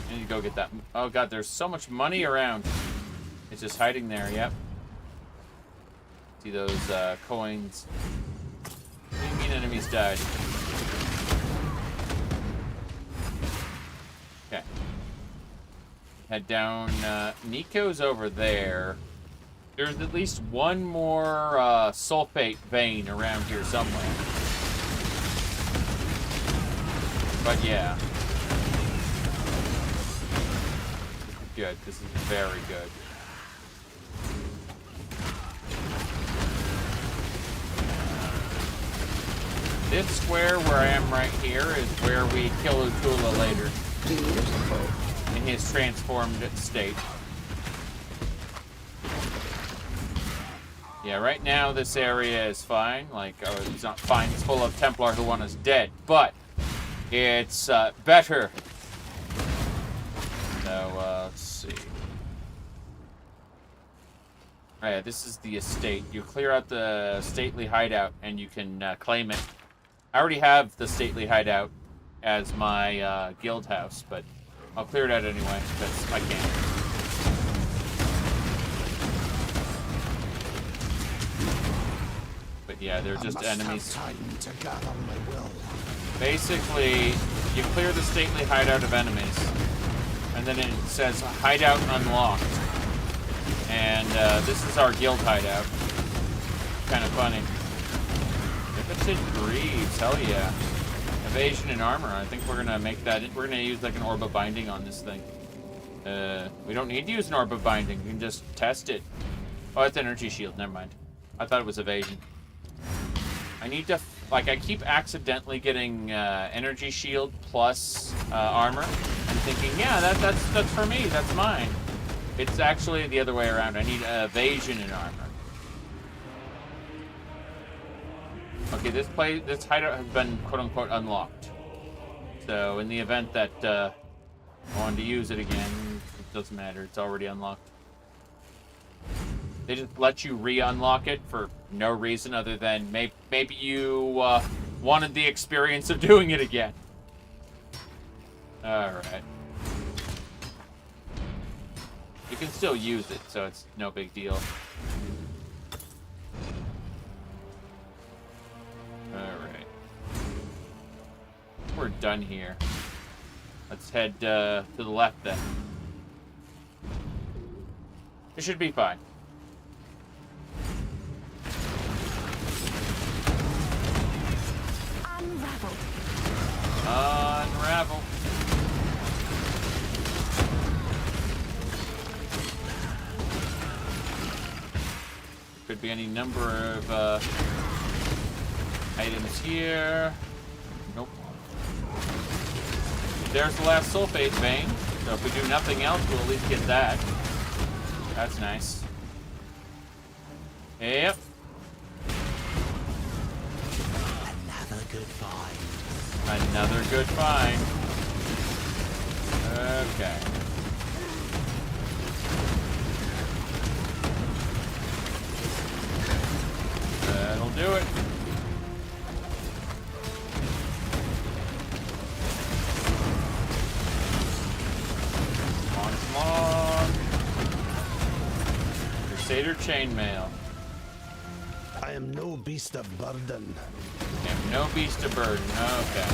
I need to go get that. Oh god, there's so much money around. It's just hiding there, yep. See those coins. What do you mean enemies died? Okay. Head down. Nico's over there. There's at least one more sulfate vein around here somewhere. But yeah. Good. This is very good. This square where I am right here is where we kill Utula later. Beautiful. In his transformed state. Yeah, right now this area is fine. Like, oh, it's not fine. It's full of Templar who want us dead. But it's better. So, let's see. Alright, this is the estate. You clear out the stately hideout and you can claim it. I already have the stately hideout as my guild house, but I'll clear it out anyway, because I can. But yeah, they're just enemies. Basically, you clear the stately hideout of enemies, and then it says hideout unlocked. And this is our guild hideout. Kind of funny. Limited Greaves, hell yeah. Evasion and armor. I think we're gonna make that. We're gonna use like an orb of binding on this thing. We don't need to use an orb of binding. We can just test it. Oh, it's energy shield. Never mind. I thought it was evasion. I need to like. I keep accidentally getting energy shield plus armor. I'm thinking, yeah, that's for me. That's mine. It's actually the other way around. I need evasion and armor. Okay, this hideout has been quote-unquote unlocked. So in the event that I wanted to use it again, it doesn't matter. It's already unlocked. They just let you re-unlock it for no reason other than maybe you wanted the experience of doing it again. Alright. You can still use it, so it's no big deal. Alright. We're done here. Let's head to the left then. It should be fine. Unravel. Unravel. Could be any number of items here. Nope. There's the last sulfate vein. So if we do nothing else, we'll at least get that. That's nice. Yep. Another good find. Another good find. Okay. That'll do it. Come on. Crusader chainmail. I am no beast of burden. I am no beast of burden. Okay.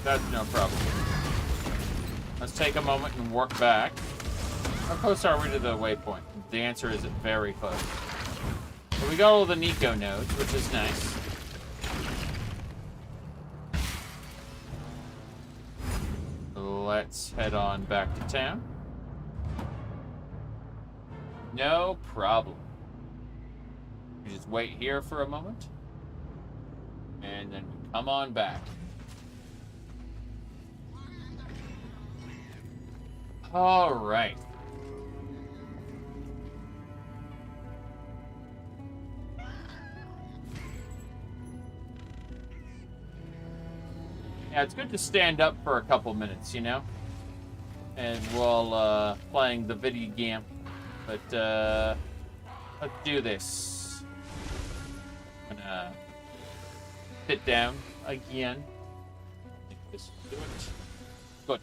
That's no problem. Let's take a moment and work back. How close are we to the waypoint? The answer is very close. So we got all the Nico nodes, which is nice. Let's head on back to town. No problem. We just wait here for a moment. And then we come on back. All right. Yeah, it's good to stand up for a couple minutes, you know? And while playing the video game. But let's do this. I'm gonna sit down again. Just do it. Good.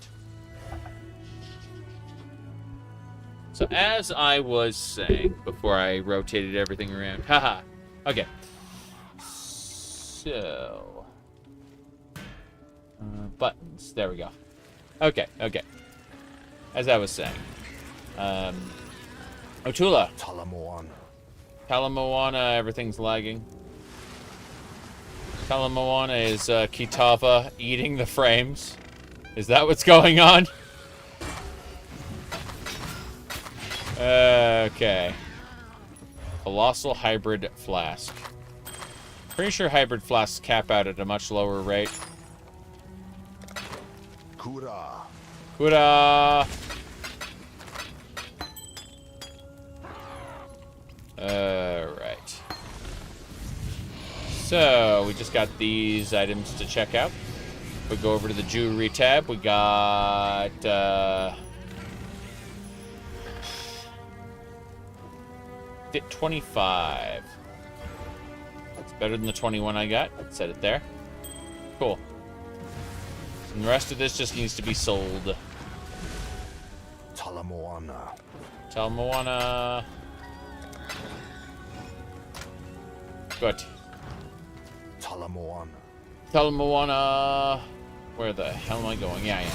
So as I was saying before I rotated everything around, haha. Okay. So buttons. There we go. Okay. As I was saying, Otula. Talamoana. Everything's lagging. Talamoana is Kitava eating the frames. Is that what's going on? Okay. Colossal hybrid flask. Pretty sure hybrid flasks cap out at a much lower rate. Kura. Alright. So, we just got these items to check out. We go over to the jewelry tab. We got, 25. That's better than the 21 I got. Set it there. Cool. And the rest of this just needs to be sold. Talamoana. Good. Talamoana. Where the hell am I going? Yeah.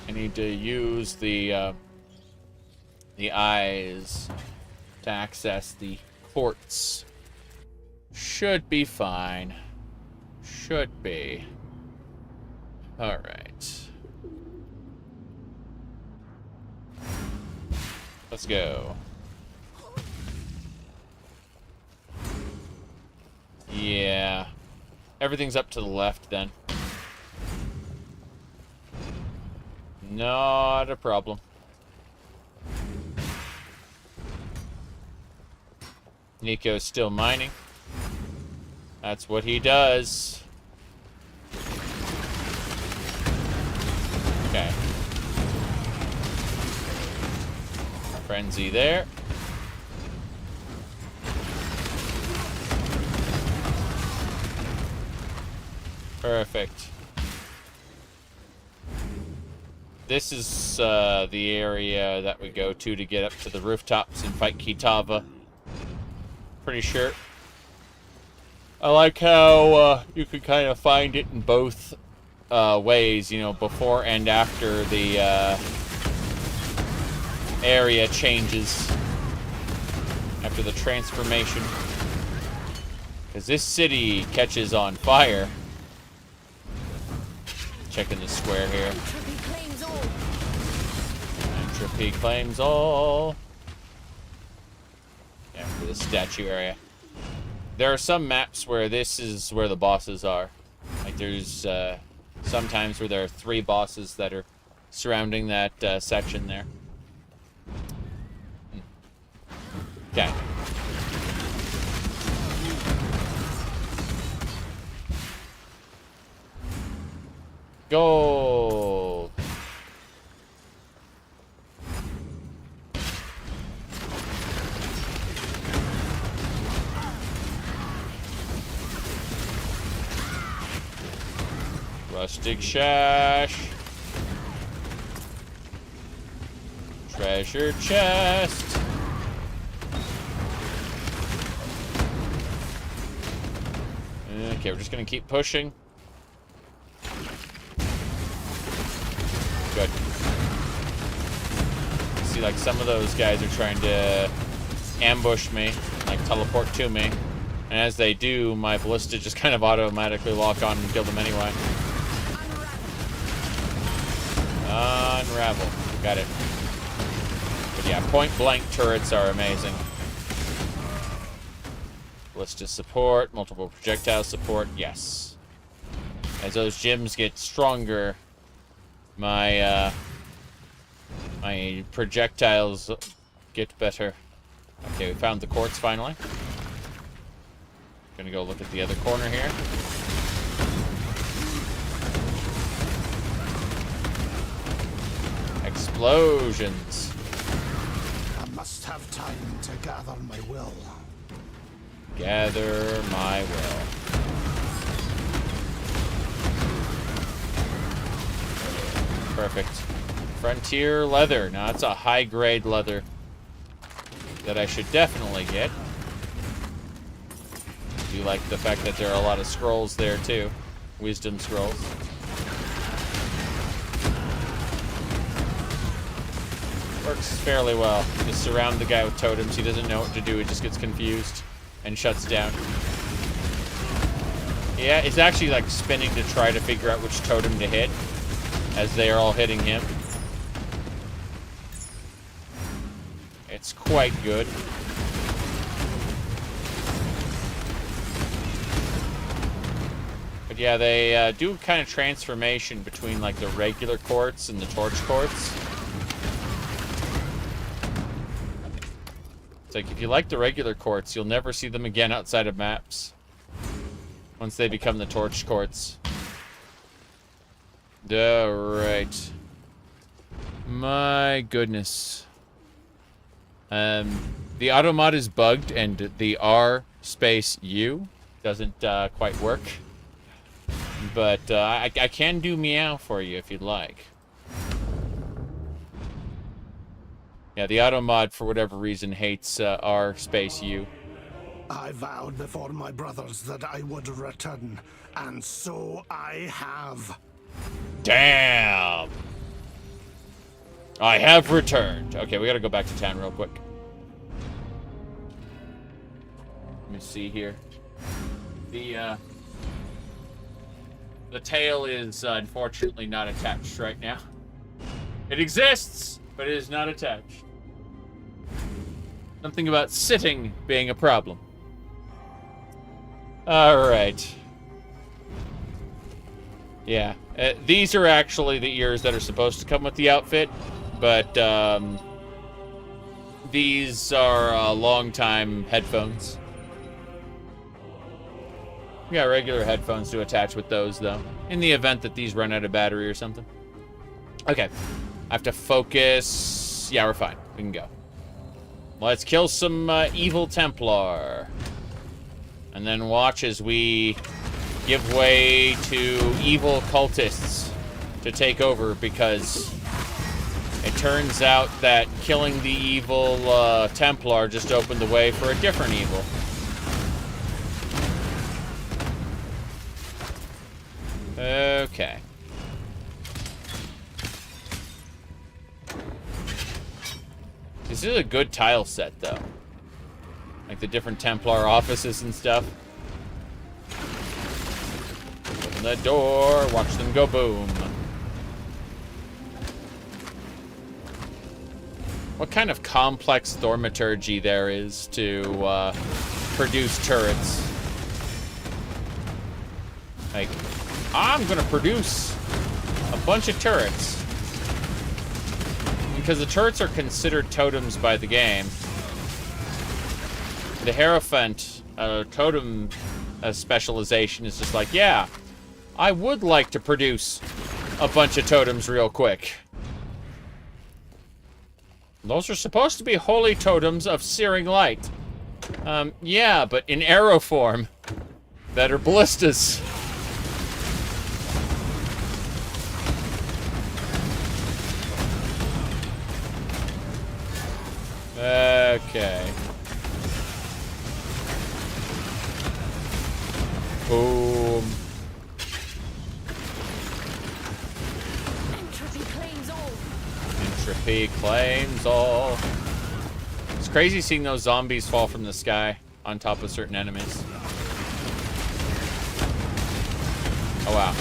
I need to use the eyes to access the quartz. Should be fine. Should be. Alright. Let's go. Yeah. Everything's up to the left then. Not a problem. Nico's still mining. That's what he does. Okay. Frenzy there. Perfect. This is the area that we go to get up to the rooftops and fight Kitava. Pretty sure. I like how you can kind of find it in both ways, you know, before and after the area changes. After the transformation. Because this city catches on fire. Checking the square here. Entropy claims all. Yeah, for the statue area. There are some maps where this is where the bosses are. Like there's sometimes where there are 3 bosses that are surrounding that section there. Okay. Gold. Rustic Shash. Treasure chest. Okay, we're just gonna keep pushing. Good. See, like, some of those guys are trying to ambush me, like, teleport to me. And as they do, my Ballista just kind of automatically lock on and kill them anyway. Unravel. Got it. But yeah, point-blank turrets are amazing. Ballista support, multiple projectile support, yes. As those gems get stronger, my my projectiles get better. Okay, we found the quartz finally. Gonna go look at the other corner here. Explosions. I must have time to gather my will. Gather my will. Perfect. Frontier leather. Now that's a high-grade leather that I should definitely get. I do like the fact that there are a lot of scrolls there too. Wisdom scrolls. Works fairly well. Just surround the guy with totems. He doesn't know what to do. He just gets confused and shuts down. Yeah, it's actually like spinning to try to figure out which totem to hit as they are all hitting him. It's quite good. But yeah, they do kind of transformation between like the regular courts and the torch courts. It's like if you like the regular courts, you'll never see them again outside of maps. Once they become the torch courts. Alright. My goodness. The auto mod is bugged and the R space U doesn't quite work. But I can do meow for you if you'd like. Yeah, the auto mod for whatever reason hates R space U. I vowed before my brothers that I would return, and so I have. Damn! I have returned. Okay, we gotta go back to town real quick. Let me see here. The tail is unfortunately not attached right now. It exists, but it is not attached. Something about sitting being a problem. Alright. Yeah. These are actually the ears that are supposed to come with the outfit, but these are long-time headphones. We got regular headphones to attach with those, though, in the event that these run out of battery or something. Okay. I have to focus. Yeah, we're fine. We can go. Let's kill some evil Templar. And then watch as we give way to evil cultists to take over, because it turns out that killing the evil Templar just opened the way for a different evil. Okay. This is a good tile set, though. Like the different Templar offices and stuff. Open the door, watch them go boom. What kind of complex thaumaturgy there is to produce turrets. Like, I'm gonna produce a bunch of turrets. Because the turrets are considered totems by the game. The Hierophant totem specialization is just like, yeah, I would like to produce a bunch of totems real quick. Those are supposed to be holy totems of searing light. Yeah, but in arrow form that are ballistas. Okay. Boom. Entropy claims all. Entropy claims all. It's crazy seeing those zombies fall from the sky on top of certain enemies. Oh wow.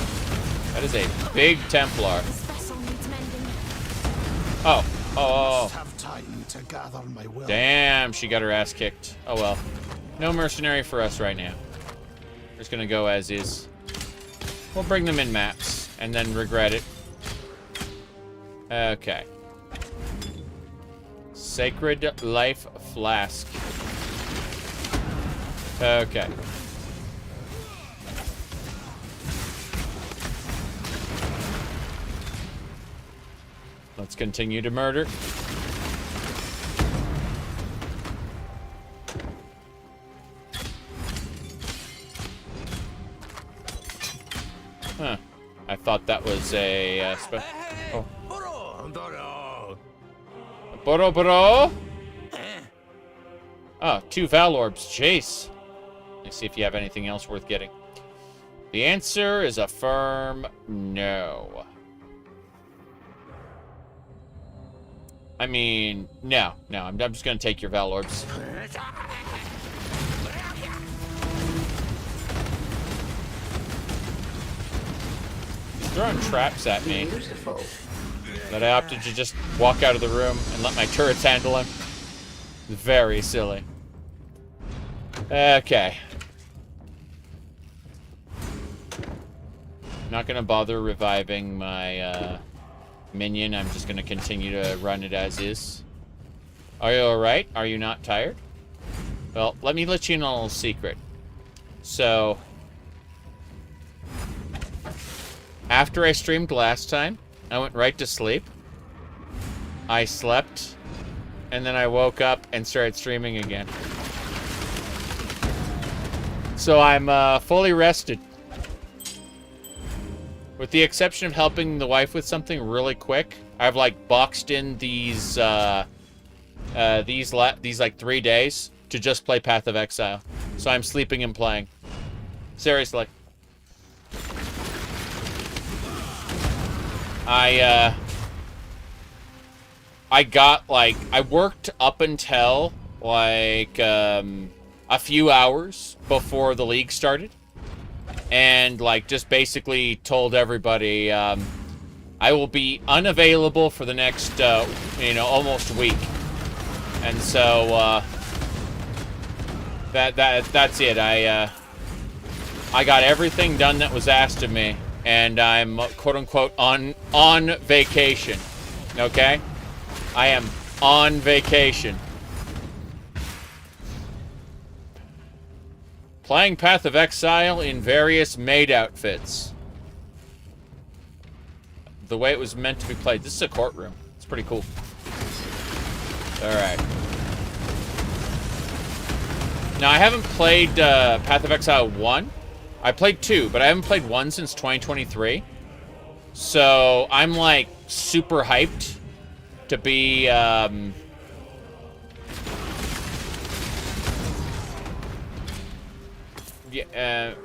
That is a big Templar. This vessel needs mending. Oh. Must have time to gather my will. Damn, she got her ass kicked. Oh well. No mercenary for us right now. We're just gonna go as is. We'll bring them in maps and then regret it. Okay. Sacred Life Flask. Okay. Let's continue to murder. Huh. I thought that was a oh. Boro. Oh, 2 Vaal orbs. Jeez. Let's see if you have anything else worth getting. The answer is a firm no. I mean, no. I'm just gonna take your Vaal orbs. He's throwing traps at me. Beautiful. That I opted to just walk out of the room and let my turrets handle him. Very silly. Okay. Not gonna bother reviving my minion. I'm just gonna continue to run it as is. Are you alright? Are you not tired? Well, let me let you in on a little secret. So, after I streamed last time, I went right to sleep. I slept, and then I woke up and started streaming again. So I'm fully rested. With the exception of helping the wife with something really quick, I've like boxed in these like 3 days to just play Path of Exile. So I'm sleeping and playing. Seriously. I got like, I worked up until like a few hours before the league started. And like just basically told everybody I will be unavailable for the next almost week. And so that's it. I got everything done that was asked of me, and I'm quote unquote on vacation. Okay? I am on vacation. Playing Path of Exile in various maid outfits. The way it was meant to be played. This is a courtroom. It's pretty cool. Alright. Now, I haven't played Path of Exile 1. I played 2, but I haven't played 1 since 2023. So, I'm, like, super hyped to be,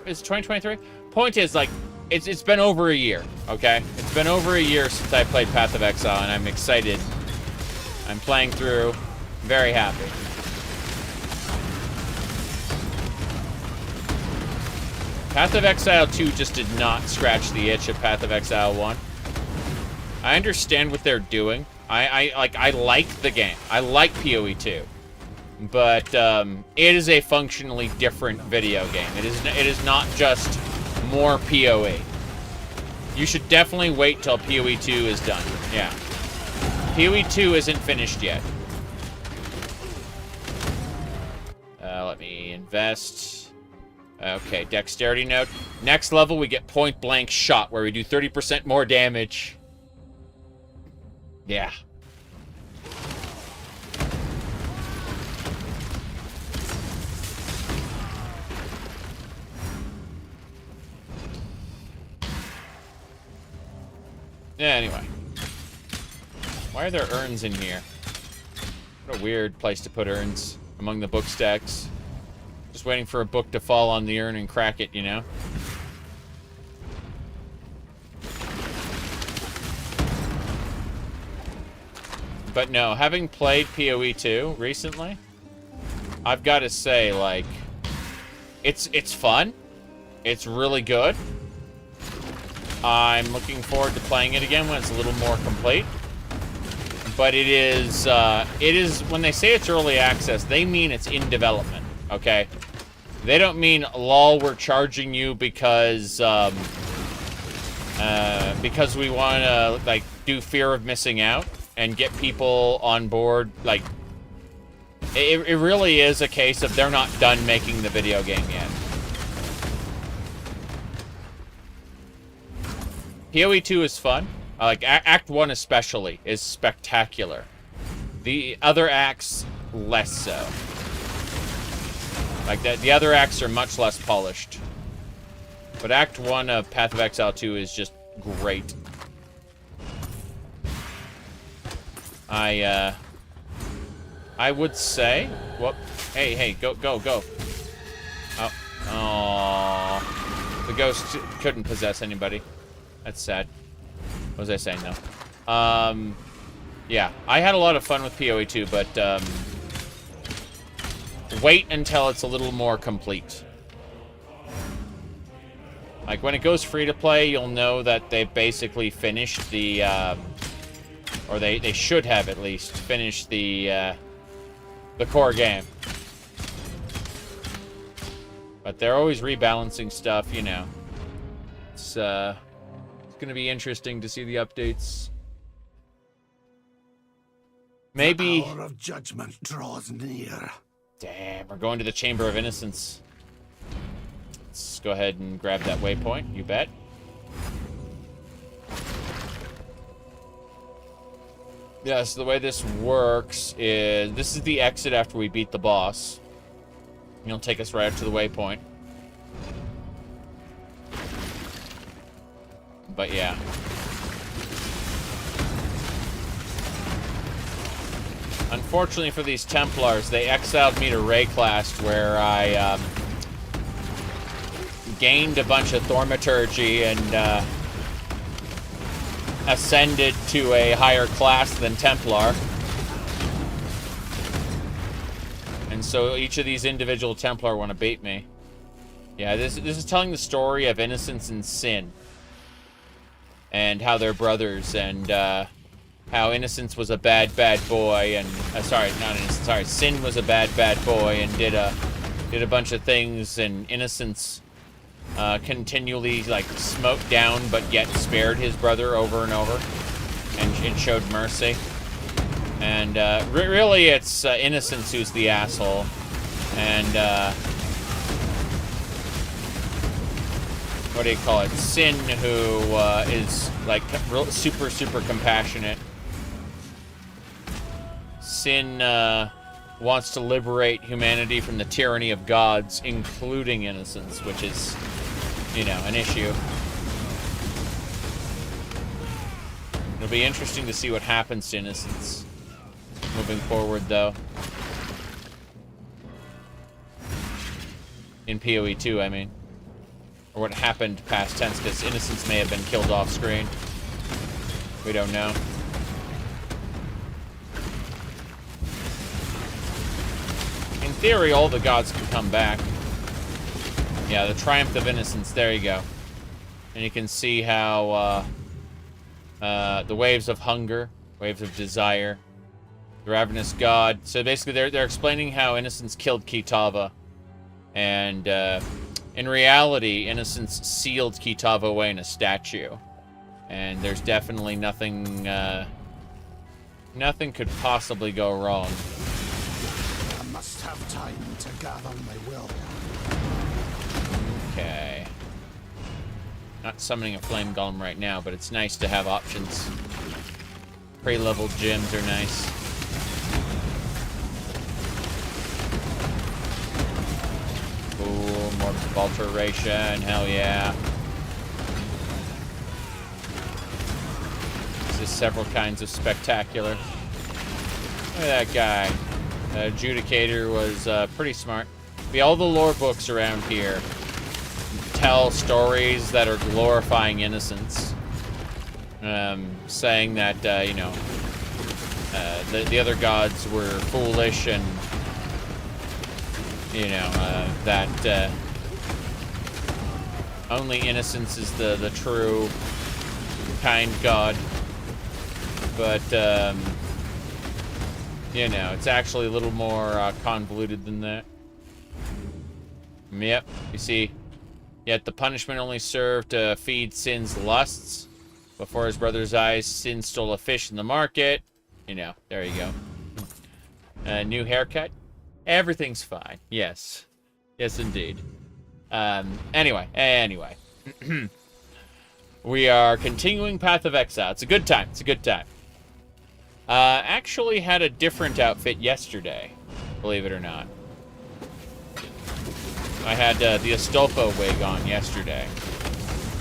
it's 2023? Point is, like, it's been over a year, okay? It's been over a year since I played Path of Exile, and I'm excited. I'm playing through. Very happy. Path of Exile 2 just did not scratch the itch of Path of Exile 1. I understand what they're doing. I like the game. I like PoE 2. But it is a functionally different video game. It is not just more PoE. You should definitely wait till PoE 2 is done. Yeah. PoE 2 isn't finished yet. Let me invest. Okay, dexterity note. Next level, we get point blank shot, where we do 30% more damage. Yeah. Yeah, anyway. Why are there urns in here? What a weird place to put urns among the book stacks. Just waiting for a book to fall on the urn and crack it, you know? But no, having played PoE 2 recently, I've got to say, like, it's fun. It's really good. I'm looking forward to playing it again when it's a little more complete. But it is, when they say it's early access, they mean it's in development, okay? They don't mean, lol, we're charging you because we want to, like, do fear of missing out and get people on board. Like, it really is a case of they're not done making the video game yet. PoE 2 is fun. Like, Act 1 especially is spectacular. The other acts, less so. Like, the other acts are much less polished. But Act 1 of Path of Exile 2 is just great. I would say... Whoop. Hey, go. Oh. The ghost couldn't possess anybody. That's sad. What was I saying, though? Yeah, I had a lot of fun with PoE 2, but, wait until it's a little more complete. Like, when it goes free-to-play, you'll know that they basically finished the, or they should have, at least, finished the core game. But they're always rebalancing stuff, you know. It's gonna be interesting to see the updates. Maybe... The hour of judgment draws near. Damn, we're going to the Chamber of Innocence. Let's go ahead and grab that waypoint, you bet. Yeah, so the way this works is... This is the exit after we beat the boss. It'll take us right up to the waypoint. But yeah. Unfortunately for these Templars, they exiled me to Rayclast, where I gained a bunch of Thaumaturgy and ascended to a higher class than Templar. And so each of these individual Templar want to bait me. Yeah, this is telling the story of innocence and sin. And how they're brothers, and how Innocence was a bad boy, and sorry, not Innocence, sorry, Sin was a bad boy, and did a bunch of things, and Innocence continually like smoked down, but yet spared his brother over and over, and showed mercy. And really, it's Innocence who's the asshole, and what do you call it? Sin, who is like super compassionate. Sin wants to liberate humanity from the tyranny of gods, including Innocence, which is, you know, an issue. It'll be interesting to see what happens to Innocence moving forward, though. In PoE 2, I mean. Or what happened past tense, because Innocence may have been killed off screen. We don't know. In theory, all the gods can come back. Yeah, the Triumph of Innocence, there you go. And you can see how the waves of hunger, waves of desire, the ravenous god. So basically, they're explaining how Innocence killed Kitava. And in reality, Innocence sealed Kitava away in a statue. And there's definitely nothing, nothing could possibly go wrong. I must have time to gather my will. Okay. Not summoning a flame golem right now, but it's nice to have options. Pre-level gems are nice. Ooh, more Alteration, hell yeah. This is several kinds of spectacular. Look at that guy. Adjudicator was pretty smart. See, all the lore books around here tell stories that are glorifying Innocence. Saying that, you know, the other gods were foolish and, you know, that only Innocence is the true kind god. But, you know, it's actually a little more convoluted than that. Yep, you see, yet the punishment only served to feed Sin's lusts. Before his brother's eyes, Sin stole a fish in the market. You know, there you go. New haircut. Everything's fine. Yes. Yes, indeed. Anyway. We are continuing Path of Exile. It's a good time. It's a good time. Actually had a different outfit yesterday, believe it or not. I had the Astolfo wig on yesterday.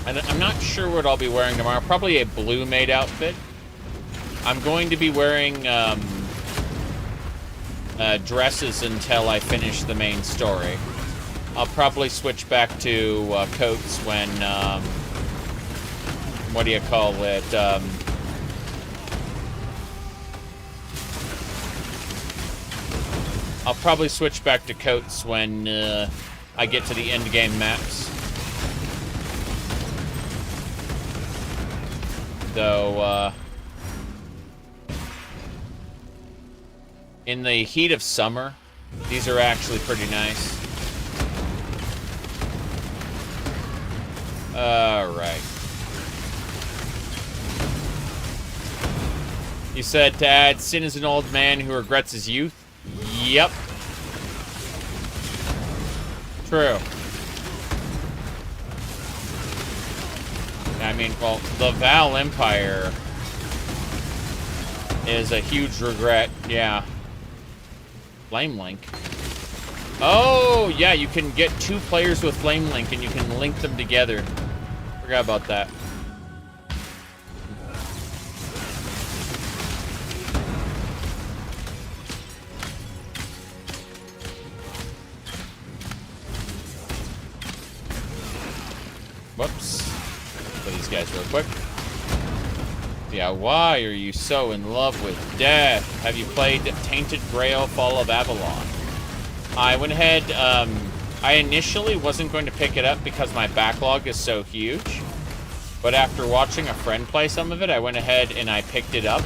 And I'm not sure what I'll be wearing tomorrow. Probably a blue maid outfit. I'm going to be wearing dresses until I finish the main story. I'll probably switch back to coats when, what do you call it? I'll probably switch back to coats when I get to the endgame maps. Though, in the heat of summer, these are actually pretty nice. Alright. You said to add, Sin is an old man who regrets his youth. Yep. True. I mean, well, the Vaal Empire is a huge regret. Yeah. Flame Link. Oh, yeah, you can get 2 players with Flame Link and you can link them together. Forgot about that. Whoops. Play these guys real quick. Yeah, why are you so in love with death? Have you played Tainted Grail Fall of Avalon? I went ahead, I initially wasn't going to pick it up because my backlog is so huge. But after watching a friend play some of it, I went ahead and I picked it up.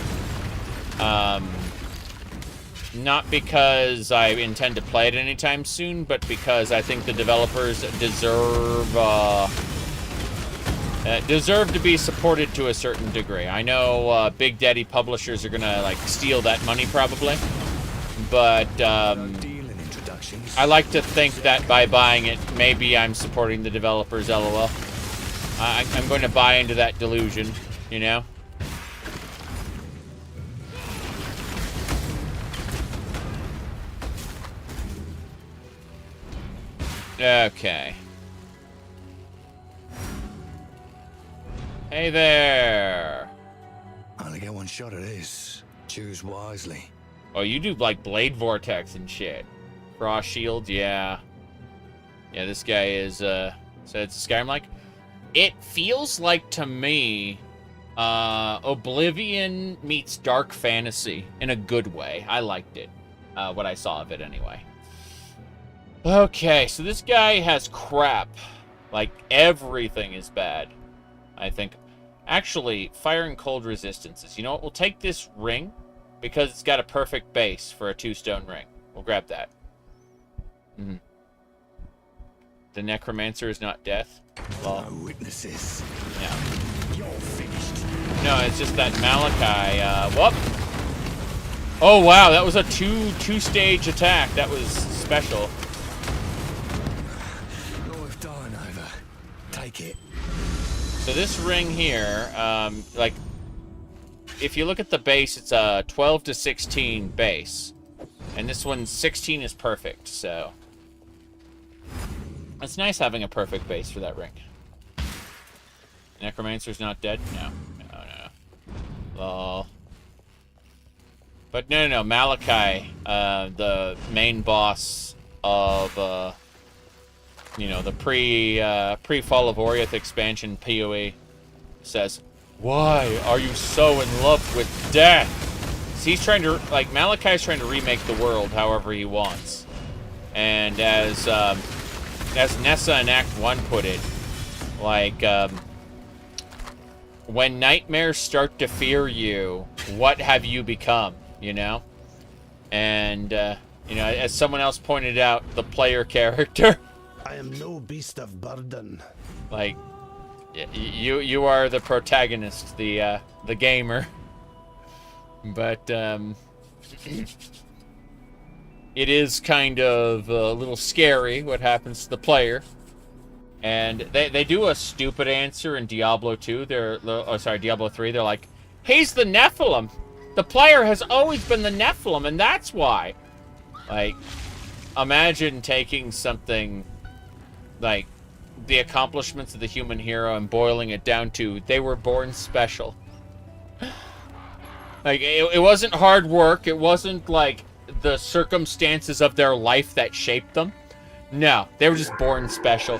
Not because I intend to play it anytime soon, but because I think the developers deserve to be supported to a certain degree. I know big daddy publishers are gonna like steal that money probably, but I like to think that by buying it, maybe I'm supporting the developers. LOL. I'm going to buy into that delusion, you know. Okay. Hey there. Only get one shot at this. Choose wisely. Oh, you do like Blade Vortex and shit. Frost Shield, yeah. Yeah, this guy is, so it's a Skyrim like. It feels like to me, Oblivion meets Dark Fantasy in a good way. I liked it. What I saw of it anyway. Okay, so this guy has crap. Like, everything is bad, I think. Actually, fire and cold resistances. You know what? We'll take this ring because it's got a perfect base for a 2-stone ring. We'll grab that. Mm-hmm. The necromancer is not death. Well, no witnesses. Yeah. You're finished. No, it's just that Malachi. Whoop. Oh wow, that was a two-stage attack. That was special. Worth dying over. Take it. So this ring here, like, if you look at the base, it's a 12 to 16 base, and this one 16 is perfect. So it's nice having a perfect base for that ring. Necromancer's not dead? No. Lol. But no. Malachi, the main boss of, you know, the pre-Fall of Oriath expansion PoE, says, "Why are you so in love with death?" So he's trying to, like, Malachi's trying to remake the world however he wants. And as Nessa in Act 1 put it, like, when nightmares start to fear you, what have you become, you know? And, you know, as someone else pointed out, the player character. I am no beast of burden. Like, you are the protagonist, the gamer. But, it is kind of a little scary what happens to the player. And they do a stupid answer in Diablo 2. Diablo 3. They're like, he's the Nephilim. The player has always been the Nephilim, and that's why. Like, imagine taking something like the accomplishments of the human hero and boiling it down to they were born special. Like, it wasn't hard work. It wasn't like the circumstances of their life that shaped them. No, they were just born special.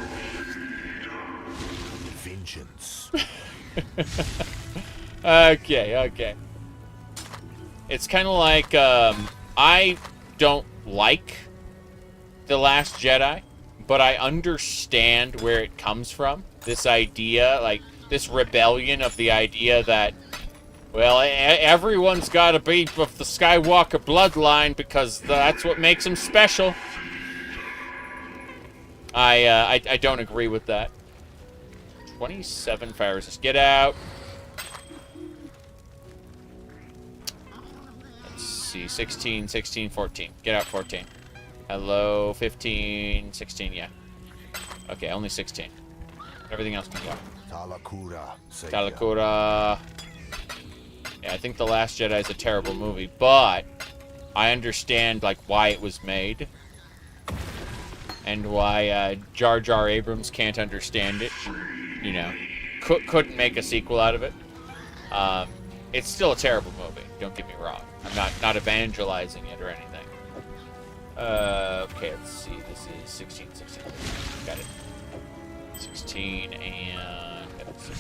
Vengeance. Okay. It's kind of like, I don't like The Last Jedi, but I understand where it comes from. This idea, like, this rebellion of the idea that, well, everyone's got to be of the Skywalker bloodline because that's what makes them special. I don't agree with that. 27 fire resist. Get out. Let's see. 16, 16, 14. Get out, 14. Hello, 15, 16, yeah. Okay, only 16. Everything else can go. Talakura. Yeah, I think The Last Jedi is a terrible movie, but I understand, like, why it was made. And why Jar Jar Abrams can't understand it. You know, couldn't make a sequel out of it. It's still a terrible movie, don't get me wrong. I'm not evangelizing it or anything. Okay, let's see. This is 16, 16. Got it. 16 and 16.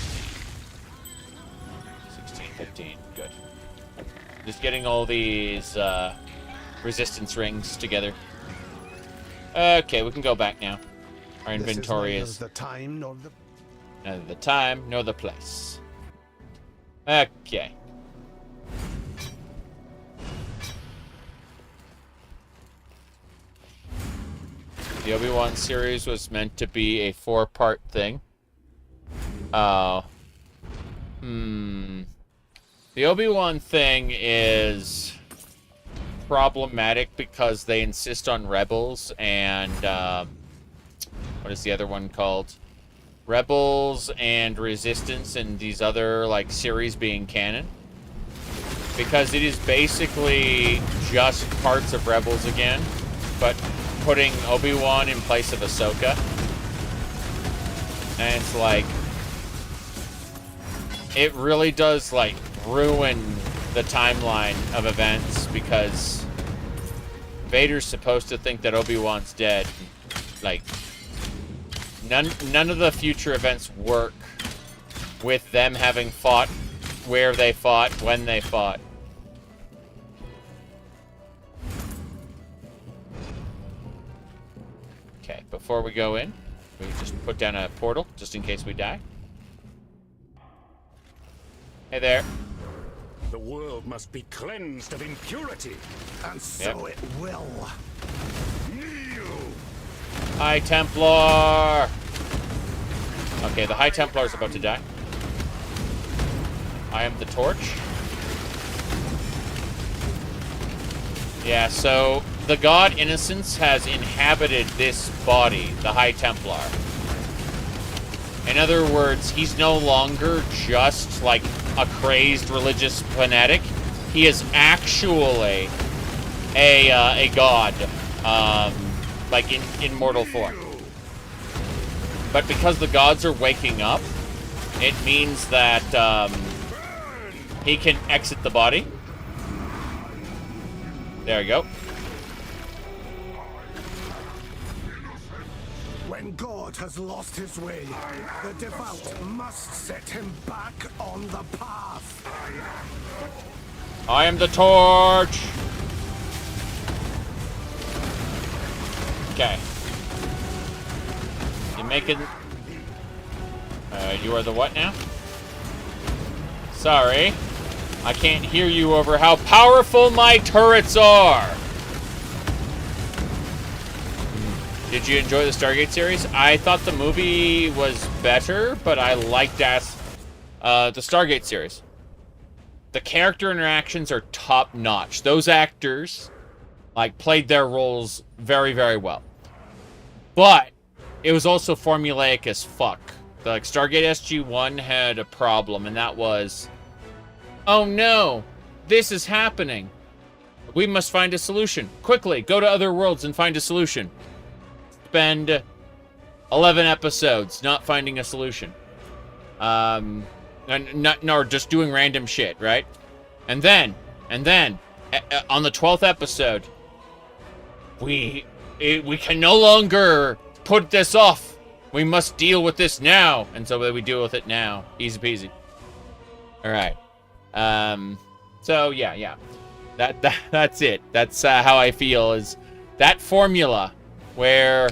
16, 15. Good. Just getting all these resistance rings together. Okay, we can go back now. Our inventory is the time nor the neither the time nor the place. Okay. The Obi-Wan series was meant to be a 4-part thing. The Obi-Wan thing is problematic because they insist on Rebels and, what is the other one called? Rebels and Resistance and these other, like, series being canon. Because it is basically just parts of Rebels again, but putting Obi-Wan in place of Ahsoka. And it's like, it really does, like, ruin the timeline of events because Vader's supposed to think that Obi-Wan's dead. Like, none of the future events work with them having fought where they fought, when they fought. Okay, before we go in, we just put down a portal just in case we die. Hey there. The world must be cleansed of impurity. And so it will. High Templar! Okay, the High Templar is about to die. I am the torch. Yeah, so the god Innocence has inhabited this body, the High Templar. In other words, he's no longer just like a crazed religious fanatic. He is actually a god, like in mortal form. But because the gods are waking up, it means that he can exit the body. There you go. When God has lost his way, the devout must set him back on the path. I am the torch. Okay. You're making... you are the what now? Sorry. I can't hear you over how powerful my turrets are. Did you enjoy the Stargate series? I thought the movie was better, but I liked the Stargate series. The character interactions are top-notch. Those actors, like, played their roles very, very well. But it was also formulaic as fuck. Like, Stargate SG-1 had a problem, and that was, oh no, this is happening. We must find a solution. Quickly, go to other worlds and find a solution. Spend 11 episodes not finding a solution. And just doing random shit, right? And then, on the 12th episode, we can no longer put this off. We must deal with this now. And so we deal with it now. Easy peasy. All right. So yeah. That's it. That's how I feel, is that formula where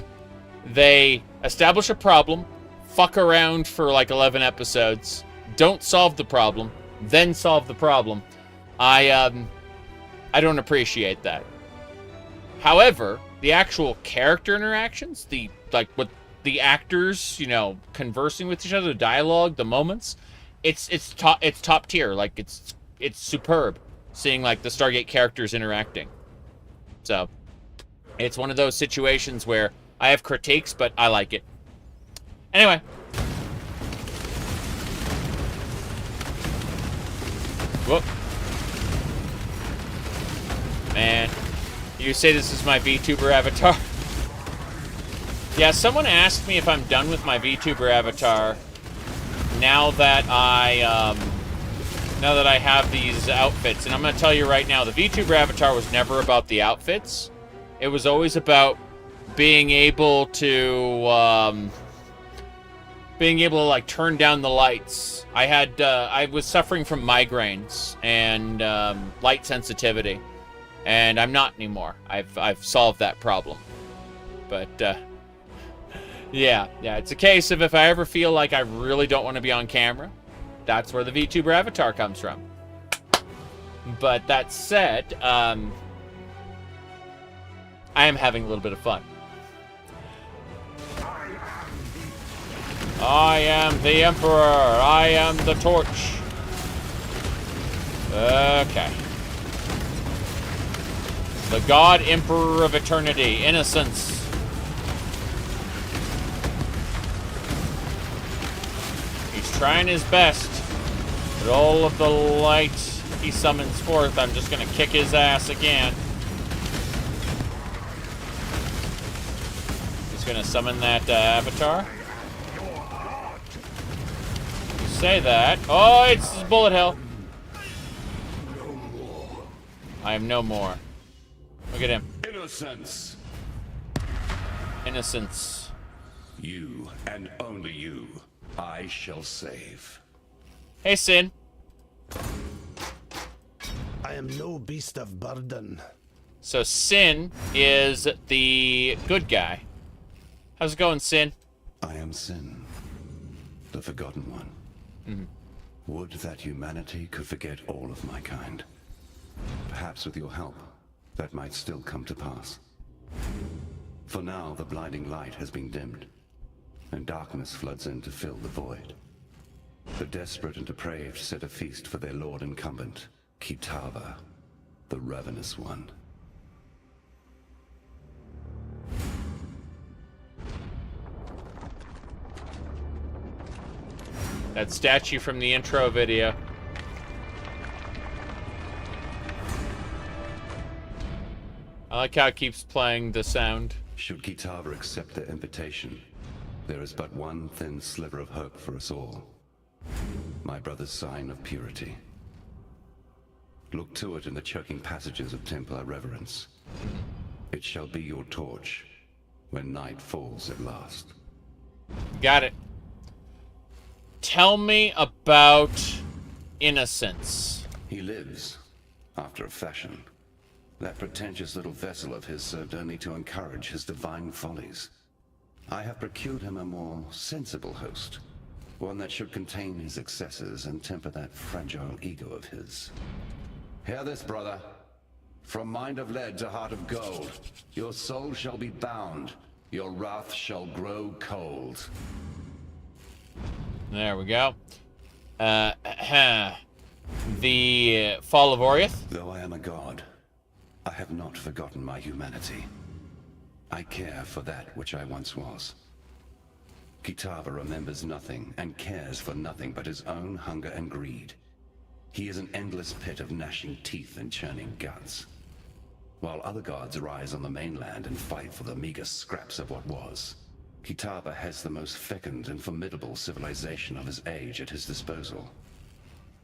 they establish a problem, fuck around for like 11 episodes, don't solve the problem, then solve the problem. I don't appreciate that. However, the actual character interactions, with the actors, conversing with each other, the dialogue, the moments, it's top tier. Like it's superb seeing like the Stargate characters interacting. So it's one of those situations where I have critiques, but I like it. Anyway. Whoop. Man, you say this is my VTuber avatar? Yeah, someone asked me if I'm done with my VTuber avatar now that I have these outfits. And I'm going to tell you right now, the VTuber avatar was never about the outfits. It was always about being able to like turn down the lights. I was suffering from migraines and light sensitivity, and I'm not anymore. I've solved that problem. But yeah, it's a case of if I ever feel like I really don't want to be on camera, that's where the VTuber avatar comes from. But that said, I am having a little bit of fun. I am the Emperor. I am the torch. Okay. The God Emperor of Eternity. Innocence. He's trying his best. But all of the light he summons forth, I'm just going to kick his ass again. He's going to summon that avatar. Say that. Oh, it's bullet hell. I am no more. Look at him. Innocence. Innocence. You, and only you, I shall save. Hey, Sin. I am no beast of burden. So Sin is the good guy. How's it going, Sin? I am Sin, the Forgotten One. Would that humanity could forget all of my kind. Perhaps with your help, that might still come to pass. For now, the blinding light has been dimmed, and darkness floods in to fill the void. The desperate and depraved set a feast for their lord incumbent, Kitava, the Ravenous One. That statue from the intro video. I like how it keeps playing the sound. Should Kitava accept their invitation, there is but one thin sliver of hope for us all. My brother's sign of purity. Look to it in the choking passages of Templar reverence. It shall be your torch when night falls at last. Got it. Tell me about Innocence. He lives, after a fashion. That pretentious little vessel of his served only to encourage his divine follies. I have procured him a more sensible host. One that should contain his excesses and temper that fragile ego of his. Hear this, brother. From mind of lead to heart of gold, your soul shall be bound, your wrath shall grow cold. There we go. The Fall of Oriath. Though I am a god, I have not forgotten my humanity. I care for that which I once was. Kitava remembers nothing and cares for nothing but his own hunger and greed. He is an endless pit of gnashing teeth and churning guts. While other gods rise on the mainland and fight for the meager scraps of what was, Kitava has the most fecund and formidable civilization of his age at his disposal.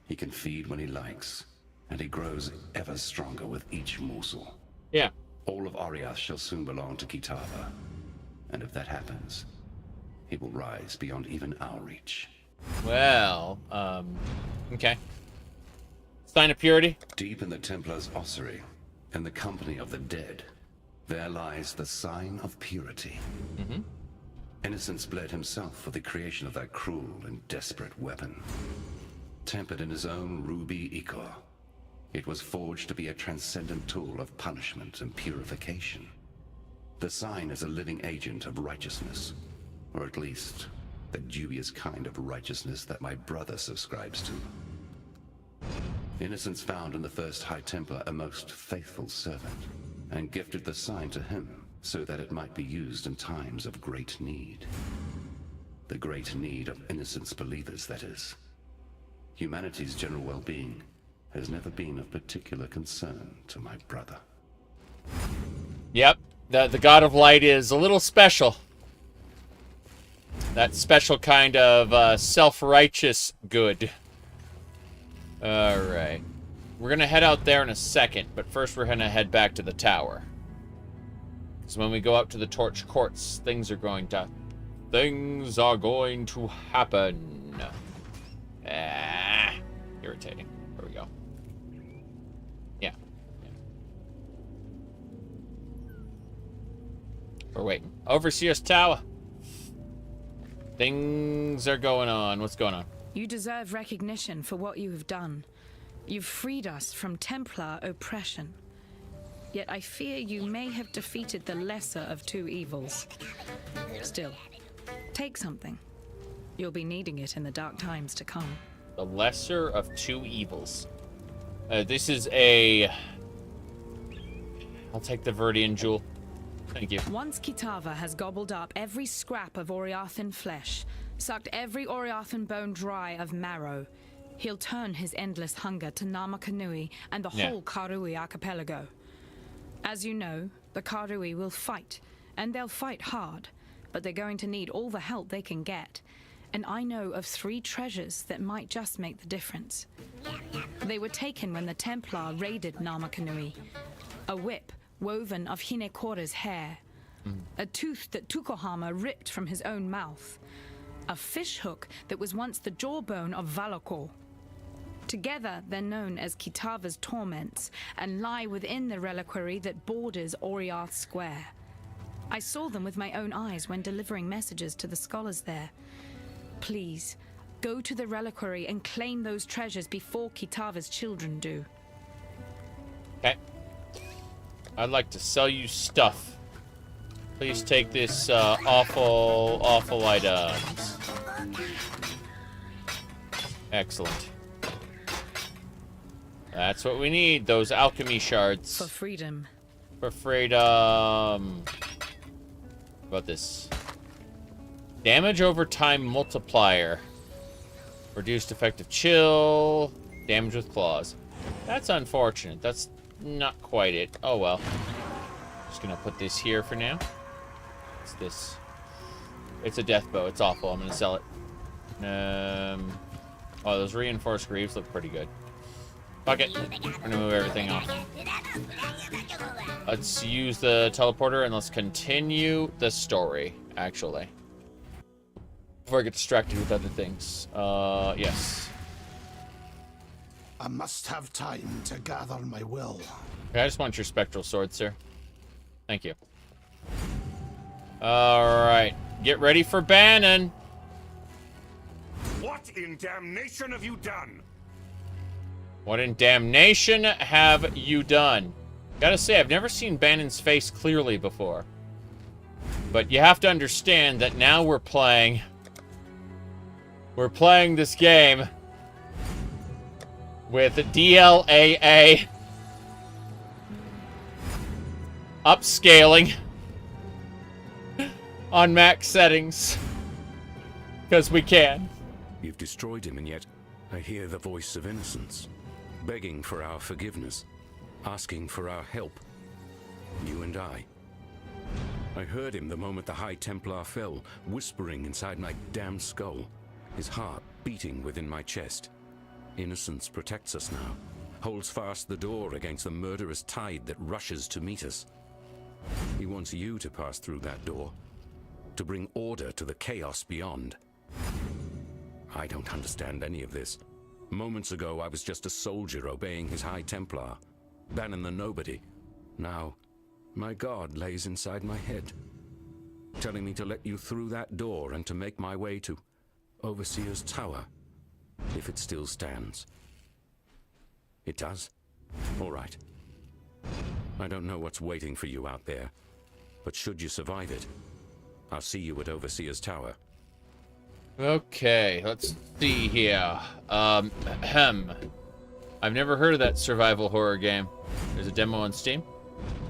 He can feed when he likes, and he grows ever stronger with each morsel. Yeah. All of Oriath shall soon belong to Kitava, and if that happens, he will rise beyond even our reach. Well, okay. Sign of purity? Deep in the Templar's ossuary, in the company of the dead, there lies the sign of purity. Innocence bled himself for the creation of that cruel and desperate weapon. Tempered in his own ruby ichor, it was forged to be a transcendent tool of punishment and purification. The sign is a living agent of righteousness, or at least the dubious kind of righteousness that my brother subscribes to. Innocence found in the first High Templar a most faithful servant, and gifted the sign to him so that it might be used in times of great need. The great need of Innocence believers, that is. Humanity's general well-being has never been of particular concern to my brother. Yep, the God of Light is a little special. That special kind of self-righteous good. Alright. We're going to head out there in a second, but first we're going to head back to the tower. Because when we go up to the Torch Courts, things are going to happen. Irritating. There we go. Yeah. We're waiting. Overseer's Tower. Things are going on. What's going on? You deserve recognition for what you have done. You've freed us from Templar oppression. Yet I fear you may have defeated the lesser of two evils. Still, take something. You'll be needing it in the dark times to come. The lesser of two evils. This is a... I'll take the Verdian Jewel. Thank you. Once Kitava has gobbled up every scrap of Oriathan flesh, sucked every Oriathan bone dry of marrow, he'll turn his endless hunger to Namakanui and the whole Karui archipelago. As you know, the Karui will fight, and they'll fight hard, but they're going to need all the help they can get. And I know of 3 treasures that might just make the difference. They were taken when the Templar raided Namakanui. A whip woven of Hinekora's hair. A tooth that Tukohama ripped from his own mouth. A fishhook that was once the jawbone of Valakor. Together, they're known as Kitava's torments and lie within the reliquary that borders Oriath Square. I saw them with my own eyes when delivering messages to the scholars there. Please, go to the reliquary and claim those treasures before Kitava's children do. Okay. I'd like to sell you stuff. Please take this awful items. Excellent. That's what we need, those alchemy shards. For freedom. For freedom. What about this? Damage over time multiplier. Reduced effective chill. Damage with claws. That's unfortunate. That's not quite it. Oh well. Just gonna put this here for now. What's this? It's a death bow. It's awful. I'm gonna sell it. Oh, those reinforced greaves look pretty good. Fuck it. We're gonna move everything off. Let's use the teleporter and let's continue the story, actually. Before I get distracted with other things. Yes. I must have time to gather my will. Okay, I just want your spectral sword, sir. Thank you. Alright. Get ready for Bannon. What in damnation have you done? What in damnation have you done? Gotta say, I've never seen Bannon's face clearly before. But you have to understand that now we're playing this game with DLAA upscaling on max settings. Because we can. You've destroyed him, and yet I hear the voice of innocence, begging for our forgiveness, asking for our help. You and I. I heard him the moment the High Templar fell, whispering inside my damned skull, his heart beating within my chest. Innocence protects us now, holds fast the door against the murderous tide that rushes to meet us. He wants you to pass through that door, to bring order to the chaos beyond. I don't understand any of this. Moments ago, I was just a soldier obeying his High Templar, banning the nobody. Now, my God lays inside my head, telling me to let you through that door and to make my way to Overseer's Tower, if it still stands. It does? All right. I don't know what's waiting for you out there, but should you survive it, I'll see you at Overseer's Tower. Okay, let's see here. I've never heard of that survival horror game. There's a demo on Steam.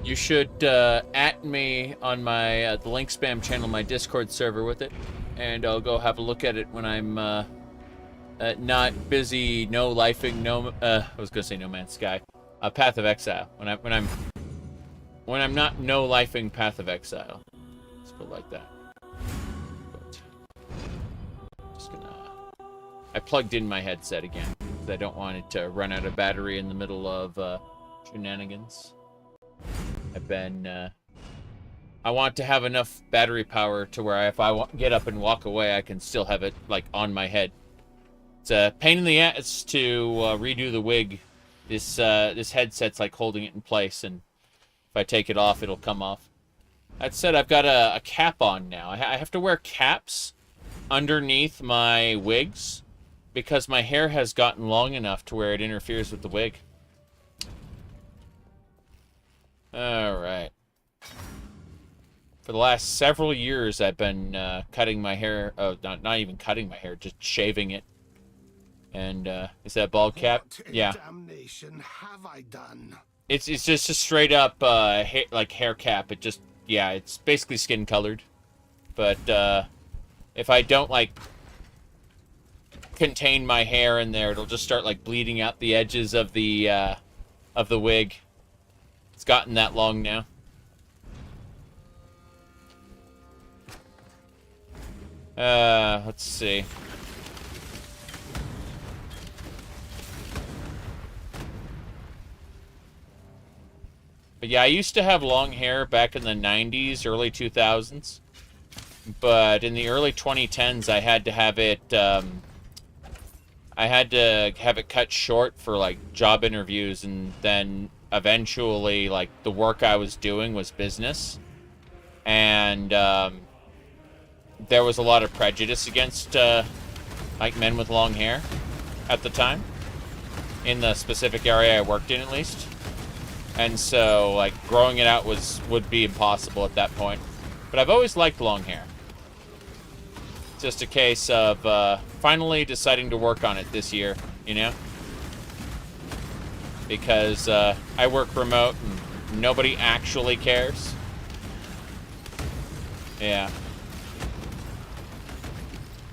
You should at me on my the Link Spam channel, my Discord server with it, and I'll go have a look at it when I'm not busy no-lifing I was gonna say No Man's Sky. Path of Exile. When I'm not no-lifing Path of Exile. Let's put it like that. I plugged in my headset again because I don't want it to run out of battery in the middle of shenanigans. I want to have enough battery power to where if I get up and walk away, I can still have it like on my head. It's a pain in the ass to redo the wig. This headset's like holding it in place, and if I take it off, it'll come off. That said, I've got a cap on now. I have to wear caps underneath my wigs because my hair has gotten long enough to where it interferes with the wig. Alright. For the last several years, I've been cutting my hair. Oh, not even cutting my hair, just shaving it. And is that bald cap? Yeah. Damnation have I done? It's just a straight up hair cap. It just, yeah, it's basically skin colored. But if I don't like contain my hair in there, it'll just start like bleeding out the edges of the wig. It's gotten that long now. Let's see. But yeah, I used to have long hair back in the 90s, early 2000s. But in the early 2010s, I had to have it cut short for like job interviews, and then eventually like the work I was doing was business. And there was a lot of prejudice against like men with long hair at the time, in the specific area I worked in at least. And so like growing it out would be impossible at that point. But I've always liked long hair. It's just a case of finally deciding to work on it this year, you know? Because I work remote and nobody actually cares. Yeah.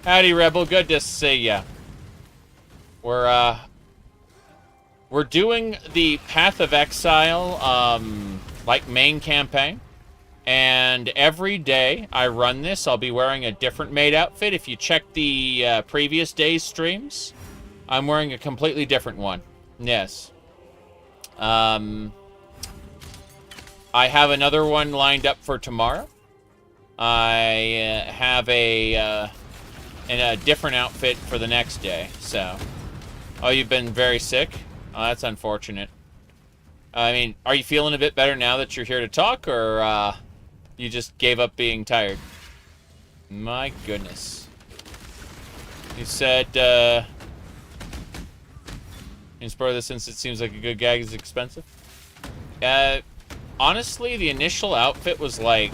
Howdy, Rebel. Good to see ya. We're doing the Path of Exile, like, main campaign. And every day I run this, I'll be wearing a different maid outfit. If you check the previous day's streams, I'm wearing a completely different one. Yes. I have another one lined up for tomorrow. I have a different outfit for the next day, so. Oh, you've been very sick? Oh, that's unfortunate. I mean, are you feeling a bit better now that you're here to talk, or you just gave up being tired? My goodness. You said, you spur this since it seems like a good gag is expensive? Honestly, the initial outfit was like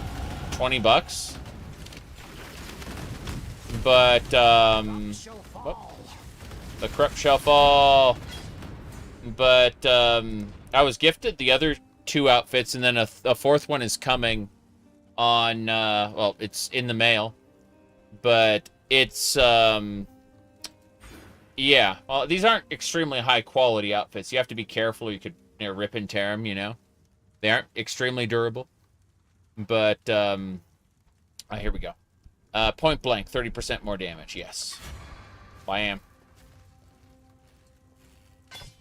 20 bucks. But, whoop. The corrupt shall fall. But I was gifted the other two outfits, and then a fourth one is coming on, well, it's in the mail. But it's, yeah. Well, these aren't extremely high-quality outfits. You have to be careful. You could rip and tear them, you know? They aren't extremely durable. But, here we go. Point blank, 30% more damage. Yes. I am.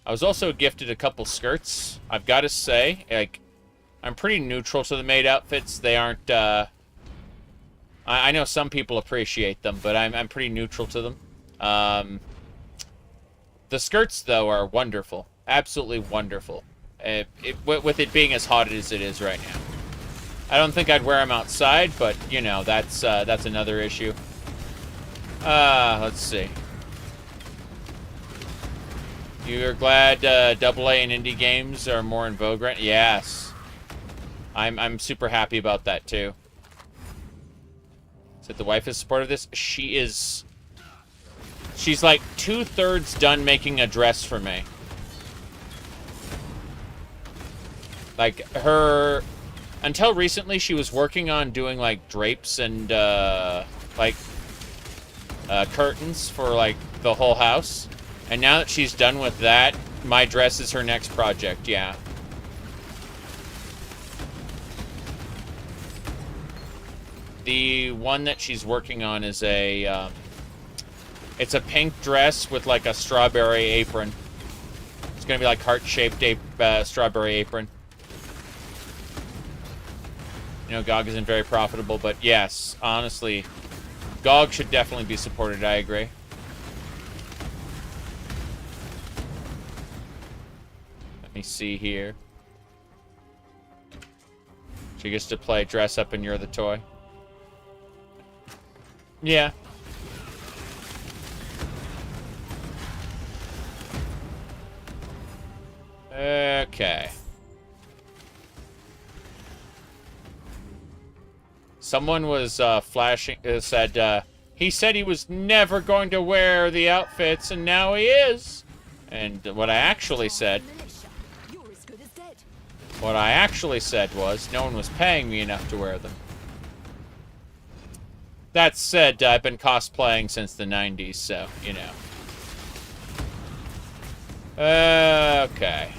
I was also gifted a couple skirts. I've got to say, like, I'm pretty neutral to the maid outfits. They aren't, I know some people appreciate them, but I'm pretty neutral to them. The skirts, though, are wonderful. Absolutely wonderful. With it being as hot as it is right now. I don't think I'd wear them outside, but, you know, that's another issue. Let's see. You're glad AA and indie games are more in vogue right now? Yes. I'm super happy about that, too. Said the wife is supportive of this? She is... She's like 2/3 done making a dress for me. Like, her... Until recently, she was working on doing, like, drapes and, curtains for, like, the whole house. And now that she's done with that, my dress is her next project, yeah. The one that she's working on is a, it's a pink dress with, like, a strawberry apron. It's gonna be, like, heart-shaped strawberry apron. You know, GOG isn't very profitable, but yes, honestly, GOG should definitely be supported, I agree. Let me see here. She gets to play dress up and you're the toy. Yeah. Okay. Someone was flashing, said, he said he was never going to wear the outfits, and now he is. And what I actually said... What I actually said was, no one was paying me enough to wear them. That said, I've been cosplaying since the 90s, so, you know. Okay.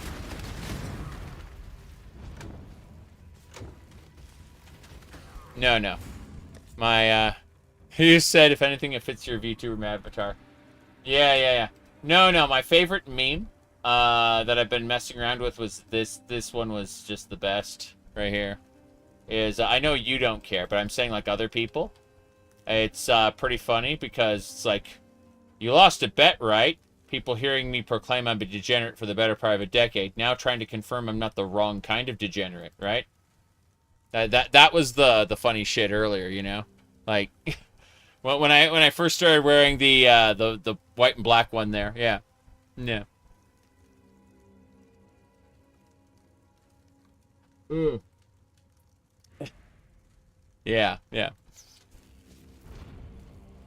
No. My, you said, if anything, it fits your VTuber avatar. Yeah. No, my favorite meme, that I've been messing around with was this one was just the best, right here. Is, I know you don't care, but I'm saying, like, other people. It's, pretty funny, because it's like, you lost a bet, right? People hearing me proclaim I'm a degenerate for the better part of a decade, now trying to confirm I'm not the wrong kind of degenerate, right? That was the funny shit earlier, you know? Like, when I first started wearing the white and black one there, yeah. Yeah. Ooh. Yeah.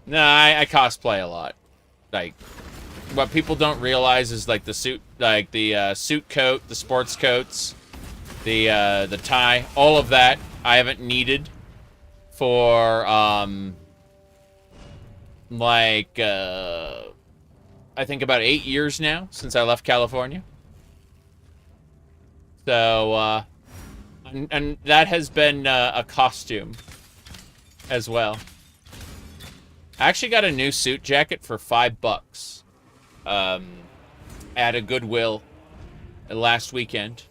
No, I cosplay a lot. Like, what people don't realize is, like, the suit, like, the suit coat, the sports coats, the tie, all of that I haven't needed for, like, I think about 8 years now, since I left California. So, and that has been a costume as well. I actually got a new suit jacket for $5 at a Goodwill last weekend.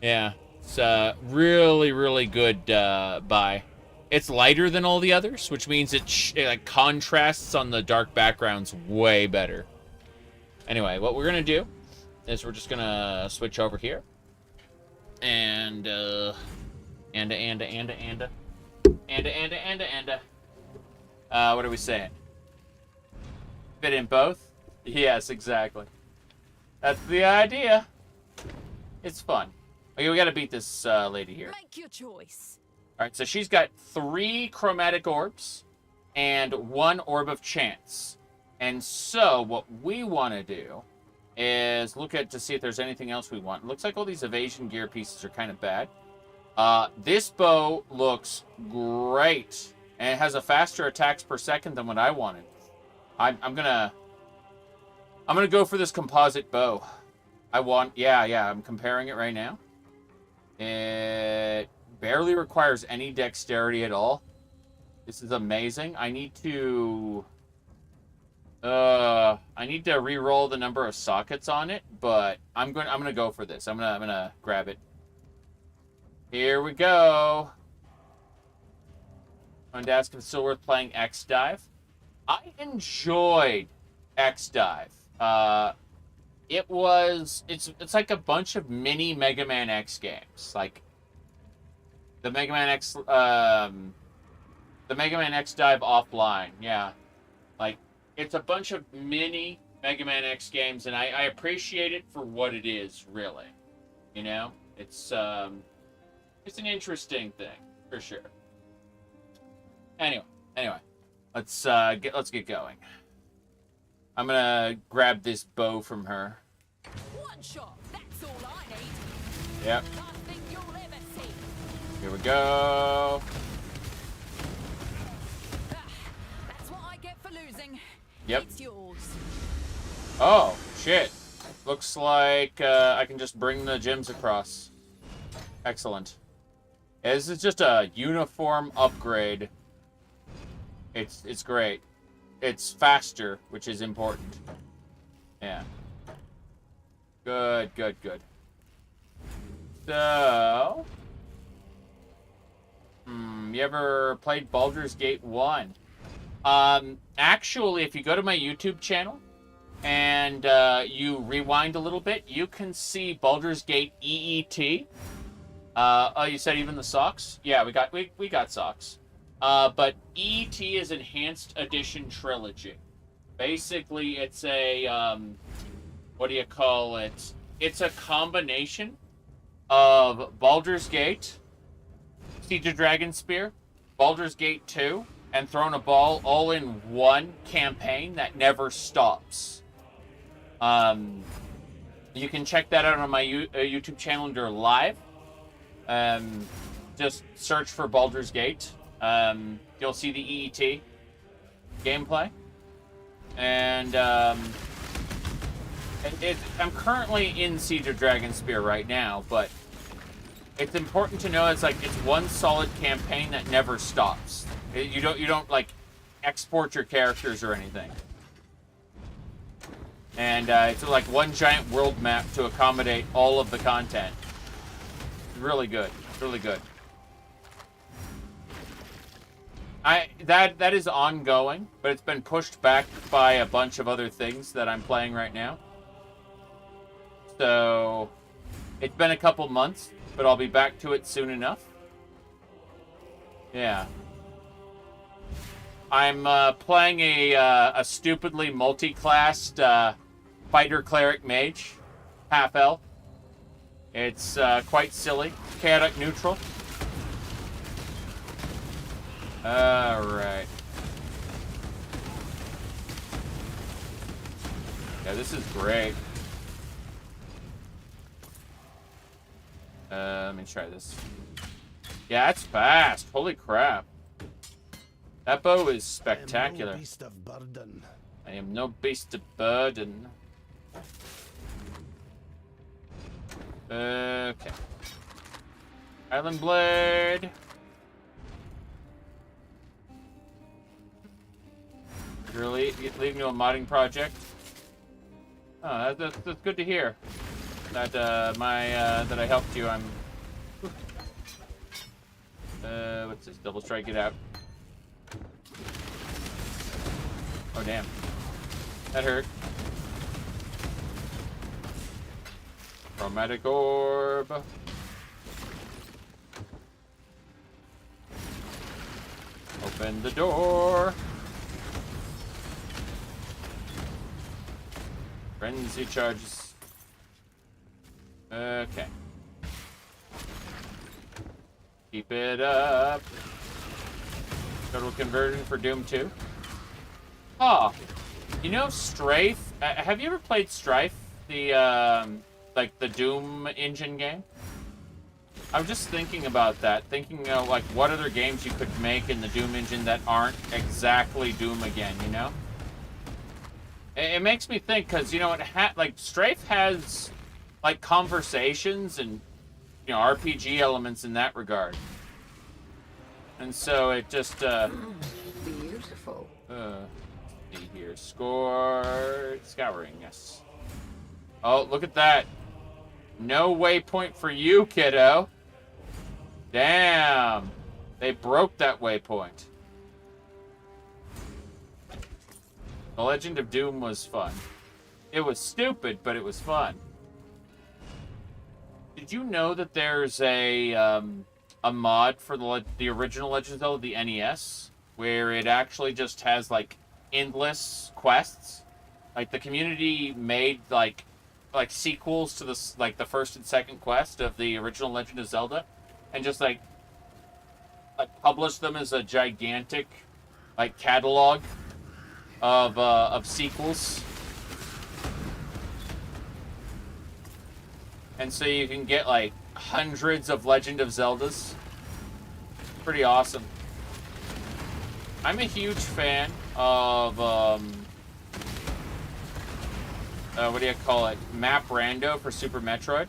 Yeah, it's a really good buy. It's lighter than all the others, which means it like contrasts on the dark backgrounds way better. Anyway, what we're gonna do is we're just gonna switch over here, and what are we saying? Fit in both? Yes, exactly. That's the idea. It's fun. Okay, we gotta beat this lady here. Make your choice. Alright, so she's got 3 chromatic orbs and 1 orb of chance. And so, what we want to do is look at to see if there's anything else we want. It looks like all these evasion gear pieces are kind of bad. This bow looks great And it has a faster attacks per second than what I wanted. I'm gonna go for this composite bow. I'm comparing it right now. It barely requires any dexterity at all. This is amazing. I need to re-roll the number of sockets on it, but I'm gonna go for this. I'm gonna grab it. Here we go. I wanted to ask if it's still worth playing X-Dive. I enjoyed X-Dive. It's like a bunch of mini Mega Man X games. Like the Mega Man X Dive Offline, yeah. Like it's a bunch of mini Mega Man X games, and I appreciate it for what it is, really. You know? It's an interesting thing, for sure. Anyway, let's get going. I'm gonna grab this bow from her. One shot, that's all I need. Yep. Last thing you'll ever see. Here we go. That's what I get for losing. Yep. It's yours. Oh, shit. Looks like I can just bring the gems across. Excellent. Yeah, this is just a uniform upgrade. It's great. It's faster, which is important. Yeah. Good. So... you ever played Baldur's Gate 1? Actually, if you go to my YouTube channel and you rewind a little bit, you can see Baldur's Gate EET. Oh, you said even the socks? Yeah, we got socks. But EET is Enhanced Edition Trilogy. Basically, it's a, what do you call it? It's a combination of Baldur's Gate, Siege of Dragonspear, Baldur's Gate 2, and Throne of Ball all in one campaign that never stops. You can check that out on my YouTube channel under Live. Just search for Baldur's Gate. You'll see the EET gameplay. And I'm currently in Siege of Dragonspear right now, but it's important to know it's one solid campaign that never stops. You don't like export your characters or anything. And it's like one giant world map to accommodate all of the content. Really good. Really good. That is ongoing, but it's been pushed back by a bunch of other things that I'm playing right now. So it's been a couple months, but I'll be back to it soon enough. Yeah. I'm playing a stupidly multi-classed fighter cleric mage, half elf. It's quite silly. Chaotic neutral. Alright. Yeah, this is great. Let me try this. Yeah, it's fast. Holy crap. That bow is spectacular. I am no beast of burden. Okay. Island Blade. You're leaving to a modding project. Oh, that's good to hear. That that I helped you. I'm. What's this? Double strike it out. Oh damn. That hurt. Chromatic orb. Open the door. Frenzy charges. Okay. Keep it up. Total conversion for Doom 2. Oh, you know Strafe? Have you ever played Strife? The like the Doom engine game? I'm just thinking about that. Thinking of, like, what other games you could make in the Doom engine that aren't exactly Doom again, you know? It makes me think, because, you know, like, Strafe has, like, conversations and, you know, RPG elements in that regard. And so it just, Beautiful. See here. Scouring, yes. Oh, look at that. No waypoint for you, kiddo. Damn. They broke that waypoint. The Legend of Doom was fun. It was stupid, but it was fun. Did you know that there's a mod for the original Legend of Zelda, the NES, where it actually just has, like, endless quests? Like, the community made, like sequels to this, like, the first and second quest of the original Legend of Zelda, and just, like published them as a gigantic, like, catalog of sequels. And so you can get, like, hundreds of Legend of Zeldas. Pretty awesome. I'm a huge fan of, what do you call it? Map Rando for Super Metroid,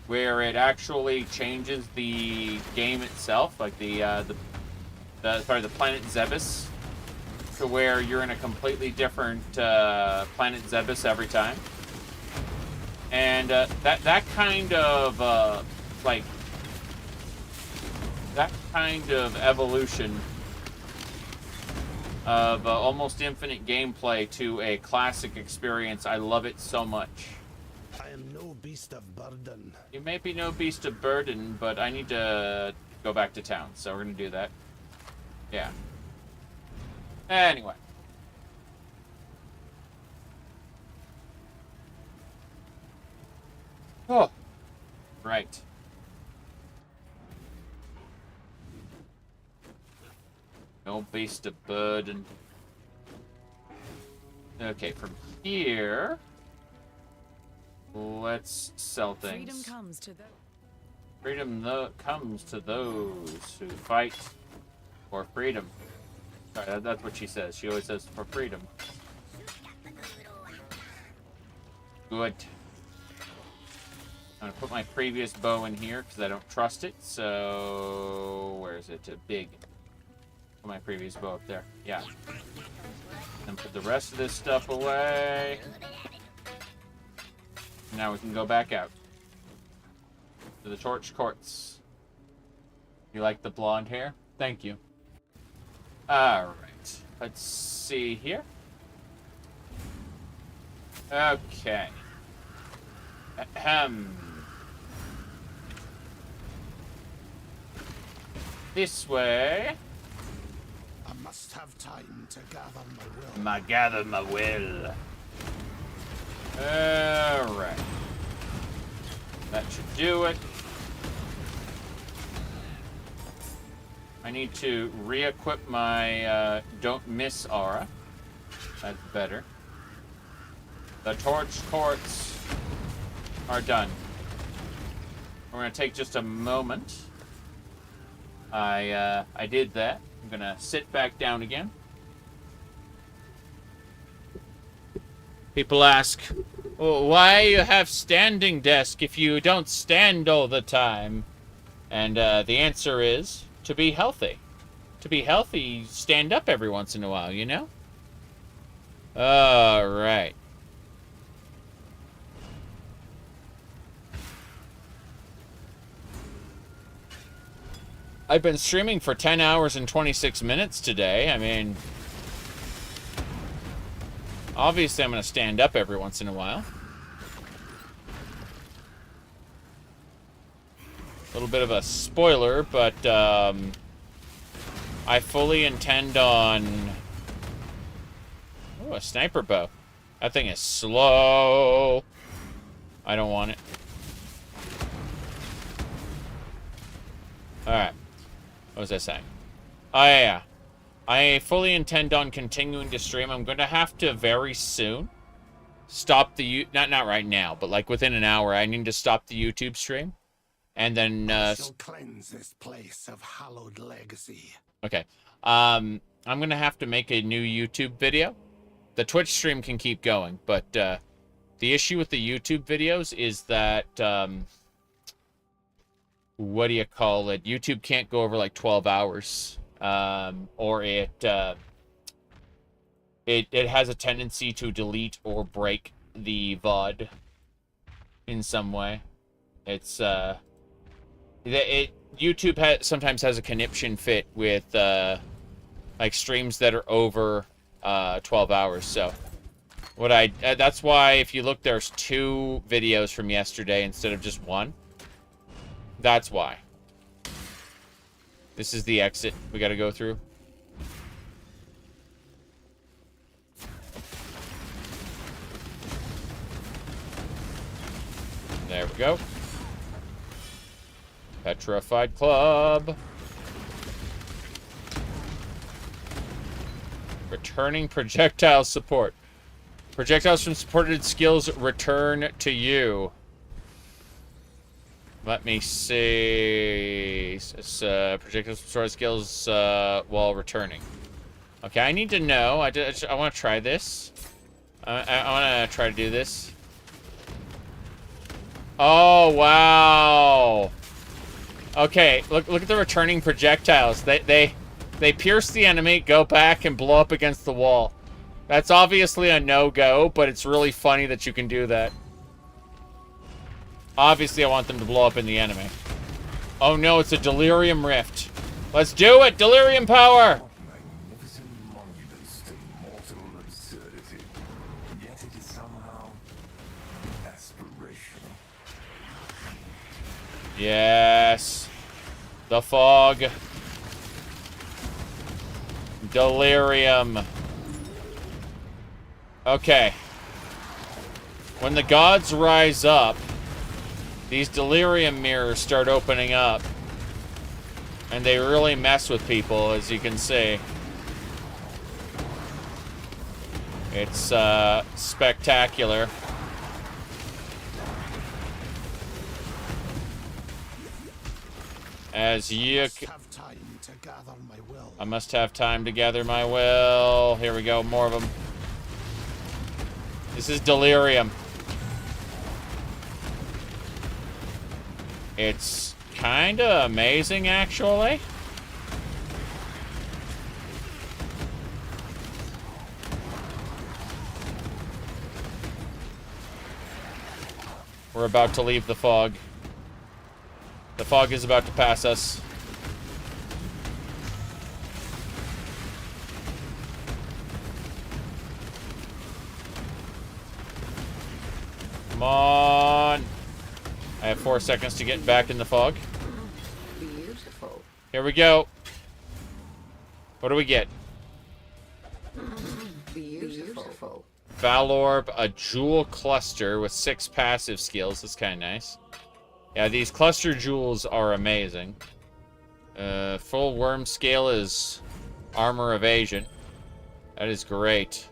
where it actually changes the game itself, like the planet Zebes, to where you're in a completely different planet Zebes every time. And that kind of evolution of almost infinite gameplay to a classic experience, I love it so much. I am no beast of burden. You may be no beast of burden, but I need to go back to town, so we're gonna do that. Yeah. Anyway. Oh. Right. No beast of burden. Okay, from here, let's sell things. Freedom comes to those. Freedom comes to those who fight for freedom. Sorry, that's what she says. She always says for freedom. Good. I'm gonna put my previous bow in here because I don't trust it. So where is it? Big. Put my previous bow up there. Yeah. Then put the rest of this stuff away. Now we can go back out to the Torch Courts. You like the blonde hair? Thank you. Alright. Let's see here. Okay. Ahem. This way. I must have time to gather my will. Gather my will. Alright. That should do it. I need to re-equip my Don't Miss aura. That's better. The Torch Courts are done. We're going to take just a moment. I did that. I'm going to sit back down again. People ask, oh, why you have standing desk if you don't stand all the time? And the answer is to be healthy. To be healthy, stand up every once in a while, you know? All right. I've been streaming for 10 hours and 26 minutes today. I mean, obviously I'm going to stand up every once in a while. A little bit of a spoiler, but I fully intend on... Oh, a sniper bow. That thing is slow. I don't want it. Alright. What was I saying? Oh, yeah. I fully intend on continuing to stream. I'm going to have to very soon stop the... Not right now, but like within an hour, I need to stop the YouTube stream And then I shall cleanse this place of hallowed legacy. okay. I'm gonna have to make a new YouTube video. The Twitch stream can keep going, but the issue with the YouTube videos is that what do you call it? YouTube can't go over like 12 hours, or it has a tendency to delete or break the VOD in some way. It's YouTube sometimes has a conniption fit with like streams that are over 12 hours. So that's why if you look, there's 2 videos from yesterday instead of just 1. That's why. This is the exit we got to go through. There we go. Petrified Club. Returning projectile support. Projectiles from supported skills return to you. Let me see. Projectiles from supported skills while returning. Okay, I need to know. I want to try this. I want to try to do this. Oh, wow. Okay, look at the returning projectiles. They pierce the enemy, go back, and blow up against the wall. That's obviously a no-go, but it's really funny that you can do that. Obviously, I want them to blow up in the enemy. Oh no, it's a Delirium Rift. Let's do it! Delirium power! Magnificent monuments to mortal absurdity. Yet it is somehow aspirational. Yes. The fog. Delirium. Okay. When the gods rise up, these delirium mirrors start opening up. And they really mess with people, as you can see. It's spectacular. As you I must have time to gather my will. Here we go, more of them. This is delirium. It's kind of amazing, actually. We're about to leave the fog. The fog is about to pass us. Come on. I have 4 seconds to get back in the fog. Beautiful. Here we go. What do we get? Beautiful. Vaal Orb, a jewel cluster with 6 passive skills. That's kind of nice. Yeah, these cluster jewels are amazing. Full worm scale is armor evasion. That is great.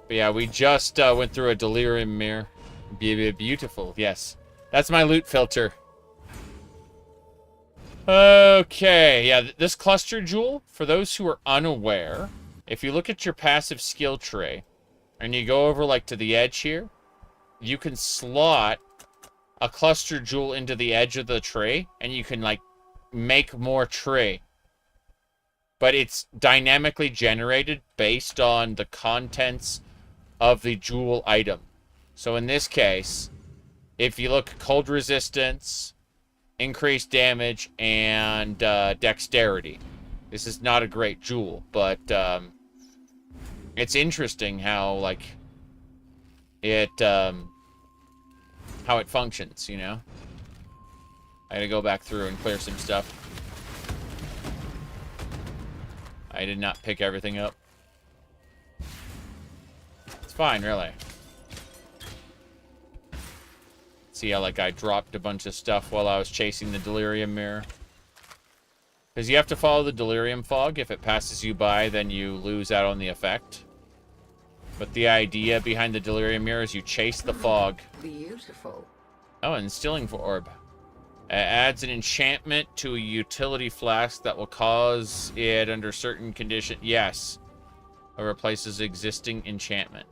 But yeah, we just went through a delirium mirror. Beautiful, yes. That's my loot filter. Okay, yeah, this cluster jewel, for those who are unaware, if you look at your passive skill tree, and you go over, like, to the edge here, you can slot a cluster jewel into the edge of the tree, and you can, like, make more tree. But it's dynamically generated based on the contents of the jewel item. So in this case, if you look, cold resistance, increased damage, and dexterity. This is not a great jewel, but it's interesting how, like, it how it functions, you know? I gotta go back through and clear some stuff. I did not pick everything up. It's fine, really. See how, like, I dropped a bunch of stuff while I was chasing the delirium mirror. Because you have to follow the delirium fog. If it passes you by, then you lose out on the effect. But the idea behind the delirium mirror is you chase the fog. Beautiful. Oh, and Instilling Orb. Adds an enchantment to a utility flask that will cause it under certain conditions. Yes. It replaces existing enchantment.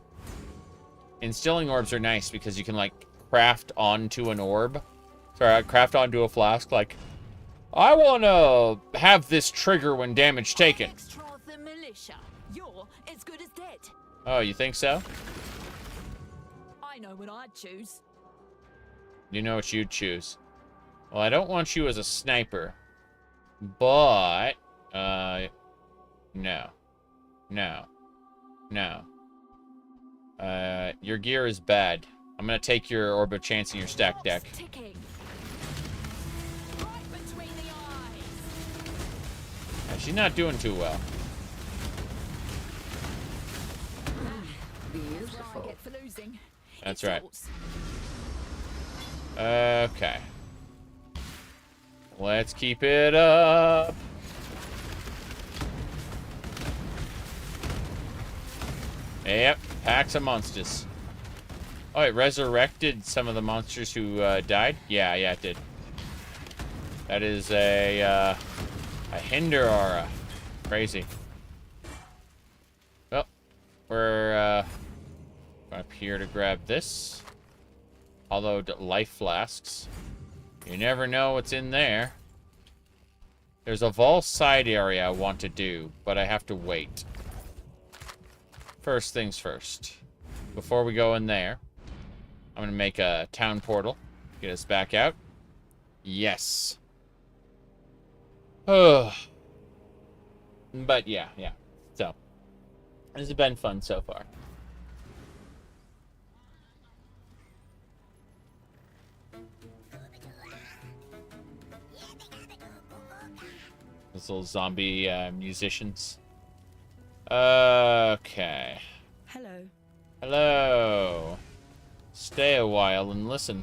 Instilling orbs are nice because you can, like, craft onto an orb. Sorry, craft onto a flask, like, I want to have this trigger when damage taken. You're as good as dead. Oh, you think so? I know what I'd choose. You know what you'd choose. Well, I don't want you as a sniper. But, no. No. No. Your gear is bad. I'm gonna take your Orb of Chance in your stack deck. Yeah, she's not doing too well. Beautiful. That's right. Okay. Let's keep it up. Yep, packs of monsters. Oh, it resurrected some of the monsters who died? Yeah, it did. That is a hinder aura. Crazy. Well, we're up here to grab this. Although life flasks. You never know what's in there. There's a Vaal side area I want to do, but I have to wait. First things first. Before we go in there, I'm going to make a town portal. Get us back out. Yes. Oh. But yeah. So, this has been fun so far. Those little zombie musicians. Okay. Hello. Hello. Stay a while and listen.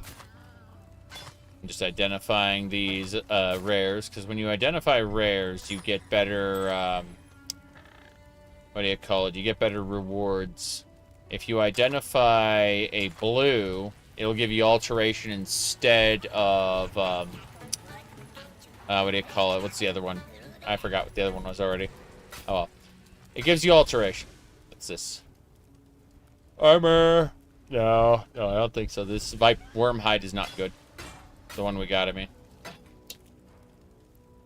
I'm just identifying these rares, because when you identify rares, you get better, what do you call it? You get better rewards. If you identify a blue, it'll give you alteration instead of, what do you call it? What's the other one? I forgot what the other one was already. Oh well. It gives you alteration. What's this? Armor. No, I don't think so. This worm hide is not good. The one we got, I mean.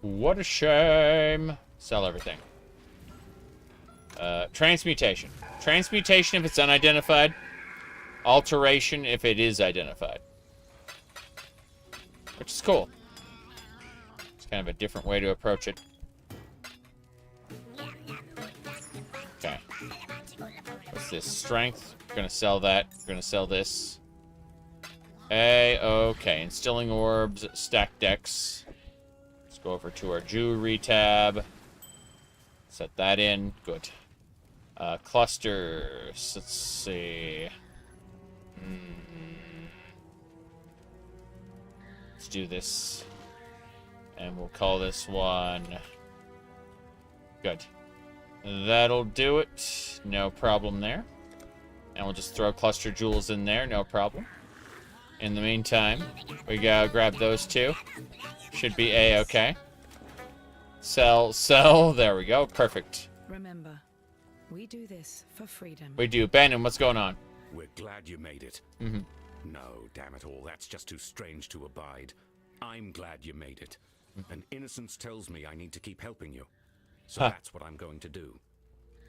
What a shame. Sell everything. Transmutation. Transmutation if it's unidentified. Alteration if it is identified. Which is cool. It's kind of a different way to approach it. Okay. What's this? Strength. We're gonna sell that. We're gonna sell this. Hey, okay. Instilling orbs, stack decks. Let's go over to our jewelry tab. Set that in. Good. Clusters. Let's see. Let's do this. And we'll call this one. Good. That'll do it. No problem there. And we'll just throw cluster jewels in there. No problem. In the meantime, we gotta grab those two. Should be A-okay. Sell. There we go. Perfect. Remember, we do this for freedom. We do. Bannon, what's going on? We're glad you made it. Mm-hmm. No, damn it all. That's just too strange to abide. I'm glad you made it. And innocence tells me I need to keep helping you. So that's what I'm going to do.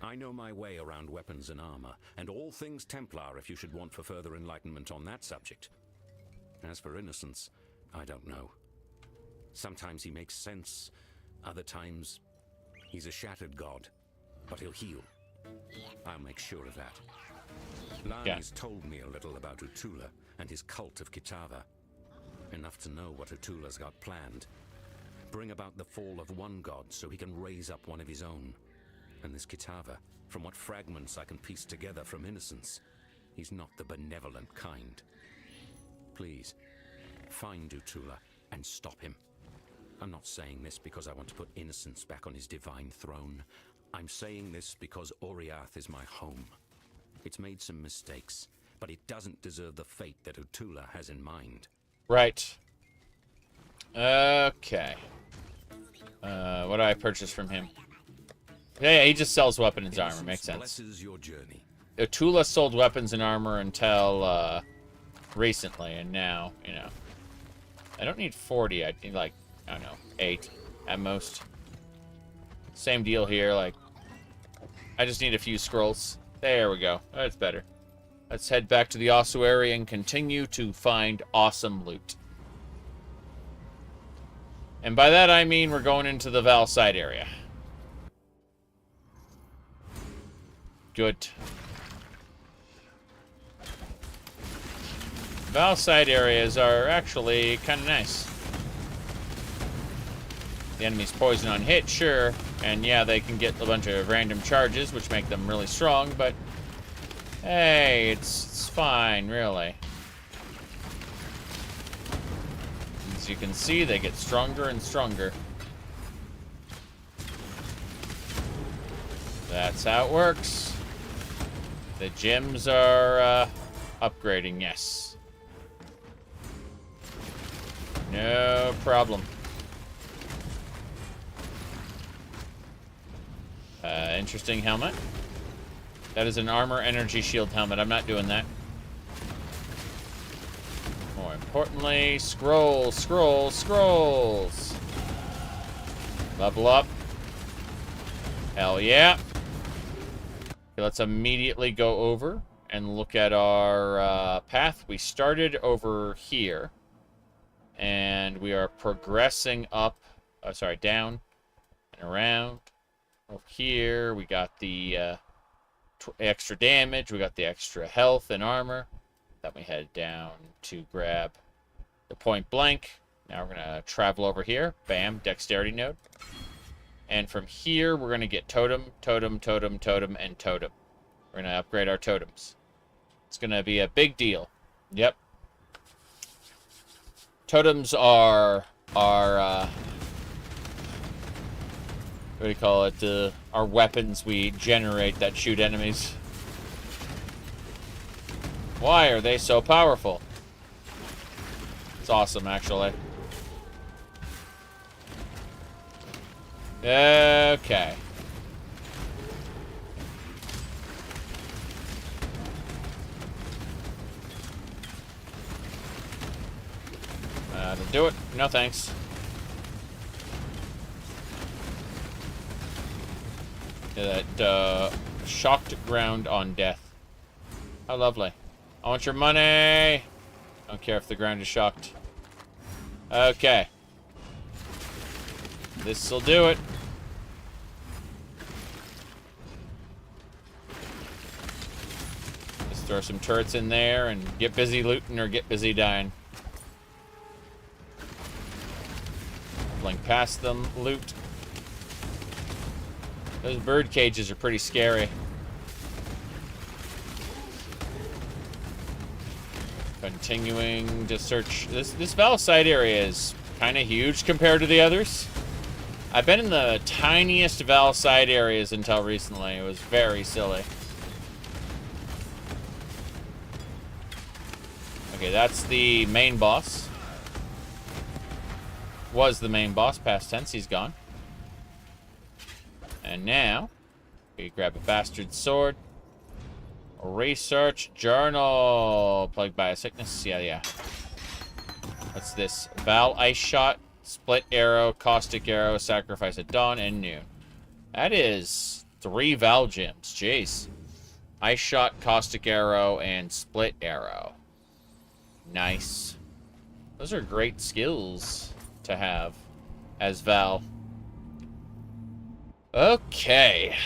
I know my way around weapons and armor, and all things Templar if you should want for further enlightenment on that subject. As for innocence, I don't know. Sometimes he makes sense, other times he's a shattered god, but he'll heal. I'll make sure of that. Lani's told me a little about Utula and his cult of Kitava. Enough to know what Utula's got planned. Bring about the fall of one god so he can raise up one of his own. And this Kitava, from what fragments I can piece together from innocence, he's not the benevolent kind. Please, find Utula and stop him. I'm not saying this because I want to put innocence back on his divine throne. I'm saying this because Oriath is my home. It's made some mistakes, but it doesn't deserve the fate that Utula has in mind. Right. Okay. What do I purchase from him? Yeah, he just sells weapons and armor. Makes sense. Blesses your journey. Tula sold weapons and armor until recently, and now, you know. I don't need 40. I need, like, I don't know, 8 at most. Same deal here. Like, I just need a few scrolls. There we go. That's better. Let's head back to the ossuary and continue to find awesome loot. And by that I mean we're going into the Vaal side area. Good. Vaal side areas are actually kind of nice. The enemy's poison on hit, sure. And yeah, they can get a bunch of random charges, which make them really strong, but hey, it's fine, really. As you can see, they get stronger and stronger. That's how it works. The gems are upgrading, yes. No problem. Interesting helmet. That is an armor energy shield helmet. I'm not doing that. More importantly, scrolls, scrolls, scrolls. Level up. Hell yeah. Okay, let's immediately go over and look at our path. We started over here. And we are progressing up, down and around. Over here, we got the extra damage. We got the extra health and armor. Then we head down to grab the point blank. Now we're going to travel over here. Bam, dexterity node. And from here, we're going to get totem, totem, totem, totem, and totem. We're going to upgrade our totems. It's going to be a big deal. Yep. Totems are what do you call it? Our weapons we generate that shoot enemies. Why are they so powerful? It's awesome, actually. Okay. To do it. No thanks. That shocked ground on death. How lovely. I want your money. Don't care if the ground is shocked. Okay. This'll do it. Just throw some turrets in there and get busy looting or get busy dying. Blink past them, loot. Those bird cages are pretty scary. Continuing to search. This Vaal side area is kind of huge compared to the others. I've been in the tiniest Vaal side areas until recently. It was very silly. Okay, that's the main boss. Was the main boss, past tense, he's gone. And now, we grab a bastard sword. A research journal. Plagued by a sickness. Yeah. What's this? Vaal ice shot, split arrow, caustic arrow, sacrifice at dawn and noon. That is 3 Vaal gems. Jeez. Ice shot, caustic arrow, and split arrow. Nice. Those are great skills to have as Vaal. Okay.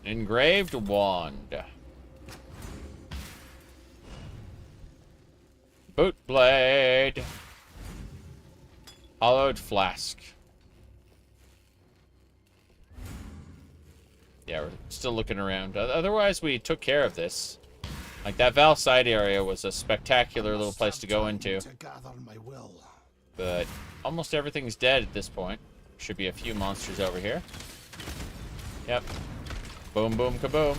Engraved wand. Boot blade. Hollowed flask. Yeah, we're still looking around. Otherwise, we took care of this. Like, that Vaal side area was a spectacular little place to go into. But almost everything's dead at this point. Should be a few monsters over here. Yep. Boom, boom, kaboom.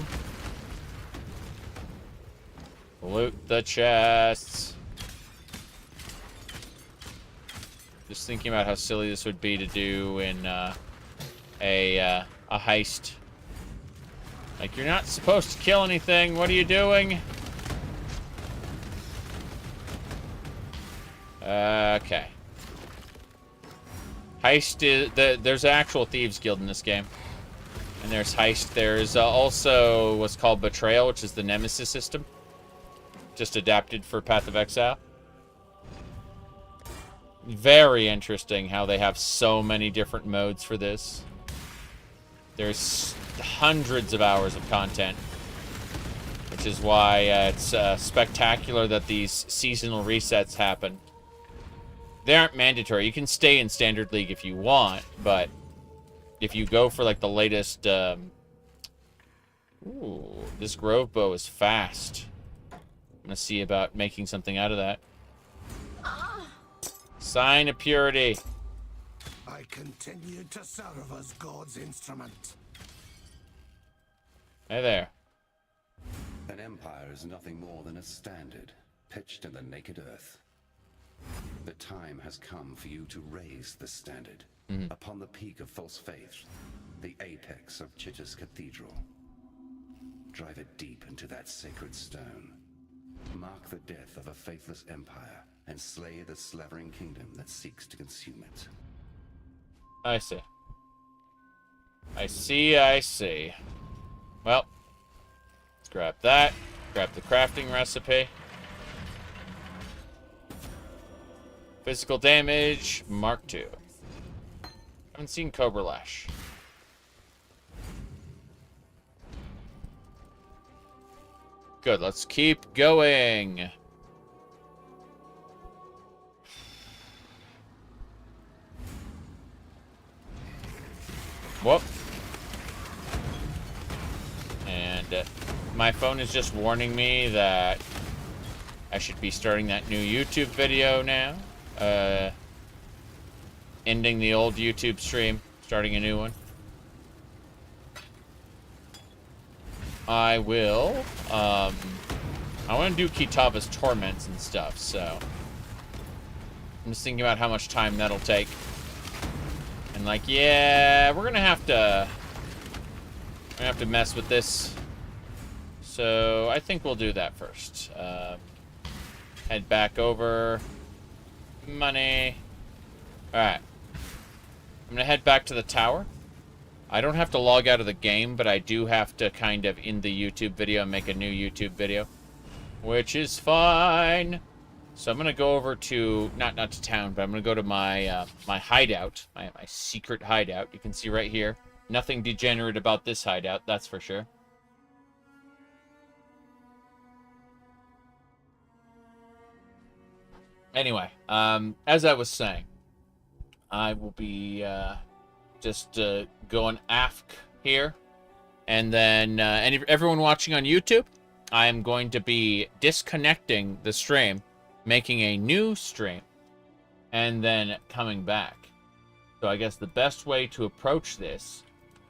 Loot the chests. Just thinking about how silly this would be to do in a heist. Like, you're not supposed to kill anything. What are you doing? Okay. Heist is... there's an actual Thieves Guild in this game. And there's Heist. There's also what's called Betrayal, which is the Nemesis system. Just adapted for Path of Exile. Very interesting how they have so many different modes for this. There's hundreds of hours of content. Which is why it's spectacular that these seasonal resets happen. They aren't mandatory. You can stay in Standard League if you want, but if you go for like the latest... Ooh, this Grove Bow is fast. I'm gonna see about making something out of that. Sign of Purity. I continue to serve as God's instrument. Hey there. An empire is nothing more than a standard, pitched in the naked earth. The time has come for you to raise the standard. Upon the peak of false faith, the apex of Chitta's cathedral. Drive it deep into that sacred stone. Mark the death of a faithless empire, and slay the slavering kingdom that seeks to consume it. I see. I see, I see. Well, let's grab that. Grab the crafting recipe. Physical damage, Mark II. Haven't seen Cobra Lash. Good, let's keep going. Whoop. And my phone is just warning me that I should be starting that new YouTube video now. Ending the old YouTube stream, starting a new one. I will. I want to do Kitava's Torments and stuff, so I'm just thinking about how much time that'll take. And like, yeah, we're gonna have to mess with this. So I think we'll do that first. Head back over. Money. Alright. I'm gonna head back to the tower. I don't have to log out of the game, but I do have to kind of end the YouTube video and make a new YouTube video. Which is fine. So I'm gonna go over to, not to town, but I'm gonna go to my my hideout. My secret hideout. You can see right here. Nothing degenerate about this hideout, that's for sure. Anyway, as I was saying, I will be just going aft here. And then everyone watching on YouTube, I am going to be disconnecting the stream, making a new stream, and then coming back. So I guess the best way to approach this,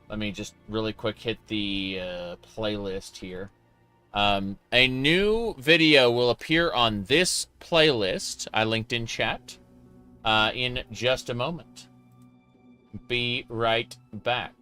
let me just really quick hit the playlist here. A new video will appear on this playlist I linked in chat in just a moment. Be right back.